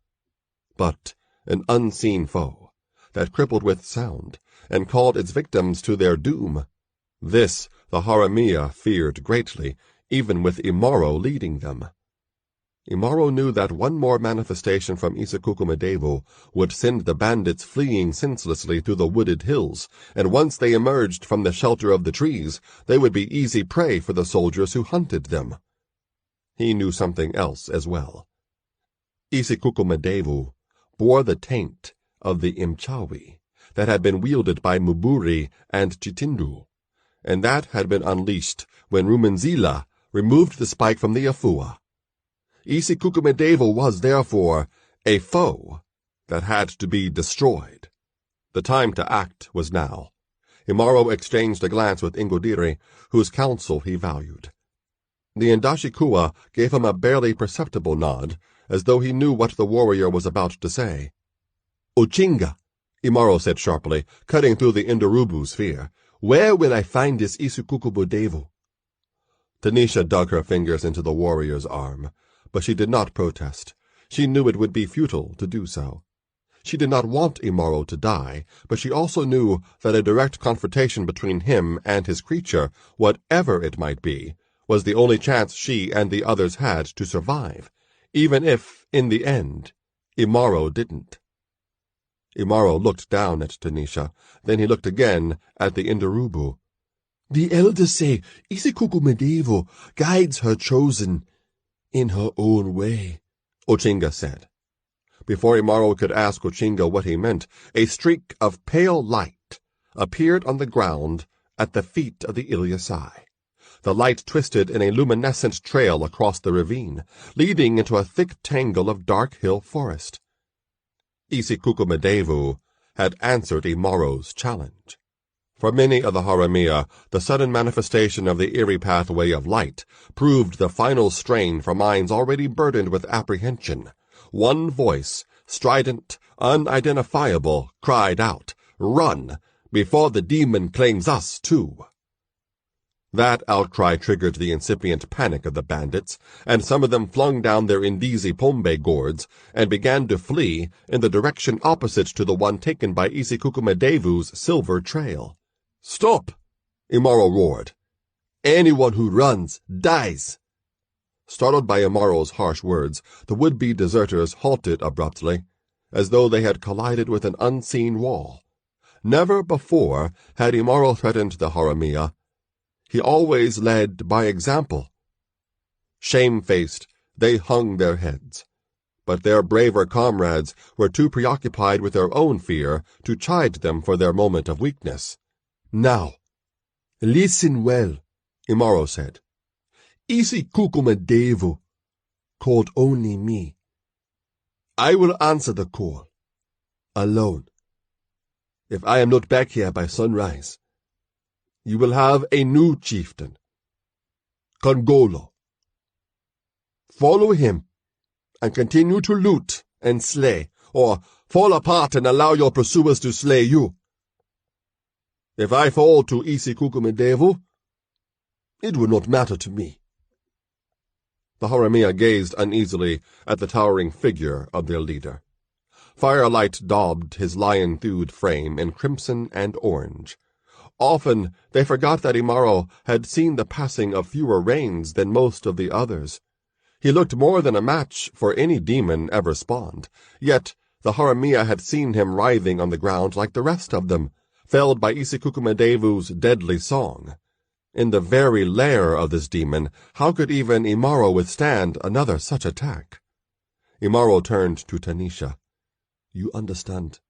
But an unseen foe, that crippled with sound, and called its victims to their doom, this the Haramia feared greatly, even with Imaro leading them. Imaro knew that one more manifestation from Isikukumedevo would send the bandits fleeing senselessly through the wooded hills, and once they emerged from the shelter of the trees, they would be easy prey for the soldiers who hunted them. He knew something else as well. Isikukumedevo bore the taint of the Imchawi that had been wielded by Muburi and Chitindu, and that had been unleashed when Rumanzila removed the spike from the Afua. Isikukumedevo was, therefore, a foe that had to be destroyed. The time to act was now. Imaro exchanged a glance with Ingodiri, whose counsel he valued. The Indashikua gave him a barely perceptible nod, as though he knew what the warrior was about to say. "Ochinga," Imaro said sharply, cutting through the Indurubu's fear, "where will I find this Isikukumedevo?" Tanisha dug her fingers into the warrior's arm, but she did not protest. She knew it would be futile to do so. She did not want Imaro to die, but she also knew that a direct confrontation between him and his creature, whatever it might be, was the only chance she and the others had to survive, even if, in the end, Imaro didn't. Imaro looked down at Tanisha, then he looked again at the Indurubu. "The elders say Isikukumedevo guides her chosen in her own way," Ochinga said. Before Imaro could ask Ochinga what he meant, a streak of pale light appeared on the ground at the feet of the Ilyasai. The light twisted in a luminescent trail across the ravine, leading into a thick tangle of dark hill forest. Isikukumedevo had answered Imaro's challenge. For many of the Haramia, the sudden manifestation of the eerie pathway of light proved the final strain for minds already burdened with apprehension. One voice, strident, unidentifiable, cried out, "Run, before the demon claims us, too!" That outcry triggered the incipient panic of the bandits, and some of them flung down their Indizi Pombe gourds and began to flee in the direction opposite to the one taken by Isikukumedevo's silver trail. "Stop!" Imaro roared. "Anyone who runs dies." Startled by Imaro's harsh words, the would-be deserters halted abruptly, as though they had collided with an unseen wall. Never before had Imaro threatened the Haramia. He always led by example. Shamefaced, they hung their heads. But their braver comrades were too preoccupied with their own fear to chide them for their moment of weakness. "Now, listen well," Imaro said. "Isi Kukumadevu called only me. I will answer the call, alone. If I am not back here by sunrise, you will have a new chieftain, Kongolo. Follow him and continue to loot and slay, or fall apart and allow your pursuers to slay you. If I fall to Isi Kukumadevu, it will not matter to me." The Haramia gazed uneasily at the towering figure of their leader. Firelight daubed his lion-thewed frame in crimson and orange. Often they forgot that Imaro had seen the passing of fewer rains than most of the others. He looked more than a match for any demon ever spawned, yet the Haramia had seen him writhing on the ground like the rest of them, felled by Isi Kukumadevu's deadly song. In the very lair of this demon, how could even Imaro withstand another such attack? Imaro turned to Tanisha. "You understand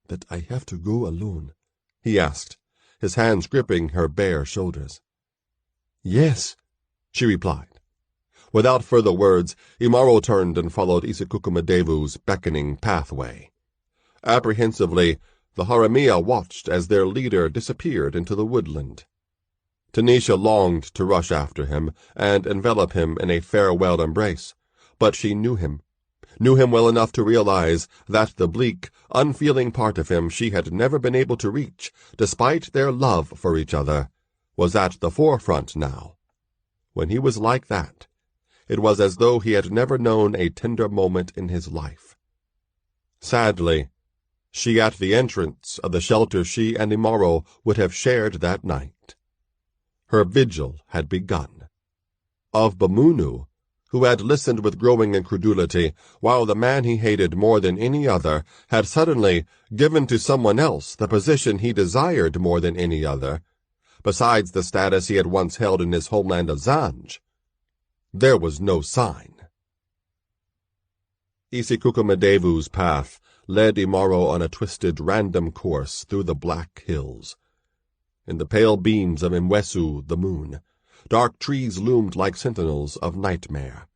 that I have to go alone?" he asked, his hands gripping her bare shoulders. "Yes," she replied. Without further words, Imaro turned and followed Isi Kukumadevu's beckoning pathway. Apprehensively, the Haramia watched as their leader disappeared into the woodland. Tanisha longed to rush after him and envelop him in a farewell embrace, but she knew him well enough to realize that the bleak, unfeeling part of him she had never been able to reach, despite their love for each other, was at the forefront now. When he was like that, it was as though he had never known a tender moment in his life. Sadly, she at the entrance of the shelter she and Imaro would have shared that night. Her vigil had begun. Of Bamunu, who had listened with growing incredulity, while the man he hated more than any other had suddenly given to someone else the position he desired more than any other, besides the status he had once held in his homeland of Zanj, there was no sign. Isi Kukumadevu's path led Imaro on a twisted, random course through the black hills. In the pale beams of Imwesu, the moon, dark trees loomed like sentinels of nightmare.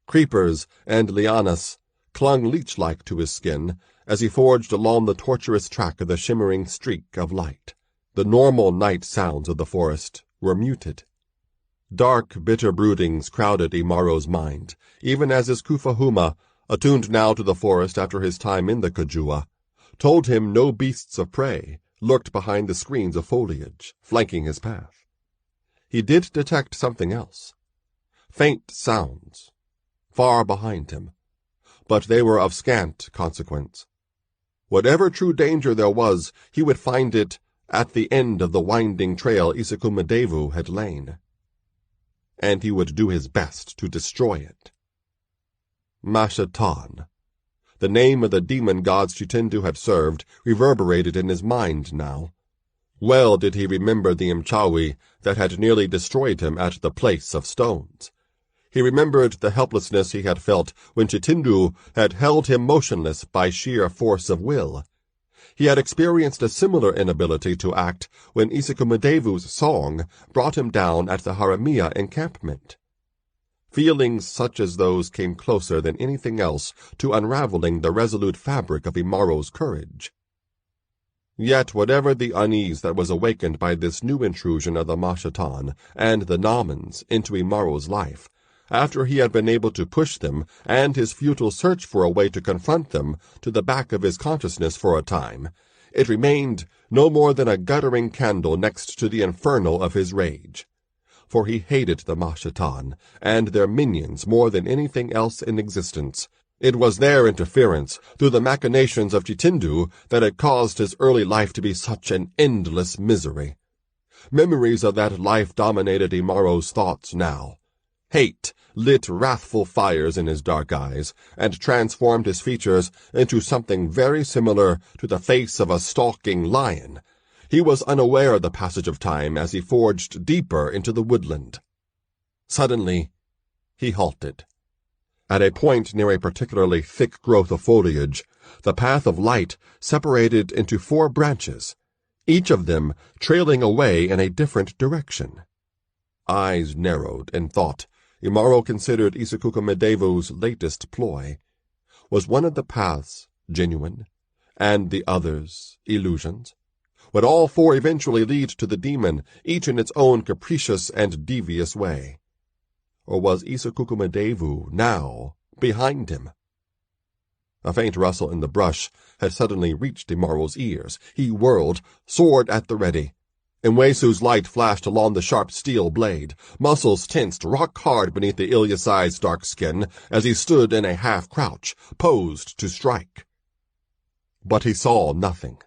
Creepers and lianas clung leech-like to his skin as he forged along the tortuous track of the shimmering streak of light. The normal night sounds of the forest were muted. Dark, bitter broodings crowded Imaro's mind, even as his Kufahuma, attuned now to the forest after his time in the Kajua, told him no beasts of prey lurked behind the screens of foliage, flanking his path. He did detect something else. Faint sounds, far behind him, but they were of scant consequence. Whatever true danger there was, he would find it at the end of the winding trail Isi Kukumadevu had lain, and he would do his best to destroy it. Mashatan, the name of the demon gods Chitindu had served, reverberated in his mind now. Well did he remember the Imchawi that had nearly destroyed him at the Place of Stones. He remembered the helplessness he had felt when Chitindu had held him motionless by sheer force of will. He had experienced a similar inability to act when Isi Kukumadevu's song brought him down at the Haramia encampment. Feelings such as those came closer than anything else to unraveling the resolute fabric of Imaro's courage. Yet whatever the unease that was awakened by this new intrusion of the Mashatan and the Namans into Imaro's life, after he had been able to push them and his futile search for a way to confront them to the back of his consciousness for a time, it remained no more than a guttering candle next to the inferno of his rage. For he hated the Mashatan and their minions more than anything else in existence. It was their interference, through the machinations of Chitindu, that had caused his early life to be such an endless misery. Memories of that life dominated Imaro's thoughts now. Hate lit wrathful fires in his dark eyes and transformed his features into something very similar to the face of a stalking lion. He was unaware of the passage of time as he forged deeper into the woodland. Suddenly, he halted. At a point near a particularly thick growth of foliage, the path of light separated into 4 branches, each of them trailing away in a different direction. Eyes narrowed in thought, Imaro considered Isikukumedevu's latest ploy. Was one of the paths genuine, and the others illusions? Would all 4 eventually lead to the demon, each in its own capricious and devious way? Or was Isikukumedevu now behind him? A faint rustle in the brush had suddenly reached Imaro's ears. He whirled, sword at the ready. Mwesu's light flashed along the sharp steel blade. Muscles tensed rock-hard beneath the Ilyasai's dark skin as he stood in a half-crouch, posed to strike. But he saw nothing.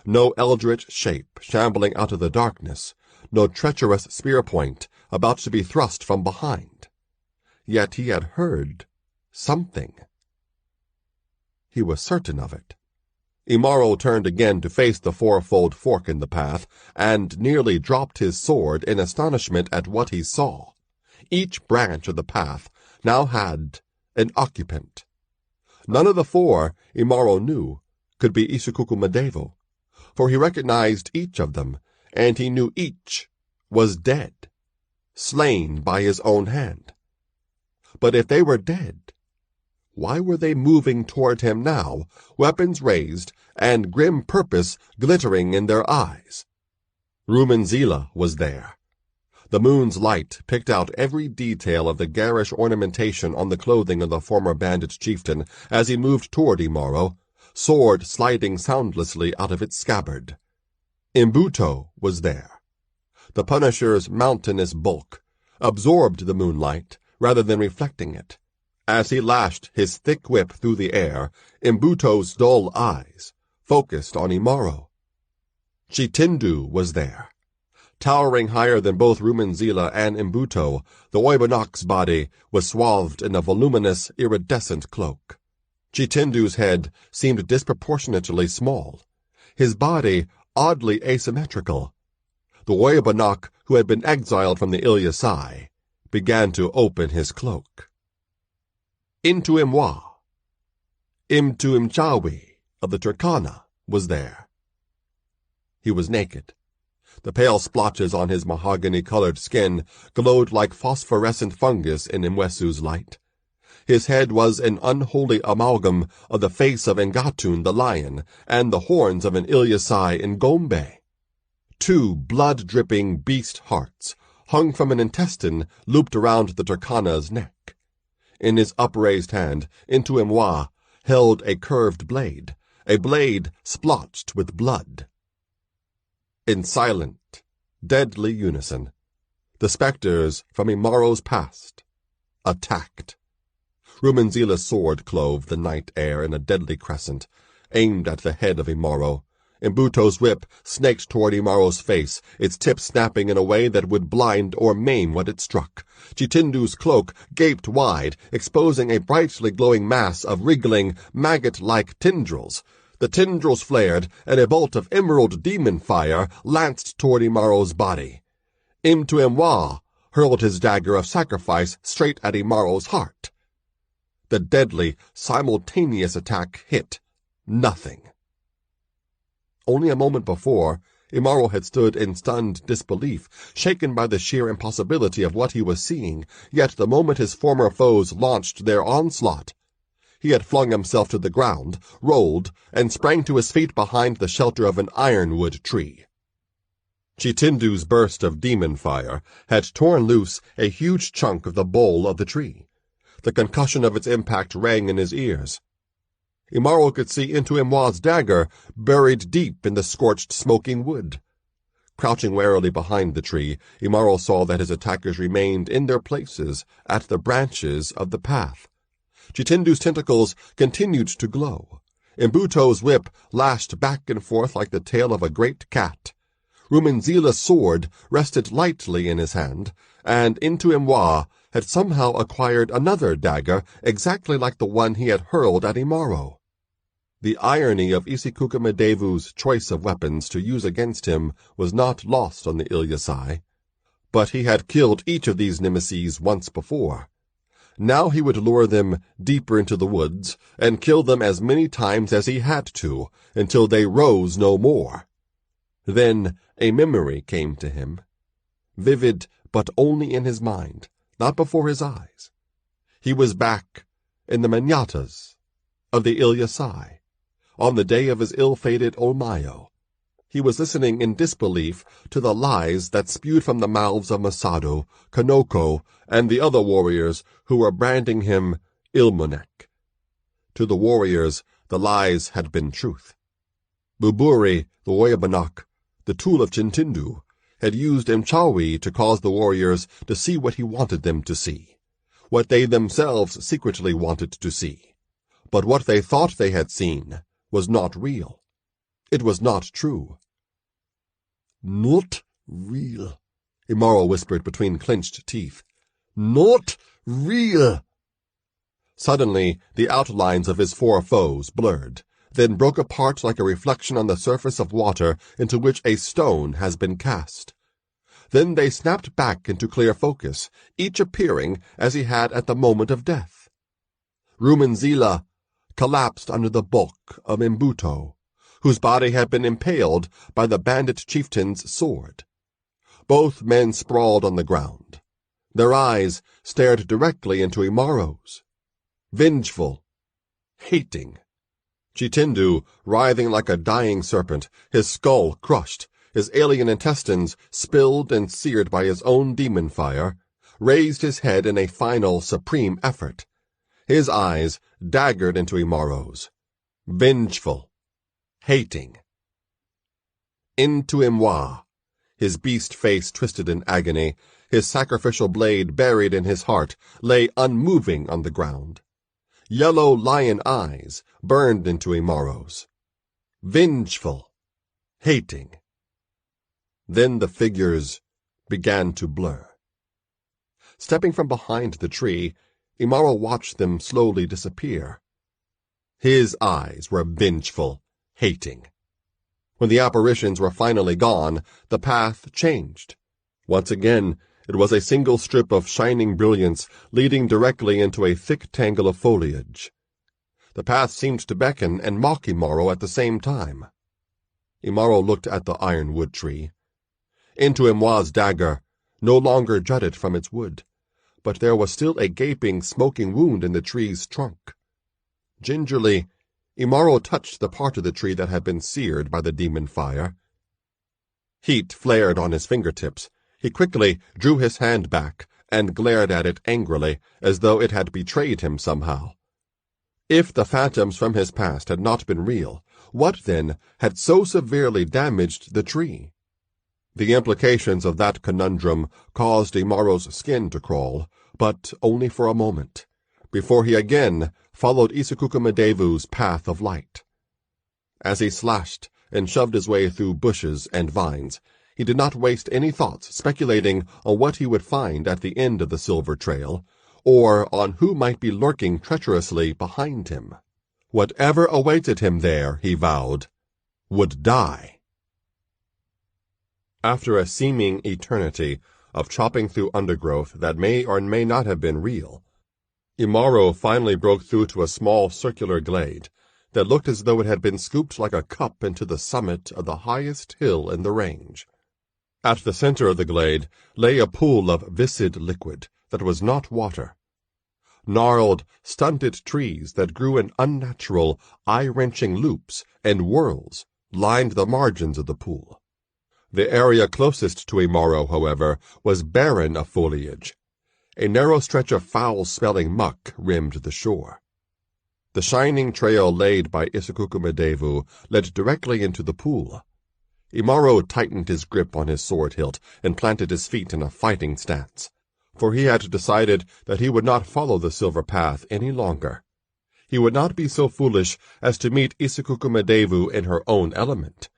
No eldritch shape shambling out of the darkness, no treacherous spear point about to be thrust from behind. Yet he had heard something. He was certain of it. Imaro turned again to face the 4-fold fork in the path, and nearly dropped his sword in astonishment at what he saw. Each branch of the path now had an occupant. None of the 4, Imaro knew, could be Isikukumedevu, for he recognized each of them, and he knew each was dead, slain by his own hand. But if they were dead, why were they moving toward him now, weapons raised and grim purpose glittering in their eyes? Rumenzila was there. The moon's light picked out every detail of the garish ornamentation on the clothing of the former bandit chieftain as he moved toward Imaro, sword sliding soundlessly out of its scabbard. Imbuto was there. The Punisher's mountainous bulk absorbed the moonlight rather than reflecting it. As he lashed his thick whip through the air, Imbuto's dull eyes focused on Imaro. Chitindu was there. Towering higher than both Rumenzila and Imbuto, the Oibonok's body was swathed in a voluminous, iridescent cloak. Chitindu's head seemed disproportionately small, his body oddly asymmetrical. The Oibonok, who had been exiled from the Ilyasai, began to open his cloak. Imtu Imchawi of the Turkana was there. He was naked. The pale splotches on his mahogany-colored skin glowed like phosphorescent fungus in Mwesu's light. His head was an unholy amalgam of the face of Ngatun the lion and the horns of an Ilyasai Ngombe. 2 blood-dripping beast hearts hung from an intestine looped around the Turkana's neck. In his upraised hand, Imwa held a curved blade, a blade splotched with blood. In silent, deadly unison, the specters from Imaro's past attacked. Rumenzila's sword clove the night air in a deadly crescent, aimed at the head of Imaro. Imbuto's whip snaked toward Imaro's face, its tip snapping in a way that would blind or maim what it struck. Chitindu's cloak gaped wide, exposing a brightly glowing mass of wriggling, maggot-like tendrils. The tendrils flared, and a bolt of emerald demon fire lanced toward Imaro's body. Imwa hurled his dagger of sacrifice straight at Imaro's heart. The deadly, simultaneous attack hit nothing. Only a moment before, Imaro had stood in stunned disbelief, shaken by the sheer impossibility of what he was seeing, yet the moment his former foes launched their onslaught, he had flung himself to the ground, rolled, and sprang to his feet behind the shelter of an ironwood tree. Chitindu's burst of demon fire had torn loose a huge chunk of the bole of the tree. The concussion of its impact rang in his ears. Imaro could see into Imwa's dagger buried deep in the scorched, smoking wood. Crouching warily behind the tree, Imaro saw that his attackers remained in their places at the branches of the path. Chitindu's tentacles continued to glow. Imbuto's whip lashed back and forth like the tail of a great cat. Rumenzila's sword rested lightly in his hand, and Imwa had somehow acquired another dagger exactly like the one he had hurled at Imaro. The irony of Isikukumadevu's choice of weapons to use against him was not lost on the Ilyasai, but he had killed each of these nemeses once before. Now he would lure them deeper into the woods and kill them as many times as he had to, until they rose no more. Then a memory came to him, vivid but only in his mind, not before his eyes. He was back in the manyatas of the Ilyasai, on the day of his ill-fated Olmayo. He was listening in disbelief to the lies that spewed from the mouths of Masado, Kanoko, and the other warriors who were branding him Ilmonek. To the warriors, the lies had been truth. Buburi, the Woyabanak, the tool of Chintindu, had used Mchawi to cause the warriors to see what he wanted them to see, what they themselves secretly wanted to see. But what they thought they had seen was not real. It was not true. "Not real," Imaro whispered between clenched teeth. "Not real." Suddenly, the outlines of his four foes blurred, then broke apart like a reflection on the surface of water into which a stone has been cast. Then they snapped back into clear focus, each appearing as he had at the moment of death. Rumanzila collapsed under the bulk of Mbuto, whose body had been impaled by the bandit chieftain's sword. Both men sprawled on the ground. Their eyes stared directly into Imaro's, vengeful, hating. Chitindu, writhing like a dying serpent, his skull crushed, his alien intestines spilled and seared by his own demon fire, raised his head in a final, supreme effort. His eyes daggered into Imaro's, vengeful, hating. Into Imwa, his beast face twisted in agony, his sacrificial blade buried in his heart, lay unmoving on the ground. Yellow lion eyes burned into Imaro's, vengeful, hating. Then the figures began to blur. Stepping from behind the tree, Imaro watched them slowly disappear. His eyes were vengeful, hating. When the apparitions were finally gone, the path changed. Once again, it was a single strip of shining brilliance leading directly into a thick tangle of foliage. The path seemed to beckon and mock Imaro at the same time. Imaro looked at the ironwood tree. Into Imwa's dagger no longer jutted from its wood, but there was still a gaping, smoking wound in the tree's trunk. Gingerly, Imaro touched the part of the tree that had been seared by the demon fire. Heat flared on his fingertips. He quickly drew his hand back and glared at it angrily, as though it had betrayed him somehow. If the phantoms from his past had not been real, what, then, had so severely damaged the tree? The implications of that conundrum caused Imaro's skin to crawl, but only for a moment, before he again followed Isikukumadevu's path of light. As he slashed and shoved his way through bushes and vines, he did not waste any thoughts speculating on what he would find at the end of the silver trail, or on who might be lurking treacherously behind him. Whatever awaited him there, he vowed, would die. After a seeming eternity of chopping through undergrowth that may or may not have been real, Imaro finally broke through to a small circular glade that looked as though it had been scooped like a cup into the summit of the highest hill in the range. At the center of the glade lay a pool of viscid liquid that was not water. Gnarled, stunted trees that grew in unnatural, eye-wrenching loops and whirls lined the margins of the pool. The area closest to Imaro, however, was barren of foliage. A narrow stretch of foul-smelling muck rimmed the shore. The shining trail laid by Isikukumadevu led directly into the pool. Imaro tightened his grip on his sword hilt and planted his feet in a fighting stance, for he had decided that he would not follow the silver path any longer. He would not be so foolish as to meet Isikukumadevu in her own element.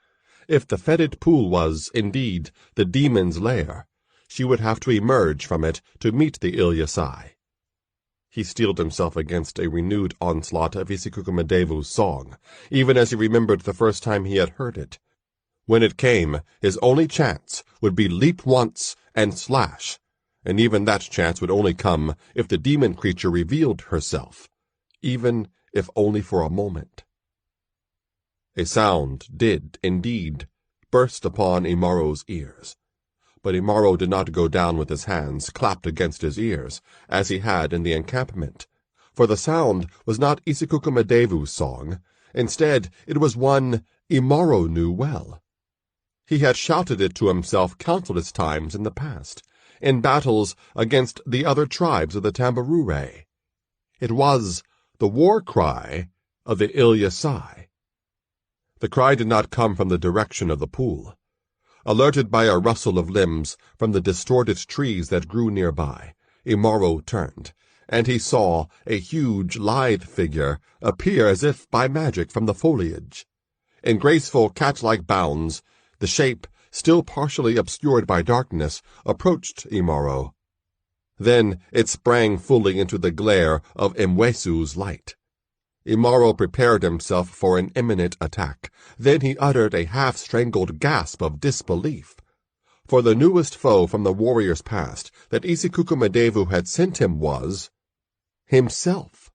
If the fetid pool was, indeed, the demon's lair, she would have to emerge from it to meet the Ilyasai. He steeled himself against a renewed onslaught of Isikukumadevu's song, even as he remembered the first time he had heard it. When it came, his only chance would be leap once and slash, and even that chance would only come if the demon creature revealed herself, even if only for a moment. A sound did, indeed, burst upon Imaro's ears. But Imaro did not go down with his hands clapped against his ears, as he had in the encampment, for the sound was not Isikukumadevu's song. Instead, it was one Imaro knew well. He had shouted it to himself countless times in the past, in battles against the other tribes of the Tambarure. It was the war cry of the Ilyasai. The cry did not come from the direction of the pool. Alerted by a rustle of limbs from the distorted trees that grew nearby, Imaro turned, and he saw a huge, lithe figure appear as if by magic from the foliage. In graceful, cat-like bounds, the shape, still partially obscured by darkness, approached Imaro. Then it sprang fully into the glare of Mwesu's light. Imaro prepared himself for an imminent attack. Then he uttered a half-strangled gasp of disbelief. For the newest foe from the warrior's past that Isikukumadevu had sent him was himself.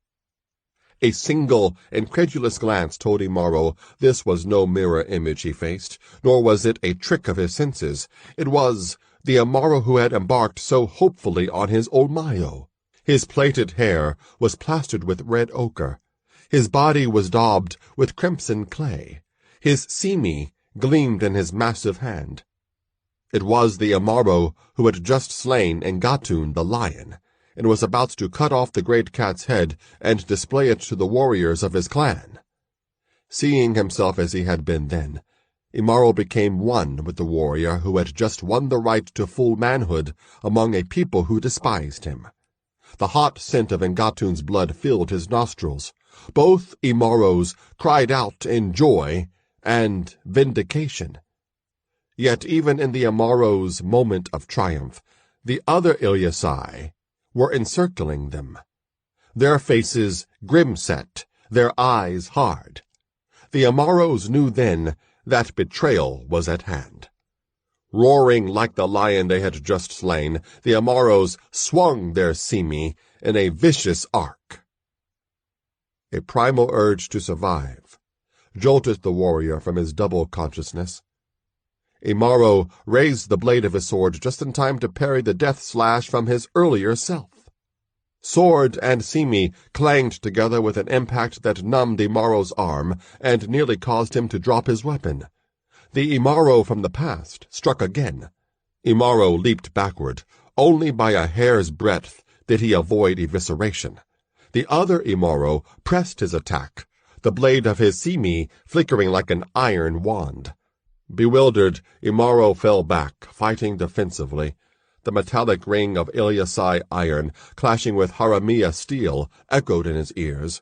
A single, incredulous glance told Imaro this was no mirror image he faced, nor was it a trick of his senses. It was the Imaro who had embarked so hopefully on his Olmayo. His plaited hair was plastered with red ochre. His body was daubed with crimson clay. His simi gleamed in his massive hand. It was the Imaro who had just slain Ngatun the lion, and was about to cut off the great cat's head and display it to the warriors of his clan. Seeing himself as he had been then, Imaro became one with the warrior who had just won the right to full manhood among a people who despised him. The hot scent of Ngatun's blood filled his nostrils. Both Imaros cried out in joy and vindication. Yet even in the Imaros' moment of triumph, the other Ilyasai were encircling them, their faces grim-set, their eyes hard. The Imaros knew then that betrayal was at hand. Roaring like the lion they had just slain, the Imaros swung their simi in a vicious arc. A primal urge to survive jolted the warrior from his double consciousness. Imaro raised the blade of his sword just in time to parry the death slash from his earlier self. Sword and simi clanged together with an impact that numbed Imaro's arm and nearly caused him to drop his weapon. The Imaro from the past struck again. Imaro leaped backward. Only by a hair's breadth did he avoid evisceration. The other Imaro pressed his attack, the blade of his simi flickering like an iron wand. Bewildered, Imaro fell back, fighting defensively. The metallic ring of Ilyasai iron, clashing with Haramiya steel, echoed in his ears.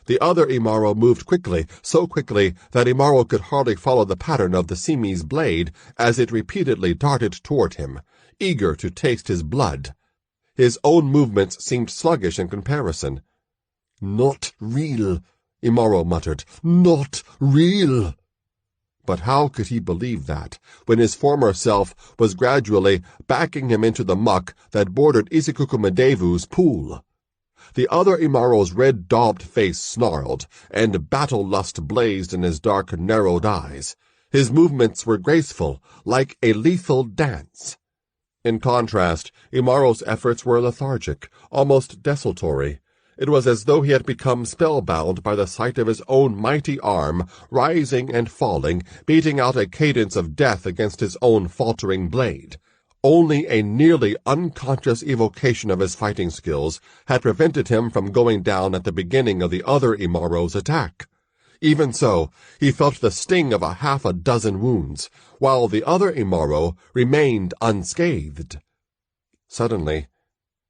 The other Imaro moved quickly, so quickly that Imaro could hardly follow the pattern of the simi's blade as it repeatedly darted toward him, eager to taste his blood. His own movements seemed sluggish in comparison. "Not real," Imaro muttered. "Not real." But how could he believe that, when his former self was gradually backing him into the muck that bordered Isikukumadevu's pool? The other Imaro's red-daubed face snarled, and battle-lust blazed in his dark, narrowed eyes. His movements were graceful, like a lethal dance. In contrast, Imaro's efforts were lethargic, almost desultory. It was as though he had become spellbound by the sight of his own mighty arm, rising and falling, beating out a cadence of death against his own faltering blade. Only a nearly unconscious evocation of his fighting skills had prevented him from going down at the beginning of the other Imaro's attack. Even so, he felt the sting of half a dozen wounds, while the other Imaro remained unscathed. Suddenly,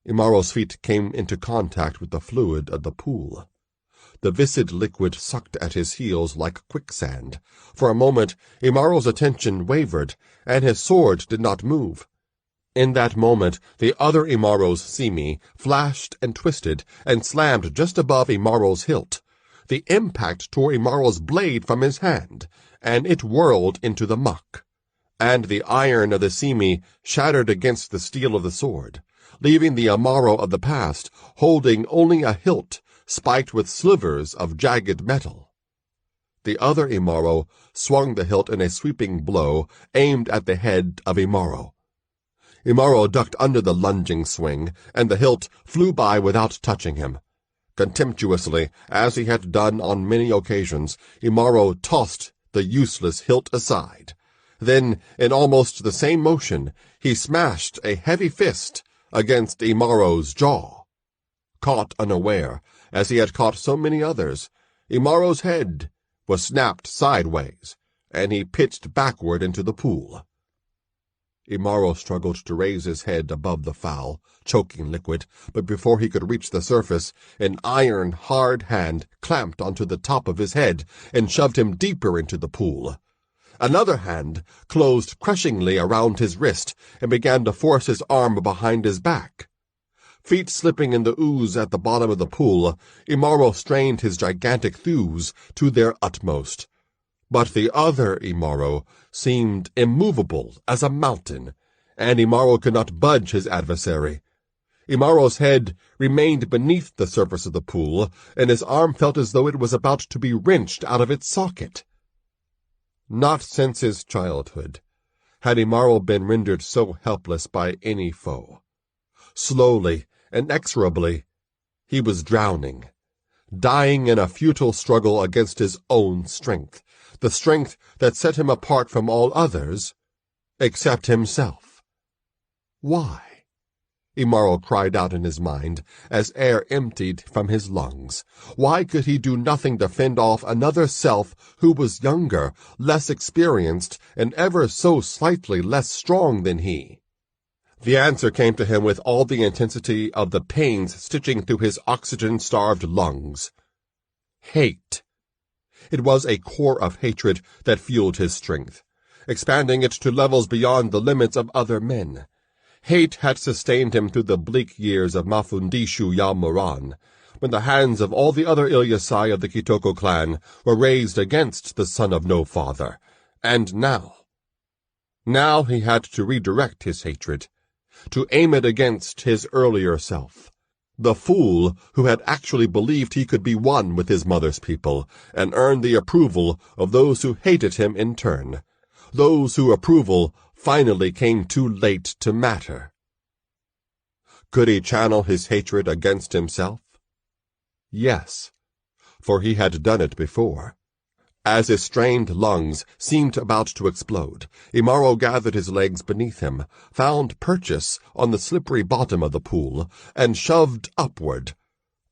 Imaro's feet came into contact with the fluid of the pool. The viscid liquid sucked at his heels like quicksand. For a moment, Imaro's attention wavered, and his sword did not move. In that moment, the other Imaro's simi flashed and twisted and slammed just above Imaro's hilt. The impact tore Imaro's blade from his hand, and it whirled into the muck. And the iron of the simi shattered against the steel of the sword, leaving the Imaro of the past holding only a hilt spiked with slivers of jagged metal. The other Imaro swung the hilt in a sweeping blow aimed at the head of Imaro. Imaro ducked under the lunging swing, and the hilt flew by without touching him. Contemptuously, as he had done on many occasions, Imaro tossed the useless hilt aside. Then, in almost the same motion, he smashed a heavy fist against Imaro's jaw. Caught unaware, as he had caught so many others, Imaro's head was snapped sideways, and he pitched backward into the pool. Imaro struggled to raise his head above the foul, choking liquid, but before he could reach the surface, an iron, hard hand clamped onto the top of his head and shoved him deeper into the pool. Another hand closed crushingly around his wrist and began to force his arm behind his back. Feet slipping in the ooze at the bottom of the pool, Imaro strained his gigantic thews to their utmost. But the other Imaro seemed immovable as a mountain, and Imaro could not budge his adversary. Imaro's head remained beneath the surface of the pool, and his arm felt as though it was about to be wrenched out of its socket. Not since his childhood had Imaro been rendered so helpless by any foe. Slowly, inexorably, he was drowning, dying in a futile struggle against his own strength, the strength that set him apart from all others, except himself. Why? Imaro cried out in his mind, as air emptied from his lungs. Why could he do nothing to fend off another self who was younger, less experienced, and ever so slightly less strong than he? The answer came to him with all the intensity of the pains stitching through his oxygen-starved lungs. Hate. It was a core of hatred that fueled his strength, expanding it to levels beyond the limits of other men. Hate had sustained him through the bleak years of Mafundishu Yamuran, when the hands of all the other Ilyasai of the Kitoko clan were raised against the son of no father. And now he had to redirect his hatred, to aim it against his earlier self, the fool who had actually believed he could be one with his mother's people, and earn the approval of those who hated him in turn, those whose approval finally came too late to matter. Could he channel his hatred against himself? Yes, for he had done it before. As his strained lungs seemed about to explode, Imaro gathered his legs beneath him, found purchase on the slippery bottom of the pool, and shoved upward.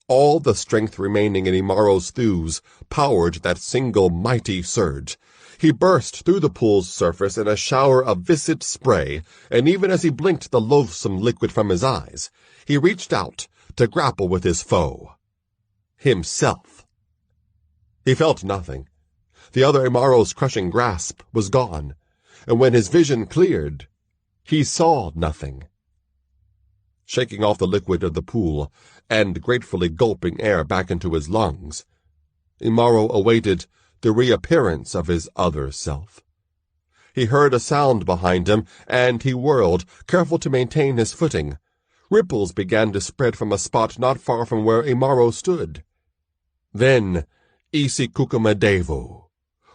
All the strength remaining in Imaro's thews powered that single mighty surge. He burst through the pool's surface in a shower of viscid spray, and even as he blinked the loathsome liquid from his eyes, he reached out to grapple with his foe. Himself. He felt nothing. The other Imaro's crushing grasp was gone, and when his vision cleared, he saw nothing. Shaking off the liquid of the pool and gratefully gulping air back into his lungs, Imaro awaited the reappearance of his other self. He heard a sound behind him, and he whirled, careful to maintain his footing. Ripples began to spread from a spot not far from where Imaro stood. Then Isikukumadevu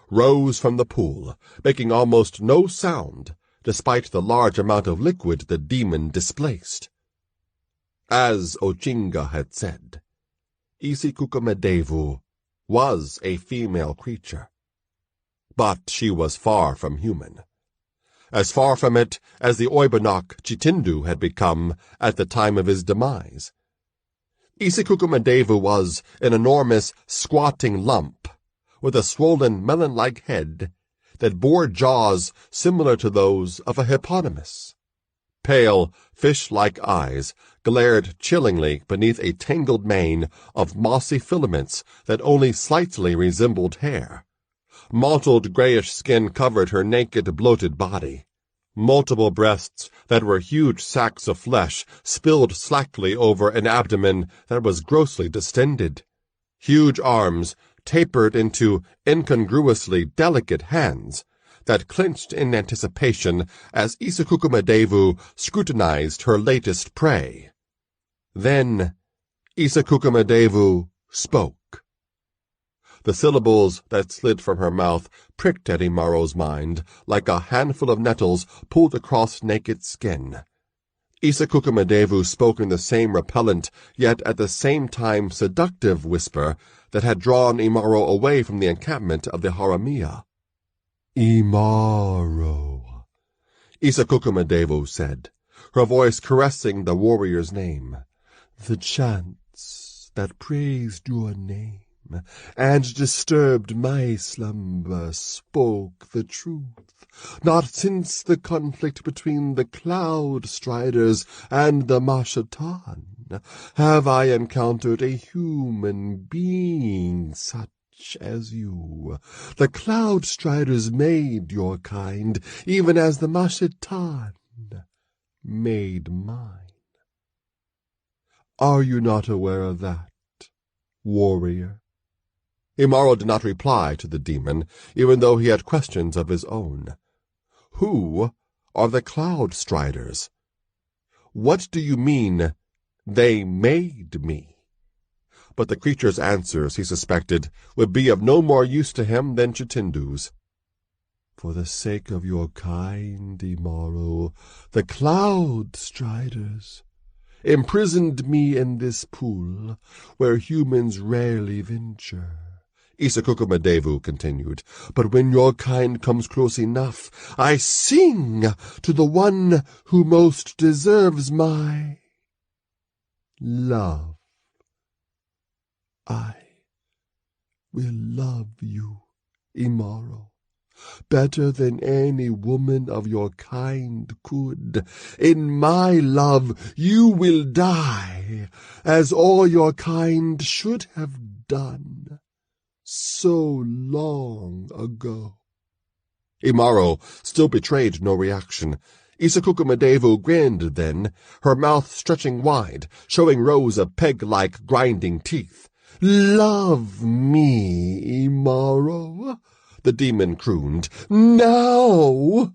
rose from the pool, making almost no sound, despite the large amount of liquid the demon displaced. As Ochinga had said, Isikukumadevu was a female creature, but she was far from human. As far from it as the Oibonok Chitindu had become at the time of his demise. Isikukumadevu was an enormous, squatting lump, with a swollen, melon-like head that bore jaws similar to those of a hippopotamus. Pale, fish-like eyes glared chillingly beneath a tangled mane of mossy filaments that only slightly resembled hair. Mottled grayish skin covered her naked, bloated body. Multiple breasts that were huge sacks of flesh spilled slackly over an abdomen that was grossly distended. Huge arms tapered into incongruously delicate hands that clenched in anticipation as Isakukamadevu scrutinized her latest prey. Then Isakukamadevu spoke. The syllables that slid from her mouth pricked at Imaro's mind like a handful of nettles pulled across naked skin. Isakukamadevu spoke in the same repellent, yet at the same time seductive whisper that had drawn Imaro away from the encampment of the Haramia. Imaro, Isakukamadevu said, her voice caressing the warrior's name. The chants that praised your name and disturbed my slumber spoke the truth. Not since the conflict between the Cloud Striders and the Mashatan have I encountered a human being such as you. The Cloud Striders made your kind, even as the Mashatan made mine. Are you not aware of that, warrior? Imaro did not reply to the demon, even though he had questions of his own. Who are the Cloud Striders? What do you mean, they made me? But the creature's answers, he suspected, would be of no more use to him than Chitindu's. For the sake of your kind, Imaro, the Cloud Striders imprisoned me in this pool where humans rarely venture. Isakukamadevu continued, but when your kind comes close enough, I sing to the one who most deserves my love. I will love you, Imaro, better than any woman of your kind could. In my love you will die, as all your kind should have done so long ago. Imaro still betrayed no reaction. Isakukamadevu grinned then, her mouth stretching wide, showing rows of peg-like grinding teeth. Love me, Imaro, the demon crooned. Now!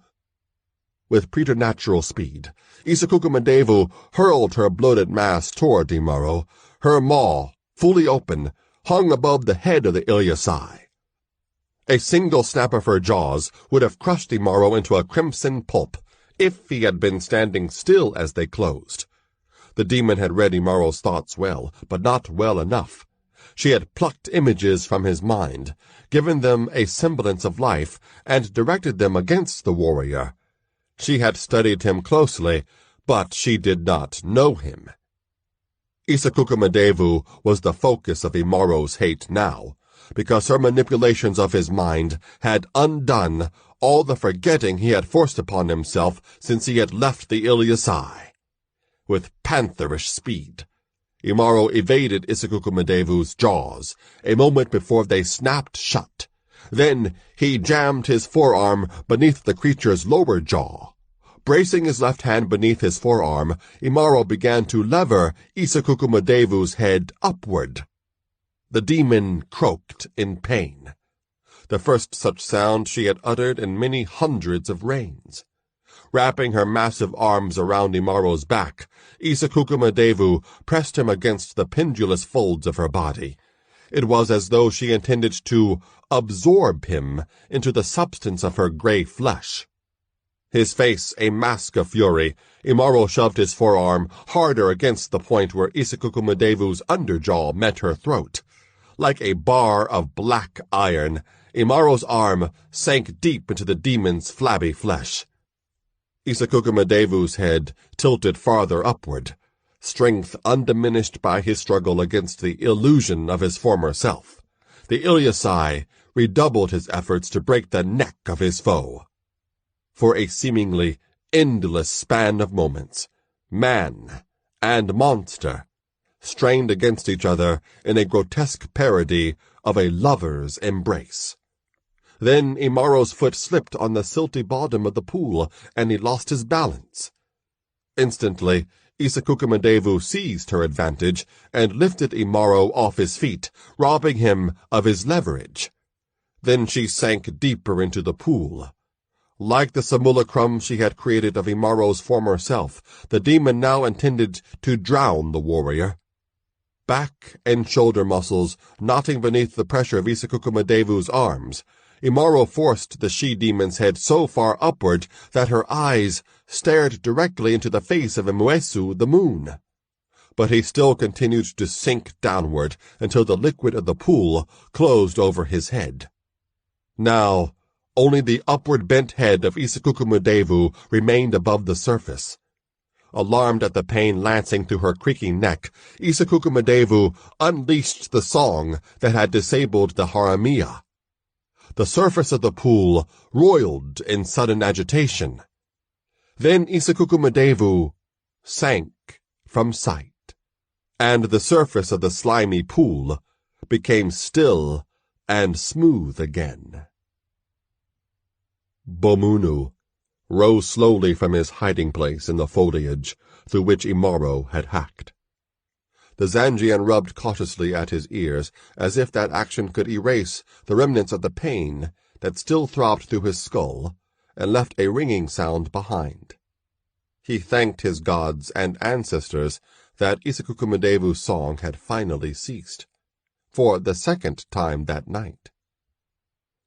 With preternatural speed, Isakukamadevu hurled her bloated mass toward Imaro, her maw, fully open, hung above the head of the Ilyasai. A single snap of her jaws would have crushed Imaro into a crimson pulp, if he had been standing still as they closed. The demon had read Imaro's thoughts well, but not well enough. She had plucked images from his mind, given them a semblance of life, and directed them against the warrior. She had studied him closely, but she did not know him. Isakukamadevu was the focus of Imaro's hate now, because her manipulations of his mind had undone all the forgetting he had forced upon himself since he had left the Ilyasai. With pantherish speed, Imaro evaded Isakukamadevu's jaws a moment before they snapped shut. Then he jammed his forearm beneath the creature's lower jaw. Bracing his left hand beneath his forearm, Imaro began to lever Isakukamadevu's head upward. The demon croaked in pain, the first such sound she had uttered in many hundreds of reigns. Wrapping her massive arms around Imaro's back, Isakukamadevu pressed him against the pendulous folds of her body. It was as though she intended to absorb him into the substance of her gray flesh. His face a mask of fury, Imaro shoved his forearm harder against the point where Isakukamadevu's underjaw met her throat. Like a bar of black iron, Imaro's arm sank deep into the demon's flabby flesh. Isakukamadevu's head tilted farther upward, strength undiminished by his struggle against the illusion of his former self. The Ilyasai redoubled his efforts to break the neck of his foe. For a seemingly endless span of moments, man and monster strained against each other in a grotesque parody of a lover's embrace. Then Imaro's foot slipped on the silty bottom of the pool, and he lost his balance. Instantly, Isakukumadevu seized her advantage and lifted Imaro off his feet, robbing him of his leverage. Then she sank deeper into the pool. Like the simulacrum she had created of Imaro's former self, the demon now intended to drown the warrior. Back and shoulder muscles knotting beneath the pressure of Isakukumadevu's arms, Imaro forced the she-demon's head so far upward that her eyes stared directly into the face of Mwesu, the moon. But he still continued to sink downward until the liquid of the pool closed over his head. Now, only the upward bent head of Isakukumadevu remained above the surface. Alarmed at the pain lancing through her creaking neck, Isakukumadevu unleashed the song that had disabled the Haramia. The surface of the pool roiled in sudden agitation. Then Isakukumadevu sank from sight, and the surface of the slimy pool became still and smooth again. Bomunu rose slowly from his hiding place in the foliage through which Imaro had hacked. The Zangian rubbed cautiously at his ears, as if that action could erase the remnants of the pain that still throbbed through his skull and left a ringing sound behind. He thanked his gods and ancestors that Isakukumadevu's song had finally ceased, for the second time that night.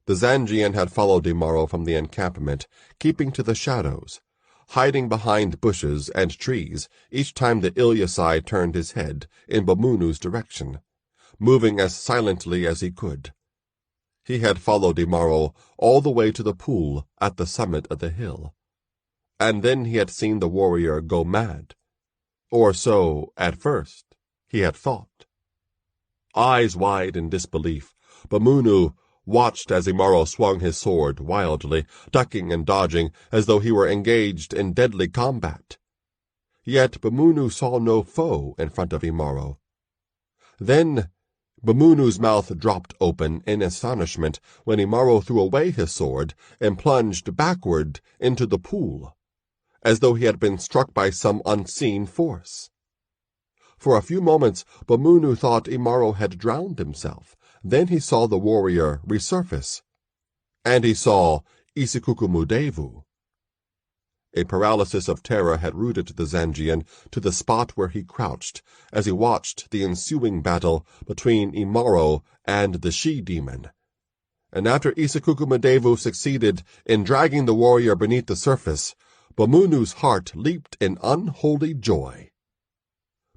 The Zangian had followed Imaro from the encampment, keeping to the shadows, hiding behind bushes and trees each time the Ilyasai turned his head in Bomunu's direction, moving as silently as he could. He had followed Imaro all the way to the pool at the summit of the hill, and then he had seen the warrior go mad, or so, at first, he had thought. Eyes wide in disbelief, Bomunu watched as Imaro swung his sword wildly, ducking and dodging as though he were engaged in deadly combat. Yet Bomunu saw no foe in front of Imaro. Then Bomunu's mouth dropped open in astonishment when Imaro threw away his sword and plunged backward into the pool, as though he had been struck by some unseen force. For a few moments Bomunu thought Imaro had drowned himself. Then he saw the warrior resurface, and he saw Isakukumadevu. A paralysis of terror had rooted the Zangian to the spot where he crouched as he watched the ensuing battle between Imaro and the she-demon. And after Isakukumadevu succeeded in dragging the warrior beneath the surface, Bomunu's heart leaped in unholy joy.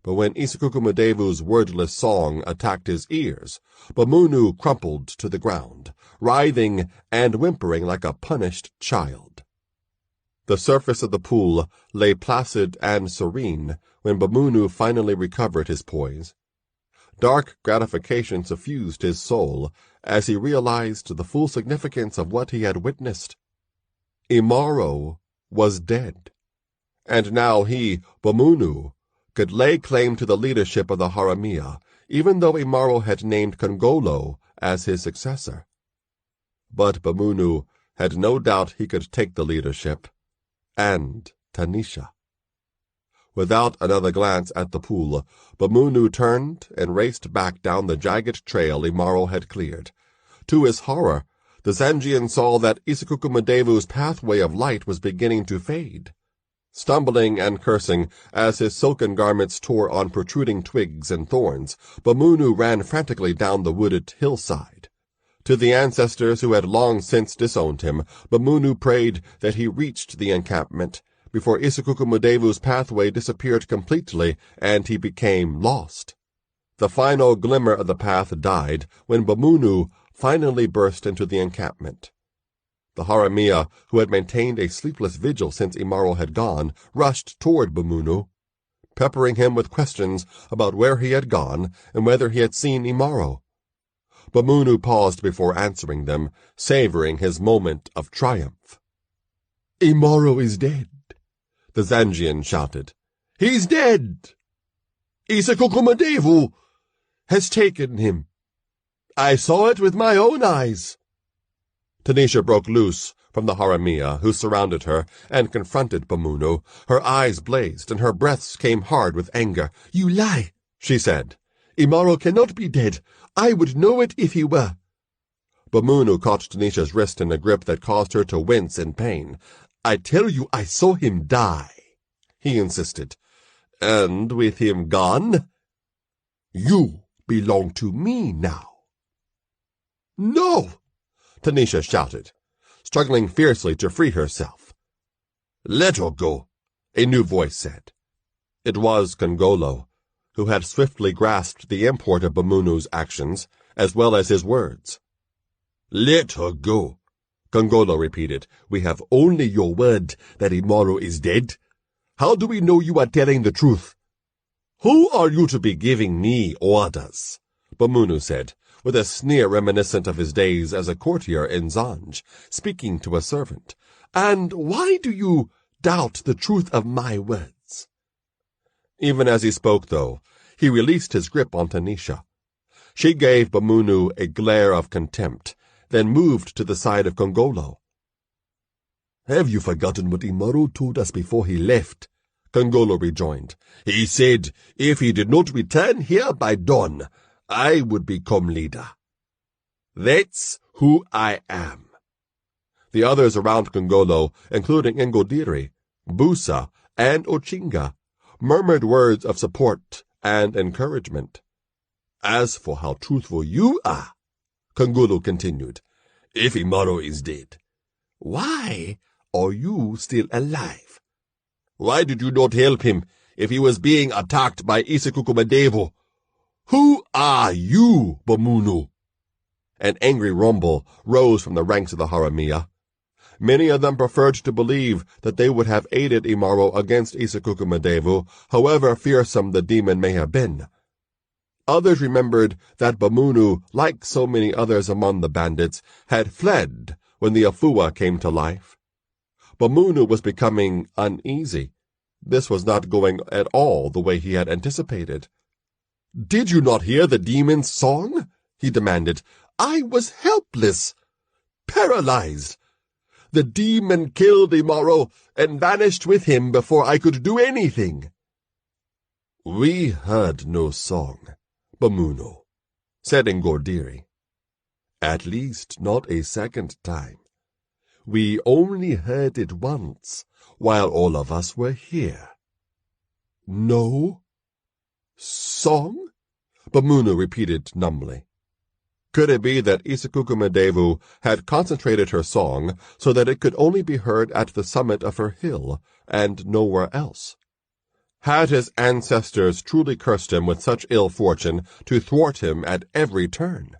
But when Isakukumadevu's wordless song attacked his ears, Bomunu crumpled to the ground, writhing and whimpering like a punished child. The surface of the pool lay placid and serene when Bomunu finally recovered his poise. Dark gratification suffused his soul as he realized the full significance of what he had witnessed. Imaro was dead, and now he, Bomunu, could lay claim to the leadership of the Haramia, even though Imaro had named Kongolo as his successor. But Bomunu had no doubt he could take the leadership, and Tanisha. Without another glance at the pool, Bomunu turned and raced back down the jagged trail Imaro had cleared. To his horror, the Zangian saw that Isakukumadevu's pathway of light was beginning to fade. Stumbling and cursing as his silken garments tore on protruding twigs and thorns, Bomunu ran frantically down the wooded hillside. To the ancestors who had long since disowned him, Bomunu prayed that he reached the encampment before Isakukumadevu's pathway disappeared completely and he became lost. The final glimmer of the path died when Bomunu finally burst into the encampment. The Haramia, who had maintained a sleepless vigil since Imaro had gone, rushed toward Bomunu, peppering him with questions about where he had gone and whether he had seen Imaro. Bomunu paused before answering them, savoring his moment of triumph. "Imaro is dead," the Zangian shouted. "He's dead! Isakukumadevu has taken him. I saw it with my own eyes." Tanisha broke loose from the haramia, who surrounded her and confronted Bamunu. Her eyes blazed, and her breaths came hard with anger. "You lie," she said. "Imaro cannot be dead. I would know it if he were." Bamunu caught Tanisha's wrist in a grip that caused her to wince in pain. "I tell you I saw him die," he insisted. "And with him gone, you belong to me now." "No!" Tanisha shouted, struggling fiercely to free herself. "Let her go," a new voice said. It was Kongolo, who had swiftly grasped the import of Bamunu's actions, as well as his words. "Let her go," Kongolo repeated. "We have only your word that Imaro is dead. How do we know you are telling the truth?" "Who are you to be giving me orders?" Bamunu said, with a sneer reminiscent of his days as a courtier in Zanj, speaking to a servant. "And why do you doubt the truth of my words?" Even as he spoke, though, he released his grip on Tanisha. She gave Bamunu a glare of contempt, then moved to the side of Kongolo. "Have you forgotten what Imaro told us before he left?" Kongolo rejoined. "He said if he did not return here by dawn, I would become leader. That's who I am." The others around Kongolo, including Ngodiri, Busa, and Ochinga, murmured words of support and encouragement. "As for how truthful you are," Kongolo continued, "if Imaro is dead, why are you still alive? Why did you not help him if he was being attacked by Isikukumadevo? Who are you, Bamunu?" An angry rumble rose from the ranks of the haramia. Many of them preferred to believe that they would have aided Imaro against Isikukumadevu, however fearsome the demon may have been. Others remembered that Bamunu, like so many others among the bandits, had fled when the Afua came to life. Bamunu was becoming uneasy. This was not going at all the way he had anticipated. "Did you not hear the demon's song?" he demanded. "I was helpless, paralyzed. The demon killed Imaro and vanished with him before I could do anything." "We heard no song, Bamunu," said Ngodiri. "At least not a second time. We only heard it once, while all of us were here." "No song?" Bamunu repeated numbly. Could it be that Isikukumadevu had concentrated her song so that it could only be heard at the summit of her hill, and nowhere else? Had his ancestors truly cursed him with such ill fortune to thwart him at every turn?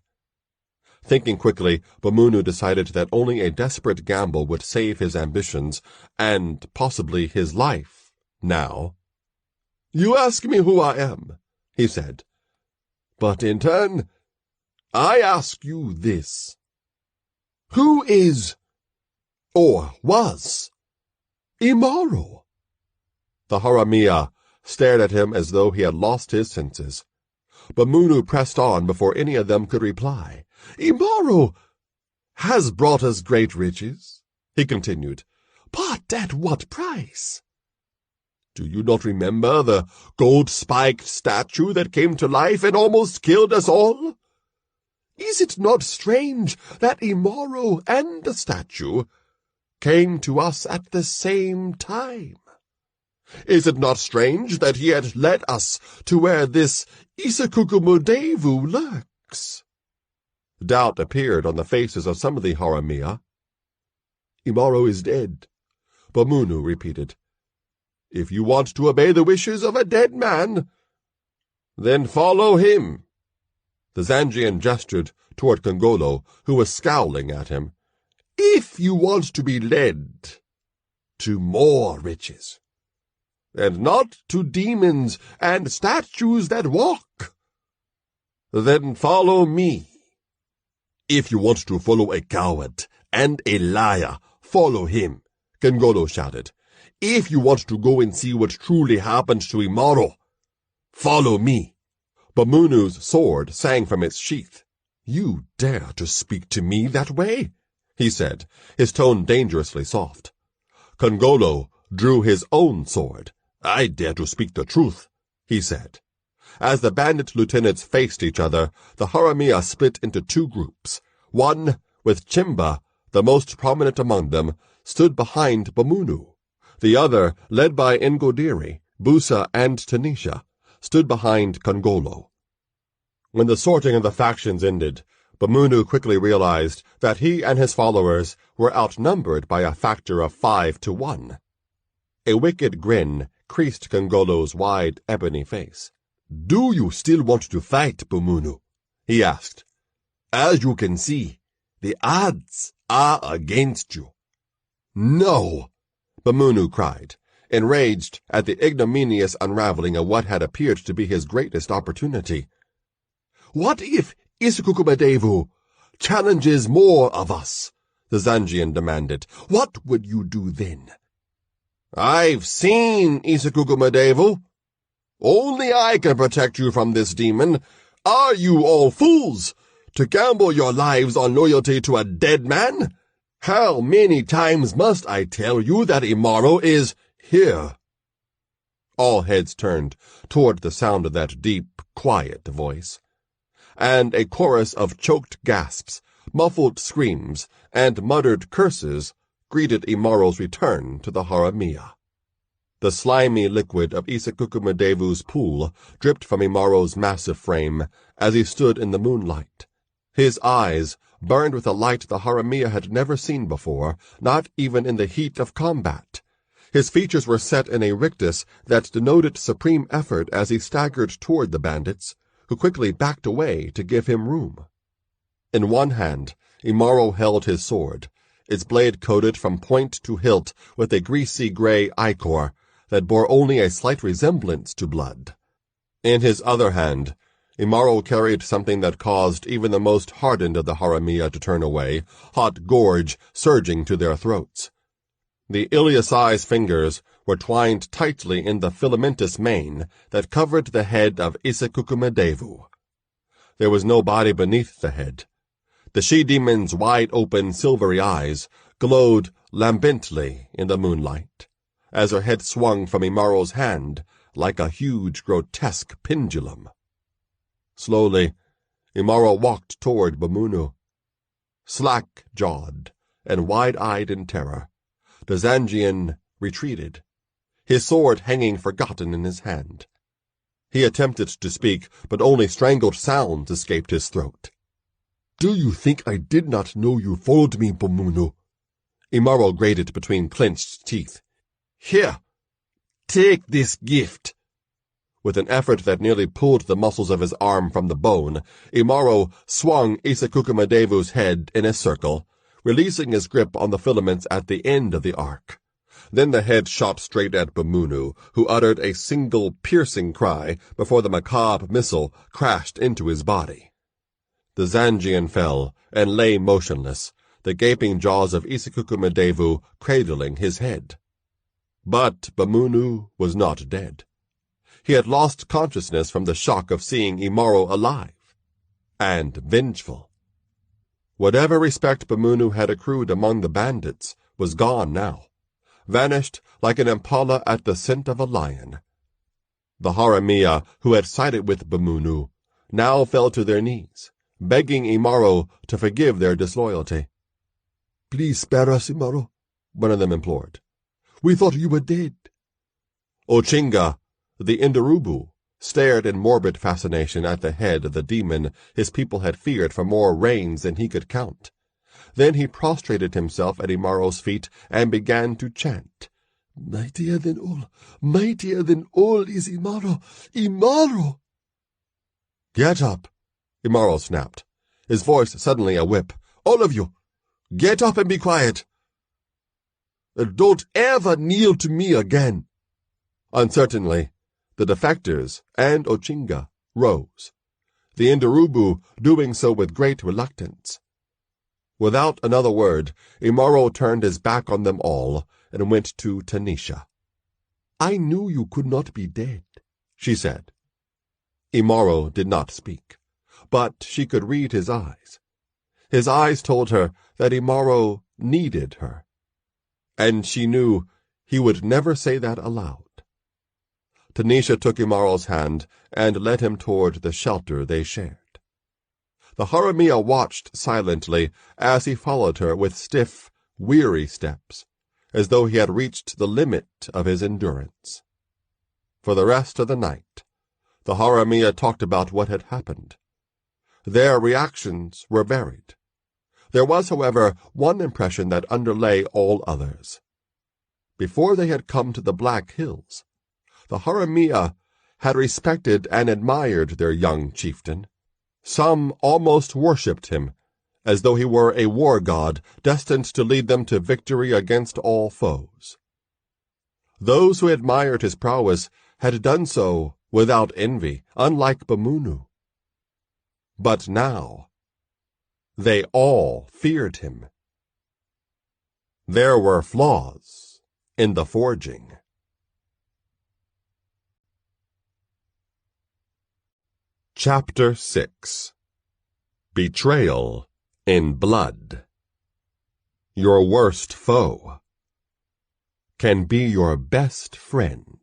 Thinking quickly, Bamunu decided that only a desperate gamble would save his ambitions, and possibly his life, now. "You ask me who I am," he said. "But in turn, I ask you this. Who is, or was, Imaro?" The haramia stared at him as though he had lost his senses. Bamunu pressed on before any of them could reply. "Imaro has brought us great riches," he continued, "but at what price? Do you not remember the gold-spiked statue that came to life and almost killed us all? Is it not strange that Imaro and the statue came to us at the same time? Is it not strange that he had led us to where this Isikukumadevu lurks?" Doubt appeared on the faces of some of the haramia. "Imaro is dead," Bamunu repeated. "If you want to obey the wishes of a dead man, then follow him." The Zanjian gestured toward Kongolo, who was scowling at him. "If you want to be led to more riches, and not to demons and statues that walk, then follow me. If you want to follow a coward and a liar, follow him," Kongolo shouted. "If you want to go and see what truly happened to Imaro, follow me." Bamunu's sword sang from its sheath. "You dare to speak to me that way?" he said, his tone dangerously soft. Kongolo drew his own sword. I dare to speak the truth, he said. As the bandit lieutenants faced each other, the Haramia split into two groups. One, with Chimba, the most prominent among them, stood behind Bamunu. The other, led by Ngodiri, Busa, and Tanisha, stood behind Kongolo. When the sorting of the factions ended, Bamunu quickly realized that he and his followers were outnumbered by a factor of 5-1. A wicked grin creased Kongolo's wide ebony face. "Do you still want to fight, Bamunu?" he asked. "As you can see, the odds are against you." "No!" Bamunu cried, enraged at the ignominious unraveling of what had appeared to be his greatest opportunity. "What if Isikukumadevu challenges more of us?" the Zanjian demanded. "What would you do then?" "I've seen Isikukumadevu. Only I can protect you from this demon. Are you all fools to gamble your lives on loyalty to a dead man? How many times must I tell you that Imaro is here?" All heads turned toward the sound of that deep, quiet voice, and a chorus of choked gasps, muffled screams, and muttered curses greeted Imaro's return to the Haramia. The slimy liquid of Isikukumadevu's pool dripped from Imaro's massive frame as he stood in the moonlight. His eyes burned with a light the Haramia had never seen before, not even in the heat of combat. His features were set in a rictus that denoted supreme effort as he staggered toward the bandits, who quickly backed away to give him room. In one hand, Imaro held his sword, its blade coated from point to hilt with a greasy gray ichor that bore only a slight resemblance to blood. In his other hand, Imaro carried something that caused even the most hardened of the Haramia to turn away, hot gorge surging to their throats. The Ilyasai's fingers were twined tightly in the filamentous mane that covered the head of Isikukumadevu. There was no body beneath the head. The she-demon's wide-open silvery eyes glowed lambently in the moonlight, as her head swung from Imaro's hand like a huge, grotesque pendulum. Slowly, Imaro walked toward Bamunu. Slack-jawed and wide-eyed in terror, the Zanjian retreated, his sword hanging forgotten in his hand. He attempted to speak, but only strangled sounds escaped his throat. "Do you think I did not know you followed me, Bamunu?" Imaro grated between clenched teeth. "Here, take this gift." With an effort that nearly pulled the muscles of his arm from the bone, Imaro swung Isikukumadevu's head in a circle, releasing his grip on the filaments at the end of the arc. Then the head shot straight at Bamunu, who uttered a single piercing cry before the macabre missile crashed into his body. The Zanjian fell and lay motionless, the gaping jaws of Isikukumadevu cradling his head. But Bamunu was not dead. He had lost consciousness from the shock of seeing Imaro alive and vengeful. Whatever respect Bamunu had accrued among the bandits was gone now, vanished like an impala at the scent of a lion. The Haramia, who had sided with Bamunu, now fell to their knees, begging Imaro to forgive their disloyalty. "Please spare us, Imaro," one of them implored. "We thought you were dead." Ochinga, the Indurubu, stared in morbid fascination at the head of the demon his people had feared for more reigns than he could count. Then he prostrated himself at Imaro's feet and began to chant. "Mightier than all is Imaro, Imaro!" "Get up!" Imaro snapped, his voice suddenly a whip. "All of you, get up and be quiet! Don't ever kneel to me again!" Uncertainly, the defectors and Ochinga rose, the Indurubu doing so with great reluctance. Without another word, Imaro turned his back on them all and went to Tanisha. "I knew you could not be dead," she said. Imaro did not speak, but she could read his eyes. His eyes told her that Imaro needed her, and she knew he would never say that aloud. Tanisha took Imaro's hand and led him toward the shelter they shared. The Haramia watched silently as he followed her with stiff, weary steps, as though he had reached the limit of his endurance. For the rest of the night, the Haramia talked about what had happened. Their reactions were varied. There was, however, one impression that underlay all others. Before they had come to the Black Hills, the Haramia had respected and admired their young chieftain. Some almost worshipped him, as though he were a war god destined to lead them to victory against all foes. Those who admired his prowess had done so without envy, unlike Bamunu. But now, they all feared him. There were flaws in the forging. Chapter 6. Betrayal in Blood. Your worst foe can be your best friend.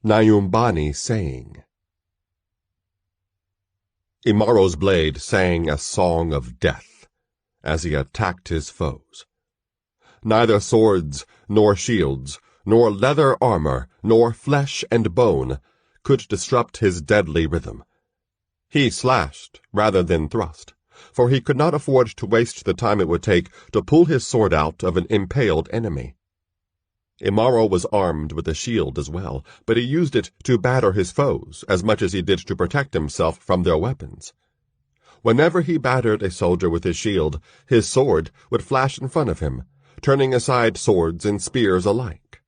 Nyumbani saying. Imaro's blade sang a song of death as he attacked his foes. Neither swords, nor shields, nor leather armor, nor flesh and bone could disrupt his deadly rhythm. He slashed rather than thrust, for he could not afford to waste the time it would take to pull his sword out of an impaled enemy. Imaro was armed with a shield as well, but he used it to batter his foes as much as he did to protect himself from their weapons. Whenever he battered a soldier with his shield, his sword would flash in front of him, turning aside swords and spears alike.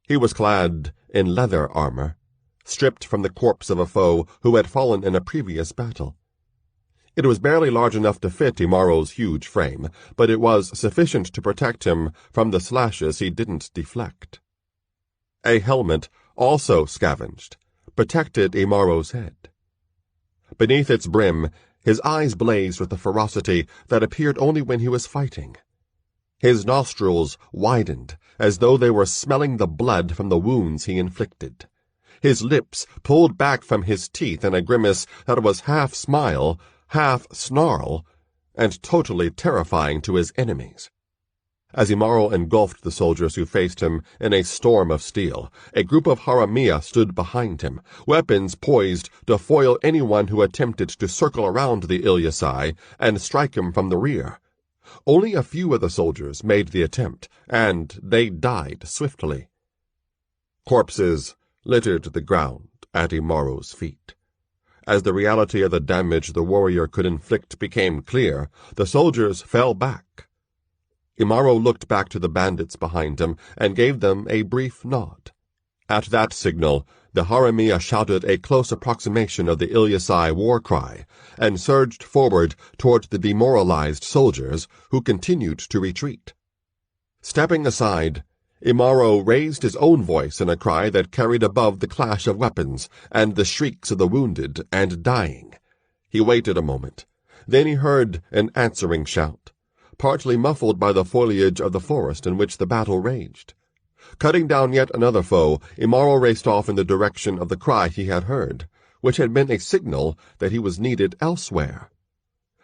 He was clad in leather armor, stripped from the corpse of a foe who had fallen in a previous battle. It was barely large enough to fit Imaro's huge frame, but it was sufficient to protect him from the slashes he didn't deflect. A helmet, also scavenged, protected Imaro's head. Beneath its brim, his eyes blazed with a ferocity that appeared only when he was fighting. His nostrils widened, as though they were smelling the blood from the wounds he inflicted. His lips pulled back from his teeth in a grimace that was half smile, half snarl, and totally terrifying to his enemies. As Imaro engulfed the soldiers who faced him in a storm of steel, a group of Haramia stood behind him, weapons poised to foil anyone who attempted to circle around the Ilyasai and strike him from the rear. Only a few of the soldiers made the attempt, and they died swiftly. Corpses littered the ground at Imaro's feet. As the reality of the damage the warrior could inflict became clear, the soldiers fell back. Imaro looked back to the bandits behind him and gave them a brief nod. At that signal, the Haramia shouted a close approximation of the Ilyasai war cry and surged forward toward the demoralized soldiers who continued to retreat. Stepping aside, Imaro raised his own voice in a cry that carried above the clash of weapons and the shrieks of the wounded and dying. He waited a moment. Then he heard an answering shout, partly muffled by the foliage of the forest in which the battle raged. Cutting down yet another foe, Imaro raced off in the direction of the cry he had heard, which had been a signal that he was needed elsewhere.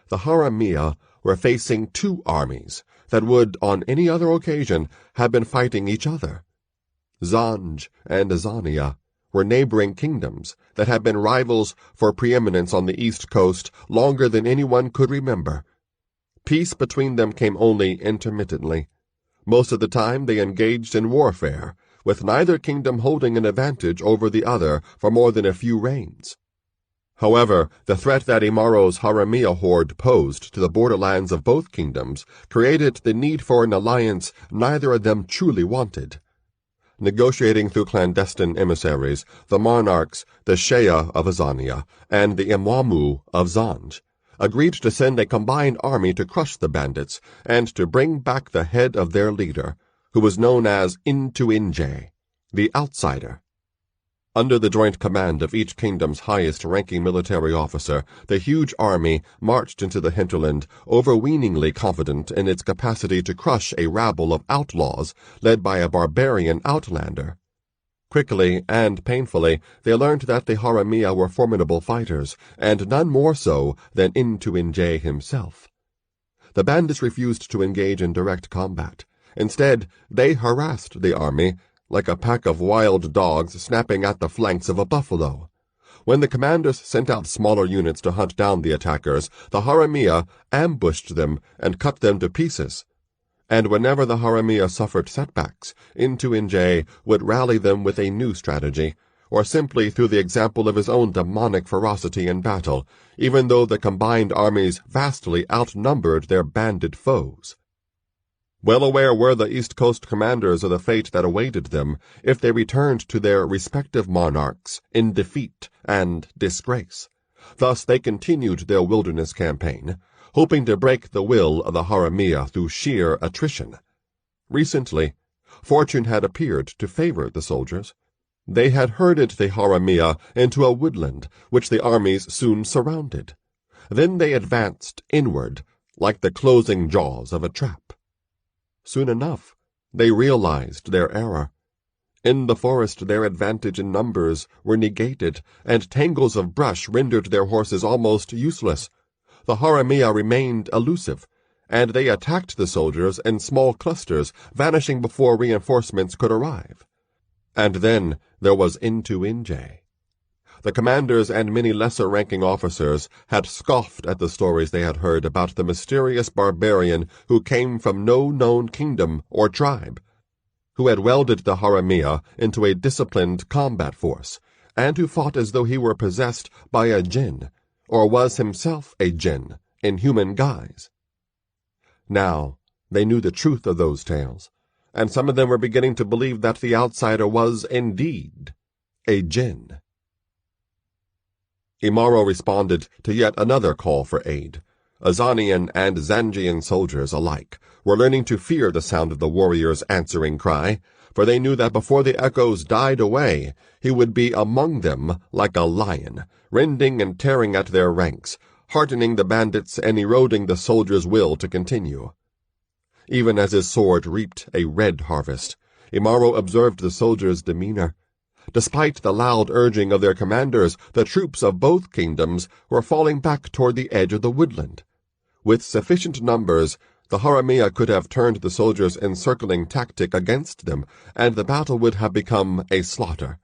The Haramia were facing two armies that would, on any other occasion, have been fighting each other. Zanj and Azania were neighboring kingdoms that had been rivals for preeminence on the east coast longer than anyone could remember. Peace between them came only intermittently. Most of the time they engaged in warfare, with neither kingdom holding an advantage over the other for more than a few reigns. However, the threat that Imaro's Haramia horde posed to the borderlands of both kingdoms created the need for an alliance neither of them truly wanted. Negotiating through clandestine emissaries, the monarchs, the Shea of Azania and the Imwamu of Zanj, agreed to send a combined army to crush the bandits and to bring back the head of their leader, who was known as Intuinje, the outsider. Under the joint command of each kingdom's highest-ranking military officer, the huge army marched into the hinterland, overweeningly confident in its capacity to crush a rabble of outlaws led by a barbarian outlander. Quickly and painfully, they learned that the Haramia were formidable fighters, and none more so than Intuinje himself. The bandits refused to engage in direct combat. Instead, they harassed the army like a pack of wild dogs snapping at the flanks of a buffalo. When the commanders sent out smaller units to hunt down the attackers, the Haramia ambushed them and cut them to pieces. And whenever the Haramia suffered setbacks, Intuinje would rally them with a new strategy, or simply through the example of his own demonic ferocity in battle, even though the combined armies vastly outnumbered their bandit foes. Well aware were the East Coast commanders of the fate that awaited them if they returned to their respective monarchs in defeat and disgrace. Thus they continued their wilderness campaign, hoping to break the will of the Haramia through sheer attrition. Recently, fortune had appeared to favor the soldiers. They had herded the Haramia into a woodland, which the armies soon surrounded. Then they advanced inward, like the closing jaws of a trap. Soon enough, they realized their error. In the forest their advantage in numbers were negated, and tangles of brush rendered their horses almost useless. The Haramia remained elusive, and they attacked the soldiers in small clusters, vanishing before reinforcements could arrive. And then there was Intuinje. The commanders and many lesser-ranking officers had scoffed at the stories they had heard about the mysterious barbarian who came from no known kingdom or tribe, who had welded the Haramia into a disciplined combat force, and who fought as though he were possessed by a jinn, or was himself a jinn in human guise. Now they knew the truth of those tales, and some of them were beginning to believe that the outsider was indeed a jinn. Imaro responded to yet another call for aid. Azanian and Zangian soldiers alike were learning to fear the sound of the warrior's answering cry, for they knew that before the echoes died away, he would be among them like a lion, rending and tearing at their ranks, heartening the bandits and eroding the soldiers' will to continue. Even as his sword reaped a red harvest, Imaro observed the soldiers' demeanor. Despite the loud urging of their commanders, the troops of both kingdoms were falling back toward the edge of the woodland. With sufficient numbers, the Haramia could have turned the soldiers' encircling tactic against them, and the battle would have become a slaughter.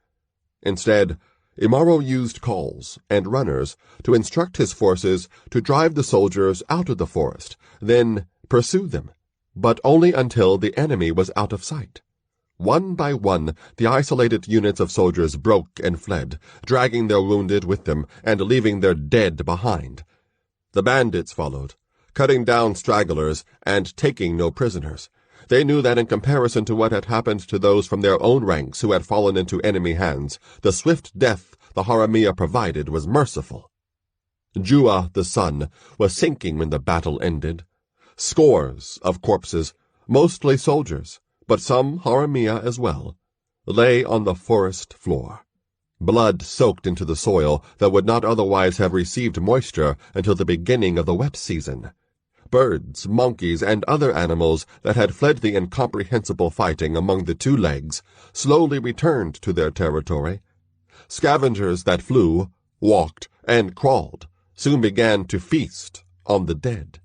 Instead, Imaro used calls and runners to instruct his forces to drive the soldiers out of the forest, then pursue them, but only until the enemy was out of sight. One by one, the isolated units of soldiers broke and fled, dragging their wounded with them and leaving their dead behind. The bandits followed, cutting down stragglers and taking no prisoners. They knew that in comparison to what had happened to those from their own ranks who had fallen into enemy hands, the swift death the Haramia provided was merciful. Jua, the sun, was sinking when the battle ended. Scores of corpses, mostly soldiers, but some Haramia as well, lay on the forest floor. Blood soaked into the soil that would not otherwise have received moisture until the beginning of the wet season. Birds, monkeys, and other animals that had fled the incomprehensible fighting among the two legs slowly returned to their territory. Scavengers that flew, walked, and crawled soon began to feast on the dead.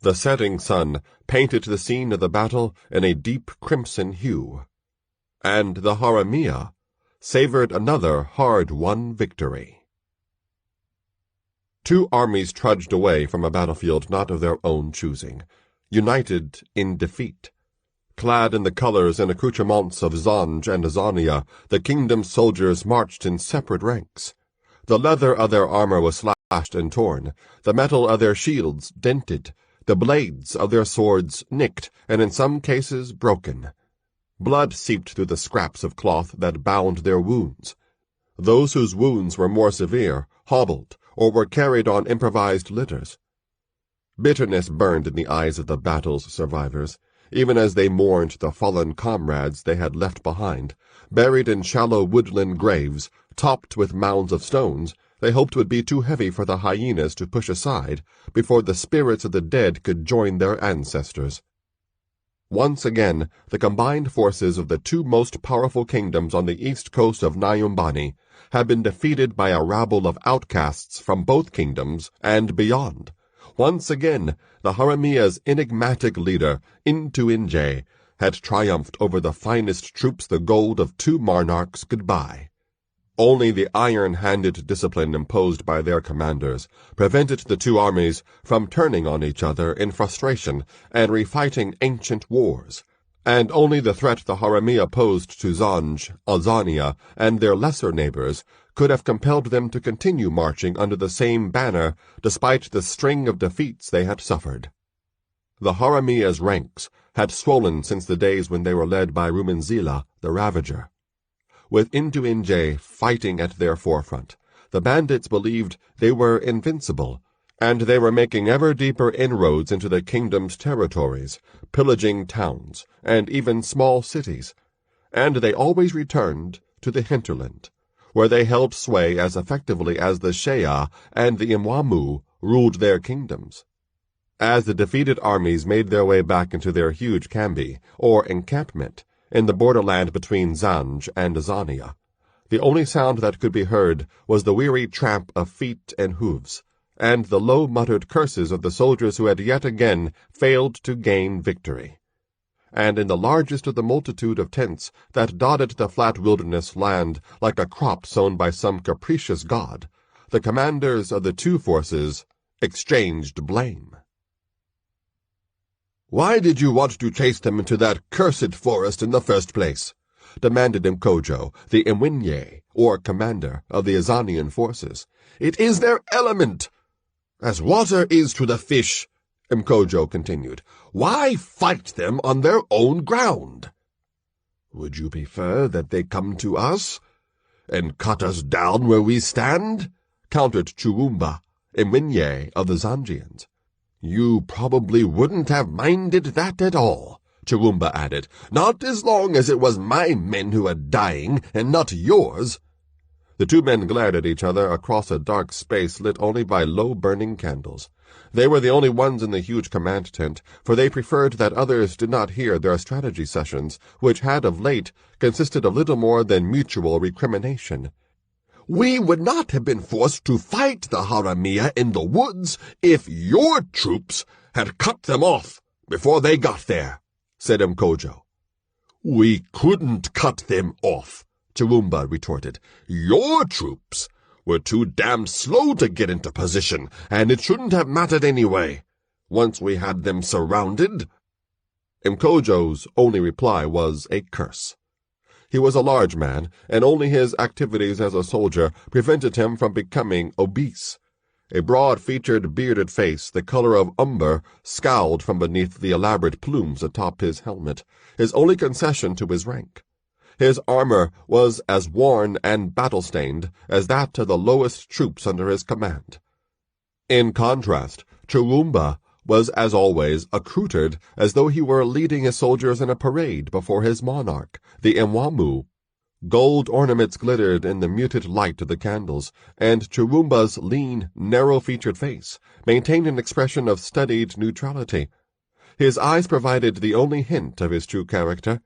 The setting sun painted the scene of the battle in a deep crimson hue, and the Haramia savored another hard-won victory. Two armies trudged away from a battlefield not of their own choosing, united in defeat. Clad in the colors and accoutrements of Zanj and Azania, the kingdom's soldiers marched in separate ranks. The leather of their armor was slashed and torn, the metal of their shields dented, the blades of their swords nicked, and in some cases broken. Blood seeped through the scraps of cloth that bound their wounds. Those whose wounds were more severe hobbled or were carried on improvised litters. Bitterness burned in the eyes of the battle's survivors, even as they mourned the fallen comrades they had left behind, buried in shallow woodland graves, topped with mounds of stones, they hoped would be too heavy for the hyenas to push aside before the spirits of the dead could join their ancestors. Once again, the combined forces of the two most powerful kingdoms on the east coast of Nyumbani had been defeated by a rabble of outcasts from both kingdoms and beyond. Once again, the Haramia's enigmatic leader, Intuinje, had triumphed over the finest troops the gold of two monarchs could buy. Only the iron-handed discipline imposed by their commanders prevented the two armies from turning on each other in frustration and refighting ancient wars, and only the threat the Haramia posed to Zanj, Azania, and their lesser neighbors could have compelled them to continue marching under the same banner despite the string of defeats they had suffered. The Haramia's ranks had swollen since the days when they were led by Rumenzila, the Ravager. With Intuinje fighting at their forefront, the bandits believed they were invincible, and they were making ever deeper inroads into the kingdom's territories, pillaging towns, and even small cities, and they always returned to the hinterland, where they held sway as effectively as the Shea and the Imwamu ruled their kingdoms. As the defeated armies made their way back into their huge kambi, or encampment, in the borderland between Zanj and Azania, the only sound that could be heard was the weary tramp of feet and hooves, and the low-muttered curses of the soldiers who had yet again failed to gain victory. And in the largest of the multitude of tents that dotted the flat wilderness land like a crop sown by some capricious god, the commanders of the two forces exchanged blame. "Why did you want to chase them into that cursed forest in the first place?" demanded Mkojo, the Imwinye, or commander of the Azanian forces. "It is their element." "As water is to the fish," Mkojo continued. "Why fight them on their own ground?" "Would you prefer that they come to us and cut us down where we stand?" countered Chuwumba, Imwinye of the Zanjians. "You probably wouldn't have minded that at all," Chuwumba added, "not as long as it was my men who were dying and not yours." The two men glared at each other across a dark space lit only by low-burning candles. They were the only ones in the huge command tent, for they preferred that others did not hear their strategy sessions, which had of late consisted of little more than mutual recrimination. "We would not have been forced to fight the Haramia in the woods if your troops had cut them off before they got there," said Mkojo. "We couldn't cut them off," Chuwumba retorted. "Your troops were too damn slow to get into position, and it shouldn't have mattered anyway. Once we had them surrounded." Mkojo's only reply was a curse. He was a large man, and only his activities as a soldier prevented him from becoming obese. A broad-featured, bearded face, the color of umber, scowled from beneath the elaborate plumes atop his helmet, his only concession to his rank. His armor was as worn and battle-stained as that of the lowest troops under his command. In contrast, Chuwumba was, as always, accoutered as though he were leading his soldiers in a parade before his monarch, the Imwamu. Gold ornaments glittered in the muted light of the candles, and Chuwumba's lean, narrow-featured face maintained an expression of studied neutrality. His eyes provided the only hint of his true character.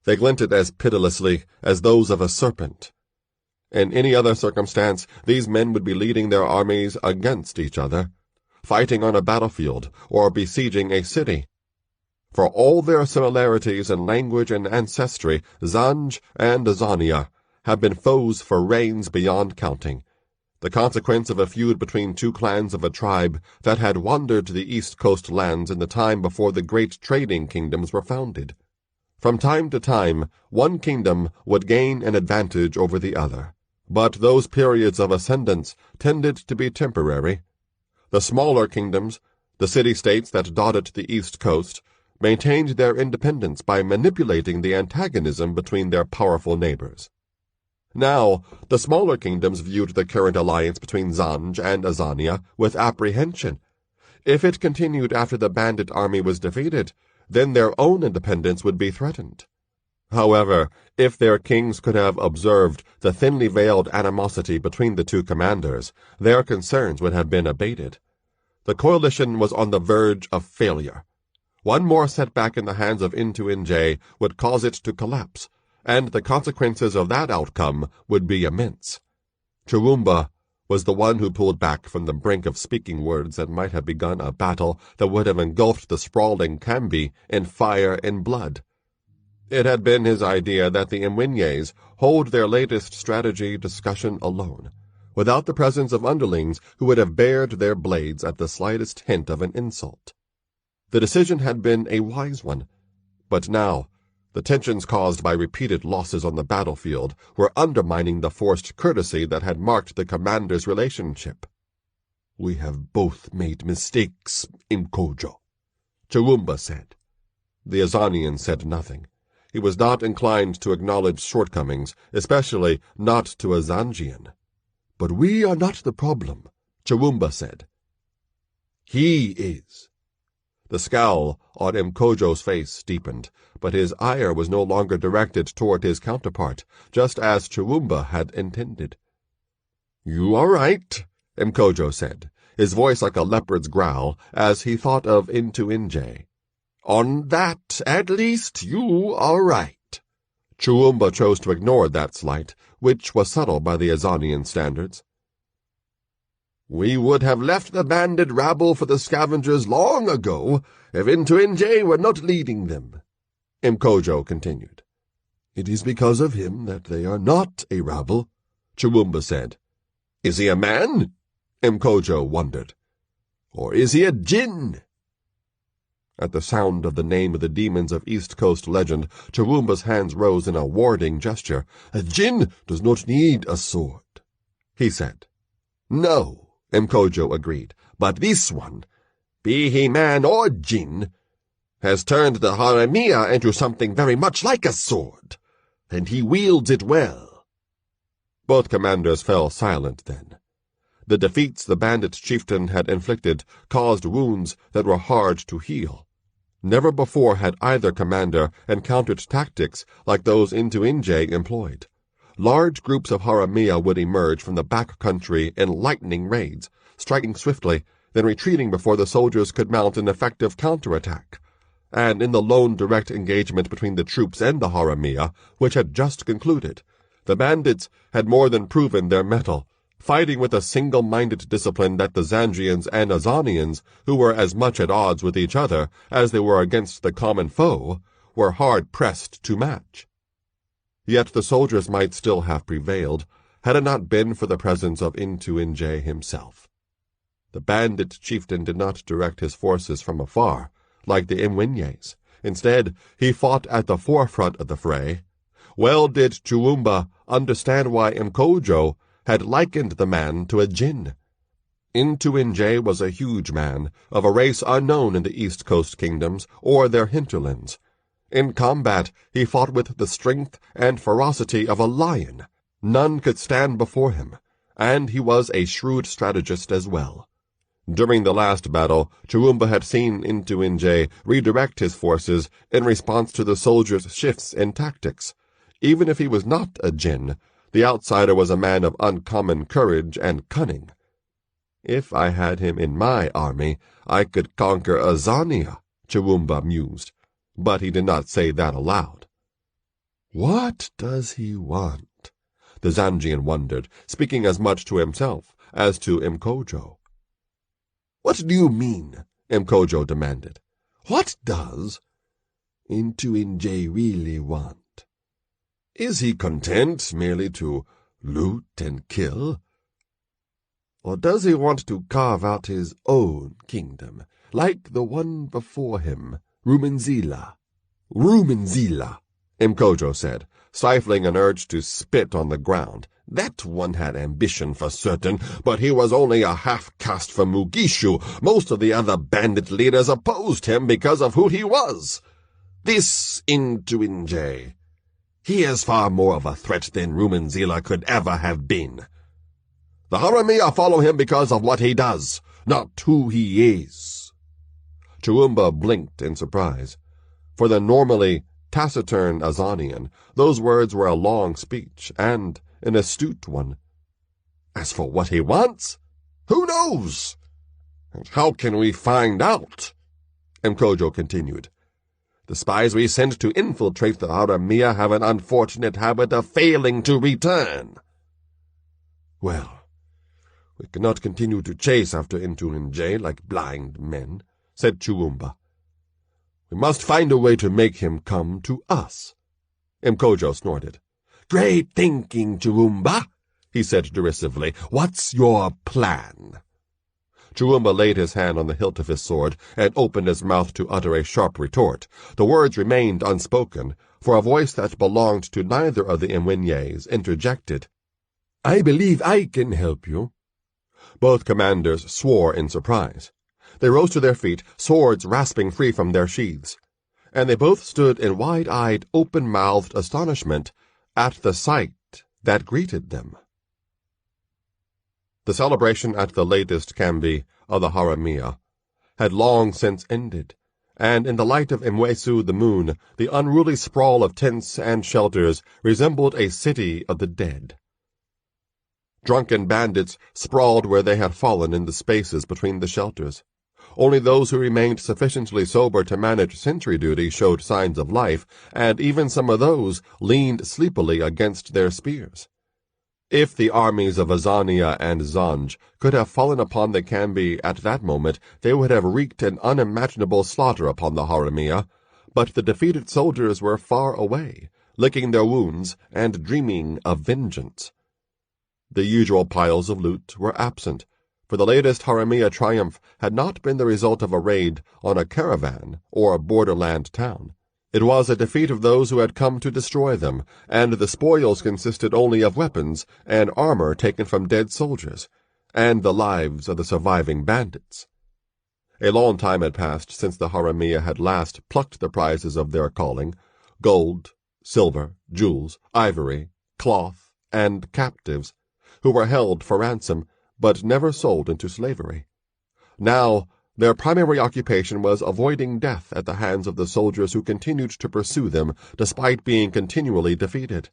They glinted as pitilessly as those of a serpent. In any other circumstance, these men would be leading their armies against each other, fighting on a battlefield or besieging a city. For all their similarities in language and ancestry, Zanj and Azania have been foes for reigns beyond counting, the consequence of a feud between two clans of a tribe that had wandered to the east coast lands in the time before the great trading kingdoms were founded. From time to time, one kingdom would gain an advantage over the other, but those periods of ascendance tended to be temporary. The smaller kingdoms, the city-states that dotted the east coast, maintained their independence by manipulating the antagonism between their powerful neighbors. Now, the smaller kingdoms viewed the current alliance between Zanj and Azania with apprehension. If it continued after the bandit army was defeated, then their own independence would be threatened. However, if their kings could have observed the thinly veiled animosity between the two commanders, their concerns would have been abated. The coalition was on the verge of failure. One more setback in the hands of Intu-Inje would cause it to collapse, and the consequences of that outcome would be immense. Chiwumba was the one who pulled back from the brink of speaking words that might have begun a battle that would have engulfed the sprawling Kambi in fire and blood. It had been his idea that the Imwenyes hold their latest strategy discussion alone, without the presence of underlings who would have bared their blades at the slightest hint of an insult. The decision had been a wise one, but now the tensions caused by repeated losses on the battlefield were undermining the forced courtesy that had marked the commanders' relationship. "We have both made mistakes, Imkojo," Chiwumba said. The Azanian said nothing. He was not inclined to acknowledge shortcomings, especially not to a Zanjian. "But we are not the problem," Chiwumba said. "He is." The scowl on Mkojo's face deepened, but his ire was no longer directed toward his counterpart, just as Chiwumba had intended. "You are right," Mkojo said, his voice like a leopard's growl, as he thought of Intu-Inje. "On that, at least, you are right." Chiwumba chose to ignore that slight, which was subtle by the Azanian standards. "We would have left the banded rabble for the scavengers long ago if Intu-Inje were not leading them," Mkojo continued. "It is because of him that they are not a rabble," Chiwumba said. "Is he a man?" Mkojo wondered. "Or is he a djinn?" At the sound of the name of the demons of East Coast legend, Chiwumba's hands rose in a warding gesture. "A djinn does not need a sword," he said. "No," Mkojo agreed, "but this one, be he man or djinn, has turned the Haramia into something very much like a sword, and he wields it well." Both commanders fell silent then. The defeats the bandit chieftain had inflicted caused wounds that were hard to heal. Never before had either commander encountered tactics like those Intu-Inje employed. Large groups of Haramia would emerge from the back country in lightning raids, striking swiftly, then retreating before the soldiers could mount an effective counterattack. And in the lone direct engagement between the troops and the Haramia, which had just concluded, the bandits had more than proven their mettle, fighting with a single-minded discipline that the Zanjians and Azanians, who were as much at odds with each other as they were against the common foe, were hard-pressed to match. Yet the soldiers might still have prevailed, had it not been for the presence of Intu-Inje himself. The bandit chieftain did not direct his forces from afar, like the Imwenyes. Instead, he fought at the forefront of the fray. Well did Chiwumba understand why Mkojo had likened the man to a djinn. Intu-Inje was a huge man, of a race unknown in the East Coast kingdoms or their hinterlands. In combat, he fought with the strength and ferocity of a lion. None could stand before him, and he was a shrewd strategist as well. During the last battle, Chiwumba had seen Intu-Inje redirect his forces in response to the soldiers' shifts in tactics. Even if he was not a djinn, the outsider was a man of uncommon courage and cunning. If I had him in my army, I could conquer Azania, Chiwumba mused, but he did not say that aloud. "What does he want?" the Zanjian wondered, speaking as much to himself as to Mkojo. "What do you mean?" Mkojo demanded. "What does Intu-Inje really want? Is he content merely to loot and kill? Or does he want to carve out his own kingdom, like the one before him, Rumenzila?" "Rumenzila," Mkojo said, stifling an urge to spit on the ground. "That one had ambition for certain, but he was only a half-caste from Mugishu. Most of the other bandit leaders opposed him because of who he was. This Intu-Inje, he is far more of a threat than Rumenzila could ever have been. The Haramia follow him because of what he does, not who he is." Chiwumba blinked in surprise. For the normally taciturn Azanian, those words were a long speech, and an astute one. As for what he wants, who knows? And how can we find out? Mkojo continued. The spies we sent to infiltrate the Haramia have an unfortunate habit of failing to return. Well, we cannot continue to chase after Nj like blind men, said Chuumba. We must find a way to make him come to us. Mkojo snorted. Great thinking, Chuumba, he said derisively. What's your plan? Chuumba laid his hand on the hilt of his sword and opened his mouth to utter a sharp retort. The words remained unspoken, for a voice that belonged to neither of the Mwenyes interjected. I believe I can help you. Both commanders swore in surprise. They rose to their feet, swords rasping free from their sheaths, and they both stood in wide-eyed, open-mouthed astonishment at the sight that greeted them. The celebration at the latest Kambi of the Haramia had long since ended, and in the light of Mwesu the moon, the unruly sprawl of tents and shelters resembled a city of the dead. Drunken bandits sprawled where they had fallen in the spaces between the shelters. Only those who remained sufficiently sober to manage sentry duty showed signs of life, and even some of those leaned sleepily against their spears. If the armies of Azania and Zanj could have fallen upon the Kambi at that moment, they would have wreaked an unimaginable slaughter upon the Haramia, but the defeated soldiers were far away, licking their wounds and dreaming of vengeance. The usual piles of loot were absent, for the latest Haramia triumph had not been the result of a raid on a caravan or a borderland town. It was a defeat of those who had come to destroy them, and the spoils consisted only of weapons and armor taken from dead soldiers, and the lives of the surviving bandits. A long time had passed since the Haramia had last plucked the prizes of their calling: gold, silver, jewels, ivory, cloth, and captives, who were held for ransom, but never sold into slavery. Now, their primary occupation was avoiding death at the hands of the soldiers who continued to pursue them despite being continually defeated.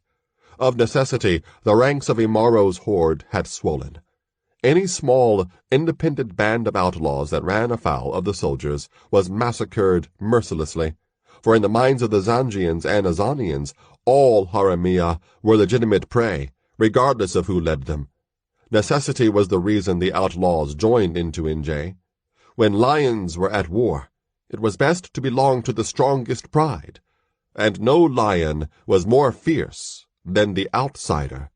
Of necessity, the ranks of Imaro's horde had swollen. Any small, independent band of outlaws that ran afoul of the soldiers was massacred mercilessly, for in the minds of the Zanjians and Azanians, all Haramia were legitimate prey, regardless of who led them. Necessity was the reason the outlaws joined into Nj. When lions were at war, it was best to belong to the strongest pride, and no lion was more fierce than the outsider.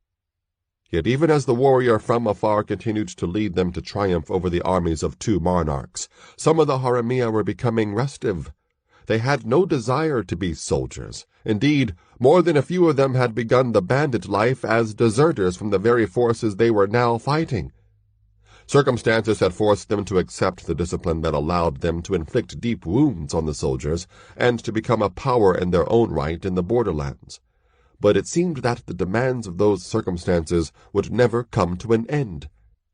Yet even as the warrior from afar continued to lead them to triumph over the armies of two monarchs, some of the Haramia were becoming restive. They had no desire to be soldiers. Indeed, more than a few of them had begun the bandit life as deserters from the very forces they were now fighting. Circumstances had forced them to accept the discipline that allowed them to inflict deep wounds on the soldiers and to become a power in their own right in the borderlands. But it seemed that the demands of those circumstances would never come to an end.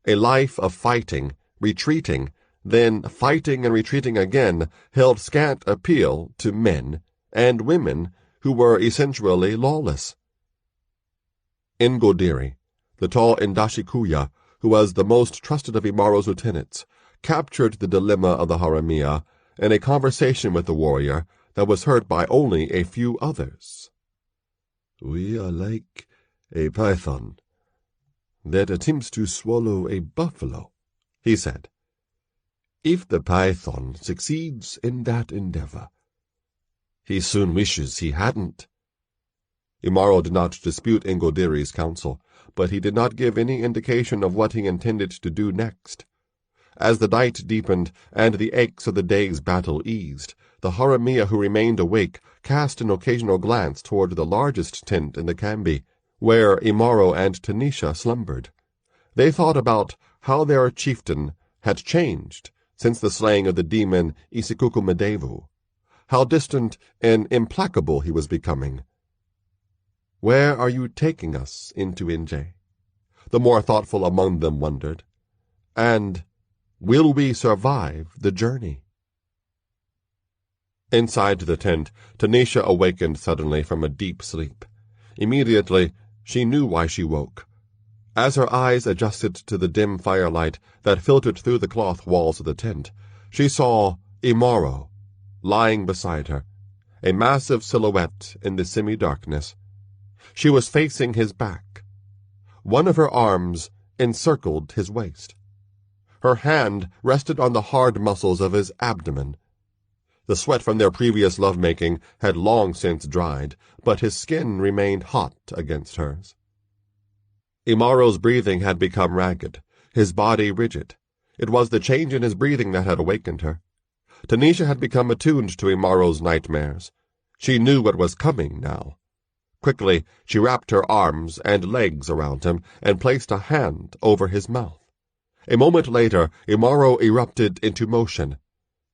A life of fighting, retreating, then fighting and retreating again held scant appeal to men and women who were essentially lawless. Ngodiri, the tall Ndashikuya, who was the most trusted of Imaro's lieutenants, captured the dilemma of the Haramia in a conversation with the warrior that was heard by only a few others. We are like a python that attempts to swallow a buffalo, he said. If the python succeeds in that endeavor, he soon wishes he hadn't. Imaro did not dispute Ngodiri's counsel, but he did not give any indication of what he intended to do next. As the night deepened and the aches of the day's battle eased, the Haramia who remained awake cast an occasional glance toward the largest tent in the Kambi, where Imaro and Tanisha slumbered. They thought about how their chieftain had changed since the slaying of the demon Isikukumedevu, how distant and implacable he was becoming. Where are you taking us into Nj? The more thoughtful among them wondered. And will we survive the journey? Inside the tent, Tanisha awakened suddenly from a deep sleep. Immediately, she knew why she woke. As her eyes adjusted to the dim firelight that filtered through the cloth walls of the tent, she saw Imaro lying beside her, a massive silhouette in the semi-darkness. She was facing his back. One of her arms encircled his waist. Her hand rested on the hard muscles of his abdomen. The sweat from their previous lovemaking had long since dried, but his skin remained hot against hers. Imaro's breathing had become ragged, his body rigid. It was the change in his breathing that had awakened her. Tanisha had become attuned to Imaro's nightmares. She knew what was coming now. Quickly, she wrapped her arms and legs around him and placed a hand over his mouth. A moment later, Imaro erupted into motion.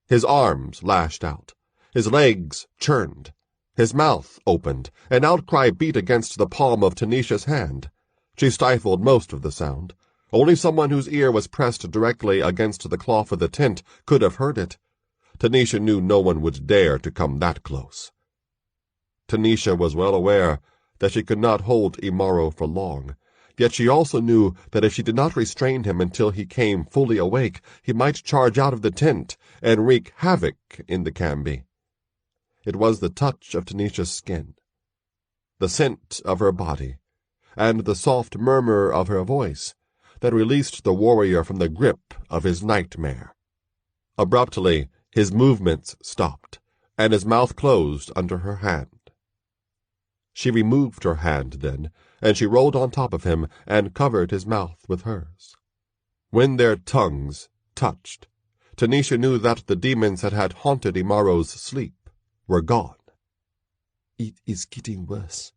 His arms lashed out. His legs churned. His mouth opened. An outcry beat against the palm of Tanisha's hand. She stifled most of the sound. Only someone whose ear was pressed directly against the cloth of the tent could have heard it. Tanisha knew no one would dare to come that close. Tanisha was well aware that she could not hold Imaro for long, yet she also knew that if she did not restrain him until he came fully awake, he might charge out of the tent and wreak havoc in the cambi. It was the touch of Tanisha's skin, the scent of her body, and the soft murmur of her voice that released the warrior from the grip of his nightmare. Abruptly, his movements stopped, and his mouth closed under her hand. She removed her hand then, and she rolled on top of him and covered his mouth with hers. When their tongues touched, Tanisha knew that the demons that had haunted Imaro's sleep were gone. "It is getting worse,"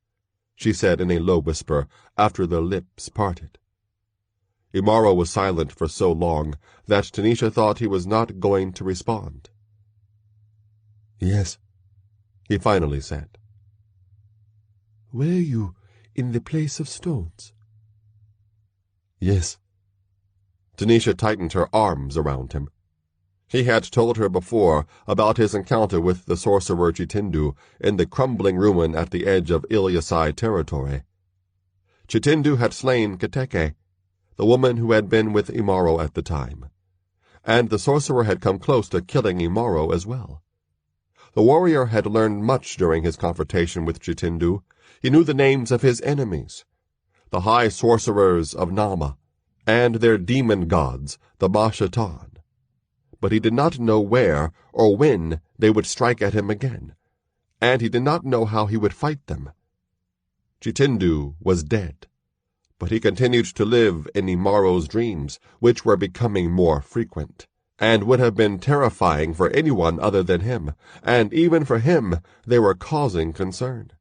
she said in a low whisper after their lips parted. Imaro was silent for so long that Tanisha thought he was not going to respond. "Yes," he finally said. "Were you in the place of stones?" "Yes." Tanisha tightened her arms around him. He had told her before about his encounter with the sorcerer Chitindu in the crumbling ruin at the edge of Ilyasai territory. Chitindu had slain Kateke, the woman who had been with Imaro at the time, and the sorcerer had come close to killing Imaro as well. The warrior had learned much during his confrontation with Chitindu. He knew the names of his enemies, the high sorcerers of Nama, and their demon gods, the Mashatan. But he did not know where or when they would strike at him again, and he did not know how he would fight them. Chitindu was dead, but he continued to live in Imaro's dreams, which were becoming more frequent, and would have been terrifying for anyone other than him, and even for him they were causing concern.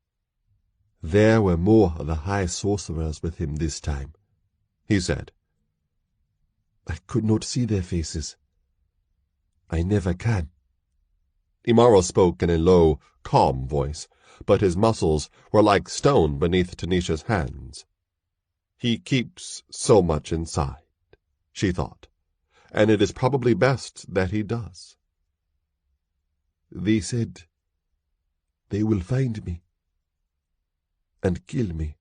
"There were more of the high sorcerers with him this time," he said. "I could not see their faces. I never can." Imaro spoke in a low, calm voice, but his muscles were like stone beneath Tanisha's hands. He keeps so much inside, she thought, and it is probably best that he does. "They said they will find me and kill me,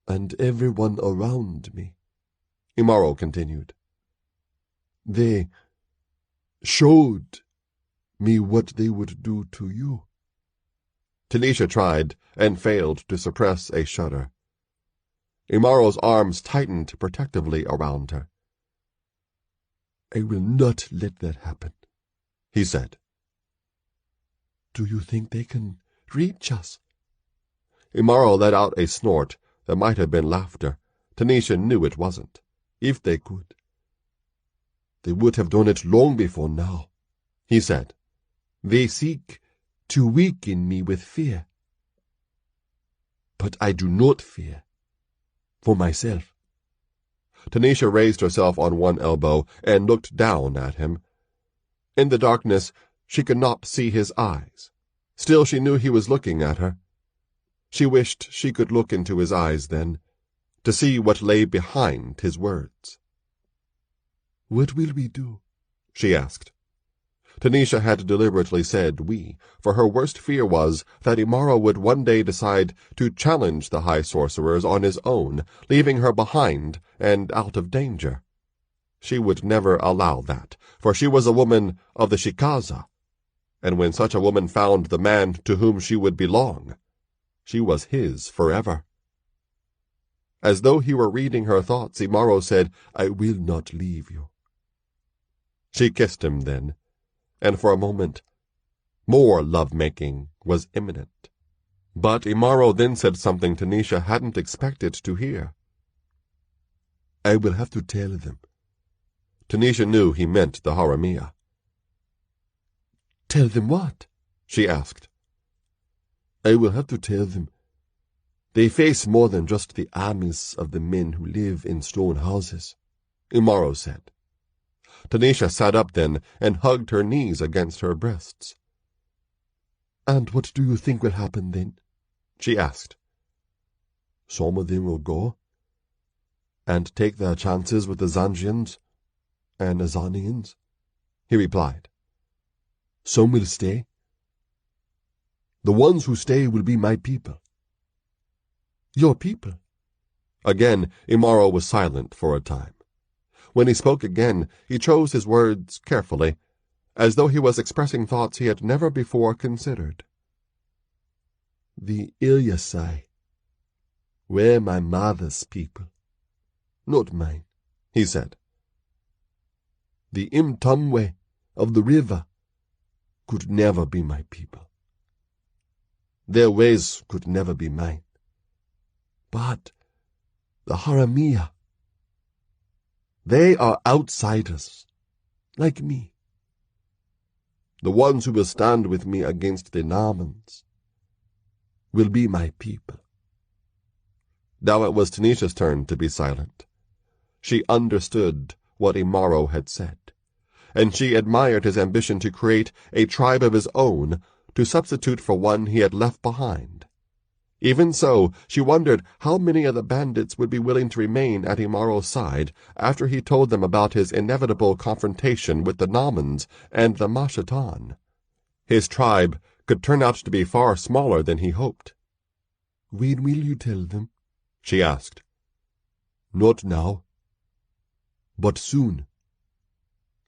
and everyone around me," Imaro continued. "They showed me what they would do to you." Tanisha tried and failed to suppress a shudder. Imaro's arms tightened protectively around her. "I will not let that happen," he said. "Do you think they can reach us?" Imaro let out a snort that might have been laughter. Tanisha knew it wasn't. "If they could, they would have done it long before now," he said. "They seek to weaken me with fear. But I do not fear for myself." Tanisha raised herself on one elbow and looked down at him. In the darkness, she could not see his eyes. Still, she knew he was looking at her. She wished she could look into his eyes then, to see what lay behind his words. "What will we do?" she asked. Tanisha had deliberately said we, for her worst fear was that Imaro would one day decide to challenge the high sorcerers on his own, leaving her behind and out of danger. She would never allow that, for she was a woman of the Shikaza, and when such a woman found the man to whom she would belong, she was his forever. As though he were reading her thoughts, Imaro said, "I will not leave you." She kissed him then, and for a moment more love-making was imminent. But Imaro then said something Tanisha hadn't expected to hear. "I will have to tell them." Tanisha knew he meant the Haramia. "Tell them what?" she asked. "I will have to tell them they face more than just the armies of the men who live in stone houses," Imaro said. Tanisha sat up then and hugged her knees against her breasts. "And what do you think will happen then?" she asked. "Some of them will go and take their chances with the Zanjians and Azanians," he replied. "Some will stay. The ones who stay will be my people." "Your people?" Again, Imaro was silent for a time. When he spoke again, he chose his words carefully, as though he was expressing thoughts he had never before considered. "The Ilyasai were my mother's people, not mine," he said. "The Imtamwe of the river could never be my people. Their ways could never be mine. But the Haramia, they are outsiders, like me. The ones who will stand with me against the Namans will be my people." Now it was Tanisha's turn to be silent. She understood what Imaro had said, and she admired his ambition to create a tribe of his own to substitute for one he had left behind. Even so, she wondered how many of the bandits would be willing to remain at Imaro's side after he told them about his inevitable confrontation with the Namans and the Mashatan. His tribe could turn out to be far smaller than he hoped. "When will you tell them?" she asked. "Not now, but soon."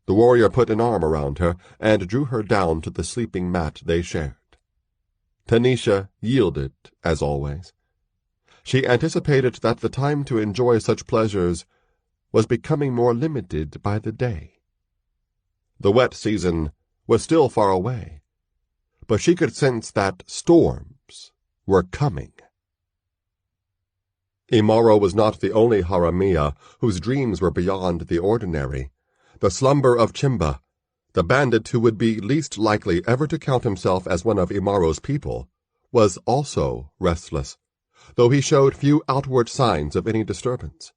The warrior put an arm around her and drew her down to the sleeping mat they shared. Tanisha yielded, as always. She anticipated that the time to enjoy such pleasures was becoming more limited by the day. The wet season was still far away, but she could sense that storms were coming. Imaro was not the only Haramia whose dreams were beyond the ordinary. The slumber of Chimba, the bandit who would be least likely ever to count himself as one of Imaro's people, was also restless, though he showed few outward signs of any disturbance.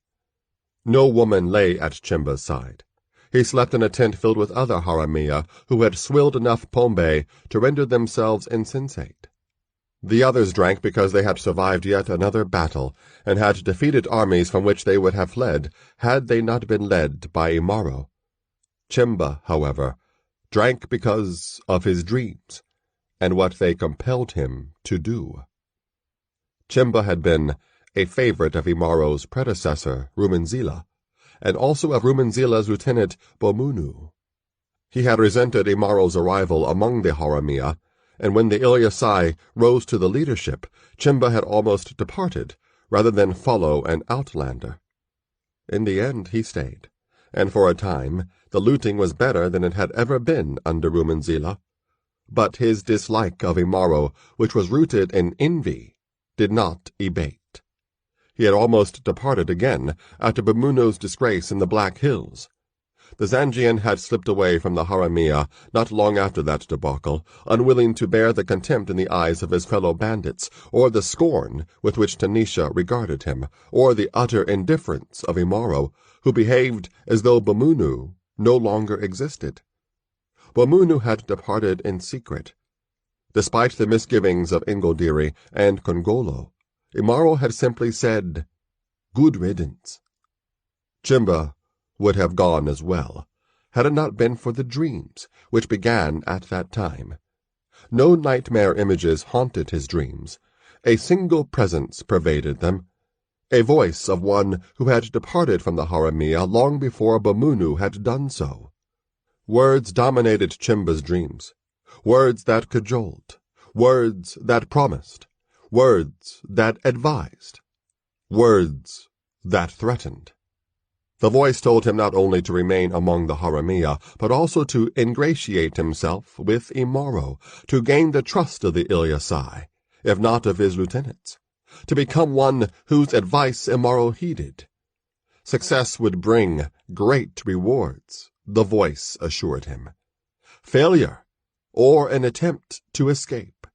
No woman lay at Chimba's side. He slept in a tent filled with other Haramia who had swilled enough pombe to render themselves insensate. The others drank because they had survived yet another battle and had defeated armies from which they would have fled had they not been led by Imaro. Chimba, however, drank because of his dreams and what they compelled him to do. Chimba had been a favorite of Imaro's predecessor, Rumanzila, and also of Rumanzila's lieutenant, Bomunu. He had resented Imaro's arrival among the Haramia, and when the Ilyasai rose to the leadership, Chimba had almost departed, rather than follow an outlander. In the end he stayed, and for a time the looting was better than it had ever been under Rumanzila. But his dislike of Imaro, which was rooted in envy, did not abate. He had almost departed again after Bamunu's disgrace in the Black Hills. The Zanjian had slipped away from the Haramia not long after that debacle, unwilling to bear the contempt in the eyes of his fellow bandits, or the scorn with which Tanisha regarded him, or the utter indifference of Imaro, who behaved as though Bamunu no longer existed. Bamunu had departed in secret. Despite the misgivings of Ingoldiri and Kongolo, Imaro had simply said, "Good riddance." Chimba would have gone as well, had it not been for the dreams, which began at that time. No nightmare images haunted his dreams. A single presence pervaded them, a voice of one who had departed from the Haramia long before Bomunu had done so. Words dominated Chimba's dreams, words that cajoled, words that promised, words that advised, words that threatened. The voice told him not only to remain among the Haramia, but also to ingratiate himself with Imaro, to gain the trust of the Ilyasai, if not of his lieutenants, to become one whose advice Imaro heeded. Success would bring great rewards, the voice assured him. Failure, or an attempt to escape,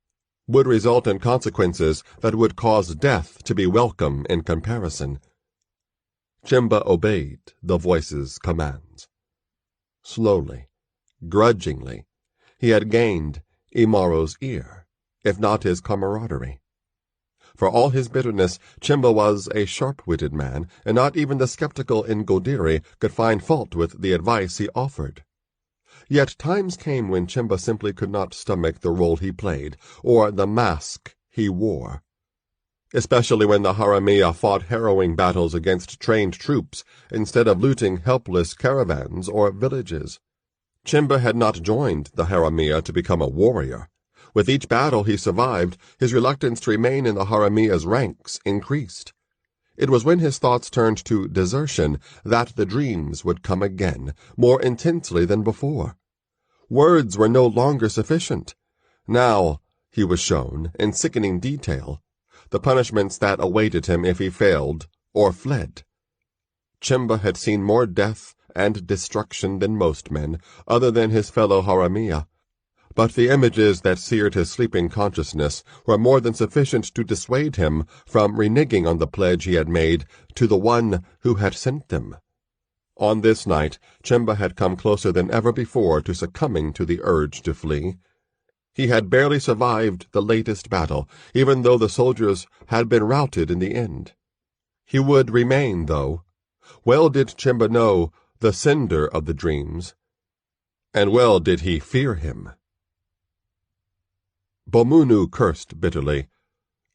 would result in consequences that would cause death to be welcome in comparison. Chimba obeyed the voice's commands. Slowly, grudgingly, he had gained Imaro's ear, if not his camaraderie. For all his bitterness, Chimba was a sharp-witted man, and not even the skeptical Ngodiri could find fault with the advice he offered. Yet times came when Chimba simply could not stomach the role he played, or the mask he wore. Especially when the Haramia fought harrowing battles against trained troops instead of looting helpless caravans or villages. Chimba had not joined the Haramia to become a warrior. With each battle he survived, his reluctance to remain in the Haramia's ranks increased. It was when his thoughts turned to desertion that the dreams would come again, more intensely than before. Words were no longer sufficient. Now he was shown, in sickening detail, the punishments that awaited him if he failed or fled. Chimba had seen more death and destruction than most men, other than his fellow Haramia, but the images that seared his sleeping consciousness were more than sufficient to dissuade him from reneging on the pledge he had made to the one who had sent them. On this night, Chimba had come closer than ever before to succumbing to the urge to flee. He had barely survived the latest battle, even though the soldiers had been routed in the end. He would remain, though. Well did Chimba know the sender of the dreams, and well did he fear him. Bomunu cursed bitterly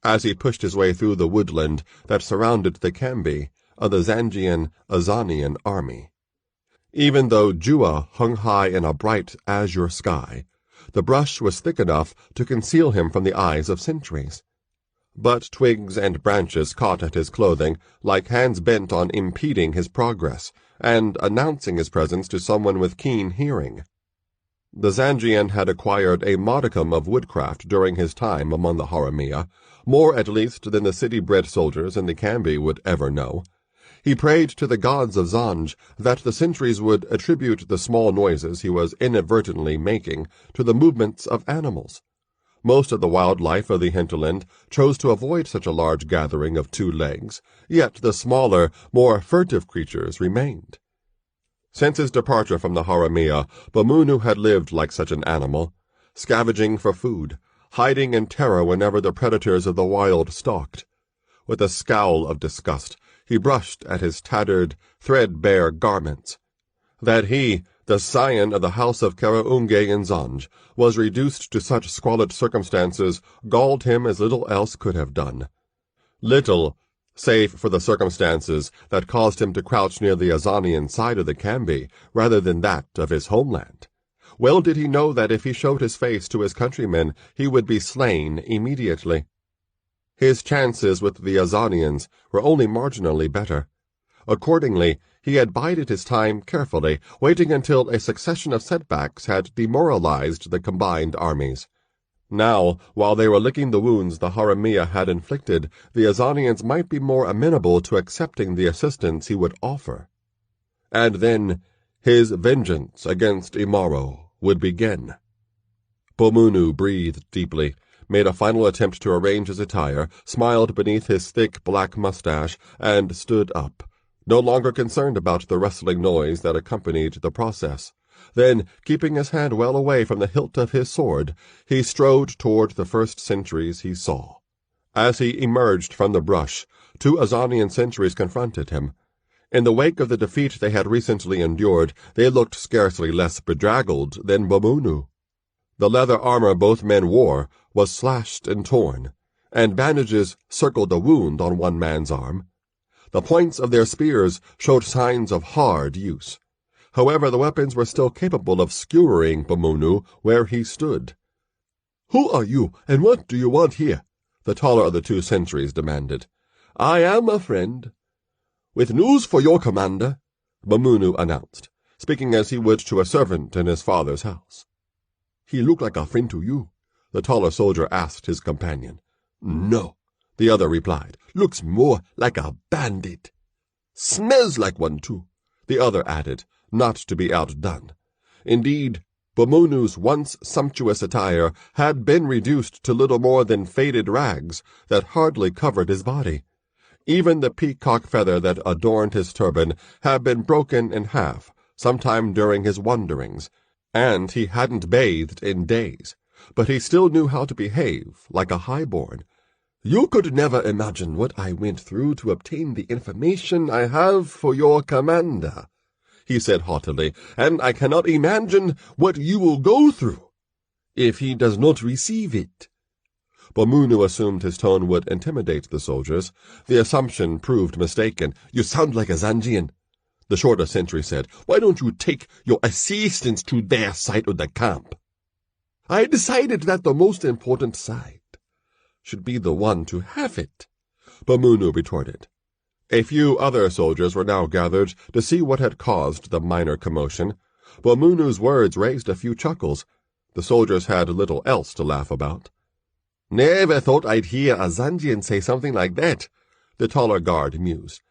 as he pushed his way through the woodland that surrounded the Kambi of the Zangian-Azanian army. Even though Jua hung high in a bright azure sky, the brush was thick enough to conceal him from the eyes of sentries. But twigs and branches caught at his clothing like hands bent on impeding his progress and announcing his presence to someone with keen hearing. The Zangian had acquired a modicum of woodcraft during his time among the Haramia, more at least than the city-bred soldiers in the Kambi would ever know. He prayed to the gods of Zanj that the sentries would attribute the small noises he was inadvertently making to the movements of animals. Most of the wildlife of the hinterland chose to avoid such a large gathering of two legs, yet the smaller, more furtive creatures remained. Since his departure from the Haramia, Bomunu had lived like such an animal, scavenging for food, hiding in terror whenever the predators of the wild stalked. With a scowl of disgust, he brushed at his tattered, threadbare garments. That he, the scion of the house of Karaunge in Zanj, was reduced to such squalid circumstances galled him as little else could have done. Little, save for the circumstances that caused him to crouch near the Azanian side of the Kambi rather than that of his homeland. Well did he know that if he showed his face to his countrymen, he would be slain immediately. His chances with the Azanians were only marginally better. Accordingly, he had bided his time carefully, waiting until a succession of setbacks had demoralized the combined armies. Now, while they were licking the wounds the Haramia had inflicted, the Azanians might be more amenable to accepting the assistance he would offer. And then his vengeance against Imaro would begin. Bomunu breathed deeply, made a final attempt to arrange his attire, smiled beneath his thick black mustache, and stood up, no longer concerned about the rustling noise that accompanied the process. Then, keeping his hand well away from the hilt of his sword, he strode toward the first sentries he saw. As he emerged from the brush, two Azanian sentries confronted him. In the wake of the defeat they had recently endured, they looked scarcely less bedraggled than Bomunu. The leather armor both men wore was slashed and torn, and bandages circled a wound on one man's arm. The points of their spears showed signs of hard use. However, the weapons were still capable of skewering Bomunu where he stood. "Who are you, and what do you want here?" the taller of the two sentries demanded. "I am a friend. With news for your commander," Bomunu announced, speaking as he would to a servant in his father's house. "He look like a friend to you?" the taller soldier asked his companion. "No," the other replied. "Looks more like a bandit. Smells like one, too," the other added, not to be outdone. Indeed, Bomunu's once sumptuous attire had been reduced to little more than faded rags that hardly covered his body. Even the peacock feather that adorned his turban had been broken in half sometime during his wanderings, and he hadn't bathed in days, but he still knew how to behave like a highborn. "You could never imagine what I went through to obtain the information I have for your commander," he said haughtily, "and I cannot imagine what you will go through if he does not receive it." Bomunu assumed his tone would intimidate the soldiers. The assumption proved mistaken. "You sound like a Zangian," the shorter sentry said. "Why don't you take your assistants to their side of the camp?" "I decided that the most important side should be the one to have it," Bomunu retorted. A few other soldiers were now gathered to see what had caused the minor commotion. Bomunu's words raised a few chuckles. The soldiers had little else to laugh about. "Never thought I'd hear a Zangian say something like that," the taller guard mused.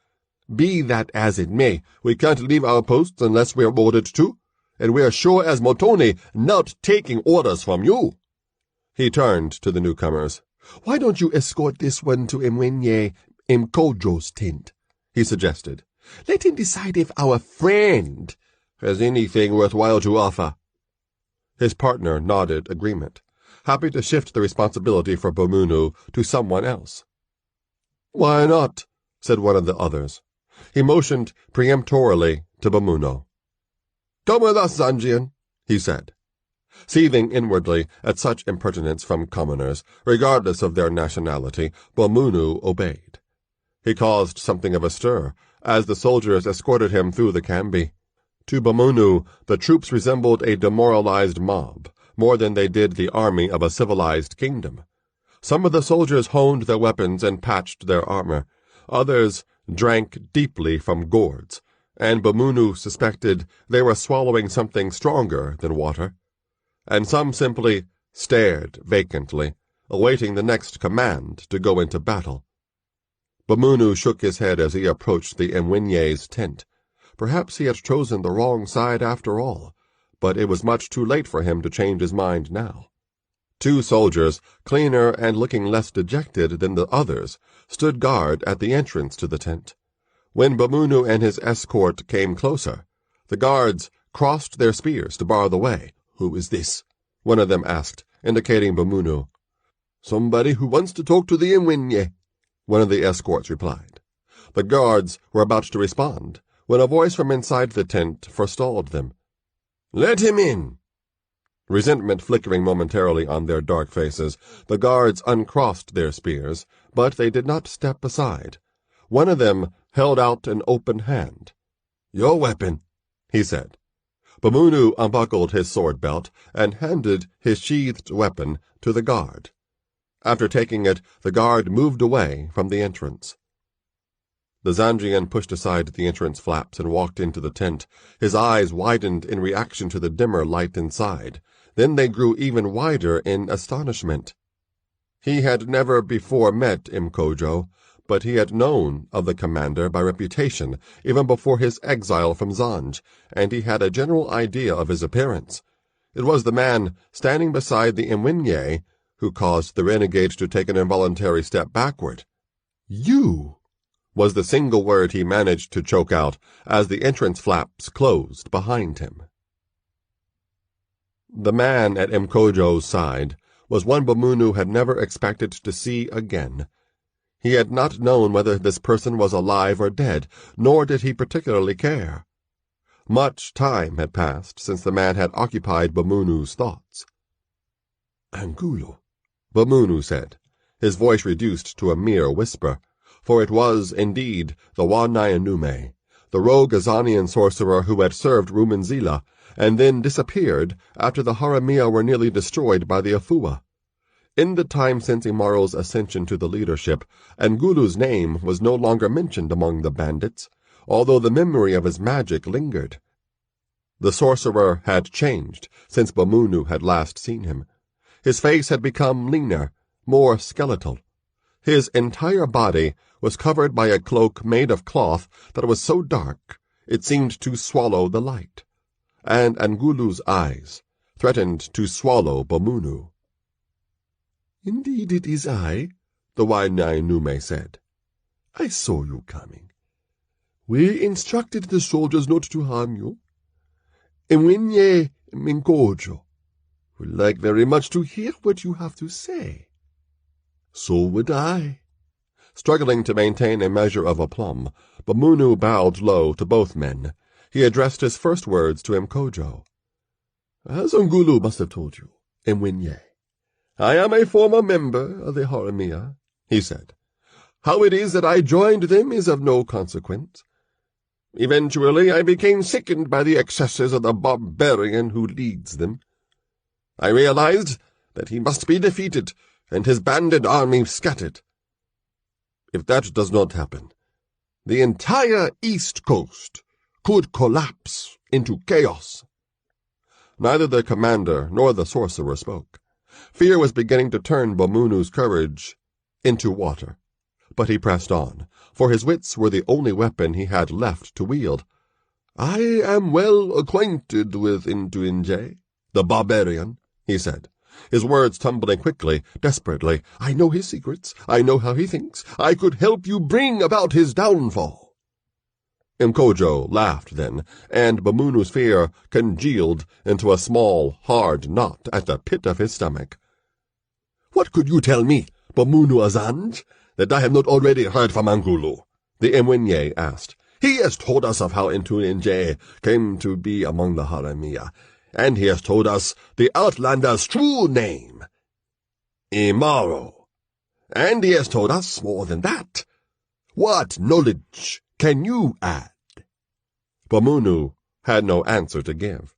"Be that as it may, we can't leave our posts unless we're ordered to, and we're sure as Motoni not taking orders from you." He turned to the newcomers. "Why don't you escort this one to Mkojo's tent?" he suggested. "Let him decide if our friend has anything worthwhile to offer." His partner nodded agreement, happy to shift the responsibility for Bomunu to someone else. "Why not?" said one of the others. He motioned peremptorily to Bomunu. "Come with us, Zangian," he said. Seething inwardly at such impertinence from commoners, regardless of their nationality, Bomunu obeyed. He caused something of a stir as the soldiers escorted him through the cambi. To Bomunu, the troops resembled a demoralized mob, more than they did the army of a civilized kingdom. Some of the soldiers honed their weapons and patched their armor. Others drank deeply from gourds, and Bomunu suspected they were swallowing something stronger than water. And some simply stared vacantly, awaiting the next command to go into battle. Bomunu shook his head as he approached the Mwenye's tent. Perhaps he had chosen the wrong side after all, but it was much too late for him to change his mind now. Two soldiers, cleaner and looking less dejected than the others, stood guard at the entrance to the tent. When Bomunu and his escort came closer, the guards crossed their spears to bar the way. "Who is this?" one of them asked, indicating Bomunu. "Somebody who wants to talk to the Mwenye," one of the escorts replied. The guards were about to respond when a voice from inside the tent forestalled them. "Let him in." Resentment flickering momentarily on their dark faces, the guards uncrossed their spears, but they did not step aside. One of them held out an open hand. "Your weapon," he said. Bomunu unbuckled his sword belt and handed his sheathed weapon to the guard. After taking it, the guard moved away from the entrance. The Zangian pushed aside the entrance flaps and walked into the tent. His eyes widened in reaction to the dimmer light inside. Then they grew even wider in astonishment. He had never before met Mkojo, but he had known of the commander by reputation even before his exile from Zanj, and he had a general idea of his appearance. It was the man standing beside the Mwenye who caused the renegade to take an involuntary step backward. "You!" was the single word he managed to choke out as the entrance flaps closed behind him. The man at Mkojo's side was one Bomunu had never expected to see again. He had not known whether this person was alive or dead, nor did he particularly care. Much time had passed since the man had occupied Bamunu's thoughts. Angulu, Bamunu said, his voice reduced to a mere whisper, for it was, indeed, the Wanaianume, the rogue Azanian sorcerer who had served Rumanzila, and then disappeared after the Haramia were nearly destroyed by the Afua. In the time since Imaro's ascension to the leadership, Angulu's name was no longer mentioned among the bandits, although the memory of his magic lingered. The sorcerer had changed since Bamunu had last seen him. His face had become leaner, more skeletal. His entire body was covered by a cloak made of cloth that was so dark it seemed to swallow the light, and Angulu's eyes threatened to swallow Bamunu. Indeed it is I, the Wanaianume said. I saw you coming. We instructed the soldiers not to harm you. Imwenye Minkojo would like very much to hear what you have to say. So would I. Struggling to maintain a measure of aplomb, Bamunu bowed low to both men. He addressed his first words to Mkojo. As Angulu must have told you, Imwenye, I am a former member of the Haramia, he said. How it is that I joined them is of no consequence. Eventually I became sickened by the excesses of the barbarian who leads them. I realized that he must be defeated and his banded army scattered. If that does not happen, the entire East Coast could collapse into chaos. Neither the commander nor the sorcerer spoke. Fear was beginning to turn Bamunu's courage into water, but he pressed on, for his wits were the only weapon he had left to wield. I am well acquainted with Intuinje, the barbarian, he said, his words tumbling quickly, desperately. I know his secrets. I know how he thinks. I could help you bring about his downfall. Mkojo laughed then, and Bamunu's fear congealed into a small, hard knot at the pit of his stomach. What could you tell me, Bamunu Azanj, that I have not already heard from Angulu? The Imwenye asked. He has told us of how Intuinje came to be among the Haramia, and he has told us the Outlander's true name, Imaro. And he has told us more than that. What knowledge can you add? Bamunu had no answer to give.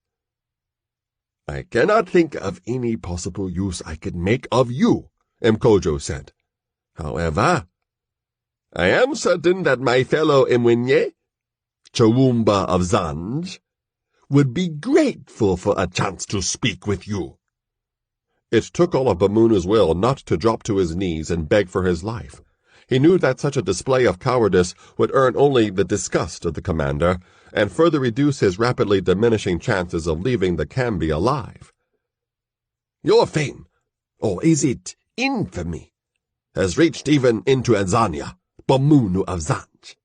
I cannot think of any possible use I could make of you, Mkojo said. However, I am certain that my fellow Imwenye, Chawumba of Zanj, would be grateful for a chance to speak with you. It took all of Bamunu's will not to drop to his knees and beg for his life. He knew that such a display of cowardice would earn only the disgust of the commander, and further reduce his rapidly diminishing chances of leaving the Kambi alive. Your fame, or is it infamy, has reached even into Azania, Bamunu of Zanj,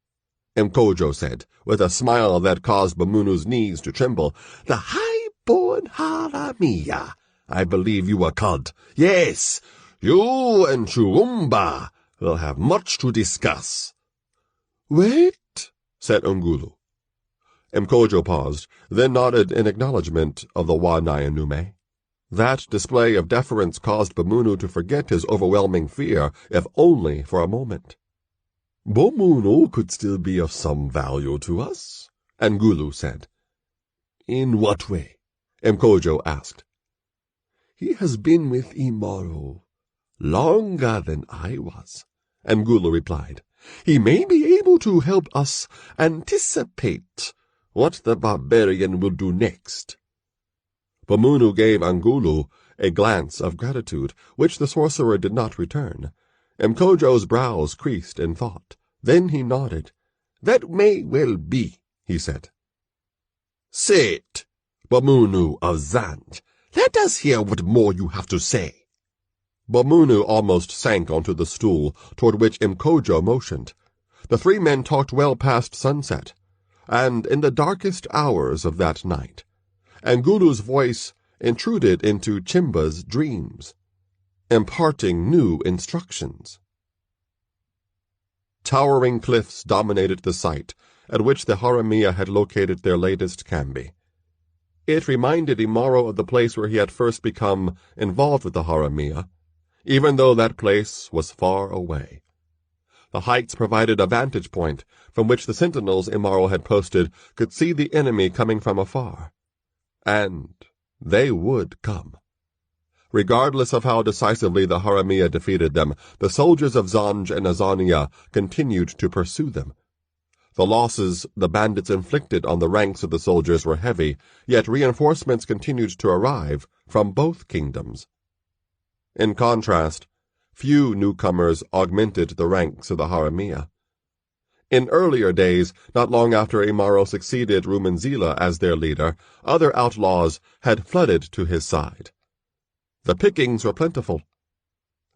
Mkojo said, with a smile that caused Bamunu's knees to tremble. The high-born Haramia, I believe you were called. Yes, you and Churumba will have much to discuss. Wait, said Ungulu. Mkojo paused, then nodded in acknowledgement of the Wanaianume. That display of deference caused Bamunu to forget his overwhelming fear, if only for a moment. Bamunu could still be of some value to us, Angulu said. In what way? Mkojo asked. He has been with Imaro longer than I was, Angulu replied. He may be able to help us anticipate what the barbarian will do next. Bamunu gave Angulu a glance of gratitude, which the sorcerer did not return. Mkojo's brows creased in thought. Then he nodded. That may well be, he said. Say it, Bamunu of Zanj. Let us hear what more you have to say. Bamunu almost sank onto the stool toward which Mkojo motioned. The three men talked well past sunset, and in the darkest hours of that night, Angulu's voice intruded into Chimba's dreams, imparting new instructions. Towering cliffs dominated the site at which the Haramia had located their latest cambi. It reminded Imaro of the place where he had first become involved with the Haramia, even though that place was far away. The heights provided a vantage point from which the sentinels Imaro had posted could see the enemy coming from afar. And they would come. Regardless of how decisively the Haramia defeated them, the soldiers of Zanj and Azania continued to pursue them. The losses the bandits inflicted on the ranks of the soldiers were heavy, yet reinforcements continued to arrive from both kingdoms. In contrast, few newcomers augmented the ranks of the Haramia. In earlier days, not long after Imaro succeeded Rumenzila as their leader, other outlaws had flooded to his side. The pickings were plentiful.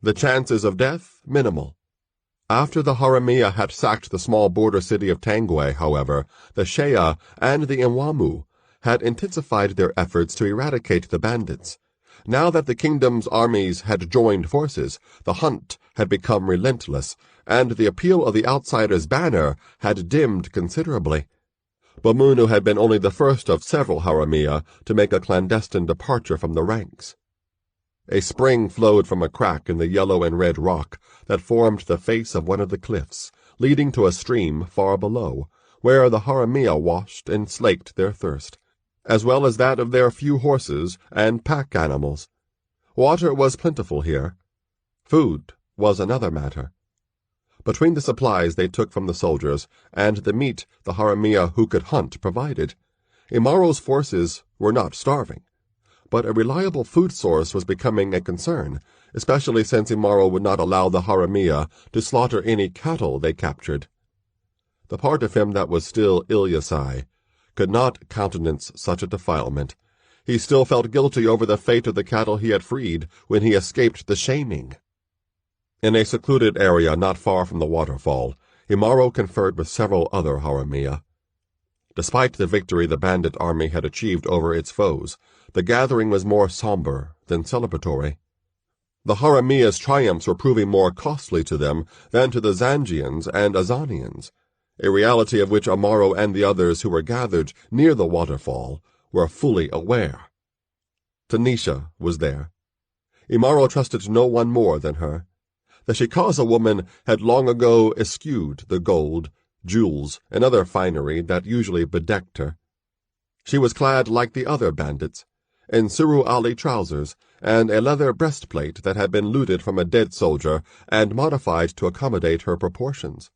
The chances of death minimal. After the Haramia had sacked the small border city of Tangwe, however, the Shea and the Imwamu had intensified their efforts to eradicate the bandits. Now that the kingdom's armies had joined forces, the hunt had become relentless, and the appeal of the outsider's banner had dimmed considerably. Bamunu had been only the first of several Haramia to make a clandestine departure from the ranks. A spring flowed from a crack in the yellow and red rock that formed the face of one of the cliffs, leading to a stream far below, where the Haramia washed and slaked their thirst, as well as that of their few horses and pack animals. Water was plentiful here. Food was another matter. Between the supplies they took from the soldiers and the meat the Haramia who could hunt provided, Imaro's forces were not starving. But a reliable food source was becoming a concern, especially since Imaro would not allow the Haramia to slaughter any cattle they captured. The part of him that was still Ilyasai could not countenance such a defilement. He still felt guilty over the fate of the cattle he had freed when he escaped the shaming. In a secluded area not far from the waterfall, Imaro conferred with several other Haramia. Despite the victory the bandit army had achieved over its foes, the gathering was more somber than celebratory. The Haramia's triumphs were proving more costly to them than to the Zangians and Azanians, a reality of which Imaro and the others who were gathered near the waterfall were fully aware. Tanisha was there. Imaro trusted no one more than her. The Shikaza woman had long ago eschewed the gold, jewels, and other finery that usually bedecked her. She was clad like the other bandits, in Suru Ali trousers and a leather breastplate that had been looted from a dead soldier and modified to accommodate her proportions.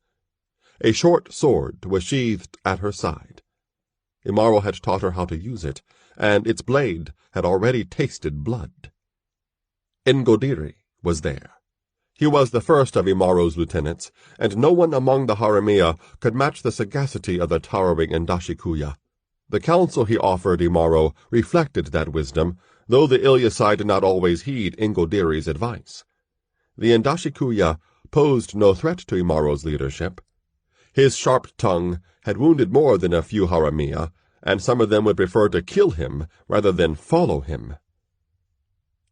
A short sword was sheathed at her side. Imaro had taught her how to use it, and its blade had already tasted blood. Ngodiri was there. He was the first of Imaro's lieutenants, and no one among the Haramia could match the sagacity of the towering Ndashikuya. The counsel he offered Imaro reflected that wisdom, though the Ilyasai did not always heed Ngodiri's advice. The Ndashikuya posed no threat to Imaro's leadership. His sharp tongue had wounded more than a few Haramia, and some of them would prefer to kill him rather than follow him.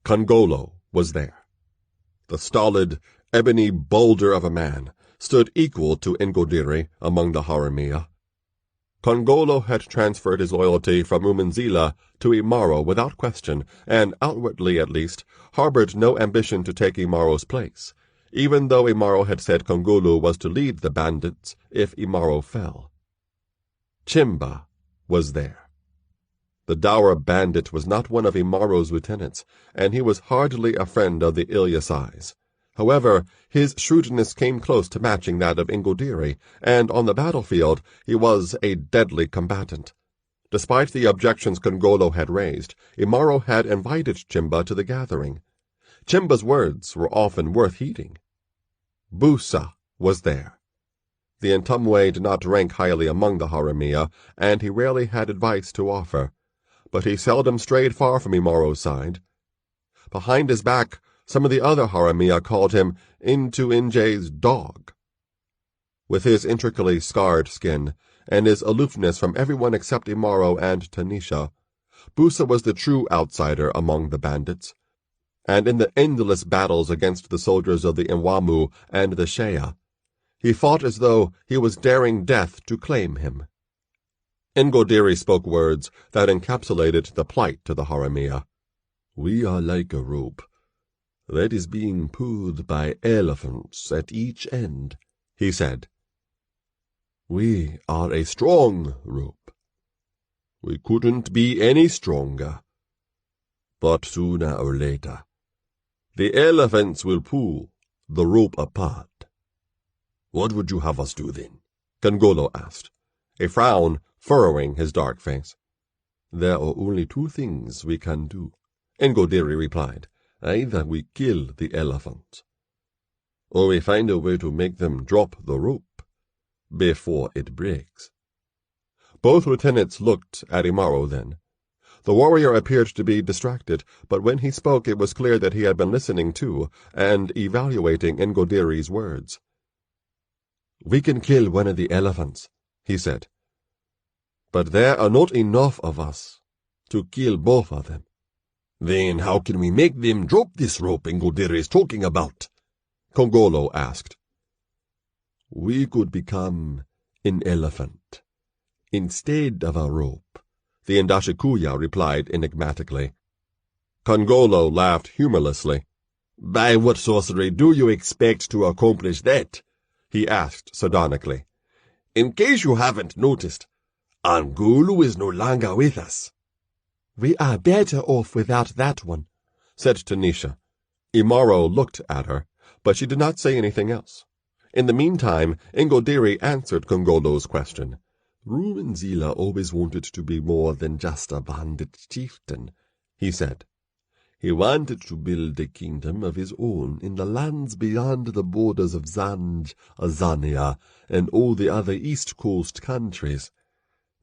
Kongolo was there. The stolid, ebony boulder of a man stood equal to Ngodiri among the Haramia. Kongolo had transferred his loyalty from Rumenzila to Imaro without question, and outwardly at least harbored no ambition to take Imaro's place, even though Imaro had said Kongolo was to lead the bandits if Imaro fell. Chimba was there. The dour bandit was not one of Imaro's lieutenants, and he was hardly a friend of the Ilyasai's. However, his shrewdness came close to matching that of Ngodiri, and on the battlefield he was a deadly combatant. Despite the objections Kongolo had raised, Imaro had invited Chimba to the gathering. Chimba's words were often worth heeding. Busa was there. The Ntumwe did not rank highly among the Haramia, and he rarely had advice to offer, but he seldom strayed far from Imaro's side. Behind his back, some of the other Haramia called him Inje's dog. With his intricately scarred skin, and his aloofness from everyone except Imaro and Tanisha, Busa was the true outsider among the bandits, and in the endless battles against the soldiers of the Imwamu and the Shea, He fought as though he was daring death to claim him. Ngodiri spoke words that encapsulated the plight to the Haramia. We are like a rope that is being pulled by elephants at each end, he said. We are a strong rope. We couldn't be any stronger. But sooner or later, the elephants will pull the rope apart. What would you have us do then? Kongolo asked, a frown furrowing his dark face. There are only two things we can do, Ngodiri replied. Either we kill the elephants, or we find a way to make them drop the rope before it breaks. Both lieutenants looked at Imaro then. The warrior appeared to be distracted, but when he spoke it was clear that he had been listening to and evaluating Ngodiri's words. We can kill one of the elephants, he said, but there are not enough of us to kill both of them. Then how can we make them drop this rope Ngodiri is talking about? Kongolo asked. We could become an elephant instead of a rope, the Ndashikuya replied enigmatically. Kongolo laughed humorlessly. By what sorcery do you expect to accomplish that? He asked sardonically. In case you haven't noticed, Angulu is no longer with us. We are better off without that one, said Tanisha. Imaro looked at her, but she did not say anything else. In the meantime, Ngodiri answered Kongolo's question. Rumenzila always wanted to be more than just a bandit chieftain, he said. He wanted to build a kingdom of his own in the lands beyond the borders of Zanj, Azania, and all the other East Coast countries.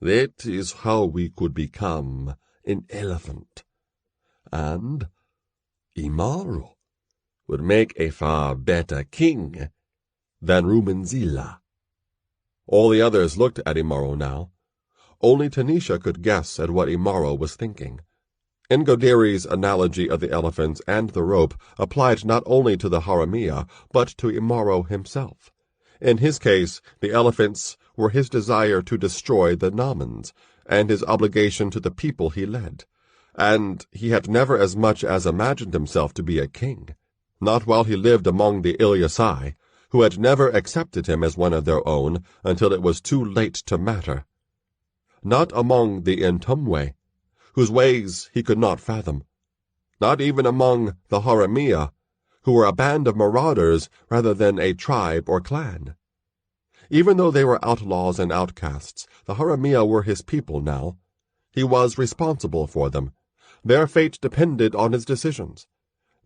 That is how we could become an elephant. And Imaro would make a far better king than Rumenzila. All the others looked at Imaro now. Only Tanisha could guess at what Imaro was thinking. Ngodiri's analogy of the elephants and the rope applied not only to the Haramia, but to Imaro himself. In his case, the elephants were his desire to destroy the Namans, and his obligation to the people he led. And he had never as much as imagined himself to be a king, not while he lived among the Ilyasai, who had never accepted him as one of their own until it was too late to matter. Not among the Ntumwe, whose ways he could not fathom. Not even among the Haramia, who were a band of marauders rather than a tribe or clan. Even though they were outlaws and outcasts, the Haramia were his people now. He was responsible for them. Their fate depended on his decisions.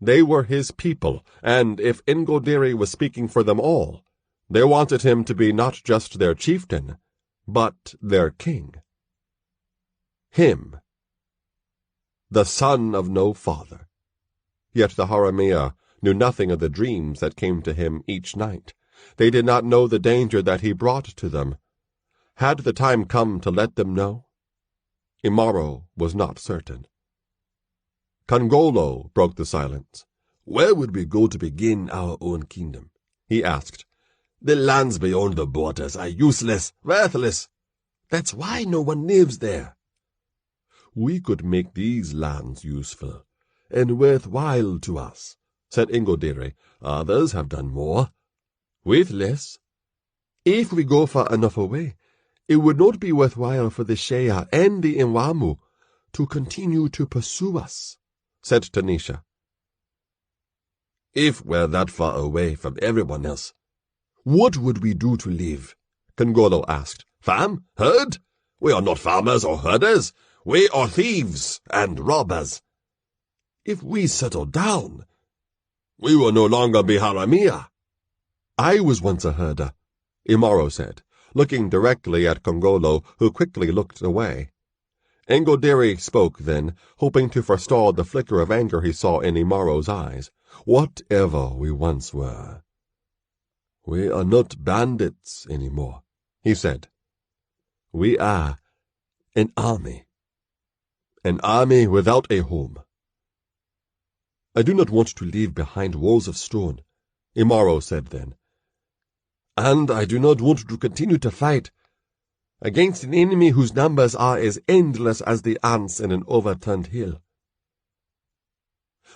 They were his people, and if Ngodiri was speaking for them all, they wanted him to be not just their chieftain, but their king. Him, the son of no father. Yet the Haramia knew nothing of the dreams that came to him each night. They did not know the danger that he brought to them. Had the time come to let them know? Imaro was not certain. Kongolo broke the silence. Where would we go to begin our own kingdom? He asked. The lands beyond the borders are useless, worthless. That's why no one lives there. We could make these lands useful and worthwhile to us, said Ngodiri. Others have done more, with less. If we go far enough away, it would not be worthwhile for the Shea and the Nwamu to continue to pursue us, said Tanisha. If we're that far away from everyone else, what would we do to live? Kongolo asked. Farm? Herd? We are not farmers or herders. We are thieves and robbers. If we settle down, we will no longer be Haramia. I was once a herder, Imaro said, looking directly at Kongolo, who quickly looked away. Ngodiri spoke then, hoping to forestall the flicker of anger he saw in Imaro's eyes. Whatever we once were, we are not bandits anymore, he said. We are an army. An army without a home. I do not want to live behind walls of stone, Imaro said then. And I do not want to continue to fight against an enemy whose numbers are as endless as the ants in an overturned hill.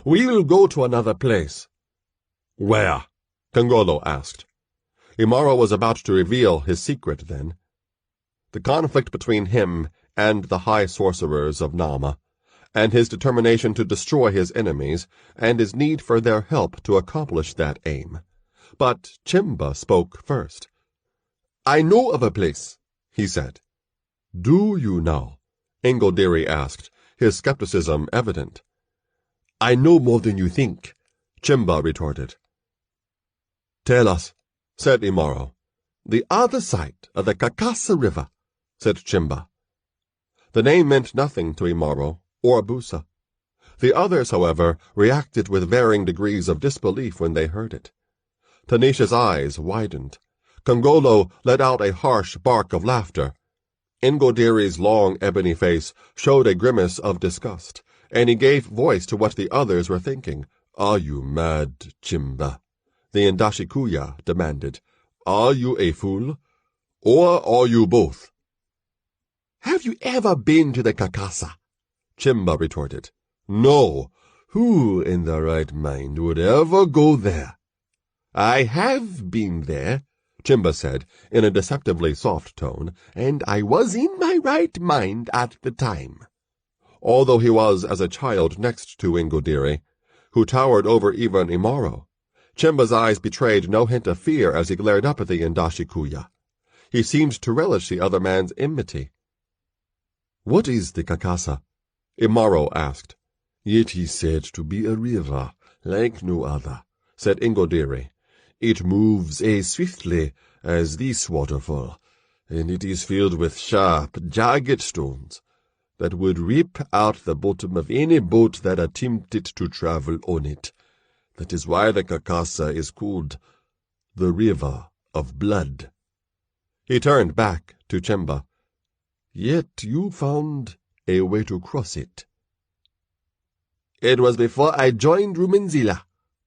We will go to another place. Where? Kongolo asked. Imaro was about to reveal his secret then. The conflict between him and the high sorcerers of Nama, and his determination to destroy his enemies, and his need for their help to accomplish that aim. But Chimba spoke first. I know of a place, he said. Do you now? Ingodiri asked, his skepticism evident. I know more than you think, Chimba retorted. Tell us, said Imaro. The other side of the Kakasa River, said Chimba. The name meant nothing to Imaro or Busa. The others, however, reacted with varying degrees of disbelief when they heard it. Tanisha's eyes widened. Kongolo let out a harsh bark of laughter. Ingodiri's long ebony face showed a grimace of disgust, and he gave voice to what the others were thinking. Are you mad, Chimba? The Indashikuya demanded. Are you a fool? Or are you both? Have you ever been to the Kakasa? Chimba retorted. No. Who in their right mind would ever go there? I have been there, Chimba said in a deceptively soft tone, and I was in my right mind at the time. Although he was as a child next to Ingodiri, who towered over even Imaro, Chimba's eyes betrayed no hint of fear as he glared up at the Indashikuya. He seemed to relish the other man's enmity. What is the Kakasa? Imaro asked. It is said to be a river, like no other, said Ingodiri. It moves as swiftly as this waterfall, and it is filled with sharp, jagged stones that would rip out the bottom of any boat that attempted to travel on it. That is why the Kakasa is called the River of Blood. He turned back to Chimba. Yet you found a way to cross it. It was before I joined Rumenzila,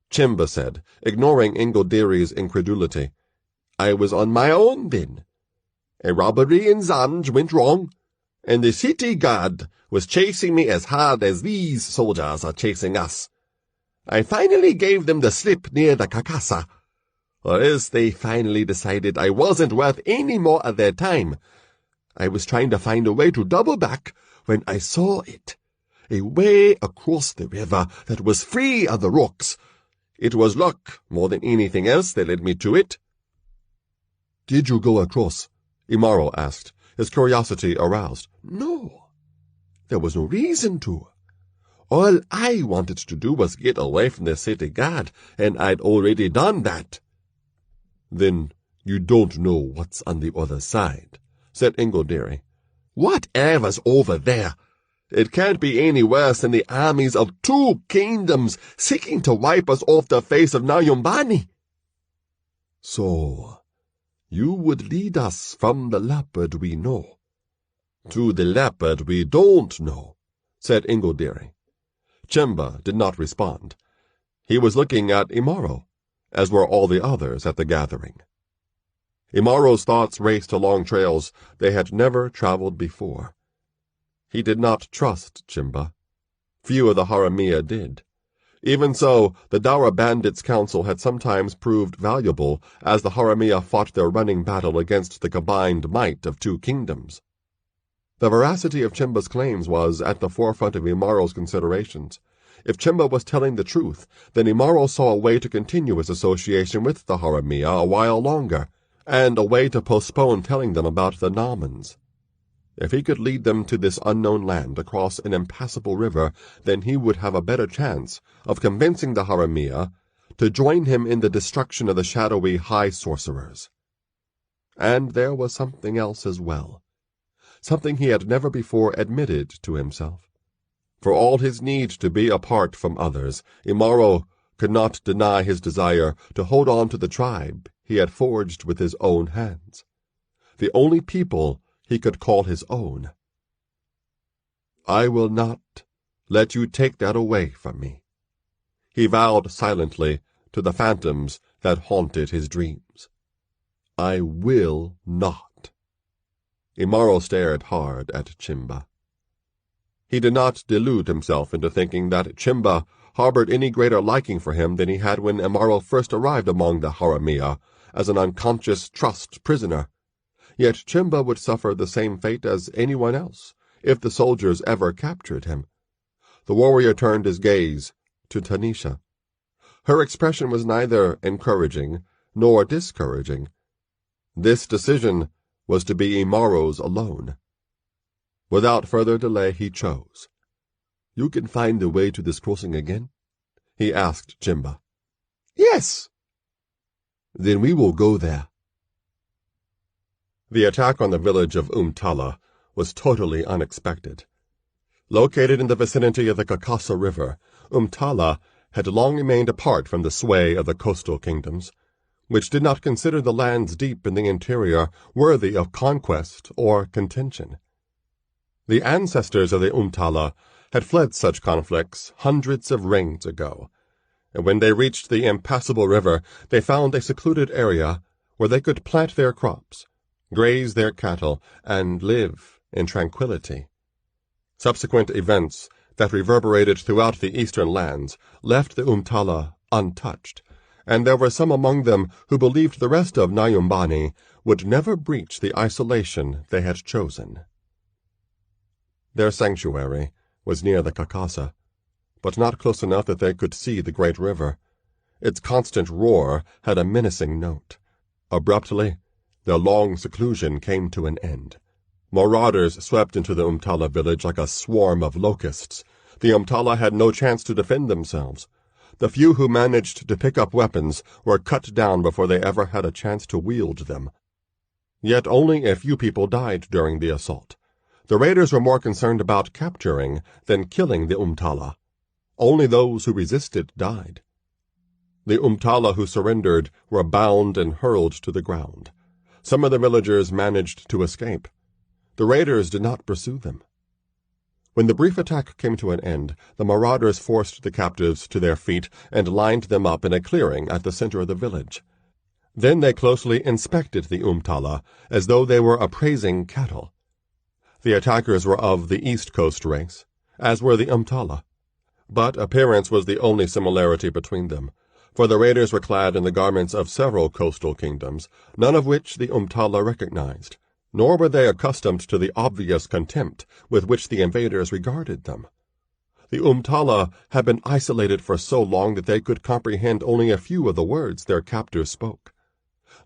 Chimba said, ignoring Ingodiri's incredulity. I was on my own then. A robbery in Zanj went wrong, and the city guard was chasing me as hard as these soldiers are chasing us. I finally gave them the slip near the Kakasa, or else they finally decided I wasn't worth any more of their time. I was trying to find a way to double back when I saw it, a way across the river that was free of the rocks. It was luck more than anything else that led me to it. Did you go across? Imaro asked, his curiosity aroused. No, there was no reason to. All I wanted to do was get away from the city guard, and I'd already done that. Then you don't know what's on the other side, said Ingodiri. Whatever's over there, it can't be any worse than the armies of 2 kingdoms seeking to wipe us off the face of Nyumbani. So, you would lead us from the leopard we know to the leopard we don't know, said Ingodiri. Chimba did not respond. He was looking at Imaro, as were all the others at the gathering. Imaro's thoughts raced along trails they had never traveled before. He did not trust Chimba. Few of the Haramia did. Even so, the Daura Bandits' counsel had sometimes proved valuable as the Haramia fought their running battle against the combined might of 2 kingdoms. The veracity of Chimba's claims was at the forefront of Imaro's considerations. If Chimba was telling the truth, then Imaro saw a way to continue his association with the Haramia a while longer, and a way to postpone telling them about the Namans. If he could lead them to this unknown land across an impassable river, then he would have a better chance of convincing the Haramia to join him in the destruction of the shadowy high sorcerers. And there was something else as well. Something he had never before admitted to himself. For all his need to be apart from others, Imaro could not deny his desire to hold on to the tribe he had forged with his own hands, the only people he could call his own. I will not let you take that away from me, he vowed silently to the phantoms that haunted his dreams. I will not. Imaro stared hard at Chimba. He did not delude himself into thinking that Chimba harbored any greater liking for him than he had when Imaro first arrived among the Haramia as an unconscious trust prisoner. Yet Chimba would suffer the same fate as anyone else if the soldiers ever captured him. The warrior turned his gaze to Tanisha. Her expression was neither encouraging nor discouraging. This decision was to be Imaro's alone. Without further delay he chose. "You can find the way to this crossing again?" he asked Chimba. "Yes." "Then we will go there." The attack on the village of Umtala was totally unexpected. Located in the vicinity of the Kakasa River, Umtala had long remained apart from the sway of the coastal kingdoms, which did not consider the lands deep in the interior worthy of conquest or contention. The ancestors of the Umtala had fled such conflicts hundreds of reigns ago, and when they reached the impassable river, they found a secluded area where they could plant their crops, graze their cattle, and live in tranquility. Subsequent events that reverberated throughout the eastern lands left the Umtala untouched, and there were some among them who believed the rest of Nyumbani would never breach the isolation they had chosen. Their sanctuary was near the Kakasa, but not close enough that they could see the great river. Its constant roar had a menacing note. Abruptly, their long seclusion came to an end. Marauders swept into the Umtala village like a swarm of locusts. The Umtala had no chance to defend themselves. The few who managed to pick up weapons were cut down before they ever had a chance to wield them. Yet only a few people died during the assault. The raiders were more concerned about capturing than killing the Umtala. Only those who resisted died. The Umtala who surrendered were bound and hurled to the ground. Some of the villagers managed to escape. The raiders did not pursue them. When the brief attack came to an end, the marauders forced the captives to their feet and lined them up in a clearing at the center of the village. Then they closely inspected the Umtala as though they were appraising cattle. The attackers were of the East Coast race, as were the Umtala. But appearance was the only similarity between them, for the raiders were clad in the garments of several coastal kingdoms, none of which the Umtala recognized, nor were they accustomed to the obvious contempt with which the invaders regarded them. The Umtala had been isolated for so long that they could comprehend only a few of the words their captors spoke.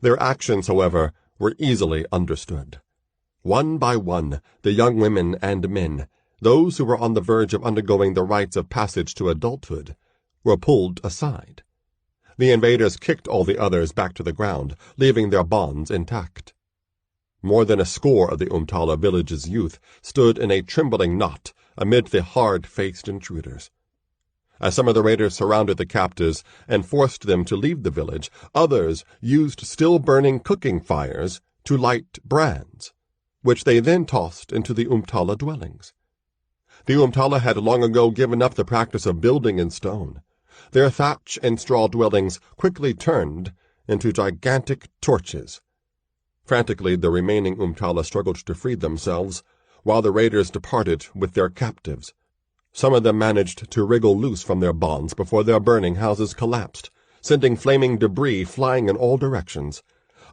Their actions, however, were easily understood. One by one, the young women and men, those who were on the verge of undergoing the rites of passage to adulthood, were pulled aside. The invaders kicked all the others back to the ground, leaving their bonds intact. More than a score of the Umtala village's youth stood in a trembling knot amid the hard-faced intruders. As some of the raiders surrounded the captives and forced them to leave the village, others used still-burning cooking fires to light brands, which they then tossed into the Umtala dwellings. The Umtala had long ago given up the practice of building in stone. Their thatch and straw dwellings quickly turned into gigantic torches. Frantically, the remaining Umtala struggled to free themselves, while the raiders departed with their captives. Some of them managed to wriggle loose from their bonds before their burning houses collapsed, sending flaming debris flying in all directions.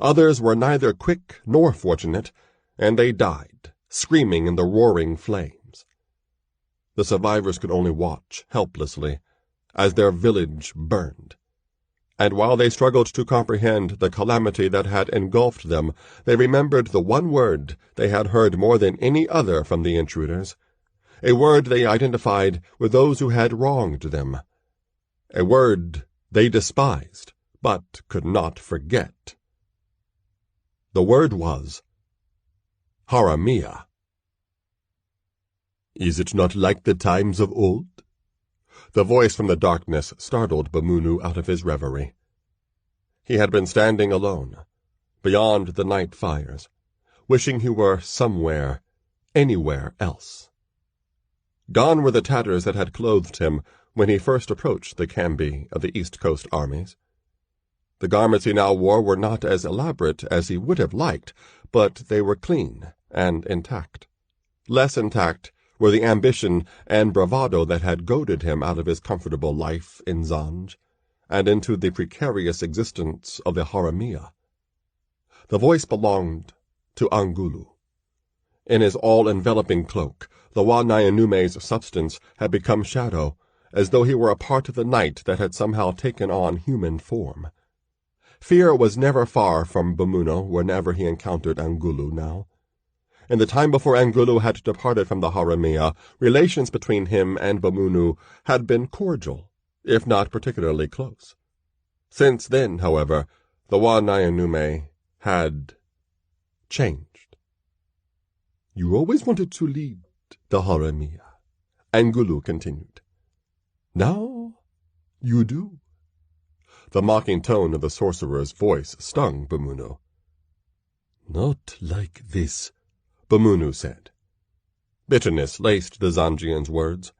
Others were neither quick nor fortunate, and they died, screaming in the roaring flames. The survivors could only watch, helplessly, as their village burned. And while they struggled to comprehend the calamity that had engulfed them, they remembered the one word they had heard more than any other from the intruders, a word they identified with those who had wronged them, a word they despised but could not forget. The word was Haramia. "Is it not like the times of old?" The voice from the darkness startled Bamunu out of his reverie. He had been standing alone, beyond the night fires, wishing he were somewhere, anywhere else. Gone were the tatters that had clothed him when he first approached the cambi of the East Coast armies. The garments he now wore were not as elaborate as he would have liked, but they were clean and intact. Less intact were the ambition and bravado that had goaded him out of his comfortable life in Zanj and into the precarious existence of the Haramia. The voice belonged to Angulu. In his all-enveloping cloak, the Wa-Nyanume's substance had become shadow, as though he were a part of the night that had somehow taken on human form. Fear was never far from Bamuno whenever he encountered Angulu now. In the time before Angulu had departed from the Haramia, relations between him and Bamunu had been cordial, if not particularly close. Since then, however, the Wa-Nyanume had changed. You always wanted to lead the Haramia, Angulu continued. Now you do. The mocking tone of the sorcerer's voice stung Bamunu. Not like this, Bamunu said. Bitterness laced the Zanjian's words.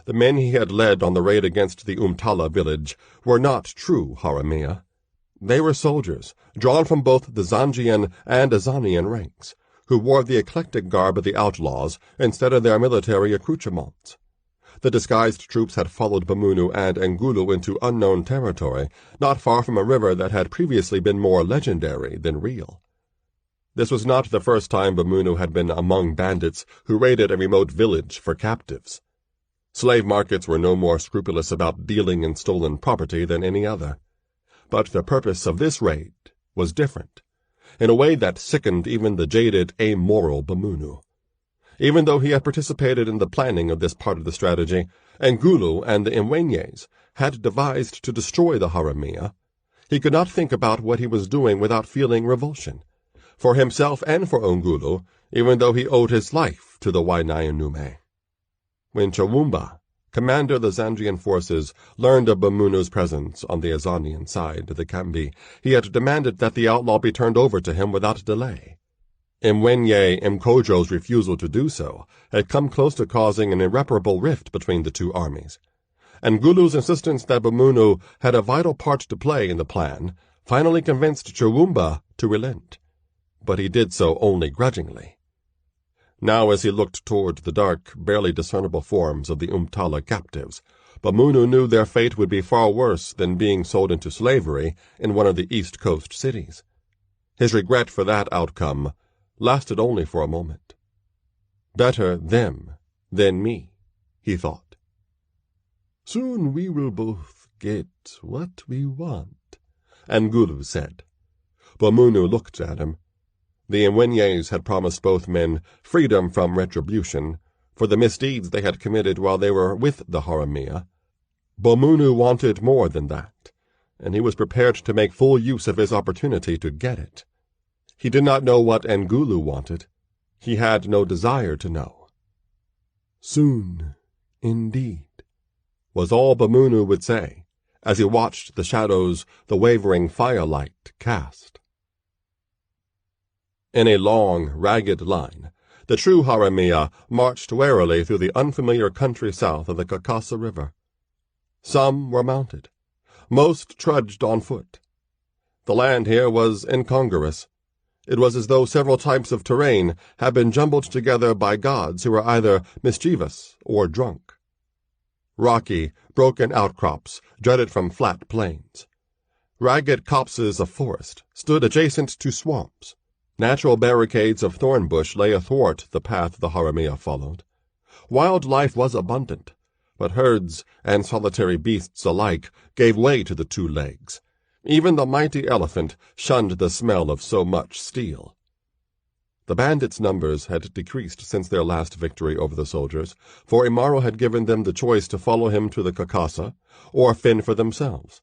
The men he had led on the raid against the Umtala village were not true Haramia. They were soldiers, drawn from both the Zanjian and Azanian ranks, who wore the eclectic garb of the outlaws instead of their military accoutrements. The disguised troops had followed Bamunu and Angulu into unknown territory, not far from a river that had previously been more legendary than real. This was not the first time Bamunu had been among bandits who raided a remote village for captives. Slave markets were no more scrupulous about dealing in stolen property than any other. But the purpose of this raid was different, in a way that sickened even the jaded, amoral Bamunu. Even though he had participated in the planning of this part of the strategy, Angulu and the Imwenyes had devised to destroy the Haramia, he could not think about what he was doing without feeling revulsion, for himself and for Angulu, even though he owed his life to the Wa-Nyanume. When Chawumba, commander of the Zanjian forces, learned of Bamunu's presence on the Azanian side of the Kambi, he had demanded that the outlaw be turned over to him without delay. Imwenye Mkojo's refusal to do so had come close to causing an irreparable rift between the two armies. Angulu's insistence that Bamunu had a vital part to play in the plan finally convinced Chawumba to relent, but he did so only grudgingly. Now, as he looked toward the dark, barely discernible forms of the Umtala captives, Bamunu knew their fate would be far worse than being sold into slavery in one of the East Coast cities. His regret for that outcome lasted only for a moment. Better them than me, he thought. Soon we will both get what we want, Angulu said. Bamunu looked at him. The Imwenyes had promised both men freedom from retribution for the misdeeds they had committed while they were with the Haramia. Bamunu wanted more than that, and he was prepared to make full use of his opportunity to get it. He did not know what Angulu wanted. He had no desire to know. Soon, indeed, was all Bamunu would say as he watched the shadows the wavering firelight cast. In a long, ragged line, the true Haramia marched warily through the unfamiliar country south of the Kakasa River. Some were mounted. Most trudged on foot. The land here was incongruous. It was as though several types of terrain had been jumbled together by gods who were either mischievous or drunk. Rocky, broken outcrops jutted from flat plains. Ragged copses of forest stood adjacent to swamps. Natural barricades of thorn bush lay athwart the path the Haramia followed. Wildlife was abundant, but herds and solitary beasts alike gave way to the two legs. Even the mighty elephant shunned the smell of so much steel. The bandits' numbers had decreased since their last victory over the soldiers, for Imaro had given them the choice to follow him to the Kakasa or fend for themselves.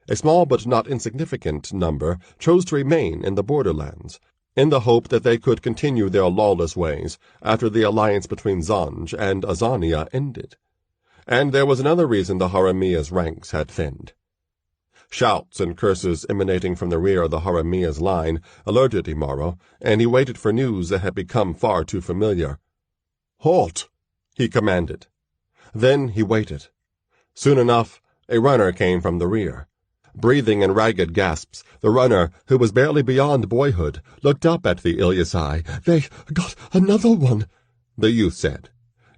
A small but not insignificant number chose to remain in the borderlands, in the hope that they could continue their lawless ways after the alliance between Zanj and Azania ended. And there was another reason the Haramia's ranks had thinned. Shouts and curses emanating from the rear of the Haramia's line alerted Imaro, and he waited for news that had become far too familiar. "Halt!" he commanded. Then he waited. Soon enough, a runner came from the rear. Breathing in ragged gasps, the runner, who was barely beyond boyhood, looked up at the Ilyasai. "They got another one," the youth said.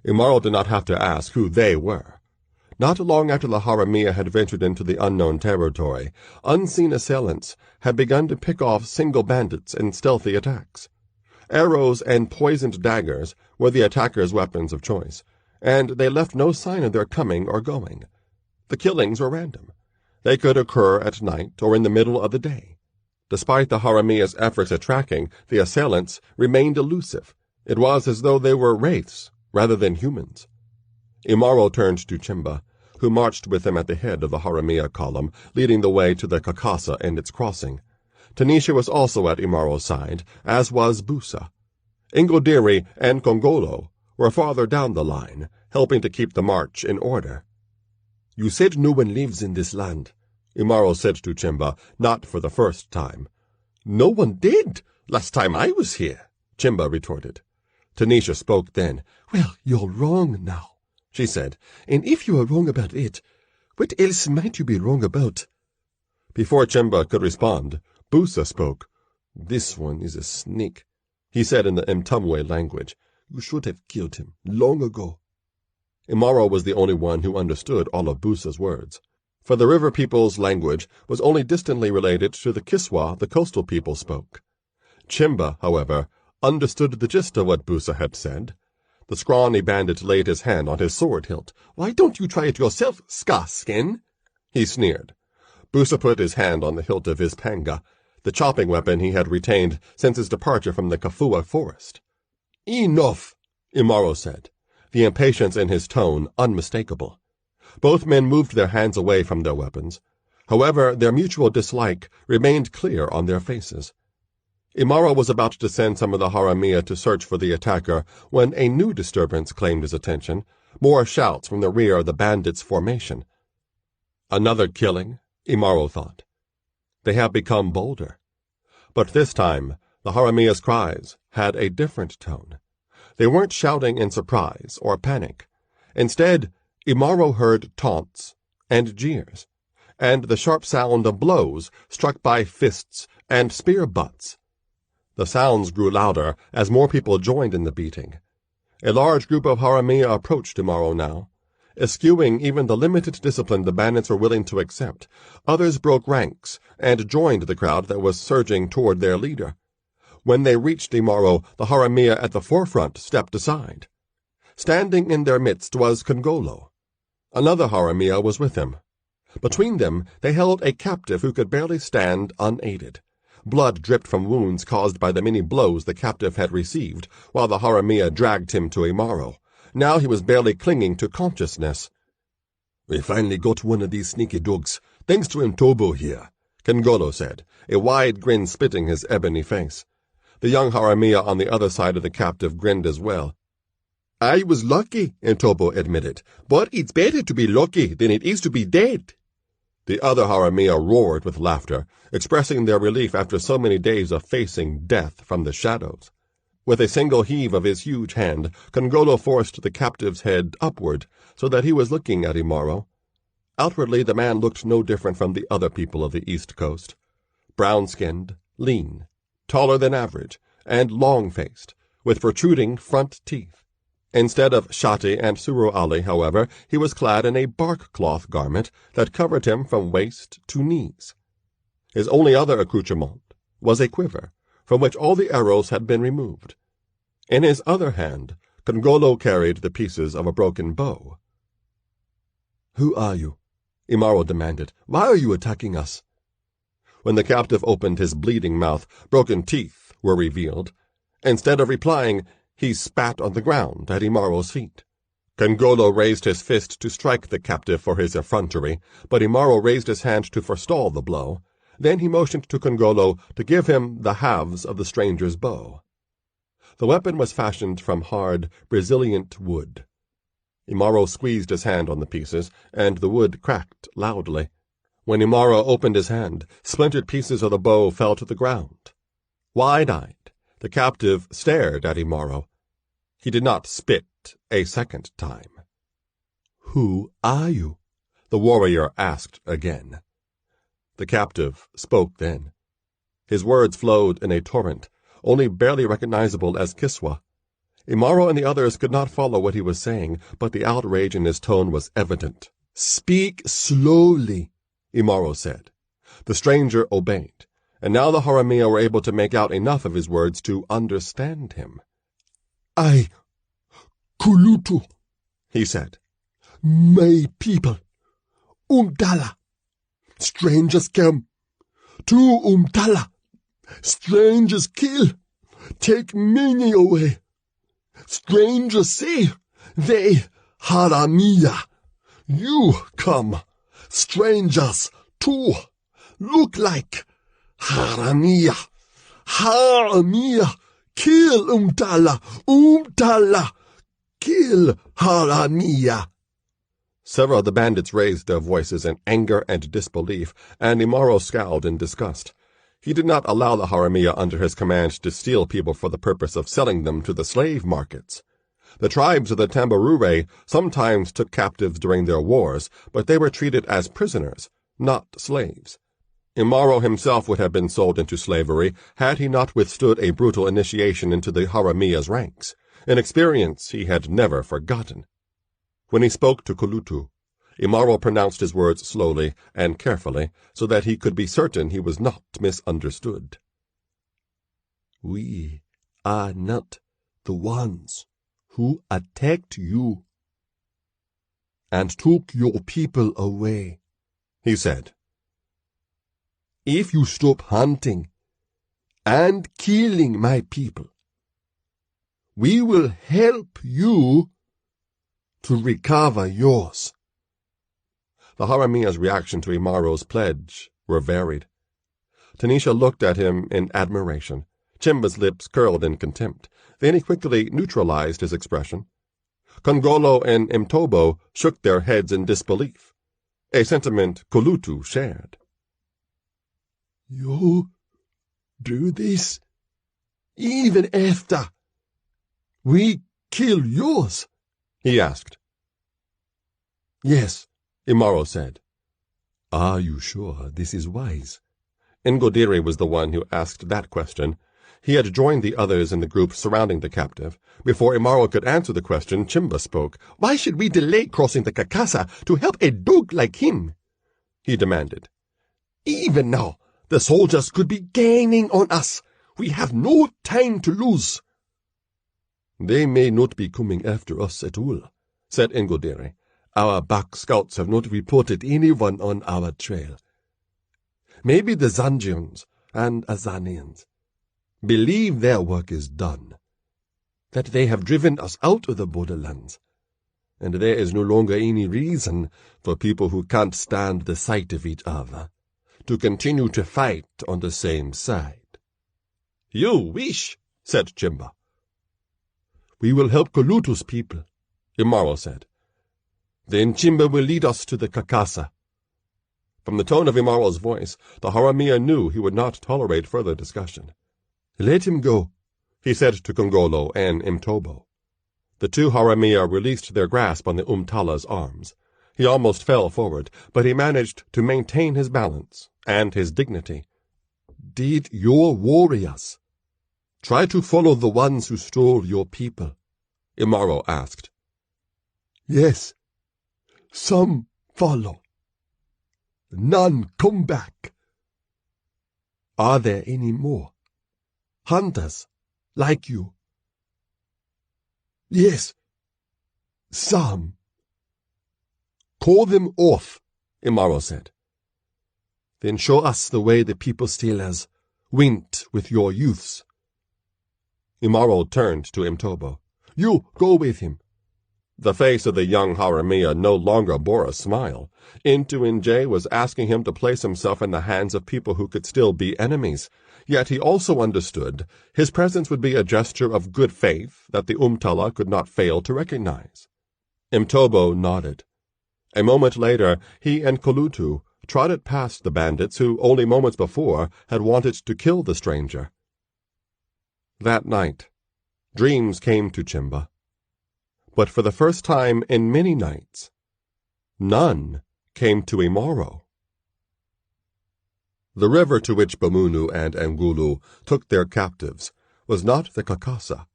Imaro did not have to ask who they were. Not long after the Haramia had ventured into the unknown territory, unseen assailants had begun to pick off single bandits in stealthy attacks. Arrows and poisoned daggers were the attackers' weapons of choice, and they left no sign of their coming or going. The killings were random. They could occur at night or in the middle of the day. Despite the Haramia's efforts at tracking, the assailants remained elusive. It was as though they were wraiths rather than humans. Imaro turned to Chimba, who marched with him at the head of the Haramia column, leading the way to the Kakasa and its crossing. Tanisha was also at Imaro's side, as was Busa. Ingodiri and Kongolo were farther down the line, helping to keep the march in order. "You said no one lives in this land," Imaro said to Chimba, not for the first time. "No one did, last time I was here," Chimba retorted. Tanisha spoke then. "Well, you're wrong now," she said. "And if you are wrong about it, what else might you be wrong about?" Before Chimba could respond, Busa spoke. "This one is a snake," he said in the Mtumwe language. "You should have killed him long ago." Imaro was the only one who understood all of Busa's words, for the river people's language was only distantly related to the Kiswa the coastal people spoke. Chimba, however, understood the gist of what Busa had said. The scrawny bandit laid his hand on his sword hilt. "Why don't you try it yourself, Ska-Skin?" he sneered. Busa put his hand on the hilt of his panga, the chopping weapon he had retained since his departure from the Kafua forest. "Enough," Imaro said, the impatience in his tone unmistakable. Both men moved their hands away from their weapons. However, their mutual dislike remained clear on their faces. Imaro was about to send some of the Haramia to search for the attacker when a new disturbance claimed his attention, more shouts from the rear of the bandits' formation. Another killing, Imaro thought. They have become bolder. But this time, the Haramia's cries had a different tone. They weren't shouting in surprise or panic. Instead, Imaro heard taunts and jeers, and the sharp sound of blows struck by fists and spear butts. The sounds grew louder as more people joined in the beating. A large group of Haramia approached Imaro now. Eschewing even the limited discipline the bandits were willing to accept, others broke ranks and joined the crowd that was surging toward their leader. When they reached Imaro, the Haramia at the forefront stepped aside. Standing in their midst was Kongolo. Another Haramia was with him. Between them, they held a captive who could barely stand unaided. Blood dripped from wounds caused by the many blows the captive had received, while the Haramia dragged him to Imaro. Now he was barely clinging to consciousness. "We finally got one of these sneaky dogs, thanks to Mtobo here," Kongolo said, a wide grin spitting his ebony face. The young Haramia on the other side of the captive grinned as well. "I was lucky," Mtobo admitted, "but it's better to be lucky than it is to be dead." The other Haramia roared with laughter, expressing their relief after so many days of facing death from the shadows. With a single heave of his huge hand, Kongolo forced the captive's head upward so that he was looking at Imaro. Outwardly, the man looked no different from the other people of the East Coast. Brown-skinned, lean, taller than average, and long-faced, with protruding front teeth. Instead of shati and suruali, however, he was clad in a bark-cloth garment that covered him from waist to knees. His only other accoutrement was a quiver, from which all the arrows had been removed. In his other hand, Kongolo carried the pieces of a broken bow. "Who are you?" Imaro demanded. "Why are you attacking us?" When the captive opened his bleeding mouth, broken teeth were revealed. Instead of replying, he spat on the ground at Imaro's feet. Kongolo raised his fist to strike the captive for his effrontery, but Imaro raised his hand to forestall the blow. Then he motioned to Kongolo to give him the halves of the stranger's bow. The weapon was fashioned from hard, Brazilian wood. Imaro squeezed his hand on the pieces, and the wood cracked loudly. When Imaro opened his hand, splintered pieces of the bow fell to the ground. Wide-eyed, the captive stared at Imaro. He did not spit a second time. "Who are you?" the warrior asked again. The captive spoke then. His words flowed in a torrent, only barely recognizable as Kiswa. Imaro and the others could not follow what he was saying, but the outrage in his tone was evident. "Speak slowly," Imaro said. The stranger obeyed, and now the Haramia were able to make out enough of his words to understand him. "I, Kulutu," he said. "My people, Umtala. Strangers come. To Umtala. Strangers kill. Take many away. Strangers say, they Haramia. You come. Strangers too. Look like Haramia. Haramia. Kill Umtala. Umtala. Kill Haramia." Several of the bandits raised their voices in anger and disbelief, and Imaro scowled in disgust. He did not allow the Haramia under his command to steal people for the purpose of selling them to the slave markets. The tribes of the Tambarure sometimes took captives during their wars, but they were treated as prisoners, not slaves. Imaro himself would have been sold into slavery had he not withstood a brutal initiation into the Haramia's ranks, an experience he had never forgotten. When he spoke to Kulutu, Imaro pronounced his words slowly and carefully, so that he could be certain he was not misunderstood. "We are not the ones who attacked you and took your people away," he said. "If you stop hunting and killing my people, we will help you to recover yours." The Haramia's reaction to Imaro's pledge were varied. Tanisha looked at him in admiration. Chimba's lips curled in contempt. Then he quickly neutralized his expression. Kongolo and Mtobo shook their heads in disbelief, a sentiment Kulutu shared. "You do this even after we kill yours?" he asked. "Yes," Imaro said. "Are you sure this is wise?" Ngodiri was the one who asked that question. He had joined the others in the group surrounding the captive. Before Imaro could answer the question, Chimba spoke. "Why should we delay crossing the Kakasa to help a dog like him?" he demanded. "Even now, the soldiers could be gaining on us. We have no time to lose." "They may not be coming after us at all," said Ngodiri. "Our back scouts have not reported anyone on our trail. Maybe the Zanjians and Azanians believe their work is done, that they have driven us out of the borderlands, and there is no longer any reason for people who can't stand the sight of each other to continue to fight on the same side." "You wish," said Chimba. "We will help Kulutu's people," Imaro said. "Then Chimba will lead us to the Kakasa." From the tone of Imaro's voice, the Haramia knew he would not tolerate further discussion. "Let him go," he said to Kongolo and Mtobo. The two Haramia released their grasp on the Umtala's arms. He almost fell forward, but he managed to maintain his balance and his dignity. "Did your warriors try to follow the ones who stole your people?" Imaro asked. "Yes, some follow. None come back." "Are there any more hunters like you?" "Yes, some." "Call them off," Imaro said. "Then show us the way the people stealers went with your youths." Imaro turned to Mtobo. "You go with him." The face of the young Haramia no longer bore a smile. Nj was asking him to place himself in the hands of people who could still be enemies. Yet he also understood his presence would be a gesture of good faith that the Umtala could not fail to recognize. Mtobo nodded. A moment later, he and Kulutu trotted past the bandits who, only moments before, had wanted to kill the stranger. That night, dreams came to Chimba. But for the first time in many nights, none came to Imaro. The river to which Bamunu and Ngulu took their captives was not the Kakasa.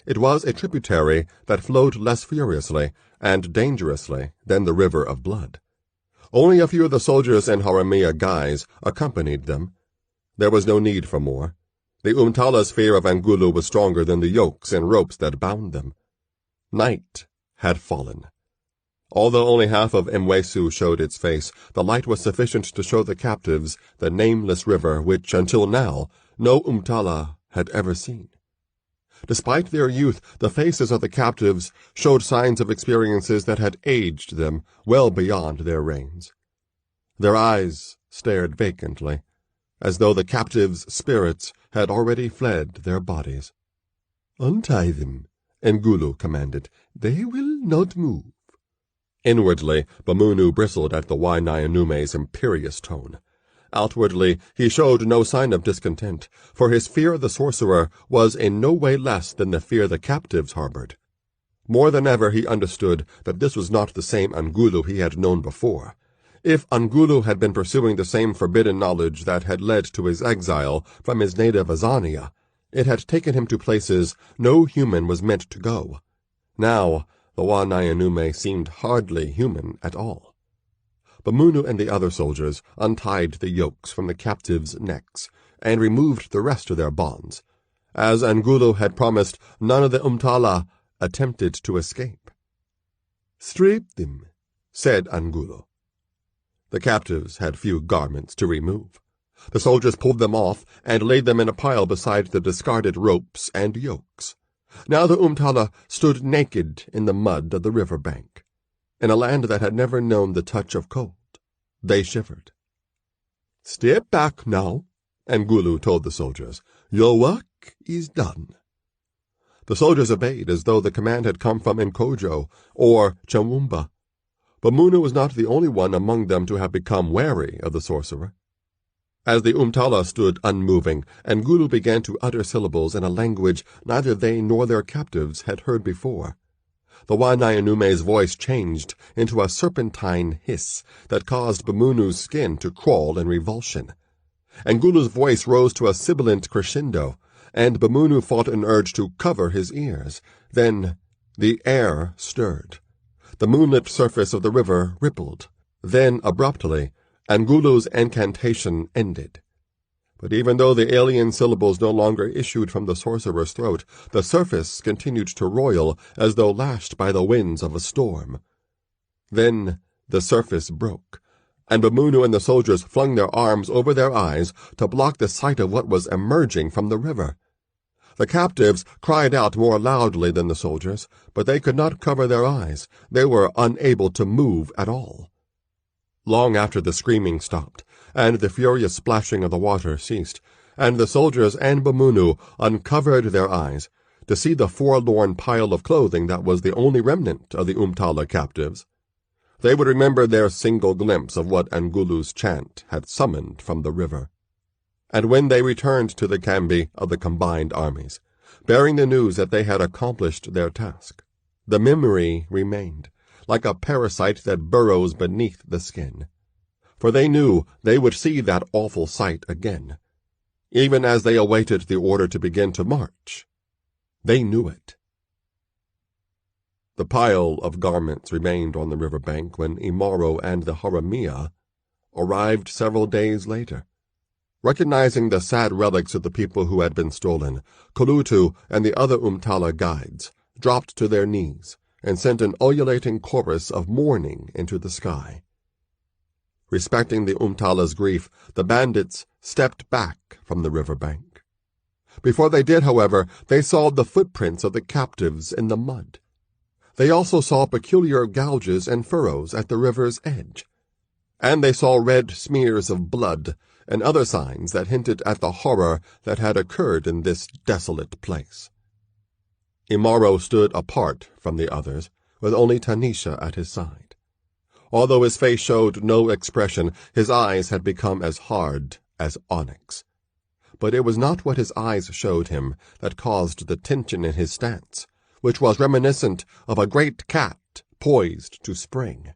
It was a tributary that flowed less furiously and dangerously than the river of blood. Only a few of the soldiers and Haramia guys accompanied them. There was no need for more. The Umtala's fear of Ngulu was stronger than the yokes and ropes that bound them. Night had fallen. Although only half of Mwesu showed its face, the light was sufficient to show the captives the nameless river which, until now, no Umtala had ever seen. Despite their youth, the faces of the captives showed signs of experiences that had aged them well beyond their reigns. Their eyes stared vacantly, as though the captives' spirits had already fled their bodies. "Untie them," Ngulu commanded. "They will not move." Inwardly, Bamunu bristled at the Wainayanume's imperious tone. Outwardly, he showed no sign of discontent, for his fear of the sorcerer was in no way less than the fear the captives harbored. More than ever he understood that this was not the same Ngulu he had known before. If Ngulu had been pursuing the same forbidden knowledge that had led to his exile from his native Azania, it had taken him to places no human was meant to go. Now, the Wainayanume seemed hardly human at all. Bamunu and the other soldiers untied the yokes from the captives' necks and removed the rest of their bonds. As Ngulu had promised, none of the Umtala attempted to escape. "Strip them," said Ngulu. The captives had few garments to remove. The soldiers pulled them off and laid them in a pile beside the discarded ropes and yokes. Now the Umtala stood naked in the mud of the river bank. In a land that had never known the touch of cold, they shivered. "Step back now," Ngulu told the soldiers. "Your work is done." The soldiers obeyed as though the command had come from Nkojo or Chamumba. Bamunu was not the only one among them to have become wary of the sorcerer. As the Umtala stood unmoving, Ngulu began to utter syllables in a language neither they nor their captives had heard before. The Wainayanume's voice changed into a serpentine hiss that caused Bamunu's skin to crawl in revulsion. Ngulu's voice rose to a sibilant crescendo, and Bamunu fought an urge to cover his ears. Then the air stirred. The moonlit surface of the river rippled. Then, abruptly, Ngulu's incantation ended. But even though the alien syllables no longer issued from the sorcerer's throat, the surface continued to roil as though lashed by the winds of a storm. Then the surface broke, and Bamunu and the soldiers flung their arms over their eyes to block the sight of what was emerging from the river. The captives cried out more loudly than the soldiers, but they could not cover their eyes. They were unable to move at all. Long after the screaming stopped, and the furious splashing of the water ceased, and the soldiers and Bamunu uncovered their eyes to see the forlorn pile of clothing that was the only remnant of the Umtala captives, they would remember their single glimpse of what Ngulu's chant had summoned from the river. And when they returned to the Kambi of the combined armies, bearing the news that they had accomplished their task, the memory remained, like a parasite that burrows beneath the skin. For they knew they would see that awful sight again. Even as they awaited the order to begin to march, they knew it. The pile of garments remained on the river bank when Imaro and the Haramia arrived several days later. Recognizing the sad relics of the people who had been stolen, Kulutu and the other Umtala guides dropped to their knees and sent an ululating chorus of mourning into the sky. Respecting the Umtala's grief, the bandits stepped back from the river bank. Before they did, however, they saw the footprints of the captives in the mud. They also saw peculiar gouges and furrows at the river's edge, and they saw red smears of blood and other signs that hinted at the horror that had occurred in this desolate place. Imaro stood apart from the others, with only Tanisha at his side. Although his face showed no expression, his eyes had become as hard as onyx. But it was not what his eyes showed him that caused the tension in his stance, which was reminiscent of a great cat poised to spring.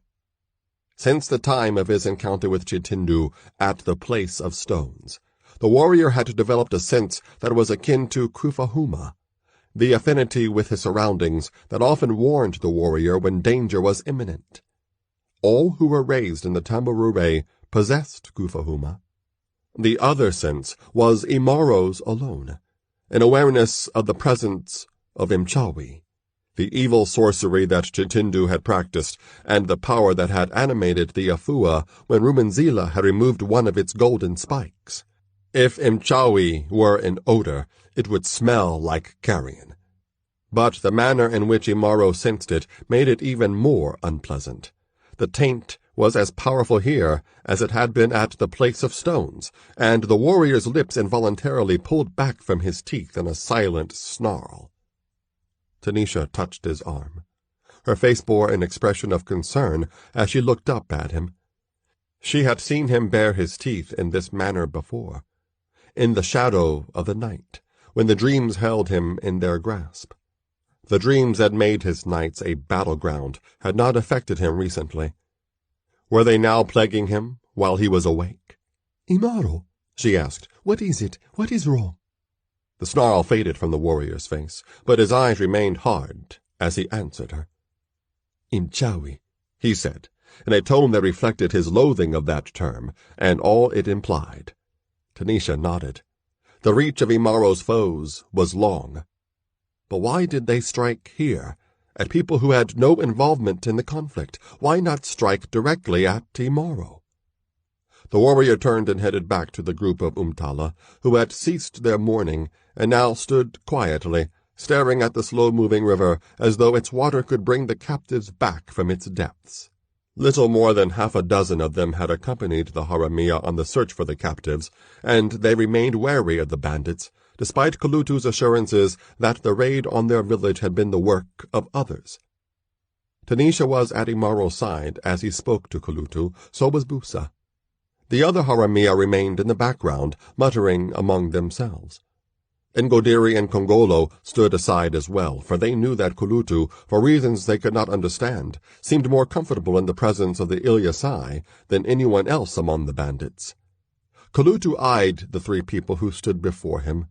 Since the time of his encounter with Chitindu at the Place of Stones, the warrior had developed a sense that was akin to kufahuma, the affinity with his surroundings that often warned the warrior when danger was imminent. All who were raised in the Tambarure possessed kufahuma. The other sense was Imaro's alone, an awareness of the presence of Imchawi, the evil sorcery that Chitindu had practiced, and the power that had animated the Afua when Rumanzila had removed one of its golden spikes. If Imchawi were an odor, it would smell like carrion. But the manner in which Imaro sensed it made it even more unpleasant. The taint was as powerful here as it had been at the Place of Stones, and the warrior's lips involuntarily pulled back from his teeth in a silent snarl. Tanisha touched his arm. Her face bore an expression of concern as she looked up at him. She had seen him bare his teeth in this manner before, in the shadow of the night, when the dreams held him in their grasp. The dreams that made his nights a battleground had not affected him recently. Were they now plaguing him while he was awake? "Imaro," she asked, "what is it? What is wrong?" The snarl faded from the warrior's face, but his eyes remained hard as he answered her. "Imchawi," he said, in a tone that reflected his loathing of that term, and all it implied. Tanisha nodded. The reach of Imaro's foes was long. But why did they strike here, at people who had no involvement in the conflict? Why not strike directly at Imaro? The warrior turned and headed back to the group of Umtala, who had ceased their mourning and now stood quietly, staring at the slow-moving river as though its water could bring the captives back from its depths. Little more than half a dozen of them had accompanied the Haramia on the search for the captives, and they remained wary of the bandits, despite Kulutu's assurances that the raid on their village had been the work of others. Tanisha was at Imaro's side as he spoke to Kulutu, so was Busa. The other Haramia remained in the background, muttering among themselves. Ngodiri and Kongolo stood aside as well, for they knew that Kulutu, for reasons they could not understand, seemed more comfortable in the presence of the Ilyasai than anyone else among the bandits. Kulutu eyed the three people who stood before him.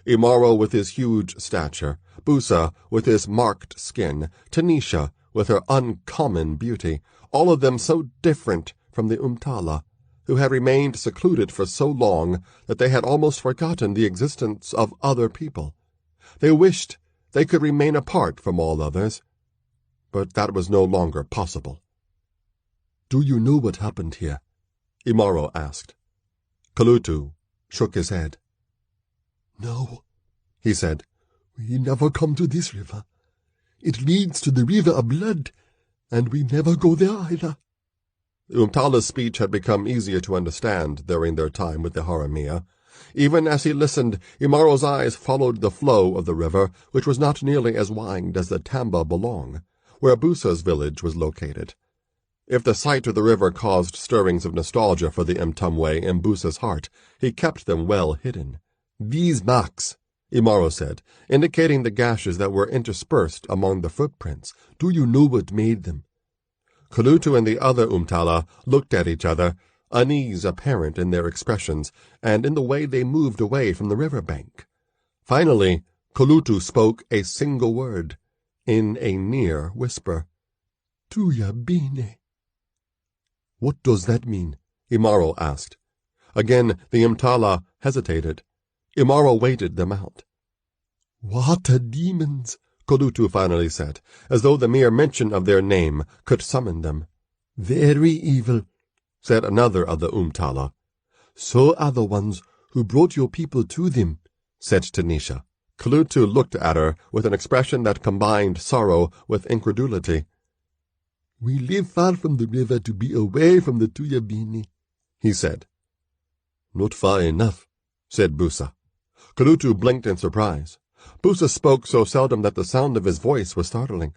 Imaro with his huge stature, Busa with his marked skin, Tanisha with her uncommon beauty, all of them so different from the Umtala, who had remained secluded for so long that they had almost forgotten the existence of other people. They wished they could remain apart from all others, but that was no longer possible. "Do you know what happened here?" Imaro asked. Kulutu shook his head. "No," he said. "We never come to this river. It leads to the river of blood, and we never go there either." Umtala's speech had become easier to understand during their time with the Haramia. Even as he listened, Imaro's eyes followed the flow of the river, which was not nearly as wide as the Tamba Belong, where Busa's village was located. If the sight of the river caused stirrings of nostalgia for the Mtumwe in Busa's heart, he kept them well hidden. "These marks," Imaro said, indicating the gashes that were interspersed among the footprints. "Do you know what made them?" Kulutu and the other Umtala looked at each other, unease apparent in their expressions and in the way they moved away from the river bank. Finally, Kulutu spoke a single word, in a near whisper. "Tuyabine." "What does that mean?" Imaro asked. Again the Umtala hesitated. Imaro waited them out. "Water demons," Kulutu finally said, as though the mere mention of their name could summon them. "Very evil," said another of the Umtala. "So are the ones who brought your people to them," said Tanisha. Kulutu looked at her with an expression that combined sorrow with incredulity. "We live far from the river to be away from the Tuyabini," he said. "Not far enough," said Busa. Kulutu blinked in surprise. Busa spoke so seldom that the sound of his voice was startling.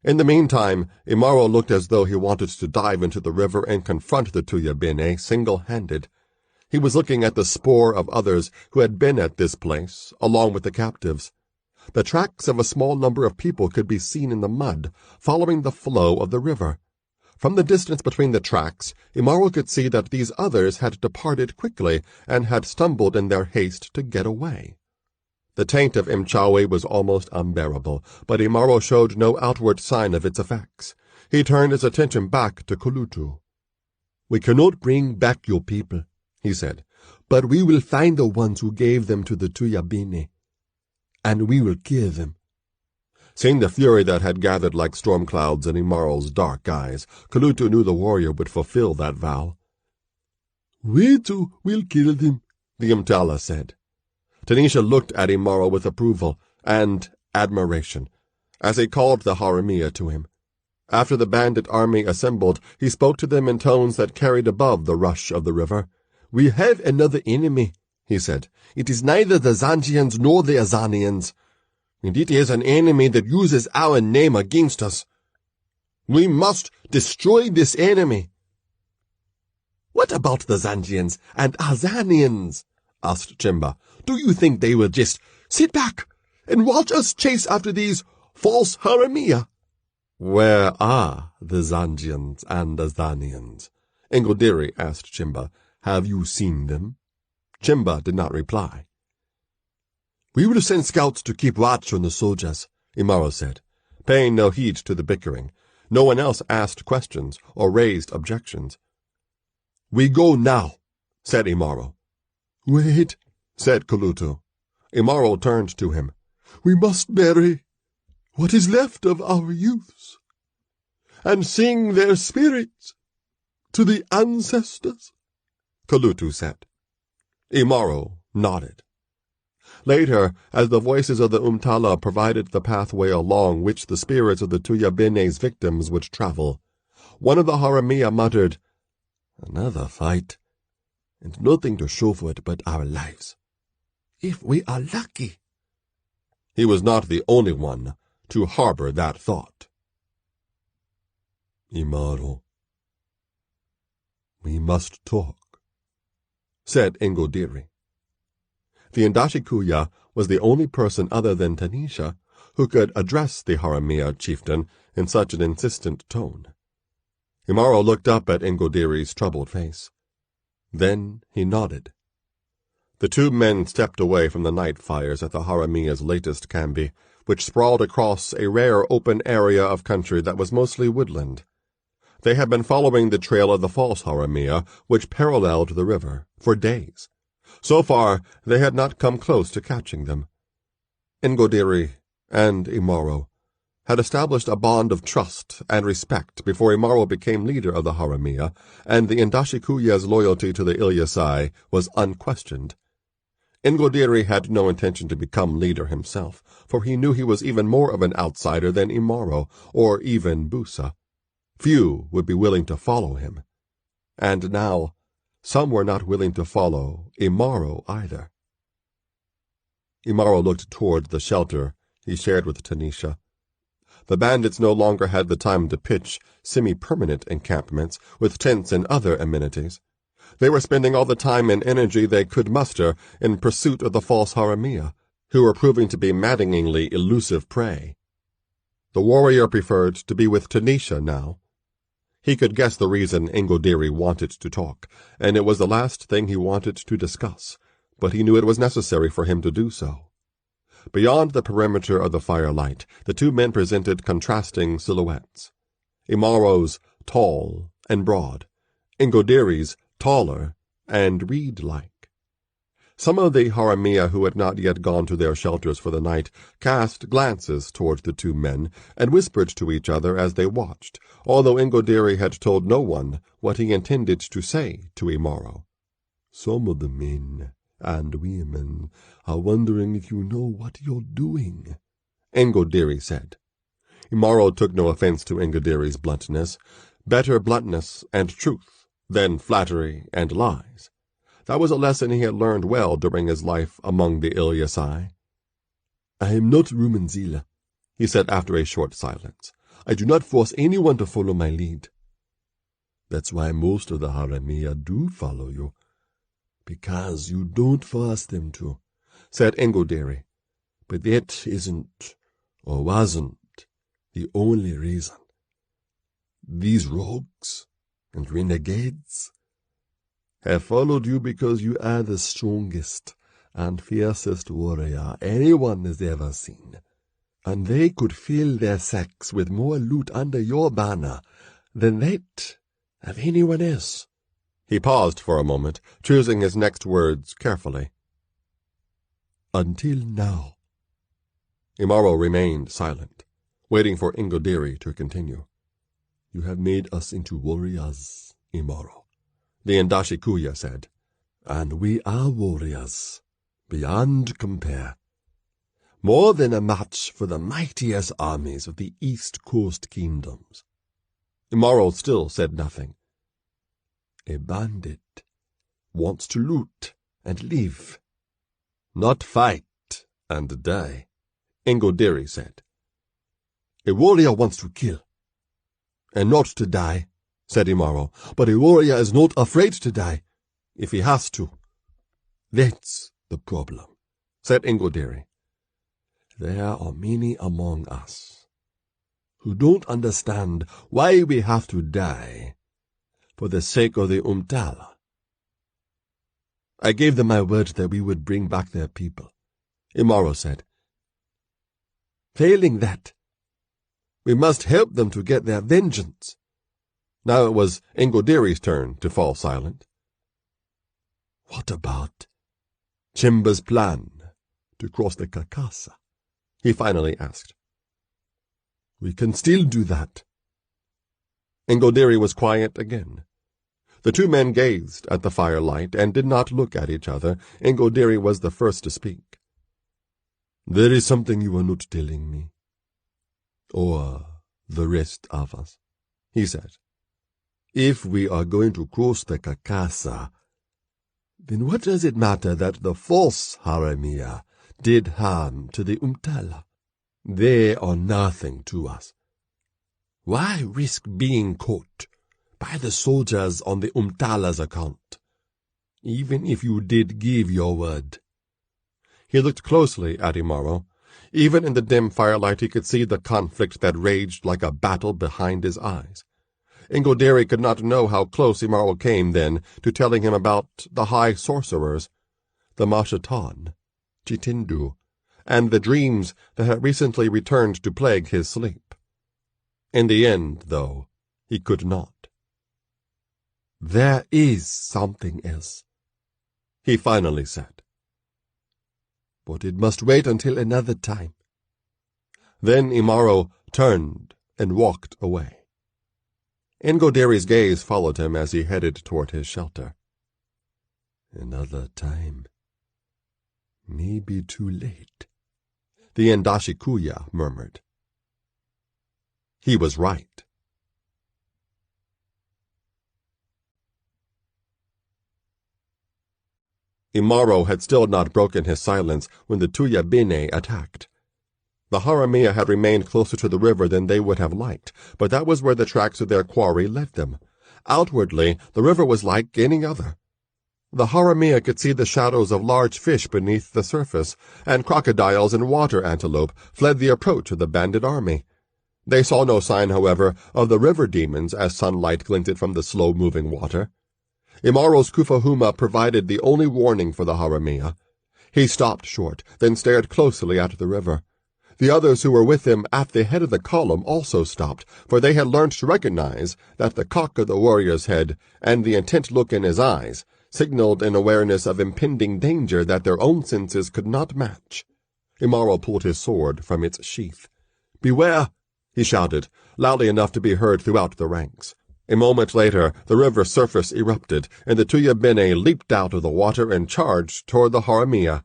In the meantime, Imaro looked as though he wanted to dive into the river and confront the Tuyabine single-handed. He was looking at the spoor of others who had been at this place, along with the captives. The tracks of a small number of people could be seen in the mud, following the flow of the river. From the distance between the tracks, Imaro could see that these others had departed quickly and had stumbled in their haste to get away. The taint of Mchawi was almost unbearable, but Imaro showed no outward sign of its effects. He turned his attention back to Kulutu. "We cannot bring back your people," he said, "but we will find the ones who gave them to the Tuyabene, and we will kill them." Seeing the fury that had gathered like storm clouds in Imaro's dark eyes, Kulutu knew the warrior would fulfill that vow. "Wetu will kill them," the Mtala said. Tanisha looked at Imaro with approval and admiration as he called the Haramia to him. After the bandit army assembled, he spoke to them in tones that carried above the rush of the river. "We have another enemy," he said. "It is neither the Zangians nor the Azanians, and it is an enemy that uses our name against us. We must destroy this enemy." "What about the Zangians and Azanians?" asked Chimba. "Do you think they will just sit back and watch us chase after these false Haramia?" "Where are the Zangians and Azanians?" Engodiri asked Chimba. "Have you seen them?" Chimba did not reply. "We will send scouts to keep watch on the soldiers," Imaro said, paying no heed to the bickering. No one else asked questions or raised objections. "We go now," said Imaro. "Wait," said Kulutu. Imaro turned to him. "We must bury what is left of our youths, and sing their spirits to the ancestors," Kulutu said. Imaro nodded. Later, as the voices of the Umtala provided the pathway along which the spirits of the Tuyabene's victims would travel, one of the Haramia muttered, "Another fight, and nothing to show for it but our lives. If we are lucky." He was not the only one to harbor that thought. "Imaro, we must talk," said Engodiri. The Ndashikuya was the only person other than Tanisha who could address the Haramia chieftain in such an insistent tone. Imaro looked up at Engodiri's troubled face. Then he nodded. The two men stepped away from the night fires at the Haramia's latest kambi, which sprawled across a rare open area of country that was mostly woodland. They had been following the trail of the false Haramia, which paralleled the river, for days. So far, they had not come close to catching them. Engodiri and Imaro had established a bond of trust and respect before Imaro became leader of the Haramia, and the Ndashikuya's loyalty to the Ilyasai was unquestioned. Engodiri had no intention to become leader himself, for he knew he was even more of an outsider than Imaro, or even Busa. Few would be willing to follow him. And now, some were not willing to follow Imaro either. Imaro looked toward the shelter he shared with Tanisha. The bandits no longer had the time to pitch semi-permanent encampments with tents and other amenities. They were spending all the time and energy they could muster in pursuit of the false Haramia, who were proving to be maddeningly elusive prey. The warrior preferred to be with Tanisha now. He could guess the reason Engodiri wanted to talk, and it was the last thing he wanted to discuss, but he knew it was necessary for him to do so. Beyond the perimeter of the firelight, the two men presented contrasting silhouettes. Imaro's tall and broad, Engodiri's taller and reed-like. Some of the Haramia who had not yet gone to their shelters for the night cast glances toward the two men and whispered to each other as they watched, although Engodiri had told no one what he intended to say to Imaro. "Some of the men and women are wondering if you know what you're doing," Engodiri said. Imaro took no offense to Engodiri's bluntness. Better bluntness and truth than flattery and lies. That was a lesson he had learned well during his life among the Ilyasai. "I am not Rumenzila," he said after a short silence. "I do not force anyone to follow my lead. That's why most of the Haramia do follow you, because you don't force them to," said Engodiri. "But that isn't, or wasn't, the only reason. These rogues and renegades have followed you because you are the strongest and fiercest warrior anyone has ever seen, and they could fill their sacks with more loot under your banner than that of anyone else." He paused for a moment, choosing his next words carefully. "Until now." Imaro remained silent, waiting for Ingodiri to continue. "You have made us into warriors, Imaro," the Ndashikuya said. "and we are warriors, beyond compare. More than a match for the mightiest armies of the East Coast kingdoms." Imaro still said nothing. "A bandit wants to loot and live, not fight and die," Ingodiri said. "A warrior wants to kill, and not to die," said Imaro. "But a warrior is not afraid to die, if he has to. That's the problem," said Ingodiri. "There are many among us who don't understand why we have to die for the sake of the Umtala. I gave them my word that we would bring back their people," Imaro said. "Failing that, we must help them to get their vengeance." Now it was Ingodiri's turn to fall silent. "What about Chimba's plan to cross the Kakasa?" he finally asked. "We can still do that." Ingodiri was quiet again. The two men gazed at the firelight and did not look at each other. Ingodiri was the first to speak. "There is something you are not telling me, or the rest of us," he said. "If we are going to cross the Kakasa, then what does it matter that the false Haramia did harm to the Umtala? They are nothing to us. Why risk being caught by the soldiers on the Umtala's account, even if you did give your word?" He looked closely at Imaro. Even in the dim firelight he could see the conflict that raged like a battle behind his eyes. Ingodiri could not know how close Imaro came then to telling him about the high sorcerers, the Mashatan, Chitindu, and the dreams that had recently returned to plague his sleep. In the end, though, he could not. "There is something else," he finally said. "But it must wait until another time." Then Imaro turned and walked away. Ingodiri's gaze followed him as he headed toward his shelter. "Another time may be too late," the Ndashikuya murmured. He was right. Imaro had still not broken his silence when the Tuyabine attacked. The Haramia had remained closer to the river than they would have liked, but that was where the tracks of their quarry led them. Outwardly, the river was like any other. The Haramia could see the shadows of large fish beneath the surface, and crocodiles and water antelope fled the approach of the bandit army. They saw no sign, however, of the river demons as sunlight glinted from the slow-moving water. Imaro's Kufahuma provided the only warning for the Haramia. He stopped short, then stared closely at the river. The others who were with him at the head of the column also stopped, for they had learned to recognize that the cock of the warrior's head and the intent look in his eyes signaled an awareness of impending danger that their own senses could not match. Imaro pulled his sword from its sheath. "Beware!" he shouted, loudly enough to be heard throughout the ranks. A moment later, the river surface erupted, and the Tuyabene leaped out of the water and charged toward the Haramia.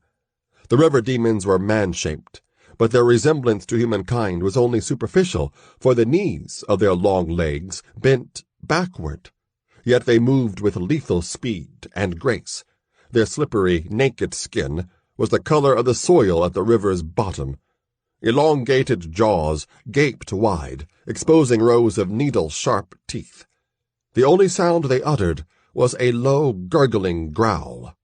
The river demons were man-shaped, but their resemblance to humankind was only superficial, for the knees of their long legs bent backward. Yet they moved with lethal speed and grace. Their slippery, naked skin was the color of the soil at the river's bottom. Elongated jaws gaped wide, exposing rows of needle-sharp teeth. The only sound they uttered was a low, gurgling growl.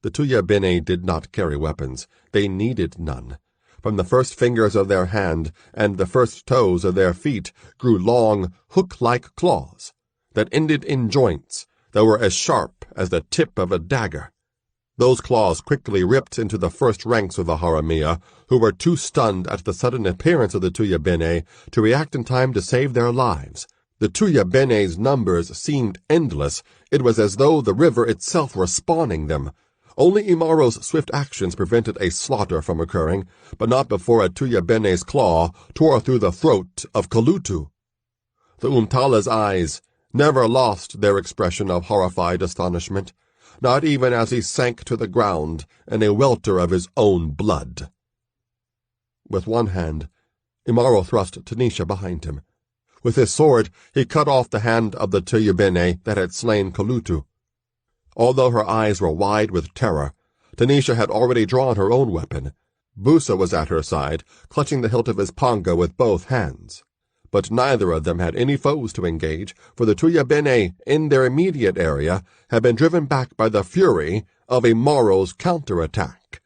The Tuyabene did not carry weapons. They needed none. From the first fingers of their hand and the first toes of their feet grew long, hook-like claws that ended in joints that were as sharp as the tip of a dagger. Those claws quickly ripped into the first ranks of the Haramia, who were too stunned at the sudden appearance of the Tuyabene to react in time to save their lives. The Tuyabene's numbers seemed endless. It was as though the river itself were spawning them. Only Imaro's swift actions prevented a slaughter from occurring, but not before a Tuyabene's claw tore through the throat of Kulutu. The Umtala's eyes never lost their expression of horrified astonishment, not even as he sank to the ground in a welter of his own blood. With one hand, Imaro thrust Tanisha behind him. With his sword, he cut off the hand of the Tuyabene that had slain Kulutu. Although her eyes were wide with terror, Tanisha had already drawn her own weapon. Busa was at her side, clutching the hilt of his panga with both hands. But neither of them had any foes to engage, for the Tuyabene in their immediate area had been driven back by the fury of Imaro's counterattack,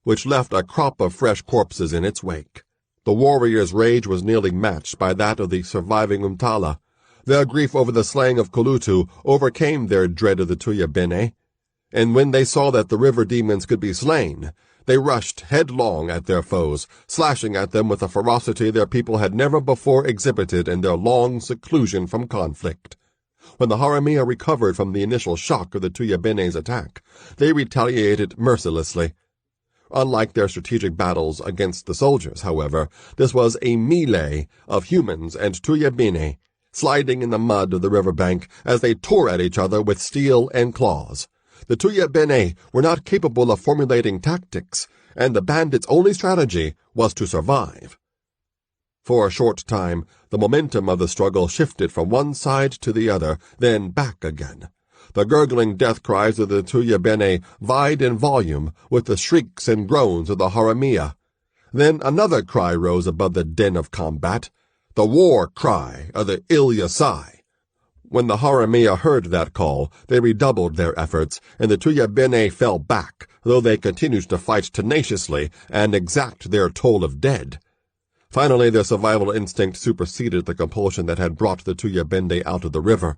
which left a crop of fresh corpses in its wake. The warriors' rage was nearly matched by that of the surviving Umtala. Their grief over the slaying of Kulutu overcame their dread of the Tuyabene, and when they saw that the river demons could be slain, they rushed headlong at their foes, slashing at them with a ferocity their people had never before exhibited in their long seclusion from conflict. When the Haramia recovered from the initial shock of the Tuyabene's attack, they retaliated mercilessly. Unlike their strategic battles against the soldiers, however, this was a melee of humans and Tuyabene, sliding in the mud of the riverbank as they tore at each other with steel and claws. The Tuyabene were not capable of formulating tactics, and the bandits' only strategy was to survive. For a short time, the momentum of the struggle shifted from one side to the other, then back again. The gurgling death cries of the Tuyabene vied in volume with the shrieks and groans of the Haramia. Then another cry rose above the din of combat, the war cry of the Ilyasai. When the Haramia heard that call, they redoubled their efforts, and the Tuyabene fell back, though they continued to fight tenaciously and exact their toll of dead. Finally, their survival instinct superseded the compulsion that had brought the Tuyabene out of the river.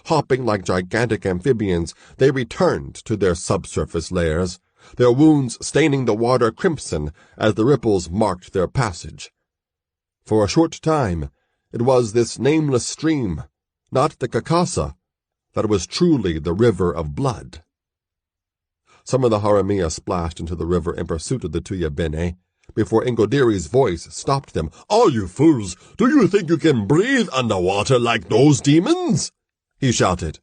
Hopping like gigantic amphibians, they returned to their subsurface lairs, their wounds staining the water crimson as the ripples marked their passage. For a short time, it was this nameless stream, not the Kakasa, that was truly the river of blood. Some of the Haramia splashed into the river in pursuit of the Tuyabene, before Ingodiri's voice stopped them. "Are you fools? Do you think you can breathe underwater like those demons?" he shouted.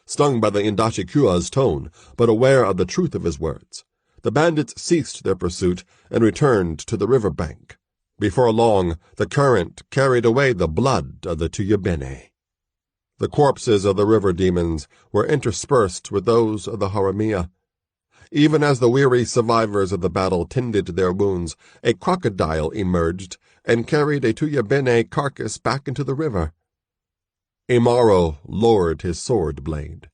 Stung by the Indachikua's tone, but aware of the truth of his words, the bandits ceased their pursuit and returned to the river bank. Before long, the current carried away the blood of the Tuyabene. The corpses of the river demons were interspersed with those of the Haramia. Even as the weary survivors of the battle tended their wounds, a crocodile emerged and carried a Tuyabene carcass back into the river. Imaro lowered his sword blade.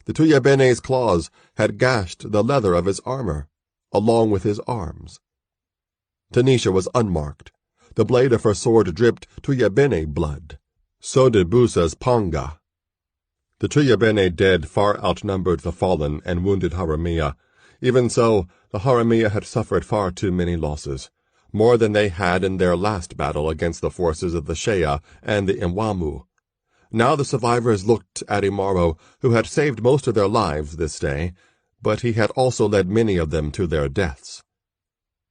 The Tuyabene's claws had gashed the leather of his armor, along with his arms. Tanisha was unmarked. The blade of her sword dripped Tuyabene blood. So did Busa's panga. The Tuyabene dead far outnumbered the fallen and wounded Haramia. Even so, the Haramia had suffered far too many losses, more than they had in their last battle against the forces of the Shea and the Imwamu. Now the survivors looked at Imaro, who had saved most of their lives this day, but he had also led many of them to their deaths.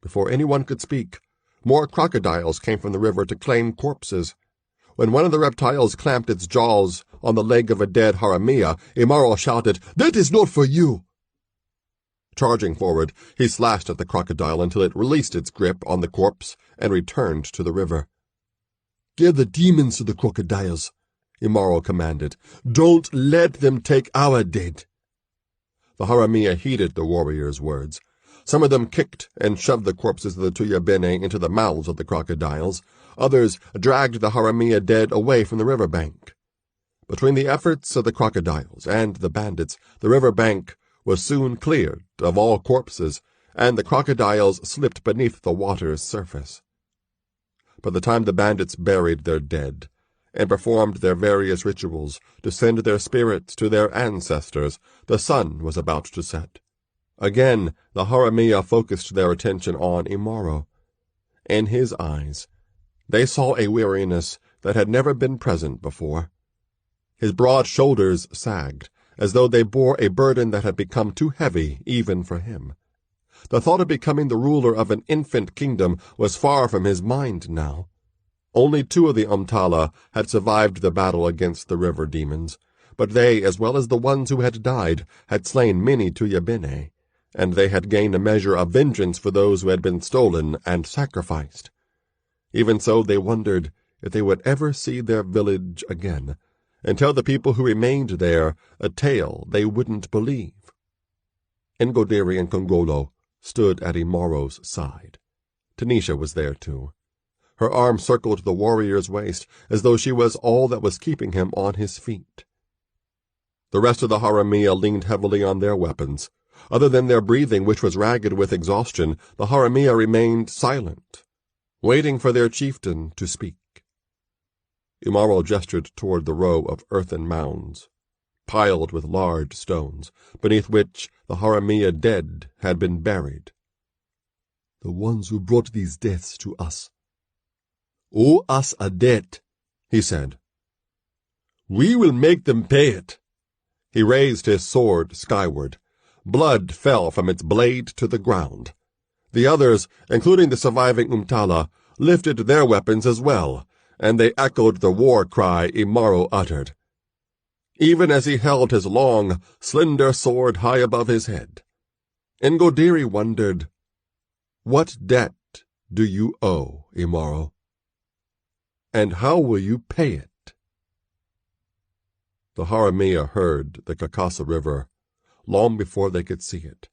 Before anyone could speak, more crocodiles came from the river to claim corpses. When one of the reptiles clamped its jaws on the leg of a dead Haramia, Imaro shouted, "That is not for you!" Charging forward, he slashed at the crocodile until it released its grip on the corpse and returned to the river. "Give the demons to the crocodiles," Imaro commanded. "Don't let them take our dead." The Haramia heeded the warrior's words. Some of them kicked and shoved the corpses of the Tuyabene into the mouths of the crocodiles. Others dragged the Haramia dead away from the river bank. Between the efforts of the crocodiles and the bandits, the river bank was soon cleared of all corpses, and the crocodiles slipped beneath the water's surface. By the time the bandits buried their dead and performed their various rituals to send their spirits to their ancestors, the sun was about to set. Again, the Haramia focused their attention on Imaro. In his eyes, they saw a weariness that had never been present before. His broad shoulders sagged, as though they bore a burden that had become too heavy even for him. The thought of becoming the ruler of an infant kingdom was far from his mind now. Only 2 of the Umtala had survived the battle against the river demons, but they, as well as the ones who had died, had slain many Nyumbani, and they had gained a measure of vengeance for those who had been stolen and sacrificed. Even so, they wondered if they would ever see their village again, and tell the people who remained there a tale they wouldn't believe. Ngodiri and Kongolo stood at Imaro's side. Tanisha was there too. Her arm circled the warrior's waist, as though she was all that was keeping him on his feet. The rest of the Haramia leaned heavily on their weapons. Other than their breathing, which was ragged with exhaustion, the Haramia remained silent, waiting for their chieftain to speak. Imaro gestured toward the row of earthen mounds, piled with large stones, beneath which the Haramia dead had been buried. The ones who brought these deaths to us owe us a debt, he said. We will make them pay it. He raised his sword skyward. Blood fell from its blade to the ground. The others, including the surviving Umtala, lifted their weapons as well, and they echoed the war cry Imaro uttered, even as he held his long, slender sword high above his head. Ngodiri wondered, "What debt do you owe, Imaro? And how will you pay it?" The Haramia heard the Kakasa River long before they could see it,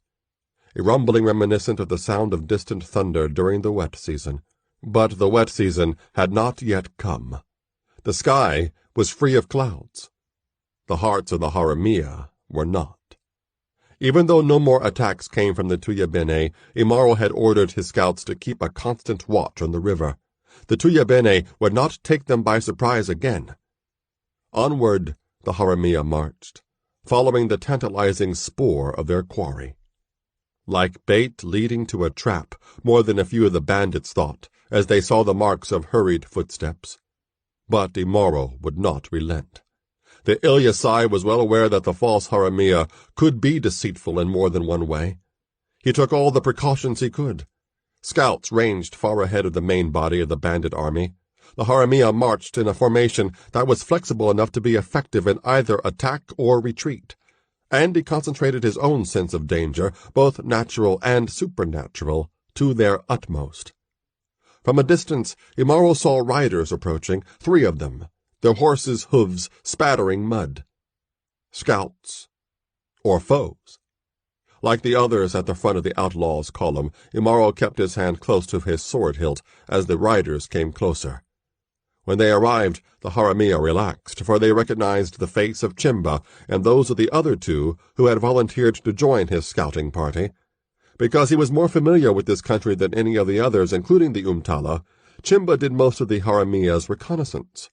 a rumbling reminiscent of the sound of distant thunder during the wet season. But the wet season had not yet come. The sky was free of clouds. The hearts of the Haramia were not. Even though no more attacks came from the Nyumbani, Imaro had ordered his scouts to keep a constant watch on the river. The Nyumbani would not take them by surprise again. Onward the Haramia marched, following the tantalizing spoor of their quarry. Like bait leading to a trap, more than a few of the bandits thought, as they saw the marks of hurried footsteps. But Imaro would not relent. The Ilyasai was well aware that the false Haramia could be deceitful in more than one way. He took all the precautions he could. Scouts ranged far ahead of the main body of the bandit army. The Haramia marched in a formation that was flexible enough to be effective in either attack or retreat, and he concentrated his own sense of danger, both natural and supernatural, to their utmost. From a distance, Imaro saw riders approaching, 3 of them, their horses' hooves spattering mud. Scouts, or foes. Like the others at the front of the outlaws' column, Imaro kept his hand close to his sword hilt as the riders came closer. When they arrived, the Haramia relaxed, for they recognized the face of Chimba and those of the other 2 who had volunteered to join his scouting party. Because he was more familiar with this country than any of the others, including the Umtala, Chimba did most of the Haramia's reconnaissance.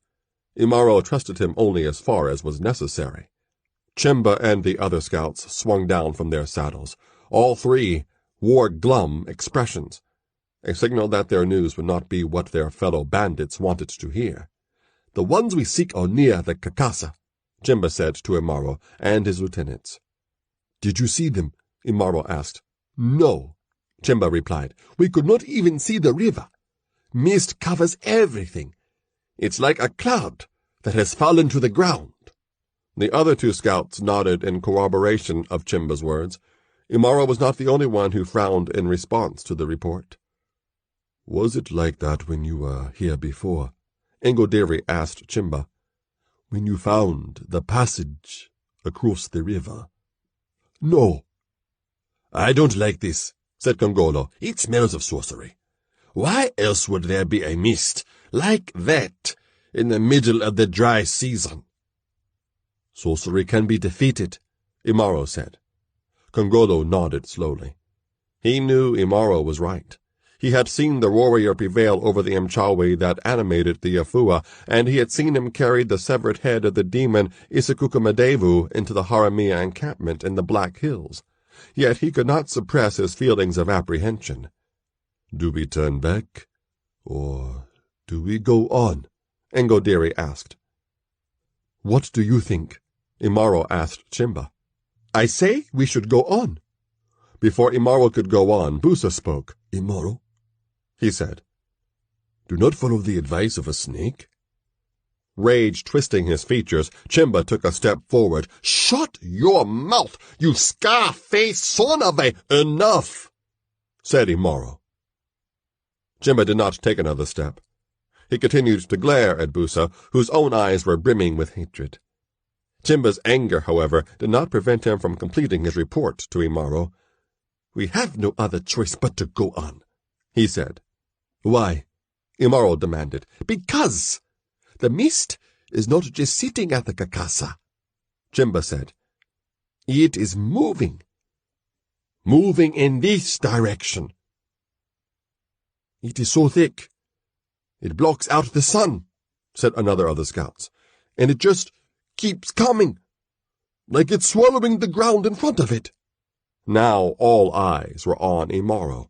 Imaro trusted him only as far as was necessary. Chimba and the other scouts swung down from their saddles. All 3 wore glum expressions, a signal that their news would not be what their fellow bandits wanted to hear. "The ones we seek are near the Kakasa," Chimba said to Imaro and his lieutenants. "Did you see them?" Imaro asked. "No," Chimba replied. "We could not even see the river. Mist covers everything. It's like a cloud that has fallen to the ground." The other 2 scouts nodded in corroboration of Chimba's words. Imaro was not the only one who frowned in response to the report. "Was it like that when you were here before?" Ngodiri asked Chimba. "When you found the passage across the river?" "No." "I don't like this," said Kongolo. "It smells of sorcery. Why else would there be a mist like that in the middle of the dry season?" "Sorcery can be defeated," Imaro said. Kongolo nodded slowly. He knew Imaro was right. He had seen the warrior prevail over the Mchawi that animated the Afua, and he had seen him carry the severed head of the demon Isikukumadevu into the Haramia encampment in the Black Hills. Yet he could not suppress his feelings of apprehension. Do we turn back, or do we go on? Ngodiri asked. What do you think? Imaro asked Chimba. I say we should go on. Before Imaro could go on, Busa spoke. Imaro, he said, do not follow the advice of a snake. Rage twisting his features, Chimba took a step forward. Shut your mouth, you scar-faced son of a— Enough, said Imaro. Chimba did not take another step. He continued to glare at Busa, whose own eyes were brimming with hatred. Chimba's anger, however, did not prevent him from completing his report to Imaro. We have no other choice but to go on, he said. Why? Imaro demanded. Because the mist is not just sitting at the Kakasa, Chimba said. It is moving. Moving in this direction. It is so thick. It blocks out the sun, said another of the scouts. And it just keeps coming, like it's swallowing the ground in front of it. Now all eyes were on Imaro,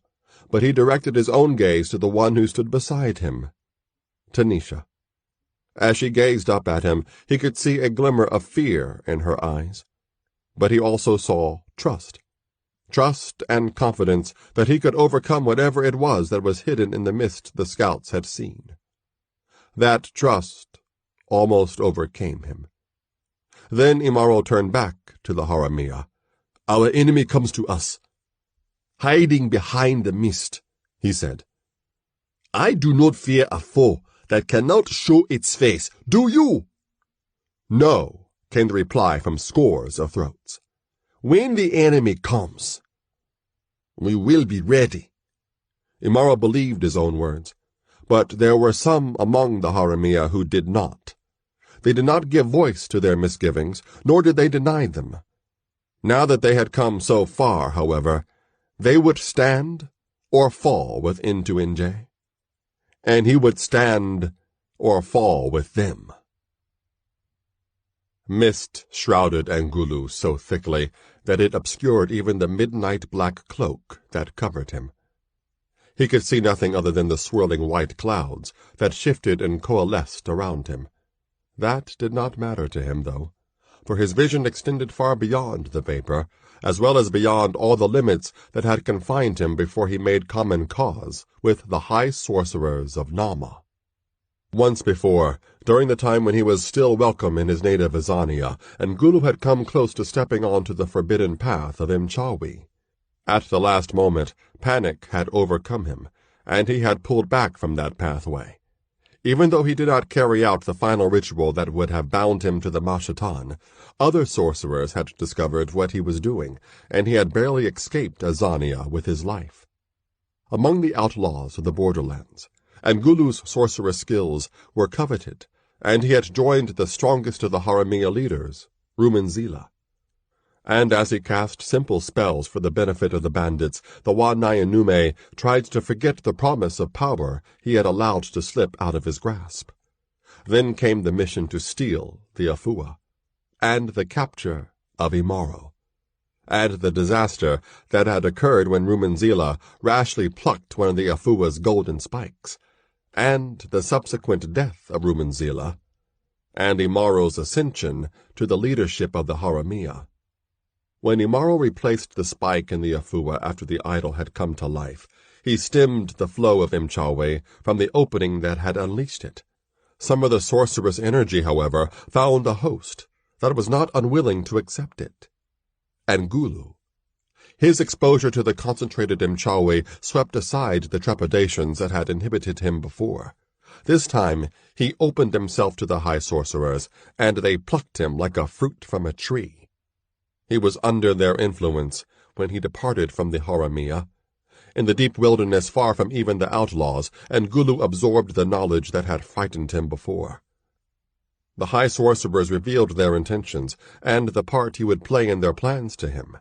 but he directed his own gaze to the one who stood beside him, Tanisha. As she gazed up at him, he could see a glimmer of fear in her eyes, but he also saw trust and confidence that he could overcome whatever it was that was hidden in the mist the scouts had seen. That trust almost overcame him. Then Imaro turned back to the Haramia. Our enemy comes to us, hiding behind the mist, he said. I do not fear a foe that cannot show its face. Do you? No, came the reply from scores of throats. When the enemy comes, we will be ready. Imaro believed his own words, but there were some among the Haramia who did not. They did not give voice to their misgivings, nor did they deny them. Now that they had come so far, however, they would stand or fall with Ntuinje, and he would stand or fall with them. Mist shrouded Ngulu so thickly that it obscured even the midnight black cloak that covered him. He could see nothing other than the swirling white clouds that shifted and coalesced around him. That did not matter to him, though, for his vision extended far beyond the vapor, as well as beyond all the limits that had confined him before he made common cause with the high sorcerers of Nama. Once before, during the time when he was still welcome in his native Azania, Ngulu had come close to stepping onto the forbidden path of Mchawi. At the last moment, panic had overcome him, and he had pulled back from that pathway. Even though he did not carry out the final ritual that would have bound him to the Mashatan, other sorcerers had discovered what he was doing, and he had barely escaped Azania with his life. Among the outlaws of the borderlands, Ngulu's sorceress skills were coveted, and he had joined the strongest of the Haramia leaders, Rumanzila. And as he cast simple spells for the benefit of the bandits, the Wanayanume tried to forget the promise of power he had allowed to slip out of his grasp. Then came the mission to steal the Afua, and the capture of Imaro, and the disaster that had occurred when Rumanzila rashly plucked one of the Afua's golden spikes, and the subsequent death of Rumanzila, and Imaro's ascension to the leadership of the Haramia. When Imaro replaced the spike in the Afua after the idol had come to life, he stemmed the flow of Mchawi from the opening that had unleashed it. Some of the sorcerous energy, however, found a host that was not unwilling to accept it. Ngulu. His exposure to the concentrated Mchawi swept aside the trepidations that had inhibited him before. This time he opened himself to the high sorcerers, and they plucked him like a fruit from a tree. He was under their influence when he departed from the Haramia. In the deep wilderness, far from even the outlaws, Ngulu absorbed the knowledge that had frightened him before. The high sorcerers revealed their intentions, and the part he would play in their plans to him.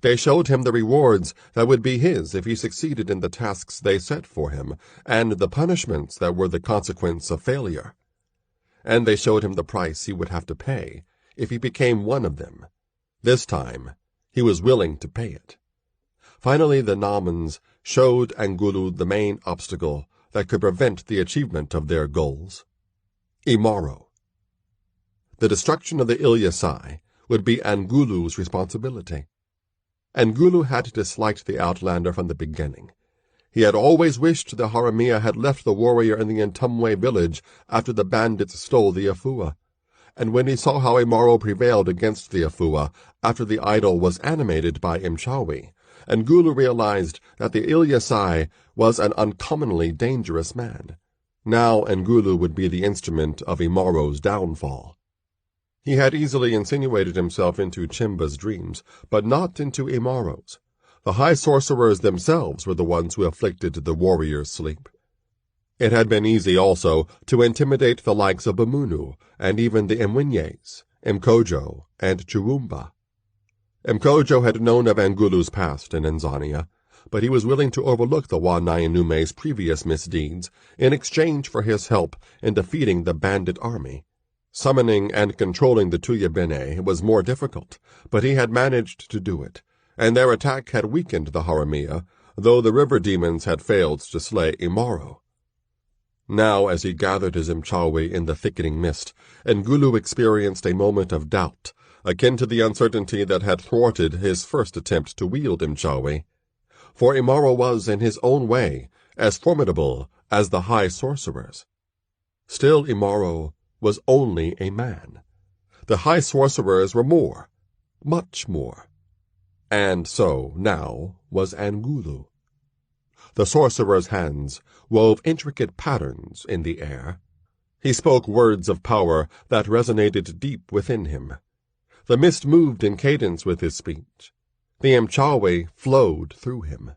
They showed him the rewards that would be his if he succeeded in the tasks they set for him, and the punishments that were the consequence of failure. And they showed him the price he would have to pay if he became one of them. This time, he was willing to pay it. Finally, the Namans showed Angulu the main obstacle that could prevent the achievement of their goals. Imaro. The destruction of the Ilyasai would be Angulu's responsibility. Angulu had disliked the outlander from the beginning. He had always wished the Haramia had left the warrior in the Ntumwe village after the bandits stole the Afua, and when he saw how Imaro prevailed against the Afua after the idol was animated by Mchawi, Angulu realized that the Ilyasai was an uncommonly dangerous man. Now Angulu would be the instrument of Imaro's downfall. He had easily insinuated himself into Chimba's dreams, but not into Imaro's. The high sorcerers themselves were the ones who afflicted the warrior's sleep. It had been easy, also, to intimidate the likes of Bamunu, and even the Mwinyes, Mkojo, and Churumba. Mkojo had known of Angulu's past in Nzania, but he was willing to overlook the Wanainume's previous misdeeds in exchange for his help in defeating the bandit army. Summoning and controlling the Tuyabene was more difficult, but he had managed to do it, and their attack had weakened the Haramia, though the river demons had failed to slay Imaro. Now, as he gathered his Mchawi in the thickening mist, Angulu experienced a moment of doubt, akin to the uncertainty that had thwarted his first attempt to wield Mchawi. For Imaro was, in his own way, as formidable as the high sorcerers. Still, Imaro was only a man. The high sorcerers were more, much more. And so, now, was Angulu. The sorcerer's hands wove intricate patterns in the air. He spoke words of power that resonated deep within him. The mist moved in cadence with his speech. The Mchawi flowed through him.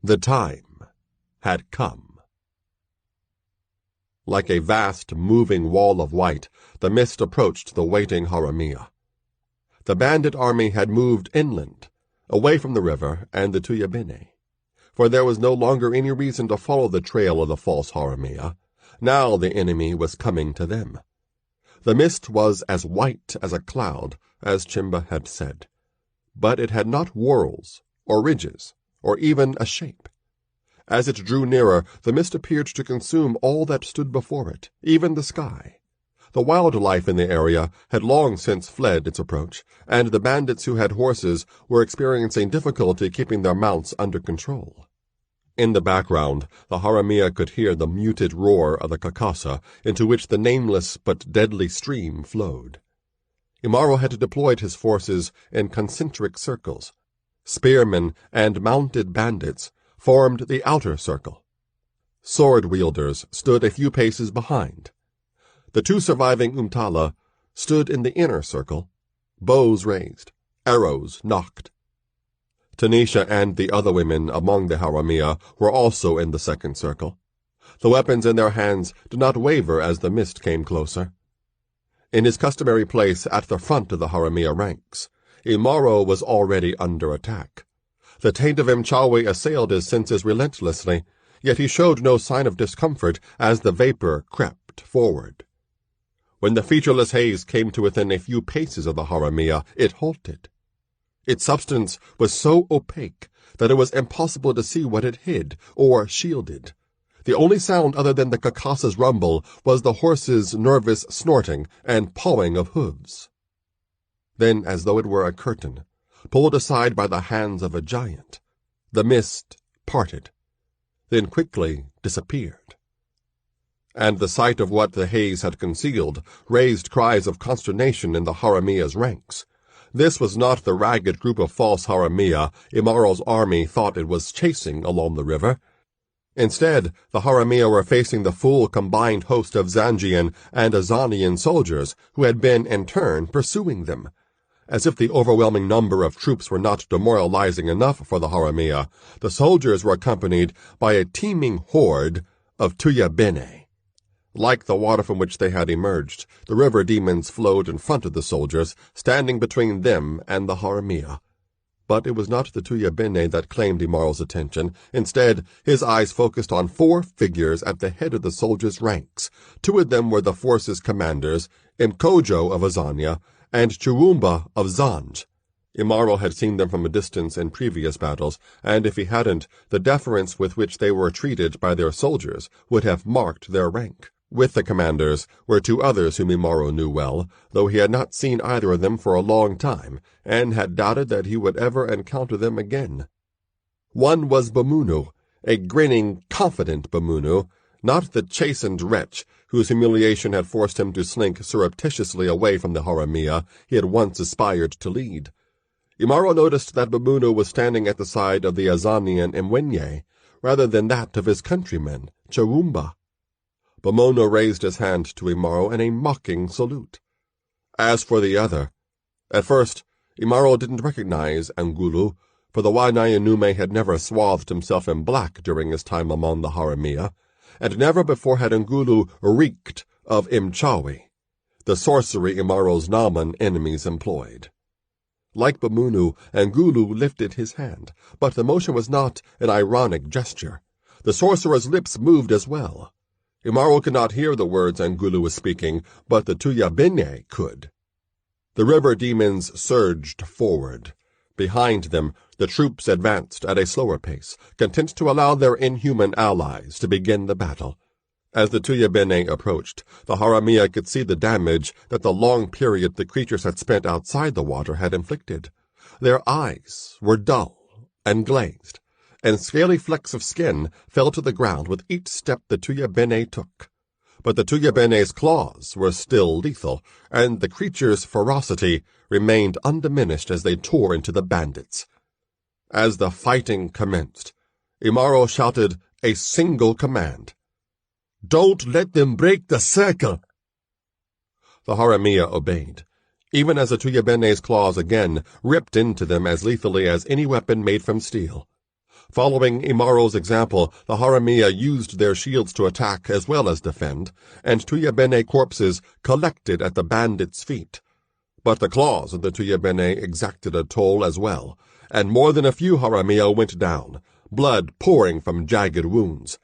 The time had come. Like a vast, moving wall of white, the mist approached the waiting Haramia. The bandit army had moved inland, away from the river and the Tuyabene, for there was no longer any reason to follow the trail of the false Haramia. Now the enemy was coming to them. The mist was as white as a cloud, as Chimba had said, but it had not whorls, or ridges, or even a shape. As it drew nearer, the mist appeared to consume all that stood before it, even the sky. The wildlife in the area had long since fled its approach, and the bandits who had horses were experiencing difficulty keeping their mounts under control. In the background, the Haramia could hear the muted roar of the Kakasa, into which the nameless but deadly stream flowed. Imaro had deployed his forces in concentric circles. Spearmen and mounted bandits formed the outer circle. Sword-wielders stood a few paces behind. The two surviving Umtala stood in the inner circle, bows raised, arrows nocked. Tanisha and the other women among the Haramia were also in the second circle. The weapons in their hands did not waver as the mist came closer. In his customary place at the front of the Haramia ranks, Imaro was already under attack. The taint of Mchawi assailed his senses relentlessly, yet he showed no sign of discomfort as the vapor crept forward. When the featureless haze came to within a few paces of the Haramia, it halted. Its substance was so opaque that it was impossible to see what it hid or shielded. The only sound other than the Kakasa's rumble was the horse's nervous snorting and pawing of hooves. Then, as though it were a curtain, pulled aside by the hands of a giant, the mist parted, then quickly disappeared. And the sight of what the haze had concealed raised cries of consternation in the Haramia's ranks. This was not the ragged group of false Haramia Imaro's army thought it was chasing along the river. Instead, the Haramia were facing the full combined host of Zangian and Azanian soldiers who had been, in turn, pursuing them. As if the overwhelming number of troops were not demoralizing enough for the Haramia, the soldiers were accompanied by a teeming horde of Tuyabene. Like the water from which they had emerged, the river demons flowed in front of the soldiers, standing between them and the Haramia. But it was not the Nyumbani that claimed Imaro's attention. Instead, his eyes focused on 4 figures at the head of the soldiers' ranks. 2 of them were the force's commanders, Mkojo of Azania and Chirumba of Zanj. Imaro had seen them from a distance in previous battles, and if he hadn't, the deference with which they were treated by their soldiers would have marked their rank. With the commanders were 2 others whom Imaro knew well, though he had not seen either of them for a long time, and had doubted that he would ever encounter them again. One was Bamunu, a grinning, confident Bamunu, not the chastened wretch whose humiliation had forced him to slink surreptitiously away from the haramia he had once aspired to lead. Imaro noticed that Bamunu was standing at the side of the Azanian Mwenye, rather than that of his countryman, Chirumba. Bamunu raised his hand to Imaro in a mocking salute. As for the other, at first, Imaro didn't recognize Angulu, for the Wanyanume had never swathed himself in black during his time among the haramia, and never before had Angulu reeked of Imchawi, the sorcery Imaro's Naman enemies employed. Like Bamunu, Angulu lifted his hand, but the motion was not an ironic gesture. The sorcerer's lips moved as well. Imaro could not hear the words Angulu was speaking, but the Nyumbani could. The river demons surged forward. Behind them, the troops advanced at a slower pace, content to allow their inhuman allies to begin the battle. As the Nyumbani approached, the haramia could see the damage that the long period the creatures had spent outside the water had inflicted. Their eyes were dull and glazed, and scaly flecks of skin fell to the ground with each step the Nyumbani took. But the Nyumbani's claws were still lethal, and the creatures' ferocity remained undiminished as they tore into the bandits. As the fighting commenced, Imaro shouted a single command. "Don't let them break the circle!" The haramia obeyed, even as the Nyumbani's claws again ripped into them as lethally as any weapon made from steel. Following Imaro's example, the haramia used their shields to attack as well as defend, and Nyumbani corpses collected at the bandits' feet. But the claws of the Nyumbani exacted a toll as well, and more than a few haramia went down, blood pouring from jagged wounds.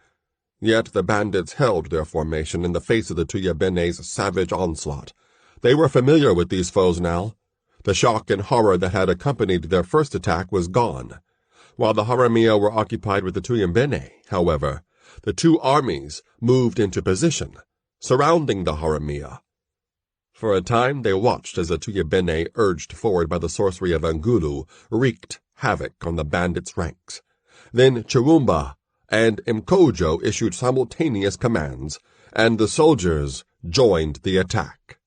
Yet the bandits held their formation in the face of the Nyumbani's savage onslaught. They were familiar with these foes now. The shock and horror that had accompanied their first attack was gone. While the haramia were occupied with the Nyumbani, however, the 2 armies moved into position, surrounding the haramia. For a time they watched as the Nyumbani, urged forward by the sorcery of Angulu, wreaked havoc on the bandits' ranks. Then Chirumba and Mkojo issued simultaneous commands, and the soldiers joined the attack.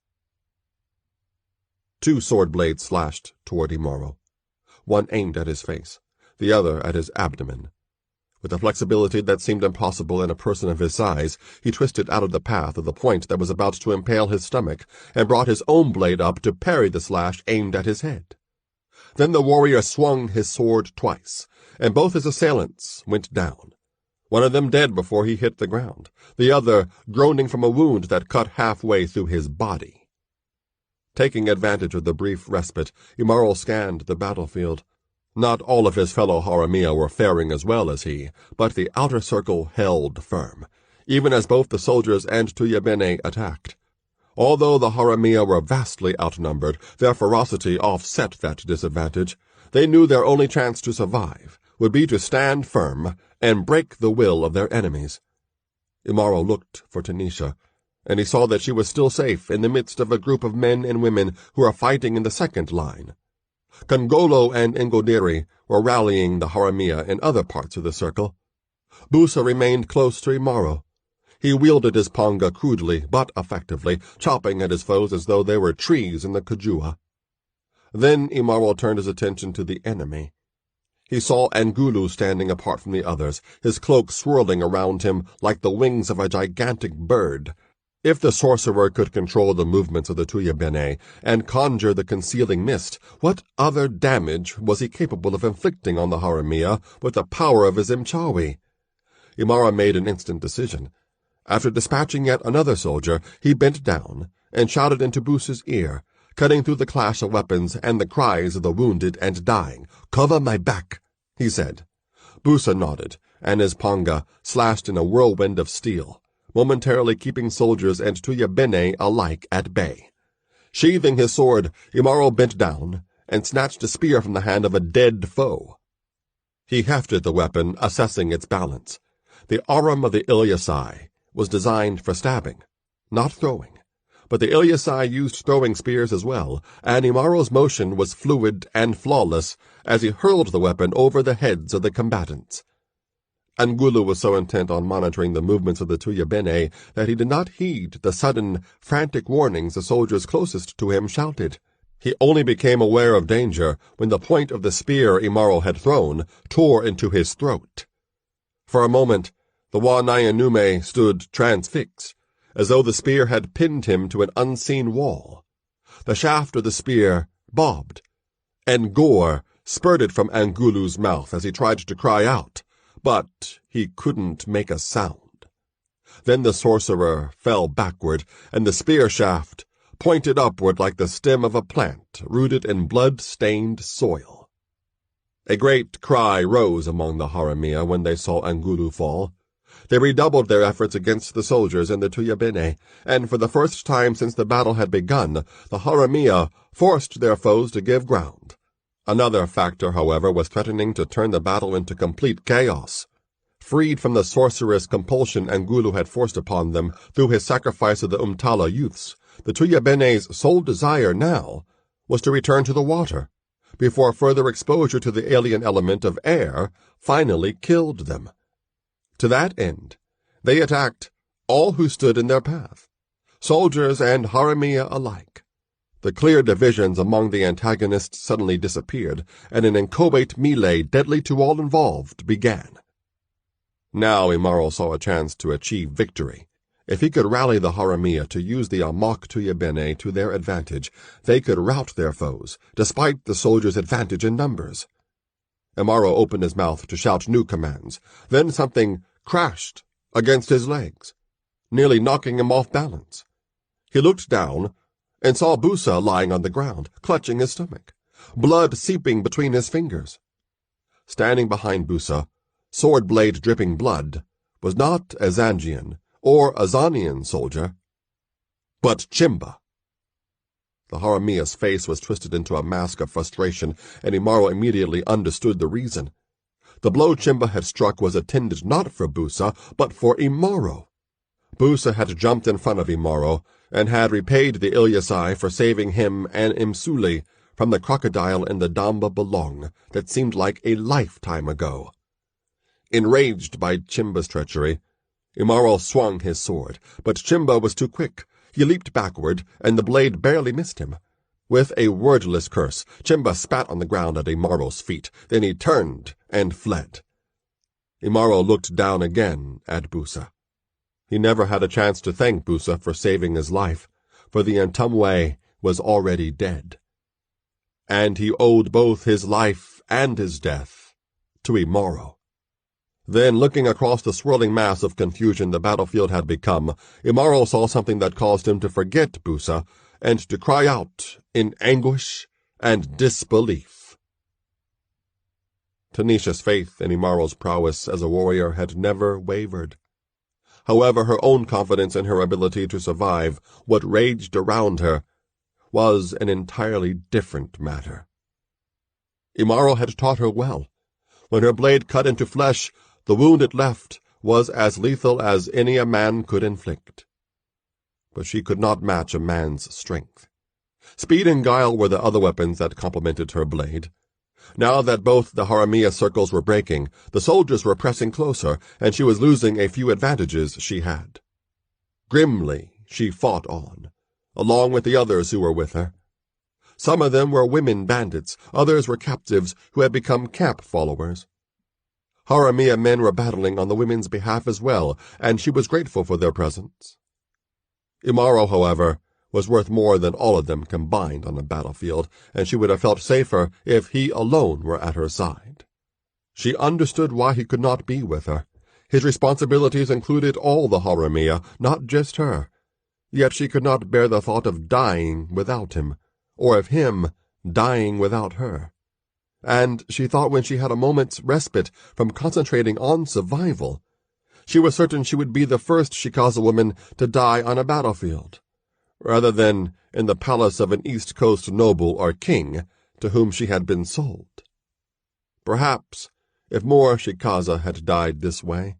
2 sword blades slashed toward Imaro. One aimed at his face, the other at his abdomen. With a flexibility that seemed impossible in a person of his size, he twisted out of the path of the point that was about to impale his stomach, and brought his own blade up to parry the slash aimed at his head. Then the warrior swung his sword twice, and both his assailants went down. One of them dead before he hit the ground, the other groaning from a wound that cut halfway through his body. Taking advantage of the brief respite, Imaro scanned the battlefield. Not all of his fellow haramia were faring as well as he, but the outer circle held firm, even as both the soldiers and Nyumbani attacked. Although the haramia were vastly outnumbered, their ferocity offset that disadvantage. They knew their only chance to survive would be to stand firm and break the will of their enemies. Imaro looked for Tanisha, and he saw that she was still safe in the midst of a group of men and women who were fighting in the second line. Kongolo and Ngodiri were rallying the haramia in other parts of the circle. Busa remained close to Imaro. He wielded his panga crudely but effectively, chopping at his foes as though they were trees in the Kujua. Then Imaro turned his attention to the enemy. He saw Angulu standing apart from the others, his cloak swirling around him like the wings of a gigantic bird. If the sorcerer could control the movements of the Nyumbani and conjure the concealing mist, what other damage was he capable of inflicting on the haramia with the power of his Imchawi? Imaro made an instant decision. After dispatching yet another soldier, he bent down and shouted into Busa's ear, cutting through the clash of weapons and the cries of the wounded and dying. Cover my back, he said. Busa nodded, and his panga slashed in a whirlwind of steel, momentarily keeping soldiers and Nyumbani alike at bay. Sheathing his sword, Imaro bent down and snatched a spear from the hand of a dead foe. He hefted the weapon, assessing its balance. The arm of the Ilyasai was designed for stabbing, not throwing, but the Ilyasai used throwing spears as well, and Imaro's motion was fluid and flawless as he hurled the weapon over the heads of the combatants. Angulu was so intent on monitoring the movements of the Nyumbani that he did not heed the sudden, frantic warnings the soldiers closest to him shouted. He only became aware of danger when the point of the spear Imaro had thrown tore into his throat. For a moment, the Wanyanume stood transfixed, as though the spear had pinned him to an unseen wall. The shaft of the spear bobbed, and gore spurted from Angulu's mouth as he tried to cry out, but he couldn't make a sound. Then the sorcerer fell backward, and the spear shaft pointed upward like the stem of a plant rooted in blood-stained soil. A great cry rose among the Haramia when they saw Angulu fall. They redoubled their efforts against the soldiers and the Nyumbani, and for the first time since the battle had begun, the Haramia forced their foes to give ground. Another factor, however, was threatening to turn the battle into complete chaos. Freed from the sorcerous compulsion Angulu had forced upon them through his sacrifice of the Umtala youths, the Nyumbani's sole desire now was to return to the water, before further exposure to the alien element of air finally killed them. To that end, they attacked all who stood in their path, soldiers and Haramia alike. The clear divisions among the antagonists suddenly disappeared, and an inchoate melee deadly to all involved began. Now Imaro saw a chance to achieve victory. If he could rally the Haramia to use the Amok Nyumbani to their advantage, they could rout their foes, despite the soldiers' advantage in numbers. Imaro opened his mouth to shout new commands. Then something crashed against his legs, nearly knocking him off balance. He looked down and saw Busa lying on the ground, clutching his stomach, blood seeping between his fingers. Standing behind Busa, sword blade dripping blood, was not a Zangian or a Zanian soldier, but Chimba. The Haramia's face was twisted into a mask of frustration, and Imaro immediately understood the reason. The blow Chimba had struck was intended not for Busa, but for Imaro. Busa had jumped in front of Imaro, and had repaid the Ilyasai for saving him and Imsuli from the crocodile in the Damba Belong that seemed like a lifetime ago. Enraged by Chimba's treachery, Imaro swung his sword, but Chimba was too quick. He leaped backward, and the blade barely missed him. With a wordless curse, Chimba spat on the ground at Imaro's feet. Then he turned and fled. Imaro looked down again at Busa. He never had a chance to thank Busa for saving his life, for the Ntumwe was already dead. And he owed both his life and his death to Imaro. Then, looking across the swirling mass of confusion the battlefield had become, Imaro saw something that caused him to forget Busa and to cry out in anguish and disbelief. Tanisha's faith in Imaro's prowess as a warrior had never wavered. However, her own confidence in her ability to survive what raged around her was an entirely different matter. Imaro had taught her well. When her blade cut into flesh, the wound it left was as lethal as any a man could inflict. But she could not match a man's strength. Speed and guile were the other weapons that complemented her blade. Now that both the Haramia circles were breaking, the soldiers were pressing closer, and she was losing a few advantages she had. Grimly she fought on, along with the others who were with her. Some of them were women bandits, others were captives who had become camp followers. Haramia men were battling on the women's behalf as well, and she was grateful for their presence. Imaro, however, was worth more than all of them combined on a battlefield, and she would have felt safer if he alone were at her side. She understood why he could not be with her. His responsibilities included all the Haramia, not just her. Yet she could not bear the thought of dying without him, or of him dying without her. and she thought when she had a moment's respite from concentrating on survival, she was certain she would be the first Shikaza woman to die on a battlefield, rather than in the palace of an East Coast noble or king to whom she had been sold. Perhaps, if more Shikaza had died this way,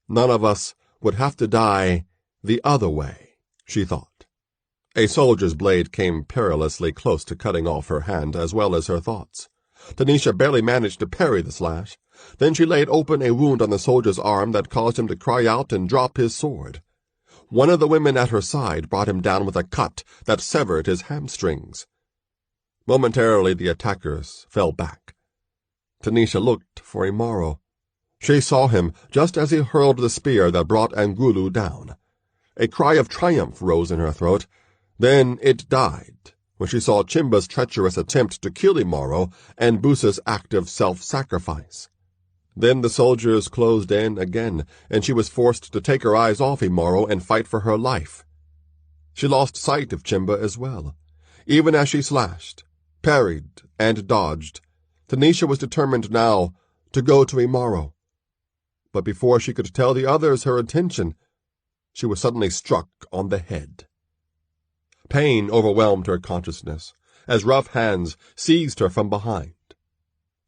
none of us would have to die the other way, she thought. A soldier's blade came perilously close to cutting off her hand as well as her thoughts. Tanisha barely managed to parry the slash. Then she laid open a wound on the soldier's arm that caused him to cry out and drop his sword. One of the women at her side brought him down with a cut that severed his hamstrings. Momentarily the attackers fell back. Tanisha looked for Imaro. She saw him just as he hurled the spear that brought Angulu down. A cry of triumph rose in her throat. Then it died when she saw Chimba's treacherous attempt to kill Imaro and Busa's act of self-sacrifice. Then the soldiers closed in again, and she was forced to take her eyes off Imaro and fight for her life. She lost sight of Chimba as well. Even as she slashed, parried, and dodged, Tanisha was determined now to go to Imaro. But before she could tell the others her intention, she was suddenly struck on the head. Pain overwhelmed her consciousness as rough hands seized her from behind.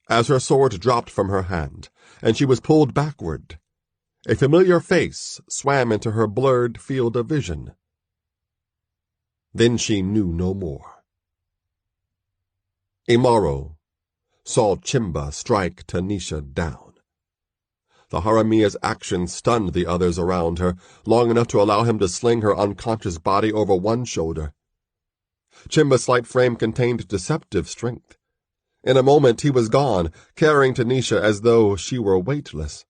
As her sword dropped from her hand and she was pulled backward, a familiar face swam into her blurred field of vision. Then she knew no more. Imaro saw Chimba strike Tanisha down. The Haramia's action stunned the others around her, long enough to allow him to sling her unconscious body over one shoulder. Chimba's slight frame contained deceptive strength. In a moment he was gone, carrying Tanisha as though she were weightless.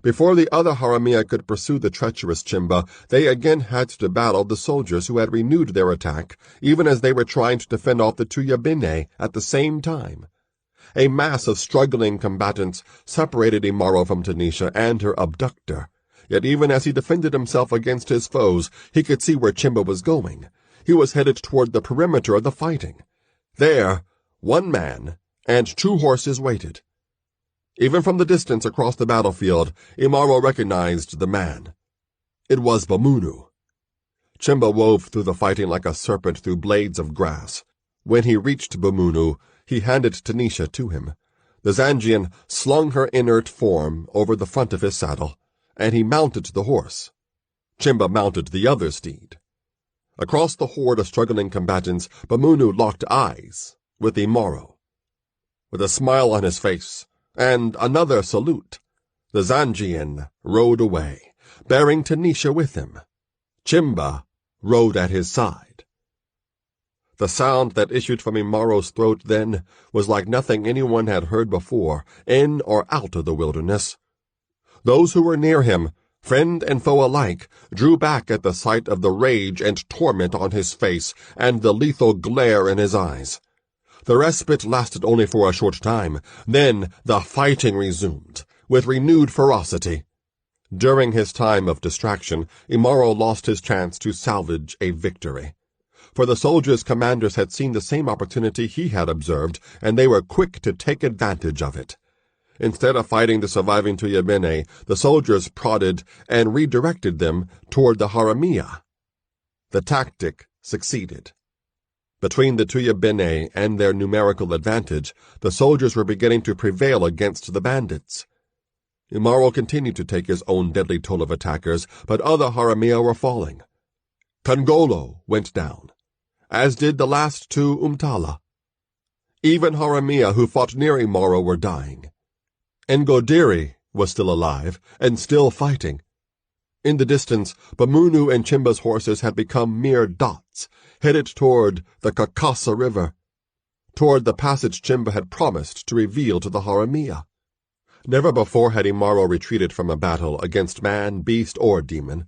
Before the other Haramia could pursue the treacherous Chimba, they again had to battle the soldiers who had renewed their attack, even as they were trying to fend off the Tuyabine at the same time. A mass of struggling combatants separated Imaro from Tanisha and her abductor, yet even as he defended himself against his foes, he could see where Chimba was going. He was headed toward the perimeter of the fighting. There, one man and 2 horses waited. Even from the distance across the battlefield, Imaro recognized the man. It was Bamunu. Chimba wove through the fighting like a serpent through blades of grass. When he reached Bamunu, he handed Tanisha to him. The Zangian slung her inert form over the front of his saddle, and he mounted the horse. Chimba mounted the other steed. Across the horde of struggling combatants, Bamunu locked eyes with Imaro. With a smile on his face, and another salute, the Zangian rode away, bearing Tanisha with him. Chimba rode at his side. The sound that issued from Imaro's throat then was like nothing anyone had heard before, in or out of the wilderness. Those who were near him, friend and foe alike, drew back at the sight of the rage and torment on his face and the lethal glare in his eyes. The respite lasted only for a short time. Then the fighting resumed, with renewed ferocity. During his time of distraction, Imaro lost his chance to salvage a victory. For the soldiers' commanders had seen the same opportunity he had observed, and they were quick to take advantage of it. Instead of fighting the surviving Tuyabene, the soldiers prodded and redirected them toward the Haramia. The tactic succeeded. Between the Tuyabene and their numerical advantage, the soldiers were beginning to prevail against the bandits. Imaro continued to take his own deadly toll of attackers, but other Haramia were falling. Kangolo went down, as did the last 2 Umtala. Even Haramia who fought near Imaro were dying. Ngodiri was still alive and still fighting. In the distance, Bamunu and Chimba's horses had become mere dots, headed toward the Kakasa River, toward the passage Chimba had promised to reveal to the Haramia. Never before had Imaro retreated from a battle against man, beast, or demon.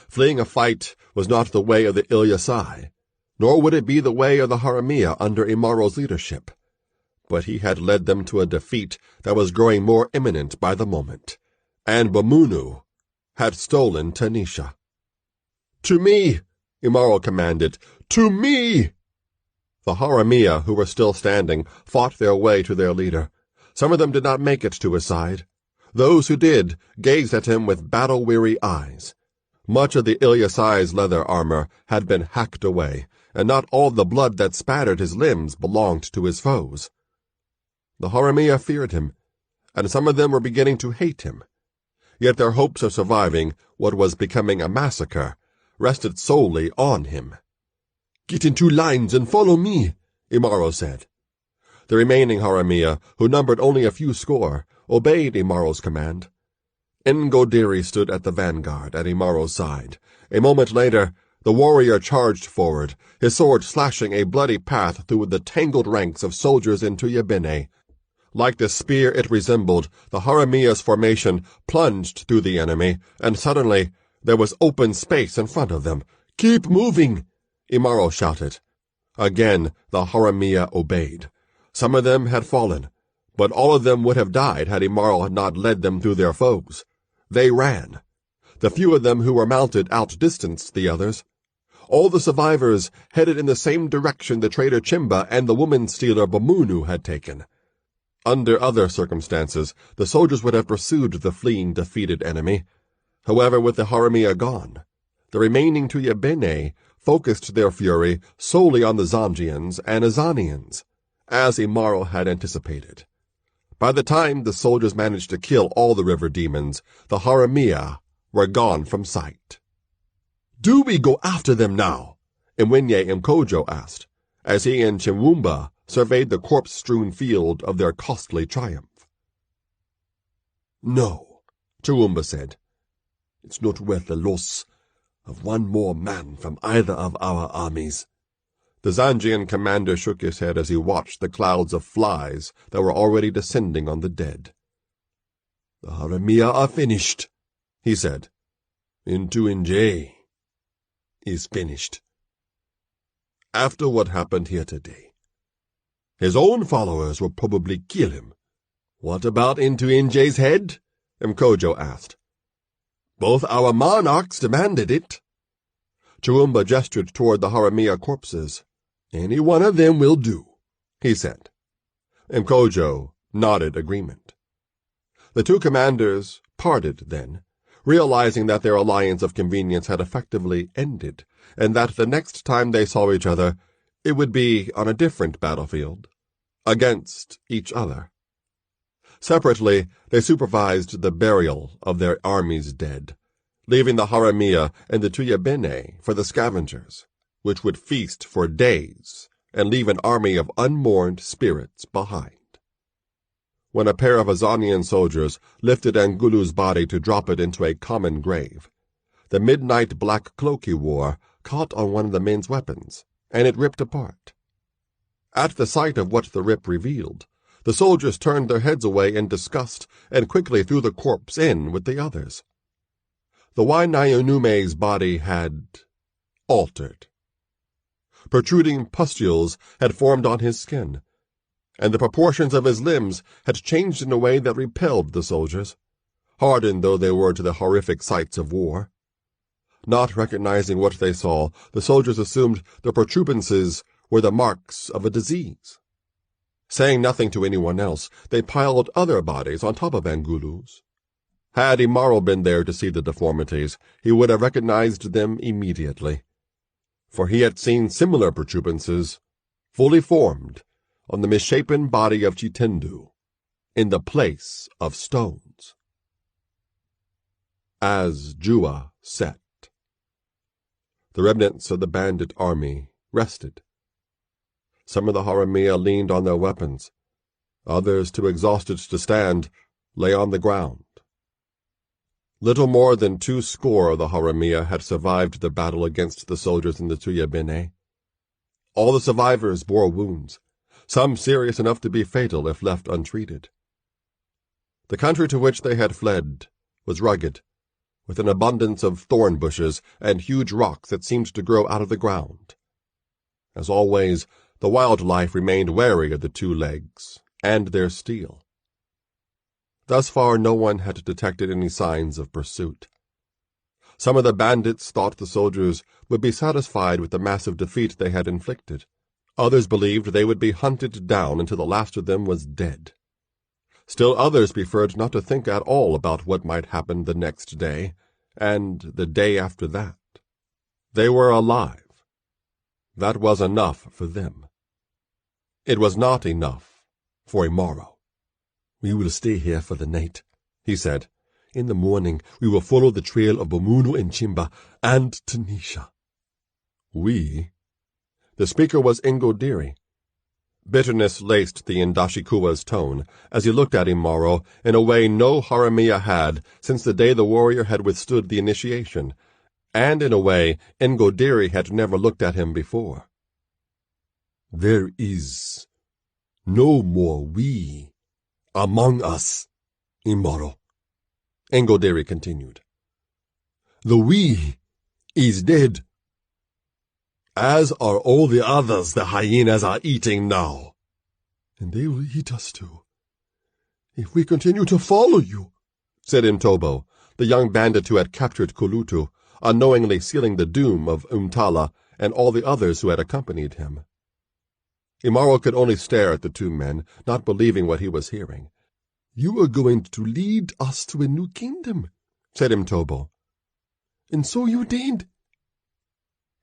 Fleeing a fight was not the way of the Ilyasai, nor would it be the way of the Haramia under Imaro's leadership. But he had led them to a defeat that was growing more imminent by the moment, and Bamunu had stolen Tanisha. "To me!" Imaro commanded. "To me!" The Haramia, who were still standing, fought their way to their leader. Some of them did not make it to his side. Those who did gazed at him with battle-weary eyes. Much of the Ilyasai's leather armor had been hacked away, and not all the blood that spattered his limbs belonged to his foes. The Haramia feared him, and some of them were beginning to hate him. Yet their hopes of surviving what was becoming a massacre rested solely on him. "Get into lines and follow me," Imaro said. The remaining Haramia, who numbered only a few score, obeyed Imaro's command. Ngodiri stood at the vanguard at Imaro's side. A moment later, the warrior charged forward, his sword slashing a bloody path through the tangled ranks of soldiers in Nyumbani. Like the spear it resembled, the Haramia's formation plunged through the enemy, and suddenly there was open space in front of them. "Keep moving," Imaro shouted. Again the Haramia obeyed. Some of them had fallen, but all of them would have died had Imaro not led them through their foes. They ran. The few of them who were mounted outdistanced the others. All the survivors headed in the same direction the traitor Chimba and the woman-stealer Bamunu had taken. Under other circumstances, the soldiers would have pursued the fleeing, defeated enemy. However, with the Haramia gone, the remaining Nyumbani focused their fury solely on the Zanjians and Azanians, as Imaro had anticipated. By the time the soldiers managed to kill all the river demons, the Haramia were gone from sight. "Do we go after them now?" Imwenye Mkojo asked, as he and Chimwumba surveyed the corpse-strewn field of their costly triumph. "No," Chimwumba said. "It's not worth the loss of one more man from either of our armies." The Zanjian commander shook his head as he watched the clouds of flies that were already descending on the dead. "The Haramia are finished," he said. Ntuinje is finished. After what happened here today, his own followers will probably kill him. "What about Ntuinje's head?" Mkojo asked. "Both our monarchs demanded it." Chimwumba gestured toward the Haramia corpses. "Any one of them will do," he said. Mkojo nodded agreement. The two commanders parted then, realizing that their alliance of convenience had effectively ended, and that the next time they saw each other, it would be on a different battlefield, against each other. Separately, they supervised the burial of their army's dead, leaving the Haramia and the Nyumbani for the scavengers, which would feast for days and leave an army of unmourned spirits behind. When a pair of Azanian soldiers lifted Angulu's body to drop it into a common grave, the midnight black cloak he wore caught on one of the men's weapons, and it ripped apart. At the sight of what the rip revealed, the soldiers turned their heads away in disgust and quickly threw the corpse in with the others. The Wainayonume's body had altered. Protruding pustules had formed on his skin, and the proportions of his limbs had changed in a way that repelled the soldiers, hardened though they were to the horrific sights of war. Not recognizing what they saw, the soldiers assumed the protuberances were the marks of a disease. Saying nothing to anyone else, they piled other bodies on top of Angulu's. Had Imaro been there to see the deformities, he would have recognized them immediately, for he had seen similar protuberances, fully formed, on the misshapen body of Chitendu, in the place of stones. As Jua set, the remnants of the bandit army rested. Some of the Haramia leaned on their weapons. Others, too exhausted to stand, lay on the ground. Little more than 200 of the Haramia had survived the battle against the soldiers in the Nyumbani. All the survivors bore wounds, some serious enough to be fatal if left untreated. The country to which they had fled was rugged, with an abundance of thorn bushes and huge rocks that seemed to grow out of the ground. As always, the wildlife remained wary of the two legs and their steel. Thus far no one had detected any signs of pursuit. Some of the bandits thought the soldiers would be satisfied with the massive defeat they had inflicted. Others believed they would be hunted down until the last of them was dead. Still others preferred not to think at all about what might happen the next day, and the day after that. They were alive. That was enough for them. It was not enough for Imaro. "We will stay here for the night," he said. "In the morning we will follow the trail of Bomuno and Chimba and Tanisha." We? The speaker was Ngodiri. Bitterness laced the Indashikua's tone as he looked at Imaro in a way no Haramia had since the day the warrior had withstood the initiation, and in a way Ngodiri had never looked at him before. "There is no more we among us, Imaro," Ngodiri continued. "The we is dead, as are all the others the hyenas are eating now. And they will eat us too, if we continue to follow you," said Mtobo, the young bandit who had captured Kulutu, unknowingly sealing the doom of Umtala and all the others who had accompanied him. Imaro could only stare at the two men, not believing what he was hearing. "You are going to lead us to a new kingdom," said Mtobo. "And so you did.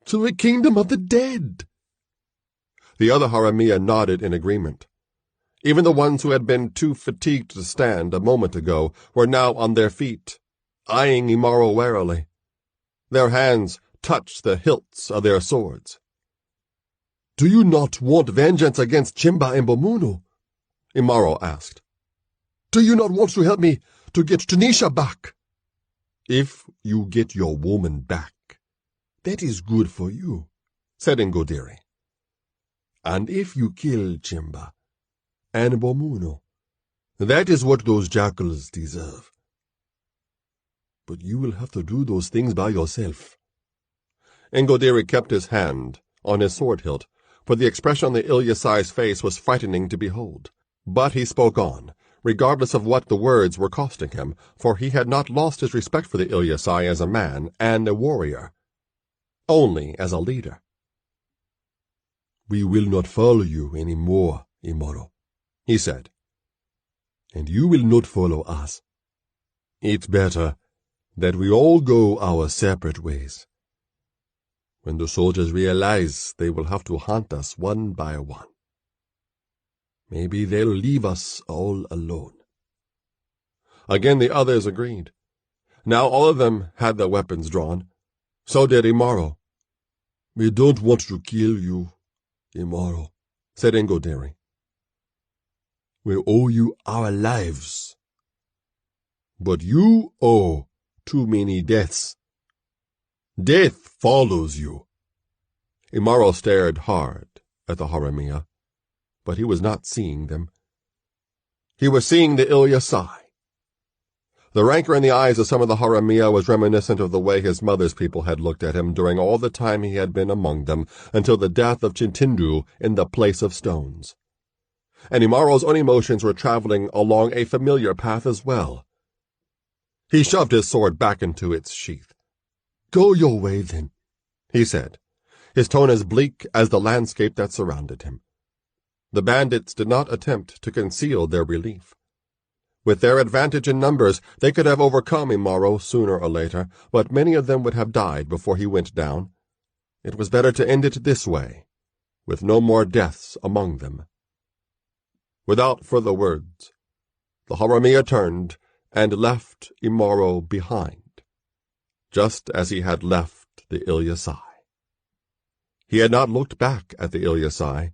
To a kingdom of the dead." The other Haramia nodded in agreement. Even the ones who had been too fatigued to stand a moment ago were now on their feet, eyeing Imaro warily. Their hands touched the hilts of their swords. "Do you not want vengeance against Chimba and Bomuno?" Imaro asked. "Do you not want to help me to get Tanisha back?" "If you get your woman back, that is good for you," said Ngodiri. "And if you kill Chimba and Bomuno, that is what those jackals deserve. But you will have to do those things by yourself." Ngodiri kept his hand on his sword hilt, for the expression on the Ilyasai's face was frightening to behold. But he spoke on, regardless of what the words were costing him, for he had not lost his respect for the Ilyasai as a man and a warrior, only as a leader. "We will not follow you any more, Imaro," he said. "And you will not follow us. It's better that we all go our separate ways. When the soldiers realize they will have to hunt us one by one, maybe they'll leave us all alone." Again the others agreed. Now all of them had their weapons drawn. So did Imaro. "We don't want to kill you, Imaro," said Ngodiri. "We owe you our lives. But you owe too many deaths. Death follows you." Imaro stared hard at the Haramia, but he was not seeing them. He was seeing the Ilyasai. The rancor in the eyes of some of the Haramia was reminiscent of the way his mother's people had looked at him during all the time he had been among them, until the death of Chintindu in the Place of Stones. And Imaro's own emotions were traveling along a familiar path as well. He shoved his sword back into its sheath. "Go your way, then," he said, his tone as bleak as the landscape that surrounded him. The bandits did not attempt to conceal their relief. With their advantage in numbers, they could have overcome Imaro sooner or later, but many of them would have died before he went down. It was better to end it this way, with no more deaths among them. Without further words, the Haramia turned and left Imaro behind, just as he had left the Ilyasai. He had not looked back at the Ilyasai.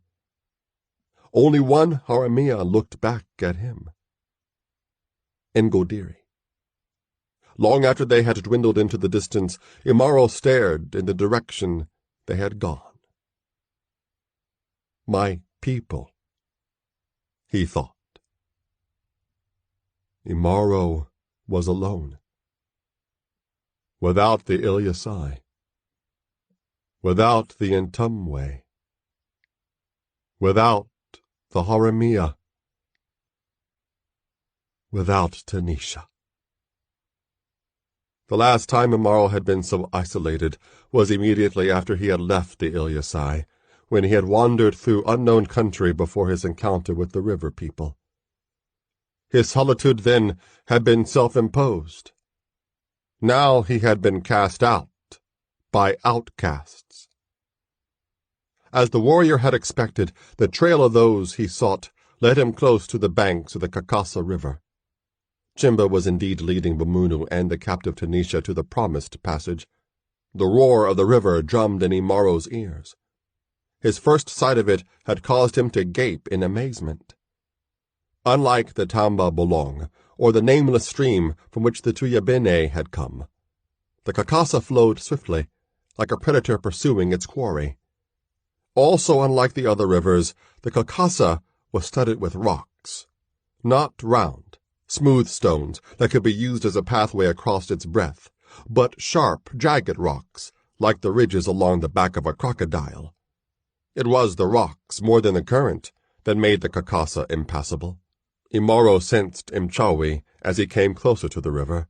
Only one Haramia looked back at him. Ngodiri. Long after they had dwindled into the distance, Imaro stared in the direction they had gone. "My people," he thought. Imaro was alone. Without the Ilyasai. Without the Ntumwe. Without the Haramia. Without Tanisha. The last time Imaro had been so isolated was immediately after he had left the Ilyasai, when he had wandered through unknown country before his encounter with the river people. His solitude then had been self-imposed. Now he had been cast out by outcasts. As the warrior had expected, the trail of those he sought led him close to the banks of the Kakasa River. Chimba was indeed leading Bumunu and the captive Tanisha to the promised passage. The roar of the river drummed in Imaro's ears. His first sight of it had caused him to gape in amazement. Unlike the Tamba Bolong, or the nameless stream from which the Tuyabene had come, the Kakasa flowed swiftly, like a predator pursuing its quarry. Also unlike the other rivers, the Kakasa was studded with rocks, not round, smooth stones that could be used as a pathway across its breadth, but sharp, jagged rocks, like the ridges along the back of a crocodile. It was the rocks, more than the current, that made the Kakasa impassable. Imaro sensed Mchawi as he came closer to the river.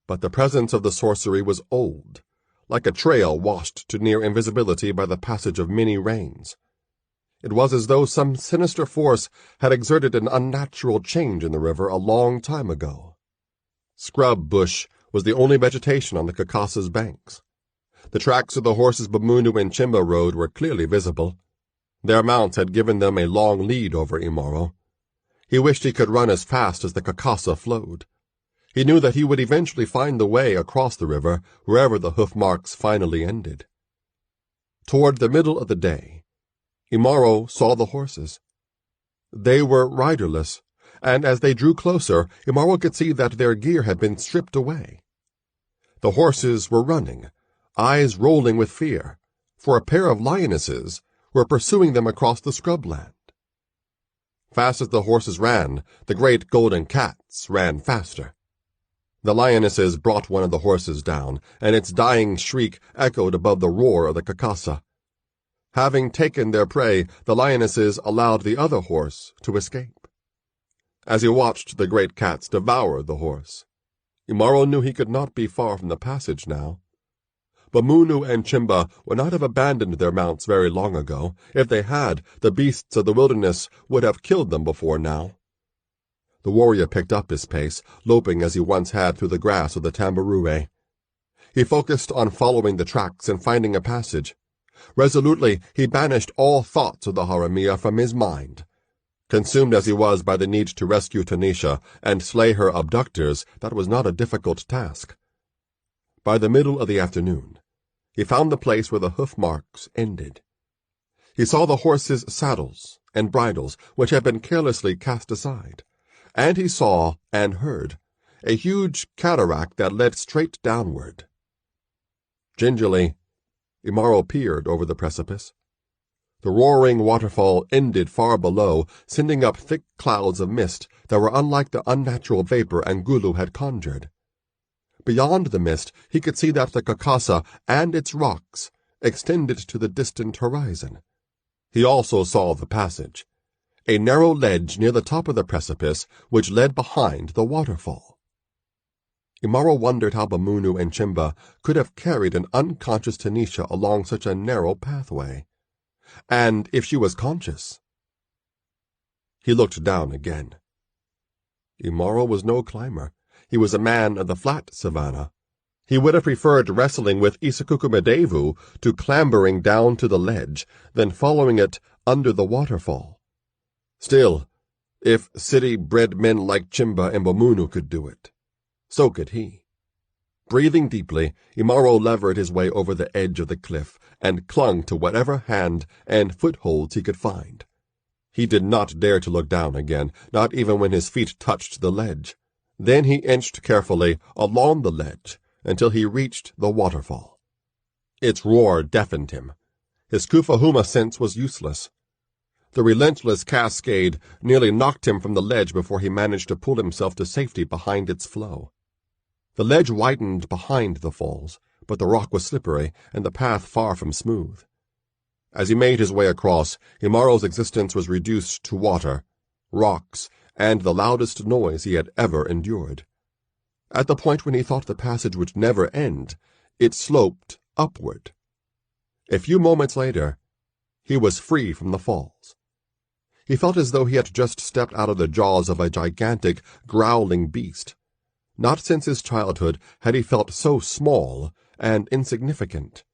But the presence of the sorcery was old, like a trail washed to near invisibility by the passage of many rains. It was as though some sinister force had exerted an unnatural change in the river a long time ago. Scrub bush was the only vegetation on the Kakasa's banks. The tracks of the horses Bumunu and Chimba rode were clearly visible. Their mounts had given them a long lead over Imaro. He wished he could run as fast as the Kakasa flowed. He knew that he would eventually find the way across the river wherever the hoof marks finally ended. Toward the middle of the day, Imaro saw the horses. They were riderless, and as they drew closer, Imaro could see that their gear had been stripped away. The horses were running, eyes rolling with fear, for a pair of lionesses were pursuing them across the scrubland. Fast as the horses ran, the great golden cats ran faster. The lionesses brought one of the horses down, and its dying shriek echoed above the roar of the Kakasa. Having taken their prey, the lionesses allowed the other horse to escape. As he watched the great cats devour the horse, Imaro knew he could not be far from the passage now. Bumunu and Chimba would not have abandoned their mounts very long ago. If they had, the beasts of the wilderness would have killed them before now. The warrior picked up his pace, loping as he once had through the grass of the Tambarue. He focused on following the tracks and finding a passage. Resolutely, he banished all thoughts of the Haramia from his mind. Consumed as he was by the need to rescue Tanisha and slay her abductors, that was not a difficult task. By the middle of the afternoon, he found the place where the hoof marks ended. He saw the horses' saddles and bridles, which had been carelessly cast aside, and he saw and heard a huge cataract that led straight downward. Gingerly, Imaro peered over the precipice. The roaring waterfall ended far below, sending up thick clouds of mist that were unlike the unnatural vapor Angulu had conjured. Beyond the mist, he could see that the Kakasa and its rocks extended to the distant horizon. He also saw the passage, a narrow ledge near the top of the precipice which led behind the waterfall. Imaro wondered how Bumunu and Chimba could have carried an unconscious Tanisha along such a narrow pathway. And if she was conscious. He looked down again. Imaro was no climber. He was a man of the flat savanna. He would have preferred wrestling with Isakukumedevu to clambering down to the ledge than following it under the waterfall. Still, if city-bred men like Chimba and Bumunu could do it, so could he. Breathing deeply, Imaro levered his way over the edge of the cliff and clung to whatever hand and footholds he could find. He did not dare to look down again, not even when his feet touched the ledge. Then he inched carefully along the ledge until he reached the waterfall. Its roar deafened him. His Kufahuma sense was useless. The relentless cascade nearly knocked him from the ledge before he managed to pull himself to safety behind its flow. The ledge widened behind the falls, but the rock was slippery and the path far from smooth. As he made his way across, Imaro's existence was reduced to water, rocks, and the loudest noise he had ever endured. At the point when he thought the passage would never end, it sloped upward. A few moments later, He was free from the falls. He felt as though he had just stepped out of the jaws of a gigantic, growling beast. Not since his childhood had he felt so small and insignificant.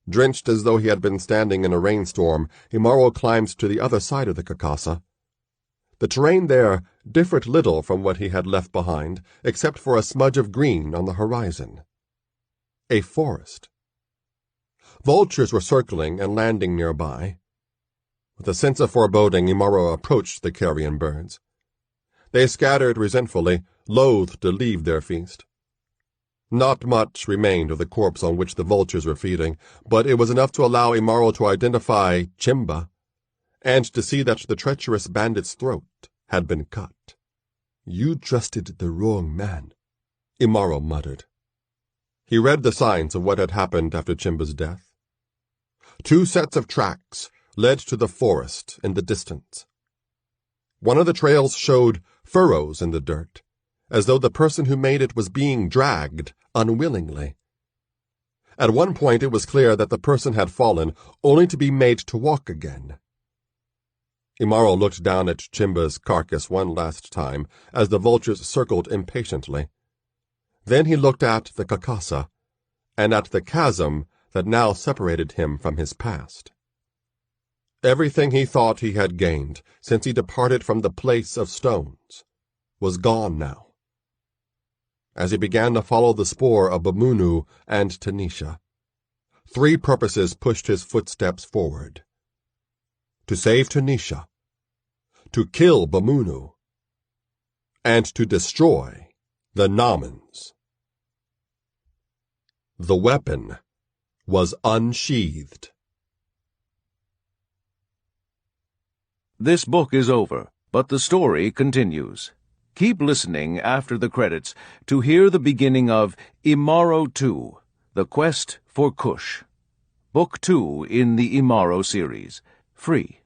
Drenched as though he had been standing in a rainstorm, Imaro climbed to the other side of the carcassa. The terrain there differed little from what he had left behind, except for a smudge of green on the horizon. A forest. Vultures were circling and landing nearby. With a sense of foreboding, Imaro approached the carrion birds. They scattered resentfully, loath to leave their feast. Not much remained of the corpse on which the vultures were feeding, but it was enough to allow Imaro to identify Chimba, and to see that the treacherous bandit's throat had been cut. "You trusted the wrong man," Imaro muttered. He read the signs of what had happened after Chimba's death. 2 sets of tracks led to the forest in the distance. One of the trails showed furrows in the dirt, as though the person who made it was being dragged unwillingly. At one point it was clear that the person had fallen, only to be made to walk again. Imaro looked down at Chimba's carcass one last time as the vultures circled impatiently. Then he looked at the carcassa, and at the chasm that now separated him from his past. Everything he thought he had gained since he departed from the place of stones was gone now. As he began to follow the spoor of Bamunu and Tanisha, 3 purposes pushed his footsteps forward: to save Tanisha, to kill Bamunu, and to destroy the Namans. The weapon was unsheathed. This book is over, but the story continues. Keep listening after the credits to hear the beginning of Imaro 2, The Quest for Kush. Book 2 in the Imaro series. Free.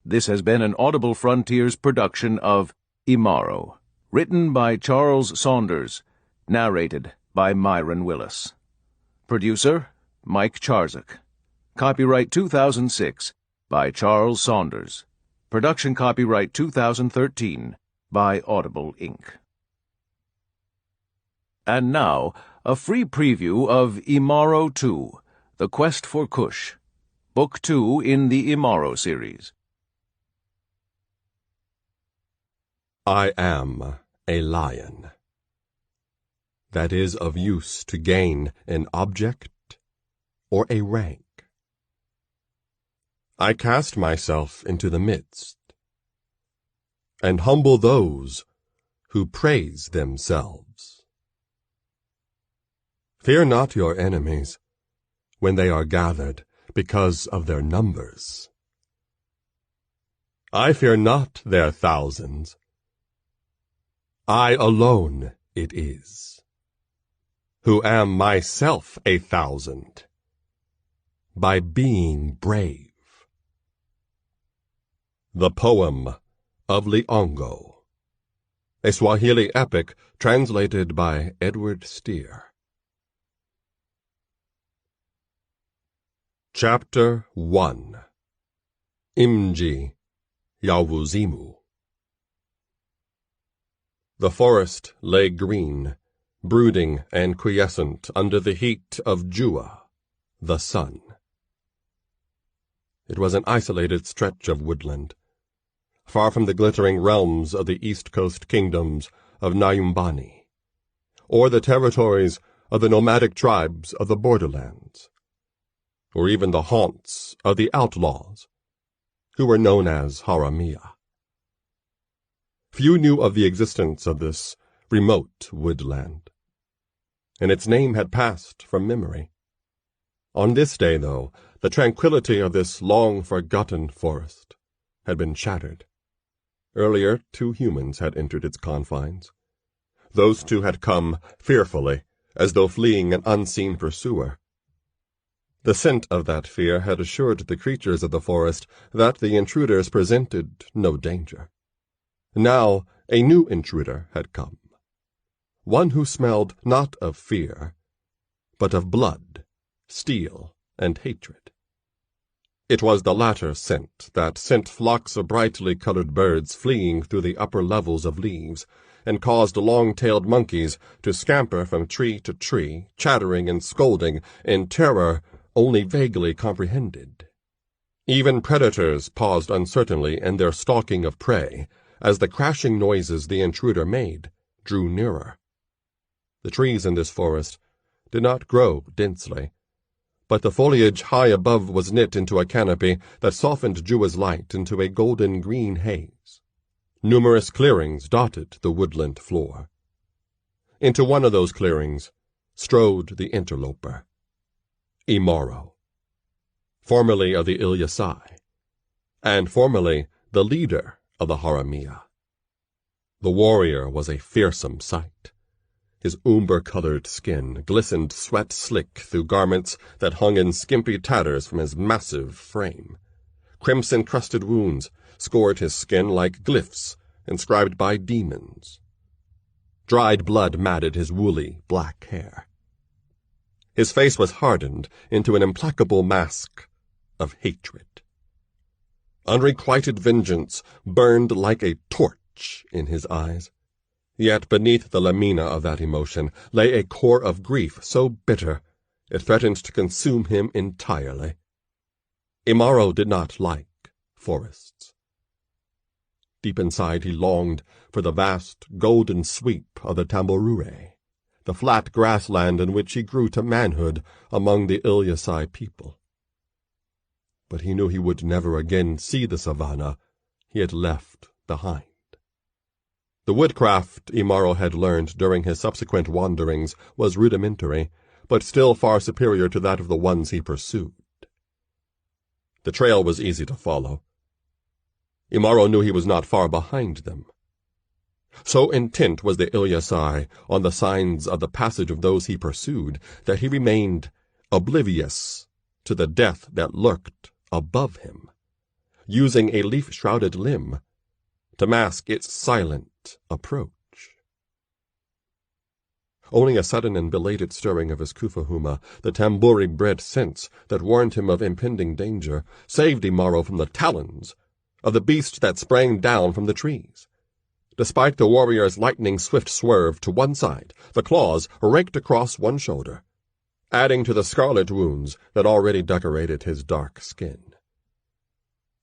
This has been an Audible Frontiers production of Imaro, written by Charles Saunders, narrated by Myron Willis. Producer, Mike Charzak. Copyright 2006 by Charles Saunders. Production copyright 2013 by Audible, Inc. And now, a free preview of Imaro 2, The Quest for Kush, Book 2 in the Imaro series. I am a lion. That is of use to gain an object or a rank. I cast myself into the midst, and humble those who praise themselves. Fear not your enemies when they are gathered because of their numbers. I fear not their thousands. I alone it is, who am myself 1,000, by being brave. The Poem of Liongo, a Swahili epic translated by Edward Steer. Chapter 1. Imji Yawuzimu. The forest lay green, brooding and quiescent under the heat of Jua, the sun. It was an isolated stretch of woodland, far from the glittering realms of the East Coast kingdoms of Nyumbani, or the territories of the nomadic tribes of the borderlands, or even the haunts of the outlaws, who were known as Haramia. Few knew of the existence of this remote woodland, and its name had passed from memory. On this day, though, the tranquility of this long-forgotten forest had been shattered. Earlier, 2 humans had entered its confines. Those 2 had come fearfully, as though fleeing an unseen pursuer. The scent of that fear had assured the creatures of the forest that the intruders presented no danger. Now a new intruder had come, one who smelled not of fear, but of blood, steel, and hatred. It was the latter scent that sent flocks of brightly colored birds fleeing through the upper levels of leaves, and caused long-tailed monkeys to scamper from tree to tree, chattering and scolding in terror only vaguely comprehended. Even predators paused uncertainly in their stalking of prey as the crashing noises the intruder made drew nearer. The trees in this forest did not grow densely, but the foliage high above was knit into a canopy that softened Jua's light into a golden-green haze. Numerous clearings dotted the woodland floor. Into one of those clearings strode the interloper, Imaro, formerly of the Ilyasai, and formerly the leader of the Haramia. The warrior was a fearsome sight. His umber-colored skin glistened sweat-slick through garments that hung in skimpy tatters from his massive frame. Crimson-crusted wounds scored his skin like glyphs inscribed by demons. Dried blood matted his woolly black hair. His face was hardened into an implacable mask of hatred. Unrequited vengeance burned like a torch in his eyes. Yet beneath the lamina of that emotion lay a core of grief so bitter it threatened to consume him entirely. Imaro did not like forests. Deep inside he longed for the vast golden sweep of the Tamborure, the flat grassland in which he grew to manhood among the Ilyasai people. But he knew he would never again see the savannah he had left behind. The woodcraft Imaro had learned during his subsequent wanderings was rudimentary, but still far superior to that of the ones he pursued. The trail was easy to follow. Imaro knew he was not far behind them. So intent was the Ilyasai on the signs of the passage of those he pursued that he remained oblivious to the death that lurked above him, using a leaf-shrouded limb to mask its silent approach. Only a sudden and belated stirring of his kufahuma, the tamburi-bred sense that warned him of impending danger, saved Imaro from the talons of the beast that sprang down from the trees. Despite the warrior's lightning-swift swerve to one side, the claws raked across one shoulder, adding to the scarlet wounds that already decorated his dark skin.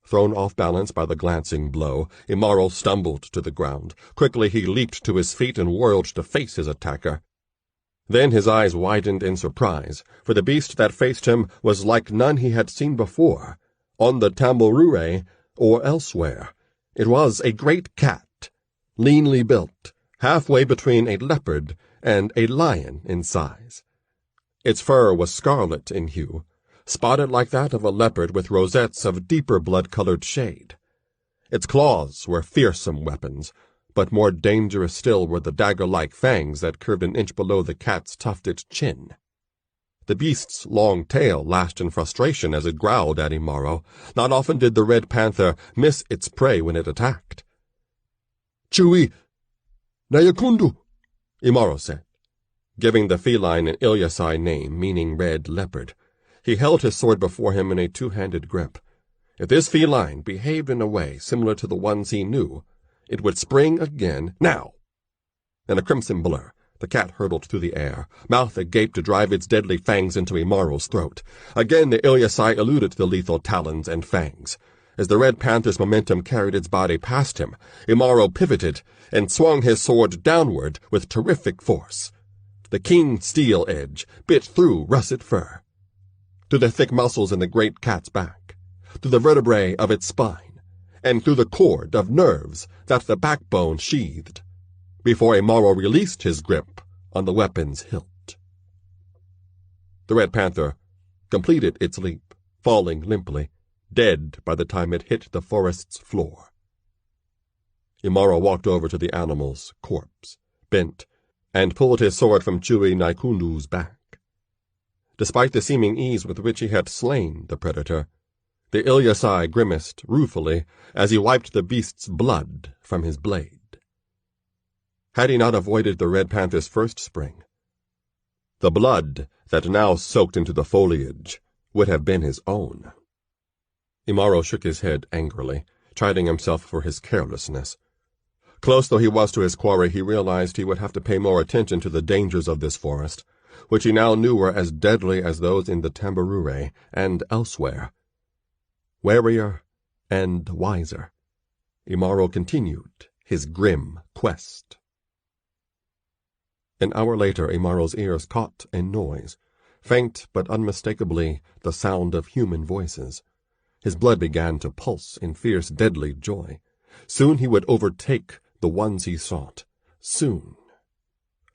Thrown off balance by the glancing blow, Imaro stumbled to the ground. Quickly he leaped to his feet and whirled to face his attacker. Then his eyes widened in surprise, for the beast that faced him was like none he had seen before, on the Tamborure or elsewhere. It was a great cat, leanly built, halfway between a leopard and a lion in size. Its fur was scarlet in hue, spotted like that of a leopard with rosettes of deeper blood-colored shade. Its claws were fearsome weapons, but more dangerous still were the dagger-like fangs that curved an inch below the cat's tufted chin. The beast's long tail lashed in frustration as it growled at Imaro. Not often did the red panther miss its prey when it attacked. "Chui, Nayakundu," Imaro said, giving the feline an Ilyasai name meaning red leopard. He held his sword before him in a two-handed grip. If this feline behaved in a way similar to the ones he knew, it would spring again now. In a crimson blur, the cat hurtled through the air, mouth agape to drive its deadly fangs into Imaro's throat. Again the Ilyasai eluded the lethal talons and fangs. As the red panther's momentum carried its body past him, Imaro pivoted and swung his sword downward with terrific force. The keen steel edge bit through russet fur, through the thick muscles in the great cat's back, through the vertebrae of its spine, and through the cord of nerves that the backbone sheathed, before Imaro released his grip on the weapon's hilt. The red panther completed its leap, falling limply, dead by the time it hit the forest's floor. Imaro walked over to the animal's corpse, bent, and pulled his sword from Chui Naikundu's back. Despite the seeming ease with which he had slain the predator, the Ilyasai grimaced ruefully as he wiped the beast's blood from his blade. Had he not avoided the red panther's first spring, the blood that now soaked into the foliage would have been his own. Imaro shook his head angrily, chiding himself for his carelessness. Close though he was to his quarry, he realized he would have to pay more attention to the dangers of this forest, which he now knew were as deadly as those in the Tambarure and elsewhere. Warier and wiser, Imaro continued his grim quest. An hour later, Imaro's ears caught a noise, faint but unmistakably the sound of human voices. His blood began to pulse in fierce, deadly joy. Soon he would overtake the ones he sought. Soon.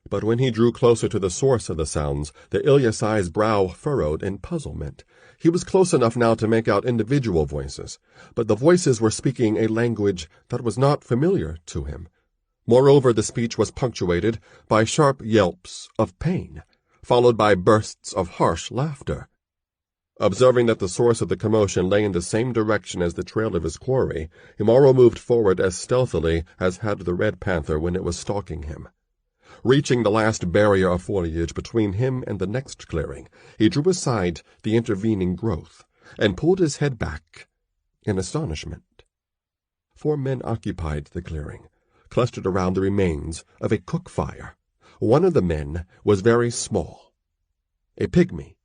But when he drew closer to the source of the sounds, the Ilyasai's brow furrowed in puzzlement. He was close enough now to make out individual voices, but the voices were speaking a language that was not familiar to him. Moreover, the speech was punctuated by sharp yelps of pain, followed by bursts of harsh laughter. Observing that the source of the commotion lay in the same direction as the trail of his quarry, Imaro moved forward as stealthily as had the red panther when it was stalking him. Reaching the last barrier of foliage between him and the next clearing, he drew aside the intervening growth and pulled his head back in astonishment. 4 men occupied the clearing, clustered around the remains of a cook fire. One of the men was very small, a pygmy.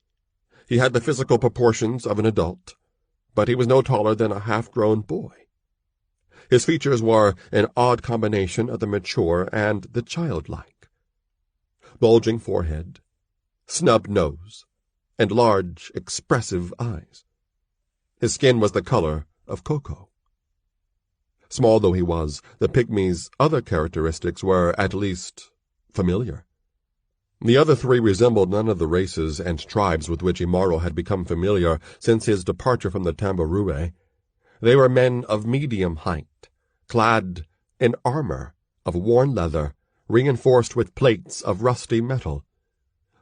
He had the physical proportions of an adult, but he was no taller than a half-grown boy. His features were an odd combination of the mature and the childlike. Bulging forehead, snub nose, and large, expressive eyes. His skin was the color of cocoa. Small though he was, the pygmy's other characteristics were, at least, familiar. The other 3 resembled none of the races and tribes with which Imaro had become familiar since his departure from the Tambarure. They were men of medium height, clad in armor of worn leather, reinforced with plates of rusty metal.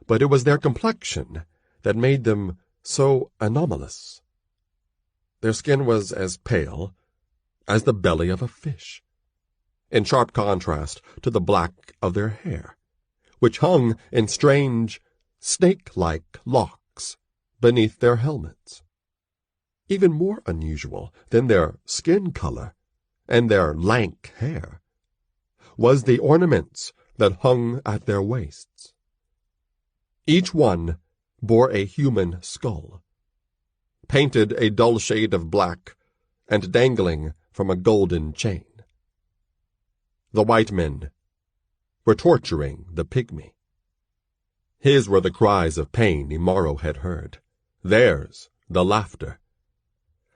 But it was their complexion that made them so anomalous. Their skin was as pale as the belly of a fish, in sharp contrast to the black of their hair, which hung in strange, snake-like locks beneath their helmets. Even more unusual than their skin color and their lank hair was the ornaments that hung at their waists. Each one bore a human skull, painted a dull shade of black and dangling from a golden chain. The white men were torturing the pygmy. His were the cries of pain Imaro had heard, theirs the laughter.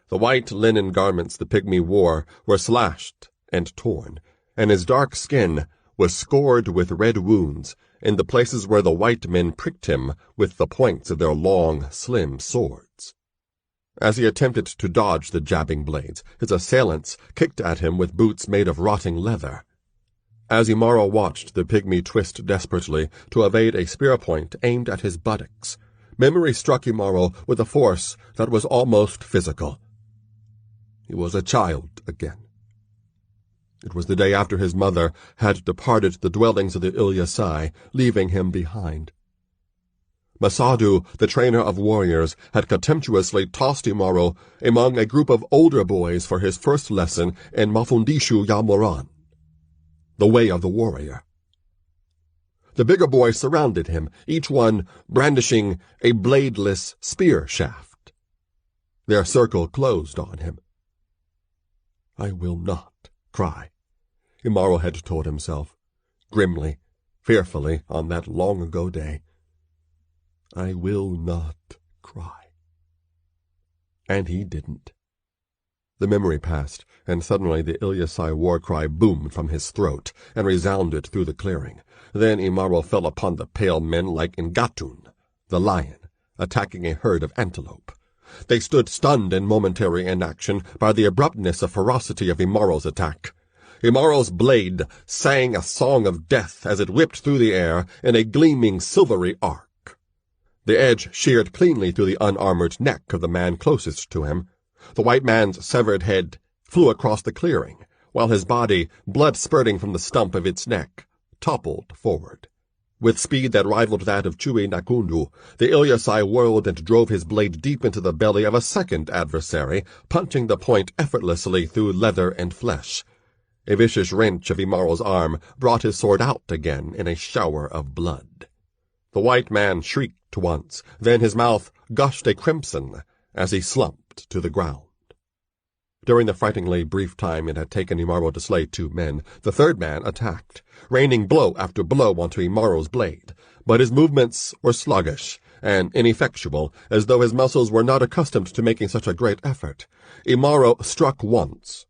The white linen garments the pygmy wore were slashed and torn, and his dark skin was scored with red wounds in the places where the white men pricked him with the points of their long, slim swords. As he attempted to dodge the jabbing blades, his assailants kicked at him with boots made of rotting leather. As Imaro watched the pygmy twist desperately to evade a spear point aimed at his buttocks, memory struck Imaro with a force that was almost physical. He was a child again. It was the day after his mother had departed the dwellings of the Ilyasai, leaving him behind. Masadu, the trainer of warriors, had contemptuously tossed Imaro among a group of older boys for his first lesson in Mafundishu Yamoran, the way of the warrior. The bigger boys surrounded him, each one brandishing a bladeless spear shaft. Their circle closed on him. "I will not cry," Imaro had told himself, grimly, fearfully, on that long-ago day. "I will not cry." And he didn't. The memory passed, and suddenly the Ilyasai war cry boomed from his throat and resounded through the clearing. Then Imaro fell upon the pale men like Ngatun, the lion, attacking a herd of antelope. They stood stunned in momentary inaction by the abruptness and ferocity of Imaro's attack. Imaro's blade sang a song of death as it whipped through the air in a gleaming silvery arc. The edge sheared cleanly through the unarmored neck of the man closest to him. The white man's severed head flew across the clearing, while his body, blood spurting from the stump of its neck, toppled forward. With speed that rivaled that of Chui Nakundu, the Ilyasai whirled and drove his blade deep into the belly of a second adversary, punching the point effortlessly through leather and flesh. A vicious wrench of Imaro's arm brought his sword out again in a shower of blood. The white man shrieked once, then his mouth gushed a crimson as he slumped to the ground. During the frighteningly brief time it had taken Imaro to slay 2 men, the third man attacked, raining blow after blow onto Imaro's blade, but his movements were sluggish and ineffectual, as though his muscles were not accustomed to making such a great effort. Imaro struck once.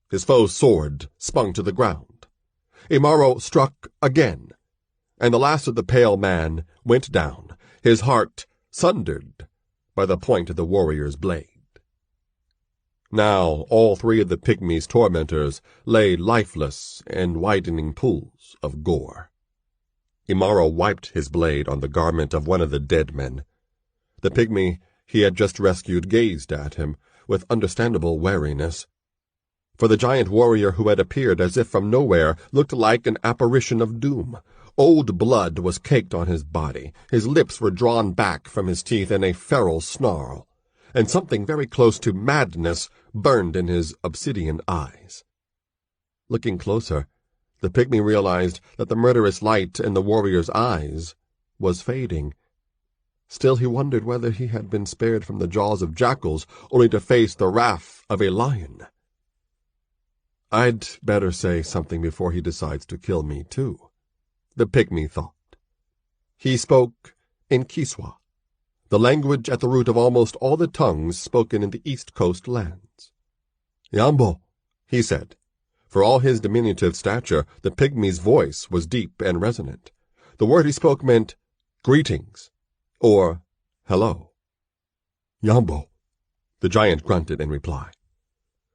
His foe's sword spun to the ground. Imaro struck again, and the last of the pale man went down, his heart sundered by the point of the warrior's blade. Now all 3 of the pygmies' tormentors lay lifeless in widening pools of gore. Imaro wiped his blade on the garment of one of the dead men. The pygmy he had just rescued gazed at him with understandable wariness, for the giant warrior who had appeared as if from nowhere looked like an apparition of doom. Old blood was caked on his body, his lips were drawn back from his teeth in a feral snarl, and something very close to madness burned in his obsidian eyes. Looking closer, the pygmy realized that the murderous light in the warrior's eyes was fading. Still he wondered whether he had been spared from the jaws of jackals only to face the wrath of a lion. "I'd better say something before he decides to kill me, too," the pygmy thought. He spoke in Kiswa, the language at the root of almost all the tongues spoken in the East Coast lands. "Yambo," he said. For all his diminutive stature, the pygmy's voice was deep and resonant. The word he spoke meant greetings, or hello. "Yambo," the giant grunted in reply.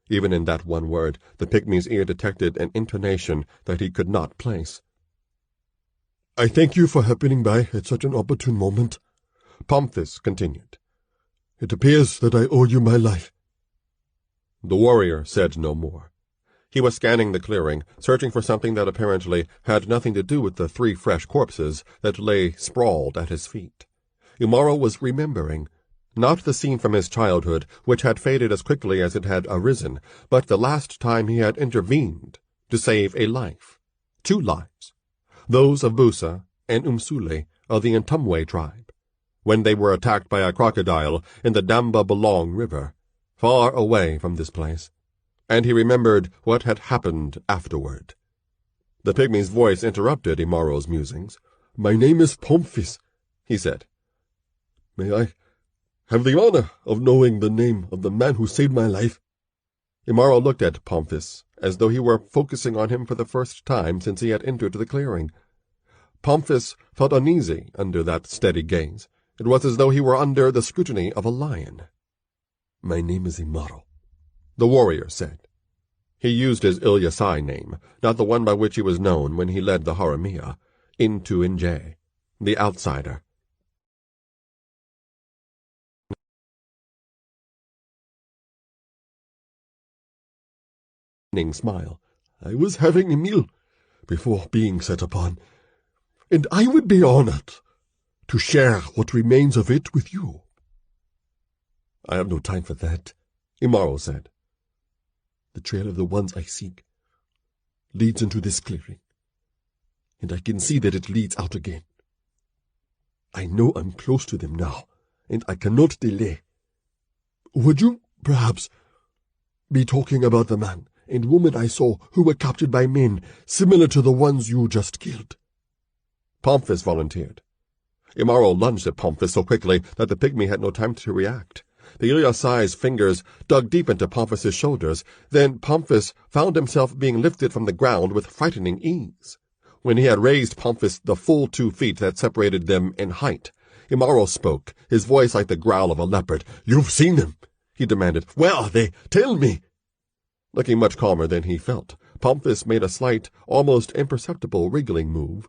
Even in that one word, the pygmy's ear detected an intonation that he could not place. "I thank you for happening by at such an opportune moment," Pomphis continued. "It appears that I owe you my life." The warrior said no more. He was scanning the clearing, searching for something that apparently had nothing to do with the 3 fresh corpses that lay sprawled at his feet. Imaro was remembering, not the scene from his childhood, which had faded as quickly as it had arisen, but the last time he had intervened to save a life. 2 lives. Those of Busa and Umsule of the Ntumwe tribe, when they were attacked by a crocodile in the Damba Balong River, far away from this place. And he remembered what had happened afterward. The pygmy's voice interrupted Imaro's musings. "My name is Pomphis," he said. "May I have the honor of knowing the name of the man who saved my life?" Imaro looked at Pomphis as though he were focusing on him for the first time since he had entered the clearing. Pomphis felt uneasy under that steady gaze. It was as though he were under the scrutiny of a lion. "My name is Imaro," the warrior said. He used his Ilyasai name, not the one by which he was known when he led the Haramia, into Inje, the outsider. Smile. "I was having a meal before being set upon, and I would be honored to share what remains of it with you." "I have no time for that," Imaro said. "The trail of the ones I seek leads into this clearing, and I can see that it leads out again. I know I'm close to them now, and I cannot delay. Would you, perhaps, be talking about the man and woman I saw who were captured by men similar to the ones you just killed?" Pomphis volunteered. Imaro lunged at Pomphis so quickly that the pygmy had no time to react. The Ilyasai's fingers dug deep into Pomphis's shoulders. Then Pomphis found himself being lifted from the ground with frightening ease. When he had raised Pomphis the full 2 feet that separated them in height, Imaro spoke, his voice like the growl of a leopard. "You've seen them," he demanded. "Where are they? Tell me." Looking much calmer than he felt, Pomphis made a slight, almost imperceptible wriggling move.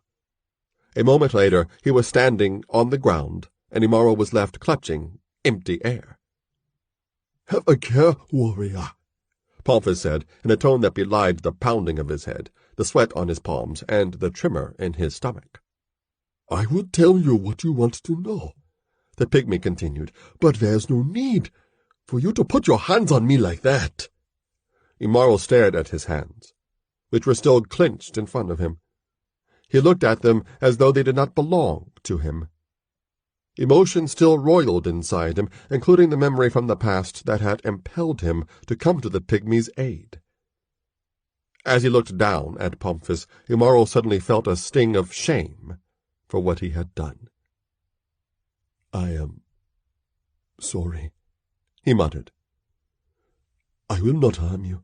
A moment later he was standing on the ground, and Imaro was left clutching empty air. "Have a care, warrior," Pomphis said, in a tone that belied the pounding of his head, the sweat on his palms, and the tremor in his stomach. I would tell you what you want to know, the pygmy continued, but there's no need for you to put your hands on me like that. Imaro stared at his hands, which were still clenched in front of him. He looked at them as though they did not belong to him. Emotion still roiled inside him, including the memory from the past that had impelled him to come to the pygmy's aid. As he looked down at Pomphis, Imaro suddenly felt a sting of shame for what he had done. I am sorry, he muttered. I will not harm you.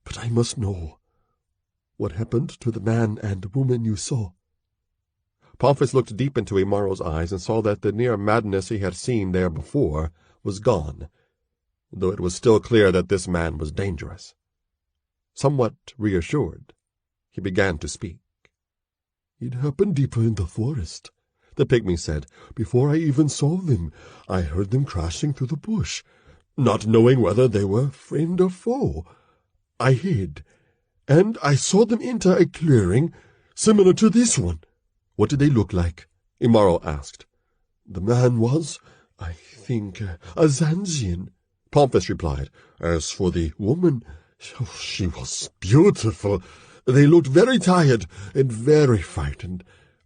But I must know what happened to the man and woman you saw. Pomphis looked deep into Imaro's eyes and saw that the near madness he had seen there before was gone, though it was still clear that this man was dangerous. Somewhat reassured, he began to speak. It happened deeper in the forest, the pygmy said. Before I even saw them, I heard them crashing through the bush, not knowing whether they were friend or foe. I hid, and I saw them enter a clearing similar to this one. What did they look like? Imaro asked. The man was, I think, a Zanzian, Pomphis replied. As for the woman, she was beautiful. They looked very tired and very frightened.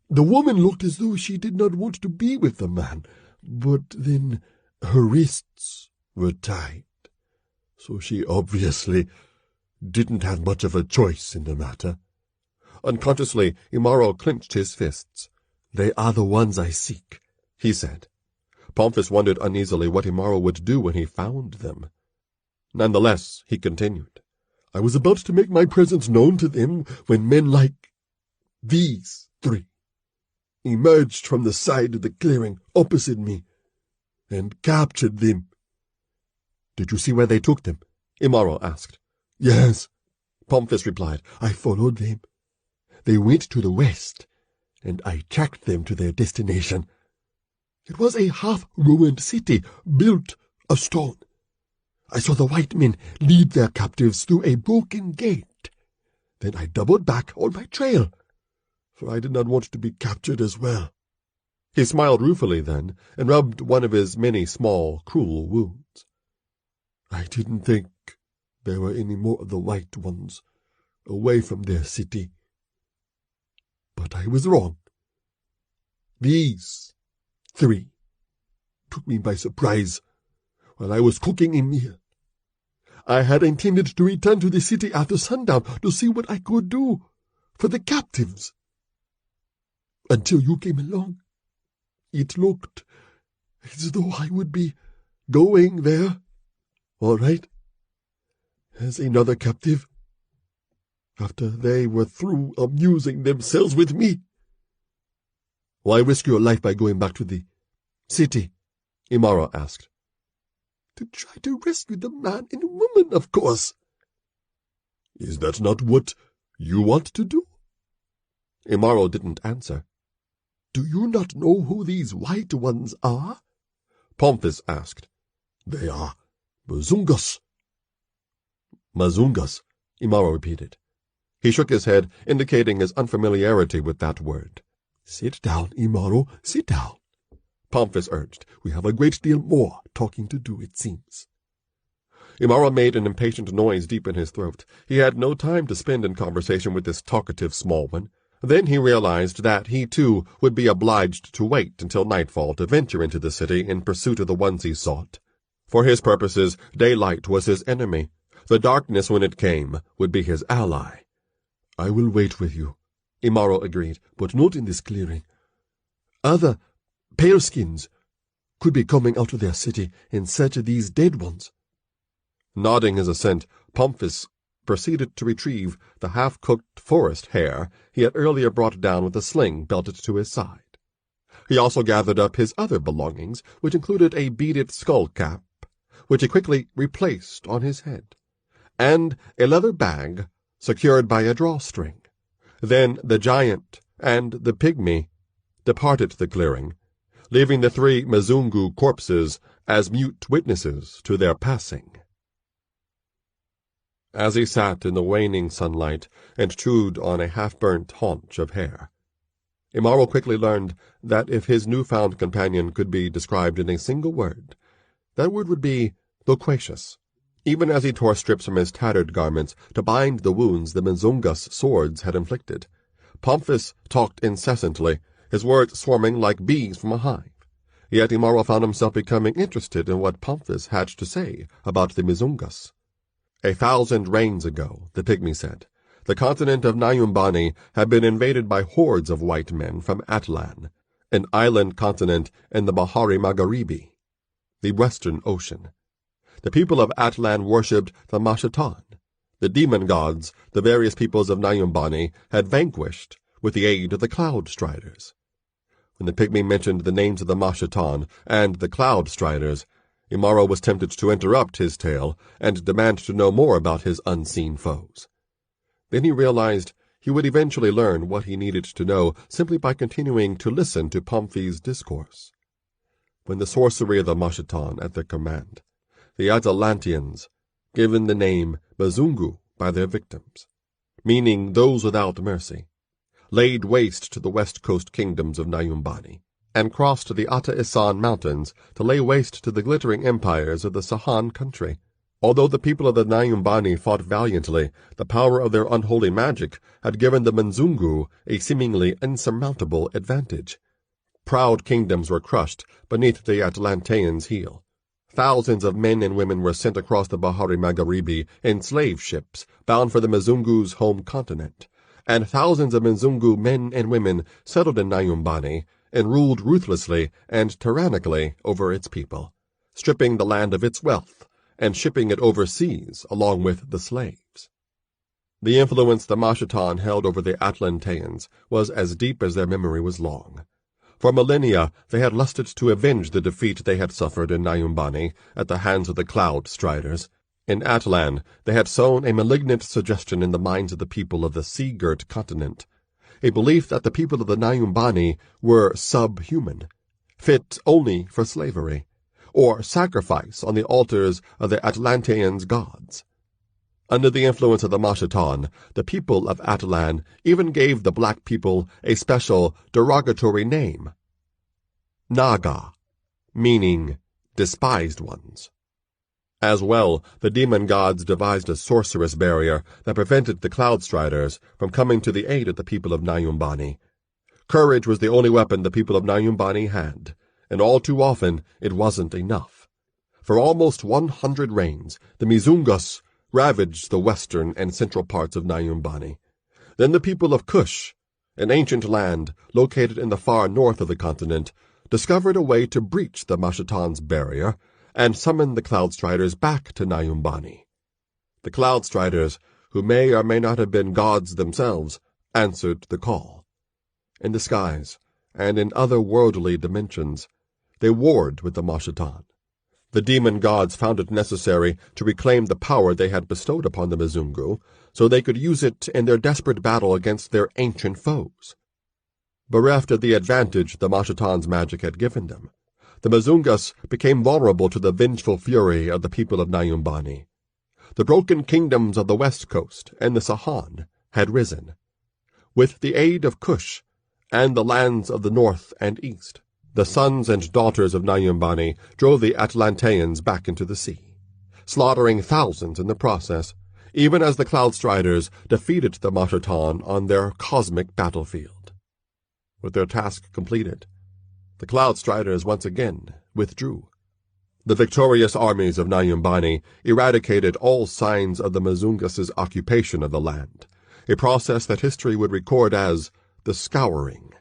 The woman looked as though she did not want to be with the man, but then her wrists were tied, so she obviously didn't have much of a choice in the matter. Unconsciously, Imaro clenched his fists. They are the ones I seek, he said. Pomphis wondered uneasily what Imaro would do when he found them. Nonetheless, he continued. I was about to make my presence known to them when men like these three emerged from the side of the clearing opposite me and captured them. Did you see where they took them? Imaro asked. Yes, Pomphis replied. I followed them. They went to the west, and I tracked them to their destination. It was a half-ruined city built of stone. I saw the white men lead their captives through a broken gate. Then I doubled back on my trail, for I did not want to be captured as well. He smiled ruefully then, and rubbed one of his many small, cruel wounds. I didn't think there were any more of the white ones away from their city. But I was wrong. These three took me by surprise while I was cooking a meal. I had intended to return to the city after sundown to see what I could do for the captives. Until you came along, it looked as though I would be going there, all right, as another captive, after they were through amusing themselves with me. Why risk your life by going back to the city? Imaro asked. To try to rescue the man and woman, of course. Is that not what you want to do? Imaro didn't answer. Do you not know who these white ones are? Pomphis asked. They are Mazungas. Mazungas, Imaro repeated. He shook his head, indicating his unfamiliarity with that word. Sit down, Imaro, sit down, Pomphis urged. We have a great deal more talking to do, it seems. Imaro made an impatient noise deep in his throat. He had no time to spend in conversation with this talkative small one. Then he realized that he, too, would be obliged to wait until nightfall to venture into the city in pursuit of the ones he sought. For his purposes, daylight was his enemy. The darkness, when it came, would be his ally. I will wait with you, Imaro agreed, but not in this clearing. Other paleskins could be coming out of their city in search of these dead ones. Nodding his assent, Pomphis proceeded to retrieve the half-cooked forest hare he had earlier brought down with a sling belted to his side. He also gathered up his other belongings, which included a beaded skull cap, which he quickly replaced on his head, and a leather bag secured by a drawstring. Then the giant and the pygmy departed the clearing, leaving the three Mazungu corpses as mute witnesses to their passing. As he sat in the waning sunlight and chewed on a half-burnt haunch of hare, Imaro quickly learned that if his newfound companion could be described in a single word, that word would be loquacious. Even as he tore strips from his tattered garments to bind the wounds the Mzunga's swords had inflicted, Pomphis talked incessantly, his words swarming like bees from a hive. Yet Imaro found himself becoming interested in what Pomphis had to say about the Mzungas. 1,000 rains ago, the pygmy said, the continent of Nyumbani had been invaded by hordes of white men from Atlan, an island continent in the Bahari Magharibi, the Western Ocean. The people of Atlan worshipped the Mashatan, the demon gods the various peoples of Nyumbani had vanquished with the aid of the Cloud Striders. When the pygmy mentioned the names of the Mashatan and the Cloud Striders, Imaro was tempted to interrupt his tale and demand to know more about his unseen foes. Then he realized he would eventually learn what he needed to know simply by continuing to listen to Pomphis' discourse. When the sorcery of the Mashatan at their command, the Atalanteans, given the name Bazungu by their victims, meaning those without mercy, laid waste to the west coast kingdoms of Nyumbani, and crossed the Ata Isan mountains to lay waste to the glittering empires of the Sahan country. Although the people of the Nyumbani fought valiantly, the power of their unholy magic had given the Mzungu a seemingly insurmountable advantage. Proud kingdoms were crushed beneath the Atlanteans' heel. Thousands of men and women were sent across the Bahari Magharibi in slave ships bound for the Mzungu's home continent, and thousands of Mzungu men and women settled in Nyumbani and ruled ruthlessly and tyrannically over its people, stripping the land of its wealth and shipping it overseas along with the slaves. The influence the Mashatan held over the Atlanteans was as deep as their memory was long. For millennia they had lusted to avenge the defeat they had suffered in Nyumbani at the hands of the Cloud Striders. In Atlan they had sown a malignant suggestion in the minds of the people of the sea-girt continent, a belief that the people of the Nyumbani were subhuman, fit only for slavery, or sacrifice on the altars of the Atlanteans' gods. Under the influence of the Mashatan, the people of Atlan even gave the black people a special derogatory name, Naga, meaning despised ones. As well, the demon gods devised a sorcerous barrier that prevented the Cloud Striders from coming to the aid of the people of Nyumbani. Courage was the only weapon the people of Nyumbani had, and all too often it wasn't enough. For almost 100 reigns, the Mzungus ravaged the western and central parts of Nyumbani. Then the people of Kush, an ancient land located in the far north of the continent, discovered a way to breach the Mashatan's barrier and summon the Cloud Striders back to Nyumbani. The Cloud Striders, who may or may not have been gods themselves, answered the call. In the skies, and in other worldly dimensions, they warred with the Mashatan. The demon gods found it necessary to reclaim the power they had bestowed upon the Mzungu, so they could use it in their desperate battle against their ancient foes. Bereft of the advantage the Mashatan's magic had given them, the Mzungus became vulnerable to the vengeful fury of the people of Nyumbani. The broken kingdoms of the west coast and the Sahan had risen. With the aid of Kush and the lands of the north and east, the sons and daughters of Nyumbani drove the Atlanteans back into the sea, slaughtering thousands in the process, even as the Cloud Striders defeated the Mashatan on their cosmic battlefield. With their task completed, the Cloud Striders once again withdrew. The victorious armies of Nyumbani eradicated all signs of the Mzungus' occupation of the land, a process that history would record as the Scouring.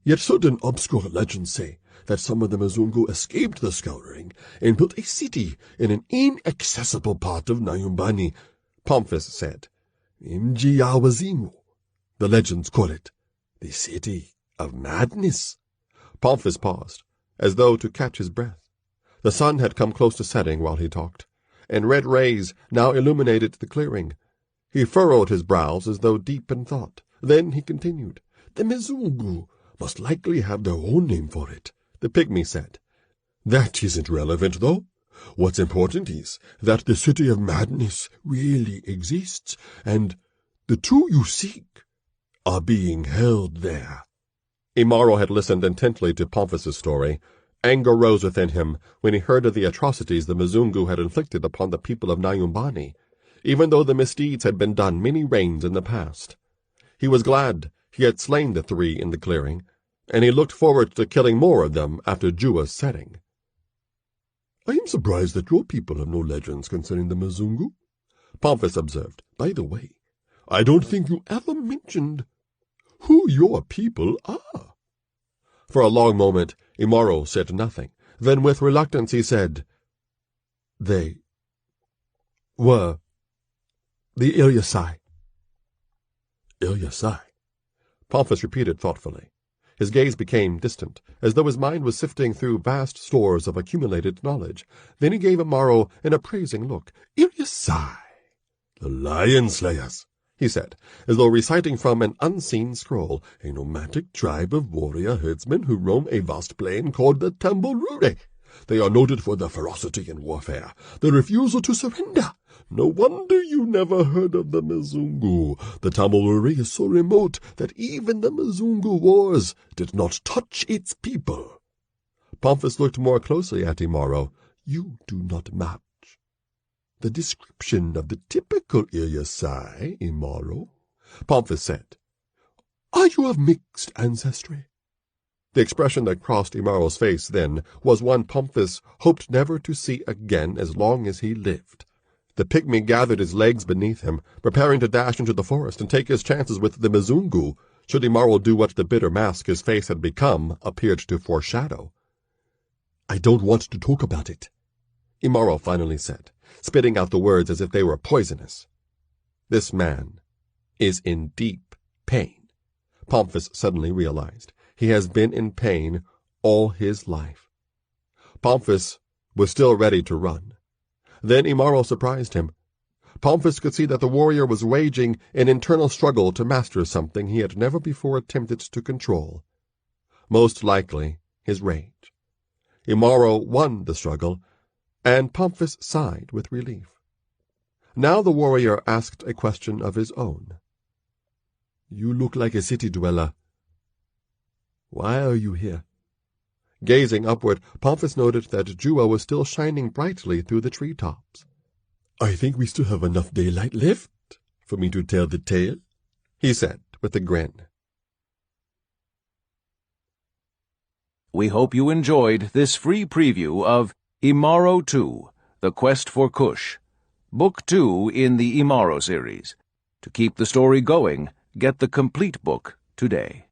Yet certain obscure legends say that some of the Mzungu escaped the Scouring and built a city in an inaccessible part of Nyumbani, Pomphis said. Mjiawazimu, the legends call it, the city of madness. Pomphis paused, as though to catch his breath. The sun had come close to setting while he talked, and red rays now illuminated the clearing. He furrowed his brows as though deep in thought. Then he continued. The Mzungu must likely have their own name for it, the pygmy said. That isn't relevant, though. What's important is that the city of madness really exists, and the two you seek are being held there. Imaro had listened intently to Pomphus's story. Anger rose within him when he heard of the atrocities the Mzungu had inflicted upon the people of Nyumbani, even though the misdeeds had been done many reigns in the past. He was glad he had slain the 3 in the clearing, and he looked forward to killing more of them after Jua's setting. I am surprised that your people have no legends concerning the Mzungu, Pomphus observed. By the way, I don't think you ever mentioned who your people are. For a long moment, Imaro said nothing. Then with reluctance he said, They were the Ilyasai. Ilyasai? Pomphus repeated thoughtfully. His gaze became distant, as though his mind was sifting through vast stores of accumulated knowledge. Then he gave Imaro an appraising look. Ilyasai, the Lion Slayers, he said, as though reciting from an unseen scroll. A nomadic tribe of warrior herdsmen who roam a vast plain called the Tamborure. They are noted for their ferocity in warfare, their refusal to surrender. No wonder you never heard of the Mzungu. The Tamborure is so remote that even the Mzungu wars did not touch its people. Pomphus looked more closely at Imaro. You do not match the description of the typical Ilyasai, Imaro, Pomphus said. Are you of mixed ancestry? The expression that crossed Imaro's face then was one Pomphus hoped never to see again as long as he lived. The pygmy gathered his legs beneath him, preparing to dash into the forest and take his chances with the Mzungu, should Imaro do what the bitter mask his face had become appeared to foreshadow. I don't want to talk about it, Imaro finally said, spitting out the words as if they were poisonous. This man is in deep pain, Pomphus suddenly realized. He has been in pain all his life. Pomphus was still ready to run. Then Imaro surprised him. Pomphus could see that the warrior was waging an internal struggle to master something he had never before attempted to control. Most likely, his rage. Imaro won the struggle, and Pomphus sighed with relief. Now the warrior asked a question of his own. You look like a city dweller. Why are you here? Gazing upward, Pomphus noted that Jua was still shining brightly through the treetops. I think we still have enough daylight left for me to tell the tale, he said with a grin. We hope you enjoyed this free preview of Imaro 2, The Quest for Kush, Book 2 in the Imaro series. To keep the story going, get the complete book today.